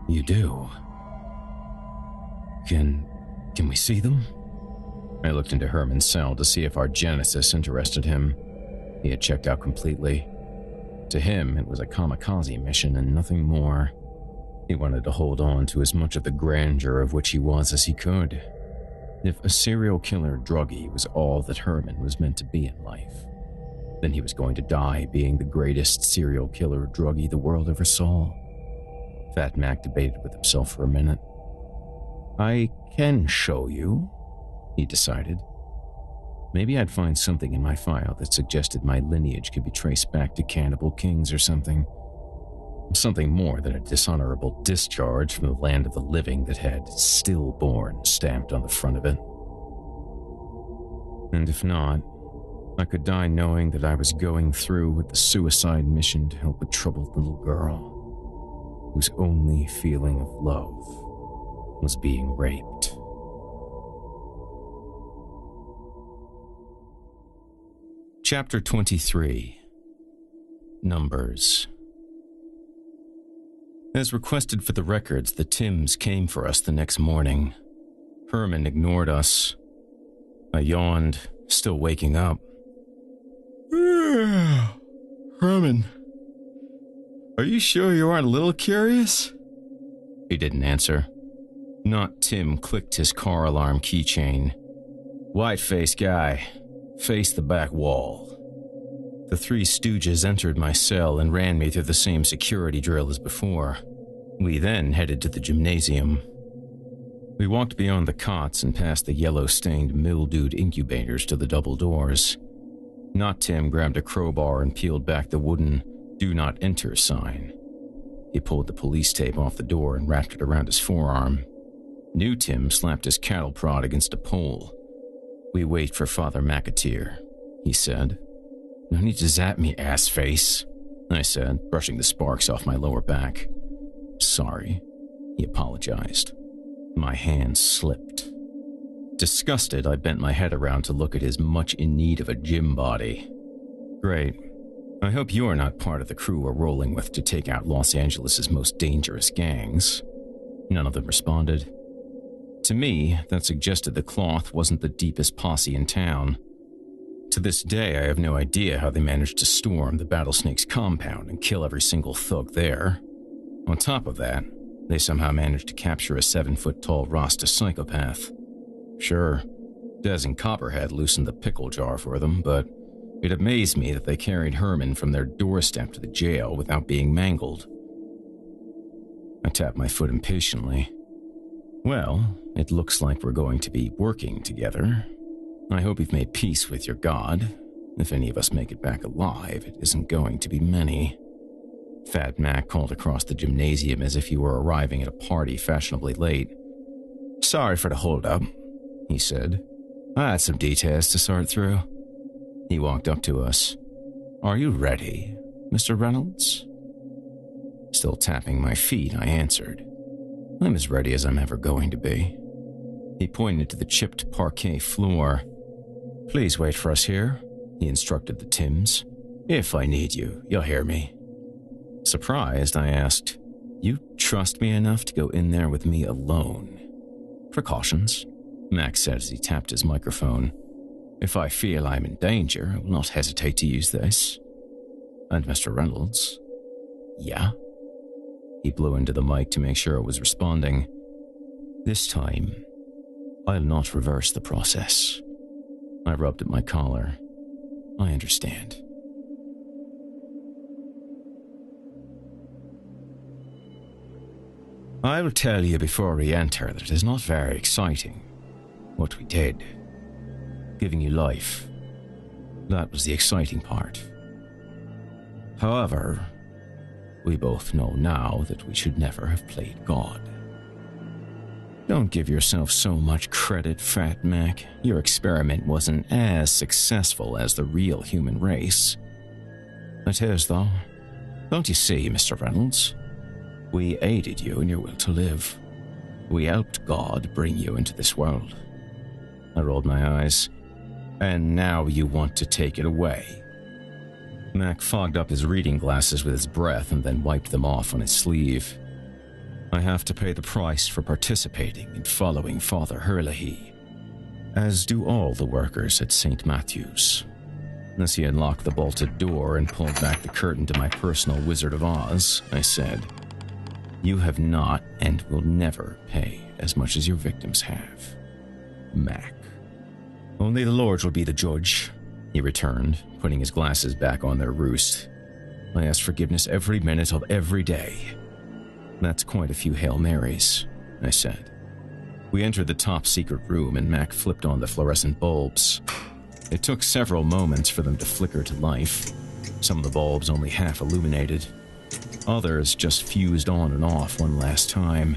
You do? Can we see them? I looked into Herman's cell to see if our genesis interested him. He had checked out completely. To him, it was a kamikaze mission and nothing more. He wanted to hold on to as much of the grandeur of which he was as he could. If a serial killer druggie was all that Herman was meant to be in life, then he was going to die being the greatest serial killer druggie the world ever saw. Fat Mac debated with himself for a minute. I can show you, he decided. Maybe I'd find something in my file that suggested my lineage could be traced back to cannibal kings or something. Something more than a dishonorable discharge from the land of the living that had stillborn stamped on the front of it. And if not, I could die knowing that I was going through with the suicide mission to help a troubled little girl whose only feeling of love was being raped. Chapter 23. Numbers. As requested for the records, the Tims came for us the next morning. Herman ignored us. I yawned, still waking up. Herman, are you sure you aren't a little curious? He didn't answer. Not Tim clicked his car alarm keychain. White-faced guy. Face the back wall. The three stooges entered my cell and ran me through the same security drill as before. We then headed to the gymnasium. We walked beyond the cots and past the yellow-stained, mildewed incubators to the double doors. Not Tim grabbed a crowbar and peeled back the wooden "Do Not Enter" sign. He pulled the police tape off the door and wrapped it around his forearm. New Tim slapped his cattle prod against a pole. We wait for Father McAteer, he said. No need to zap me, ass face, I said, brushing the sparks off my lower back. Sorry, he apologized. My hand slipped. Disgusted, I bent my head around to look at his much in need of a gym body. Great. I hope you are not part of the crew we're rolling with to take out Los Angeles' most dangerous gangs. None of them responded. To me, that suggested the Cloth wasn't the deepest posse in town. To this day, I have no idea how they managed to storm the Battlesnake's compound and kill every single thug there. On top of that, they somehow managed to capture a 7-foot-tall Rasta psychopath. Sure, Des and Copperhead loosened the pickle jar for them, but it amazed me that they carried Herman from their doorstep to the jail without being mangled. I tapped my foot impatiently. Well, it looks like we're going to be working together. I hope you've made peace with your god. If any of us make it back alive, it isn't going to be many. Fat Mac called across the gymnasium as if he were arriving at a party fashionably late. Sorry for the holdup, he said. I had some details to sort through. He walked up to us. Are you ready, Mr. Reynolds? Still tapping my feet, I answered. I'm as ready as I'm ever going to be. He pointed to the chipped parquet floor. Please wait for us here, he instructed the Tims. If I need you, you'll hear me. Surprised, I asked, You trust me enough to go in there with me alone? Precautions, Max said as he tapped his microphone. If I feel I'm in danger, I will not hesitate to use this. And Mr. Reynolds? Yeah? He blew into the mic to make sure it was responding. This time, I'll not reverse the process. I rubbed at my collar. I understand. I will tell you before we enter that it is not very exciting, what we did, giving you life. That was the exciting part. However, we both know now that we should never have played God. Don't give yourself so much credit, Fat Mac. Your experiment wasn't as successful as the real human race. It is, though. Don't you see, Mr. Reynolds? We aided you in your will to live. We helped God bring you into this world. I rolled my eyes. And now you want to take it away. Mac fogged up his reading glasses with his breath and then wiped them off on his sleeve. I have to pay the price for participating in following Father Herlihy, as do all the workers at St. Matthew's. As he unlocked the bolted door and pulled back the curtain to my personal Wizard of Oz, I said, "You have not and will never pay as much as your victims have, Mac." "Only the Lord will be the judge," he returned, putting his glasses back on their roost. "I ask forgiveness every minute of every day." "That's quite a few Hail Marys," I said. We entered the top-secret room and Mac flipped on the fluorescent bulbs. It took several moments for them to flicker to life. Some of the bulbs only half illuminated. Others just fused on and off one last time.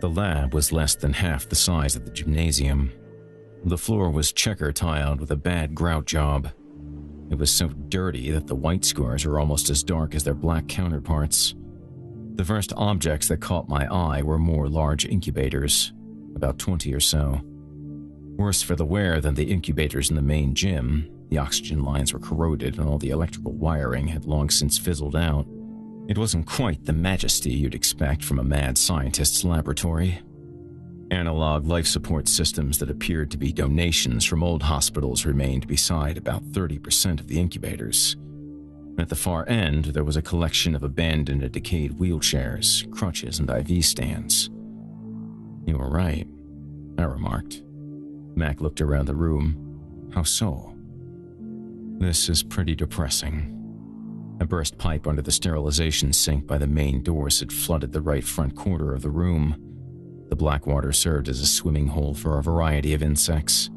The lab was less than half the size of the gymnasium. The floor was checker-tiled with a bad grout job. It was so dirty that the white squares were almost as dark as their black counterparts. The first objects that caught my eye were more large incubators, about 20 or so. Worse for the wear than the incubators in the main gym, the oxygen lines were corroded and all the electrical wiring had long since fizzled out. It wasn't quite the majesty you'd expect from a mad scientist's laboratory. Analog life support systems that appeared to be donations from old hospitals remained beside about 30% of the incubators. At the far end, there was a collection of abandoned and decayed wheelchairs, crutches, and IV stands. "You were right," I remarked. Mac looked around the room. "How so?" "This is pretty depressing." A burst pipe under the sterilization sink by the main doors had flooded the right front corner of the room. The black water served as a swimming hole for a variety of insects.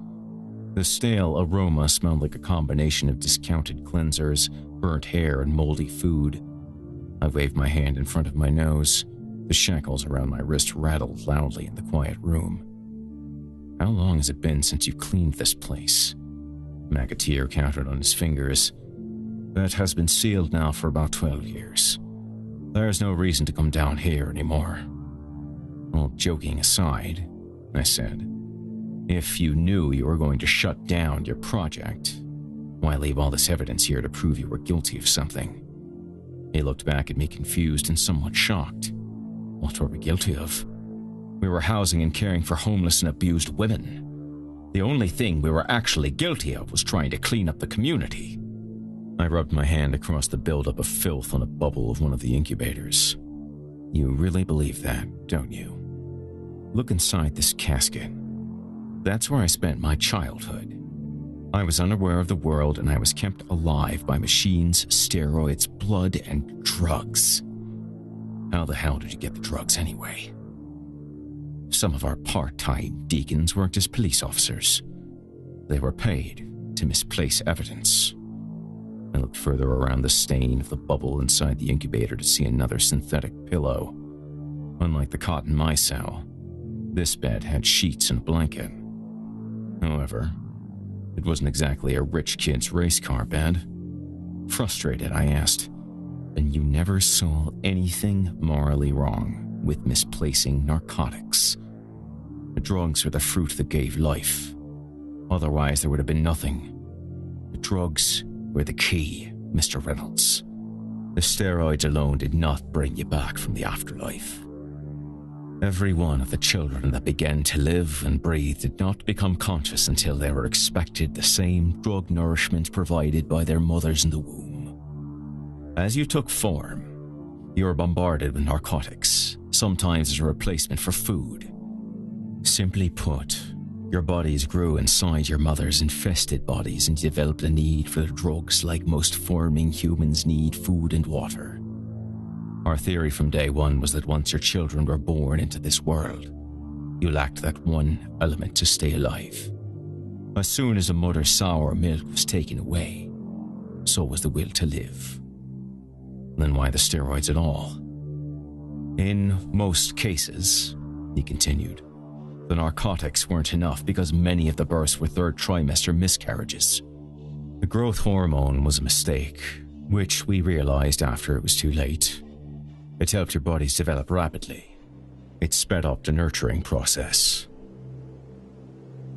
The stale aroma smelled like a combination of discounted cleansers, burnt hair, and moldy food. I waved my hand in front of my nose. The shackles around my wrist rattled loudly in the quiet room. "How long has it been since you've cleaned this place?" McAteer counted on his fingers. "That has been sealed now for about 12 years. There's no reason to come down here anymore." "All joking aside," I said, "if you knew you were going to shut down your project, why leave all this evidence here to prove you were guilty of something?" He looked back at me confused and somewhat shocked. "What were we guilty of? We were housing and caring for homeless and abused women. The only thing we were actually guilty of was trying to clean up the community." I rubbed my hand across the buildup of filth on a bubble of one of the incubators. "You really believe that, don't you? Look inside this casket. That's where I spent my childhood. I was unaware of the world and I was kept alive by machines, steroids, blood, and drugs. How the hell did you get the drugs anyway? Some of our part-time deacons worked as police officers. They were paid to misplace evidence." I looked further around the stain of the bubble inside the incubator to see another synthetic pillow. Unlike the cot in my cell, this bed had sheets and a blanket. However, it wasn't exactly a rich kid's race car bed. Frustrated, I asked, "And you never saw anything morally wrong with misplacing narcotics? The drugs were the fruit that gave life. Otherwise, there would have been nothing. The drugs were the key, Mr. Reynolds. The steroids alone did not bring you back from the afterlife. Every one of the children that began to live and breathe did not become conscious until they were expected the same drug nourishment provided by their mothers in the womb. As you took form, you were bombarded with narcotics, sometimes as a replacement for food. Simply put, your bodies grew inside your mother's infested bodies and developed a need for the drugs like most forming humans need food and water. Our theory from day one was that once your children were born into this world, you lacked that one element to stay alive. As soon as the mother's sour milk was taken away, so was the will to live. Then why the steroids at all? In most cases, he continued, the narcotics weren't enough because many of the births were third trimester miscarriages. The growth hormone was a mistake, which we realized after it was too late. It helped your bodies develop rapidly. It sped up the nurturing process.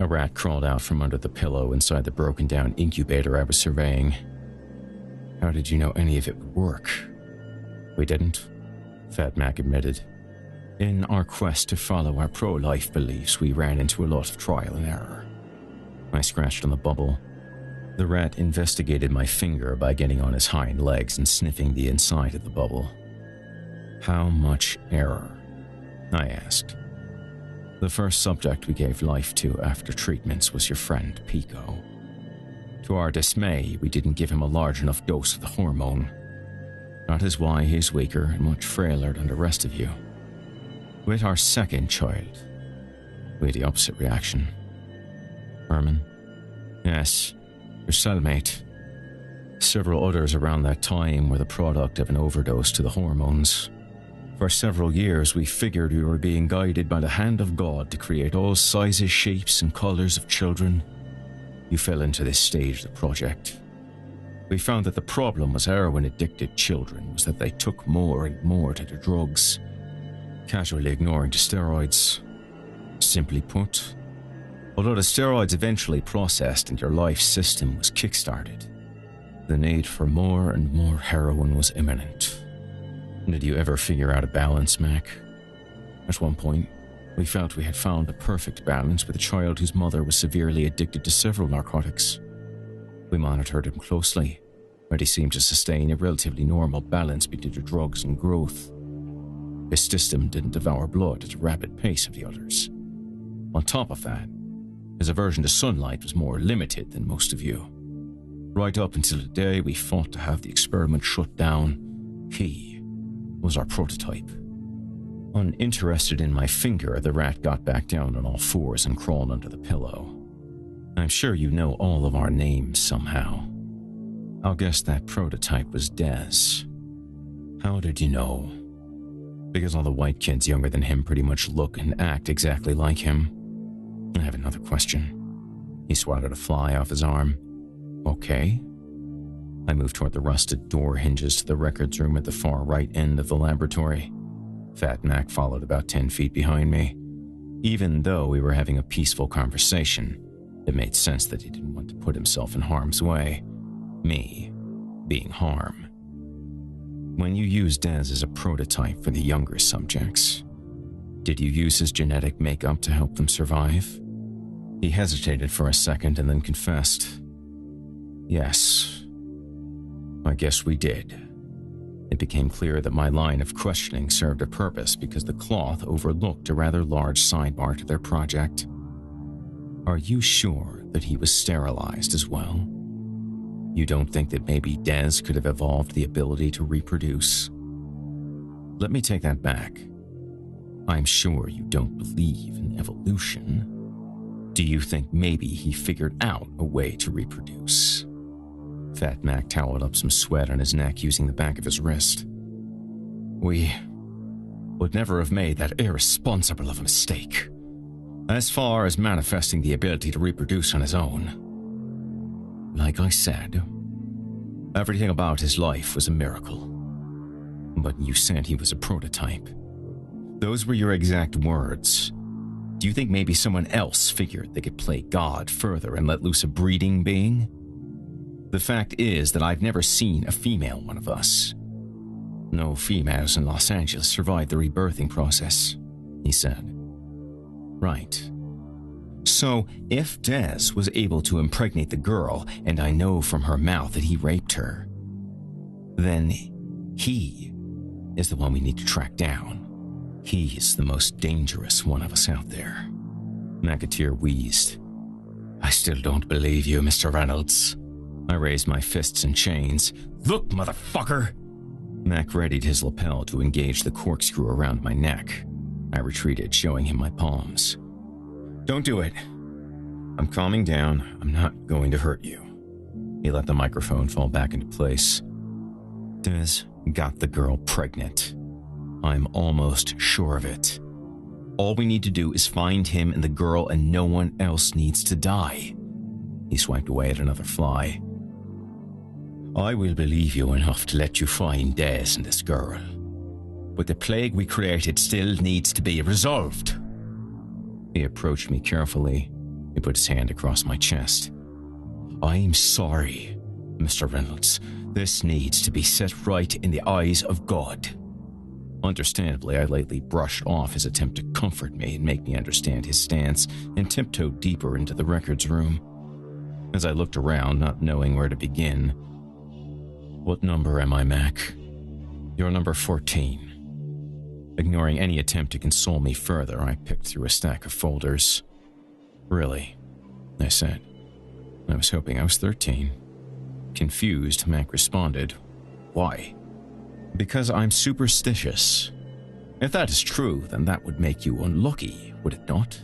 A rat crawled out from under the pillow inside the broken-down incubator I was surveying. How did you know any of it would work? We didn't, Fat Mac admitted. In our quest to follow our pro-life beliefs, we ran into a lot of trial and error. I scratched on the bubble. The rat investigated my finger by getting on his hind legs and sniffing the inside of the bubble. How much error? I asked. The first subject we gave life to after treatments was your friend, Pico. To our dismay, we didn't give him a large enough dose of the hormone. That is why he's weaker and much frailer than the rest of you. With our second child, we had the opposite reaction. Herman? Yes, your cellmate. Several others around that time were the product of an overdose to the hormones. For several years, we figured we were being guided by the hand of God to create all sizes, shapes, and colors of children. You fell into this stage of the project. We found that the problem with heroin-addicted children was that they took more and more to the drugs, casually ignoring the steroids. Simply put, although the steroids eventually processed and your life system was kickstarted, the need for more and more heroin was imminent. Did you ever figure out a balance, Mac? At one point, we felt we had found a perfect balance with a child whose mother was severely addicted to several narcotics. We monitored him closely, but he seemed to sustain a relatively normal balance between the drugs and growth. His system didn't devour blood at the rapid pace of the others. On top of that, his aversion to sunlight was more limited than most of you. Right up until the day we fought to have the experiment shut down, he was our prototype. Uninterested in my finger, the rat got back down on all fours and crawled under the pillow. I'm sure you know all of our names somehow. I'll guess that prototype was Des. How did you know? Because all the white kids younger than him pretty much look and act exactly like him. I have another question. He swatted a fly off his arm. Okay. I moved toward the rusted door hinges to the records room at the far right end of the laboratory. Fat Mac followed about 10 feet behind me. Even though we were having a peaceful conversation, it made sense that he didn't want to put himself in harm's way. Me being harm. When you used Des as a prototype for the younger subjects, did you use his genetic makeup to help them survive? He hesitated for a second and then confessed. Yes, I guess we did. It became clear that my line of questioning served a purpose because the cloth overlooked a rather large sidebar to their project. Are you sure that he was sterilized as well? You don't think that maybe Des could have evolved the ability to reproduce? Let me take that back. I'm sure you don't believe in evolution. Do you think maybe he figured out a way to reproduce? Fat Mac toweled up some sweat on his neck using the back of his wrist. We would never have made that irresponsible of a mistake. As far as manifesting the ability to reproduce on his own. Like I said, everything about his life was a miracle. But you said he was a prototype. Those were your exact words. Do you think maybe someone else figured they could play God further and let loose a breeding being? The fact is that I've never seen a female one of us. No females in Los Angeles survived the rebirthing process, he said. Right. So, if Des was able to impregnate the girl, and I know from her mouth that he raped her, then he is the one we need to track down. He's the most dangerous one of us out there. McAteer wheezed. I still don't believe you, Mr. Reynolds. I raised my fists in chains. Look, motherfucker! Mac readied his lapel to engage the corkscrew around my neck. I retreated, showing him my palms. Don't do it. I'm calming down. I'm not going to hurt you. He let the microphone fall back into place. Des got the girl pregnant. I'm almost sure of it. All we need to do is find him and the girl, and no one else needs to die. He swiped away at another fly. I will believe you enough to let you find Des and this girl. But the plague we created still needs to be resolved. He approached me carefully. He put his hand across my chest. I'm sorry, Mr. Reynolds. This needs to be set right in the eyes of God. Understandably, I lightly brushed off his attempt to comfort me and make me understand his stance and tiptoed deeper into the records room. As I looked around, not knowing where to begin. What number am I, Mac? You're number 14. Ignoring any attempt to console me further, I picked through a stack of folders. Really? I said. I was hoping I was 13. Confused, Mac responded, Why? Because I'm superstitious. If that is true, then that would make you unlucky, would it not?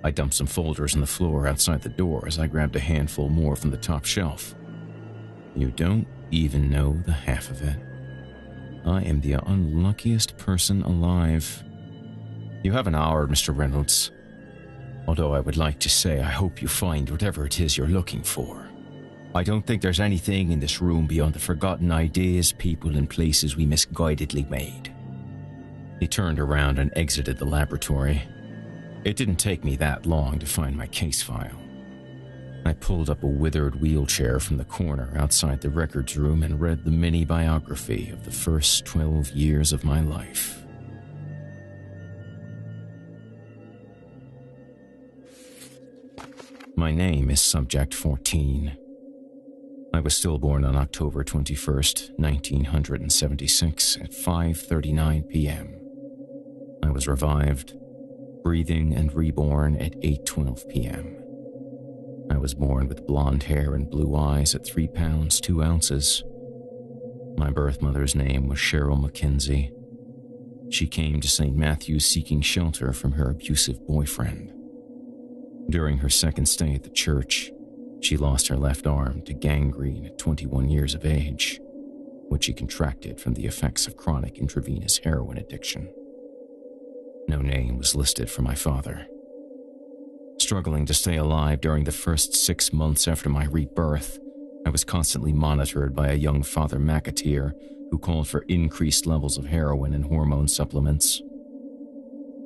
I dumped some folders on the floor outside the door as I grabbed a handful more from the top shelf. You don't even know the half of it. I am the unluckiest person alive. You have an hour, Mr. Reynolds. Although I would like to say I hope you find whatever it is you're looking for. I don't think there's anything in this room beyond the forgotten ideas, people, and places we misguidedly made. He turned around and exited the laboratory. It didn't take me that long to find my case file. I pulled up a withered wheelchair from the corner outside the records room and read the mini-biography of the first 12 years of my life. My name is Subject 14. I was stillborn on October 21st, 1976 at 5:39 p.m. I was revived, breathing and reborn at 8:12 p.m. I was born with blonde hair and blue eyes at 3 pounds 2 ounces. My birth mother's name was Cheryl Mackenzie. She came to St. Matthew's seeking shelter from her abusive boyfriend. During her second stay at the church, she lost her left arm to gangrene at 21 years of age, which she contracted from the effects of chronic intravenous heroin addiction. No name was listed for my father. Struggling to stay alive during the first 6 months after my rebirth, I was constantly monitored by a young Father McAteer who called for increased levels of heroin and hormone supplements.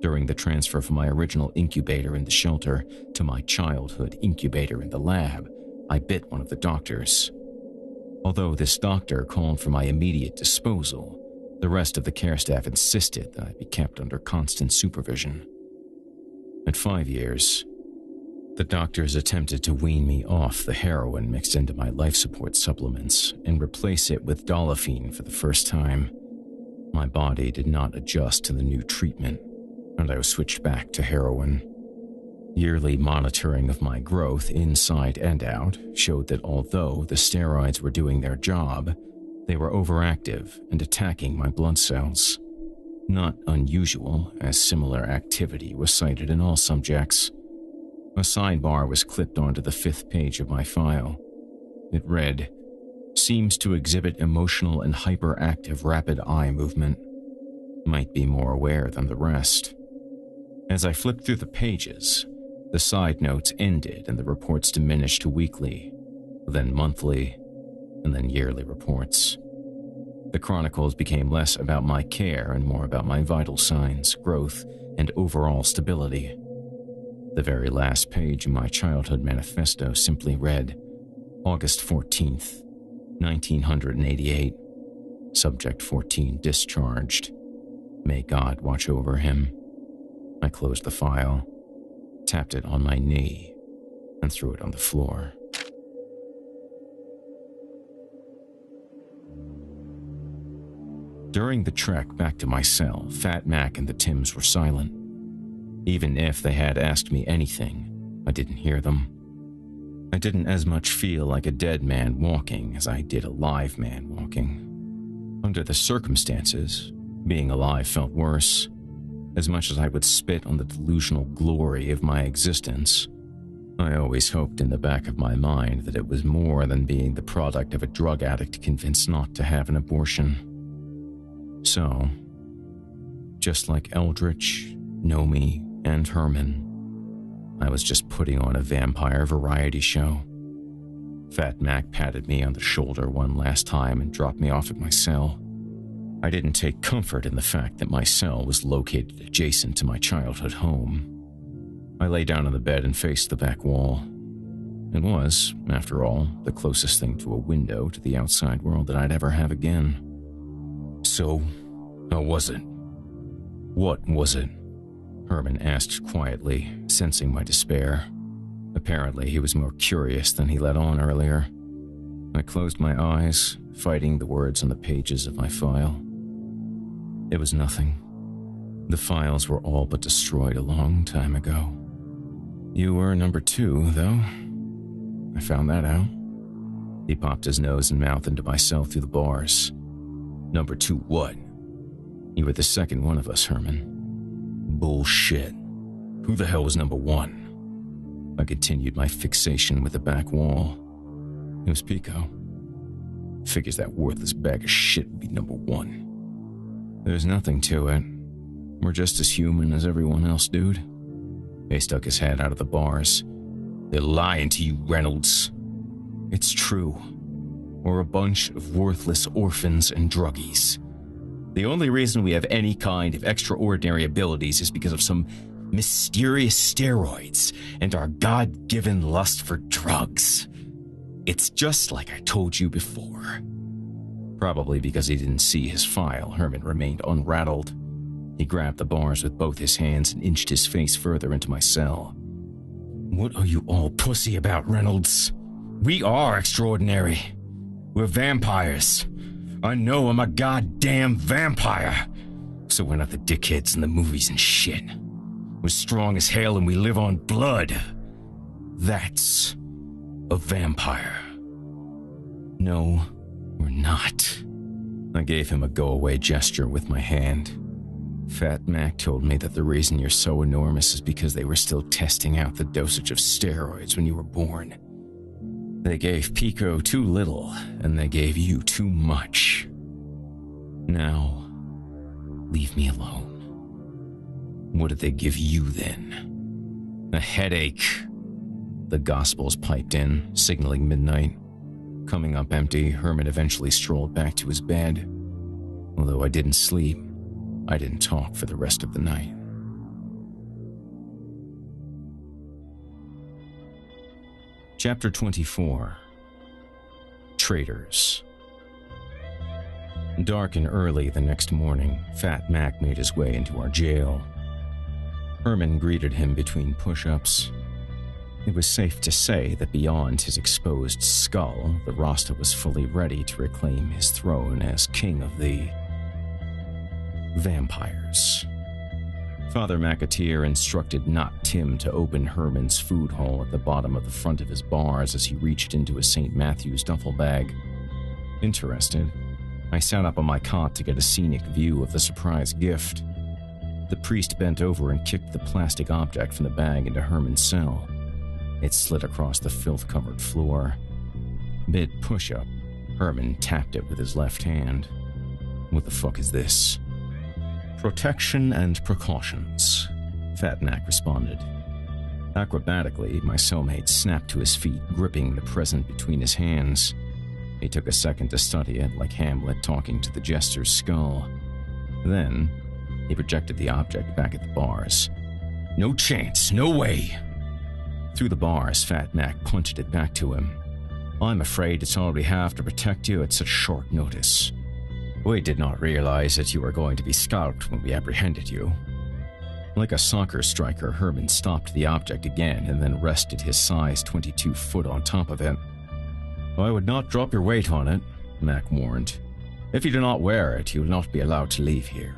During the transfer from my original incubator in the shelter to my childhood incubator in the lab, I bit one of the doctors. Although this doctor called for my immediate disposal, the rest of the care staff insisted that I be kept under constant supervision. At 5 years, the doctors attempted to wean me off the heroin mixed into my life support supplements and replace it with dolafine for the first time. My body did not adjust to the new treatment, and I was switched back to heroin. Yearly monitoring of my growth inside and out showed that although the steroids were doing their job, they were overactive and attacking my blood cells. Not unusual, as similar activity was cited in all subjects. A sidebar was clipped onto the 5th page of my file. It read, "Seems to exhibit emotional and hyperactive rapid eye movement. Might be more aware than the rest." As I flipped through the pages, the side notes ended and the reports diminished to weekly, then monthly, and then yearly reports. The chronicles became less about my care and more about my vital signs, growth, and overall stability. The very last page in my childhood manifesto simply read, August 14th, 1988, Subject 14 discharged. May God watch over him. I closed the file, tapped it on my knee, and threw it on the floor. During the trek back to my cell, Fat Mac and the Tims were silent. Even if they had asked me anything, I didn't hear them. I didn't as much feel like a dead man walking as I did a live man walking. Under the circumstances, being alive felt worse. As much as I would spit on the delusional glory of my existence, I always hoped in the back of my mind that it was more than being the product of a drug addict convinced not to have an abortion. So, just like Eldritch, Nomi, and Herman, I was just putting on a vampire variety show. Fat Mac patted me on the shoulder one last time and dropped me off at my cell. I didn't take comfort in the fact that my cell was located adjacent to my childhood home. I lay down on the bed and faced the back wall. It was, after all, the closest thing to a window to the outside world that I'd ever have again. So, how was it? What was it? Herman asked quietly, sensing my despair. Apparently, he was more curious than he let on earlier. I closed my eyes, fighting the words on the pages of my file. It was nothing. The files were all but destroyed a long time ago. You were number 2, though. I found that out. He popped his nose and mouth into my cell through the bars. Number 2 what? You were the second one of us, Herman. Bullshit. Who the hell was number 1? I continued my fixation with the back wall. It was Pico. Figures that worthless bag of shit would be number 1. There's nothing to it. We're just as human as everyone else, dude. He stuck his head out of the bars. They're lying to you, Reynolds. It's true. We're a bunch of worthless orphans and druggies. The only reason we have any kind of extraordinary abilities is because of some mysterious steroids and our God-given lust for drugs. It's just like I told you before. Probably because he didn't see his file, Herman remained unrattled. He grabbed the bars with both his hands and inched his face further into my cell. What are you all pussy about, Reynolds? We are extraordinary. We're vampires. I know I'm a goddamn vampire. So we're not the dickheads in the movies and shit. We're strong as hell and we live on blood. That's a vampire. No, we're not. I gave him a go-away gesture with my hand. Fat Mac told me that the reason you're so enormous is because they were still testing out the dosage of steroids when you were born. They gave Pico too little, and they gave you too much. Now, leave me alone. What did they give you then? A headache. The Gospels piped in, signaling midnight. Coming up empty, Herman eventually strolled back to his bed. Although I didn't sleep, I didn't talk for the rest of the night. Chapter 24. Traitors. Dark and early the next morning, Fat Mac made his way into our jail. Herman greeted him between push-ups. It was safe to say that beyond his exposed skull, the Rasta was fully ready to reclaim his throne as king of the vampires. Father McAteer instructed not Tim to open Herman's food hole at the bottom of the front of his bars as he reached into a St. Matthew's duffel bag. Interested, I sat up on my cot to get a scenic view of the surprise gift. The priest bent over and kicked the plastic object from the bag into Herman's cell. It slid across the filth-covered floor. Mid-push-up, Herman tapped it with his left hand. What the fuck is this? Protection and precautions, Fat Mac responded. Acrobatically, my cellmate snapped to his feet, gripping the present between his hands. He took a second to study it, like Hamlet talking to the jester's skull. Then, he projected the object back at the bars. No chance, no way. Through the bars, Fat Mac punched it back to him. I'm afraid it's all we have to protect you at such short notice. We did not realize that you were going to be scalped when we apprehended you. Like a soccer striker, Herman stopped the object again and then rested his size 22 foot on top of it. I would not drop your weight on it, Mac warned. If you do not wear it, you will not be allowed to leave here.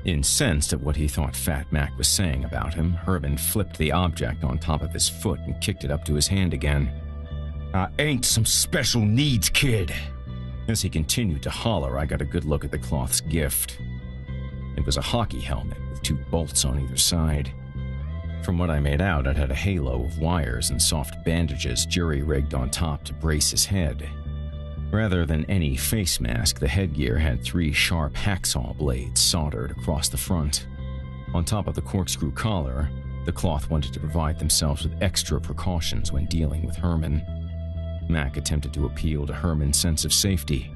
Incensed at what he thought Fat Mac was saying about him, Herman flipped the object on top of his foot and kicked it up to his hand again. I ain't some special needs kid. As he continued to holler, I got a good look at the cloth's gift. It was a hockey helmet with 2 bolts on either side. From what I made out, it had a halo of wires and soft bandages jury-rigged on top to brace his head. Rather than any face mask, the headgear had 3 sharp hacksaw blades soldered across the front. On top of the corkscrew collar, the cloth wanted to provide themselves with extra precautions when dealing with Herman. Mac attempted to appeal to Herman's sense of safety.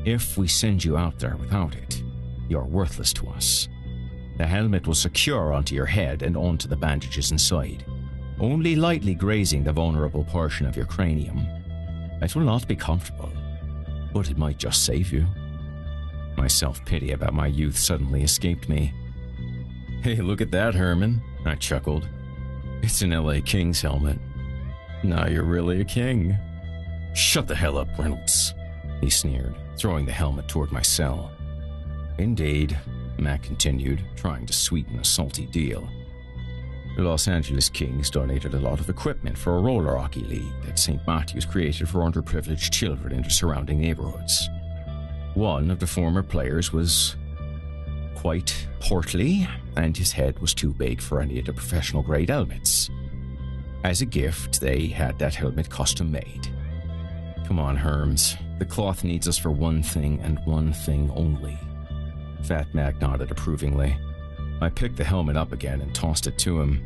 If we send you out there without it, you're worthless to us. The helmet will secure onto your head and onto the bandages inside, only lightly grazing the vulnerable portion of your cranium. It will not be comfortable, but it might just save you. My self-pity about my youth suddenly escaped me. Hey, look at that, Herman, I chuckled. It's an LA Kings helmet. Now you're really a king. Shut the hell up, Reynolds, he sneered, throwing the helmet toward my cell. Indeed, Mac continued, trying to sweeten a salty deal. The Los Angeles Kings donated a lot of equipment for a roller hockey league that St. Matthews created for underprivileged children in the surrounding neighborhoods. One of the former players was quite portly, and his head was too big for any of the professional-grade helmets. As a gift, they had that helmet custom-made. Come on, Herms. The cloth needs us for one thing and one thing only. Fat Mac nodded approvingly. I picked the helmet up again and tossed it to him.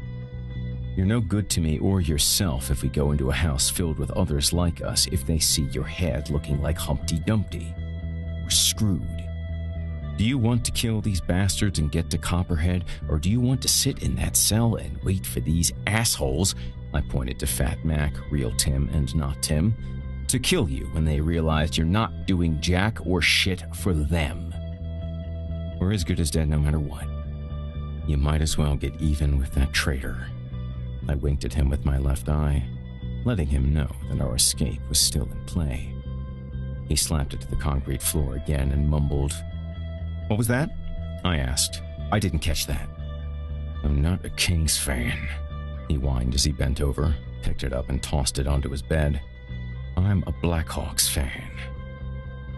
You're no good to me or yourself if we go into a house filled with others like us if they see your head looking like Humpty Dumpty. We're screwed. Do you want to kill these bastards and get to Copperhead, or do you want to sit in that cell and wait for these assholes, I pointed to Fat Mac, real Tim and not Tim, to kill you when they realize you're not doing jack or shit for them? We're as good as dead no matter what. You might as well get even with that traitor. I winked at him with my left eye, letting him know that our escape was still in play. He slapped it to the concrete floor again and mumbled, "What was that?" I asked. I didn't catch that. I'm not a Kings fan, he whined as he bent over, picked it up and tossed it onto his bed. I'm a Blackhawks fan.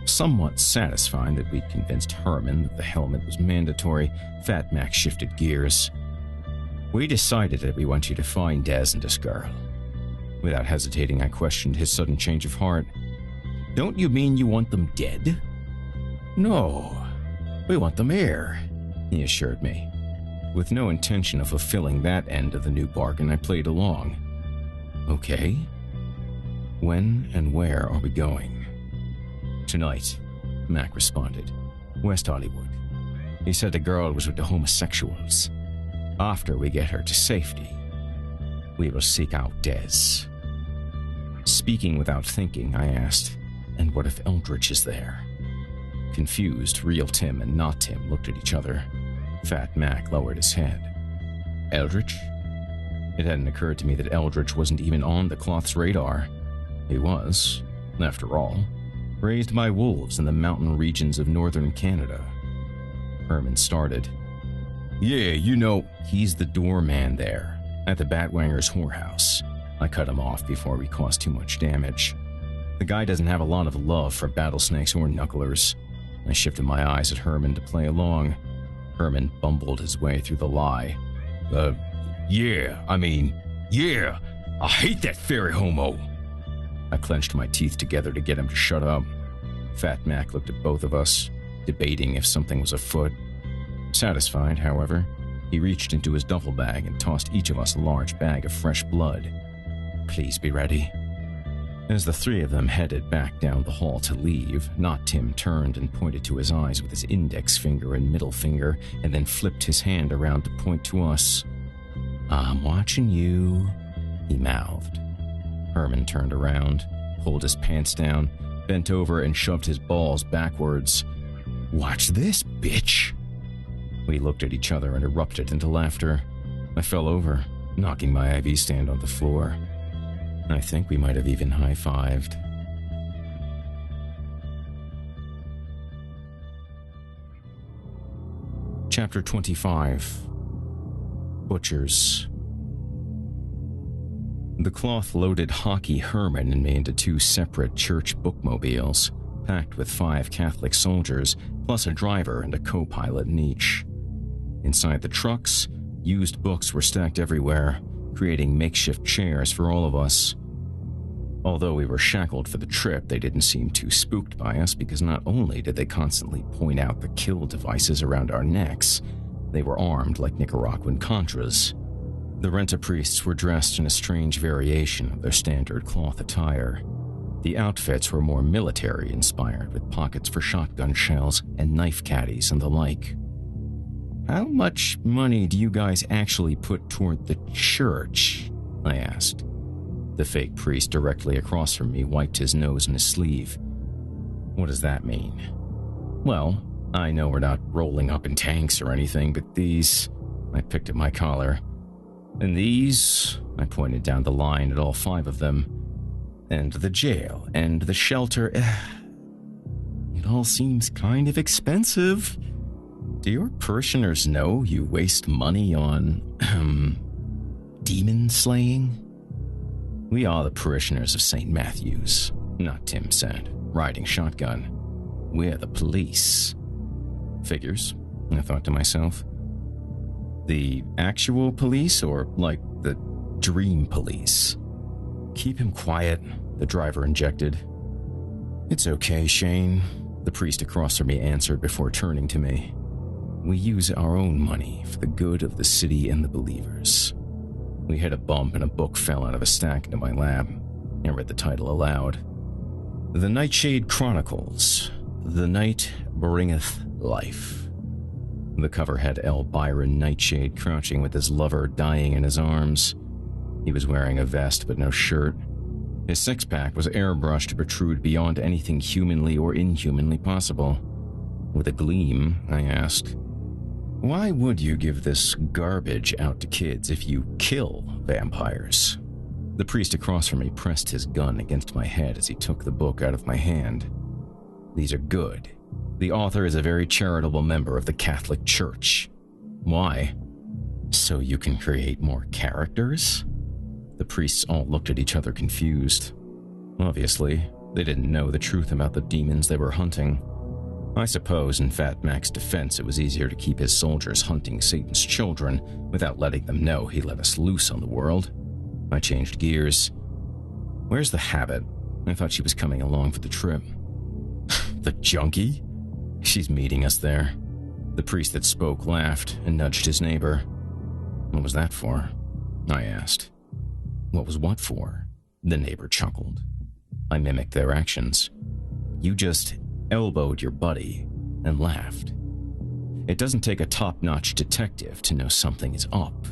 Somewhat satisfied that we'd convinced Herman that the helmet was mandatory, Fat Mac shifted gears. We decided that we want you to find Des and this girl. Without hesitating, I questioned his sudden change of heart. Don't you mean you want them dead? No, we want them here, he assured me. With no intention of fulfilling that end of the new bargain, I played along. Okay. When and where are we going? Tonight, Mac responded. West Hollywood. He said the girl was with the homosexuals. After we get her to safety, we will seek out Des. Speaking without thinking, I asked, and what if Eldridge is there? Confused, real Tim and not Tim looked at each other. Fat Mac lowered his head. Eldridge? It hadn't occurred to me that Eldridge wasn't even on the cloth's radar. He was, after all, raised by wolves in the mountain regions of northern Canada. Herman started. Yeah, you know, he's the doorman there, at the Batwanger's whorehouse. I cut him off before we caused too much damage. The guy doesn't have a lot of love for battlesnakes or knucklers. I shifted my eyes at Herman to play along. Herman bumbled his way through the lie. Yeah, I hate that fairy homo. I clenched my teeth together to get him to shut up. Fat Mac looked at both of us, debating if something was afoot. Satisfied, however, he reached into his duffel bag and tossed each of us a large bag of fresh blood. Please be ready. As the three of them headed back down the hall to leave, Not Tim turned and pointed to his eyes with his index finger and middle finger, and then flipped his hand around to point to us. I'm watching you, he mouthed. Herman turned around, pulled his pants down, bent over and shoved his balls backwards. Watch this, bitch! We looked at each other and erupted into laughter. I fell over, knocking my IV stand on the floor. I think we might have even high-fived. Chapter 25. Butchers. The cloth-loaded hockey Herman and me into 2 separate church bookmobiles, packed with 5 Catholic soldiers, plus a driver and a co-pilot in each. Inside the trucks, Used books were stacked everywhere, creating makeshift chairs for all of us. Although we were shackled for the trip, they didn't seem too spooked by us because not only did they constantly point out the kill devices around our necks, they were armed like Nicaraguan Contras. The rent-a-priests were dressed in a strange variation of their standard cloth attire. The outfits were more military-inspired, with pockets for shotgun shells and knife caddies and the like. "How much money do you guys actually put toward the church?" I asked. The fake priest directly across from me wiped his nose in his sleeve. "What does that mean?" "Well, I know we're not rolling up in tanks or anything, but these..." I picked at my collar. "And these..." I pointed down the line at all 5 of them. "And the jail, and the shelter... It all seems kind of expensive. Do your parishioners know you waste money on... demon slaying?" "We are the parishioners of St. Matthew's," Not Tim said, riding shotgun. "We're the police." "Figures," I thought to myself. "The actual police or, like, the dream police?" "Keep him quiet," the driver injected. "It's okay, Shane," the priest across from me answered before turning to me. "We use our own money for the good of the city and the believers." We hit a bump and a book fell out of a stack into my lap. I read the title aloud. "The Nightshade Chronicles. The Night Bringeth Life." The cover had L. Byron Nightshade crouching with his lover dying in his arms. He was wearing a vest but no shirt. His six-pack was airbrushed to protrude beyond anything humanly or inhumanly possible. With a gleam, I asked, "Why would you give this garbage out to kids if you kill vampires?" The priest across from me pressed his gun against my head as he took the book out of my hand. "These are good. The author is a very charitable member of the Catholic Church." "Why?" "So you can create more characters?" The priests all looked at each other confused. Obviously, they didn't know the truth about the demons they were hunting. I suppose in Fat Mac's defense it was easier to keep his soldiers hunting Satan's children without letting them know he let us loose on the world. I changed gears. "Where's the habit? I thought she was coming along for the trip." "The junkie? She's meeting us there." The priest that spoke laughed and nudged his neighbor. "What was that for?" I asked. "What was what for?" The neighbor chuckled. I mimicked their actions. "You just elbowed your buddy and laughed. It doesn't take a top-notch detective to know something is up."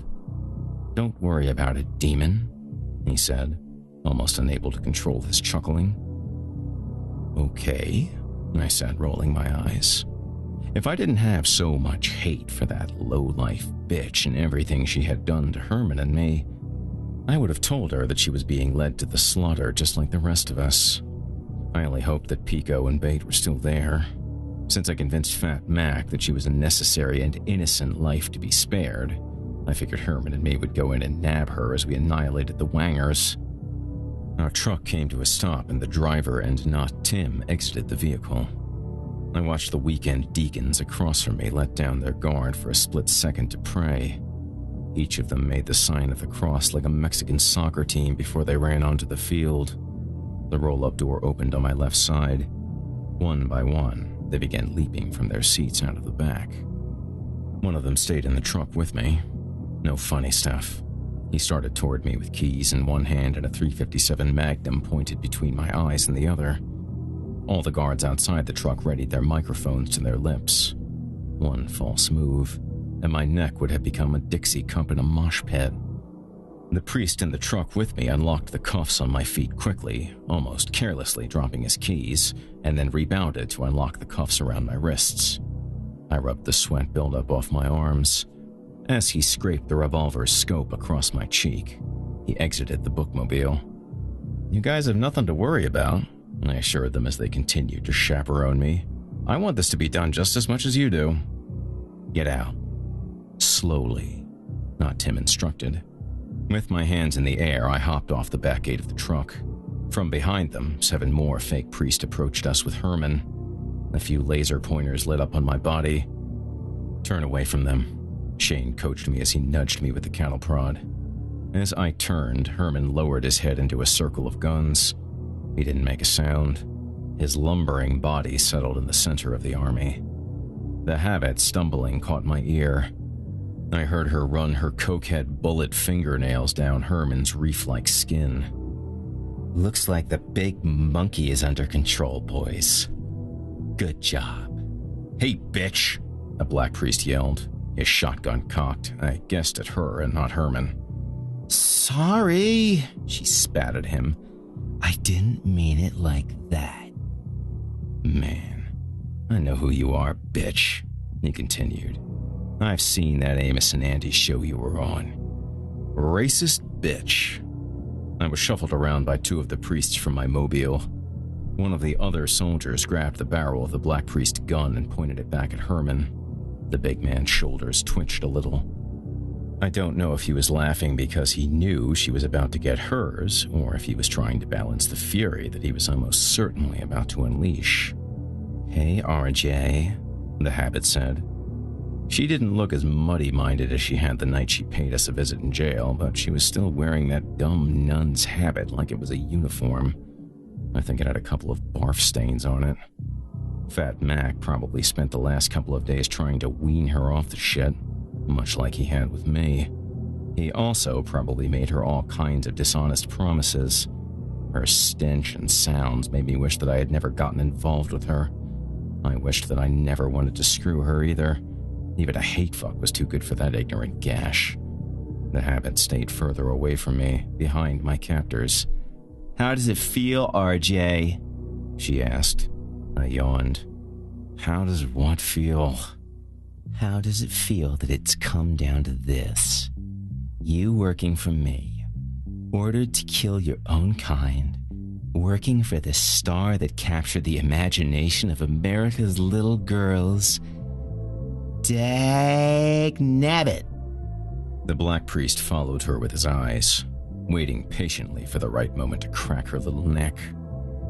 "Don't worry about it, demon," he said, almost unable to control his chuckling. "Okay," I said, rolling my eyes. If I didn't have so much hate for that low-life bitch and everything she had done to Herman and me, I would have told her that she was being led to the slaughter just like the rest of us. I only hoped that Pico and Bait were still there. Since I convinced Fat Mac that she was a necessary and innocent life to be spared, I figured Herman and me would go in and nab her as we annihilated the Wangers. Our truck came to a stop and the driver and not Tim exited the vehicle. I watched the weekend deacons across from me let down their guard for a split second to pray. Each of them made the sign of the cross like a Mexican soccer team before they ran onto the field. The roll-up door opened on my left side. One by one, they began leaping from their seats out of the back. One of them stayed in the truck with me. No funny stuff. He started toward me with keys in one hand and a .357 Magnum pointed between my eyes and the other. All the guards outside the truck readied their microphones to their lips. One false move, and my neck would have become a Dixie cup in a mosh pit. The priest in the truck with me unlocked the cuffs on my feet quickly, almost carelessly dropping his keys, and then rebounded to unlock the cuffs around my wrists. I rubbed the sweat buildup off my arms. As he scraped the revolver's scope across my cheek, he exited the bookmobile. "You guys have nothing to worry about," I assured them as they continued to chaperone me. "I want this to be done just as much as you do." "Get out." Slowly, not Tim instructed. With my hands in the air, I hopped off the back gate of the truck. From behind them, 7 more fake priests approached us with Herman. A few laser pointers lit up on my body. "Turn away from them." Shane coached me as he nudged me with the cattle prod. As I turned, Herman lowered his head into a circle of guns. He didn't make a sound. His lumbering body settled in the center of the army. The habit, stumbling, caught my ear. I heard her run her cokehead bullet fingernails down Herman's reef-like skin. Looks like the big monkey is under control, boys. Good job. "Hey, bitch!" a black priest yelled, his shotgun cocked. I guessed at her and not Herman. Sorry, she spat at him. I didn't mean it like that. "Man, I know who you are, bitch," he continued. "I've seen that Amos and Andy show you were on. Racist bitch." I was shuffled around by two of the priests from my mobile. One of the other soldiers grabbed the barrel of the black priest gun and pointed it back at Herman. The big man's shoulders twitched a little. I don't know if he was laughing because he knew she was about to get hers, or if he was trying to balance the fury that he was almost certainly about to unleash. "Hey, RJ," the habit said. She didn't look as muddy-minded as she had the night she paid us a visit in jail, but she was still wearing that dumb nun's habit like it was a uniform. I think it had a couple of barf stains on it. Fat Mac probably spent the last couple of days trying to wean her off the shit, much like he had with me. He also probably made her all kinds of dishonest promises. Her stench and sounds made me wish that I had never gotten involved with her. I wished that I never wanted to screw her either. Even a hate fuck was too good for that ignorant gash. The habit stayed further away from me, behind my captors. How does it feel, RJ? She asked. I yawned. How does what feel? How does it feel that it's come down to this? You working for me, ordered to kill your own kind, working for the star that captured the imagination of America's little girls. Dagnabbit. The black priest followed her with his eyes, waiting patiently for the right moment to crack her little neck.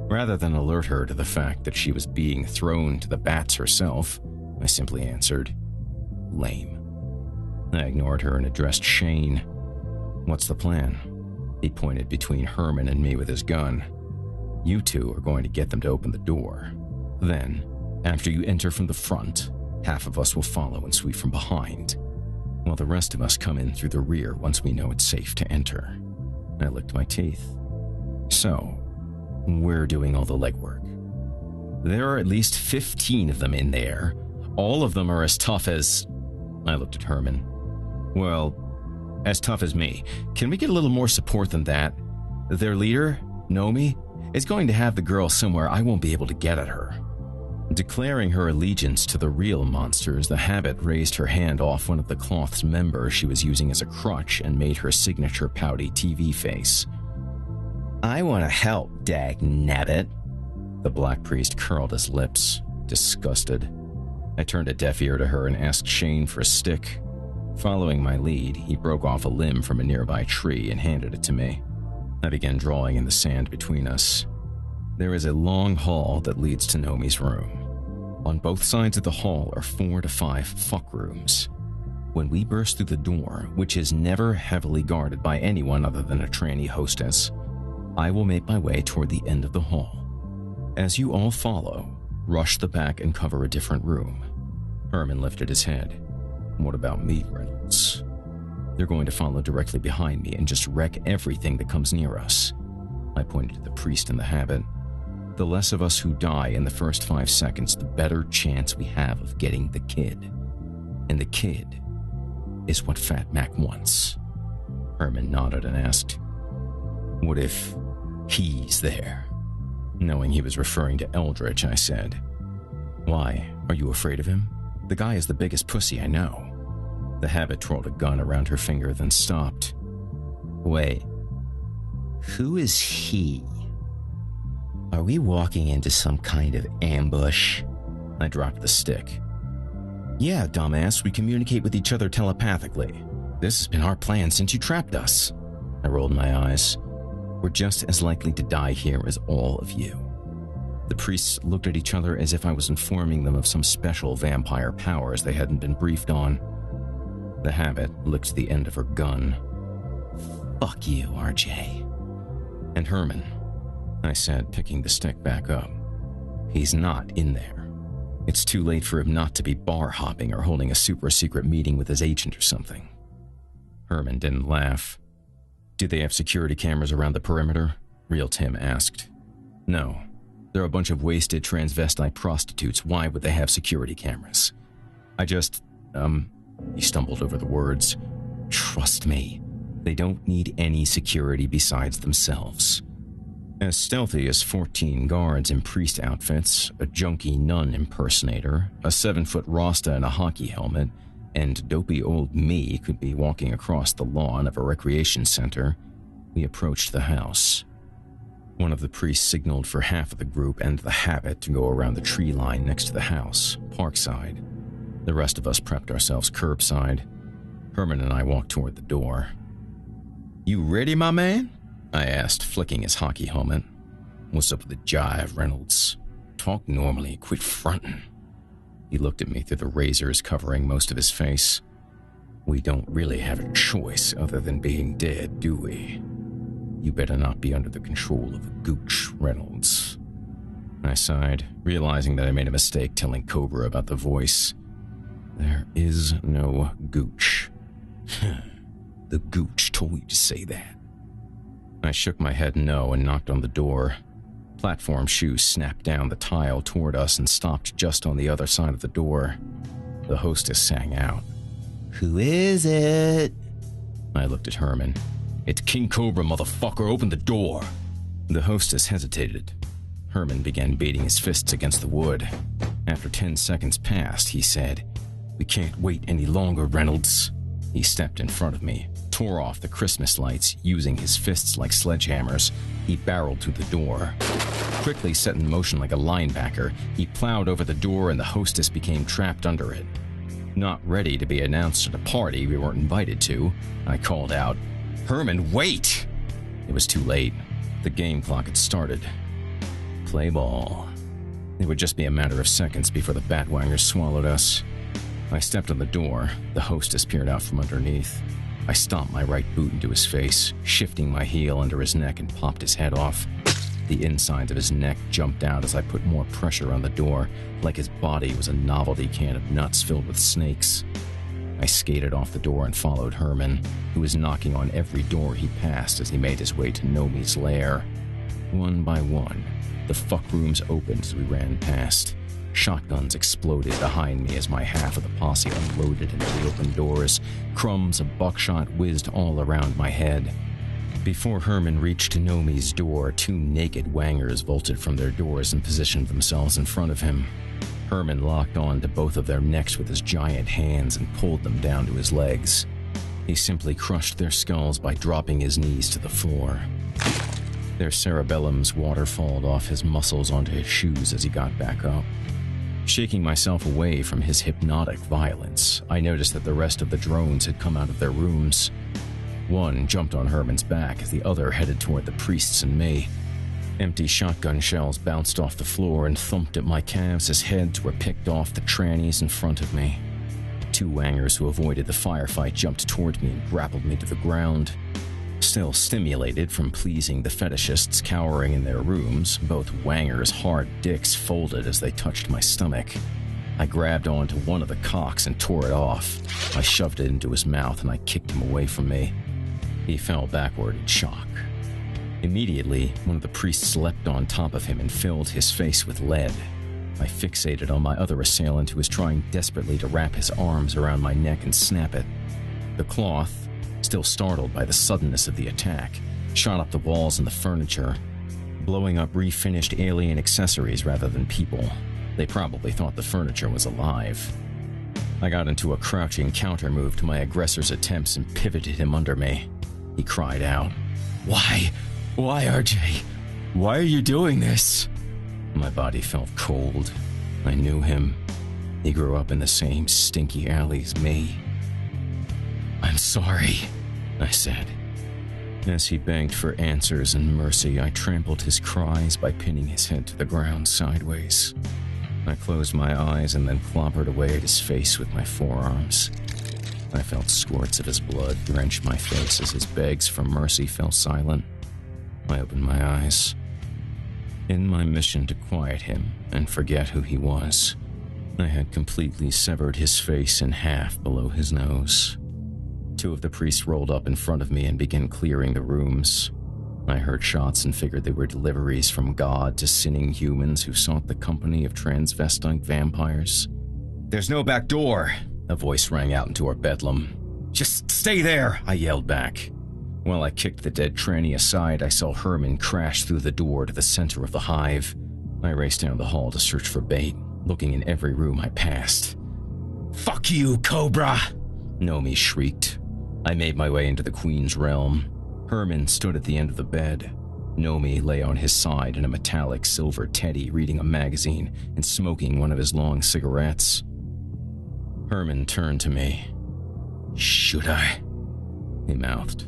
Rather than alert her to the fact that she was being thrown to the bats herself, I simply answered, lame. I ignored her and addressed Shane. What's the plan? He pointed between Herman and me with his gun. You two are going to get them to open the door. Then, after you enter from the front, half of us will follow and sweep from behind, while the rest of us come in through the rear once we know it's safe to enter. I licked my teeth. So, we're doing all the legwork. There are at least 15 of them in there. All of them are as tough as... I looked at Herman. Well, as tough as me. Can we get a little more support than that? Their leader, Nomi, is going to have the girl somewhere I won't be able to get at her. Declaring her allegiance to the real monsters, the habit raised her hand off one of the cloth's members she was using as a crutch and made her signature pouty TV face. I want to help, dagnabbit. The black priest curled his lips, disgusted. I turned a deaf ear to her and asked Shane for a stick. Following my lead, he broke off a limb from a nearby tree and handed it to me. I began drawing in the sand between us. There is a long hall that leads to Nomi's room. On both sides of the hall are 4 to 5 fuck rooms. When we burst through the door, which is never heavily guarded by anyone other than a tranny hostess, I will make my way toward the end of the hall. As you all follow, rush the back and cover a different room. Herman lifted his head. What about me, Reynolds? They're going to follow directly behind me and just wreck everything that comes near us. I pointed to the priest in the habit. The less of us who die in the first 5 seconds, the better chance we have of getting the kid. And the kid is what Fat Mac wants. Herman nodded and asked, what if he's there? Knowing he was referring to Eldritch, I said, why, are you afraid of him? The guy is the biggest pussy I know. The habit twirled a gun around her finger, then stopped. Wait, who is he? Are we walking into some kind of ambush? I dropped the stick. Yeah, dumbass, we communicate with each other telepathically. This has been our plan since you trapped us. I rolled my eyes. We're just as likely to die here as all of you. The priests looked at each other as if I was informing them of some special vampire powers they hadn't been briefed on. The Habit licked the end of her gun. Fuck you, RJ. And Herman, I said, picking the stick back up. He's not in there. It's too late for him not to be bar hopping or holding a super secret meeting with his agent or something. Herman didn't laugh. Did they have security cameras around the perimeter? Real Tim asked. No. They're a bunch of wasted transvestite prostitutes. Why would they have security cameras? He stumbled over the words. Trust me, they don't need any security besides themselves. As stealthy as 14 guards in priest outfits, a junky nun impersonator, a 7-foot Rasta in a hockey helmet, and dopey old me could be walking across the lawn of a recreation center, we approached the house. One of the priests signaled for half of the group and the Habit to go around the tree line next to the house, parkside. The rest of us prepped ourselves curbside. Herman and I walked toward the door. You ready, my man? I asked, flicking his hockey helmet. What's up with the jive, Reynolds? Talk normally, quit frontin'. He looked at me through the razors covering most of his face. We don't really have a choice other than being dead, do we? You better not be under the control of a gooch, Reynolds. I sighed, realizing that I made a mistake telling Cobra about the voice. There is no gooch. The gooch told you to say that. I shook my head no and knocked on the door. Platform shoes snapped down the tile toward us and stopped just on the other side of the door. The hostess sang out. Who is it? I looked at Herman. It's King Cobra, motherfucker, open the door. The hostess hesitated. Herman began beating his fists against the wood. After 10 seconds passed, he said, We can't wait any longer, Reynolds. He stepped in front of me, tore off the Christmas lights, using his fists like sledgehammers. He barreled through the door. Quickly set in motion like a linebacker, he plowed over the door and the hostess became trapped under it. Not ready to be announced at a party we weren't invited to, I called out, Herman, wait! It was too late. The game clock had started. Play ball. It would just be a matter of seconds before the Batwangers swallowed us. I stepped on the door. The hostess peered out from underneath. I stomped my right boot into his face, shifting my heel under his neck and popped his head off. The insides of his neck jumped out as I put more pressure on the door, like his body was a novelty can of nuts filled with snakes. I skated off the door and followed Herman, who was knocking on every door he passed as he made his way to Nomi's lair. One by one, the fuck rooms opened as we ran past. Shotguns exploded behind me as my half of the posse unloaded into the open doors. Crumbs of buckshot whizzed all around my head. Before Herman reached Nomi's door, 2 naked wangers vaulted from their doors and positioned themselves in front of him. Herman locked on to both of their necks with his giant hands and pulled them down to his legs. He simply crushed their skulls by dropping his knees to the floor. Their cerebellums waterfalled off his muscles onto his shoes as he got back up. Shaking myself away from his hypnotic violence, I noticed that the rest of the drones had come out of their rooms. One jumped on Herman's back as the other headed toward the priests and me. Empty shotgun shells bounced off the floor and thumped at my calves as heads were picked off the trannies in front of me. 2 wangers who avoided the firefight jumped toward me and grappled me to the ground. Still stimulated from pleasing the fetishists cowering in their rooms, both wangers' hard dicks folded as they touched my stomach. I grabbed onto one of the cocks and tore it off. I shoved it into his mouth and I kicked him away from me. He fell backward in shock. Immediately, one of the priests leapt on top of him and filled his face with lead. I fixated on my other assailant who was trying desperately to wrap his arms around my neck and snap it. The cloth, still startled by the suddenness of the attack, shot up the walls and the furniture, blowing up refinished alien accessories rather than people. They probably thought the furniture was alive. I got into a crouching counter move to my aggressor's attempts and pivoted him under me. He cried out, Why, RJ? Why are you doing this? My body felt cold. I knew him. He grew up in the same stinky alley as me. I'm sorry, I said. As he begged for answers and mercy, I trampled his cries by pinning his head to the ground sideways. I closed my eyes and then clobbered away at his face with my forearms. I felt squirts of his blood drench my face as his begs for mercy fell silent. I opened my eyes. In my mission to quiet him and forget who he was, I had completely severed his face in half below his nose. Two of the priests rolled up in front of me and began clearing the rooms. I heard shots and figured they were deliveries from God to sinning humans who sought the company of transvestite vampires. "There's no back door," a voice rang out into our bedlam. "Just stay there," I yelled back. While I kicked the dead tranny aside, I saw Herman crash through the door to the center of the hive. I raced down the hall to search for bait, looking in every room I passed. "Fuck you, Cobra!" Nomi shrieked. I made my way into the Queen's realm. Herman stood at the end of the bed. Nomi lay on his side in a metallic silver teddy reading a magazine and smoking one of his long cigarettes. Herman turned to me. "Should I?" he mouthed.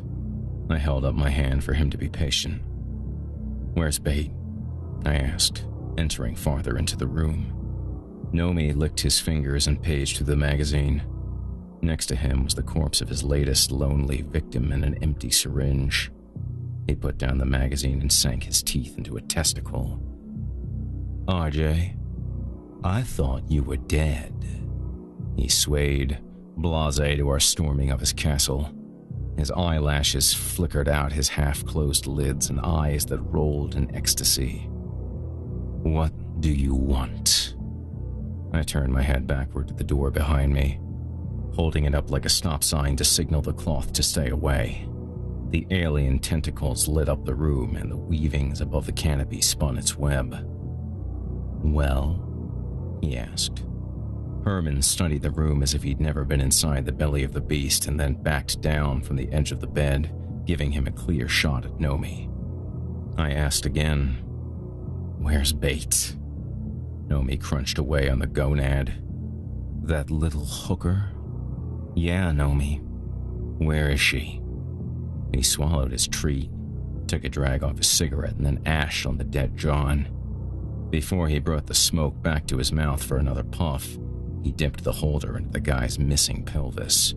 I held up my hand for him to be patient. "Where's bait?" I asked, entering farther into the room. Nomi licked his fingers and paged through the magazine. Next to him was the corpse of his latest lonely victim in an empty syringe. He put down the magazine and sank his teeth into a testicle. "RJ, I thought you were dead." He swayed, blasé to our storming of his castle. His eyelashes flickered out his half-closed lids and eyes that rolled in ecstasy. "What do you want?" I turned my head backward to the door behind me, holding it up like a stop sign to signal the cloth to stay away. The alien tentacles lit up the room and the weavings above the canopy spun its web. "Well?" he asked. Herman studied the room as if he'd never been inside the belly of the beast and then backed down from the edge of the bed, giving him a clear shot at Nomi. I asked again, "Where's bait?" Nomi crunched away on the gonad. "That little hooker?" "Yeah, Nomi. Where is she?" He swallowed his treat, took a drag off his cigarette, and then ashed on the dead John. Before he brought the smoke back to his mouth for another puff, he dipped the holder into the guy's missing pelvis.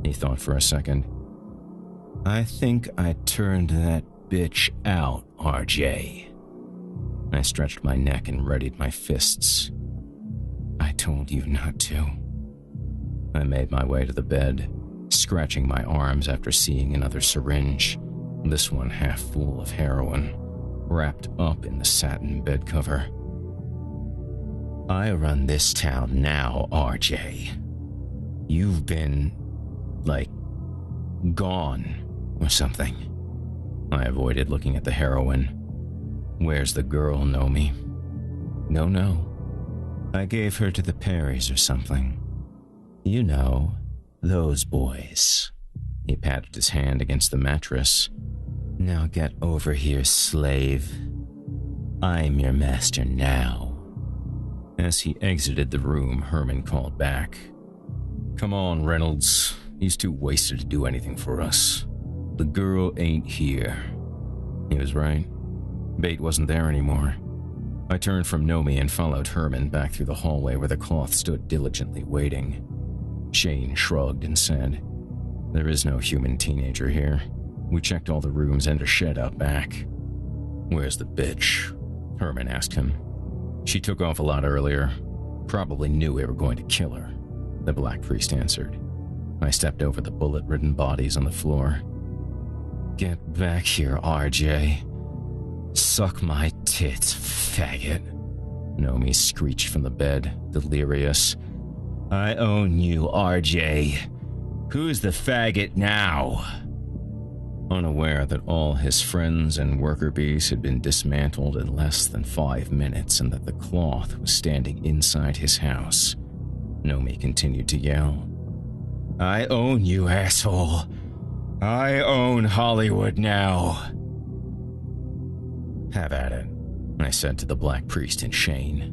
He thought for a second. "I think I turned that bitch out, RJ." I stretched my neck and readied my fists. "I told you not to." I made my way to the bed, scratching my arms after seeing another syringe, this one half full of heroin, wrapped up in the satin bed cover. "I run this town now, RJ. You've been, gone or something." I avoided looking at the heroin. "Where's the girl, Nomi?" No. I gave her to the Perrys or something. You know, those boys." He patted his hand against the mattress. "Now get over here, slave. I'm your master now." As he exited the room, Herman called back. "Come on, Reynolds. He's too wasted to do anything for us. The girl ain't here." He was right. Bait wasn't there anymore. I turned from Nomi and followed Herman back through the hallway where the cloth stood diligently waiting. Shane shrugged and said, "There is no human teenager here. We checked all the rooms and a shed out back." "Where's the bitch?" Herman asked him. "She took off a lot earlier. Probably knew we were going to kill her," the Black Priest answered. I stepped over the bullet-ridden bodies on the floor. "Get back here, RJ. Suck my tits, faggot." Nomi screeched from the bed, delirious. "I own you, RJ. Who's the faggot now?" Unaware that all his friends and worker bees had been dismantled in less than 5 minutes and that the cloth was standing inside his house, Nomi continued to yell. "I own you, asshole. I own Hollywood now." "Have at it," I said to the Black Priest and Shane.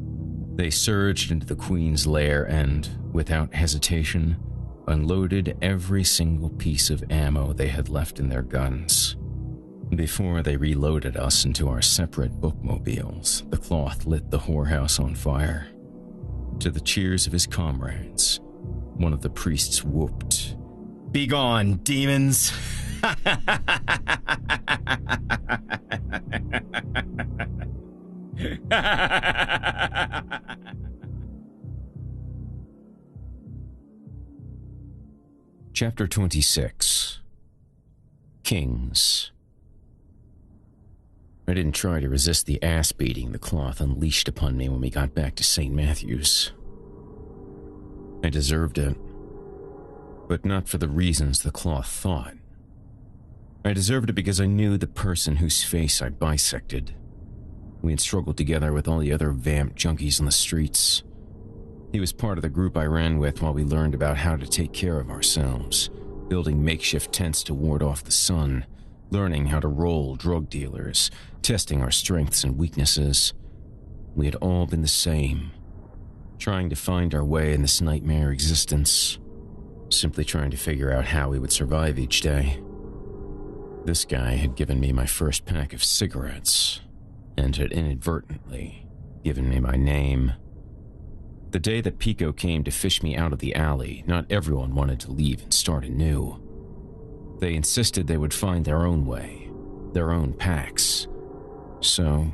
They surged into the Queen's lair and, without hesitation, unloaded every single piece of ammo they had left in their guns. Before they reloaded us into our separate bookmobiles, the cloth lit the whorehouse on fire. To the cheers of his comrades, one of the priests whooped, "Begone, demons!" Chapter 26. Kings. I didn't try to resist the ass-beating the cloth unleashed upon me when we got back to St. Matthew's. I deserved it, but not for the reasons the cloth thought. I deserved it because I knew the person whose face I bisected. We had struggled together with all the other vamp junkies on the streets. He was part of the group I ran with while we learned about how to take care of ourselves, building makeshift tents to ward off the sun, learning how to roll drug dealers, testing our strengths and weaknesses. We had all been the same, trying to find our way in this nightmare existence, simply trying to figure out how we would survive each day. This guy had given me my first pack of cigarettes, and had inadvertently given me my name. The day that Pico came to fish me out of the alley, not everyone wanted to leave and start anew. They insisted they would find their own way, their own packs. So,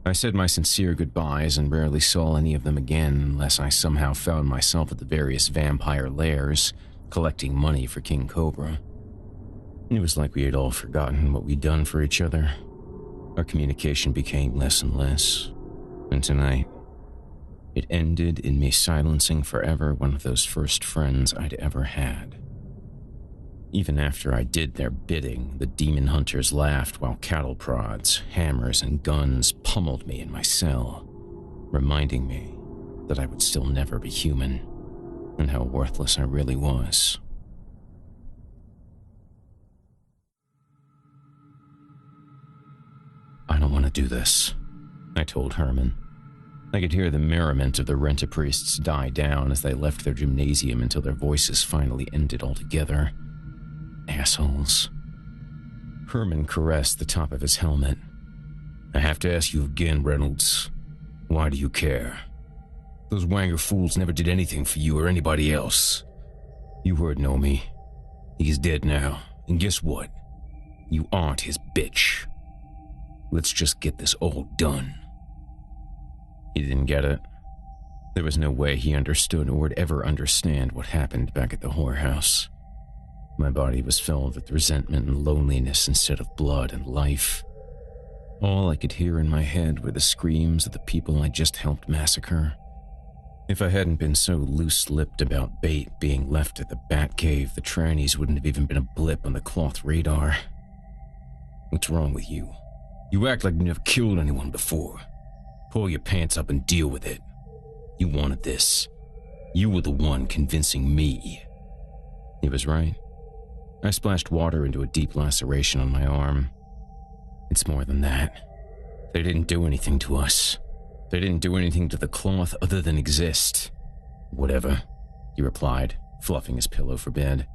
I said my sincere goodbyes and rarely saw any of them again unless I somehow found myself at the various vampire lairs, collecting money for King Cobra. It was like we had all forgotten what we'd done for each other. Our communication became less and less, and tonight, it ended in me silencing forever one of those first friends I'd ever had. Even after I did their bidding, the demon hunters laughed while cattle prods, hammers, and guns pummeled me in my cell, reminding me that I would still never be human, and how worthless I really was. "I don't want to do this," I told Herman. I could hear the merriment of the rent-a-priests die down as they left their gymnasium until their voices finally ended altogether. Assholes. Herman caressed the top of his helmet. "I have to ask you again, Reynolds. Why do you care? Those Wanger fools never did anything for you or anybody else. You heard Nomi. He's dead now, and guess what? You aren't his bitch. Let's just get this all done." He didn't get it. There was no way he understood or would ever understand what happened back at the whorehouse. My body was filled with resentment and loneliness instead of blood and life. All I could hear in my head were the screams of the people I just helped massacre. If I hadn't been so loose-lipped about bait being left at the Batcave, the trannies wouldn't have even been a blip on the cloth radar. What's wrong with you? You act like you never killed anyone before. Pull your pants up and deal with it. You wanted this. You were the one convincing me. He was right. I splashed water into a deep laceration on my arm. It's more than that. They didn't do anything to us. They didn't do anything to the cloth other than exist. Whatever, he replied, fluffing his pillow for bed.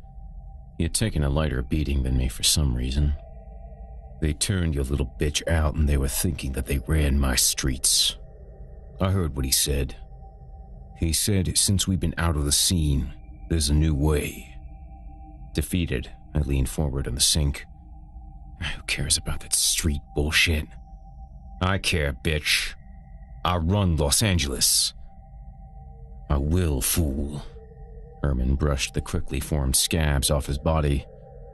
He had taken a lighter beating than me for some reason. They turned your little bitch out and they were thinking that they ran my streets. I heard what he said. He said, since we've been out of the scene, there's a new way. Defeated, I leaned forward on the sink. Who cares about that street bullshit? I care, bitch. I run Los Angeles. I will, fool. Herman brushed the quickly formed scabs off his body.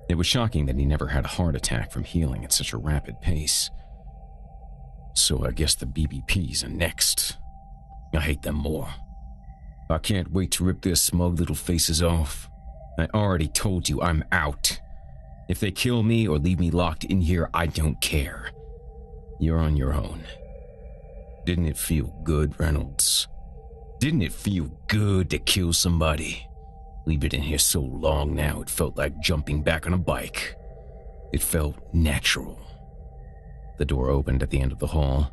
It was shocking that he never had a heart attack from healing at such a rapid pace. So I guess the BBPs are next. I hate them more. I can't wait to rip their smug little faces off. I already told you I'm out. If they kill me or leave me locked in here, I don't care. You're on your own. Didn't it feel good, Reynolds? Didn't it feel good to kill somebody? We've been in here so long now, it felt like jumping back on a bike. It felt natural. The door opened at the end of the hall.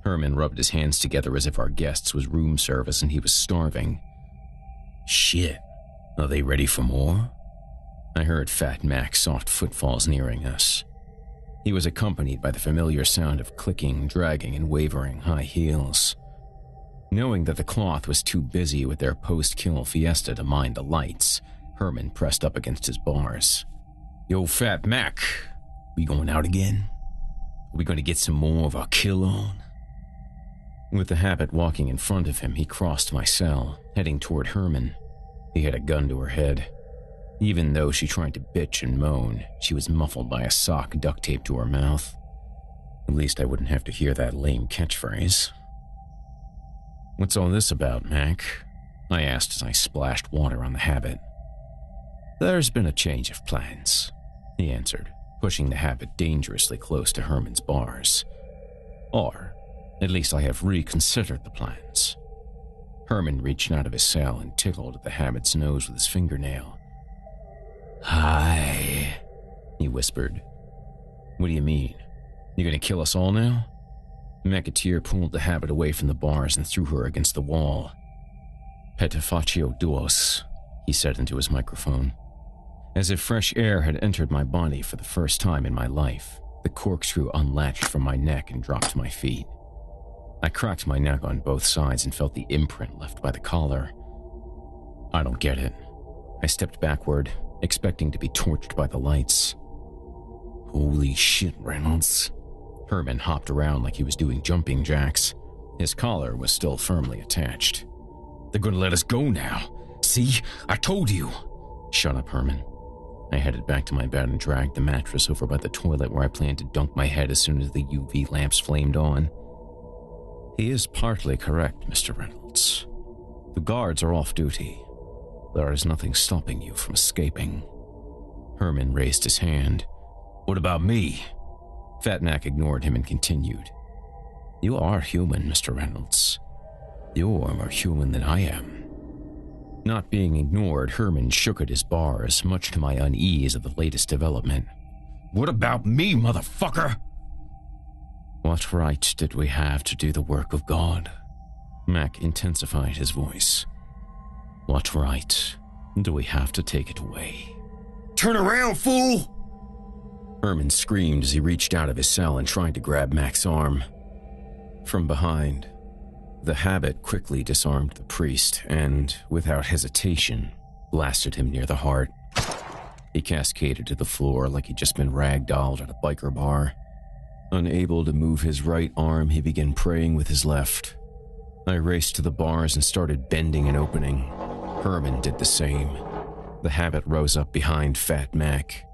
Herman rubbed his hands together as if our guests was room service and he was starving. Shit, are they ready for more? I heard Fat Mac's soft footfalls nearing us. He was accompanied by the familiar sound of clicking, dragging, and wavering high heels. Knowing that the cloth was too busy with their post-kill fiesta to mind the lights, Herman pressed up against his bars. Yo, Fat Mac, we going out again? Are we going to get some more of our kill on? With the Habit walking in front of him, he crossed my cell, heading toward Herman. He had a gun to her head. Even though she tried to bitch and moan, she was muffled by a sock duct taped to her mouth. At least I wouldn't have to hear that lame catchphrase. What's all this about, Mac? I asked as I splashed water on the Habit. There's been a change of plans, he answered, pushing the Habit dangerously close to Herman's bars. Or, at least I have reconsidered the plans. Herman reached out of his cell and tickled at the Habit's nose with his fingernail. Hi, he whispered. What do you mean? You gonna kill us all now? McAteer pulled the Habit away from the bars and threw her against the wall. Petifatio duos, he said into his microphone. As if fresh air had entered my body for the first time in my life, the corkscrew unlatched from my neck and dropped to my feet. I cracked my neck on both sides and felt the imprint left by the collar. I don't get it. I stepped backward, expecting to be torched by the lights. Holy shit, Reynolds. Herman hopped around like he was doing jumping jacks. His collar was still firmly attached. They're gonna let us go now. See? I told you. Shut up, Herman. I headed back to my bed and dragged the mattress over by the toilet where I planned to dunk my head as soon as the UV lamps flamed on. He is partly correct, Mr. Reynolds. The guards are off duty. There is nothing stopping you from escaping. Herman raised his hand. What about me? Fat Mac ignored him and continued. You are human, Mr. Reynolds. You're more human than I am. Not being ignored, Herman shook at his bars, much to my unease at the latest development. What about me, motherfucker? What right did we have to do the work of God? Mac intensified his voice. What right do we have to take it away? Turn around, fool! Herman screamed as he reached out of his cell and tried to grab Mac's arm. From behind, the Habit quickly disarmed the priest and, without hesitation, blasted him near the heart. He cascaded to the floor like he'd just been ragdolled at a biker bar. Unable to move his right arm, he began praying with his left. I raced to the bars and started bending and opening. Herman did the same. The Habit rose up behind Fat Mac,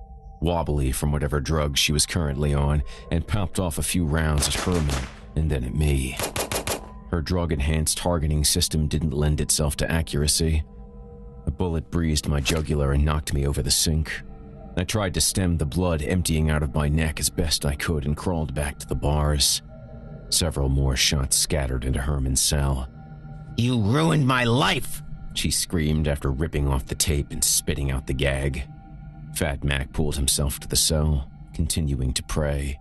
wobbly from whatever drug she was currently on, and popped off a few rounds at Herman and then at me. Her drug-enhanced targeting system didn't lend itself to accuracy. A bullet breezed my jugular and knocked me over the sink. I tried to stem the blood emptying out of my neck as best I could and crawled back to the bars. Several more shots scattered into Herman's cell. You ruined my life, she screamed after ripping off the tape and spitting out the gag. Fat Mac pulled himself to the cell, continuing to pray.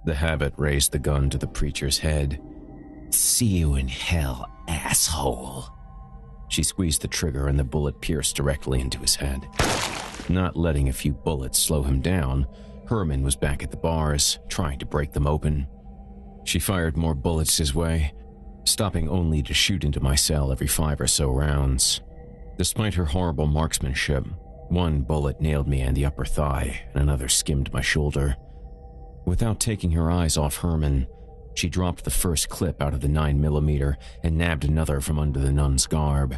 The Habit raised the gun to the preacher's head. See you in hell, asshole. She squeezed the trigger and the bullet pierced directly into his head. Not letting a few bullets slow him down, Herman was back at the bars, trying to break them open. She fired more bullets his way, stopping only to shoot into my cell every 5 or so rounds. Despite her horrible marksmanship, one bullet nailed me in the upper thigh and another skimmed my shoulder. Without taking her eyes off Herman, she dropped the first clip out of the 9mm and nabbed another from under the nun's garb.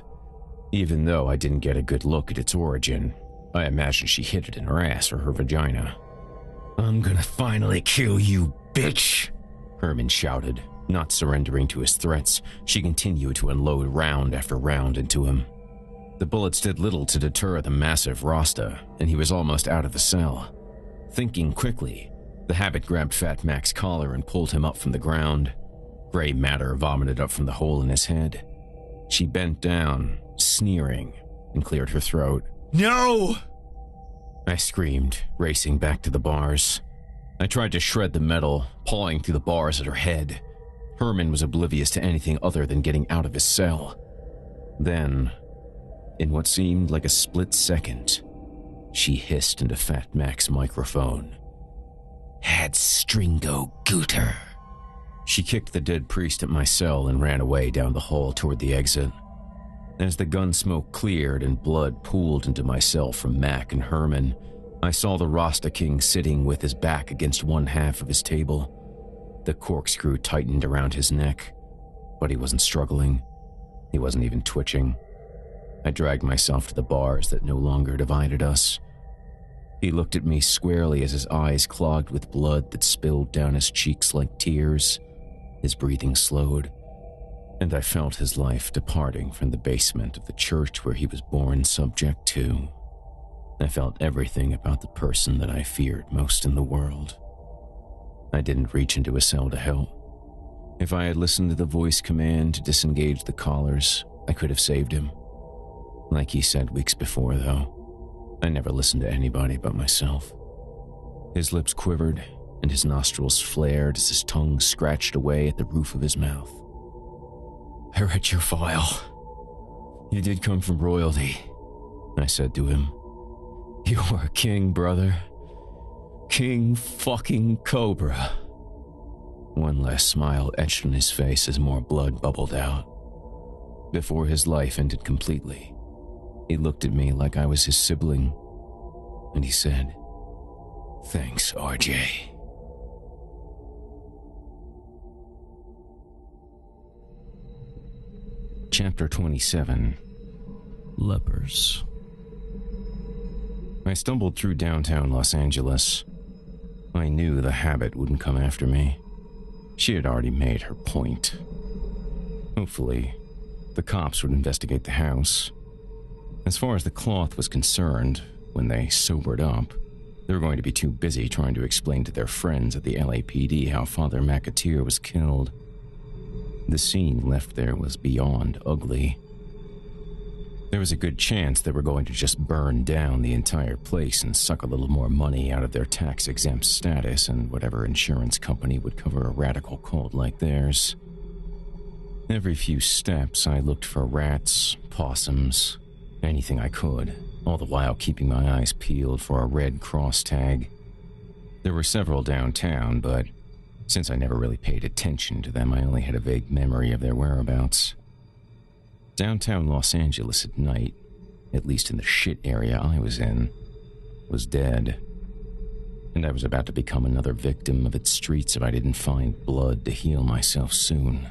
Even though I didn't get a good look at its origin, I imagine she hid it in her ass or her vagina. I'm gonna finally kill you, bitch, Herman shouted. Not surrendering to his threats, she continued to unload round after round into him. The bullets did little to deter the massive Rasta, and he was almost out of the cell. Thinking quickly, the Habit grabbed Fat Mac's collar and pulled him up from the ground. Gray matter vomited up from the hole in his head. She bent down, sneering, and cleared her throat. No! I screamed, racing back to the bars. I tried to shred the metal, pawing through the bars at her head. Herman was oblivious to anything other than getting out of his cell. Then, in what seemed like a split second, she hissed into Fat Mac's microphone. Had Stringo Gooter. She kicked the dead priest at my cell and ran away down the hall toward the exit. As the gun smoke cleared and blood pooled into my cell from Mac and Herman, I saw the Rasta King sitting with his back against one half of his table. The corkscrew tightened around his neck, but he wasn't struggling. He wasn't even twitching. I dragged myself to the bars that no longer divided us. He looked at me squarely as his eyes clogged with blood that spilled down his cheeks like tears. His breathing slowed, and I felt his life departing from the basement of the church where he was born subject to. I felt everything about the person that I feared most in the world. I didn't reach into his cell to help. If I had listened to the voice command to disengage the collars, I could have saved him. Like he said weeks before, though, I never listened to anybody but myself. His lips quivered, and his nostrils flared as his tongue scratched away at the roof of his mouth. I read your file. You did come from royalty, I said to him. You are a king, brother. King fucking Cobra. One last smile etched on his face as more blood bubbled out. Before his life ended completely, he looked at me like I was his sibling, and he said, "Thanks, RJ." Chapter 27. Lepers. I stumbled through downtown Los Angeles. I knew the habit wouldn't come after me. She had already made her point. Hopefully, the cops would investigate the house. As far as the cloth was concerned, when they sobered up, they were going to be too busy trying to explain to their friends at the LAPD how Father McAteer was killed. The scene left there was beyond ugly. There was a good chance they were going to just burn down the entire place and suck a little more money out of their tax-exempt status and whatever insurance company would cover a radical cult like theirs. Every few steps, I looked for rats, possums, anything I could, all the while keeping my eyes peeled for a Red Cross tag. There were several downtown, but since I never really paid attention to them, I only had a vague memory of their whereabouts. Downtown Los Angeles at night, at least in the shit area I was in, was dead. And I was about to become another victim of its streets if I didn't find blood to heal myself soon.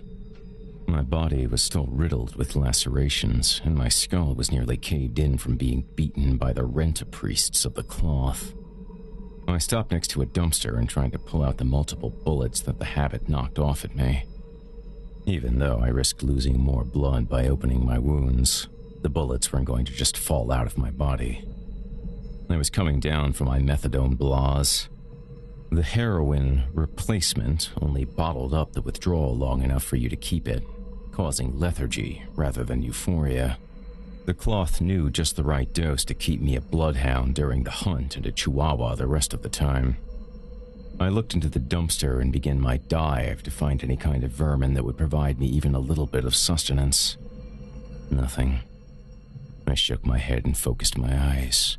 My body was still riddled with lacerations, and my skull was nearly caved in from being beaten by the rent-a-priests of the cloth. I stopped next to a dumpster and tried to pull out the multiple bullets that the habit knocked off at me. Even though I risked losing more blood by opening my wounds, the bullets weren't going to just fall out of my body. I was coming down from my methadone blahs. The heroin replacement only bottled up the withdrawal long enough for you to keep it, causing lethargy rather than euphoria. The cloth knew just the right dose to keep me a bloodhound during the hunt and a chihuahua the rest of the time. I looked into the dumpster and began my dive to find any kind of vermin that would provide me even a little bit of sustenance. Nothing. I shook my head and focused my eyes.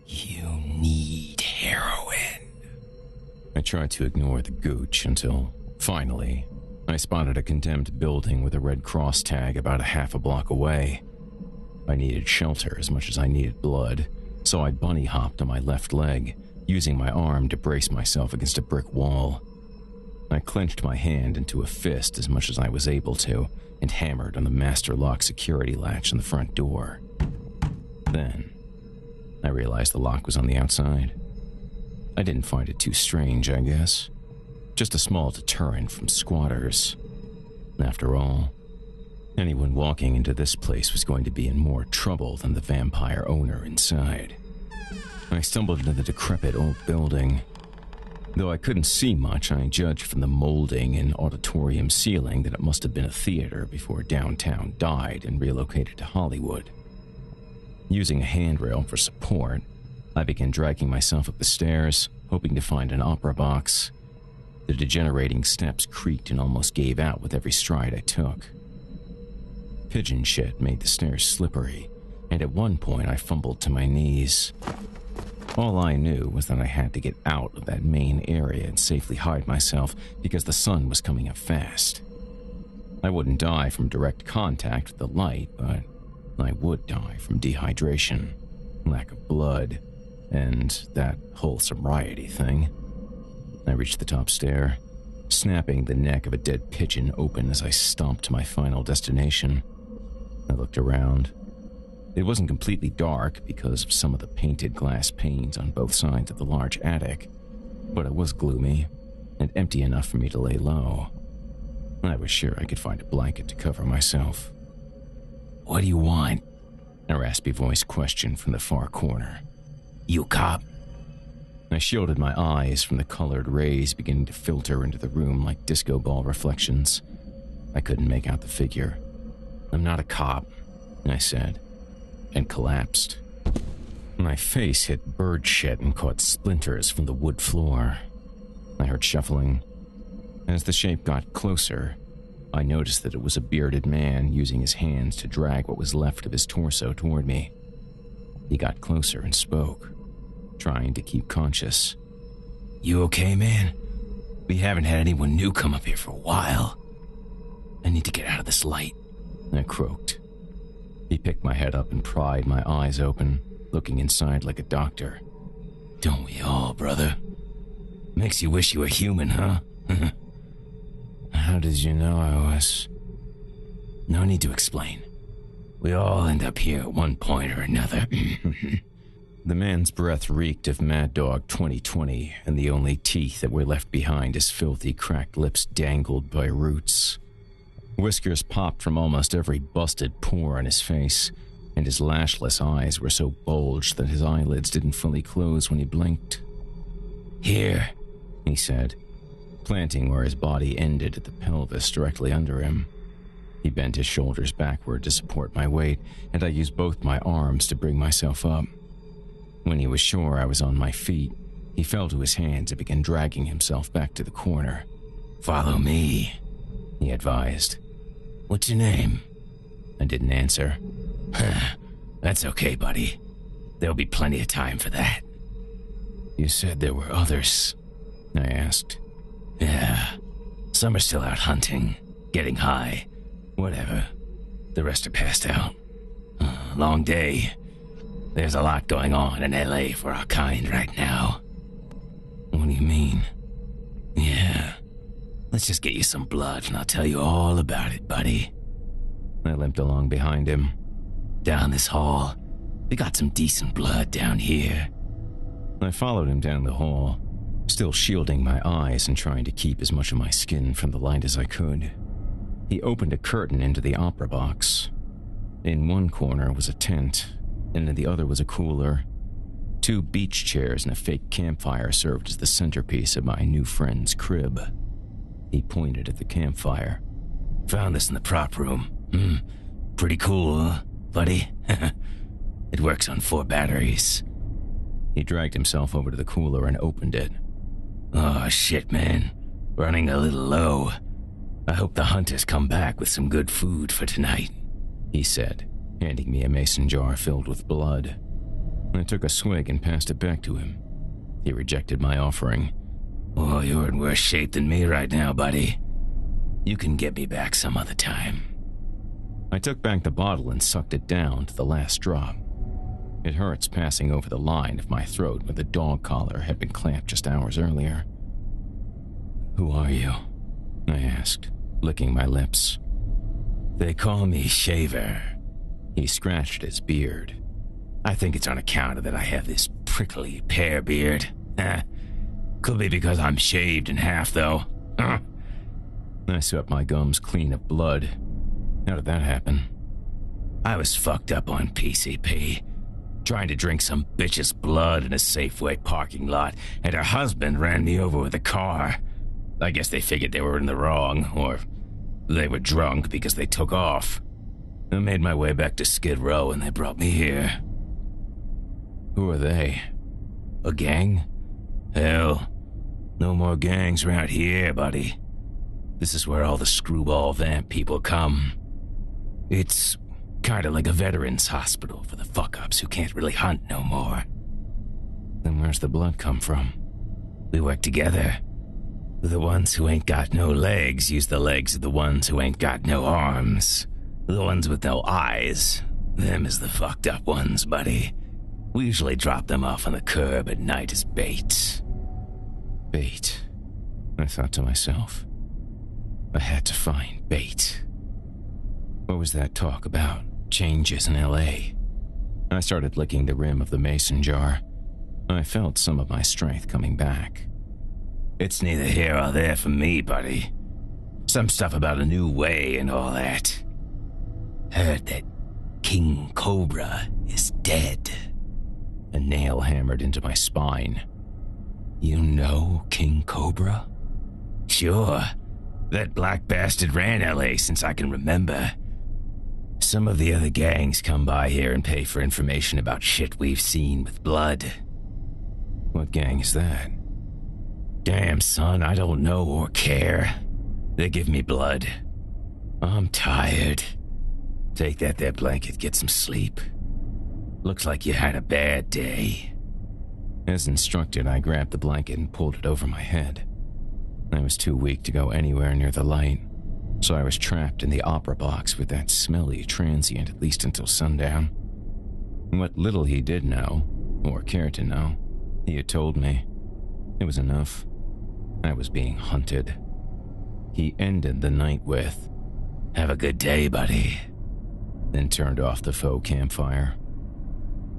You need heroin. I tried to ignore the gooch until, finally, I spotted a condemned building with a Red Cross tag about a half a block away. I needed shelter as much as I needed blood, so I bunny hopped on my left leg, using my arm to brace myself against a brick wall. I clenched my hand into a fist as much as I was able to and hammered on the master lock security latch on the front door. Then, I realized the lock was on the outside. I didn't find it too strange, I guess. Just a small deterrent from squatters. After all, anyone walking into this place was going to be in more trouble than the vampire owner inside. I stumbled into the decrepit old building. Though I couldn't see much, I judged from the molding and auditorium ceiling that it must have been a theater before downtown died and relocated to Hollywood. Using a handrail for support, I began dragging myself up the stairs, hoping to find an opera box. The degenerating steps creaked and almost gave out with every stride I took. Pigeon shit made the stairs slippery, and at one point I fumbled to my knees. All I knew was that I had to get out of that main area and safely hide myself because the sun was coming up fast. I wouldn't die from direct contact with the light, but I would die from dehydration, lack of blood, and that whole sobriety thing. I reached the top stair, snapping the neck of a dead pigeon open as I stomped to my final destination. I looked around. It wasn't completely dark because of some of the painted glass panes on both sides of the large attic, but it was gloomy and empty enough for me to lay low. I was sure I could find a blanket to cover myself. What do you want? A raspy voice questioned from the far corner. You cop? I shielded my eyes from the colored rays beginning to filter into the room like disco ball reflections. I couldn't make out the figure. I'm not a cop, I said, and collapsed. My face hit bird shit and caught splinters from the wood floor. I heard shuffling. As the shape got closer, I noticed that it was a bearded man using his hands to drag what was left of his torso toward me. He got closer and spoke, trying to keep conscious. You okay, man? We haven't had anyone new come up here for a while. I need to get out of this light, I croaked. He picked my head up and pried my eyes open, looking inside like a doctor. Don't we all, brother? Makes you wish you were human, huh? How did you know I was? No need to explain. We all end up here at one point or another. The man's breath reeked of Mad Dog 2020, and the only teeth that were left behind his filthy, cracked lips dangled by roots. Whiskers popped from almost every busted pore on his face, and his lashless eyes were so bulged that his eyelids didn't fully close when he blinked. Here, he said, planting where his body ended at the pelvis directly under him. He bent his shoulders backward to support my weight, and I used both my arms to bring myself up. When he was sure I was on my feet, he fell to his hands and began dragging himself back to the corner. Follow me, he advised. What's your name? I didn't answer. That's okay, buddy. There'll be plenty of time for that. You said there were others, I asked. Yeah, some are still out hunting, getting high, whatever. The rest are passed out. Long day. There's a lot going on in LA for our kind right now. What do you mean? Yeah, let's just get you some blood and I'll tell you all about it, buddy. I limped along behind him. Down this hall. We got some decent blood down here. I followed him down the hall, still shielding my eyes and trying to keep as much of my skin from the light as I could. He opened a curtain into the opera box. In one corner was a tent, and in the other was a cooler. 2 beach chairs and a fake campfire served as the centerpiece of my new friend's crib. He pointed at the campfire. Found this in the prop room. Pretty cool, huh, buddy? It works on 4 batteries. He dragged himself over to the cooler and opened it. Oh, shit, man. Running a little low. I hope the hunters come back with some good food for tonight, he said, handing me a mason jar filled with blood. I took a swig and passed it back to him. He rejected my offering. Oh, you're in worse shape than me right now, buddy. You can get me back some other time. I took back the bottle and sucked it down to the last drop. It hurts passing over the line of my throat where the dog collar had been clamped just hours earlier. Who are you? I asked, licking my lips. They call me Shaver. He scratched his beard. I think it's on account of that I have this prickly pear beard. Could be because I'm shaved in half, though. I swept my gums clean of blood. How did that happen? I was fucked up on PCP. Trying to drink some bitch's blood in a Safeway parking lot, and her husband ran me over with a car. I guess they figured they were in the wrong, or they were drunk because they took off. I made my way back to Skid Row and they brought me here. Who are they? A gang? Hell, no more gangs around here, buddy. This is where all the screwball vamp people come. It's kinda like a veterans hospital for the fuck-ups who can't really hunt no more. Then where's the blood come from? We work together. The ones who ain't got no legs use the legs of the ones who ain't got no arms. The ones with no eyes, them is the fucked up ones, buddy. We usually drop them off on the curb at night as bait. Bait, I thought to myself. I had to find bait. What was that talk about? Changes in L.A.? I started licking the rim of the mason jar. I felt some of my strength coming back. It's neither here or there for me, buddy. Some stuff about a new way and all that. Heard that King Cobra is dead. A nail hammered into my spine. You know King Cobra? Sure. That black bastard ran LA since I can remember. Some of the other gangs come by here and pay for information about shit we've seen with blood. What gang is that? Damn, son, I don't know or care. They give me blood. I'm tired. Take that there blanket, get some sleep. Looks like you had a bad day. As instructed, I grabbed the blanket and pulled it over my head. I was too weak to go anywhere near the light, so I was trapped in the opera box with that smelly transient at least until sundown. What little he did know, or cared to know, he had told me. It was enough. I was being hunted. He ended the night with, "Have a good day, buddy," then turned off the faux campfire.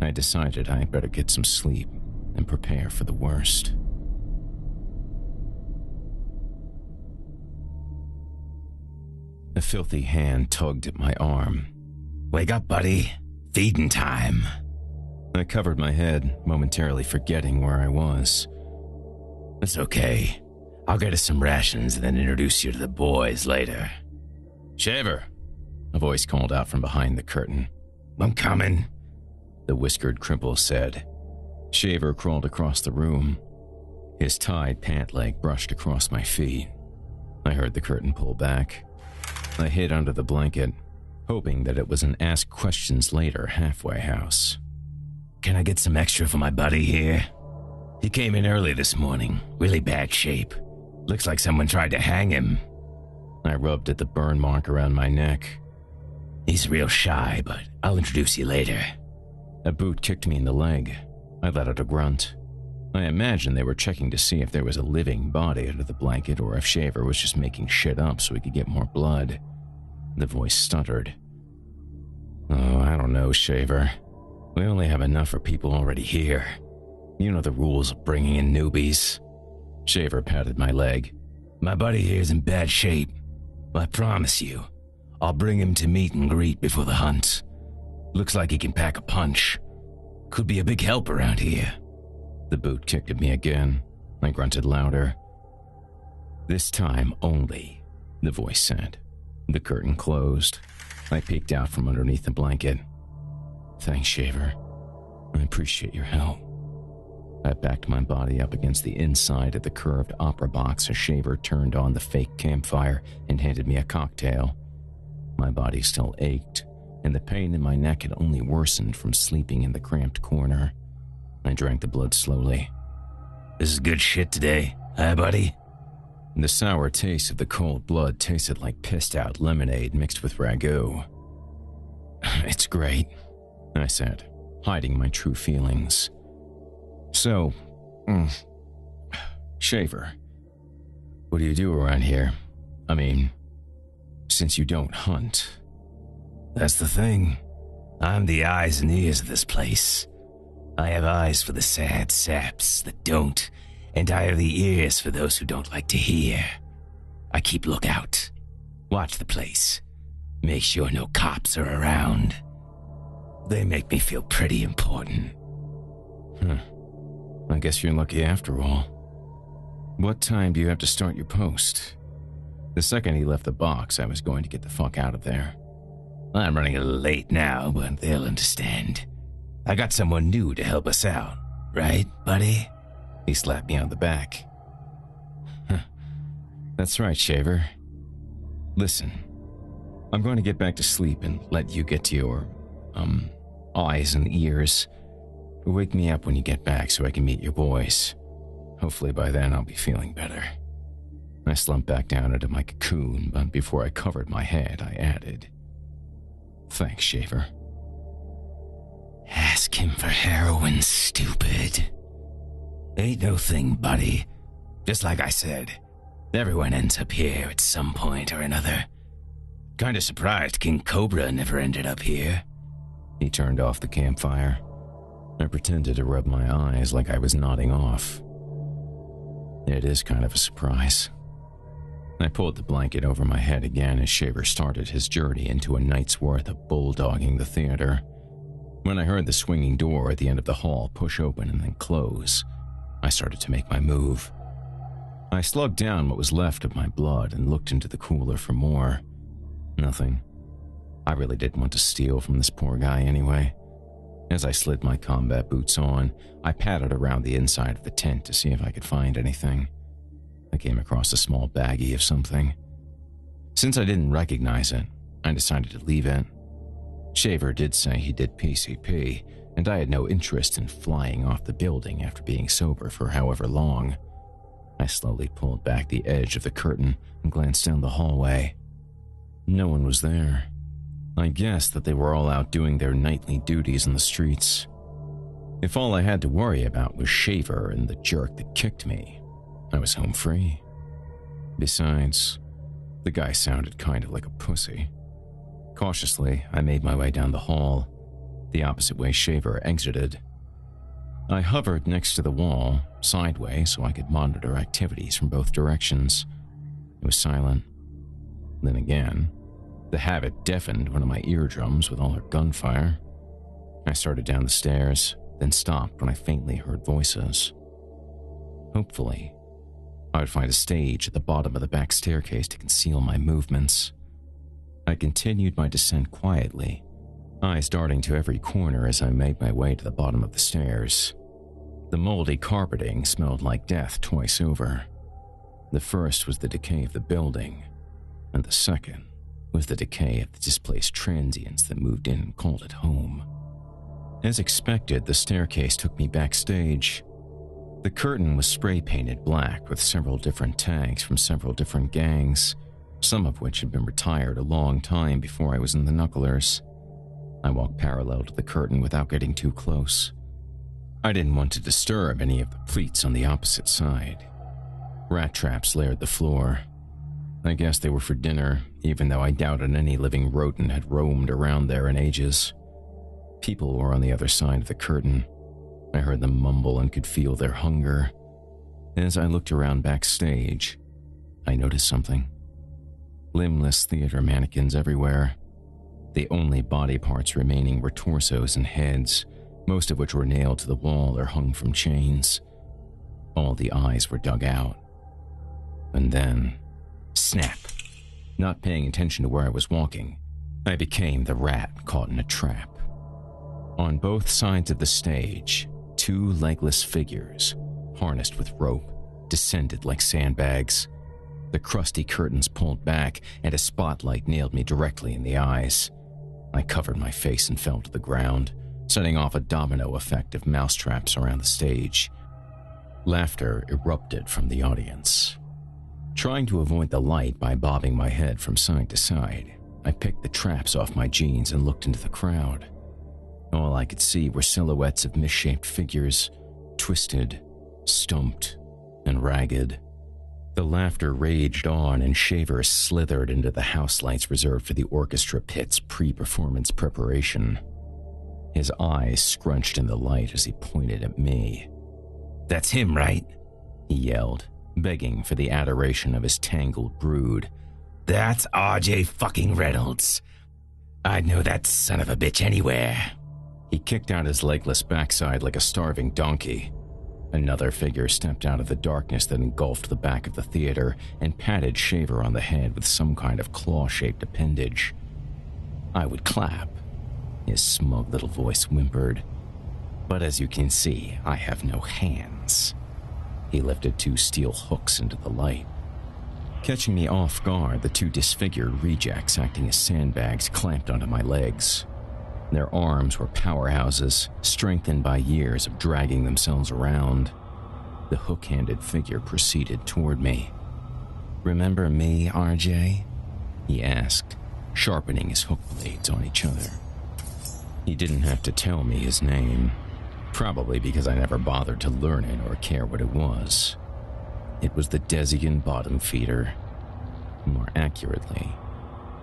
I decided I'd better get some sleep and prepare for the worst. A filthy hand tugged at my arm. "Wake up, buddy. Feeding time." I covered my head, momentarily forgetting where I was. "It's okay. I'll get us some rations and then introduce you to the boys later." "Shaver," a voice called out from behind the curtain. "I'm coming," the whiskered cripple said. Shaver crawled across the room. His tied pant leg brushed across my feet. I heard the curtain pull back. I hid under the blanket, hoping that it was an ask questions later halfway house. "Can I get some extra for my buddy here? He came in early this morning, really bad shape. Looks like someone tried to hang him." I rubbed at the burn mark around my neck. "He's real shy, but I'll introduce you later." A boot kicked me in the leg. I let out a grunt. I imagined they were checking to see if there was a living body under the blanket or if Shaver was just making shit up so he could get more blood. The voice stuttered. "Oh, I don't know, Shaver. We only have enough for people already here. You know the rules of bringing in newbies." Shaver patted my leg. "My buddy here's in bad shape. I promise you, I'll bring him to meet and greet before the hunt. Looks like he can pack a punch. Could be a big help around here." The boot kicked at me again. I grunted louder. "This time only," the voice said. The curtain closed. I peeked out from underneath the blanket. "Thanks, Shaver. I appreciate your help." I backed my body up against the inside of the curved opera box as Shaver turned on the fake campfire and handed me a cocktail. My body still ached, and the pain in my neck had only worsened from sleeping in the cramped corner. I drank the blood slowly. "This is good shit today, huh, buddy?" The sour taste of the cold blood tasted like pissed-out lemonade mixed with ragu. "It's great," I said, hiding my true feelings. "So, Shaver, what do you do around here? I mean, since you don't hunt." "That's the thing. I'm the eyes and ears of this place. I have eyes for the sad saps that don't, and I have the ears for those who don't like to hear. I keep lookout. Watch the place. Make sure no cops are around. They make me feel pretty important." I guess you're lucky after all. What time do you have to start your post? The second he left the box, I was going to get the fuck out of there. "I'm running a little late now, but they'll understand. I got someone new to help us out, right, buddy?" He slapped me on the back. "That's right, Shaver. Listen, I'm going to get back to sleep and let you get to your, eyes and ears. Wake me up when you get back so I can meet your boys. Hopefully by then I'll be feeling better. I slumped back down into my cocoon, but before I covered my head, I added, "Thanks, Shaver." Ask him for heroin, stupid. Ain't no thing, buddy. Just like I said, everyone ends up here at some point or another. Kinda surprised King Cobra never ended up here. He turned off the campfire. I pretended to rub my eyes like I was nodding off. It is kind of a surprise. I pulled the blanket over my head again as Shaver started his journey into a night's worth of bulldogging the theater. When I heard the swinging door at the end of the hall push open and then close, I started to make my move. I slugged down what was left of my blood and looked into the cooler for more. Nothing. I really didn't want to steal from this poor guy anyway. As I slid my combat boots on, I patted around the inside of the tent to see if I could find anything. I came across a small baggie of something. Since I didn't recognize it, I decided to leave it. Shaver did say he did PCP, and I had no interest in flying off the building after being sober for however long. I slowly pulled back the edge of the curtain and glanced down the hallway. No one was there. I guessed that they were all out doing their nightly duties in the streets. If all I had to worry about was Shaver and the jerk that kicked me, I was home free. Besides, the guy sounded kind of like a pussy. Cautiously, I made my way down the hall, the opposite way Shaver exited. I hovered next to the wall, sideways, so I could monitor activities from both directions. It was silent. Then again, the habit deafened one of my eardrums with all her gunfire. I started down the stairs, then stopped when I faintly heard voices. Hopefully, I would find a stage at the bottom of the back staircase to conceal my movements. I continued my descent quietly, eyes darting to every corner as I made my way to the bottom of the stairs. The moldy carpeting smelled like death twice over. The first was the decay of the building, and the second was the decay of the displaced transients that moved in and called it home. As expected, the staircase took me backstage. The curtain was spray-painted black with several different tags from several different gangs, some of which had been retired a long time before I was in the Knucklers. I walked parallel to the curtain without getting too close. I didn't want to disturb any of the pleats on the opposite side. Rat traps layered the floor. I guess they were for dinner, even though I doubted any living rodent had roamed around there in ages. People were on the other side of the curtain. I heard them mumble and could feel their hunger. As I looked around backstage, I noticed something. Limbless theater mannequins everywhere. The only body parts remaining were torsos and heads, most of which were nailed to the wall or hung from chains. All the eyes were dug out. And then, snap! Not paying attention to where I was walking, I became the rat caught in a trap. On both sides of the stage, two legless figures, harnessed with rope, descended like sandbags. The crusty curtains pulled back, and a spotlight nailed me directly in the eyes. I covered my face and fell to the ground, setting off a domino effect of mousetraps around the stage. Laughter erupted from the audience. Trying to avoid the light by bobbing my head from side to side, I picked the traps off my jeans and looked into the crowd. All I could see were silhouettes of misshaped figures, twisted, stumped, and ragged. The laughter raged on, and Shaver slithered into the house lights reserved for the orchestra pit's pre-performance preparation. His eyes scrunched in the light as he pointed at me. "That's him, right?" he yelled, begging for the adoration of his tangled brood. "That's RJ fucking Reynolds. I'd know that son of a bitch anywhere." He kicked out his legless backside like a starving donkey. Another figure stepped out of the darkness that engulfed the back of the theater and patted Shaver on the head with some kind of claw-shaped appendage. I would clap. His smug little voice whimpered. "But as you can see, I have no hands." He lifted two steel hooks into the light. Catching me off guard, the two disfigured rejects acting as sandbags clamped onto my legs. Their arms were powerhouses, strengthened by years of dragging themselves around. The hook-handed figure proceeded toward me. "Remember me, RJ?" he asked, sharpening his hook blades on each other. He didn't have to tell me his name, probably because I never bothered to learn it or care what it was. It was the Desian bottom feeder. More accurately,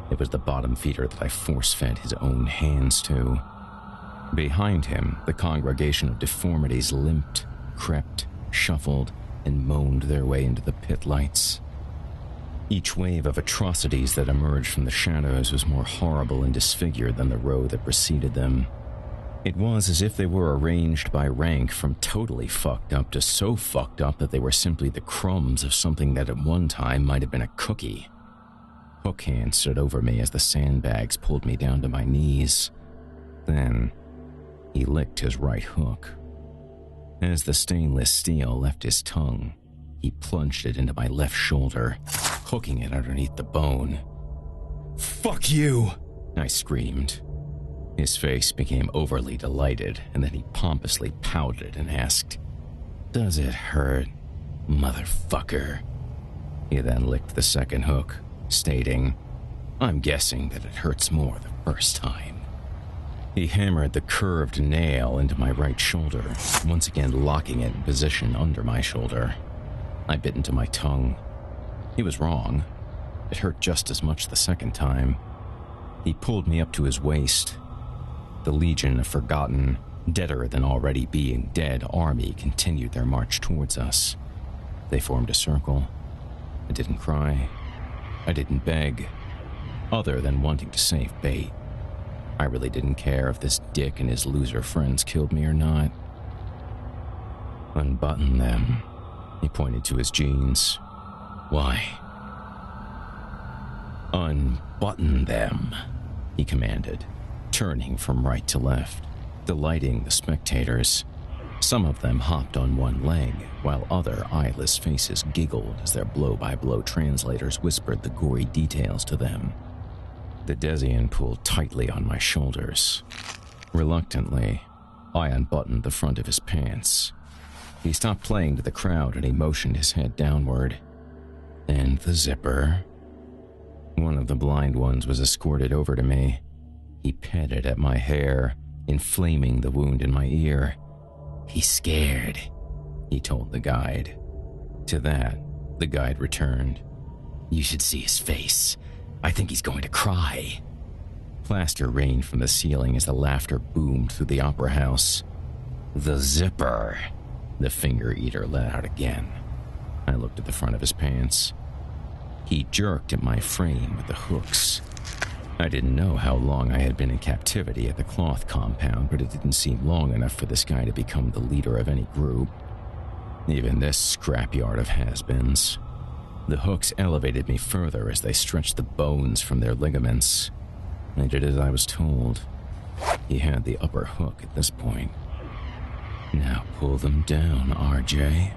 it was the bottom feeder that I force-fed his own hands to. Behind him, the congregation of deformities limped, crept, shuffled, and moaned their way into the pit lights. Each wave of atrocities that emerged from the shadows was more horrible and disfigured than the row that preceded them. It was as if they were arranged by rank from totally fucked up to so fucked up that they were simply the crumbs of something that at one time might have been a cookie. Hookhand stood over me as the sandbags pulled me down to my knees. Then, he licked his right hook. As the stainless steel left his tongue, he plunged it into my left shoulder, hooking it underneath the bone. "Fuck you!" I screamed. His face became overly delighted, and then he pompously pouted and asked, "Does it hurt, motherfucker?" He then licked the second hook, stating, "I'm guessing that it hurts more the first time." He hammered the curved nail into my right shoulder, once again locking it in position under my shoulder. I bit into my tongue. He was wrong. It hurt just as much the second time. He pulled me up to his waist. The legion of forgotten, deader than already being dead army continued their march towards us. They formed a circle. I didn't cry. I didn't beg, other than wanting to save bait. I really didn't care if this dick and his loser friends killed me or not. "Unbutton them," he pointed to his jeans. "Why?" "Unbutton them," he commanded, turning from right to left, delighting the spectators. Some of them hopped on one leg, while other eyeless faces giggled as their blow-by-blow translators whispered the gory details to them. The Desian pulled tightly on my shoulders. Reluctantly, I unbuttoned the front of his pants. He stopped playing to the crowd and he motioned his head downward. "And the zipper?" One of the blind ones was escorted over to me. He petted at my hair, inflaming the wound in my ear. "He's scared," he told the guide. To that, the guide returned. "You should see his face. I think he's going to cry." Plaster rained from the ceiling as the laughter boomed through the opera house. "The zipper," the finger eater let out again. I looked at the front of his pants. He jerked at my frame with the hooks. I didn't know how long I had been in captivity at the cloth compound, but it didn't seem long enough for this guy to become the leader of any group. Even this scrapyard of has-beens. The hooks elevated me further as they stretched the bones from their ligaments. I did as I was told. He had the upper hook at this point. "Now pull them down, RJ."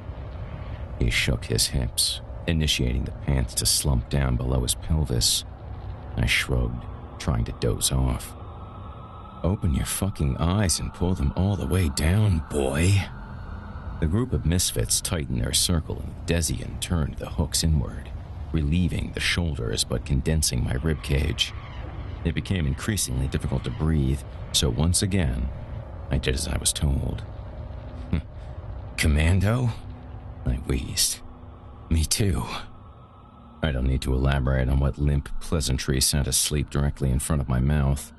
He shook his hips, initiating the pants to slump down below his pelvis. I shrugged, trying to doze off. "Open your fucking eyes and pull them all the way down, boy." The group of misfits tightened their circle and Desian turned the hooks inward, relieving the shoulders but condensing my ribcage. It became increasingly difficult to breathe, so once again, I did as I was told. "Commando?" I wheezed. "Me too." I don't need to elaborate on what limp pleasantry sat asleep directly in front of my mouth.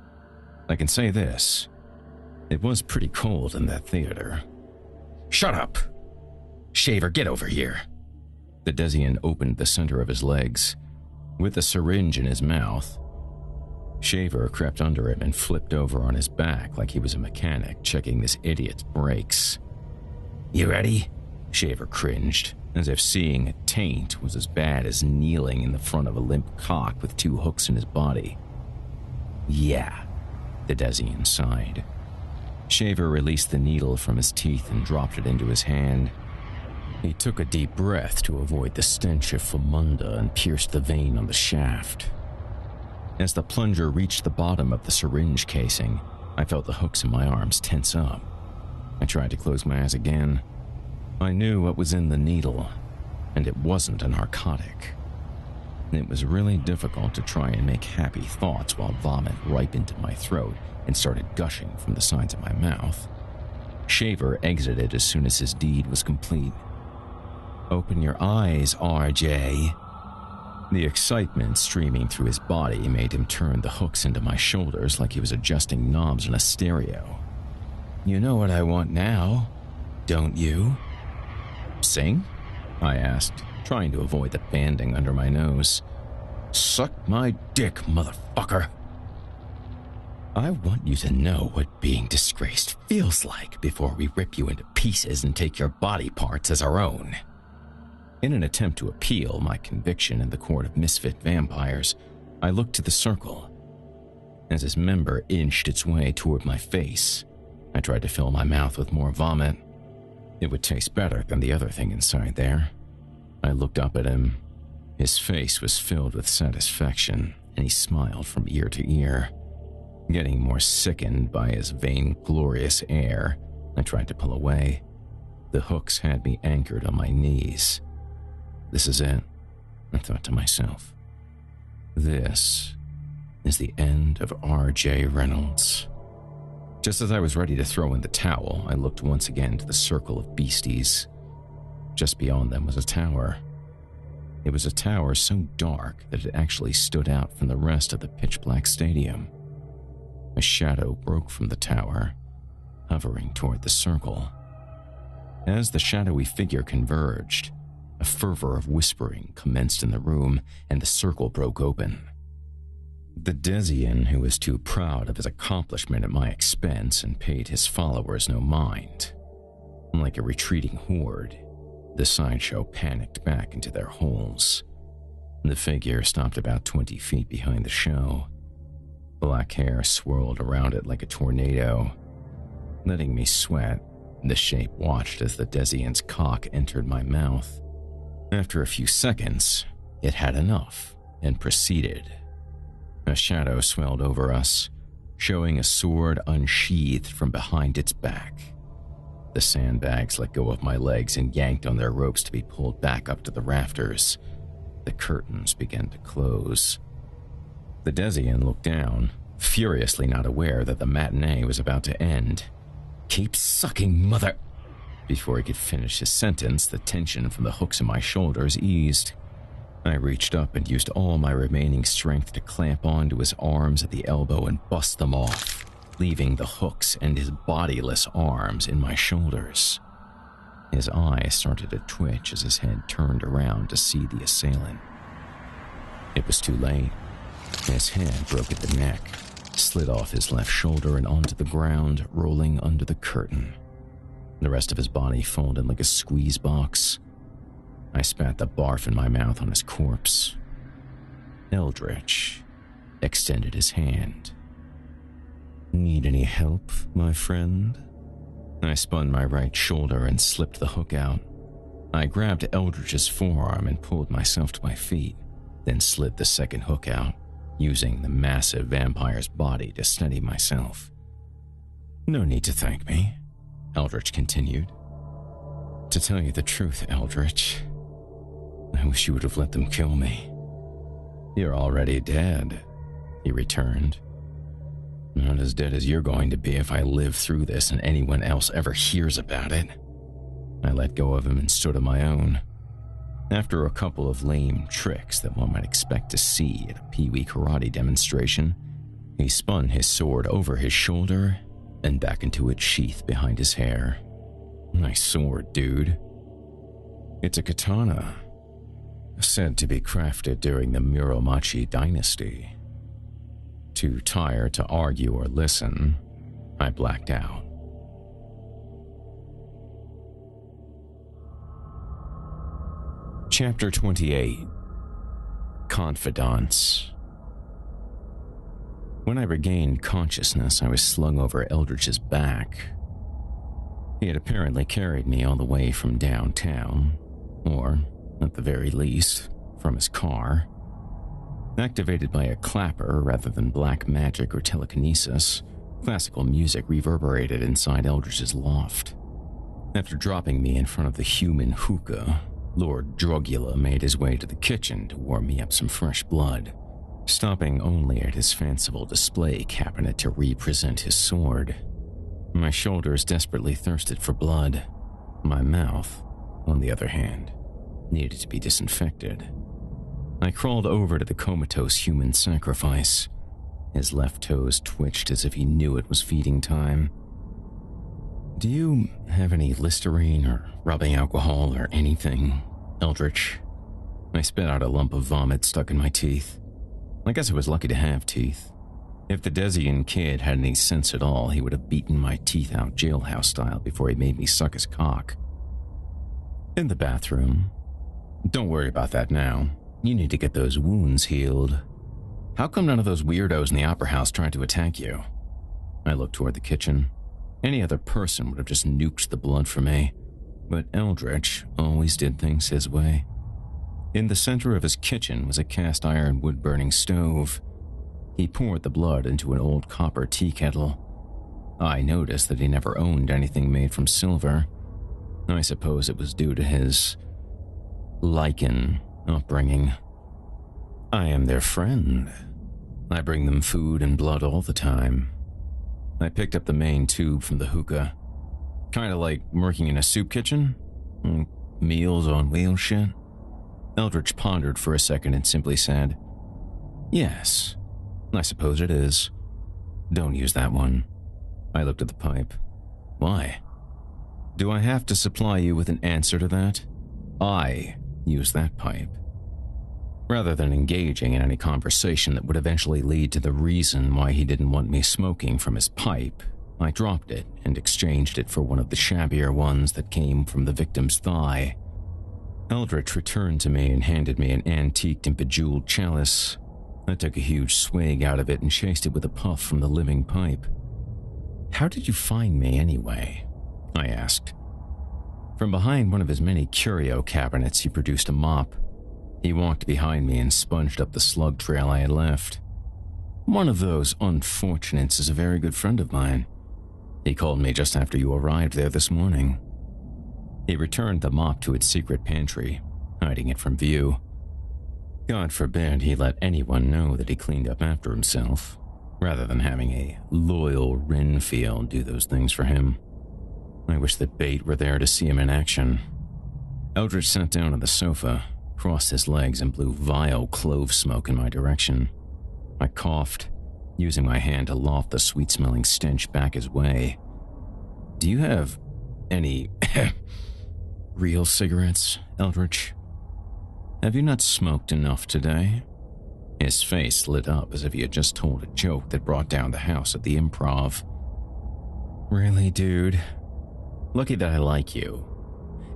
I can say this. It was pretty cold in that theater. "Shut up! Shaver, get over here!" The Desian opened the center of his legs, with a syringe in his mouth. Shaver crept under him and flipped over on his back like he was a mechanic checking this idiot's brakes. "You ready?" Shaver cringed, as if seeing a taint was as bad as kneeling in the front of a limp cock with two hooks in his body. "Yeah," the Desian sighed. Shaver released the needle from his teeth and dropped it into his hand. He took a deep breath to avoid the stench of famunda and pierced the vein on the shaft. As the plunger reached the bottom of the syringe casing, I felt the hooks in my arms tense up. I tried to close my eyes again. I knew what was in the needle, and it wasn't a narcotic. It was really difficult to try and make happy thoughts while vomit ripened in my throat and started gushing from the sides of my mouth. Shaver exited as soon as his deed was complete. "Open your eyes, RJ." The excitement streaming through his body made him turn the hooks into my shoulders like he was adjusting knobs on a stereo. "You know what I want now, don't you?" "Sing?" I asked, trying to avoid the banding under my nose. "Suck my dick, motherfucker." "I want you to know what being disgraced feels like before we rip you into pieces and take your body parts as our own." In an attempt to appeal my conviction in the court of misfit vampires, I looked to the circle. As his member inched its way toward my face, I tried to fill my mouth with more vomit. It would taste better than the other thing inside there. I looked up at him. His face was filled with satisfaction, and he smiled from ear to ear. Getting more sickened by his vainglorious air, I tried to pull away. The hooks had me anchored on my knees. This is it, I thought to myself. This is the end of R.J. Reynolds. Just as I was ready to throw in the towel, I looked once again to the circle of beasties. Just beyond them was a tower. It was a tower so dark that it actually stood out from the rest of the pitch-black stadium. A shadow broke from the tower, hovering toward the circle. As the shadowy figure converged, a fervor of whispering commenced in the room, and the circle broke open. The Desian, who was too proud of his accomplishment at my expense and paid his followers no mind. Like a retreating horde, the sideshow panicked back into their holes. The figure stopped about 20 feet behind the show. Black hair swirled around it like a tornado. Letting me sweat, the shape watched as the Desian's cock entered my mouth. After a few seconds, it had enough and proceeded. A shadow swelled over us, showing a sword unsheathed from behind its back. The sandbags let go of my legs and yanked on their ropes to be pulled back up to the rafters. The curtains began to close. The Desian looked down, furiously not aware that the matinee was about to end. "Keep sucking, mother..." Before he could finish his sentence, the tension from the hooks in my shoulders eased. I reached up and used all my remaining strength to clamp onto his arms at the elbow and bust them off, leaving the hooks and his bodiless arms in my shoulders. His eyes started to twitch as his head turned around to see the assailant. It was too late. His head broke at the neck, slid off his left shoulder and onto the ground, rolling under the curtain. The rest of his body folded like a squeeze box. I spat the barf in my mouth on his corpse. Eldritch extended his hand. "Need any help, my friend?" I spun my right shoulder and slipped the hook out. I grabbed Eldritch's forearm and pulled myself to my feet, then slid the second hook out, using the massive vampire's body to steady myself. "No need to thank me," Eldritch continued. "To tell you the truth, Eldritch, I wish you would have let them kill me." "You're already dead," he returned. "Not as dead as you're going to be if I live through this and anyone else ever hears about it." I let go of him and stood on my own. After a couple of lame tricks that one might expect to see at a Pee-wee karate demonstration, he spun his sword over his shoulder and back into its sheath behind his hair. "Nice sword, dude." "It's a katana, said to be crafted during the Muromachi dynasty." Too tired to argue or listen, I blacked out. Chapter 28. Confidants. When I regained consciousness, I was slung over Eldritch's back. He had apparently carried me all the way from downtown, or, at the very least, from his car. Activated by a clapper rather than black magic or telekinesis, Classical music reverberated inside Eldridge's loft. After dropping me in front of the human hookah, Lord Drugula made his way to the kitchen to warm me up some fresh blood, stopping only at his fanciful display cabinet to represent his sword. My shoulders desperately thirsted for blood. My mouth, on the other hand, needed to be disinfected. I crawled over to the comatose human sacrifice. His left toes twitched as if he knew it was feeding time. "Do you have any Listerine or rubbing alcohol or anything, Eldridge?" I spit out a lump of vomit stuck in my teeth. I guess I was lucky to have teeth. If the Desian kid had any sense at all, he would have beaten my teeth out jailhouse style before he made me suck his cock. "In the bathroom. Don't worry about that now. You need to get those wounds healed. How come none of those weirdos in the opera house tried to attack you?" I looked toward the kitchen. Any other person would have just nuked the blood for me, but Eldridge always did things his way. In the center of his kitchen was a cast iron wood-burning stove. He poured the blood into an old copper tea kettle. I noticed that he never owned anything made from silver. I suppose it was due to his lichen upbringing. "I am their friend. I bring them food and blood all the time." I picked up the main tube from the hookah. Kinda like working in a soup kitchen? Meals on wheels shit? Eldridge pondered for a second and simply said, "Yes, I suppose it is. Don't use that one." I looked at the pipe. "Why? Do I have to supply you with an answer to that? I use that pipe." Rather than engaging in any conversation that would eventually lead to the reason why he didn't want me smoking from his pipe, I dropped it and exchanged it for one of the shabbier ones that came from the victim's thigh. Eldridge returned to me and handed me an antiqued and bejeweled chalice. I took a huge swig out of it and chased it with a puff from the living pipe. "How did you find me anyway?" I asked. From behind one of his many curio cabinets, he produced a mop. He walked behind me and sponged up the slug trail I had left. "One of those unfortunates is a very good friend of mine. He called me just after you arrived there this morning." He returned the mop to its secret pantry, hiding it from view. God forbid he let anyone know that he cleaned up after himself, rather than having a loyal Renfield do those things for him. I wish that Bate were there to see him in action. Eldridge sat down on the sofa, crossed his legs, and blew vile clove smoke in my direction. I coughed, using my hand to loft the sweet-smelling stench back his way. "Do you have any real cigarettes, Eldridge? Have you not smoked enough today?" His face lit up as if he had just told a joke that brought down the house at the Improv. "Really, dude? Lucky that I like you.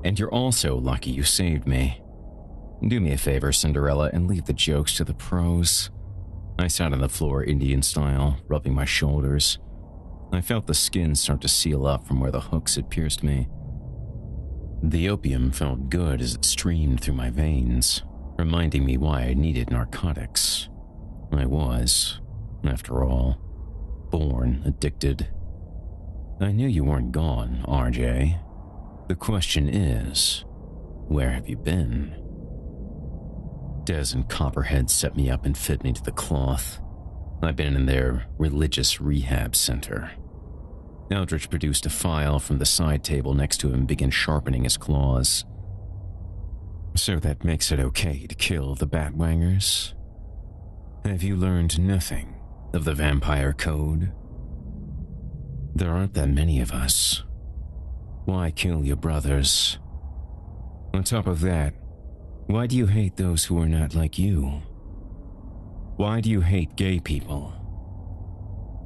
And you're also lucky you saved me. Do me a favor, Cinderella, and leave the jokes to the pros." I sat on the floor Indian style, rubbing my shoulders. I felt the skin start to seal up from where the hooks had pierced me. The opium felt good as it streamed through my veins, reminding me why I needed narcotics. I was, after all, born addicted. "I knew you weren't gone, RJ. The question is, where have you been?" Des and Copperhead set me up and fit me to the cloth. I've been in their religious rehab center. Eldridge produced a file from the side table next to him and began sharpening his claws. "So that makes it okay to kill the Batwangers? Have you learned nothing of the vampire code? There aren't that many of us. Why kill your brothers? On top of that, why do you hate those who are not like you? Why do you hate gay people?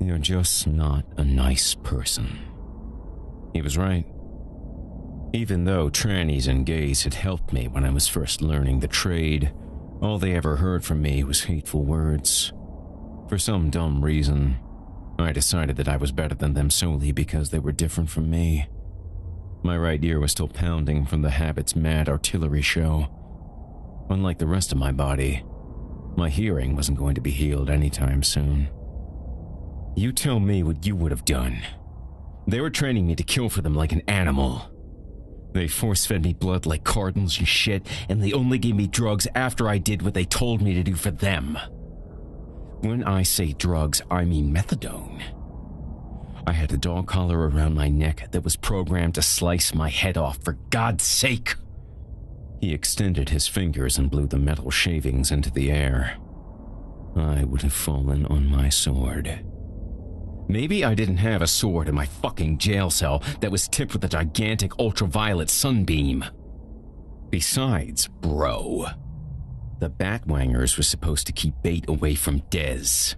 You're just not a nice person." He was right. Even though trannies and gays had helped me when I was first learning the trade, all they ever heard from me was hateful words. For some dumb reason, I decided that I was better than them solely because they were different from me. My right ear was still pounding from the Habit's mad artillery show. Unlike the rest of my body, my hearing wasn't going to be healed anytime soon. You tell me what you would have done. They were training me to kill for them like an animal. They force-fed me blood like cardinals and shit, and they only gave me drugs after I did what they told me to do for them. When I say drugs, I mean methadone. I had a dog collar around my neck that was programmed to slice my head off, for God's sake. He extended his fingers and blew the metal shavings into the air. I would have fallen on my sword. Maybe I didn't have a sword in my fucking jail cell that was tipped with a gigantic ultraviolet sunbeam. Besides, bro, the Batwangers were supposed to keep bait away from Dez.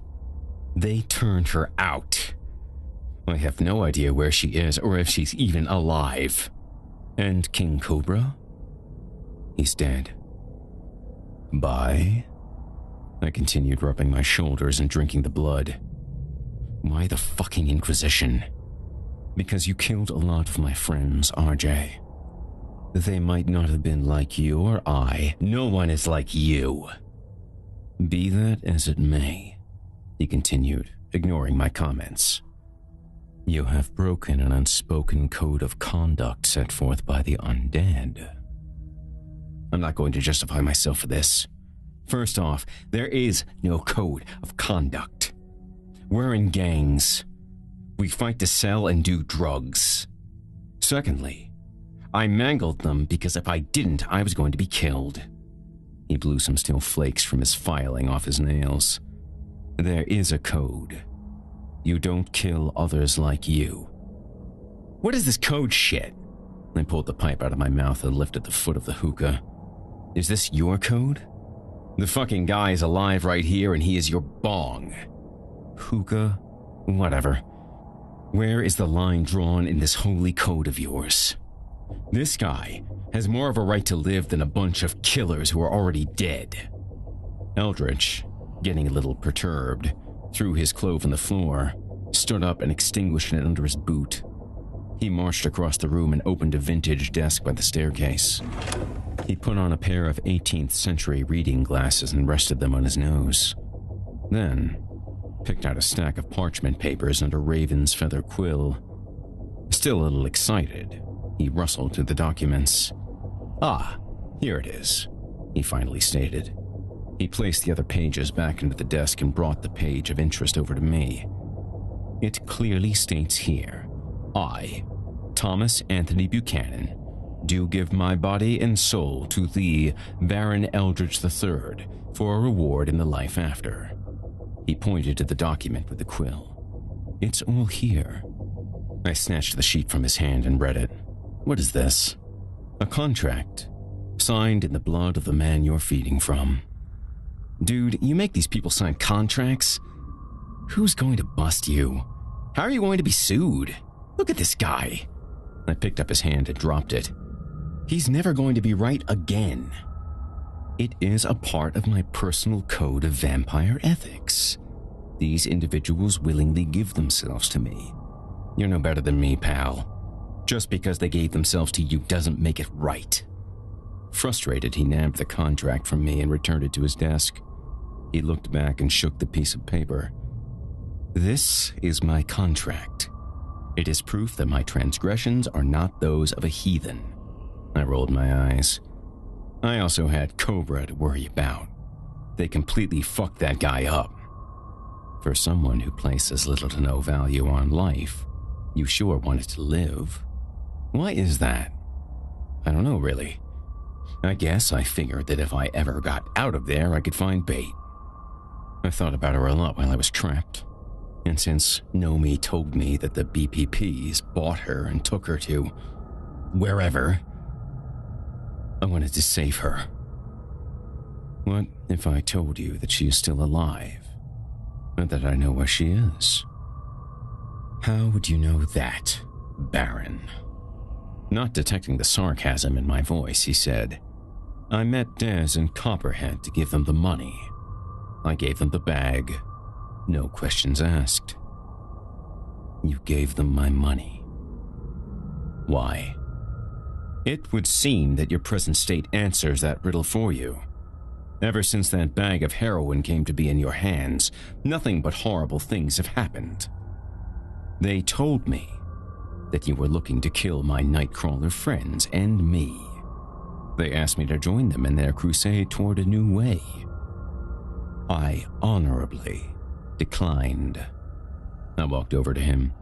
They turned her out. I have no idea where she is or if she's even alive. And King Cobra? He's dead. Bye. I continued rubbing my shoulders and drinking the blood. Why the fucking Inquisition? Because you killed a lot of my friends, RJ. They might not have been like you or I. No one is like you. Be that as it may, he continued, ignoring my comments. You have broken an unspoken code of conduct set forth by the undead. I'm not going to justify myself for this. First off, there is no code of conduct. We're in gangs. We fight to sell and do drugs. Secondly, I mangled them because if I didn't, I was going to be killed. He blew some steel flakes from his filing off his nails. There is a code. You don't kill others like you. What is this code shit? I pulled the pipe out of my mouth and lifted the foot of the hookah. Is this your code? The fucking guy is alive right here and he is your bong. Hookah? Whatever. Where is the line drawn in this holy code of yours? This guy has more of a right to live than a bunch of killers who are already dead. Eldritch, getting a little perturbed, threw his clove on the floor, stood up and extinguished it under his boot. He marched across the room and opened a vintage desk by the staircase. He put on a pair of 18th century reading glasses and rested them on his nose. Then picked out a stack of parchment papers and a raven's feather quill. Still a little excited, he rustled through the documents. Ah, here it is, he finally stated. He placed the other pages back into the desk and brought the page of interest over to me. It clearly states here, I, Thomas Anthony Buchanan, do give my body and soul to thee, Baron Eldridge III, for a reward in the life after. He pointed to the document with the quill. It's all here. I snatched the sheet from his hand and read it. What is this? A contract, signed in the blood of the man you're feeding from. Dude, you make these people sign contracts? Who's going to bust you? How are you going to be sued? Look at this guy. I picked up his hand and dropped it. He's never going to be right again. It is a part of my personal code of vampire ethics. These individuals willingly give themselves to me. You're no better than me, pal. Just because they gave themselves to you doesn't make it right. Frustrated, he nabbed the contract from me and returned it to his desk. He looked back and shook the piece of paper. This is my contract. It is proof that my transgressions are not those of a heathen. I rolled my eyes. I also had Cobra to worry about. They completely fucked that guy up. For someone who places little to no value on life, you sure wanted to live. Why is that? I don't know, really. I guess I figured that if I ever got out of there, I could find bait. I thought about her a lot while I was trapped. And since Nomi told me that the BPPs bought her and took her to wherever, I wanted to save her. What if I told you that she is still alive, and that I know where she is? How would you know that, Baron? Not detecting the sarcasm in my voice, he said, I met Dez and Copperhead to give them the money. I gave them the bag. No questions asked. You gave them my money. Why? It would seem that your present state answers that riddle for you. Ever since that bag of heroin came to be in your hands, nothing but horrible things have happened. They told me that you were looking to kill my Nightcrawler friends and me. They asked me to join them in their crusade toward a new way. I honorably declined. I walked over to him.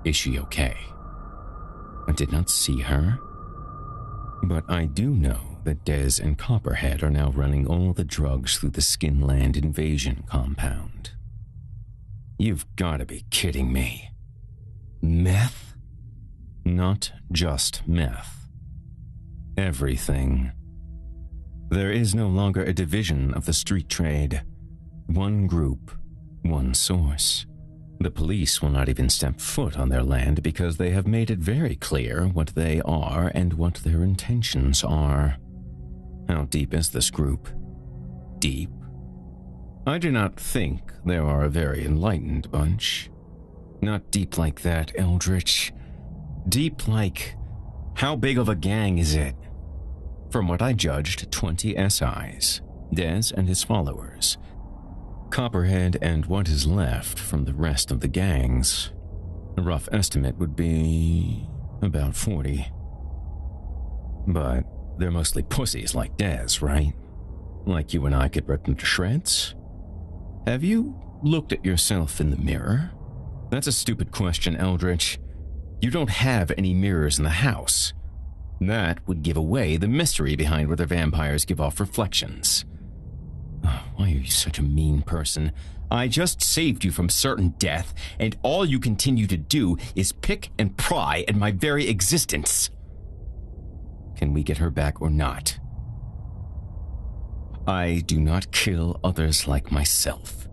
Is she okay? I did not see her, but I do know that Dez and Copperhead are now running all the drugs through the Skinland Invasion compound. You've got to be kidding me. Meth? Not just meth. Everything. There is no longer a division of the street trade. One group, one source. The police will not even step foot on their land because they have made it very clear what they are and what their intentions are. How deep is this group? Deep? I do not think they are a very enlightened bunch. Not deep like that, Eldritch. Deep like, how big of a gang is it? From what I judged, 20 SIs, Dez and his followers, Copperhead and what is left from the rest of the gangs. A rough estimate would be about 40. But they're mostly pussies like Dez, right? Like you and I could rip them to shreds? Have you looked at yourself in the mirror? That's a stupid question, Eldritch. You don't have any mirrors in the house. That would give away the mystery behind whether vampires give off reflections. Oh, why are you such a mean person? I just saved you from certain death, and all you continue to do is pick and pry at my very existence. Can we get her back or not? I do not kill others like myself.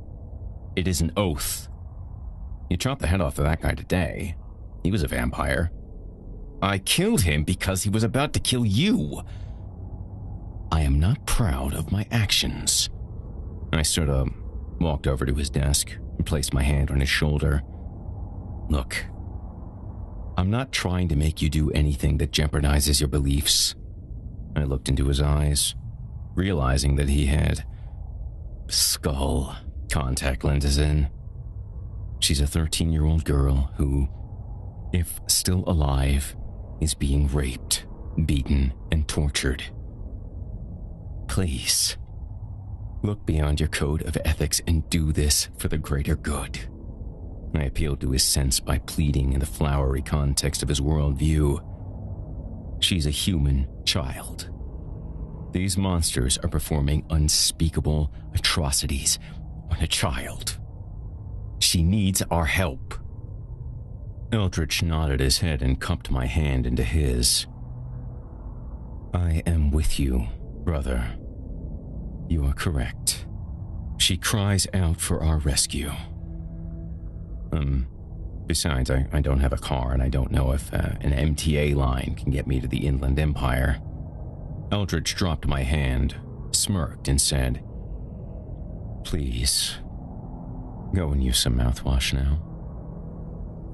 It is an oath. You chopped the head off of that guy today. He was a vampire. I killed him because he was about to kill you. I am not proud of my actions. I stood up, walked over to his desk, and placed my hand on his shoulder. Look, I'm not trying to make you do anything that jeopardizes your beliefs. I looked into his eyes, realizing that he had skull contact lenses in. She's a 13-year-old girl who, if still alive, is being raped, beaten, and tortured. Please, look beyond your code of ethics and do this for the greater good. I appealed to his sense by pleading in the flowery context of his worldview. She's a human child. These monsters are performing unspeakable atrocities on a child. She needs our help. Eldritch nodded his head and cupped my hand into his. I am with you, brother. You are correct. She cries out for our rescue. Besides, I don't have a car and I don't know if an MTA line can get me to the Inland Empire. Eldritch dropped my hand, smirked, and said, Please, go and use some mouthwash now.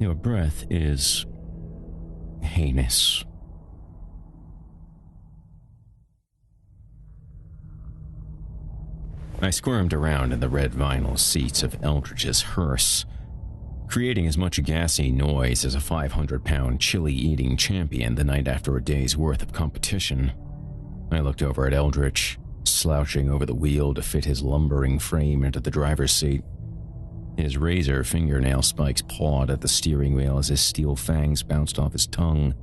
Your breath is heinous. I squirmed around in the red vinyl seats of Eldritch's hearse, creating as much gassy noise as a 500-pound chili-eating champion the night after a day's worth of competition. I looked over at Eldritch, slouching over the wheel to fit his lumbering frame into the driver's seat. His razor fingernail spikes pawed at the steering wheel as his steel fangs bounced off his tongue.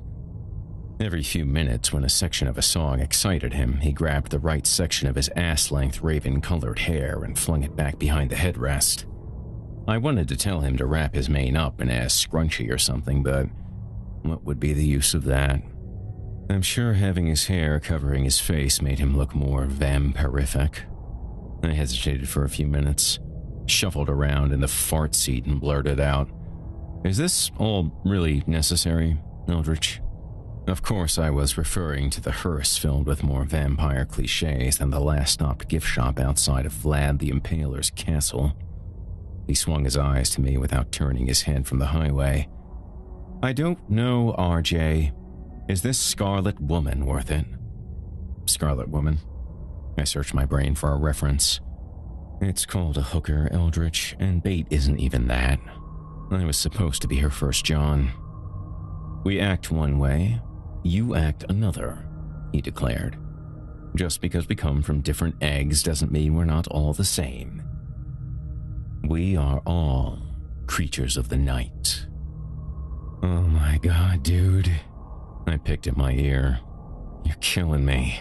Every few minutes, when a section of a song excited him, he grabbed the right section of his ass-length raven-colored hair and flung it back behind the headrest. I wanted to tell him to wrap his mane up in a scrunchie or something, but what would be the use of that? I'm sure having his hair covering his face made him look more vampirific. I hesitated for a few minutes, shuffled around in the fart seat and blurted out, Is this all really necessary, Eldritch? Of course, I was referring to the hearse filled with more vampire cliches than the last-stopped gift shop outside of Vlad the Impaler's castle. He swung his eyes to me without turning his head from the highway. I don't know, RJ. Is this Scarlet Woman worth it? Scarlet Woman? I searched my brain for a reference. It's called a hooker, Eldritch, and bait isn't even that. I was supposed to be her first John. We act one way, you act another, he declared. Just because we come from different eggs doesn't mean we're not all the same. We are all creatures of the night. Oh my god, dude. I picked at my ear. You're killing me.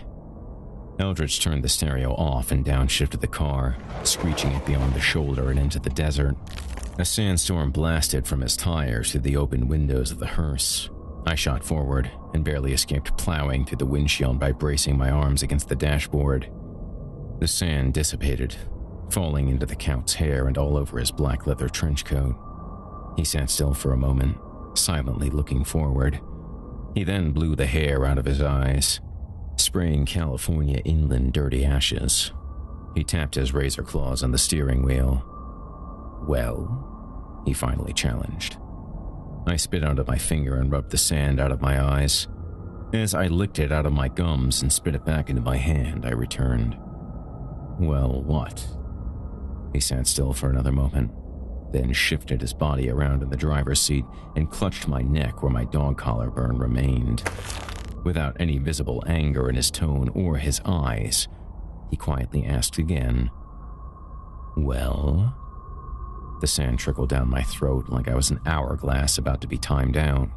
Eldritch turned the stereo off and downshifted the car, screeching it beyond the shoulder and into the desert. A sandstorm blasted from his tires through the open windows of the hearse. I shot forward and barely escaped plowing through the windshield by bracing my arms against the dashboard. The sand dissipated, falling into the Count's hair and all over his black leather trench coat. He sat still for a moment, silently looking forward. He then blew the hair out of his eyes, spraying California inland dirty ashes. He tapped his razor claws on the steering wheel. "Well?" he finally challenged. I spit out of my finger and rubbed the sand out of my eyes. As I licked it out of my gums and spit it back into my hand, I returned. "Well, what?" He sat still for another moment, then shifted his body around in the driver's seat and clutched my neck where my dog collar burn remained. Without any visible anger in his tone or his eyes, he quietly asked again, "Well?" The sand trickled down my throat like I was an hourglass about to be timed out.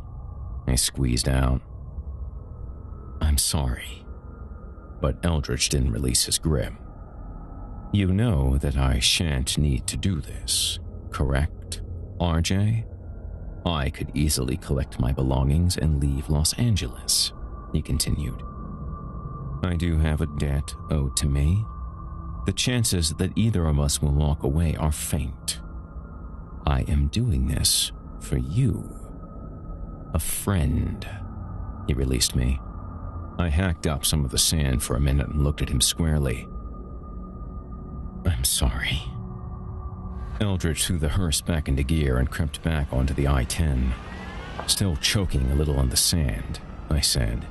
I squeezed out, "I'm sorry." But Eldritch didn't release his grip. "You know that I shan't need to do this, correct, RJ? I could easily collect my belongings and leave Los Angeles," he continued. "I do have a debt owed to me. The chances that either of us will walk away are faint. I am doing this for you. A friend." He released me. I hacked up some of the sand for a minute and looked at him squarely. "I'm sorry." Eldritch threw the hearse back into gear and crept back onto the I-10. Still choking a little on the sand, I said,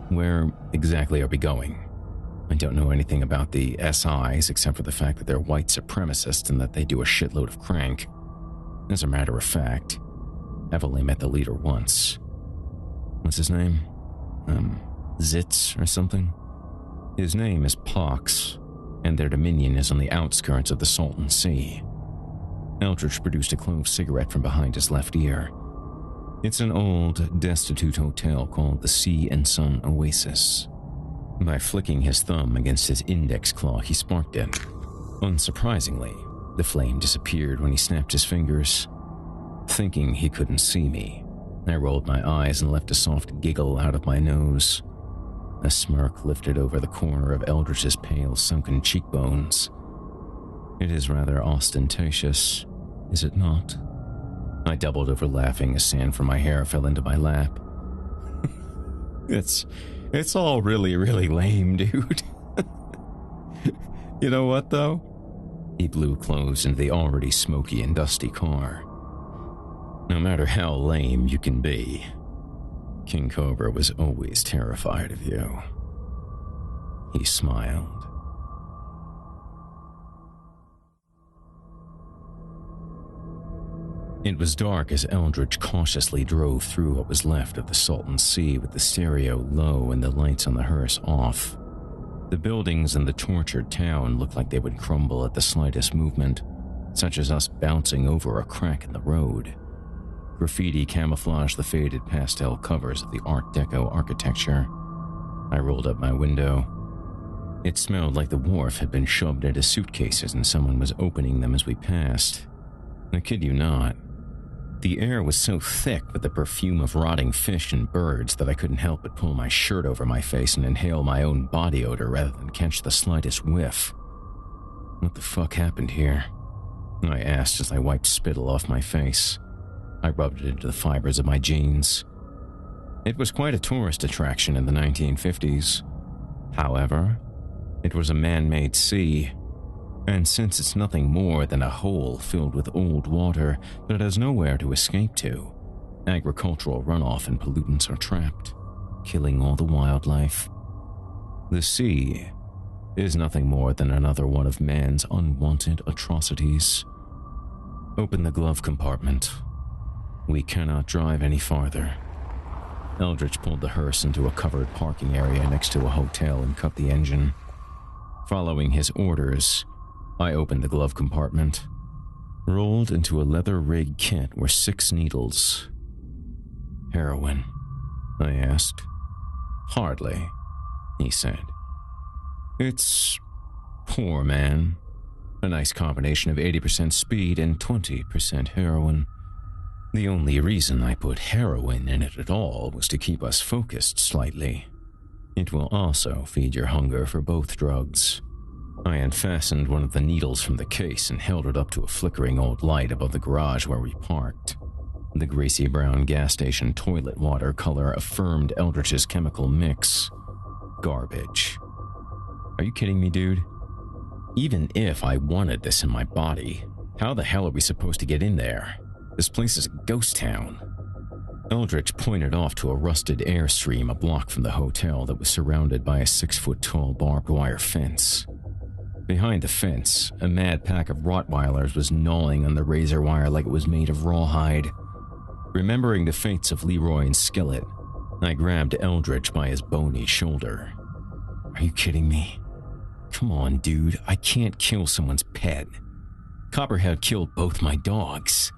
"Where exactly are we going? I don't know anything about the SIs except for the fact that they're white supremacists and that they do a shitload of crank. As a matter of fact, I've only met the leader once. What's his name? Zitz or something? His name is Pox, and their dominion is on the outskirts of the Salton Sea." Eldritch produced a clove cigarette from behind his left ear. "It's an old, destitute hotel called the Sea and Sun Oasis." By flicking his thumb against his index claw, he sparked it. Unsurprisingly, the flame disappeared when he snapped his fingers. Thinking he couldn't see me, I rolled my eyes and left a soft giggle out of my nose. A smirk lifted over the corner of Eldritch's pale, sunken cheekbones. "It is rather ostentatious, is it not?" I doubled over laughing as sand from my hair fell into my lap. It's all really, really lame, dude. You know what, though? He blew clothes into the already smoky and dusty car. "No matter how lame you can be, King Cobra was always terrified of you." He smiled. It was dark as Eldritch cautiously drove through what was left of the Salton Sea with the stereo low and the lights on the hearse off. The buildings in the tortured town looked like they would crumble at the slightest movement, such as us bouncing over a crack in the road. Graffiti camouflaged the faded pastel covers of the Art Deco architecture. I rolled up my window. It smelled like the wharf had been shoved into suitcases and someone was opening them as we passed. I kid you not. The air was so thick with the perfume of rotting fish and birds that I couldn't help but pull my shirt over my face and inhale my own body odor rather than catch the slightest whiff. What the fuck happened here? I asked as I wiped spittle off my face. I rubbed it into the fibers of my jeans. It was quite a tourist attraction in the 1950s. However, it was a man-made sea, and since it's nothing more than a hole filled with old water that has nowhere to escape to, agricultural runoff and pollutants are trapped, killing all the wildlife. The sea is nothing more than another one of man's unwanted atrocities. Open the glove compartment. We cannot drive any farther. Eldritch pulled the hearse into a covered parking area next to a hotel and cut the engine. Following his orders, I opened the glove compartment. Rolled into a leather-rigged kit were 6 needles. "Heroin?" I asked. "Hardly," he said. "It's poor, man. A nice combination of 80% speed and 20% heroin. The only reason I put heroin in it at all was to keep us focused slightly. It will also feed your hunger for both drugs." I unfastened one of the needles from the case and held it up to a flickering old light above the garage where we parked. The greasy brown gas station toilet water color affirmed Eldritch's chemical mix. Garbage. Are you kidding me, dude? Even if I wanted this in my body, how the hell are we supposed to get in there? This place is a ghost town. Eldritch pointed off to a rusted airstream a block from the hotel that was surrounded by a 6-foot-tall barbed wire fence. Behind the fence, a mad pack of Rottweilers was gnawing on the razor wire like it was made of rawhide. Remembering the fates of Leroy and Skillet, I grabbed Eldritch by his bony shoulder. "Are you kidding me? Come on, dude, I can't kill someone's pet. Copperhead killed both my dogs.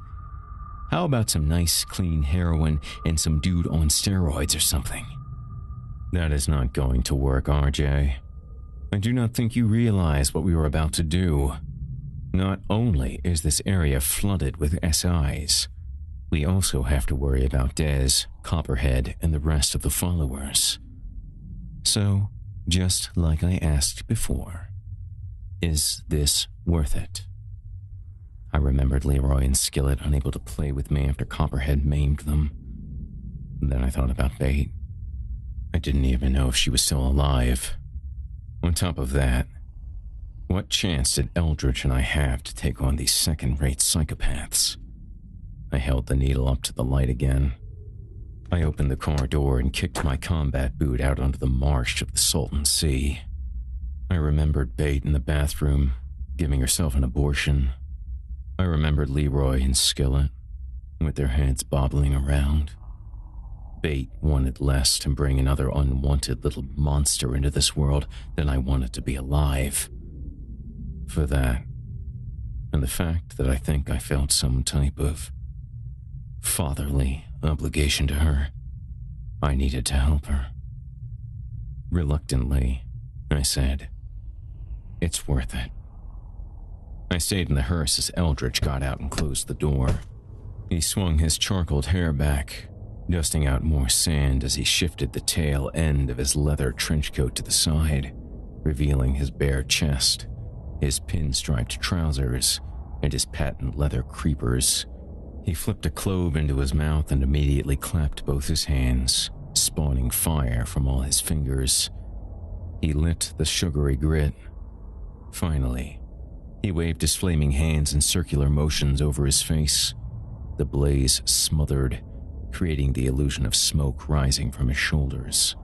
How about some nice, clean heroin and some dude on steroids or something?" "That is not going to work, RJ. I do not think you realize what we were about to do. Not only is this area flooded with SIs, we also have to worry about Dez, Copperhead, and the rest of the followers. So, just like I asked before, is this worth it?" I remembered Leroy and Skillet unable to play with me after Copperhead maimed them. Then I thought about Bait. I didn't even know if she was still alive. On top of that, what chance did Eldritch and I have to take on these second-rate psychopaths? I held the needle up to the light again. I opened the car door and kicked my combat boot out onto the marsh of the Salton Sea. I remembered Bait in the bathroom, giving herself an abortion. I remembered Leroy and Skillet, with their heads bobbling around. Bait wanted less to bring another unwanted little monster into this world than I wanted to be alive. For that, and the fact that I think I felt some type of fatherly obligation to her, I needed to help her. Reluctantly, I said, "It's worth it." I stayed in the hearse as Eldritch got out and closed the door. He swung his charcoaled hair back, dusting out more sand as he shifted the tail end of his leather trench coat to the side, revealing his bare chest, his pinstriped trousers, and his patent leather creepers. He flipped a clove into his mouth and immediately clapped both his hands, spawning fire from all his fingers. He lit the sugary grit. Finally, he waved his flaming hands in circular motions over his face. The blaze smothered, creating the illusion of smoke rising from his shoulders.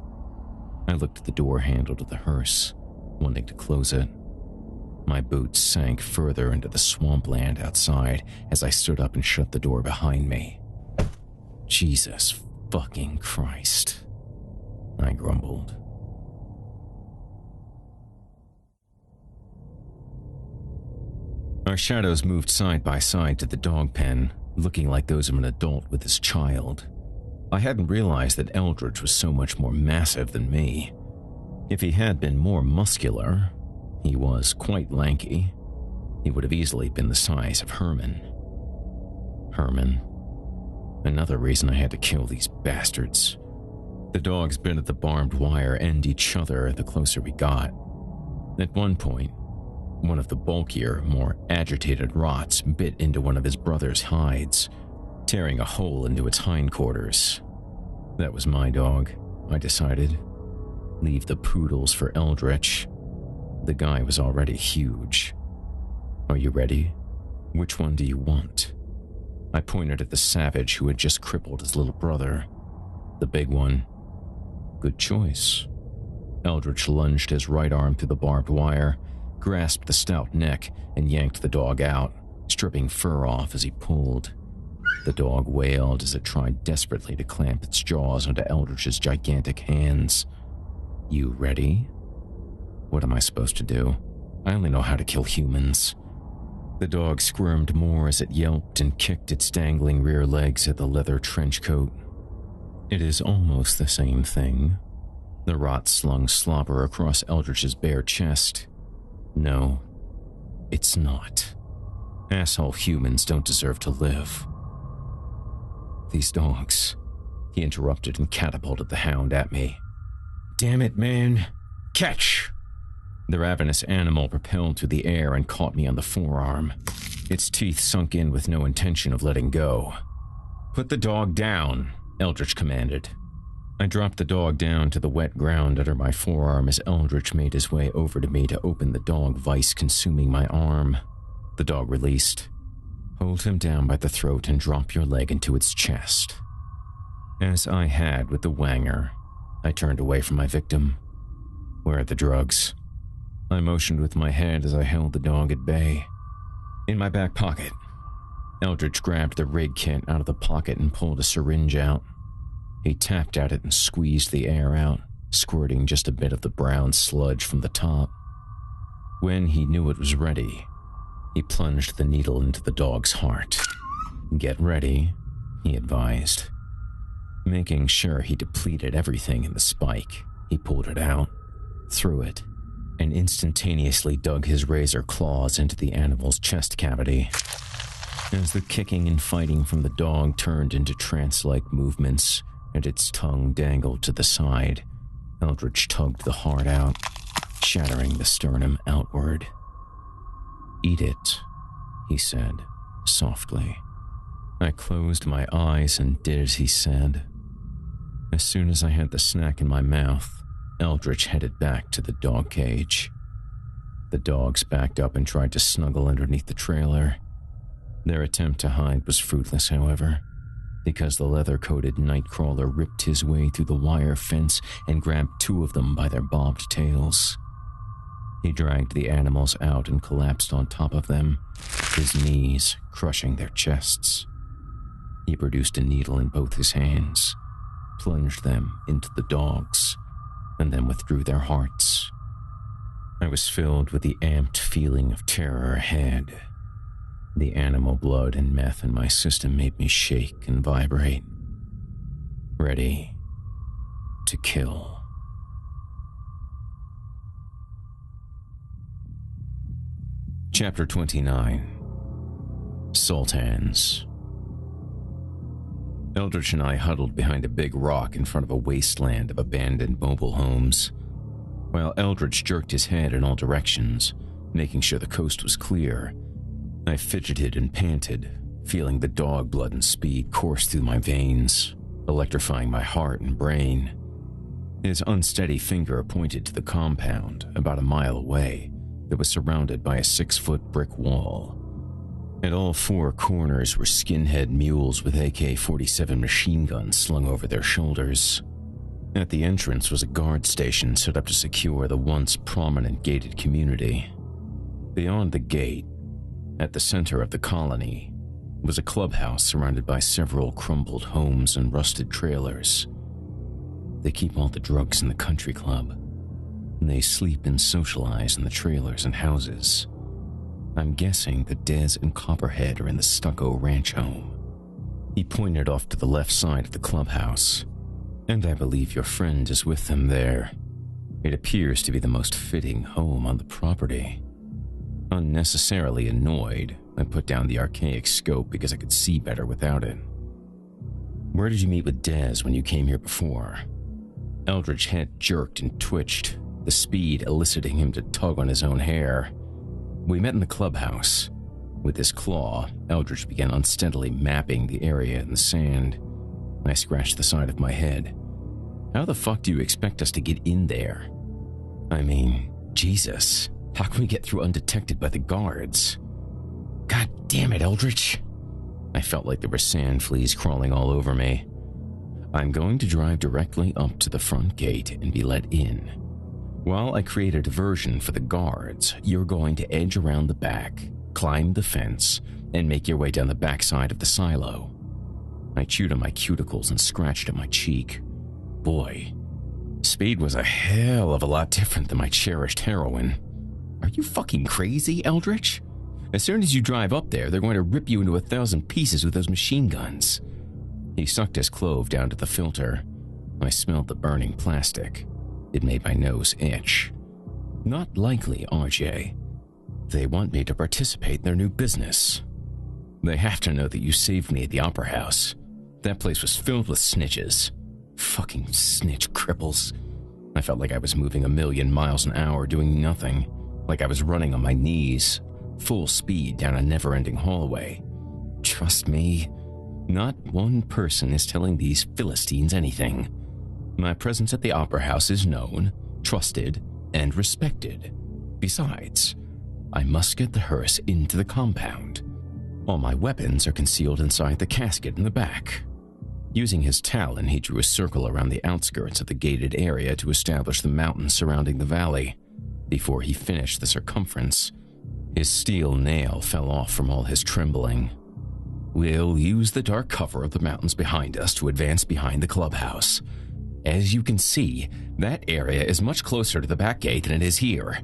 I looked at the door handle to the hearse, wanting to close it. My boots sank further into the swampland outside as I stood up and shut the door behind me. "Jesus fucking Christ," I grumbled. Our shadows moved side by side to the dog pen, looking like those of an adult with his child. I hadn't realized that Eldritch was so much more massive than me. If he had been more muscular, he was quite lanky. He would have easily been the size of Herman. Herman. Another reason I had to kill these bastards. The dogs bit at the barbed wire and each other the closer we got. At one point, one of the bulkier, more agitated rots bit into one of his brother's hides, tearing a hole into its hindquarters. That was my dog, I decided. Leave the poodles for Eldritch. The guy was already huge. "Are you ready? Which one do you want?" I pointed at the savage who had just crippled his little brother. "The big one." "Good choice." Eldritch lunged his right arm through the barbed wire, grasped the stout neck, and yanked the dog out, stripping fur off as he pulled. The dog wailed as it tried desperately to clamp its jaws onto Eldritch's gigantic hands. You ready? What am I supposed to do? I only know how to kill humans. The dog squirmed more as it yelped and kicked its dangling rear legs at the leather trench coat. It is almost the same thing. The rot slung slobber across Eldritch's bare chest. No, it's not. Asshole humans don't deserve to live. These dogs, he interrupted and catapulted the hound at me. Damn it, man. Catch! The ravenous animal propelled through the air and caught me on the forearm. Its teeth sunk in with no intention of letting go. Put the dog down, Eldritch commanded. I dropped the dog down to the wet ground under my forearm as Eldritch made his way over to me to open the dog vice consuming my arm. The dog released. Hold him down by the throat and drop your leg into its chest. As I had with the wanger, I turned away from my victim. Where are the drugs? I motioned with my head as I held the dog at bay. In my back pocket. Eldritch grabbed the rig kit out of the pocket and pulled a syringe out. He tapped at it and squeezed the air out, squirting just a bit of the brown sludge from the top. When he knew it was ready, he plunged the needle into the dog's heart. Get ready, he advised. Making sure he depleted everything in the spike, he pulled it out, threw it, and instantaneously dug his razor claws into the animal's chest cavity. As the kicking and fighting from the dog turned into trance-like movements and its tongue dangled to the side, Eldritch tugged the heart out, shattering the sternum outward. Eat it, he said, softly. I closed my eyes and did as he said. As soon as I had the snack in my mouth, Eldritch headed back to the dog cage. The dogs backed up and tried to snuggle underneath the trailer. Their attempt to hide was fruitless, however, because the leather-coated nightcrawler ripped his way through the wire fence and grabbed two of them by their bobbed tails. He dragged the animals out and collapsed on top of them, his knees crushing their chests. He produced a needle in both his hands, plunged them into the dogs, and then withdrew their hearts. I was filled with the amped feeling of terror ahead. The animal blood and meth in my system made me shake and vibrate. Ready to kill. Chapter 29. Sultans. Eldritch and I huddled behind a big rock in front of a wasteland of abandoned mobile homes, while Eldritch jerked his head in all directions, making sure the coast was clear. I fidgeted and panted, feeling the dog blood and speed course through my veins, electrifying my heart and brain. His unsteady finger pointed to the compound about a mile away that was surrounded by a 6-foot brick wall. At all four corners were skinhead mules with AK-47 machine guns slung over their shoulders. At the entrance was a guard station set up to secure the once prominent gated community. Beyond the gate, at the center of the colony, was a clubhouse surrounded by several crumbled homes and rusted trailers. They keep all the drugs in the country club. They sleep and socialize in the trailers and houses. I'm guessing that Dez and Copperhead are in the stucco ranch home. He pointed off to the left side of the clubhouse, and I believe your friend is with them there. It appears to be the most fitting home on the property. Unnecessarily annoyed, I put down the archaic scope because I could see better without it. Where did you meet with Dez when you came here before? Eldritch's head jerked and twitched, the speed eliciting him to tug on his own hair. We met in the clubhouse. With his claw, Eldritch began unsteadily mapping the area in the sand. I scratched the side of my head. How the fuck do you expect us to get in there? I mean, Jesus, how can we get through undetected by the guards? God damn it, Eldritch. I felt like there were sand fleas crawling all over me. I'm going to drive directly up to the front gate and be let in. While I create a diversion for the guards, you're going to edge around the back, climb the fence, and make your way down the backside of the silo. I chewed on my cuticles and scratched at my cheek. Boy, speed was a hell of a lot different than my cherished heroine. Are you fucking crazy, Eldritch? As soon as you drive up there, they're going to rip you into 1,000 pieces with those machine guns. He sucked his clove down to the filter. I smelled the burning plastic. It made my nose itch. Not likely, RJ. They want me to participate in their new business. They have to know that you saved me at the Opera House. That place was filled with snitches. Fucking snitch cripples. I felt like I was moving 1,000,000 miles an hour doing nothing, like I was running on my knees, full speed down a never-ending hallway. Trust me, not one person is telling these Philistines anything. My presence at the Opera House is known, trusted, and respected. Besides, I must get the hearse into the compound. All my weapons are concealed inside the casket in the back. Using his talon, he drew a circle around the outskirts of the gated area to establish the mountains surrounding the valley. Before he finished the circumference, his steel nail fell off from all his trembling. We'll use the dark cover of the mountains behind us to advance behind the clubhouse. As you can see, that area is much closer to the back gate than it is here.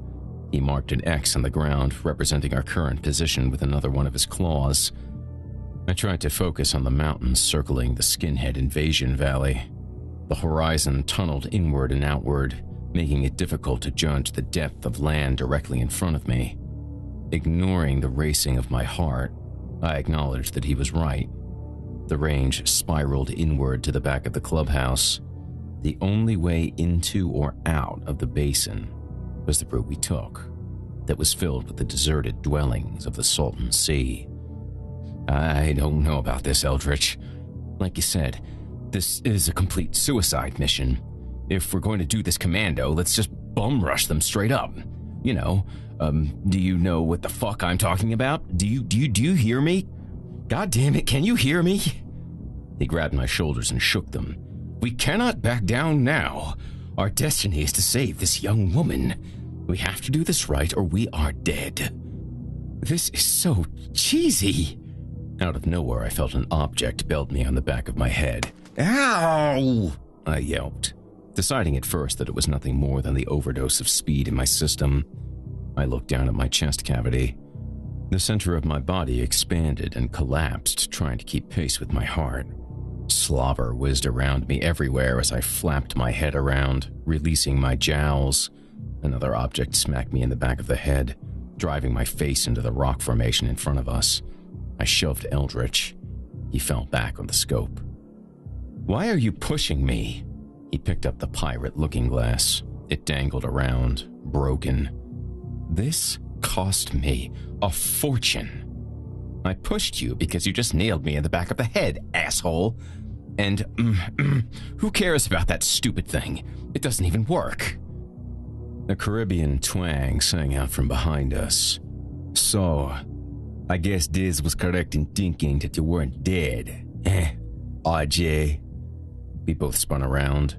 He marked an X on the ground, representing our current position with another one of his claws. I tried to focus on the mountains circling the Skinhead Invasion Valley. The horizon tunneled inward and outward, making it difficult to judge the depth of land directly in front of me. Ignoring the racing of my heart, I acknowledged that he was right. The range spiraled inward to the back of the clubhouse. The only way into or out of the basin was the route we took, that was filled with the deserted dwellings of the Salton Sea. I don't know about this, Eldritch. Like you said, this is a complete suicide mission. If we're going to do this commando, let's just bum rush them straight up. You know, do you know what the fuck I'm talking about? Do you hear me? God damn it, can you hear me? He grabbed my shoulders and shook them. We cannot back down now. Our destiny is to save this young woman. We have to do this right or we are dead. This is so cheesy. Out of nowhere, I felt an object belt me on the back of my head. Ow! I yelped, deciding at first that it was nothing more than the overdose of speed in my system. I looked down at my chest cavity. The center of my body expanded and collapsed, trying to keep pace with my heart. Slobber whizzed around me everywhere as I flapped my head around, releasing my jowls. Another object smacked me in the back of the head, driving my face into the rock formation in front of us. I shoved Eldritch. He fell back on the scope. Why are you pushing me? He picked up the pirate looking glass. It dangled around, broken. This cost me a fortune. I pushed you because you just nailed me in the back of the head, asshole. And, who cares about that stupid thing? It doesn't even work. A Caribbean twang sang out from behind us. So, I guess Diz was correct in thinking that you weren't dead. RJ. We both spun around.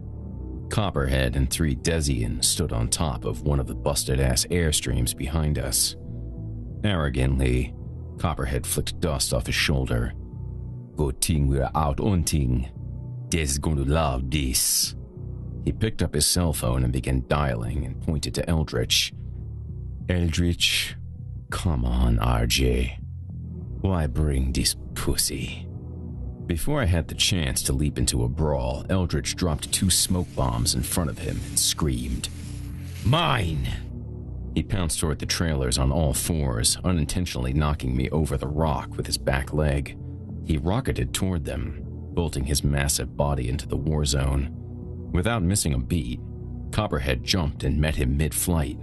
Copperhead and 3 Desians stood on top of one of the busted-ass airstreams behind us. Arrogantly, Copperhead flicked dust off his shoulder. Good thing we're out hunting. Des is going to love this. He picked up his cell phone and began dialing and pointed to Eldritch. Eldritch, come on, RJ. Why bring this pussy? Before I had the chance to leap into a brawl, Eldritch dropped 2 smoke bombs in front of him and screamed, Mine! He pounced toward the trailers on all fours, unintentionally knocking me over the rock with his back leg. He rocketed toward them, bolting his massive body into the war zone. Without missing a beat, Copperhead jumped and met him mid-flight.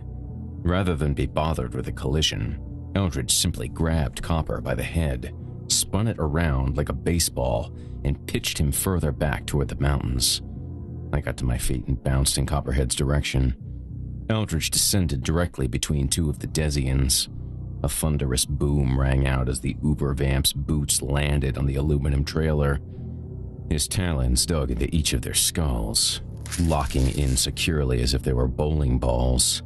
Rather than be bothered with a collision, Eldritch simply grabbed Copper by the head, spun it around like a baseball, and pitched him further back toward the mountains. I got to my feet and bounced in Copperhead's direction. Eldritch descended directly between 2 of the Desians. A thunderous boom rang out as the Uber-Vamp's boots landed on the aluminum trailer. His talons dug into each of their skulls. locking in securely as if they were bowling balls.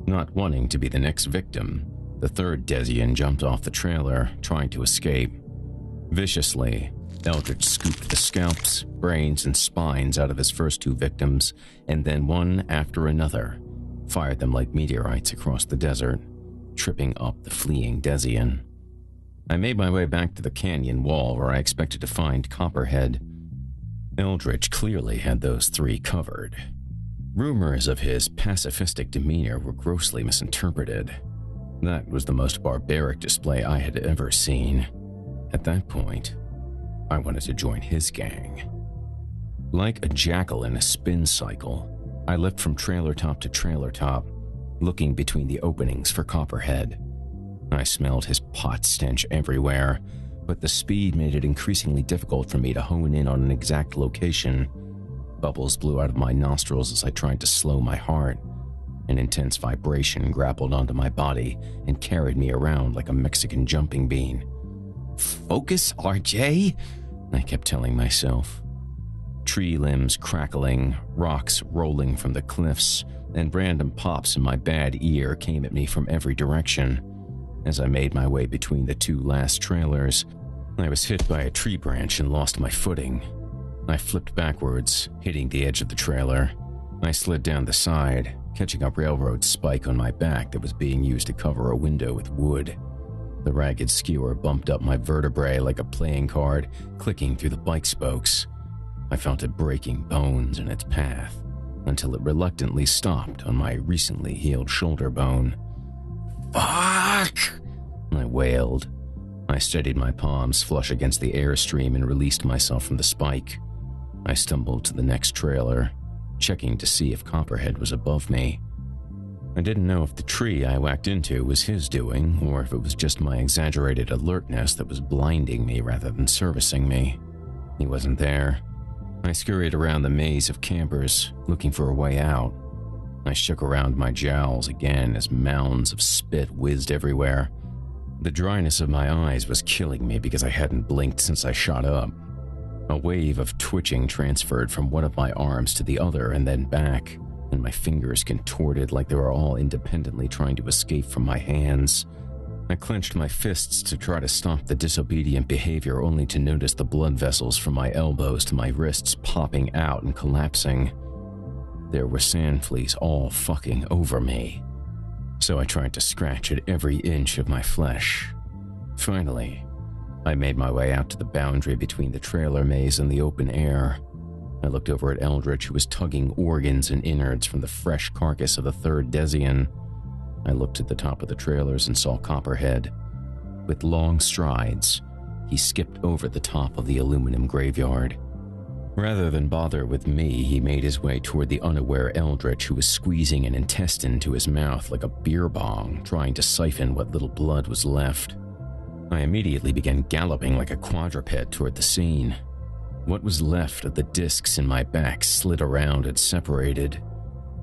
Not wanting to be the next victim, the third Desian jumped off the trailer, trying to escape. Viciously, Eldritch scooped the scalps, brains, and spines out of his first two victims, and then one after another, fired them like meteorites across the desert, tripping up the fleeing Desian. I made my way back to the canyon wall where I expected to find Copperhead. Eldritch clearly had those three covered. Rumors of his pacifistic demeanor were grossly misinterpreted. That was the most barbaric display I had ever seen. At that point, I wanted to join his gang. Like a jackal in a spin cycle, I leapt from trailer top to trailer top, looking between the openings for Copperhead. I smelled his pot stench everywhere, but the speed made it increasingly difficult for me to hone in on an exact location. Bubbles blew out of my nostrils as I tried to slow my heart. An intense vibration grappled onto my body and carried me around like a Mexican jumping bean. "Focus, RJ," I kept telling myself. Tree limbs crackling, rocks rolling from the cliffs, and random pops in my bad ear came at me from every direction. As I made my way between the two last trailers, I was hit by a tree branch and lost my footing. I flipped backwards, hitting the edge of the trailer. I slid down the side, catching a railroad spike on my back that was being used to cover a window with wood. The ragged skewer bumped up my vertebrae like a playing card, clicking through the bike spokes. I felt it breaking bones in its path, until it reluctantly stopped on my recently healed shoulder bone. "Fuck!" I wailed. I steadied my palms flush against the airstream and released myself from the spike. I stumbled to the next trailer, checking to see if Copperhead was above me. I didn't know if the tree I whacked into was his doing, or if it was just my exaggerated alertness that was blinding me rather than servicing me. He wasn't there. I scurried around the maze of campers, looking for a way out. I shook around my jowls again as mounds of spit whizzed everywhere. The dryness of my eyes was killing me because I hadn't blinked since I shot up. A wave of twitching transferred from one of my arms to the other and then back, and my fingers contorted like they were all independently trying to escape from my hands. I clenched my fists to try to stop the disobedient behavior, only to notice the blood vessels from my elbows to my wrists popping out and collapsing. There were sand fleas all fucking over me, so I tried to scratch at every inch of my flesh. Finally, I made my way out to the boundary between the trailer maze and the open air. I looked over at Eldritch, who was tugging organs and innards from the fresh carcass of the third Desian. I looked at the top of the trailers and saw Copperhead. With long strides, he skipped over the top of the aluminum graveyard. Rather than bother with me, he made his way toward the unaware Eldritch, who was squeezing an intestine to his mouth like a beer bong, trying to siphon what little blood was left. I immediately began galloping like a quadruped toward the scene. What was left of the discs in my back slid around and separated.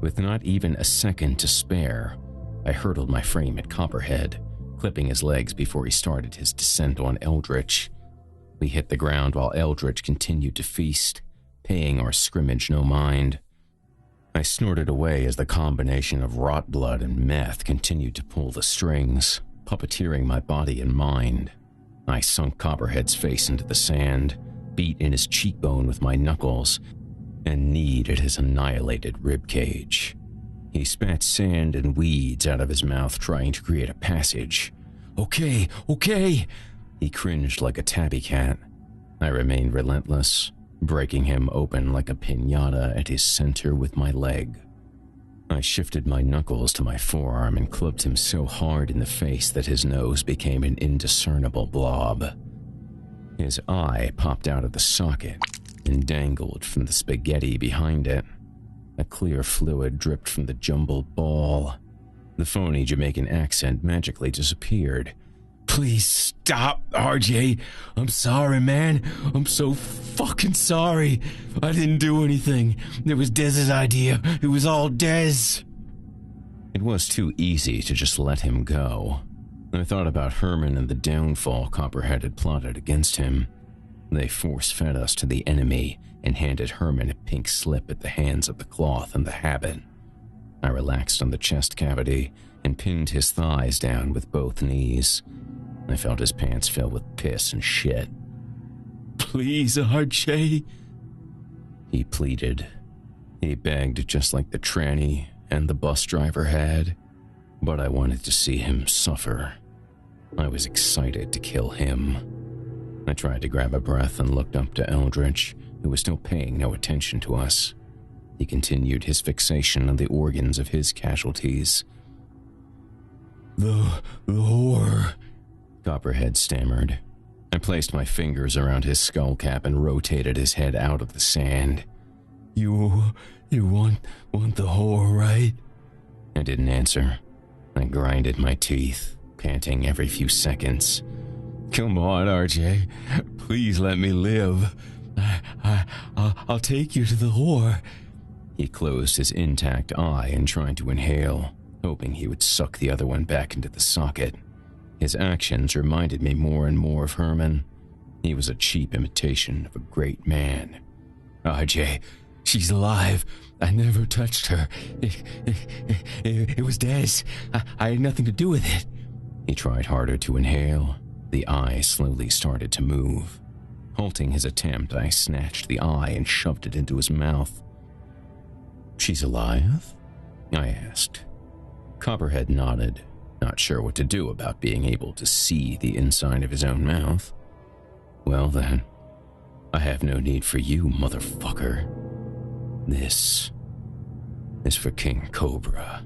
With not even a second to spare, I hurtled my frame at Copperhead, clipping his legs before he started his descent on Eldritch. We hit the ground while Eldritch continued to feast, paying our scrimmage no mind. I snorted away as the combination of rot blood and meth continued to pull the strings, puppeteering my body and mind. I sunk Copperhead's face into the sand, beat in his cheekbone with my knuckles, and kneed at his annihilated ribcage. He spat sand and weeds out of his mouth, trying to create a passage. Okay, he cringed like a tabby cat. I remained relentless, breaking him open like a piñata at his center with my leg. I shifted my knuckles to my forearm and clubbed him so hard in the face that his nose became an indiscernible blob. His eye popped out of the socket and dangled from the spaghetti behind it. A clear fluid dripped from the jumbled ball. The phony Jamaican accent magically disappeared. "Please stop, RJ. I'm sorry, man. I'm so fucking sorry. I didn't do anything. It was Dez's idea. It was all Dez." It was too easy to just let him go. I thought about Herman and the downfall Copperhead had plotted against him. They force-fed us to the enemy and handed Herman a pink slip at the hands of the cloth and the habit. I relaxed on the chest cavity and pinned his thighs down with both knees. I felt his pants fill with piss and shit. "Please, RJ," he pleaded. He begged just like the tranny and the bus driver had, but I wanted to see him suffer. I was excited to kill him. I tried to grab a breath and looked up to Eldritch, who was still paying no attention to us. He continued his fixation on the organs of his casualties. The whore," Copperhead stammered. I placed my fingers around his skull cap and rotated his head out of the sand. You want the whore, right?" I didn't answer. I grinded my teeth, panting every few seconds. "Come on, RJ. Please let me live. I'll take you to the whore." He closed his intact eye and tried to inhale, hoping he would suck the other one back into the socket. His actions reminded me more and more of Herman. He was a cheap imitation of a great man. "RJ, she's alive. I never touched her. It was Des. I had nothing to do with it." He tried harder to inhale. The eye slowly started to move. Halting his attempt, I snatched the eye and shoved it into his mouth. "She's alive?" I asked. Copperhead nodded, not sure what to do about being able to see the inside of his own mouth. "Well then, I have no need for you, motherfucker. This is for King Cobra."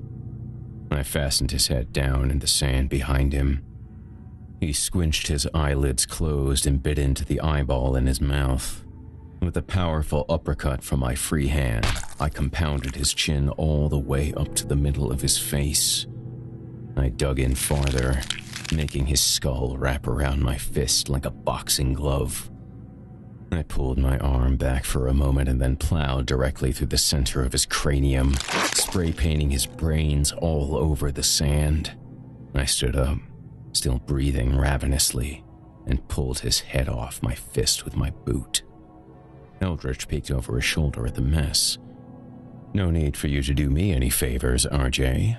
I fastened his head down in the sand behind him. He squinched his eyelids closed and bit into the eyeball in his mouth. With a powerful uppercut from my free hand, I compounded his chin all the way up to the middle of his face. I dug in farther, making his skull wrap around my fist like a boxing glove. I pulled my arm back for a moment and then plowed directly through the center of his cranium, spray painting his brains all over the sand. I stood up, still breathing ravenously, and pulled his head off my fist with my boot. Eldritch peeked over his shoulder at the mess. "No need for you to do me any favors, RJ.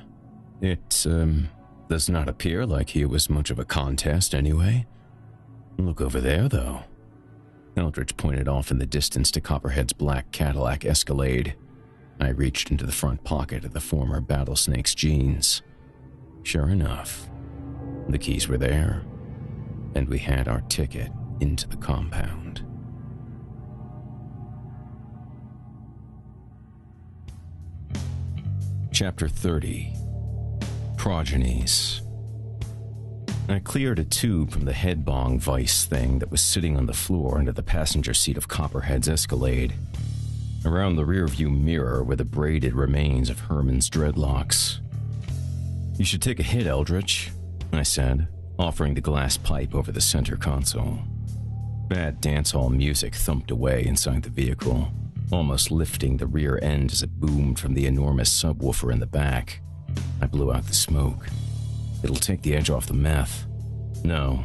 It, does not appear like it was much of a contest anyway. Look over there, though." Eldritch pointed off in the distance to Copperhead's black Cadillac Escalade. I reached into the front pocket of the former Battlesnake's jeans. Sure enough, the keys were there, and we had our ticket into the compound. Chapter 30. Progenies. I cleared a tube from the head bong vice thing that was sitting on the floor under the passenger seat of Copperhead's Escalade. Around the rearview mirror were the braided remains of Herman's dreadlocks. "You should take a hit, Eldritch," I said, offering the glass pipe over the center console. Bad dancehall music thumped away inside the vehicle, almost lifting the rear end as it boomed from the enormous subwoofer in the back. I blew out the smoke. "It'll take the edge off the meth." "No."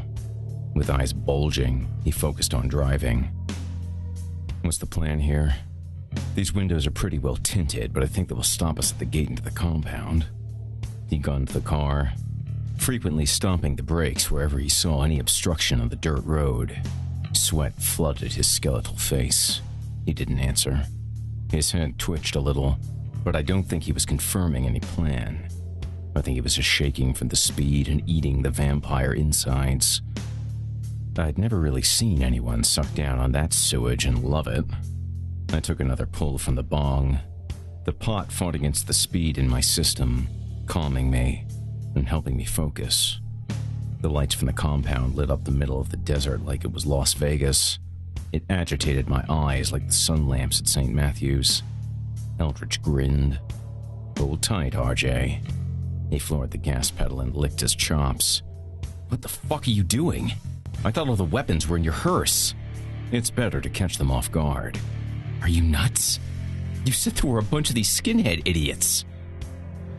With eyes bulging, he focused on driving. "What's the plan here? These windows are pretty well tinted, but I think they will stop us at the gate into the compound." He gunned the car, frequently stomping the brakes wherever he saw any obstruction on the dirt road. Sweat flooded his skeletal face. He didn't answer. His head twitched a little, but I don't think he was confirming any plan. I think he was just shaking from the speed and eating the vampire insides. I'd never really seen anyone suck down on that sewage and love it. I took another pull from the bong. The pot fought against the speed in my system, calming me and helping me focus. The lights from the compound lit up the middle of the desert like it was Las Vegas. It agitated my eyes like the sun lamps at St. Matthew's. Eldritch grinned. "Hold tight, RJ." He floored the gas pedal and licked his chops. "What the fuck are you doing? I thought all the weapons were in your hearse." "It's better to catch them off guard." "Are you nuts? You said there were a bunch of these skinhead idiots."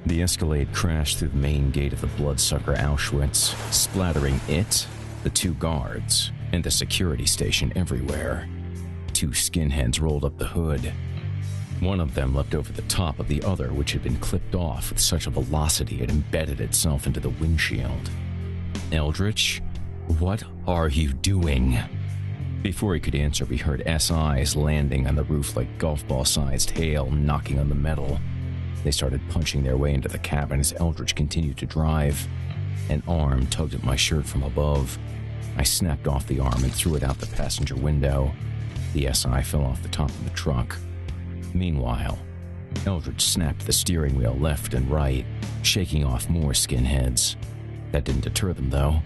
The Escalade crashed through the main gate of the bloodsucker Auschwitz, splattering it, the two guards, and the security station everywhere. 2 skinheads rolled up the hood. One of them leapt over the top of the other, which had been clipped off with such a velocity it embedded itself into the windshield. "Eldritch, what are you doing?" Before he could answer, we heard SIs landing on the roof like golf ball-sized hail knocking on the metal. They started punching their way into the cabin as Eldritch continued to drive. An arm tugged at my shirt from above. I snapped off the arm and threw it out the passenger window. The SI fell off the top of the truck. Meanwhile, Eldritch snapped the steering wheel left and right, shaking off more skinheads. That didn't deter them, though.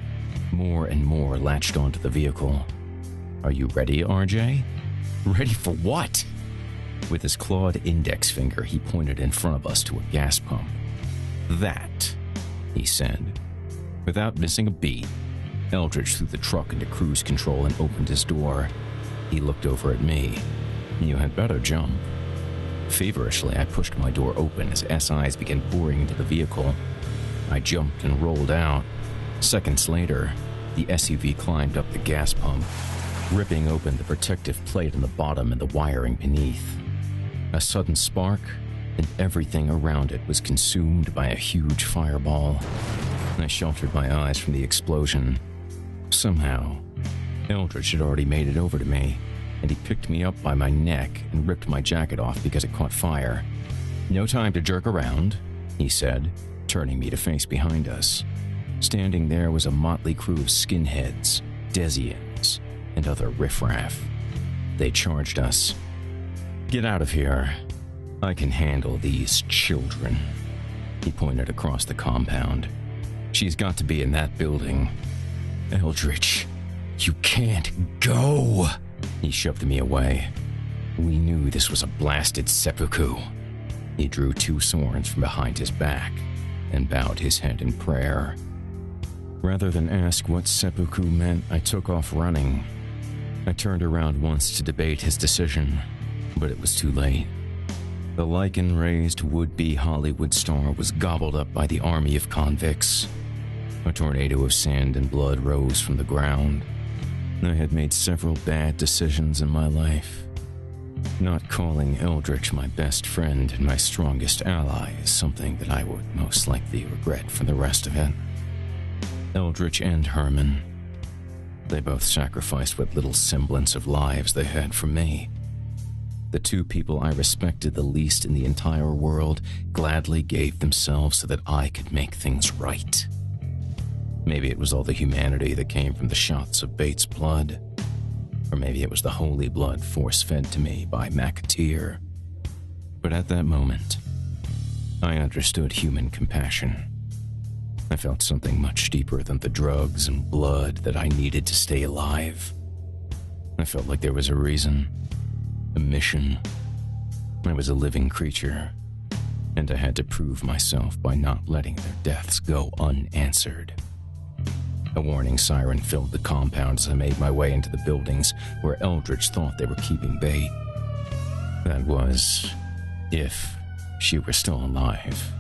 More and more latched onto the vehicle. "Are you ready, RJ?" "Ready for what?" With his clawed index finger, he pointed in front of us to a gas pump. "That," he said. Without missing a beat, Eldritch threw the truck into cruise control and opened his door. He looked over at me. "You had better jump." Feverishly, I pushed my door open as SIs began pouring into the vehicle. I jumped and rolled out. Seconds later, the SUV climbed up the gas pump, ripping open the protective plate on the bottom and the wiring beneath. A sudden spark, and everything around it was consumed by a huge fireball. I sheltered my eyes from the explosion. Somehow, Eldritch had already made it over to me, and he picked me up by my neck and ripped my jacket off because it caught fire. "No time to jerk around," he said, turning me to face behind us. Standing there was a motley crew of skinheads, Desians, and other riffraff. They charged us. "Get out of here. I can handle these children." He pointed across the compound. "She's got to be in that building." "Eldritch, you can't go!" He shoved me away. We knew this was a blasted seppuku. He drew 2 swords from behind his back and bowed his head in prayer. Rather than ask what seppuku meant, I took off running. I turned around once to debate his decision, but it was too late. The lichen-raised would-be Hollywood star was gobbled up by the army of convicts. A tornado of sand and blood rose from the ground. I had made several bad decisions in my life. Not calling Eldritch my best friend and my strongest ally is something that I would most likely regret for the rest of it. Eldritch and Herman. They both sacrificed what little semblance of lives they had for me. The 2 people I respected the least in the entire world gladly gave themselves so that I could make things right. Maybe it was all the humanity that came from the shots of Bates' blood. Or maybe it was the holy blood force-fed to me by McAteer. But at that moment, I understood human compassion. I felt something much deeper than the drugs and blood that I needed to stay alive. I felt like there was a reason, a mission. I was a living creature, and I had to prove myself by not letting their deaths go unanswered. A warning siren filled the compound as I made my way into the buildings where Eldritch thought they were keeping bait. That was, if she were still alive.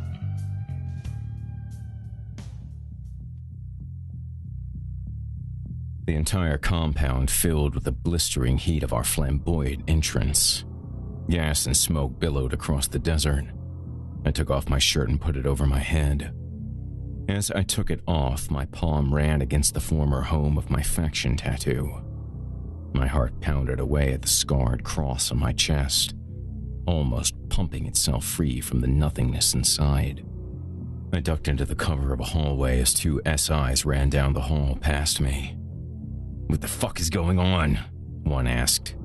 The entire compound filled with the blistering heat of our flamboyant entrance. Gas and smoke billowed across the desert. I took off my shirt and put it over my head. As I took it off, my palm ran against the former home of my faction tattoo. My heart pounded away at the scarred cross on my chest, almost pumping itself free from the nothingness inside. I ducked into the cover of a hallway as 2 SIs ran down the hall past me. "What the fuck is going on?" one asked.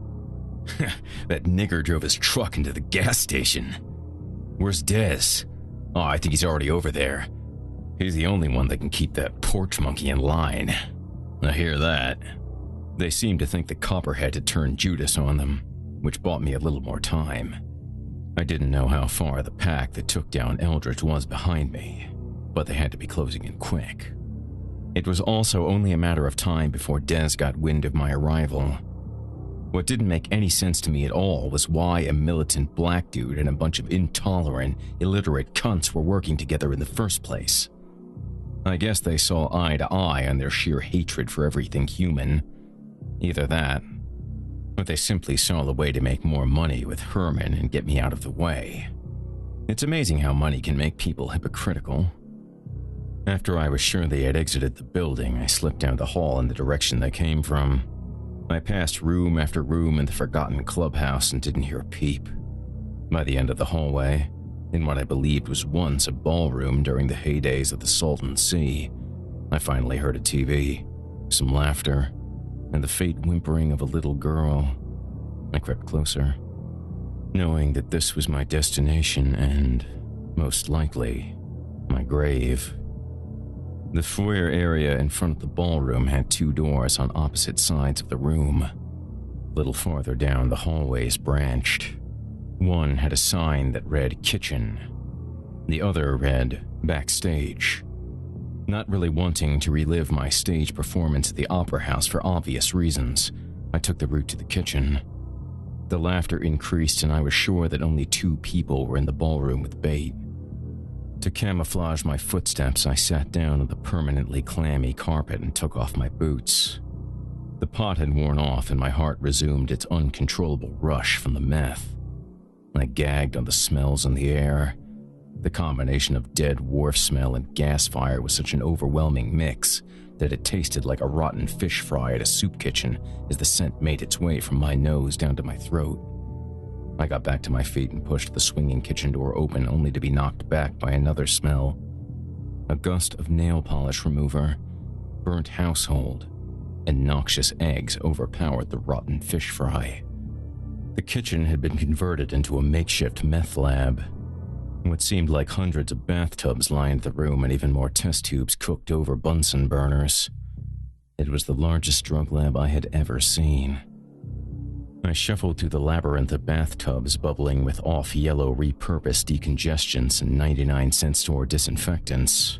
"That nigger drove his truck into the gas station." "Where's Dez?" "Oh, I think he's already over there. He's the only one that can keep that porch monkey in line." "I hear that." They seemed to think the Copperhead had turned Judas on them, which bought me a little more time. I didn't know how far the pack that took down Eldritch was behind me, but they had to be closing in quick. It was also only a matter of time before Dez got wind of my arrival. What didn't make any sense to me at all was why a militant black dude and a bunch of intolerant, illiterate cunts were working together in the first place. I guess they saw eye to eye on their sheer hatred for everything human, Either that, or they simply saw the way to make more money with Herman and get me out of the way. It's amazing how money can make people hypocritical. After I was sure they had exited the building, I slipped down the hall in the direction they came from. I passed room after room in the forgotten clubhouse and didn't hear a peep. By the end of the hallway, in what I believed was once a ballroom during the heydays of the Salton Sea, I finally heard a TV, some laughter, and the faint whimpering of a little girl. I crept closer, knowing that this was my destination and, most likely, my grave. The foyer area in front of the ballroom had 2 doors on opposite sides of the room. A little farther down, the hallways branched. One had a sign that read kitchen. The other read backstage. Not really wanting to relive my stage performance at the Opera House for obvious reasons, I took the route to the kitchen. The laughter increased and I was sure that only 2 people were in the ballroom with bait. To camouflage my footsteps, I sat down on the permanently clammy carpet and took off my boots. The pot had worn off and my heart resumed its uncontrollable rush from the meth. I gagged on the smells in the air. The combination of dead wharf smell and gas fire was such an overwhelming mix that it tasted like a rotten fish fry at a soup kitchen as the scent made its way from my nose down to my throat. I got back to my feet and pushed the swinging kitchen door open only to be knocked back by another smell. A gust of nail polish remover, burnt household, and noxious eggs overpowered the rotten fish fry. The kitchen had been converted into a makeshift meth lab. What seemed like hundreds of bathtubs lined the room and even more test tubes cooked over Bunsen burners. It was the largest drug lab I had ever seen. I shuffled through the labyrinth of bathtubs bubbling with off-yellow repurposed decongestants and 99-cent store disinfectants.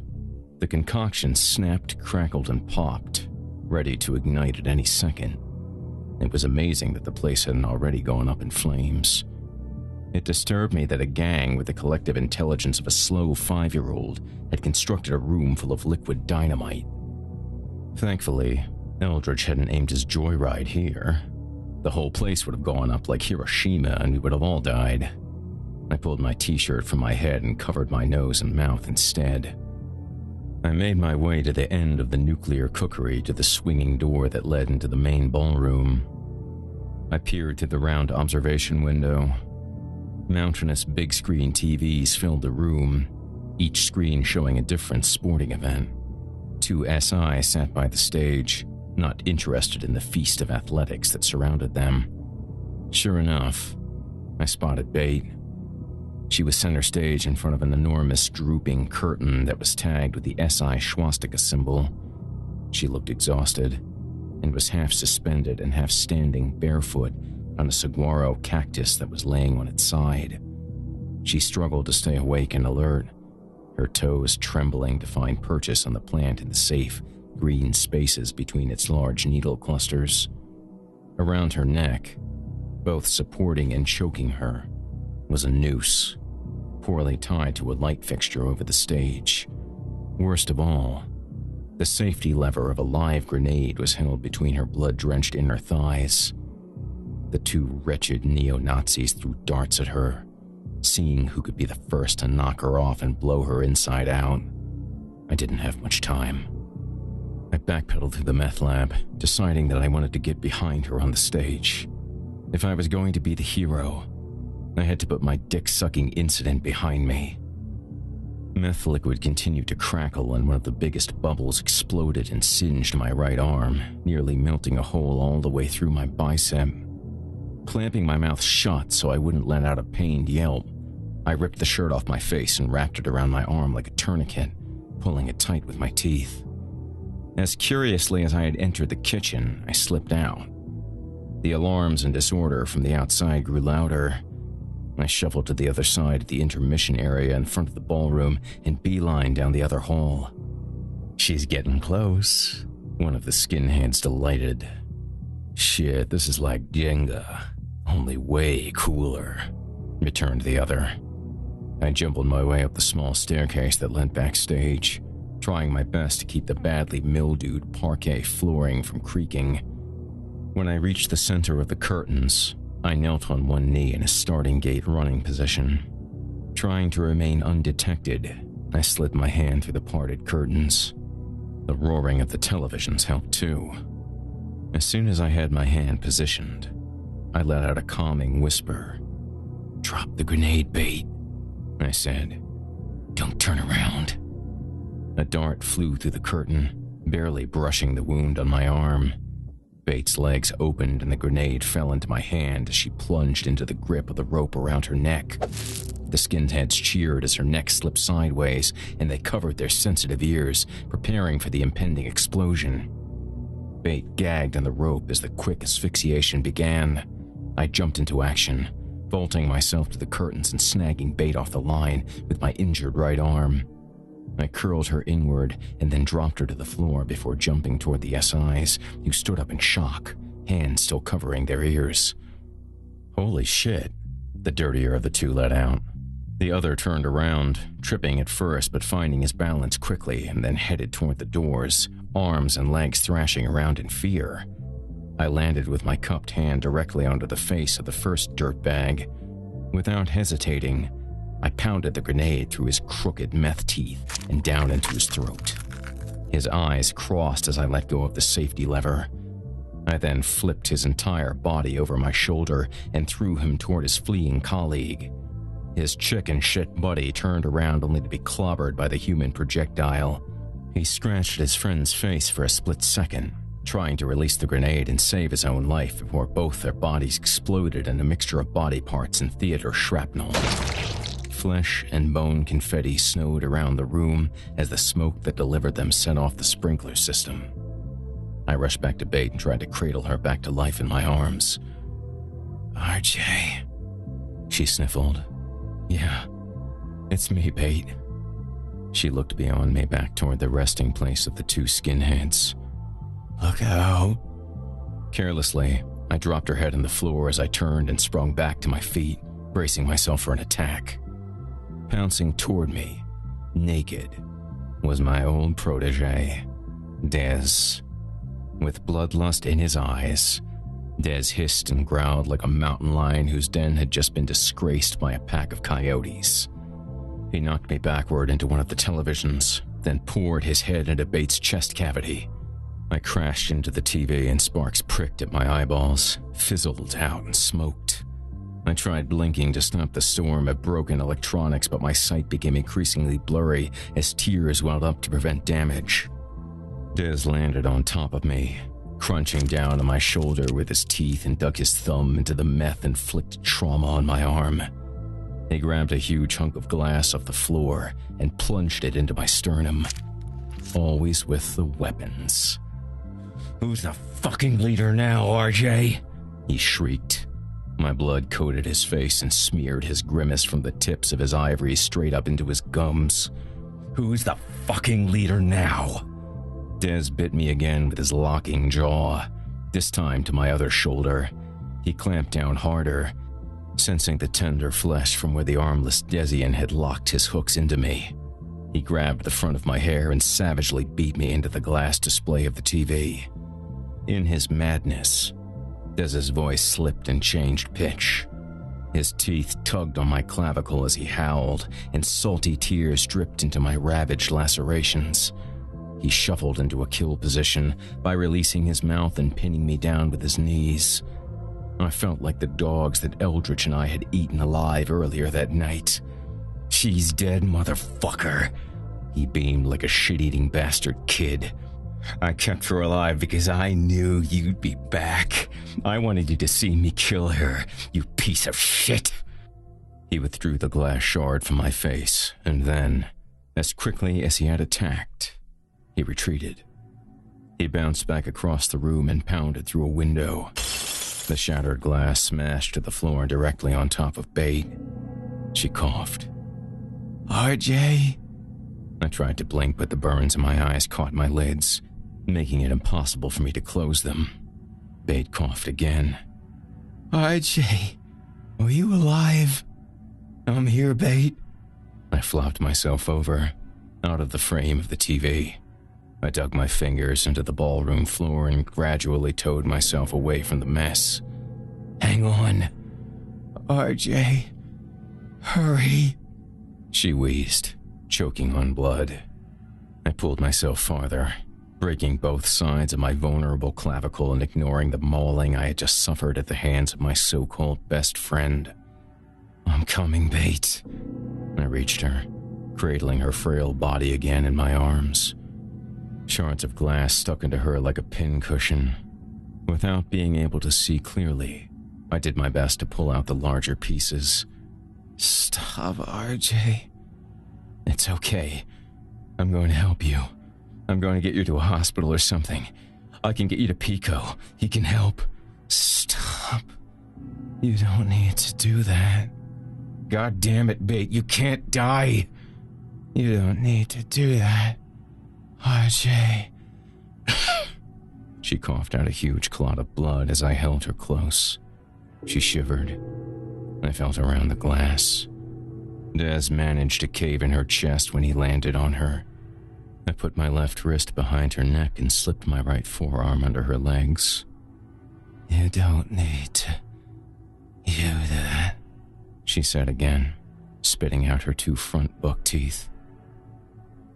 The concoction snapped, crackled, and popped, ready to ignite at any second. It was amazing that the place hadn't already gone up in flames. It disturbed me that a gang with the collective intelligence of a slow 5-year-old had constructed a room full of liquid dynamite. Thankfully, Eldridge hadn't aimed his joyride here. The whole place would have gone up like Hiroshima and we would have all died. I pulled my t-shirt from my head and covered my nose and mouth instead. I made my way to the end of the nuclear cookery to the swinging door that led into the main ballroom. I peered through the round observation window. Mountainous big-screen TVs filled the room, each screen showing a different sporting event. 2 SI sat by the stage, not interested in the feast of athletics that surrounded them. Sure enough, I spotted bait. She was center stage in front of an enormous drooping curtain that was tagged with the SI swastika symbol. She looked exhausted and was half suspended and half standing barefoot on a saguaro cactus that was laying on its side. She struggled to stay awake and alert, her toes trembling to find purchase on the plant in the safe, green spaces between its large needle clusters. Around her neck, both supporting and choking her, was a noose, poorly tied to a light fixture over the stage. Worst of all, the safety lever of a live grenade was held between her blood-drenched inner thighs. The 2 wretched neo-Nazis threw darts at her, seeing who could be the first to knock her off and blow her inside out. I didn't have much time. I backpedaled through the meth lab, deciding that I wanted to get behind her on the stage. If I was going to be the hero, I had to put my dick-sucking incident behind me. Meth liquid continued to crackle and one of the biggest bubbles exploded and singed my right arm, nearly melting a hole all the way through my bicep. Clamping my mouth shut so I wouldn't let out a pained yelp, I ripped the shirt off my face and wrapped it around my arm like a tourniquet, pulling it tight with my teeth. As curiously as I had entered the kitchen, I slipped out. The alarms and disorder from the outside grew louder. I shuffled to the other side of the intermission area in front of the ballroom and beelined down the other hall. "She's getting close," one of the skinheads delighted. "Shit, this is like Jenga, only way cooler," returned the other. I jumbled my way up the small staircase that led backstage, trying my best to keep the badly mildewed parquet flooring from creaking. When I reached the center of the curtains, I knelt on one knee in a starting gate running position. Trying to remain undetected, I slid my hand through the parted curtains. The roaring of the televisions helped too. As soon as I had my hand positioned, I let out a calming whisper. "Drop the grenade, Bait," I said. "Don't turn around." A dart flew through the curtain, barely brushing the wound on my arm. Bait's legs opened and the grenade fell into my hand as she plunged into the grip of the rope around her neck. The skinheads cheered as her neck slipped sideways, and they covered their sensitive ears, preparing for the impending explosion. Bait gagged on the rope as the quick asphyxiation began. I jumped into action, vaulting myself to the curtains and snagging Bait off the line with my injured right arm. I curled her inward and then dropped her to the floor before jumping toward the SIs, who stood up in shock, hands still covering their ears. "Holy shit," the dirtier of the two let out. The other turned around, tripping at first but finding his balance quickly, and then headed toward the doors, arms and legs thrashing around in fear. I landed with my cupped hand directly onto the face of the first dirtbag. Without hesitating, I pounded the grenade through his crooked meth teeth and down into his throat. His eyes crossed as I let go of the safety lever. I then flipped his entire body over my shoulder and threw him toward his fleeing colleague. His chicken shit buddy turned around only to be clobbered by the human projectile. He scratched at his friend's face for a split second, trying to release the grenade and save his own life before both their bodies exploded in a mixture of body parts and theater shrapnel. Flesh and bone confetti snowed around the room as the smoke that delivered them set off the sprinkler system. I rushed back to Bait and tried to cradle her back to life in my arms. "RJ," she sniffled. "Yeah, it's me, Bait." She looked beyond me back toward the resting place of the two skinheads. "Look out." Carelessly, I dropped her head on the floor as I turned and sprung back to my feet, bracing myself for an attack. Pouncing toward me, naked, was my old protege, Dez. With bloodlust in his eyes, Dez hissed and growled like a mountain lion whose den had just been disgraced by a pack of coyotes. He knocked me backward into one of the televisions, then poured his head into Bait's chest cavity. I crashed into the TV and sparks pricked at my eyeballs, fizzled out and smoked. I tried blinking to stop the storm of broken electronics, but my sight became increasingly blurry as tears welled up to prevent damage. Dez landed on top of me, crunching down on my shoulder with his teeth and dug his thumb into the meth-inflicted trauma on my arm. He grabbed a huge hunk of glass off the floor and plunged it into my sternum. Always with the weapons. "Who's the fucking leader now, RJ?" he shrieked. My blood coated his face and smeared his grimace from the tips of his ivories straight up into his gums. "Who's the fucking leader now?" Dez bit me again with his locking jaw, this time to my other shoulder. He clamped down harder, sensing the tender flesh from where the armless Desian had locked his hooks into me. He grabbed the front of my hair and savagely beat me into the glass display of the TV. In his madness, Dez's voice slipped and changed pitch. His teeth tugged on my clavicle as he howled, and salty tears dripped into my ravaged lacerations. He shuffled into a kill position by releasing his mouth and pinning me down with his knees. I felt like the dogs that Eldritch and I had eaten alive earlier that night. "She's dead, motherfucker," he beamed like a shit-eating bastard kid. "I kept her alive because I knew you'd be back. I wanted you to see me kill her, you piece of shit." He withdrew the glass shard from my face, and then, as quickly as he had attacked, he retreated. He bounced back across the room and pounded through a window. The shattered glass smashed to the floor directly on top of Bait. She coughed. "RJ?" I tried to blink, but the burns in my eyes caught my lids, making it impossible for me to close them. Bait coughed again. "RJ, are you alive?" "I'm here, Bait." I flopped myself over, out of the frame of the TV. I dug my fingers into the ballroom floor and gradually towed myself away from the mess. Hang on. RJ, hurry. She wheezed, choking on blood. I pulled myself farther, breaking both sides of my vulnerable clavicle and ignoring the mauling I had just suffered at the hands of my so-called best friend. I'm coming, Bate. I reached her, cradling her frail body again in my arms. Shards of glass stuck into her like a pincushion. Without being able to see clearly, I did my best to pull out the larger pieces. Stop, RJ. It's okay. I'm going to help you. I'm going to get you to a hospital or something. I can get you to Pico. He can help. Stop. You don't need to do that. God damn it, Bate. You can't die. You don't need to do that, RJ. She coughed out a huge clot of blood as I held her close. She shivered. I felt around the glass. Des managed to cave in her chest when he landed on her. I put my left wrist behind her neck and slipped my right forearm under her legs. You don't need to do that, she said again, spitting out her 2 front buck teeth.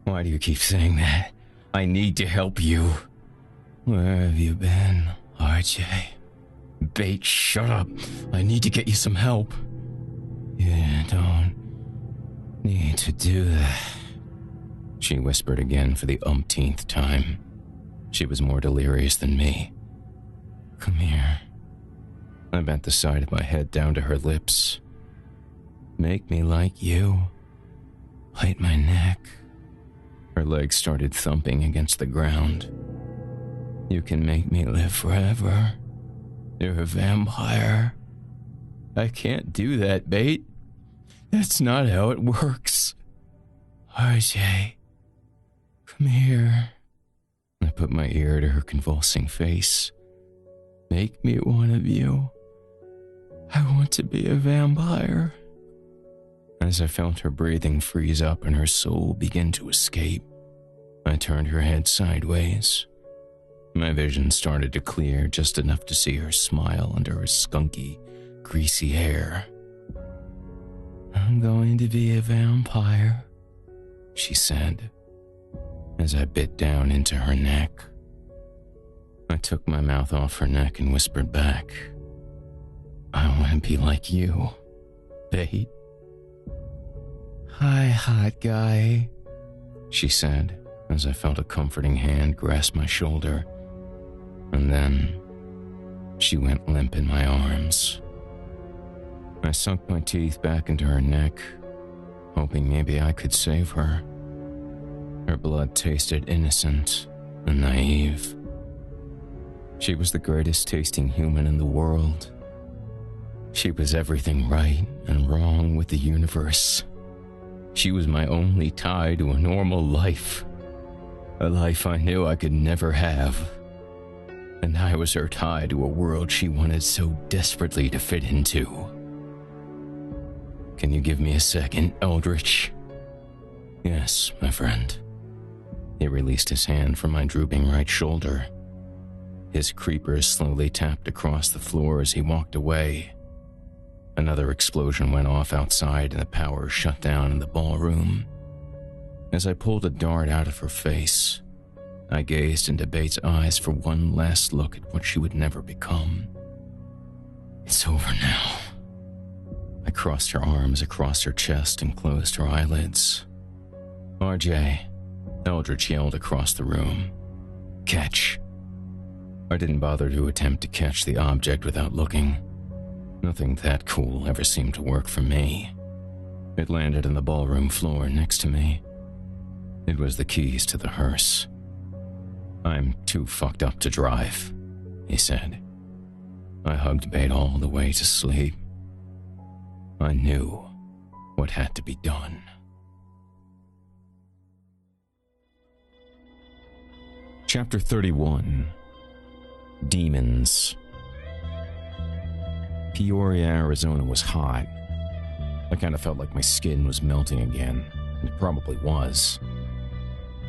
Why do you keep saying that? I need to help you. Where have you been, RJ? Bate, shut up. I need to get you some help. You don't need to do that, she whispered again for the umpteenth time. She was more delirious than me. Come here. I bent the side of my head down to her lips. Make me like you. Bite my neck. Her legs started thumping against the ground. You can make me live forever. You're a vampire. I can't do that, Bate. That's not how it works. RJ, come here. I put my ear to her convulsing face. Make me one of you. I want to be a vampire. As I felt her breathing freeze up and her soul begin to escape, I turned her head sideways. My vision started to clear just enough to see her smile under her skunky, greasy hair. I'm going to be a vampire, she said, as I bit down into her neck. I took my mouth off her neck and whispered back, I want to be like you, Bate. Hi, hot guy, she said, as I felt a comforting hand grasp my shoulder. And then, she went limp in my arms. I sunk my teeth back into her neck, hoping maybe I could save her. Her blood tasted innocent and naive. She was the greatest tasting human in the world. She was everything right and wrong with the universe. She was my only tie to a normal life. A life I knew I could never have. And I was her tie to a world she wanted so desperately to fit into. Can you give me a second, Eldritch? Yes, my friend. He released his hand from my drooping right shoulder. His creepers slowly tapped across the floor as he walked away. Another explosion went off outside and the power shut down in the ballroom. As I pulled a dart out of her face, I gazed into Bate's eyes for one last look at what she would never become. It's over now. I crossed her arms across her chest and closed her eyelids. RJ, Eldritch yelled across the room. Catch. I didn't bother to attempt to catch the object without looking. Nothing that cool ever seemed to work for me. It landed on the ballroom floor next to me. It was the keys to the hearse. I'm too fucked up to drive, he said. I hugged Bate all the way to sleep. I knew what had to be done. Chapter 31. Demons. Peoria, Arizona was hot. I kind of felt like my skin was melting again, and it probably was.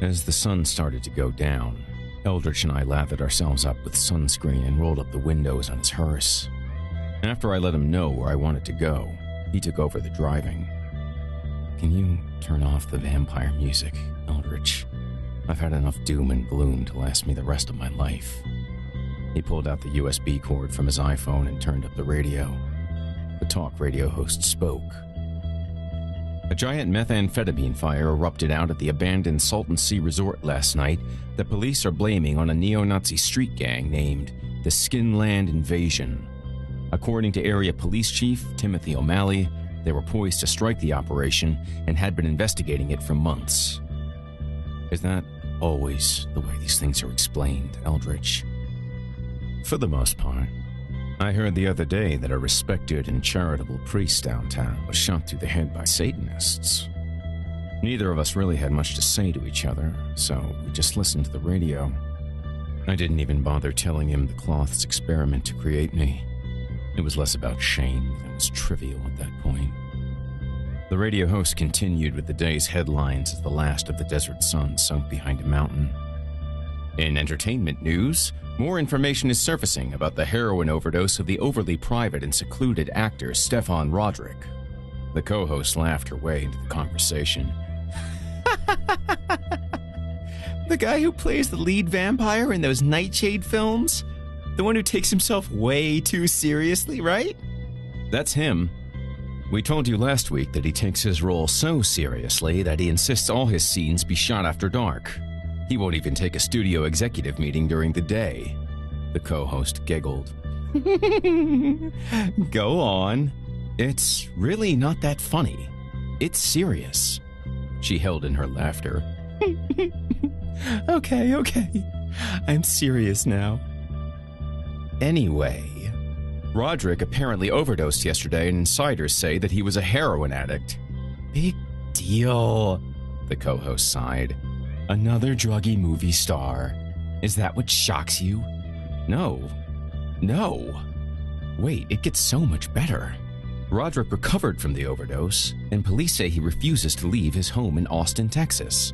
As the sun started to go down, Eldritch and I lathered ourselves up with sunscreen and rolled up the windows on his hearse. After I let him know where I wanted to go, he took over the driving. "Can you turn off the vampire music, Eldritch? I've had enough doom and gloom to last me the rest of my life." He pulled out the USB cord from his iPhone and turned up the radio. The talk radio host spoke. "A giant methamphetamine fire erupted out at the abandoned Salton Sea Resort last night that police are blaming on a neo-Nazi street gang named the Skinland Invasion. According to Area Police Chief Timothy O'Malley, they were poised to strike the operation and had been investigating it for months." Is that always the way these things are explained, Eldritch? "For the most part. I heard the other day that a respected and charitable priest downtown was shot through the head by Satanists. Neither of us really had much to say to each other, so we just listened to the radio. I didn't even bother telling him the cloth's experiment to create me. It was less about shame than it was trivial at that point." The radio host continued with the day's headlines as the last of the desert sun sunk behind a mountain. "In entertainment news, more information is surfacing about the heroin overdose of the overly private and secluded actor Stefan Roderick." The co-host laughed her way into the conversation. The guy who plays the lead vampire in those Nightshade films? The one who takes himself way too seriously, right? "That's him. We told you last week that he takes his role so seriously that he insists all his scenes be shot after dark. He won't even take a studio executive meeting during the day." The co-host giggled. Go on. "It's really not that funny. It's serious." She held in her laughter. Okay. I'm serious now. "Anyway, Roderick apparently overdosed yesterday, and insiders say that he was a heroin addict." Big deal. The co-host sighed. "Another druggy movie star. Is that what shocks you?" No. Wait, it gets so much better. Roderick recovered from the overdose, and police say he refuses to leave his home in Austin, Texas.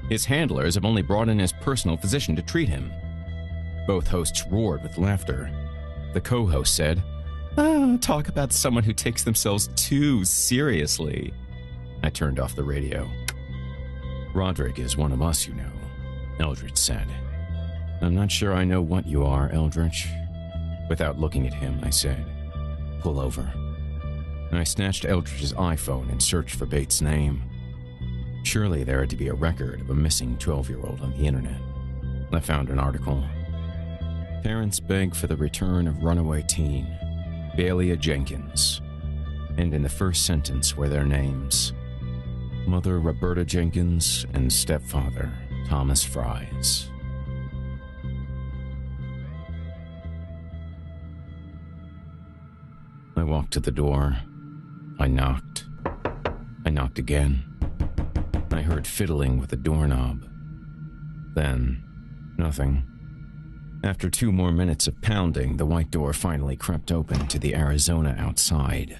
His handlers have only brought in his personal physician to treat him." Both hosts roared with laughter. The co-host said, "Oh, talk about someone who takes themselves too seriously." I turned off the radio. "Roderick is one of us, you know," Eldritch said. "I'm not sure I know what you are, Eldritch." Without looking at him, I said, "Pull over." I snatched Eldritch's iPhone and searched for Bates' name. Surely there had to be a record of a missing 12-year-old on the internet. I found an article. "Parents beg for the return of runaway teen, Bailey Jenkins." And in the first sentence were their names: Mother Roberta Jenkins and stepfather Thomas Fries. I walked to the door. I knocked. I knocked again. I heard fiddling with the doorknob. Then, nothing. After 2 more minutes of pounding, the white door finally crept open to the Arizona outside.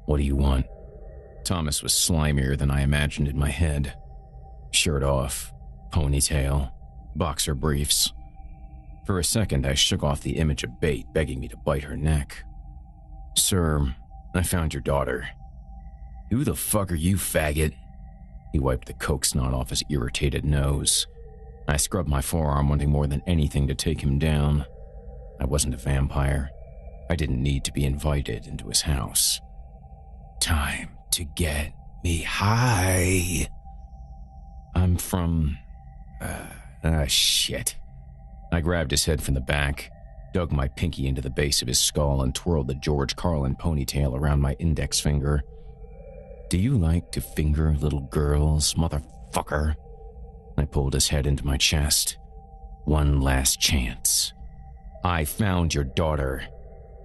"What do you want?" Thomas was slimier than I imagined in my head. Shirt off, ponytail, boxer briefs. For a second, I shook off the image of Bate begging me to bite her neck. "Sir, I found your daughter." "Who the fuck are you, faggot?" He wiped the coke snot off his irritated nose. I scrubbed my forearm, wanting more than anything to take him down. I wasn't a vampire. I didn't need to be invited into his house. "Time to get me high." "I'm from... shit." I grabbed his head from the back, dug my pinky into the base of his skull, and twirled the George Carlin ponytail around my index finger. "Do you like to finger little girls, motherfucker?" I pulled his head into my chest. "One last chance. I found your daughter.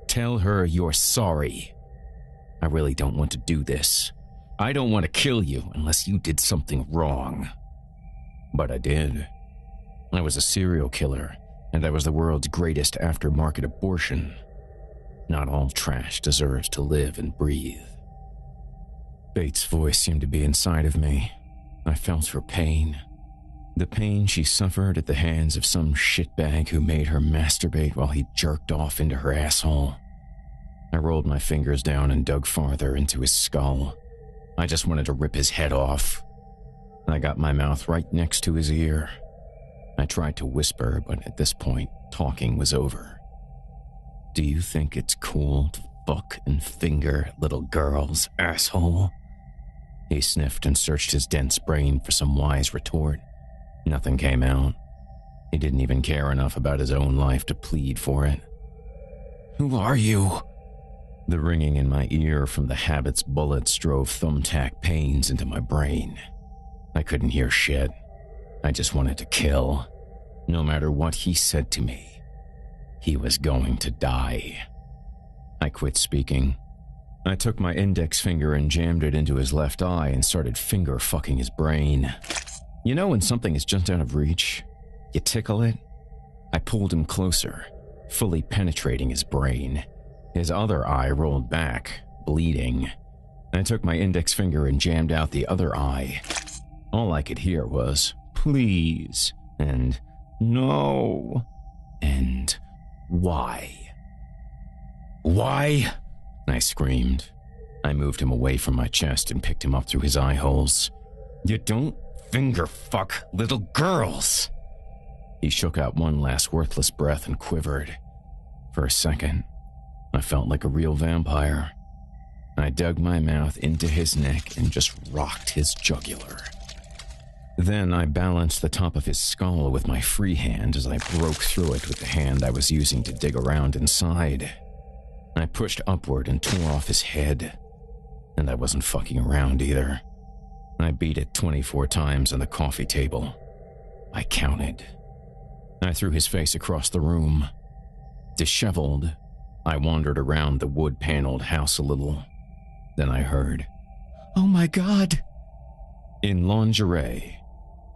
Tell her you're sorry. I really don't want to do this. I don't want to kill you unless you did something wrong." But I did. I was a serial killer, and I was the world's greatest aftermarket abortion. Not all trash deserves to live and breathe. Bates' voice seemed to be inside of me. I felt her pain. The pain she suffered at the hands of some shitbag who made her masturbate while he jerked off into her asshole. I rolled my fingers down and dug farther into his skull. I just wanted to rip his head off. I got my mouth right next to his ear. I tried to whisper, but at this point, talking was over. Do you think it's cool to fuck and finger little girls, asshole? He sniffed and searched his dense brain for some wise retort. Nothing came out. He didn't even care enough about his own life to plead for it. Who are you? The ringing in my ear from the habit's bullets drove thumbtack pains into my brain. I couldn't hear shit. I just wanted to kill. No matter what he said to me, he was going to die. I quit speaking. I took my index finger and jammed it into his left eye and started finger fucking his brain. You know when something is just out of reach? You tickle it? I pulled him closer, fully penetrating his brain. His other eye rolled back, bleeding. I took my index finger and jammed out the other eye. All I could hear was, please, and no, and why? Why? I screamed. I moved him away from my chest and picked him up through his eye holes. You don't finger fuck little girls. He shook out one last worthless breath and quivered. For a second, I felt like a real vampire. I dug my mouth into his neck and just rocked his jugular. Then I balanced the top of his skull with my free hand as I broke through it with the hand I was using to dig around inside. I pushed upward and tore off his head. And I wasn't fucking around either. I beat it 24 times on the coffee table. I counted. I threw his face across the room. Disheveled, I wandered around the wood-paneled house a little. Then I heard, "Oh my God!" In lingerie,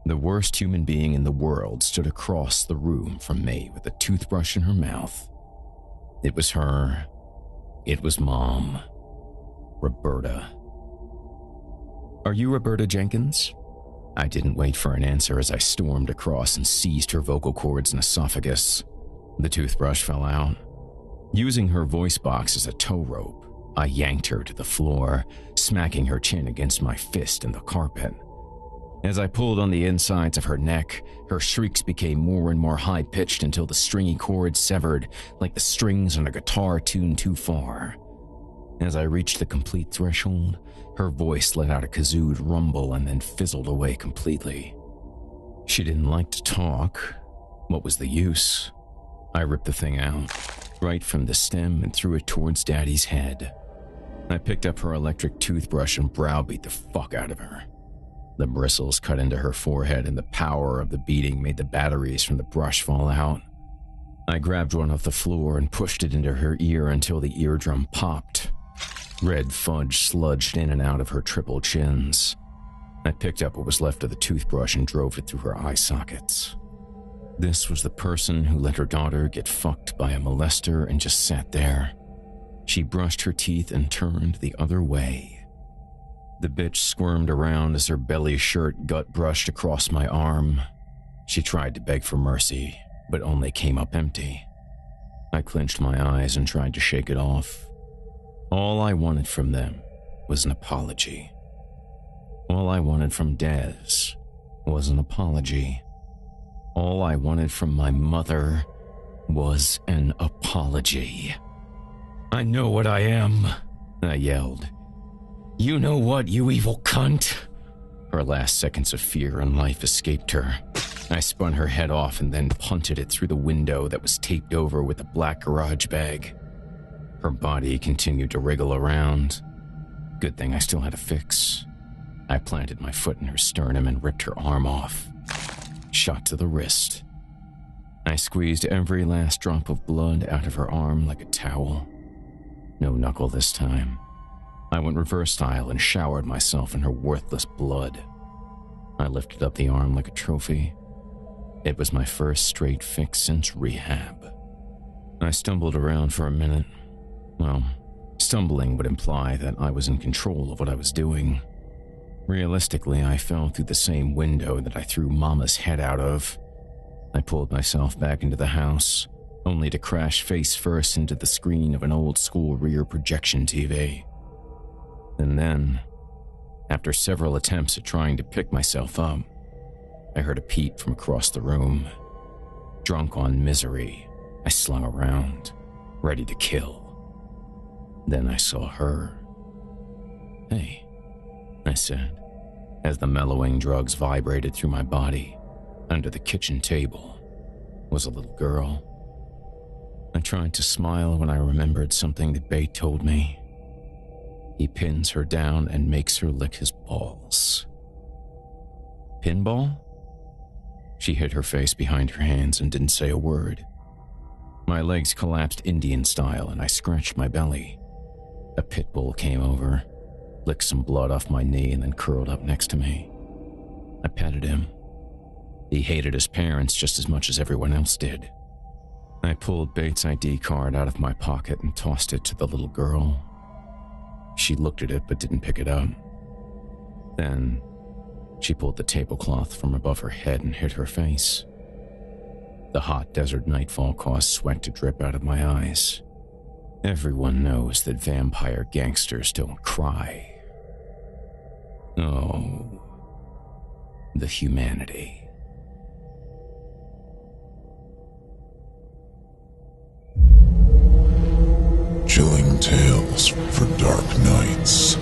the worst human being in the world stood across the room from me with a toothbrush in her mouth. It was her. It was Mom. Roberta. Are you Roberta Jenkins? I didn't wait for an answer as I stormed across and seized her vocal cords and esophagus. The toothbrush fell out. Using her voice box as a tow rope, I yanked her to the floor, smacking her chin against my fist in the carpet. As I pulled on the insides of her neck, her shrieks became more and more high-pitched until the stringy cords severed like the strings on a guitar tuned too far. As I reached the complete threshold, her voice let out a kazooed rumble and then fizzled away completely. She didn't like to talk. What was the use? I ripped the thing out, right from the stem, and threw it towards Daddy's head. I picked up her electric toothbrush and browbeat the fuck out of her. The bristles cut into her forehead, and the power of the beating made the batteries from the brush fall out. I grabbed one off the floor and pushed it into her ear until the eardrum popped. Red fudge sludged in and out of her triple chins. I picked up what was left of the toothbrush and drove it through her eye sockets. This was the person who let her daughter get fucked by a molester and just sat there. She brushed her teeth and turned the other way. The bitch squirmed around as her belly shirt gut brushed across my arm. She tried to beg for mercy, but only came up empty. I clenched my eyes and tried to shake it off. All I wanted from them was an apology. All I wanted from Des was an apology. All I wanted from my mother was an apology. I know what I am, I yelled. You know what, you evil cunt? Her last seconds of fear and life escaped her. I spun her head off and then punted it through the window that was taped over with a black garage bag. Her body continued to wriggle around. Good thing I still had a fix. I planted my foot in her sternum and ripped her arm off. Shot to the wrist. I squeezed every last drop of blood out of her arm like a towel. No Knuckle this time. I went reverse style and showered myself in her worthless blood. I lifted up the arm like a trophy. It was my first straight fix since rehab. I stumbled around for a minute. Well, stumbling would imply that I was in control of what I was doing. Realistically, I fell through the same window that I threw Mama's head out of. I pulled myself back into the house, only to crash face first into the screen of an old-school rear projection TV. And then, after several attempts at trying to pick myself up, I heard a peep from across the room. Drunk on misery, I slung around, ready to kill. Then I saw her. "Hey," I said, as the mellowing drugs vibrated through my body. Under the kitchen table was a little girl. I tried to smile when I remembered something that Bate told me. He pins her down and makes her lick his balls. Pinball? She hid her face behind her hands and didn't say a word. My legs collapsed Indian style and I scratched my belly. A pit bull came over, licked some blood off my knee, and then curled up next to me. I petted him. He hated his parents just as much as everyone else did. I pulled Bates' ID card out of my pocket and tossed it to the little girl. She looked at it but didn't pick it up. Then, she pulled the tablecloth from above her head and hid her face. The hot desert nightfall caused sweat to drip out of my eyes. Everyone knows that vampire gangsters don't cry. Oh, the humanity. Chilling tales for dark nights.